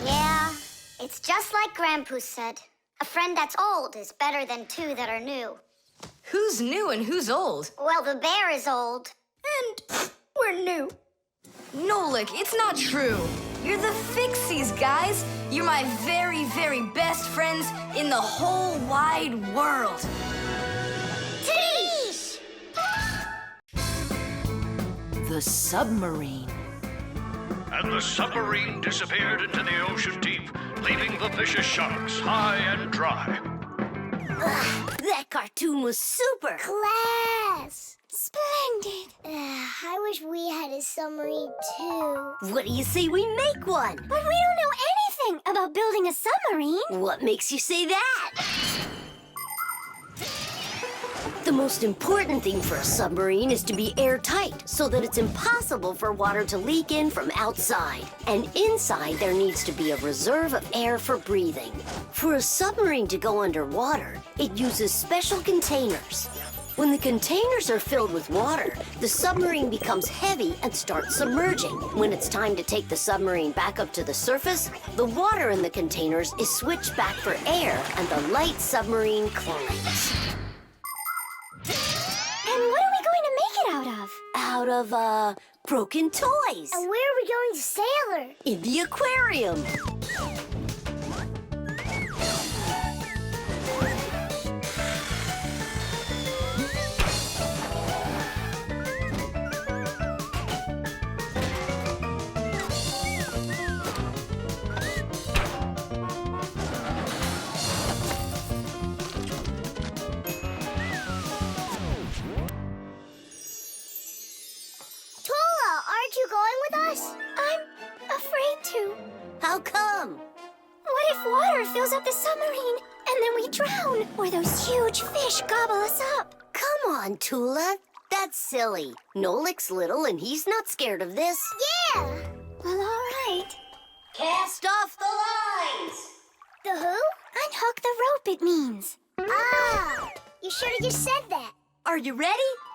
Yeah, it's just like Grandpoo said. A friend that's old is better than two that are new. Who's new and who's old? Well, the bear is old. And we're new. Nolik, it's not true. You're the Fixies, guys. You're my very, very best friends in the whole wide world. Teesh! The submarine. And the submarine disappeared into the ocean deep, leaving the vicious sharks high and dry. That cartoon was super. Class! Splendid. I wish we had a submarine too. What do you say we make one? But we don't know anything about building a submarine. What makes you say that? The most important thing for a submarine is to be airtight so that it's impossible for water to leak in from outside. And inside, there needs to be a reserve of air for breathing. For a submarine to go underwater, it uses special containers. When the containers are filled with water, the submarine becomes heavy and starts submerging. When it's time to take the submarine back up to the surface, the water in the containers is switched back for air and the light submarine climbs. And what are we going to make it out of? Out of, broken toys. And where are we going to sail her? In the aquarium. Aren't you going with us? I'm afraid to. How come? What if water fills up the submarine and then we drown? Or those huge fish gobble us up? Come on, Tula. That's silly. Nolik's little and he's not scared of this. Yeah! Well, all right. Cast off the lines! The who? Unhook the rope it means. Ah! You should have just said that. Are you ready?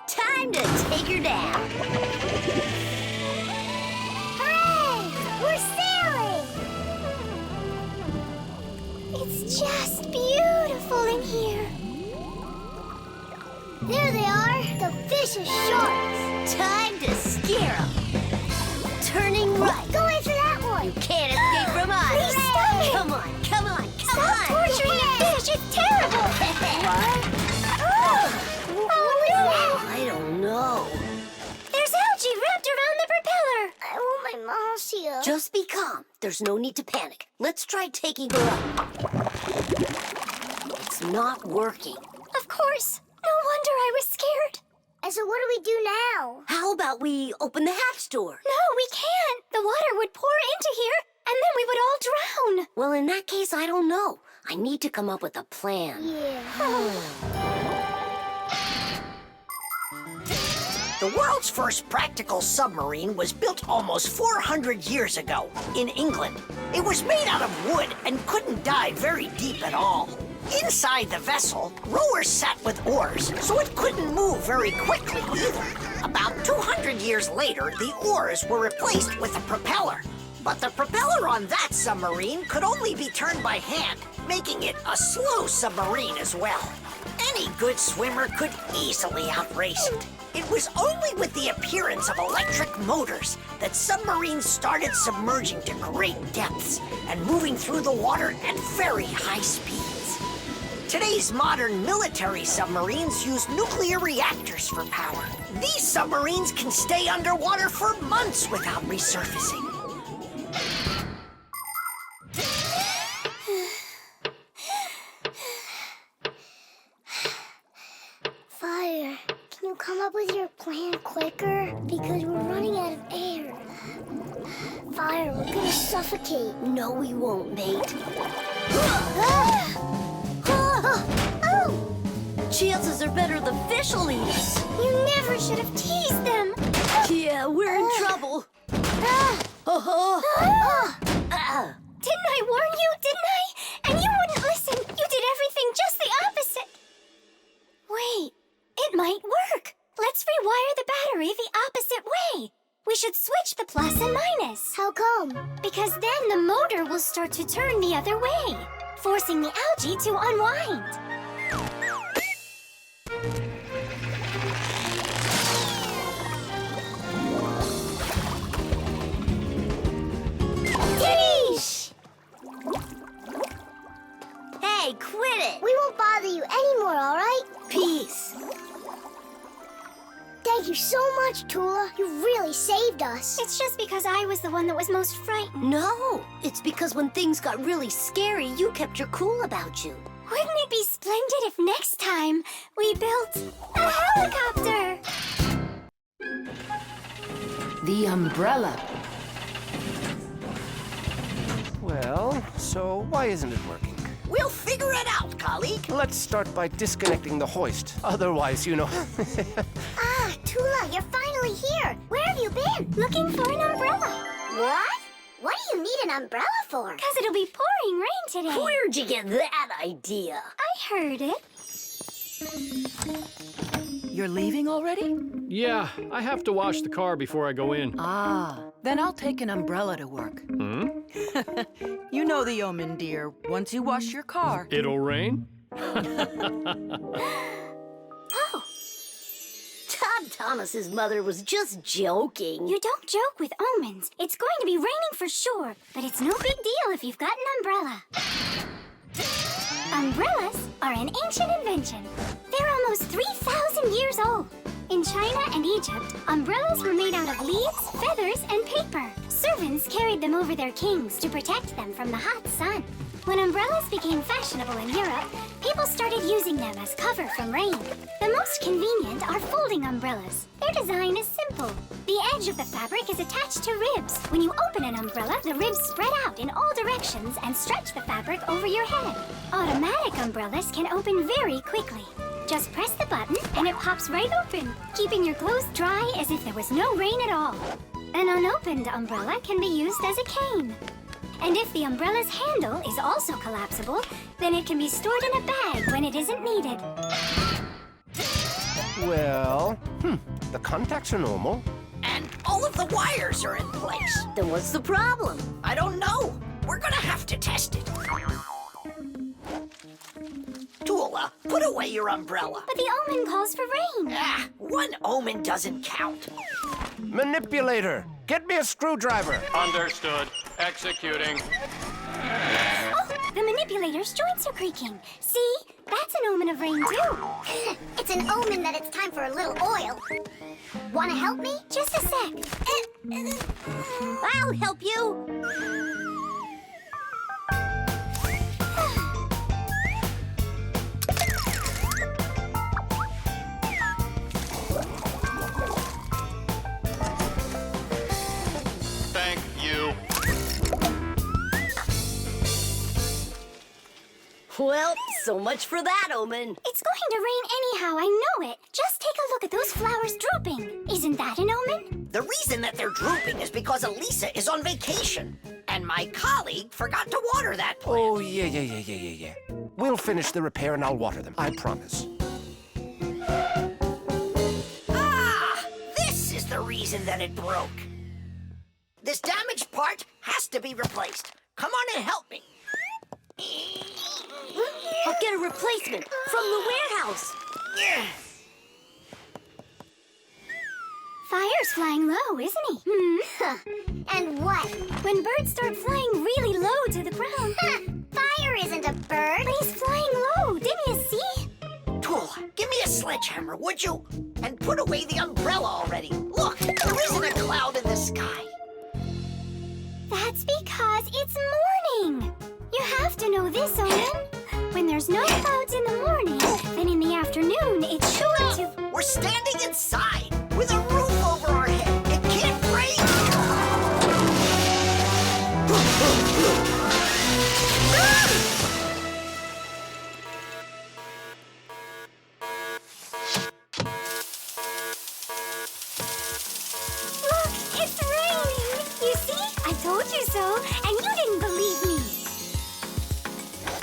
Time to take her down. Hooray! We're sailing! It's just beautiful in here. There they are, the vicious sharks. Time to scare them. Turning right. Go in for that one. You can't escape from us. Please stop it. Come on, come on, come Stop on. torturing the fish. It's terrible. What was that? I don't know. There's algae wrapped around the propeller. I want my mom's here. Just be calm. There's no need to panic. Let's try taking her up. It's not working. Of course. No wonder I was scared. And so what do we do now? How about we open the hatch door? No, we can't. The water would pour into here, and then we would all drown. Well, in that case, I don't know. I need to come up with a plan. The world's first practical submarine was built almost 400 years ago in England. It was made out of wood and couldn't dive very deep at all. Inside the vessel, rowers sat with oars, so it couldn't move very quickly either. About 200 years later, the oars were replaced with a propeller. But the propeller on that submarine could only be turned by hand, making it a slow submarine as well. Any good swimmer could easily outrace it. It was only with the appearance of electric motors that submarines started submerging to great depths and moving through the water at very high speeds. Today's modern military submarines use nuclear reactors for power. These submarines can stay underwater for months without resurfacing. Fire, can you come up with your plan quicker? Because we're running out of air. Fire, we're gonna suffocate. No, we won't, mate. Chances are better the fish will eat us. You never should have teased them. Yeah, we're in trouble. Didn't I warn you, didn't I? And you wouldn't listen. You did everything just the opposite. Wait, it might work. Let's rewire the battery the opposite way. We should switch the plus and minus. How come? Because then the motor will start to turn the other way, forcing the algae to unwind. Tish! Hey, quit it! We won't bother you anymore, all right? Peace. Thank you so much, Tula. You really saved us. It's just because I was the one that was most frightened. No, it's because when things got really scary, you kept your cool about you. Wouldn't it be splendid if next time we built a helicopter? The umbrella. Well, so why isn't it working? We'll figure it out, colleague. Let's start by disconnecting the hoist. Otherwise, you know... Ah, Tula, you're finally here. Where have you been? Looking for an umbrella. What? What do you need an umbrella for? Because it'll be pouring rain today. Where'd you get that idea? I heard it. You're leaving already? Yeah, I have to wash the car before I go in. Ah, then I'll take an umbrella to work. You know the omen, dear. Once you wash your car... It'll rain? Oh. Todd Thomas's mother was just joking. You don't joke with omens. It's going to be raining for sure, but it's no big deal if you've got an umbrella. Umbrellas are an ancient invention. They're almost 3,000 years old. In China and Egypt, umbrellas were made out of leaves, feathers, and paper. Servants carried them over their kings to protect them from the hot sun. When umbrellas became fashionable in Europe, people started using them as cover from rain. The most convenient are folding umbrellas. Their design is simple. The edge of the fabric is attached to ribs. When you open an umbrella, the ribs spread out in all directions and stretch the fabric over your head. Automatic umbrellas can open very quickly. Just press the button and it pops right open, keeping your clothes dry as if there was no rain at all. An unopened umbrella can be used as a cane. And if the umbrella's handle is also collapsible, then it can be stored in a bag when it isn't needed. Well, the contacts are normal. And all of the wires are in place. Then what's the problem? I don't know. We're gonna have to test it. Tula, put away your umbrella. But the omen calls for rain. Ah, one omen doesn't count. Manipulator, get me a screwdriver. Understood. Executing. Oh, the manipulator's joints are creaking. See? That's an omen of rain, too. It's an omen that it's time for a little oil. Wanna help me? Just a sec. I'll help you. Thank you. Well, so much for that omen. It's going to rain anyhow, I know it. Just take a look at those flowers drooping. Isn't that an omen? The reason that they're drooping is because Elisa is on vacation. And my colleague forgot to water that plant. Oh, yeah. We'll finish the repair and I'll water them, I promise. Ah! This is the reason that it broke. This damaged part has to be replaced. Come on and help me. I'll get a replacement from the warehouse. Yeah. Fire's flying low, isn't he? And what? When birds start flying really low to the ground. Fire isn't a bird. But he's flying low, didn't you see? Tula, give me a sledgehammer, would you? And put away the umbrella already. Look, there isn't a cloud in the sky. That's because it's morning. You have to know this, Owen. When there's no clouds in the morning, then in the afternoon, it's sure to... We're standing inside with a roof over our head. It can't rain. Look, it's raining. You see? I told you so, and you didn't believe me.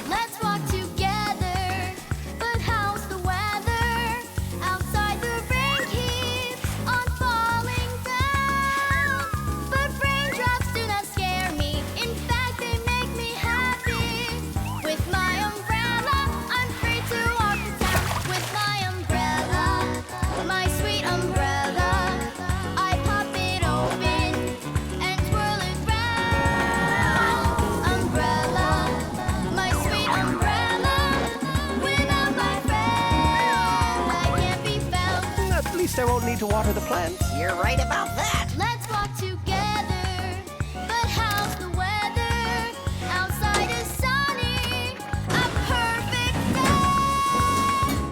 Let's walk together, but how's the weather? Outside the rain keeps on falling down. But raindrops do not scare me, in fact they make me happy. With my umbrella, I'm free to walk the town. With my umbrella, my sweet umbrella, I pop it open and twirl it round. Umbrella, my sweet umbrella, without my friend, I can't be found. At least I won't need to water the plants. You're right about that. Let's walk together, but how's the weather? Outside is sunny, a perfect day.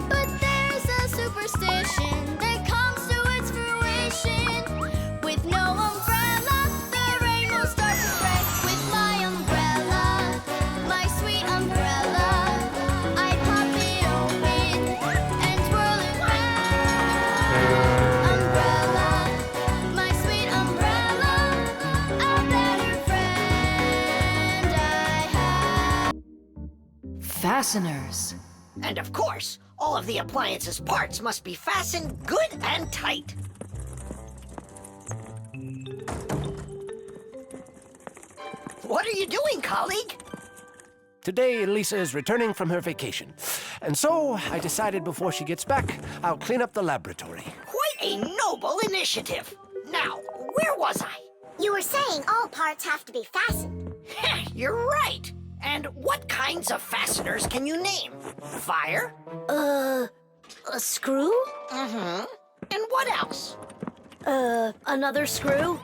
But there's a superstition that comes to its fruition. With no umbrella, the rain will start to spray. With my umbrella, my sweet umbrella, I pop it open and twirl it round. Umbrella, my sweet umbrella, a better friend I have. Fasteners. And of course, all of the appliance's parts must be fastened good and tight. What are you doing, colleague? Today, Elisa is returning from her vacation. And so, I decided before she gets back, I'll clean up the laboratory. Quite a noble initiative. Now, where was I? You were saying all parts have to be fastened. You're right. And what kinds of fasteners can you name? Fire? A screw? Mm-hmm. And what else? Another screw?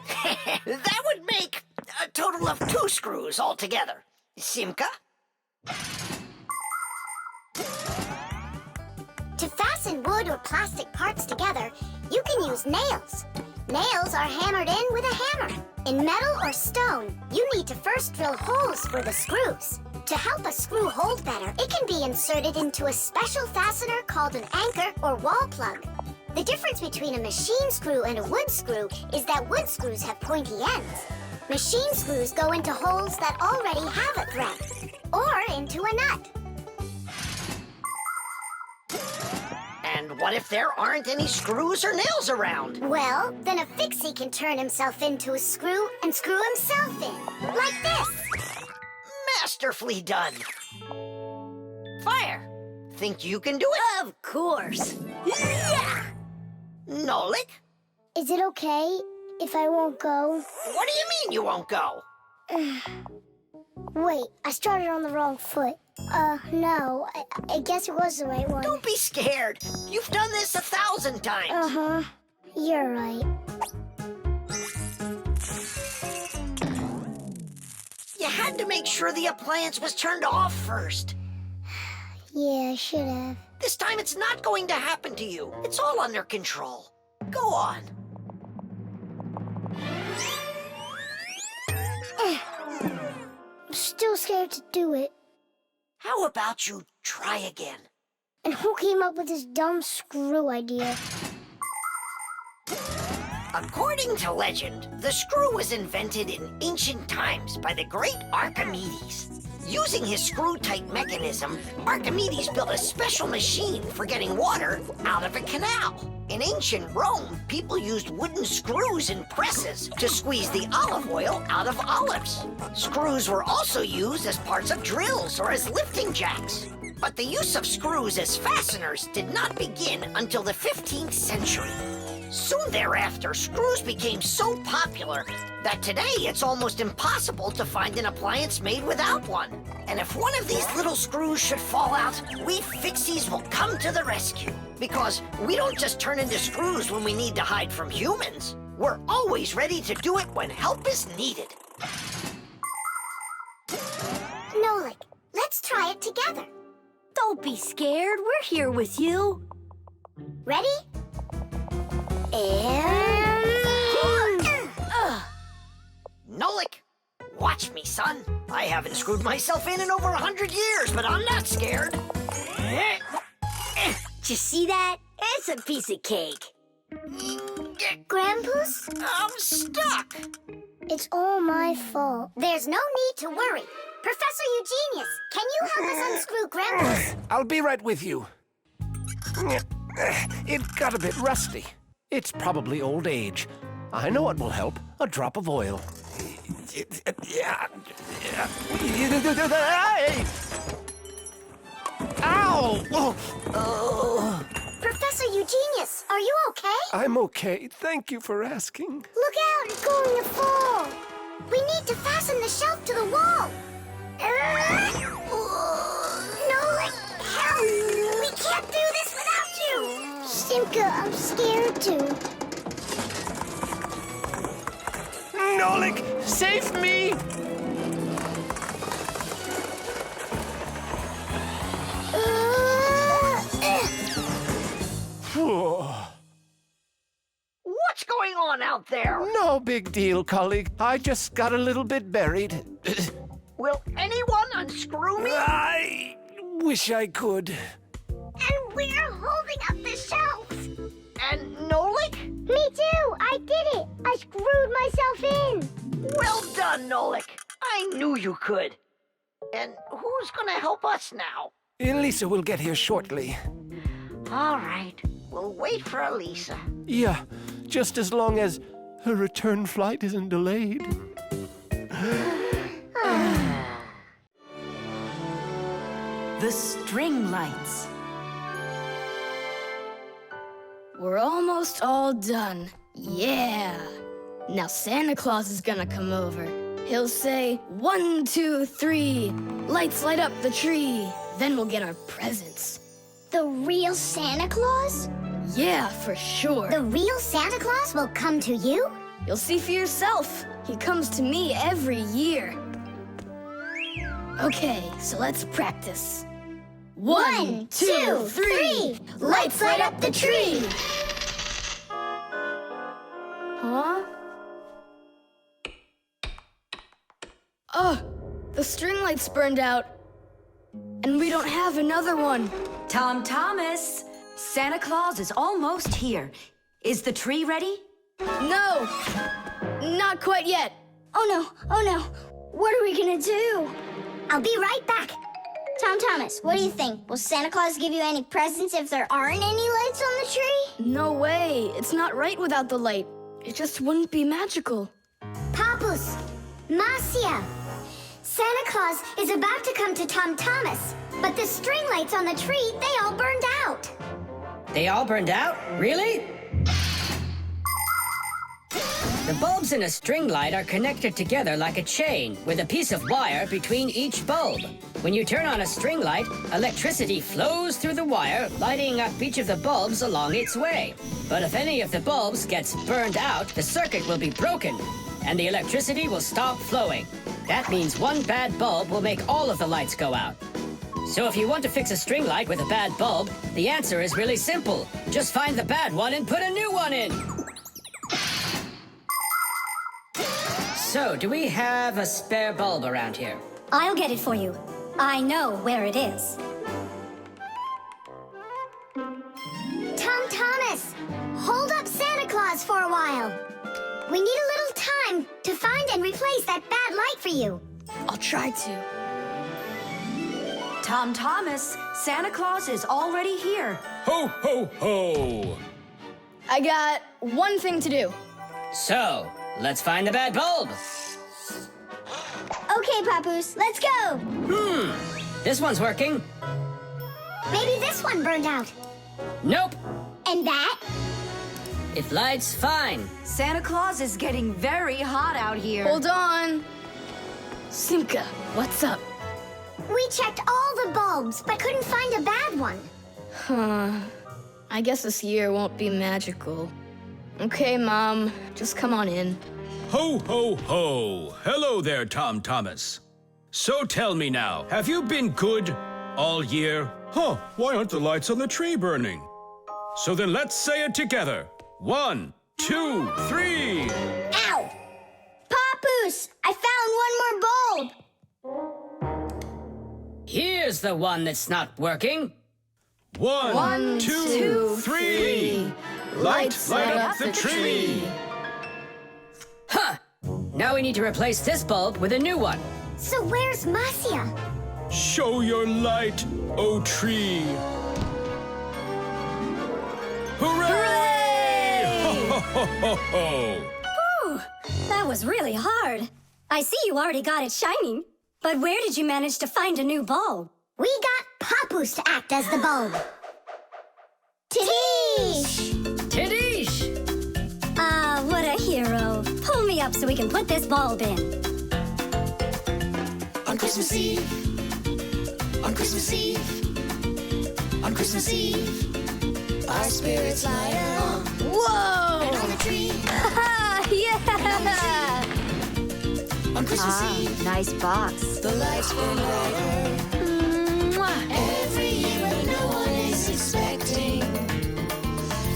That would make a total of 2 screws altogether. Simka? To fasten wood or plastic parts together, you can use nails. Nails are hammered in with a hammer. In metal or stone, you need to first drill holes for the screws. To help a screw hold better, it can be inserted into a special fastener called an anchor or wall plug. The difference between a machine screw and a wood screw is that wood screws have pointy ends. Machine screws go into holes that already have a thread, or into a nut. And what if there aren't any screws or nails around? Well, then a fixie can turn himself into a screw and screw himself in. Like this. Masterfully done. Fire. Think you can do it? Of course. Yeah! Nolik? Is it okay if I won't go? What do you mean you won't go? Wait, I started on the wrong foot. No, I guess it was the right one. Don't be scared. You've done this 1,000 times. Uh-huh. You're right. You had to make sure the appliance was turned off first. Yeah, I should have. This time it's not going to happen to you. It's all under control. Go on. I'm still scared to do it. How about you try again? And who came up with this dumb screw idea? According to legend, the screw was invented in ancient times by the great Archimedes. Using his screw-type mechanism, Archimedes built a special machine for getting water out of a canal. In ancient Rome, people used wooden screws in presses to squeeze the olive oil out of olives. Screws were also used as parts of drills or as lifting jacks. But the use of screws as fasteners did not begin until the 15th century. Soon thereafter, screws became so popular that today it's almost impossible to find an appliance made without one. And if one of these little screws should fall out, we Fixies will come to the rescue. Because we don't just turn into screws when we need to hide from humans. We're always ready to do it when help is needed. Nolik, let's try it together. Don't be scared. We're here with you. Ready? Nolik, watch me, son. I haven't screwed myself in over 100 years, but I'm not scared. Did you see that? It's a piece of cake. Grandpa's? I'm stuck. It's all my fault. There's no need to worry. Professor Eugenius, can you help us unscrew Grandpa's? I'll be right with you. It got a bit rusty. It's probably old age. I know what will help. A drop of oil. Ow! Oh. Professor Eugenius, are you okay? I'm okay. Thank you for asking. Look out, it's going to fall. We need to fasten the shelf to the wall. Nolik, help! We can't do this without you. Simka, I'm scared too. Nolik, save me! What's going on out there? No big deal, colleague. I just got a little bit buried. Will anyone unscrew me? I wish I could. And we're holding up the shelf. And Nolik? Me too! I did it! I screwed myself in! Well done, Nolik. I knew you could. And who's gonna help us now? Elisa will get here shortly. All right. We'll wait for Elisa. Yeah, just as long as her return flight isn't delayed. The StringLights. We're almost all done. Yeah. Now Santa Claus is gonna come over. He'll say, 1, 2, 3, lights light up the tree. Then we'll get our presents. The real Santa Claus? Yeah, for sure. The real Santa Claus will come to you? You'll see for yourself. He comes to me every year. Okay, so let's practice. 1, 2, 3, lights light up the tree. Huh? Oh, the string lights burned out. And we don't have another one. Tom Thomas, Santa Claus is almost here. Is the tree ready? No, not quite yet. Oh no. What are we gonna do? I'll be right back. Tom Thomas, what do you think? Will Santa Claus give you any presents if there aren't any lights on the tree? No way. It's not right without the light. It just wouldn't be magical. Papus, Marcia, Santa Claus is about to come to Tom Thomas, but the string lights on the tree, they all burned out. They all burned out? Really? The bulbs in a string light are connected together like a chain with a piece of wire between each bulb. When you turn on a string light, electricity flows through the wire, lighting up each of the bulbs along its way. But if any of the bulbs gets burned out, the circuit will be broken, and the electricity will stop flowing. That means one bad bulb will make all of the lights go out. So if you want to fix a string light with a bad bulb, the answer is really simple. Just find the bad one and put a new one in. So, do we have a spare bulb around here? I'll get it for you. I know where it is. Tom Thomas, hold up Santa Claus for a while. We need a little time to find and replace that bad light for you. I'll try to. Tom Thomas, Santa Claus is already here. Ho, ho, ho! I got one thing to do. So, let's find the bad bulb. Okay, Papoose, let's go. This one's working. Maybe this one burned out. Nope. And that? It lights fine. Santa Claus is getting very hot out here. Hold on. Simka, what's up? We checked all the bulbs, but couldn't find a bad one. I guess this year won't be magical. Okay, Mom, just come on in. Ho, ho, ho! Hello there, Tom Thomas. So tell me now, have you been good all year? Huh, why aren't the lights on the tree burning? So then let's say it together. 1, 2, 3. Ow! Papoose, I found one more bulb. Here's the one that's not working. 1, 2, 3. Light up the tree. Huh! Now we need to replace this bulb with a new one. So where's Marcia? Show your light, O tree. Hooray! Ho, ho, ho, ho. Whew, that was really hard. I see you already got it shining. But where did you manage to find a new bulb? We got Papoose to act as the bulb. Tidish! Tidish! Ah, what a hero. Pull me up so we can put this bulb in. On Christmas Eve, on Christmas Eve, on Christmas Eve, our spirits light up. Whoa! And on the tree. Yeah! On Christmas Eve, nice box. the lights burn brighter. Every year when no one is expecting,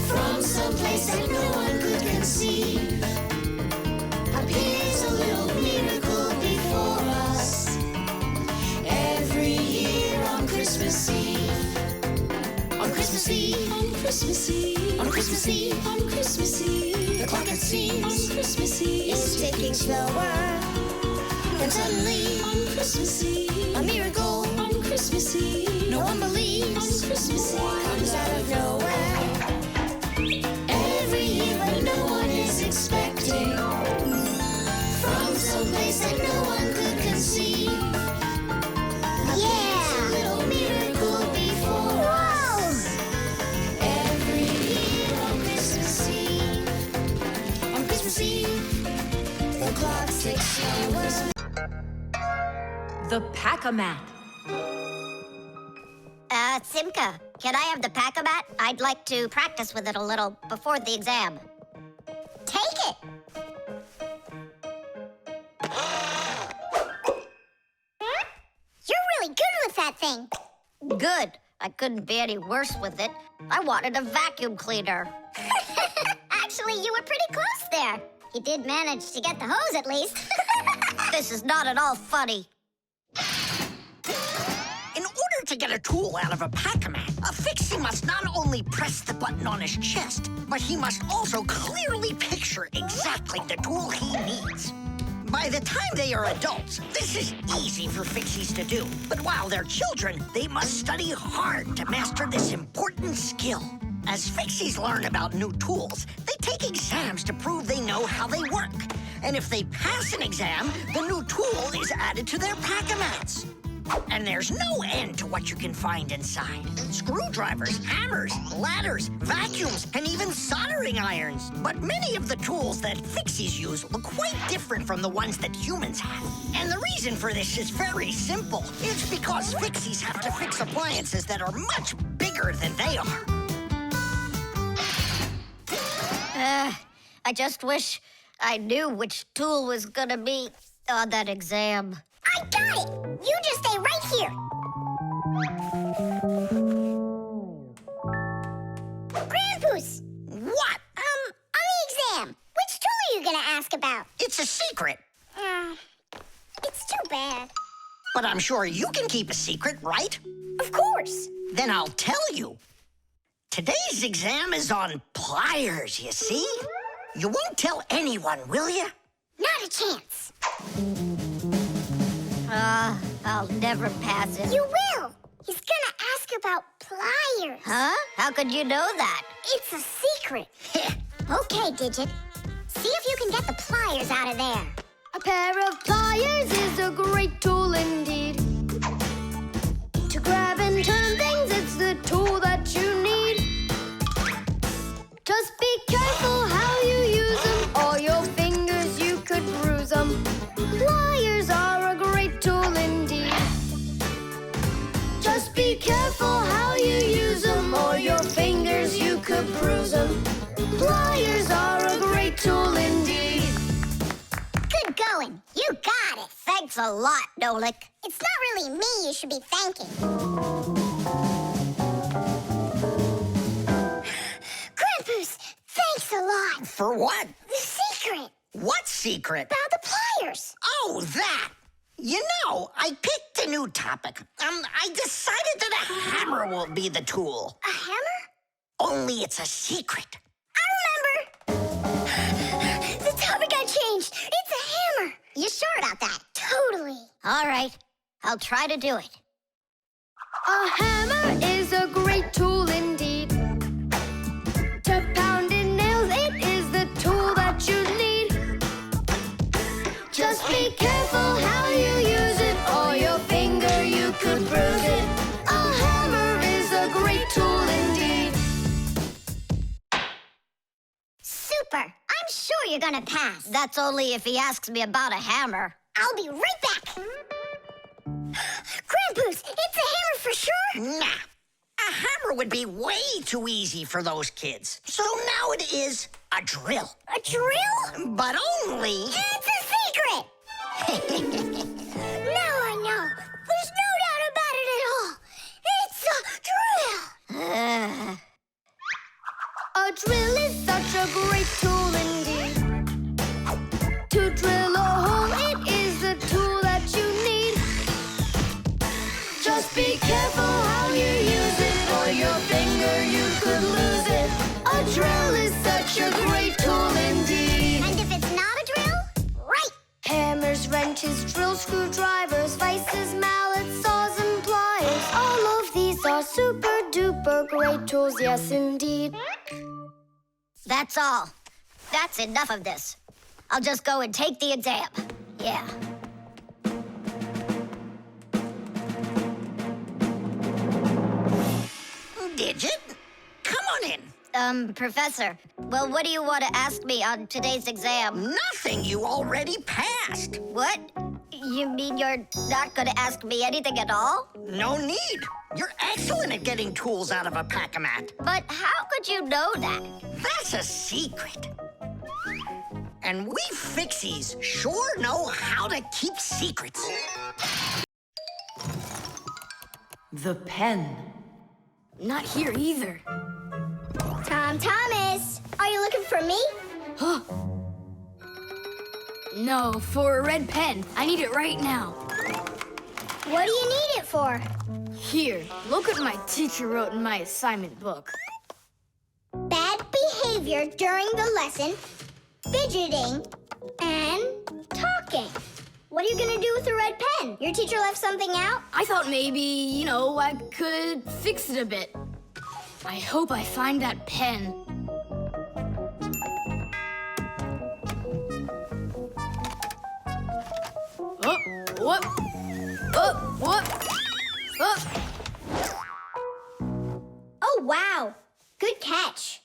from some place that no one could conceive, appears a little miracle before us. Every year on Christmas Eve, on Christmas Eve, on Christmas Eve, on Christmas Eve, on Christmas Eve, the clock it seems on Christmas Eve is ticking slower. And suddenly, on Christmas Eve, a miracle on Christmas Eve, no one believes on Christmas Eve comes out of nowhere. Every year when no one is expecting, from some place that no one could conceive, a little miracle before us. Every year on Christmas Eve, on Christmas Eve, the clock ticks slower. The Pack-A-Mat. Simka, can I have the Pack-A-Mat? I'd like to practice with it a little before the exam. Take it! You're really good with that thing. Good. I couldn't be any worse with it. I wanted a vacuum cleaner. Actually, you were pretty close there. You did manage to get the hose at least. This is not at all funny. In order to get a tool out of a Pac-Man, a Fixie must not only press the button on his chest, but he must also clearly picture exactly the tool he needs. By the time they are adults, this is easy for Fixies to do. But while they're children, they must study hard to master this important skill. As Fixies learn about new tools, they take exams to prove they know how they work. And if they pass an exam, the new tool is added to their pack-a-mats. And there's no end to what you can find inside. Screwdrivers, hammers, ladders, vacuums, and even soldering irons. But many of the tools that Fixies use look quite different from the ones that humans have. And the reason for this is very simple. It's because Fixies have to fix appliances that are much bigger than they are. I just wish I knew which tool was gonna be on that exam. I got it! You just stay right here. Grandpoos! What? On the exam, which tool are you gonna ask about? It's a secret. It's too bad. But I'm sure you can keep a secret, right? Of course. Then I'll tell you. Today's exam is on pliers, you see? You won't tell anyone, will you? Not a chance. I'll never pass it. You will. He's gonna ask about pliers. Huh? How could you know that? It's a secret. Okay, Digit. See if you can get the pliers out of there. A pair of pliers is a great tool indeed. To grab and turn things, it's the tool that you need. Just be careful how you use them, or your fingers, you could bruise them. Pliers are a great tool indeed. Just be careful how you use them, or your fingers, you could bruise them. Pliers are a great tool indeed. Good going. You got it. Thanks a lot, Nolik. It's not really me you should be thanking. Grandpoos, thanks a lot. For what? The secret. What secret? About the pliers. Oh, that. You know, I picked a new topic. I decided that a hammer will be the tool. A hammer? Only it's a secret. I remember. The topic got changed. It's a hammer. You sure about that? Totally. All right. I'll try to do it. A hammer is a great tool indeed. To pound in nails, it is the tool that you need. Just be careful how you use it, or your finger, you could bruise it. A hammer is a great tool indeed. Super. I'm sure you're gonna pass. That's only if he asks me about a hammer. I'll be right back. Grandpoos, it's a hammer for sure? Nah. A hammer would be way too easy for those kids. So now it is a drill. A drill? But only... It's a secret! Now I know. There's no doubt about it at all. It's a drill! A drill is such a great tool indeed. To drill a hole, it is the tool that you need. Just be careful how you use it, or your finger, you could lose it. A drill is such a great tool indeed. And if it's not a drill, right. Hammers, wrenches, drills, screwdrivers, vices, mallets, saws, and pliers. All of these are super duper great tools, yes indeed. That's all. That's enough of this. I'll just go and take the exam. Yeah. Digit, come on in. Professor, well, what do you want to ask me on today's exam? Nothing. You already passed. What? You mean you're not going to ask me anything at all? No need. You're excellent at getting tools out of a pack-a-mat. But how could you know that? That's a secret. And we Fixies sure know how to keep secrets. The pen. Not here either. Tom Thomas, are you looking for me? No, for a red pen. I need it right now. What do you need it for? Here, look what my teacher wrote in my assignment book. Bad behavior during the lesson, fidgeting, And talking. What are you gonna do with a red pen? Your teacher left something out? I thought maybe, I could fix it a bit. I hope I find that pen. Oh, what? Oh, what? Oh. Oh, wow. Good catch.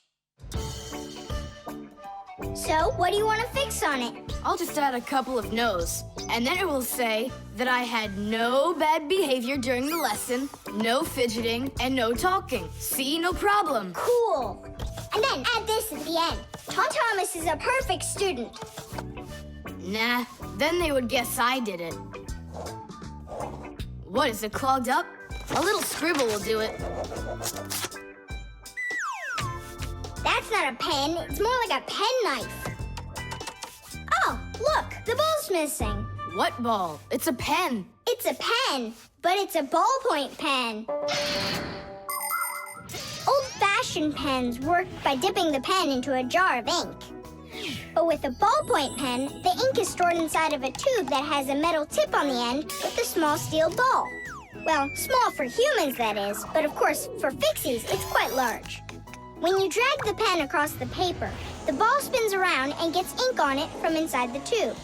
So, what do you want to fix on it? I'll just add a couple of no's, and then it will say that I had no bad behavior during the lesson, no fidgeting, and no talking. See, no problem. Cool. And then add this at the end. Tom Thomas is a perfect student. Nah, then they would guess I did it. What, is it clogged up? A little scribble will do it. That's not a pen, it's more like a penknife. Oh, look, the ball's missing. What ball? It's a pen. It's a pen, but it's a ballpoint pen. Old-fashioned pens work by dipping the pen into a jar of ink. But with a ballpoint pen, the ink is stored inside of a tube that has a metal tip on the end with a small steel ball. Well, small for humans, that is, but of course, for Fixies, it's quite large. When you drag the pen across the paper, the ball spins around and gets ink on it from inside the tube.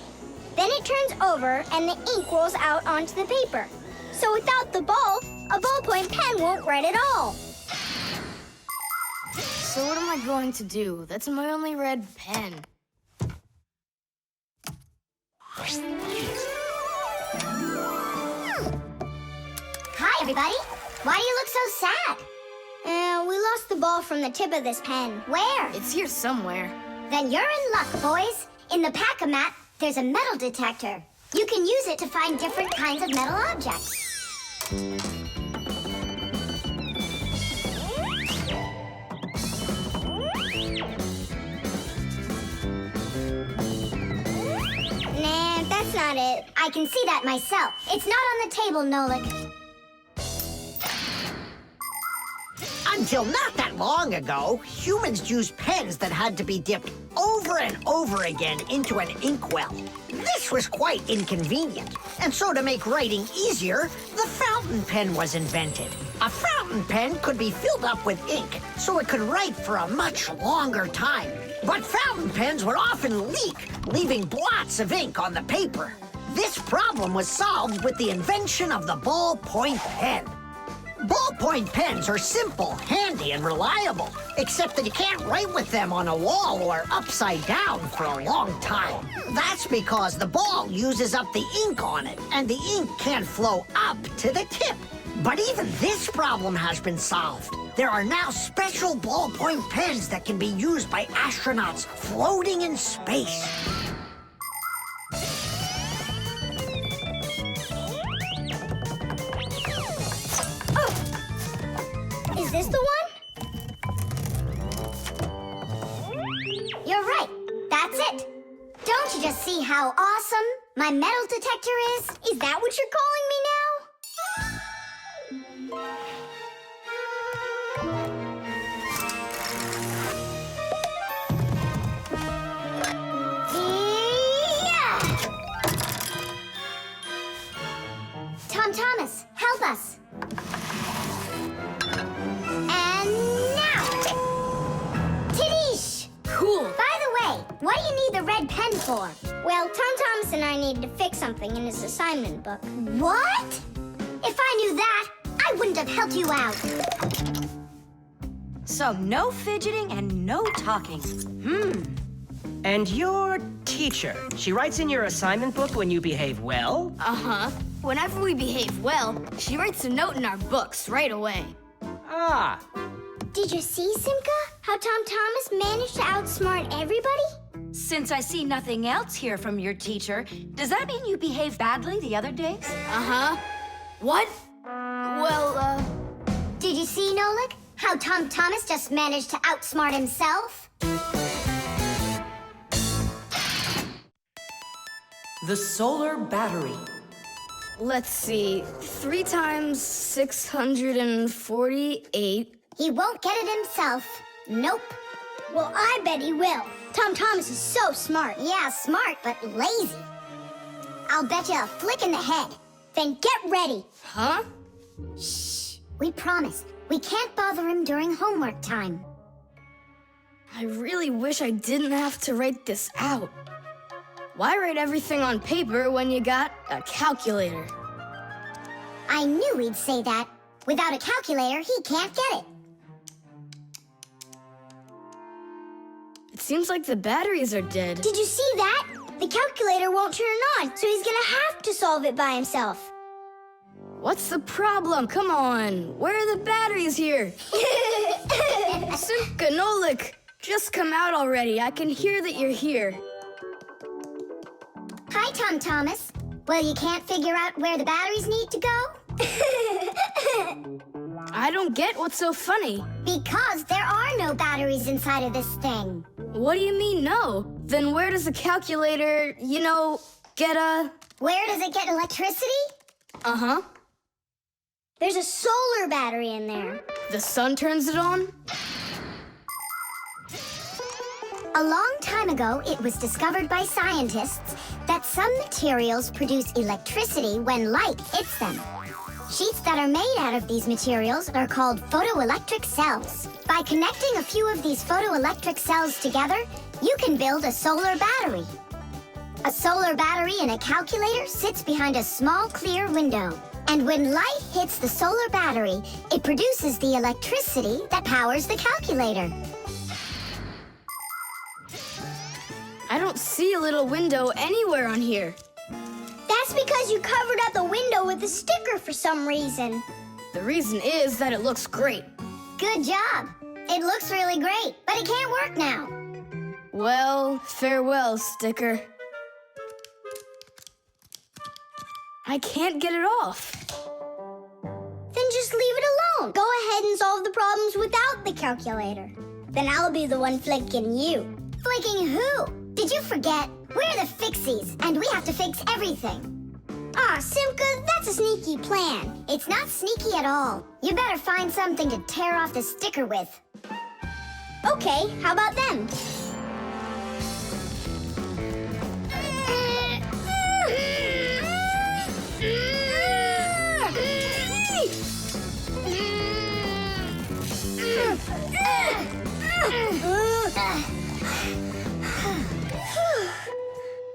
Then it turns over and the ink rolls out onto the paper. So without the ball, a ballpoint pen won't write at all. So what am I going to do? That's my only red pen. Hi, everybody. Why do you look so sad? We lost the ball from the tip of this pen. Where? It's here somewhere. Then you're in luck, boys. In the pack-a-mat, there's a metal detector. You can use it to find different kinds of metal objects. Nah, that's not it. I can see that myself. It's not on the table, Nolik. Until not that long ago, humans used pens that had to be dipped over and over again into an inkwell. This was quite inconvenient, and so to make writing easier, the fountain pen was invented. A fountain pen could be filled up with ink, so it could write for a much longer time. But fountain pens would often leak, leaving blots of ink on the paper. This problem was solved with the invention of the ballpoint pen. Ballpoint pens are simple, handy, and reliable, except that you can't write with them on a wall or upside down for a long time. That's because the ball uses up the ink on it, and the ink can't flow up to the tip. But even this problem has been solved. There are now special ballpoint pens that can be used by astronauts floating in space. Is this the one? You're right. That's it. Don't you just see how awesome my metal detector is? Is that what you're calling me now? Yeah! Tom Thomas, help us. Cool. By the way, what do you need the red pen for? Well, Tom Thomas and I needed to fix something in his assignment book. What? If I knew that, I wouldn't have helped you out. So no fidgeting and no talking. And your teacher, she writes in your assignment book when you behave well? Uh-huh. Whenever we behave well, she writes a note in our books right away. Ah. Did you see, Simka, how Tom Thomas managed to outsmart everybody? Since I see nothing else here from your teacher, does that mean you behaved badly the other days? Uh-huh. What? Well, Did you see, Nolik, how Tom Thomas just managed to outsmart himself? The solar battery. Let's see. 3 times 648. He won't get it himself. Nope. Well, I bet he will. Tom Thomas is so smart. Yeah, smart, but lazy. I'll bet you a flick in the head. Then get ready. Huh? Shh. We promise. We can't bother him during homework time. I really wish I didn't have to write this out. Why write everything on paper when you got a calculator? I knew he'd say that. Without a calculator, he can't get it. It seems like the batteries are dead. Did you see that? The calculator won't turn on, so he's gonna have to solve it by himself. What's the problem? Come on. Where are the batteries here? Simka, Nolik, just come out already. I can hear that you're here. Hi, Tom Thomas. Well, you can't figure out where the batteries need to go? I don't get what's so funny. Because there are no batteries inside of this thing. What do you mean, no? Then where does the calculator, get a... Where does it get electricity? Uh-huh. There's a solar battery in there. The sun turns it on? A long time ago, it was discovered by scientists that some materials produce electricity when light hits them. Sheets that are made out of these materials are called photoelectric cells. By connecting a few of these photoelectric cells together, you can build a solar battery. A solar battery in a calculator sits behind a small clear window. And when light hits the solar battery, it produces the electricity that powers the calculator. I don't see a little window anywhere on here. That's because you covered up the window with a sticker for some reason. The reason is that it looks great. Good job. It looks really great, but it can't work now. Well, farewell, sticker. I can't get it off. Then just leave it alone. Go ahead and solve the problems without the calculator. Then I'll be the one flicking you. Flicking who? Did you forget? We're the Fixies, and we have to fix everything. Ah, Simka, that's a sneaky plan. It's not sneaky at all. You better find something to tear off the sticker with. Okay, how about them?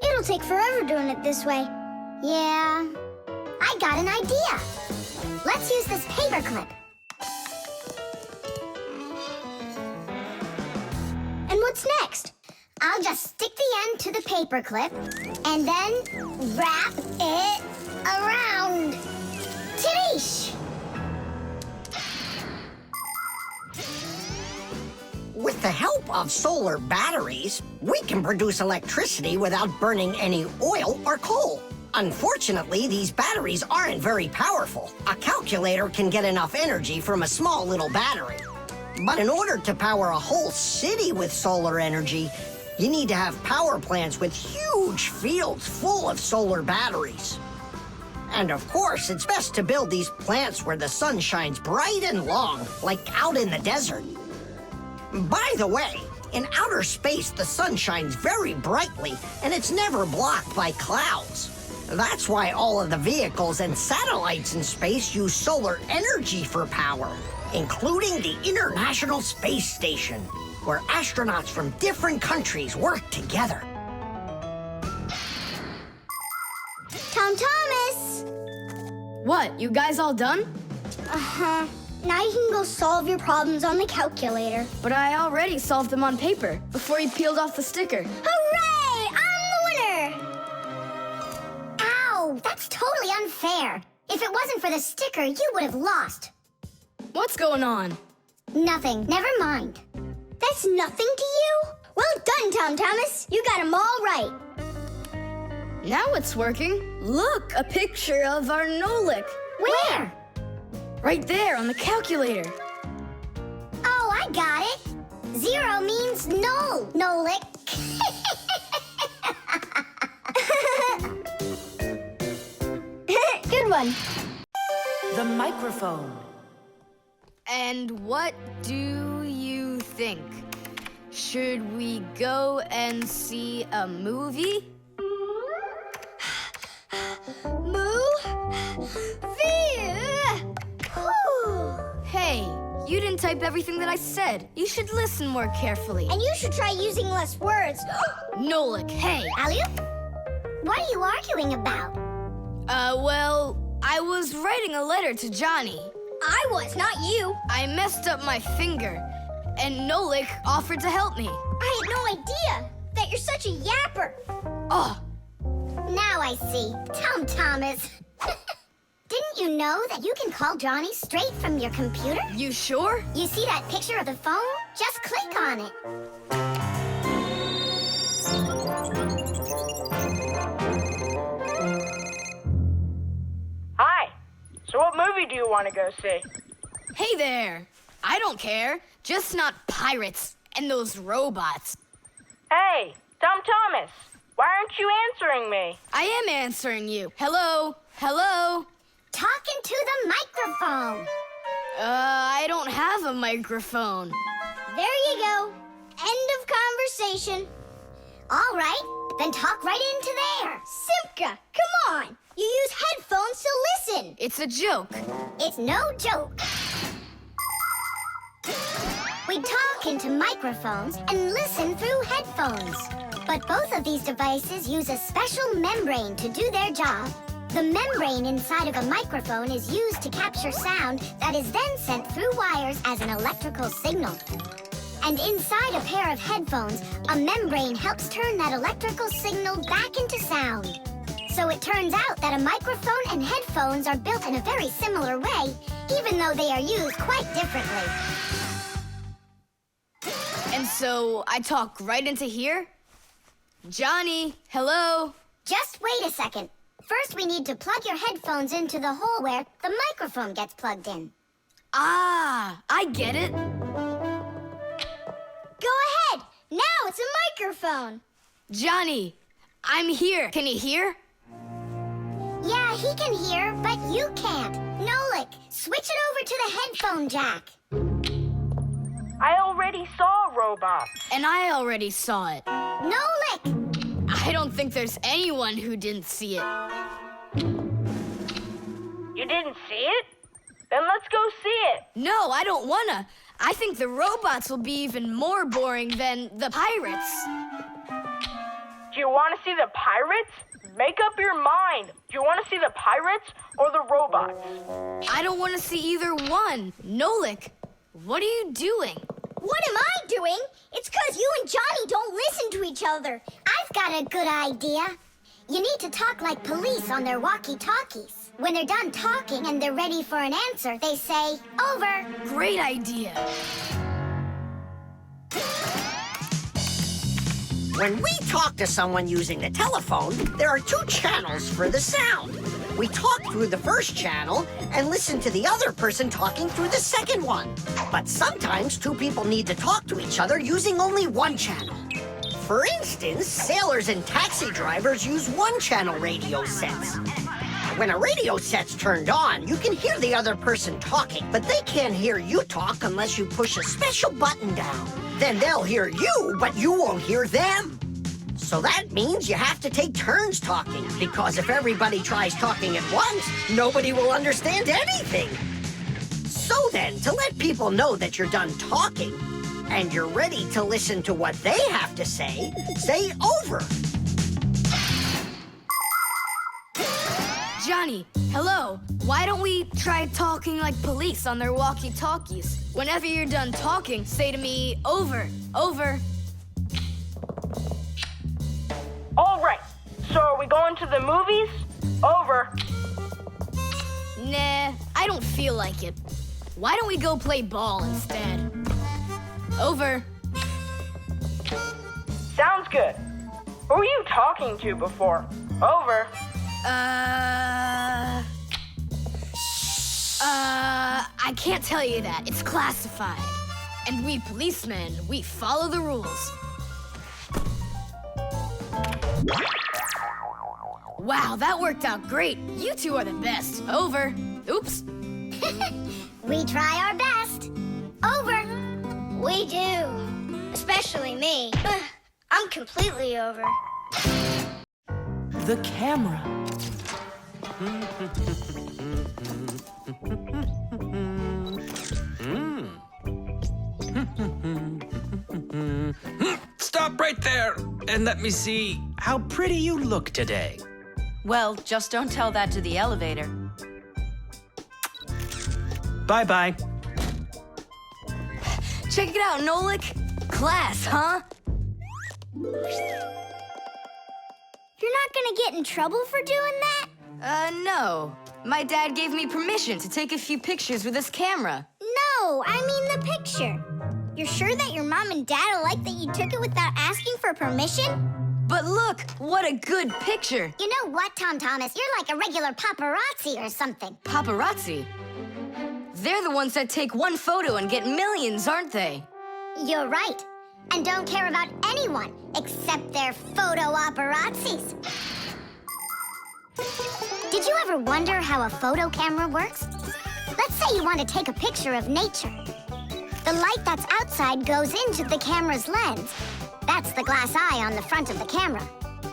It'll take forever doing it this way. Yeah, I got an idea. Let's use this paper clip. And what's next? I'll just stick the end to the paper clip and then wrap it around. Tidish! With the help of solar batteries, we can produce electricity without burning any oil or coal. Unfortunately, these batteries aren't very powerful. A calculator can get enough energy from a small little battery. But in order to power a whole city with solar energy, you need to have power plants with huge fields full of solar batteries. And of course, it's best to build these plants where the sun shines bright and long, like out in the desert. By the way, in outer space, the sun shines very brightly, and it's never blocked by clouds. That's why all of the vehicles and satellites in space use solar energy for power, including the International Space Station, where astronauts from different countries work together. Tom Thomas! What, you guys all done? Uh-huh. Now you can go solve your problems on the calculator. But I already solved them on paper before you peeled off the sticker. Hooray! I'm the winner! Ow! That's totally unfair. If it wasn't for the sticker, you would have lost. What's going on? Nothing. Never mind. That's nothing to you? Well done, Tom Thomas. You got them all right. Now it's working. Look, a picture of our Nolik. Where? Right there on the calculator. Oh, I got it. 0 means no, Nolik. Good one. The microphone. And what do you think? Should we go and see a movie? Hey, you didn't type everything that I said. You should listen more carefully. And you should try using less words. Nolik, hey. Alley-oop? What are you arguing about? Well, I was writing a letter to Johnny. I was, not you. I messed up my finger, and Nolik offered to help me. I had no idea that you're such a yapper. Oh. Now I see. Tom Thomas. Didn't you know that you can call Johnny straight from your computer? You sure? You see that picture of the phone? Just click on it. Hi. So what movie do you want to go see? Hey there. I don't care. Just not pirates and those robots. Hey, Tom Thomas. Why aren't you answering me? I am answering you. Hello? Hello? Talking to the microphone. I don't have a microphone. There you go. End of conversation. All right, then talk right into there. Simka, come on. You use headphones to listen. It's a joke. It's no joke. We talk into microphones and listen through headphones. But both of these devices use a special membrane to do their job. The membrane inside of a microphone is used to capture sound that is then sent through wires as an electrical signal. And inside a pair of headphones, a membrane helps turn that electrical signal back into sound. So it turns out that a microphone and headphones are built in a very similar way, even though they are used quite differently. And so I talk right into here? Johnny, hello? Just wait a second. First, we need to plug your headphones into the hole where the microphone gets plugged in. Ah, I get it. Go ahead. Now it's a microphone. Johnny, I'm here. Can you hear? Yeah, he can hear, but you can't. Nolik, switch it over to the headphone jack. I already saw a robot. And I already saw it. Nolik! I don't think there's anyone who didn't see it. You didn't see it? Then let's go see it. No, I don't wanna. I think the robots will be even more boring than the pirates. Do you want to see the pirates? Make up your mind. Do you want to see the pirates or the robots? I don't want to see either one. Nolik, what are you doing? What am I doing? It's because you and Johnny don't listen to each other. I've got a good idea. You need to talk like police on their walkie-talkies. When they're done talking and they're ready for an answer, they say, over. Great idea. When we talk to someone using the telephone, there are two channels for the sound. We talk through the first channel and listen to the other person talking through the second one. But sometimes two people need to talk to each other using only one channel. For instance, sailors and taxi drivers use one-channel radio sets. When a radio set's turned on, you can hear the other person talking, but they can't hear you talk unless you push a special button down. Then they'll hear you, but you won't hear them. So that means you have to take turns talking, because if everybody tries talking at once, nobody will understand anything. So then, to let people know that you're done talking, and you're ready to listen to what they have to say over. Johnny, hello. Why don't we try talking like police on their walkie-talkies? Whenever you're done talking, say to me, over, over. All right. So are we going to the movies? Over. Nah, I don't feel like it. Why don't we go play ball instead? Over. Sounds good. Who were you talking to before? Over. I can't tell you that. It's classified. And we policemen, we follow the rules. Wow, that worked out great. You two are the best. Over. Oops. We try our best. Over. We do. Especially Especially me. I'm completely over. The camera. Stop right there and let me see how pretty you look today. Well, just don't tell that to the elevator. Bye-bye. Check it out, Nolik. Class, huh? You're not gonna get in trouble for doing that? No. My dad gave me permission to take a few pictures with this camera. No, I mean the picture. You're sure that your mom and dad will like that you took it without asking for permission? But look, what a good picture. You know what, Tom Thomas? You're like a regular paparazzi or something. Paparazzi? They're the ones that take one photo and get millions, aren't they? You're right. And don't care about anyone except their photo paparazzis. Did you ever wonder how a photo camera works? Let's say you want to take a picture of nature. The light that's outside goes into the camera's lens. That's the glass eye on the front of the camera.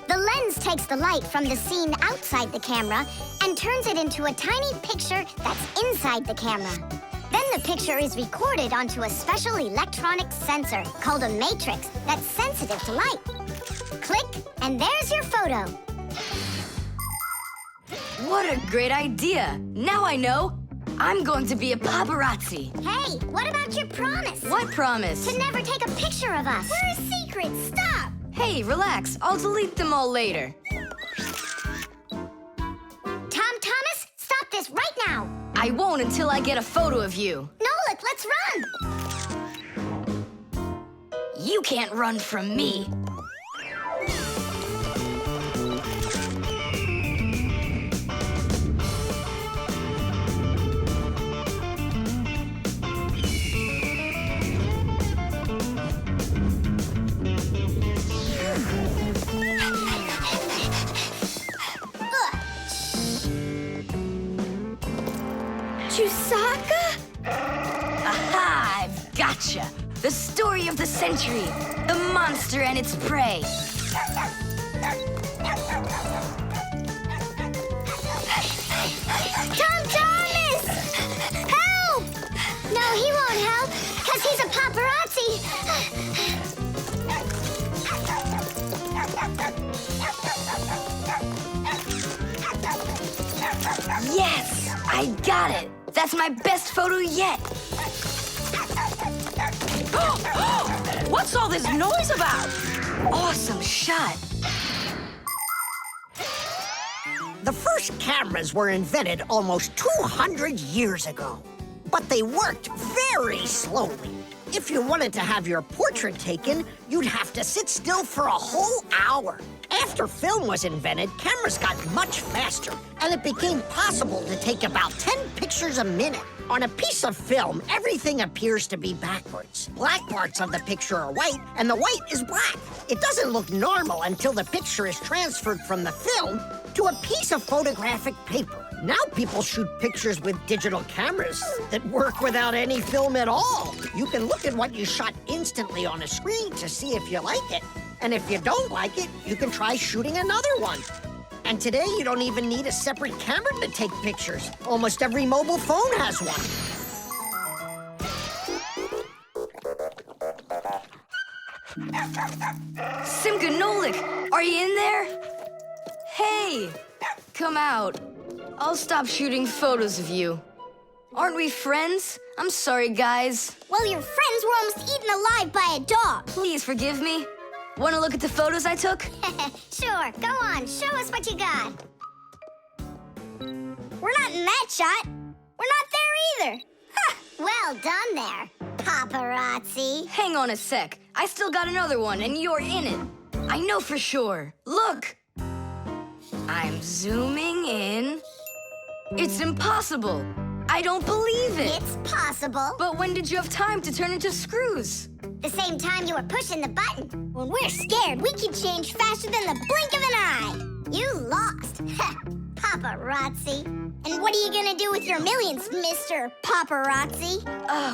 The lens takes the light from the scene outside the camera and turns it into a tiny picture that's inside the camera. Then the picture is recorded onto a special electronic sensor called a matrix that's sensitive to light. Click, and there's your photo. What a great idea. Now I know. I'm going to be a paparazzi. Hey, what about your promise? What promise? To never take a picture of us. We're a secret. Stop. Hey, relax. I'll delete them all later. Tom Thomas, stop this right now. I won't until I get a photo of you. Nolik, let's run. You can't run from me. Chusaka? Aha! I've gotcha! The story of the century. The monster and its prey. Tom Thomas! Help! No, he won't help, because he's a paparazzi. Yes! I got it! That's my best photo yet! What's all this noise about? Awesome shot! The first cameras were invented almost 200 years ago, but they worked very slowly. If you wanted to have your portrait taken, you'd have to sit still for a whole hour. After film was invented, cameras got much faster, and it became possible to take about 10 pictures a minute. On a piece of film, everything appears to be backwards. Black parts of the picture are white, and the white is black. It doesn't look normal until the picture is transferred from the film to a piece of photographic paper. Now people shoot pictures with digital cameras that work without any film at all. You can look at what you shot instantly on a screen to see if you like it. And if you don't like it, you can try shooting another one. And today, you don't even need a separate camera to take pictures. Almost every mobile phone has one. Simka Nolik, are you in there? Hey, come out. I'll stop shooting photos of you. Aren't we friends? I'm sorry, guys. Well, your friends were almost eaten alive by a dog. Please forgive me. Want to look at the photos I took? Sure, go on. Show us what you got. We're not in that shot. We're not there either. Ha! Well done there, paparazzi. Hang on a sec. I still got another one, and you're in it. I know for sure. Look! I'm zooming in. It's impossible. I don't believe it. It's possible. But when did you have time to turn into screws? The same time you were pushing the button. When we're scared, we can change faster than the blink of an eye. You lost. Paparazzi. And what are you gonna do with your millions, Mr. Paparazzi?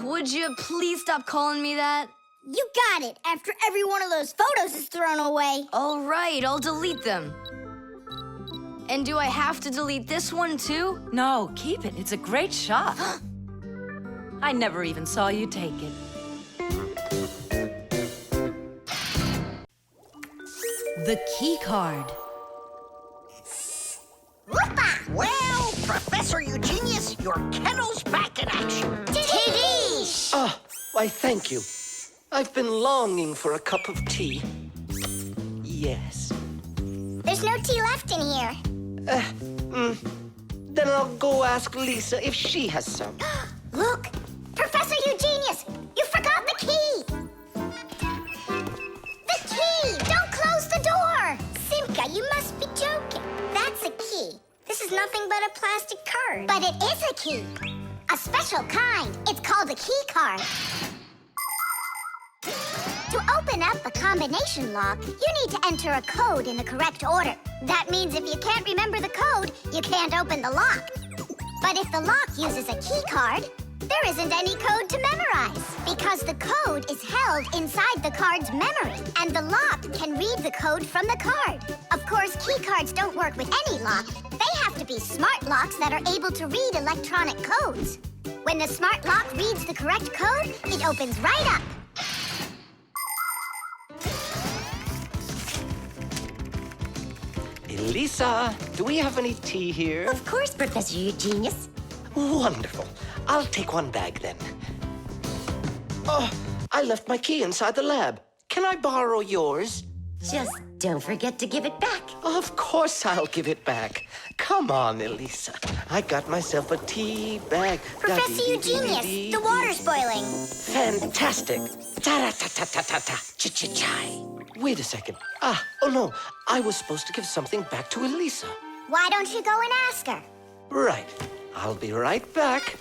Would you please stop calling me that? You got it, after every one of those photos is thrown away. All right, I'll delete them. And do I have to delete this one too? No, keep it. It's a great shot. I never even saw you take it. The Keycard. Well, Professor Eugenius, your kennel's back in action. Tiddy! Ah, why, thank you. I've been longing for a cup of tea. Yes. There's no tea left in here. Then I'll go ask Lisa if she has some. Look, Professor Eugenius, you forgot the key. The key! Don't close the door! Simka, you must be joking. That's a key. This is nothing but a plastic card. But it is a key. A special kind. It's called a key card. To open up a combination lock, you need to enter a code in the correct order. That means if you can't remember the code, you can't open the lock. But if the lock uses a key card, there isn't any code to memorize because the code is held inside the card's memory, and the lock can read the code from the card. Of course, key cards don't work with any lock. They have to be smart locks that are able to read electronic codes. When the smart lock reads the correct code, it opens right up. Lisa, do we have any tea here? Of course, Professor Eugenius. Wonderful. I'll take one bag then. Oh, I left my key inside the lab. Can I borrow yours? Just don't forget to give it back. Of course I'll give it back. Come on, Elisa. I got myself a tea bag. Professor Eugenius, the water's boiling. Fantastic. Ta-ra-ta-ta-ta-ta-ta. Ch-ch-chai. Wait a second. Oh no. I was supposed to give something back to Elisa. Why don't you go and ask her? Right. I'll be right back.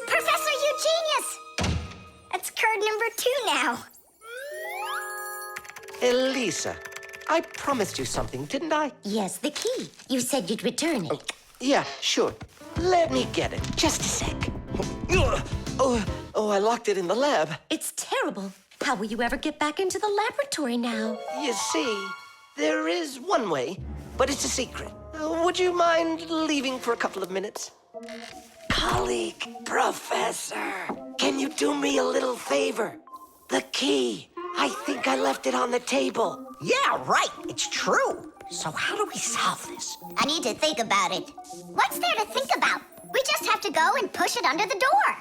Professor Eugenius! That's card number 2 now. Elisa, I promised you something, didn't I? Yes, the key. You said you'd return it. Yeah, sure. Let me get it. Just a sec. Oh, I locked it in the lab. It's terrible. How will you ever get back into the laboratory now? You see, there is one way, but it's a secret. Would you mind leaving for a couple of minutes? Colleague, Professor, can you do me a little favor? The key. I think I left it on the table. Yeah, right. It's true. So how do we solve this? I need to think about it. What's there to think about? We just have to go and push it under the door.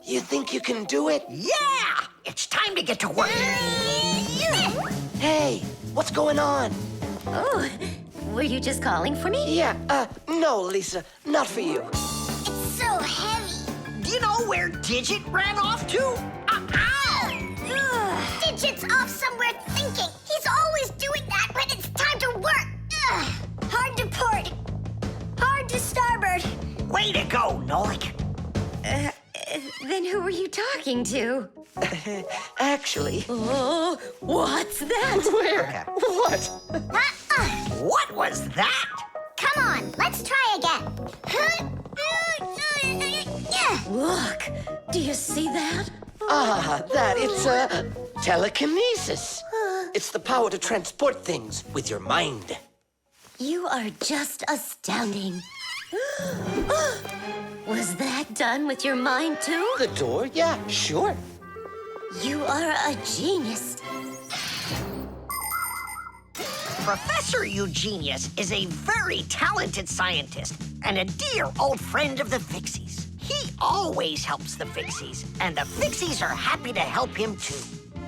You think you can do it? Yeah! It's time to get to work. Hey, what's going on? Oh, were you just calling for me? Yeah, no, Lisa, not for you. It's so heavy. Do you know where Digit ran off to? Ow! Digit's off somewhere thinking. He's always doing that when it's time to work. Hard to port. Hard to starboard. Way to go, Nolik. Then who were you talking to? Actually... Oh, what's that? Where? What? What was that? Come on, let's try again. Look, do you see that? It's telekinesis. It's the power to transport things with your mind. You are just astounding. Was that done with your mind, too? The door? Yeah, sure. You are a genius. Professor Eugenius is a very talented scientist and a dear old friend of the Fixies. He always helps the Fixies, and the Fixies are happy to help him, too.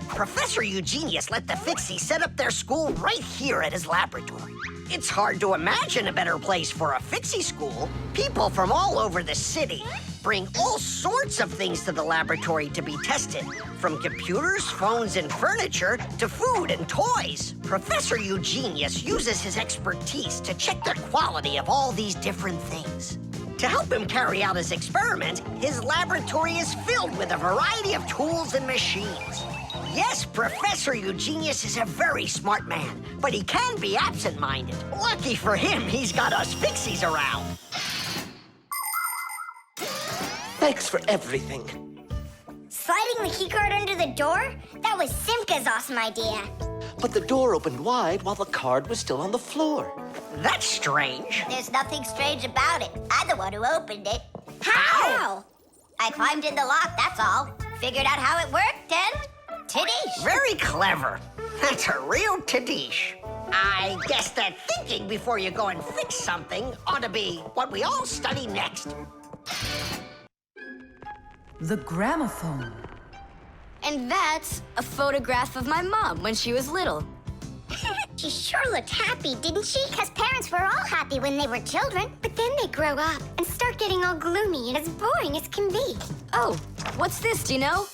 Professor Eugenius let the Fixies set up their school right here at his laboratory. It's hard to imagine a better place for a Fixie school. People from all over the city bring all sorts of things to the laboratory to be tested, from computers, phones, and furniture to food and toys. Professor Eugenius uses his expertise to check the quality of all these different things. To help him carry out his experiment, his laboratory is filled with a variety of tools and machines. Yes, Professor Eugenius is a very smart man, but he can be absent-minded. Lucky for him, he's got us Fixies around. Thanks for everything. the keycard under the door? That was Simka's awesome idea. But the door opened wide while the card was still on the floor. That's strange. There's nothing strange about it. I'm the one who opened it. How? I climbed in the lock, that's all. Figured out how it worked, and Tadish. Very clever. That's a real Tadish. I guess that thinking before you go and fix something ought to be what we all study next. The gramophone. And that's a photograph of my mom when she was little. She sure looked happy, didn't she? Because parents were all happy when they were children. But then they grow up and start getting all gloomy and as boring as can be. Oh, what's this, do you know?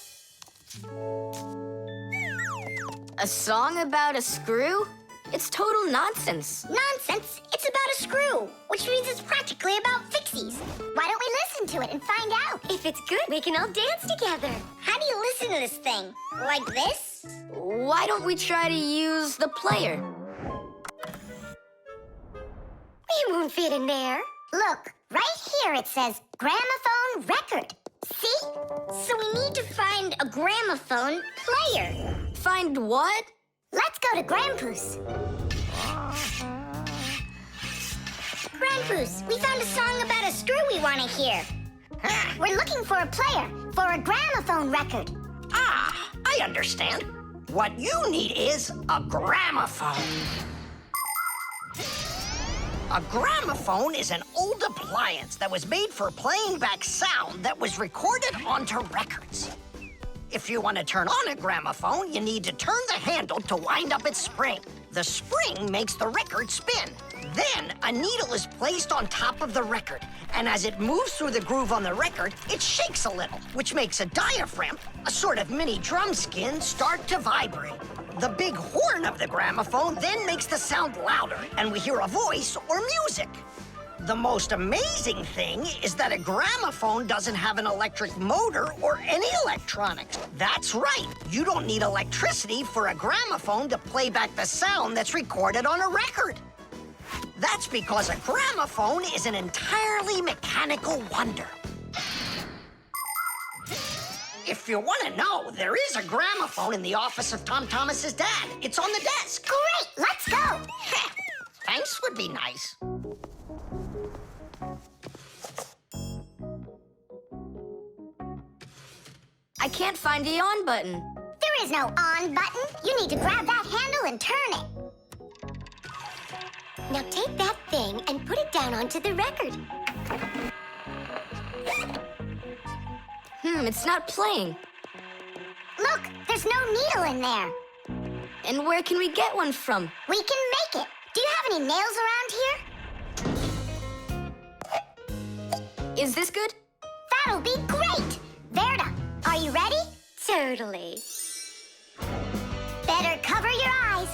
A song about a screw? It's total nonsense. Nonsense? It's about a screw, which means it's practically about Fixies. Why don't we listen to it and find out? If it's good, we can all dance together. How do you listen to this thing? Like this? Why don't we try to use the player? We won't fit in there. Look, right here it says gramophone record. See? So we need to find a gramophone player. Find what? Let's go to Grandpoos. Grandpoos, we found a song about a screw we want to hear. We're looking for a player for a gramophone record. Ah, I understand. What you need is a gramophone. A gramophone is an old appliance that was made for playing back sound that was recorded onto records. If you want to turn on a gramophone, you need to turn the handle to wind up its spring. The spring makes the record spin. Then, a needle is placed on top of the record, and as it moves through the groove on the record, it shakes a little, which makes a diaphragm, a sort of mini drum skin, start to vibrate. The big horn of the gramophone then makes the sound louder, and we hear a voice or music. The most amazing thing is that a gramophone doesn't have an electric motor or any electronics. That's right. You don't need electricity for a gramophone to play back the sound that's recorded on a record. That's because a gramophone is an entirely mechanical wonder. If you want to know, there is a gramophone in the office of Tom Thomas's dad. It's on the desk. Great, let's go. Thanks would be nice. I can't find the on button. There is no on button. You need to grab that handle and turn it. Now take that thing and put it down onto the record. It's not playing. Look, there's no needle in there. And where can we get one from? We can make it. Do you have any nails around here? Is this good? That'll be great. Verda, are you ready? Totally. Better cover your eyes.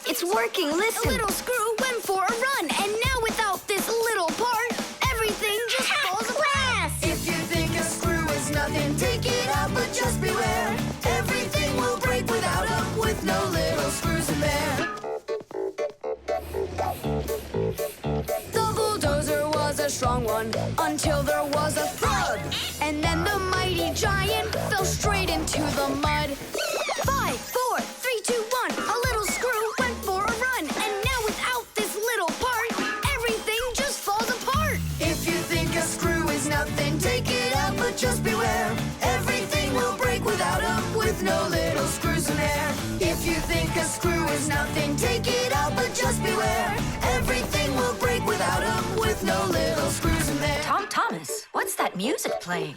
It's working, listen. A little screw went for a run, and now without this little part, everything just falls apart. If you think a screw is nothing, take it out, but just beware. Everything will break without them, with no little screws in there. The bulldozer was a strong one, until there was a thud. And then the mighty giant fell straight into the mud. 5, 4, 3, 2, 1, a little screw went for a run, and now without this little part, everything just falls apart. If you think a screw is nothing, take it out, but just beware. Everything will break without them, with no little screws in there. If you think a screw is nothing, take it out, but just beware. Everything will break without them, with no little screws in there. Tom Thomas, what's that music playing?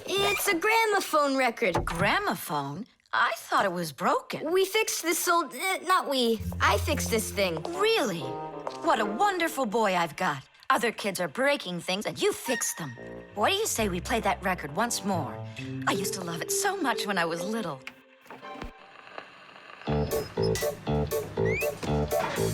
It's a gramophone record. Gramophone? I thought it was broken. We fixed this old... not we. I fixed this thing. Really? What a wonderful boy I've got. Other kids are breaking things and you fix them. What do you say we play that record once more? I used to love it so much when I was little.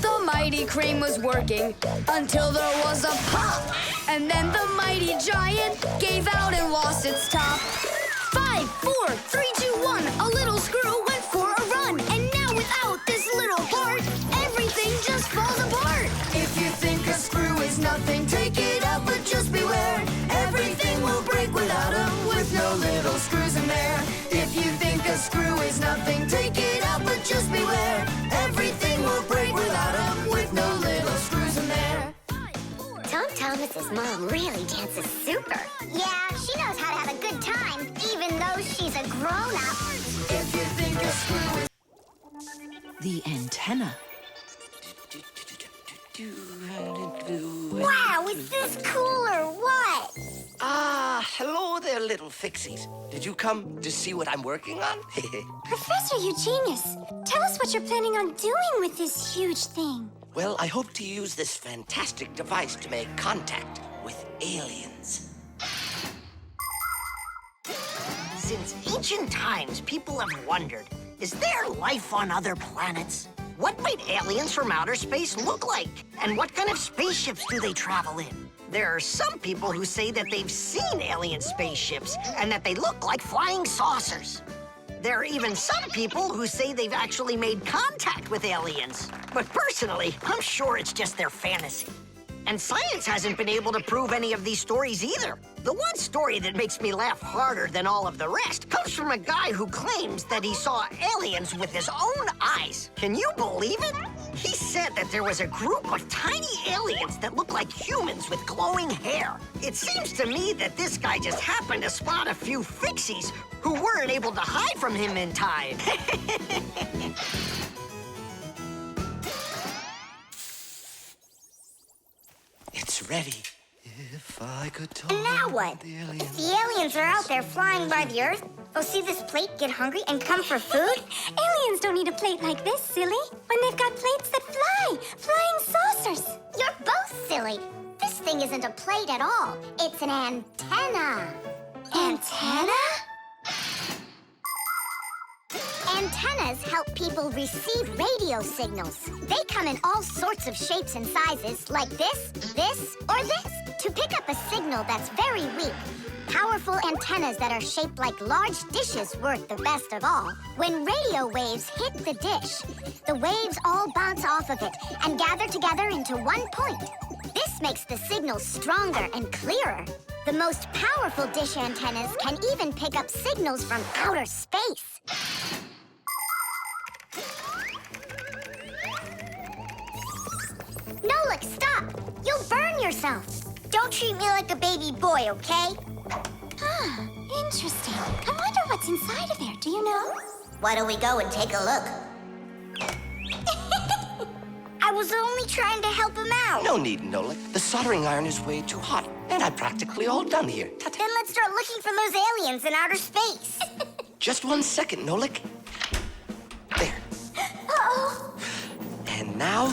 The mighty crane was working until there was a pop. And then the mighty giant gave out and lost its top. 5, 4, 3, 2, 1. A little screw went for a run. And now without this little part, everything just falls apart. If you think a screw is nothing, take it out, but just beware. Everything will break without 'em, with no little screws in there. If you think a screw is nothing, take it out, but just beware. Everything will break without 'em, with no little screws in there. Tom Thomas's mom really dances super. Yeah, she knows how to have a good time, even though she's a grown-up. If you think a screw is... The antenna. Wow, is this cool or what? Ah, hello there, little Fixies. Did you come to see what I'm working on? Professor Eugenius, tell us what you're planning on doing with this huge thing. Well, I hope to use this fantastic device to make contact with aliens. Since ancient times, people have wondered, is there life on other planets? What might aliens from outer space look like? And what kind of spaceships do they travel in? There are some people who say that they've seen alien spaceships and that they look like flying saucers. There are even some people who say they've actually made contact with aliens. But personally, I'm sure it's just their fantasy. And science hasn't been able to prove any of these stories either. The one story that makes me laugh harder than all of the rest comes from a guy who claims that he saw aliens with his own eyes. Can you believe it? He said that there was a group of tiny aliens that looked like humans with glowing hair. It seems to me that this guy just happened to spot a few Fixies who weren't able to hide from him in time. It's ready. If I could talk. And now what? If the aliens are out there flying by the Earth, they'll see this plate, get hungry, and come for food? Aliens don't need a plate like this, silly, when they've got plates that fly, flying saucers. You're both silly. This thing isn't a plate at all. It's an antenna. Antenna? Antennas help people receive radio signals. They come in all sorts of shapes and sizes, like this, or this, to pick up a signal that's very weak. Powerful antennas that are shaped like large dishes work the best of all. When radio waves hit the dish, the waves all bounce off of it and gather together into one point. This makes the signal stronger and clearer. The most powerful dish antennas can even pick up signals from outer space. Nolik, stop! You'll burn yourself. Don't treat me like a baby boy, okay? Ah, interesting. I wonder what's inside of there. Do you know? Why don't we go and take a look? I was only trying to help him out. No need, Nolik. The soldering iron is way too hot, and I'm practically all done here. Then let's start looking for those aliens in outer space. Just 1 second, Nolik. There. Uh-oh. And now,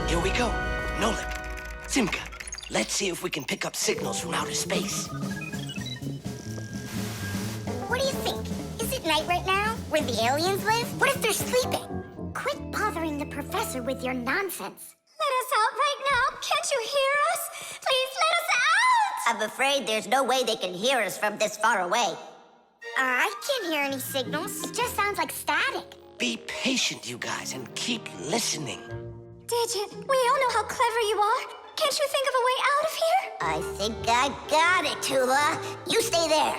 here we go. Nolik, Simka, let's see if we can pick up signals from outer space. What do you think? Is it night right now, where the aliens live? What if they're sleeping? Quit bothering the professor with your nonsense. Let us out right now. Can't you hear us? Please let us out! I'm afraid there's no way they can hear us from this far away. I can't hear any signals. It just sounds like static. Be patient, you guys, and keep listening. Digit, we all know how clever you are. Can't you think of a way out of here? I think I got it, Tula. You stay there.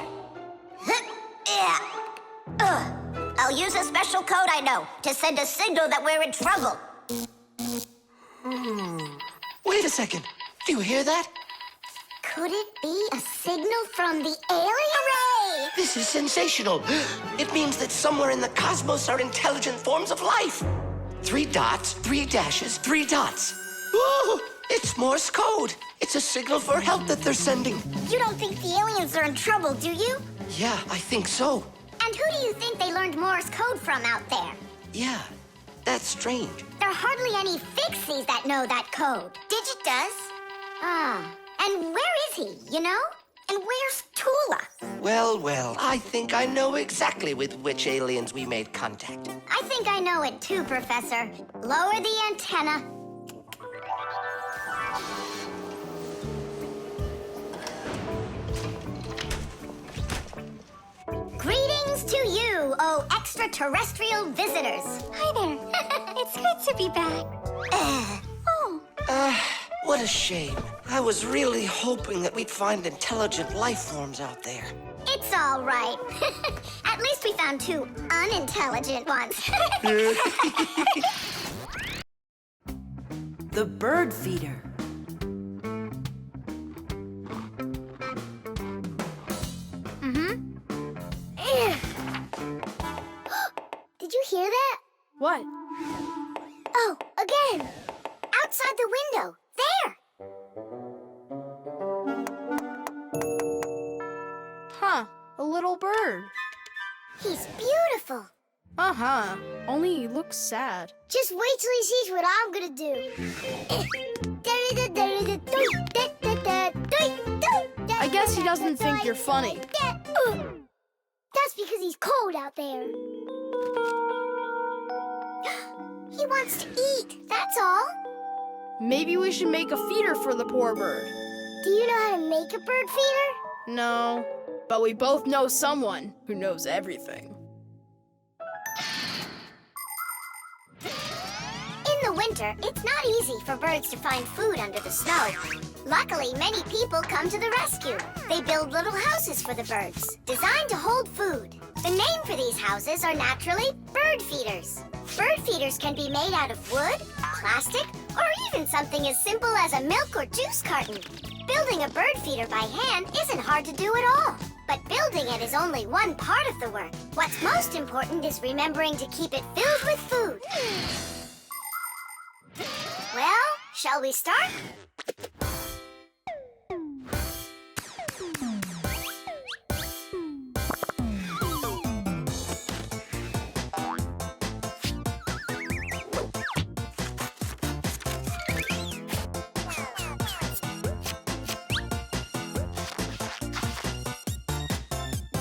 Yeah. I'll use a special code I know to send a signal that we're in trouble. Wait a second. Do you hear that? Could it be a signal from the aliens? Hooray! This is sensational. It means that somewhere in the cosmos are intelligent forms of life. 3 dots, 3 dashes, 3 dots. Ooh, It's Morse code. It's a signal for help that they're sending. You don't think the aliens are in trouble, do you? Yeah, I think so. And who do you think they learned Morse code from out there? Yeah, that's strange. There are hardly any Fixies that know that code. Digit does. Ah, and where is he, you know? And where's Tula? Well, I think I know exactly with which aliens we made contact. I think I know it too, Professor. Lower the antenna. Greetings to you, oh extraterrestrial visitors. Hi there. It's good to be back. What a shame. I was really hoping that we'd find intelligent life forms out there. It's all right. At least we found two unintelligent ones. The bird feeder. Did you hear that? What? Oh, again. Outside the window. There. Huh, a little bird. He's beautiful. Uh-huh, only he looks sad. Just wait till he sees what I'm gonna do. I guess he doesn't think you're funny. That's because he's cold out there. He wants to eat, that's all. Maybe we should make a feeder for the poor bird. Do you know how to make a bird feeder? No, but we both know someone who knows everything. In the winter, it's not easy for birds to find food under the snow. Luckily, many people come to the rescue. They build little houses for the birds, designed to hold food. The name for these houses are naturally bird feeders. Bird feeders can be made out of wood, plastic, or even something as simple as a milk or juice carton. Building a bird feeder by hand isn't hard to do at all. But building it is only one part of the work. What's most important is remembering to keep it filled with food. Well, shall we start?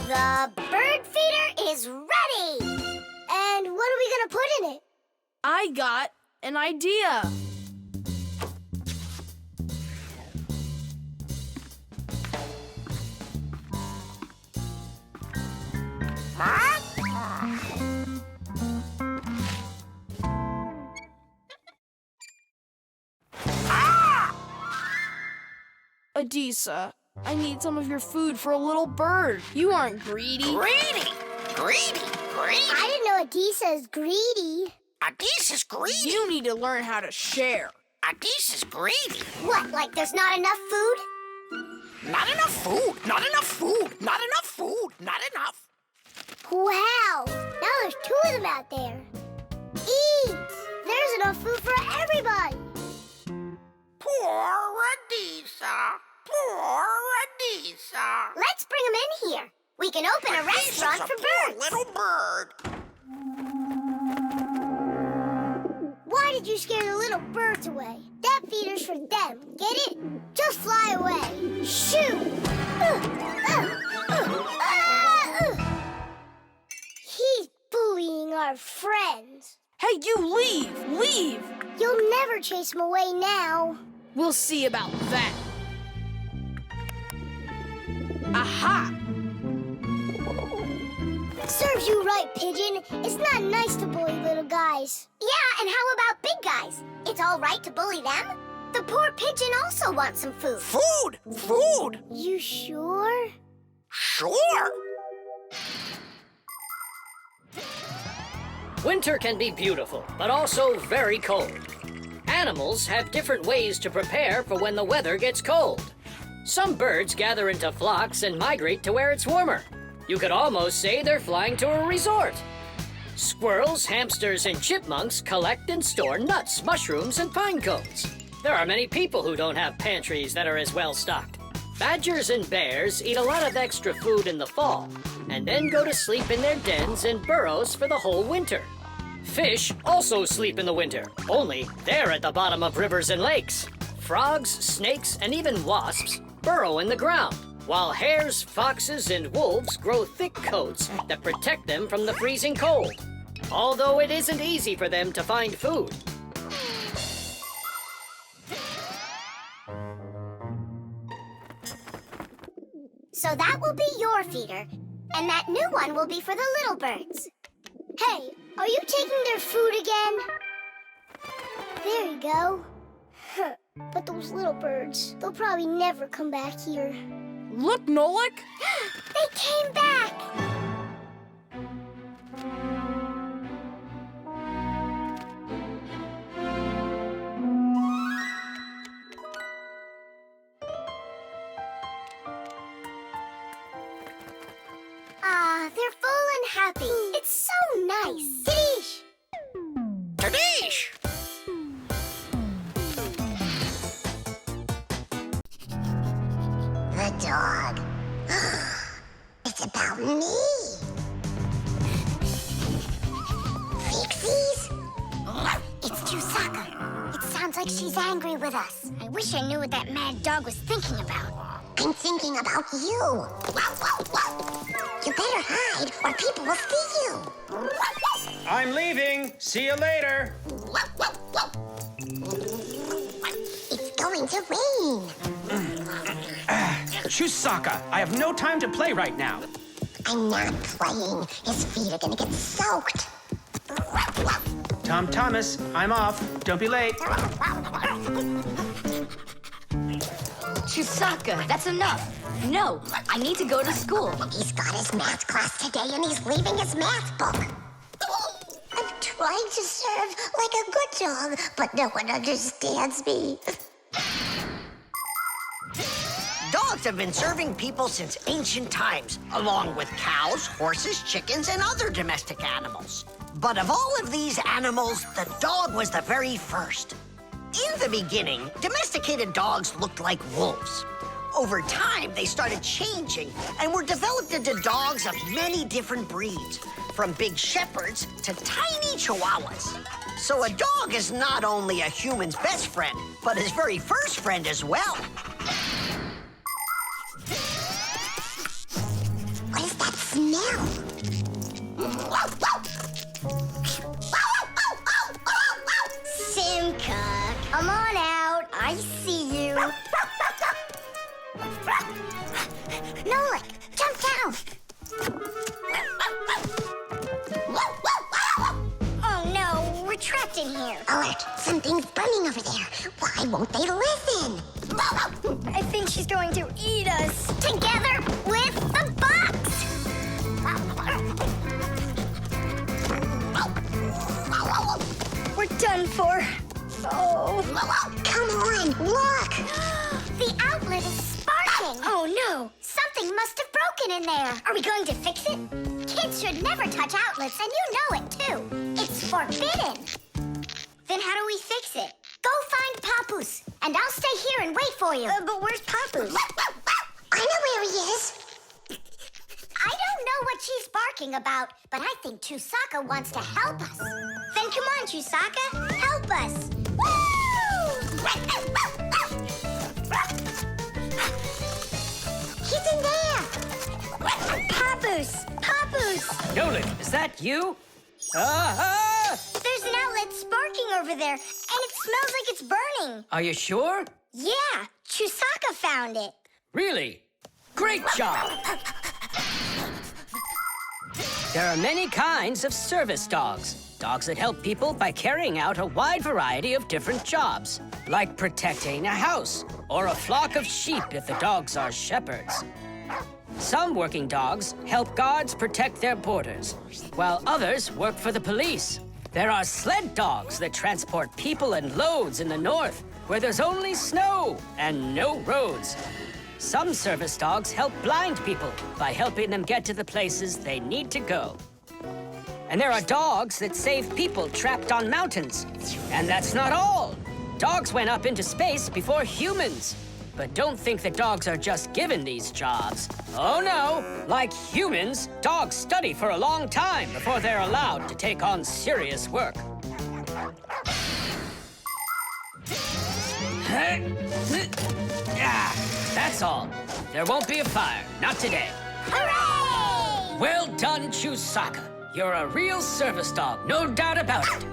The bird feeder is ready! And what are we gonna put in it? I got an idea. Adisa, I need some of your food for a little bird. You aren't greedy. Greedy! I didn't know Adisa is greedy. Adisa's greedy. You need to learn how to share. Adisa's greedy. What, like there's not enough food? Not enough food. Not enough food. Not enough food. Not enough. Wow! Now there's two of them out there. Eat! There's enough food for everybody. Poor Adisa. Poor Adisa. Let's bring them in here. We can open a restaurant for birds. Little bird. Why did you scare the little birds away? That feeder's for them. Get it? Just fly away. Shoot! He's bullying our friends. Hey, you leave! Leave! You'll never chase him away now. We'll see about that. Aha! Serves you right, Pigeon. It's not nice to bully little guys. Yeah, and how about big guys? It's all right to bully them. The poor pigeon also wants some food. Food! Food! You sure? Sure! Winter can be beautiful, but also very cold. Animals have different ways to prepare for when the weather gets cold. Some birds gather into flocks and migrate to where it's warmer. You could almost say they're flying to a resort. Squirrels, hamsters, and chipmunks collect and store nuts, mushrooms, and pine cones. There are many people who don't have pantries that are as well stocked. Badgers and bears eat a lot of extra food in the fall, and then go to sleep in their dens and burrows for the whole winter. Fish also sleep in the winter, only they're at the bottom of rivers and lakes. Frogs, snakes, and even wasps burrow in the ground, while hares, foxes, and wolves grow thick coats that protect them from the freezing cold, although it isn't easy for them to find food. So that will be your feeder, and that new one will be for the little birds. Hey, are you taking their food again? There you go. But those little birds, they'll probably never come back here. Look, Nolik! They came back! They're full and happy. It's so nice. Dish! Tadish! The dog. It's about me. Fixies? It's Chusaka. It sounds like she's angry with us. I wish I knew what that mad dog was thinking about. I'm thinking about you. You better hide or people will see you. I'm leaving. See you later. It's going to rain. Chusaka, I have no time to play right now. I'm not playing. His feet are gonna get soaked. Tom Thomas, I'm off. Don't be late. Chusaka, that's enough. No, I need to go to school. He's got his math class today and he's leaving his math book. I'm trying to serve like a good dog, but no one understands me. Dogs have been serving people since ancient times, along with cows, horses, chickens, and other domestic animals. But of all of these animals, the dog was the very first. In the beginning, domesticated dogs looked like wolves. Over time, they started changing and were developed into dogs of many different breeds, from big shepherds to tiny chihuahuas. So a dog is not only a human's best friend, but his very first friend as well. What is that smell? Simka, come on out. I see you. Nolik, jump down. Oh no, we're trapped in here. Alert, something's burning over there. Why won't they listen? I think she's going to eat us. Together with the box. We're done for. Oh. Come on, look. The outlet is sparking. Oh no, something must have broken in there. Are we going to fix it? Kids should never touch outlets, and you know it too. It's forbidden. Then how do we fix it? Go find Papoose, and I'll stay here and wait for you. But where's Papoose? I know where he is. I don't know what she's barking about, but I think Chusaka wants to help us. Then come on, Chusaka, help us. Woo! He's in there. Papoose, Papoose. Nolik, is that you? There's an outlet sparking over there, and it smells like it's burning. Are you sure? Yeah, Chusaka found it. Really? Great job! There are many kinds of service dogs. Dogs that help people by carrying out a wide variety of different jobs, like protecting a house or a flock of sheep if the dogs are shepherds. Some working dogs help guards protect their borders, while others work for the police. There are sled dogs that transport people and loads in the north, where there's only snow and no roads. Some service dogs help blind people by helping them get to the places they need to go. And there are dogs that save people trapped on mountains. And that's not all. Dogs went up into space before humans. But don't think that dogs are just given these jobs. Oh no! Like humans, dogs study for a long time before they're allowed to take on serious work. That's all. There won't be a fire. Not today. Hooray! Well done, Chusaka. You're a real service dog, no doubt about it.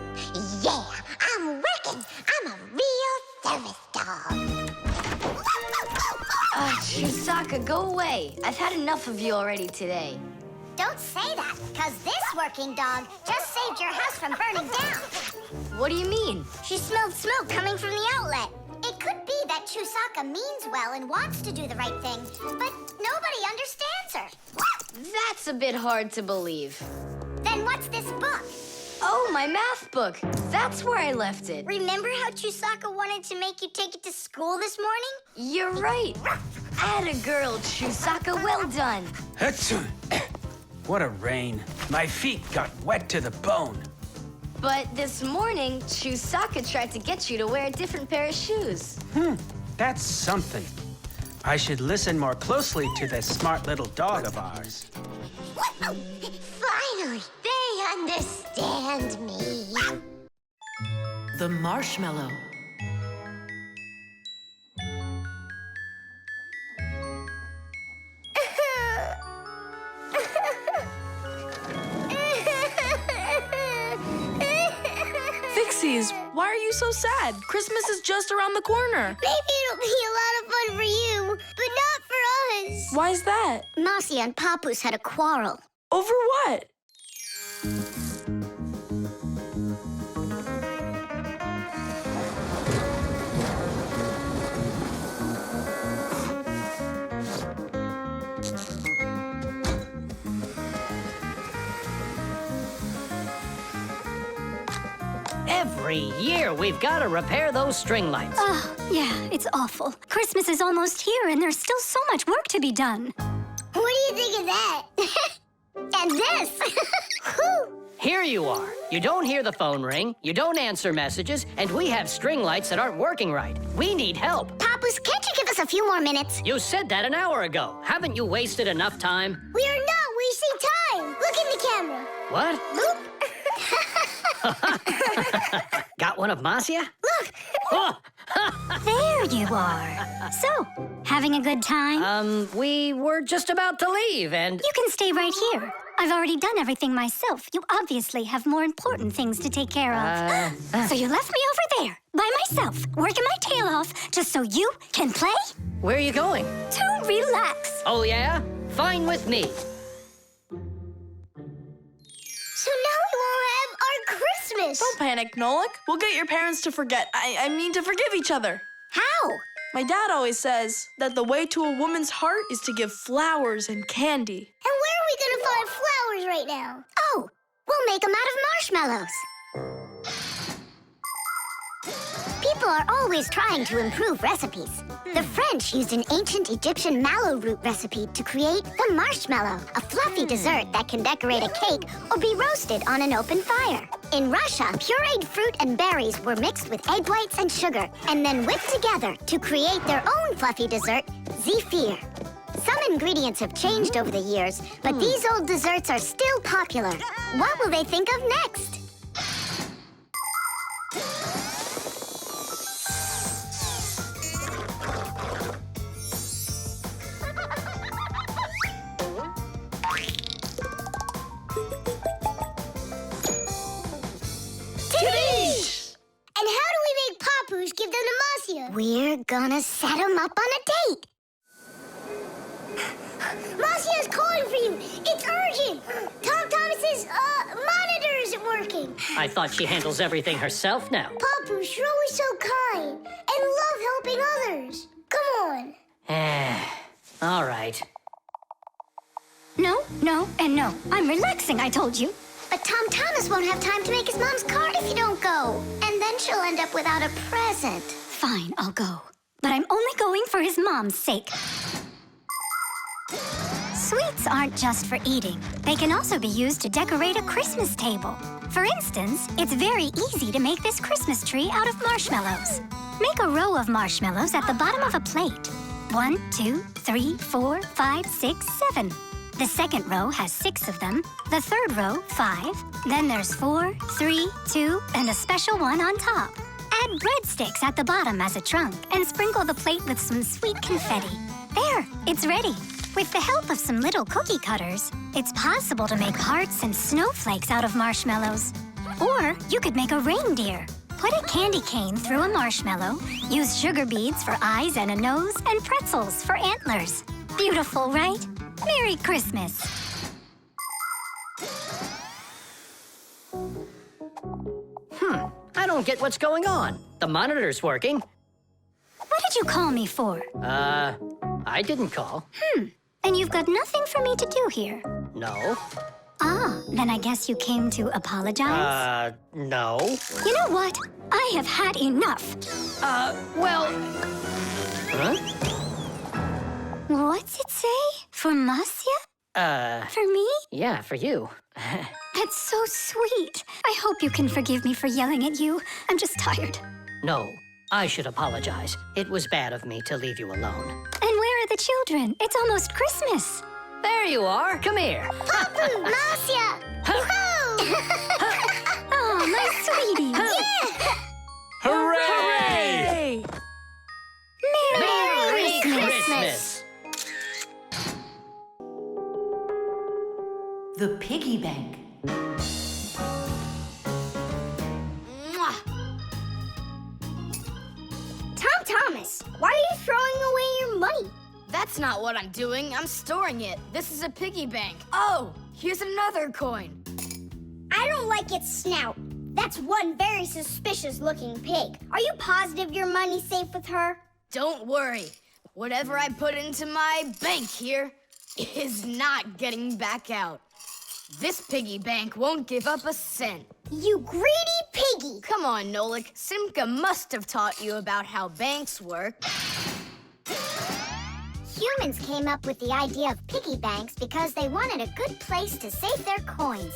Yeah, I'm working. I'm a real service dog. Chusaka, go away. I've had enough of you already today. Don't say that, because this working dog just saved your house from burning down. What do you mean? She smelled smoke coming from the outlet. It could be that Chusaka means well and wants to do the right thing, but nobody understands her. That's a bit hard to believe. Then what's this book? Oh, my math book. That's where I left it. Remember how Chusaka wanted to make you take it to school this morning? You're right. Atta girl, Chusaka. Well done. What a rain. My feet got wet to the bone. But this morning, Chusaka tried to get you to wear a different pair of shoes. That's something. I should listen more closely to this smart little dog of ours. Finally, they understand me. The marshmallow. Fixies, why are you so sad? Christmas is just around the corner. Maybe it'll be a lot of fun for you, but not for us. Why's that? Marcia and Papoose had a quarrel. Over what? Every year, we've got to repair those string lights. Oh, yeah, it's awful. Christmas is almost here, and there's still so much work to be done. What do you think of that? And this? Here you are. You don't hear the phone ring, you don't answer messages, and we have string lights that aren't working right. We need help. Papoose, can't you give us a few more minutes? You said that an hour ago. Haven't you wasted enough time? We are not wasting time. Look in the camera. What? Look. Got one of Marcia? Look. Oh. There you are. So, having a good time? We were just about to leave, and... You can stay right here. I've already done everything myself. You obviously have more important things to take care of. So you left me over there, by myself, working my tail off, just so you can play? Where are you going? To relax. Oh, yeah? Fine with me. So now we won't have our Christmas. Don't panic, Nolik. We'll get your parents to forget. I mean to forgive each other. How? My dad always says that the way to a woman's heart is to give flowers and candy. And where are we gonna find flowers right now? Oh, we'll make them out of marshmallows. People are always trying to improve recipes. The French used an ancient Egyptian mallow root recipe to create the marshmallow, a fluffy dessert that can decorate a cake or be roasted on an open fire. In Russia, pureed fruit and berries were mixed with egg whites and sugar and then whipped together to create their own fluffy dessert, zefir. Some ingredients have changed over the years, but these old desserts are still popular. What will they think of next? And how do we make Papoose give them to Marcia? We're gonna set him up on a date. Marcia's calling for you. It's urgent. Tom Thomas's monitor isn't working. I thought she handles everything herself now. Papoose, you're always so kind and love helping others. Come on. All right. No, no, and no. I'm relaxing, I told you. But Tom Thomas won't have time to make his mom's card if you don't go. And then she'll end up without a present. Fine, I'll go. But I'm only going for his mom's sake. Sweets aren't just for eating. They can also be used to decorate a Christmas table. For instance, it's very easy to make this Christmas tree out of marshmallows. Make a row of marshmallows at the bottom of a plate. 1, 2, 3, 4, 5, 6, 7. The second row has 6 of them. The third row, 5. Then there's 4, 3, 2, and a special one on top. Add breadsticks at the bottom as a trunk and sprinkle the plate with some sweet confetti. There, it's ready. With the help of some little cookie cutters, it's possible to make hearts and snowflakes out of marshmallows. Or you could make a reindeer. Put a candy cane through a marshmallow, use sugar beads for eyes and a nose, and pretzels for antlers. Beautiful, right? Merry Christmas! I don't get what's going on. The monitor's working. What did you call me for? I didn't call. And you've got nothing for me to do here. No. Ah, then I guess you came to apologize? No. You know what? I have had enough. Well... Huh? What's it say? For Masya? For me? Yeah, for you. That's so sweet. I hope you can forgive me for yelling at you. I'm just tired. No, I should apologize. It was bad of me to leave you alone. And where are the children? It's almost Christmas. There you are. Come here. Papu, Masya! Oh, my sweetie. Yeah! Hooray! Merry Christmas! The Piggy Bank. Tom Thomas, why are you throwing away your money? That's not what I'm doing. I'm storing it. This is a piggy bank. Oh, here's another coin. I don't like its snout. That's one very suspicious-looking pig. Are you positive your money's safe with her? Don't worry. Whatever I put into my bank here is not getting back out. This piggy bank won't give up a cent. You greedy piggy! Come on, Nolik. Simka must have taught you about how banks work. Humans came up with the idea of piggy banks because they wanted a good place to save their coins.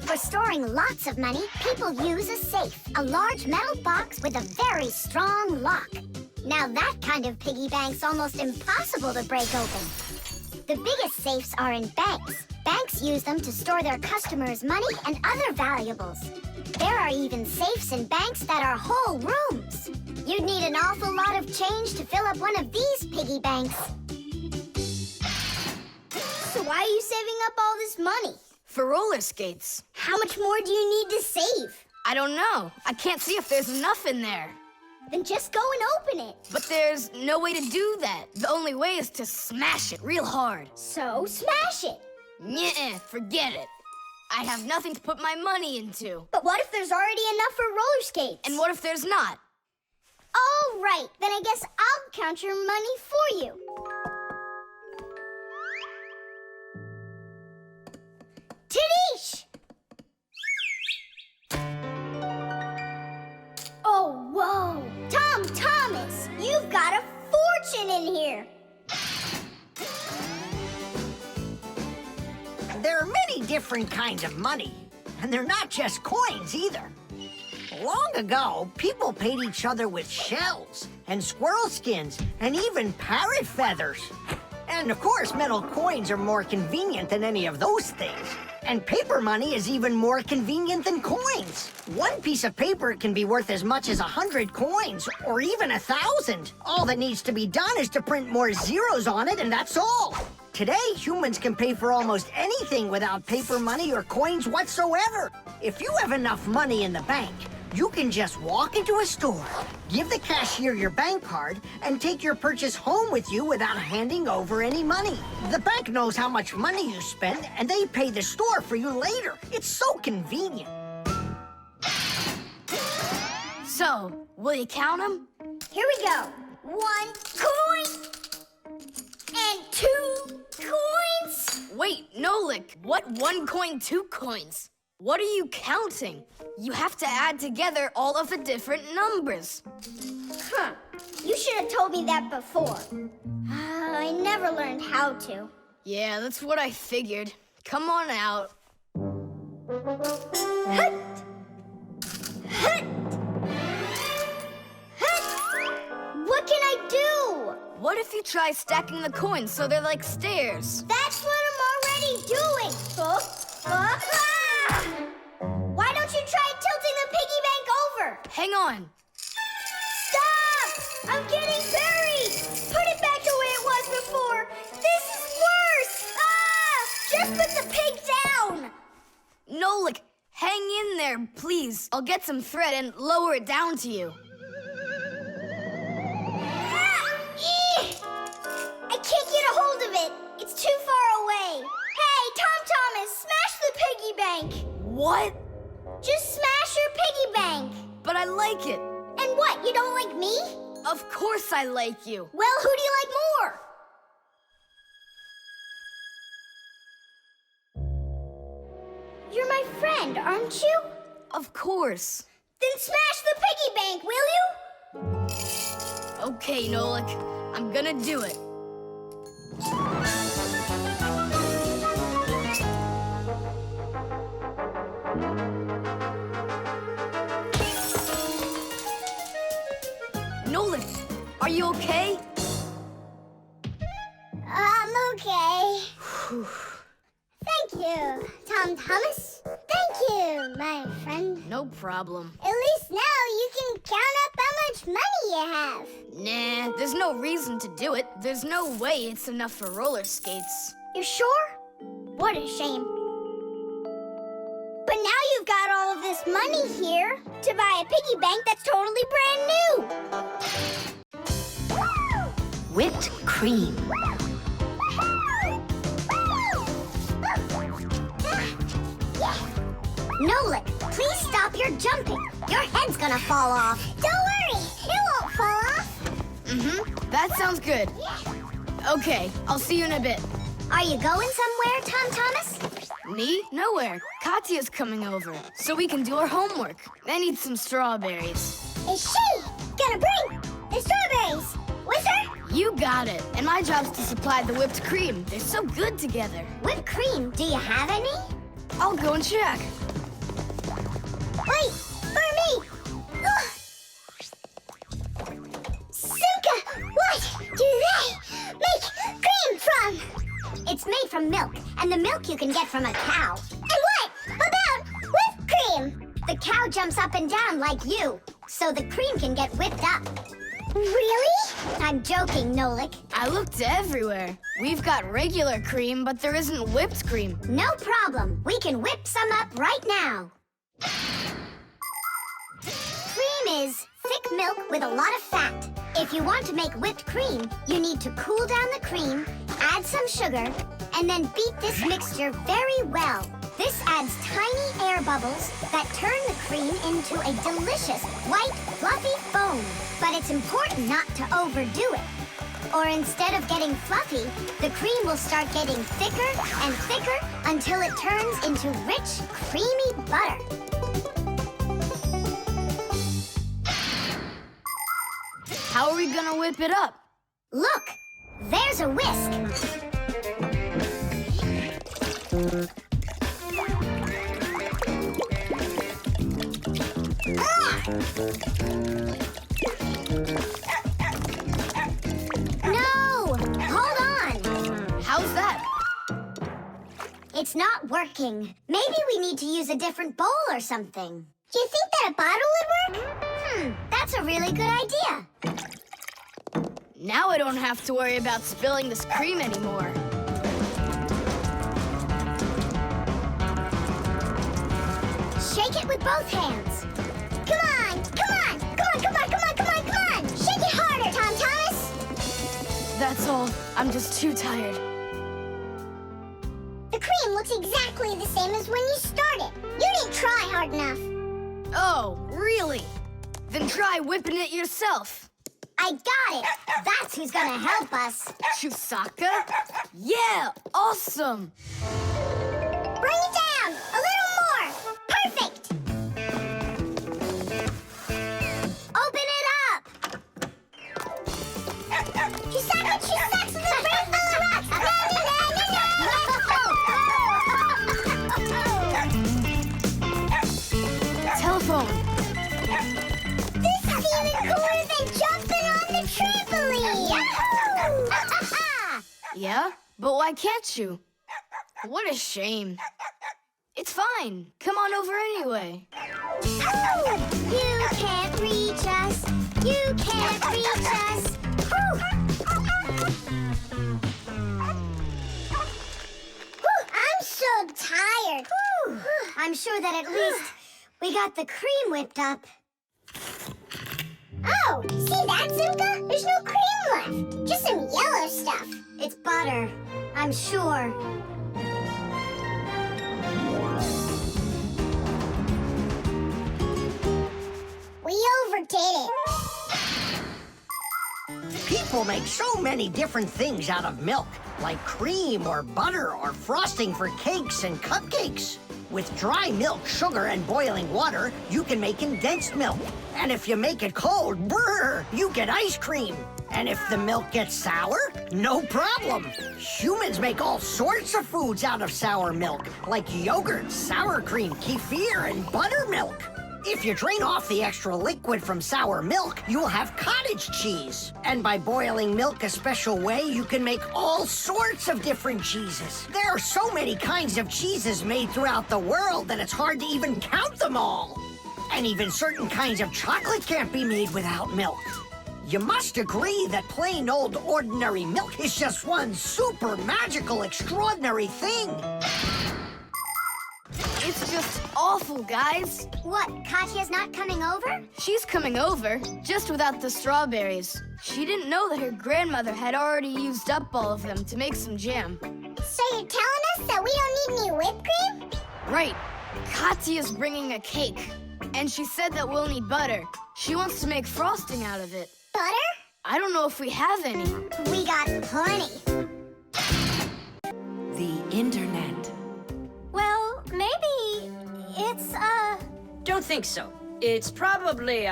For storing lots of money, people use a safe, a large metal box with a very strong lock. Now that kind of piggy bank's almost impossible to break open. The biggest safes are in banks. Banks use them to store their customers' money and other valuables. There are even safes in banks that are whole rooms. You'd need an awful lot of change to fill up one of these piggy banks. So why are you saving up all this money? For roller skates. How much more do you need to save? I don't know. I can't see if there's enough in there. Then just go and open it. But there's no way to do that. The only way is to smash it real hard. So smash it. Nuh-uh, forget it. I have nothing to put my money into. But what if there's already enough for roller skates? And what if there's not? All right, then I guess I'll count your money for you. Tadish! Oh, whoa! Tom Thomas, you've got a fortune in here! There are many different kinds of money, and they're not just coins either. Long ago, people paid each other with shells and squirrel skins and even parrot feathers. And of course, metal coins are more convenient than any of those things. And paper money is even more convenient than coins. One piece of paper can be worth as much as 100 coins, or even 1,000. All that needs to be done is to print more zeros on it, and that's all. Today, humans can pay for almost anything without paper money or coins whatsoever. If you have enough money in the bank, you can just walk into a store, give the cashier your bank card, and take your purchase home with you without handing over any money. The bank knows how much money you spend, and they pay the store for you later. It's so convenient. So, will you count them? Here we go. 1 coin and 2 coins. Wait, Nolik, what 1 coin, 2 coins? What are you counting? You have to add together all of the different numbers. Huh. You should have told me that before. I never learned how to. Yeah, that's what I figured. Come on out. What can I do? What if you try stacking the coins so they're like stairs? That's what I'm already doing. Why don't you try tilting the piggy bank over? Hang on. Stop! I'm getting buried! Put it back the way it was before! This is worse! Just put the pig down! Nolik, hang in there, please. I'll get some thread and lower it down to you. I can't get a hold of it. It's too far away. Hey, Tom Thomas, smash the piggy bank. What? Just smash your piggy bank. But I like it. And what, you don't like me? Of course I like you. Well, who do you like more? You're my friend, aren't you? Of course. Then smash the piggy bank, will you? Okay, Nolik. I'm gonna do it. Nolik, are you okay? I'm okay. Thank you, Tom Thomas. Thank you, my friend. No problem. At least now you can count up how much money you have. Nah, there's no reason to do it. There's no way it's enough for roller skates. You sure? What a shame. But now you've got all of this money here to buy a piggy bank that's totally brand new. Whipped cream. Nolik, please stop your jumping. Your head's gonna fall off. Don't worry, it won't fall off. That sounds good. Okay, I'll see you in a bit. Are you going somewhere, Tom Thomas? Me? Nowhere. Katya's coming over, so we can do our homework. I need some strawberries. Is she gonna bring the strawberries with her? You got it. And my job's to supply the whipped cream. They're so good together. Whipped cream, do you have any? I'll go and check. Wait, for me! Simka, what do they make cream from? It's made from milk, and the milk you can get from a cow. And what about whipped cream? The cow jumps up and down like you, so the cream can get whipped up. Really? I'm joking, Nolik. I looked everywhere. We've got regular cream, but there isn't whipped cream. No problem. We can whip some up right now. Cream is thick milk with a lot of fat. If you want to make whipped cream, you need to cool down the cream, add some sugar, and then beat this mixture very well. This adds tiny air bubbles that turn the cream into a delicious, white, fluffy foam. But it's important not to overdo it. Or instead of getting fluffy, the cream will start getting thicker and thicker until it turns into rich, creamy butter. How are we gonna whip it up? Look, there's a whisk. No! Hold on! How's that? It's not working. Maybe we need to use a different bowl or something. Do you think that a bottle would work? That's a really good idea. Now I don't have to worry about spilling this cream anymore. Shake it with both hands. Come on, come on, come on, come on, come on, come on, come on! Shake it harder, Tom Thomas! That's all. I'm just too tired. The cream looks exactly the same as when you started. You didn't try hard enough. Oh, really? Then try whipping it yourself. I got it. That's who's gonna help us. Chusaka? Yeah, awesome. Bring it down. A little more. Perfect. Open it up. Chusaka, Chusaka, the rainbow rocks. Yeah? But why can't you? What a shame. It's fine. Come on over anyway. You can't reach us. You can't reach us. Whew. I'm so tired. Whew. I'm sure that at least we got the cream whipped up. Oh, see that, Simka? There's no cream left. Just some yellow stuff. It's butter, I'm sure. We overdid it. People make so many different things out of milk, like cream or butter or frosting for cakes and cupcakes. With dry milk, sugar, and boiling water, you can make condensed milk. And if you make it cold, brr, you get ice cream. And if the milk gets sour, no problem. Humans make all sorts of foods out of sour milk, like yogurt, sour cream, kefir, and buttermilk. If you drain off the extra liquid from sour milk, you'll have cottage cheese. And by boiling milk a special way, you can make all sorts of different cheeses. There are so many kinds of cheeses made throughout the world that it's hard to even count them all. And even certain kinds of chocolate can't be made without milk. You must agree that plain old ordinary milk is just one super magical, extraordinary thing. It's just awful, guys. What, Katya's not coming over? She's coming over, just without the strawberries. She didn't know that her grandmother had already used up all of them to make some jam. So you're telling us that we don't need any whipped cream? Right. Katya's bringing a cake, and she said that we'll need butter. She wants to make frosting out of it. Butter? I don't know if we have any. We got plenty. The internet. Well, maybe it's, Don't think so. It's probably,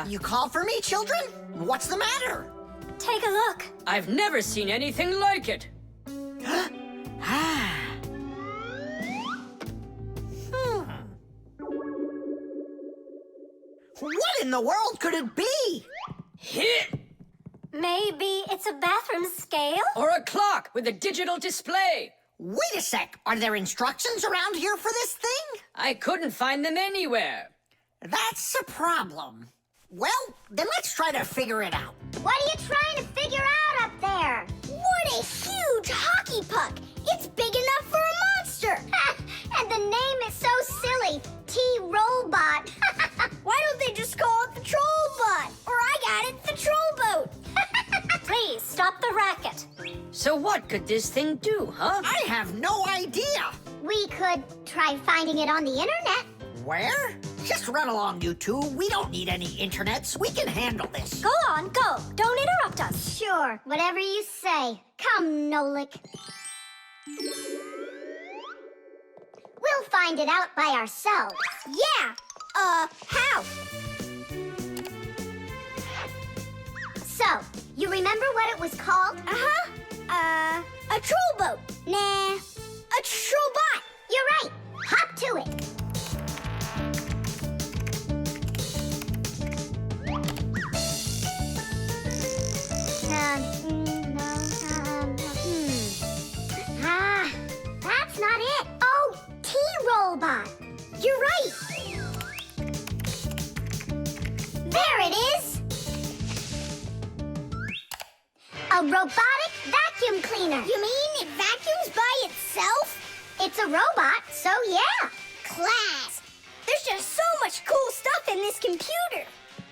You call for me, children? What's the matter? Take a look. I've never seen anything like it. What in the world could it be? Hit! Maybe it's a bathroom scale? Or a clock with a digital display. Wait a sec. Are there instructions around here for this thing? I couldn't find them anywhere. That's a problem. Well, then let's try to figure it out. What are you trying to figure out up there? What a huge hockey puck! It's big enough for a monster! And the name is so silly, T-Robot. Why don't they just call it the Trollbot? Or I got it, the Trollboat. Please, stop the racket. So what could this thing do, huh? I have no idea. We could try finding it on the internet. Where? Just run along, you two. We don't need any internets. We can handle this. Go on, go. Don't interrupt us. Sure, whatever you say. Come, Nolik. We'll find it out by ourselves. Yeah! How? So, you remember what it was called? A trollboat. Nah, a trollbot. You're right. Hop to it. That's not it. Oh, T-Robot. You're right. There it is. A robotic vacuum cleaner. You mean it vacuums by itself? It's a robot, so yeah. Class. There's just so much cool stuff in this computer.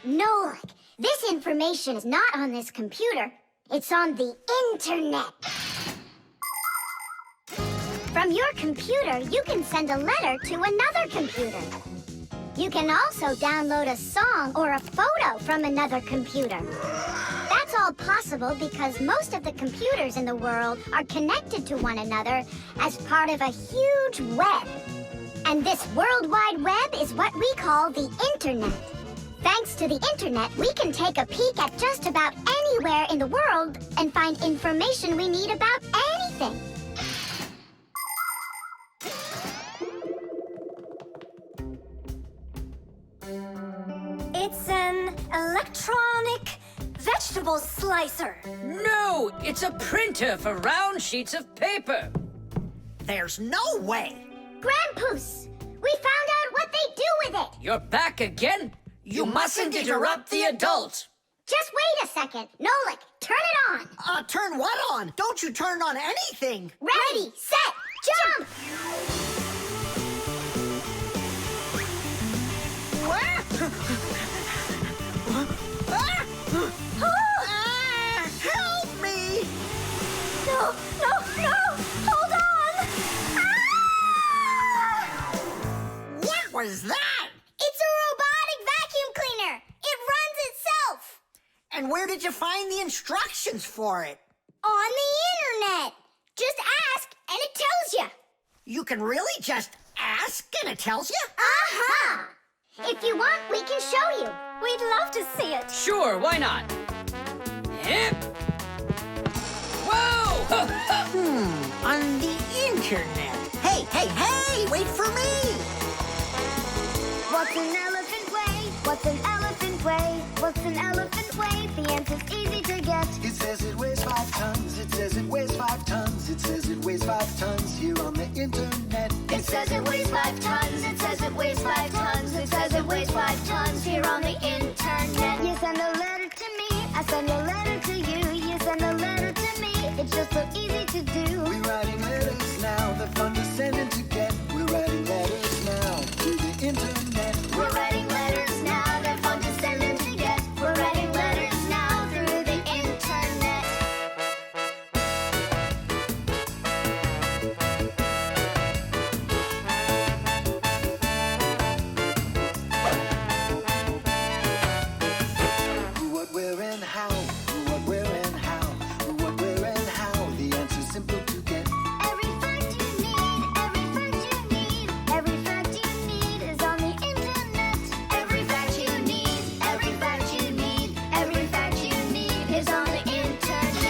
Nolik, this information is not on this computer. It's on the internet. From your computer, you can send a letter to another computer. You can also download a song or a photo from another computer. That's all possible because most of the computers in the world are connected to one another as part of a huge web. And this World Wide Web is what we call the Internet. Thanks to the Internet, we can take a peek at just about anywhere in the world and find information we need about anything. It's an electronic vegetable vegetable slicer. No, it's a printer for round sheets of paper. There's no way. Grandpoos, we found out what they do with it. You're back again? You mustn't interrupt the adult. Just wait a second. Nolik, turn it on. Turn what on? Don't you turn on anything. Ready, set, jump! Help me! No, hold on! What was that? It's a robotic vacuum cleaner. It runs itself. And where did you find the instructions for it? On the internet. Just ask and it tells you. You can really just ask and it tells you? Aha! If you want, we can show you. We'd love to see it. Sure, why not? Hip. Whoa! On the internet. Hey, wait for me! What's an elephant weigh? What's an elephant weigh? What's an elephant weigh? The answer's easy to get. It says it weighs 5 tons. It says it weighs 5 tons. It says it weighs 5 tons here on the internet. It says it weighs 5 tons. It says it weighs 5 tons. It says it weighs 5 tons here on the internet. You send a letter to me. I send a letter to you. You send a letter to me. It's just so easy to do.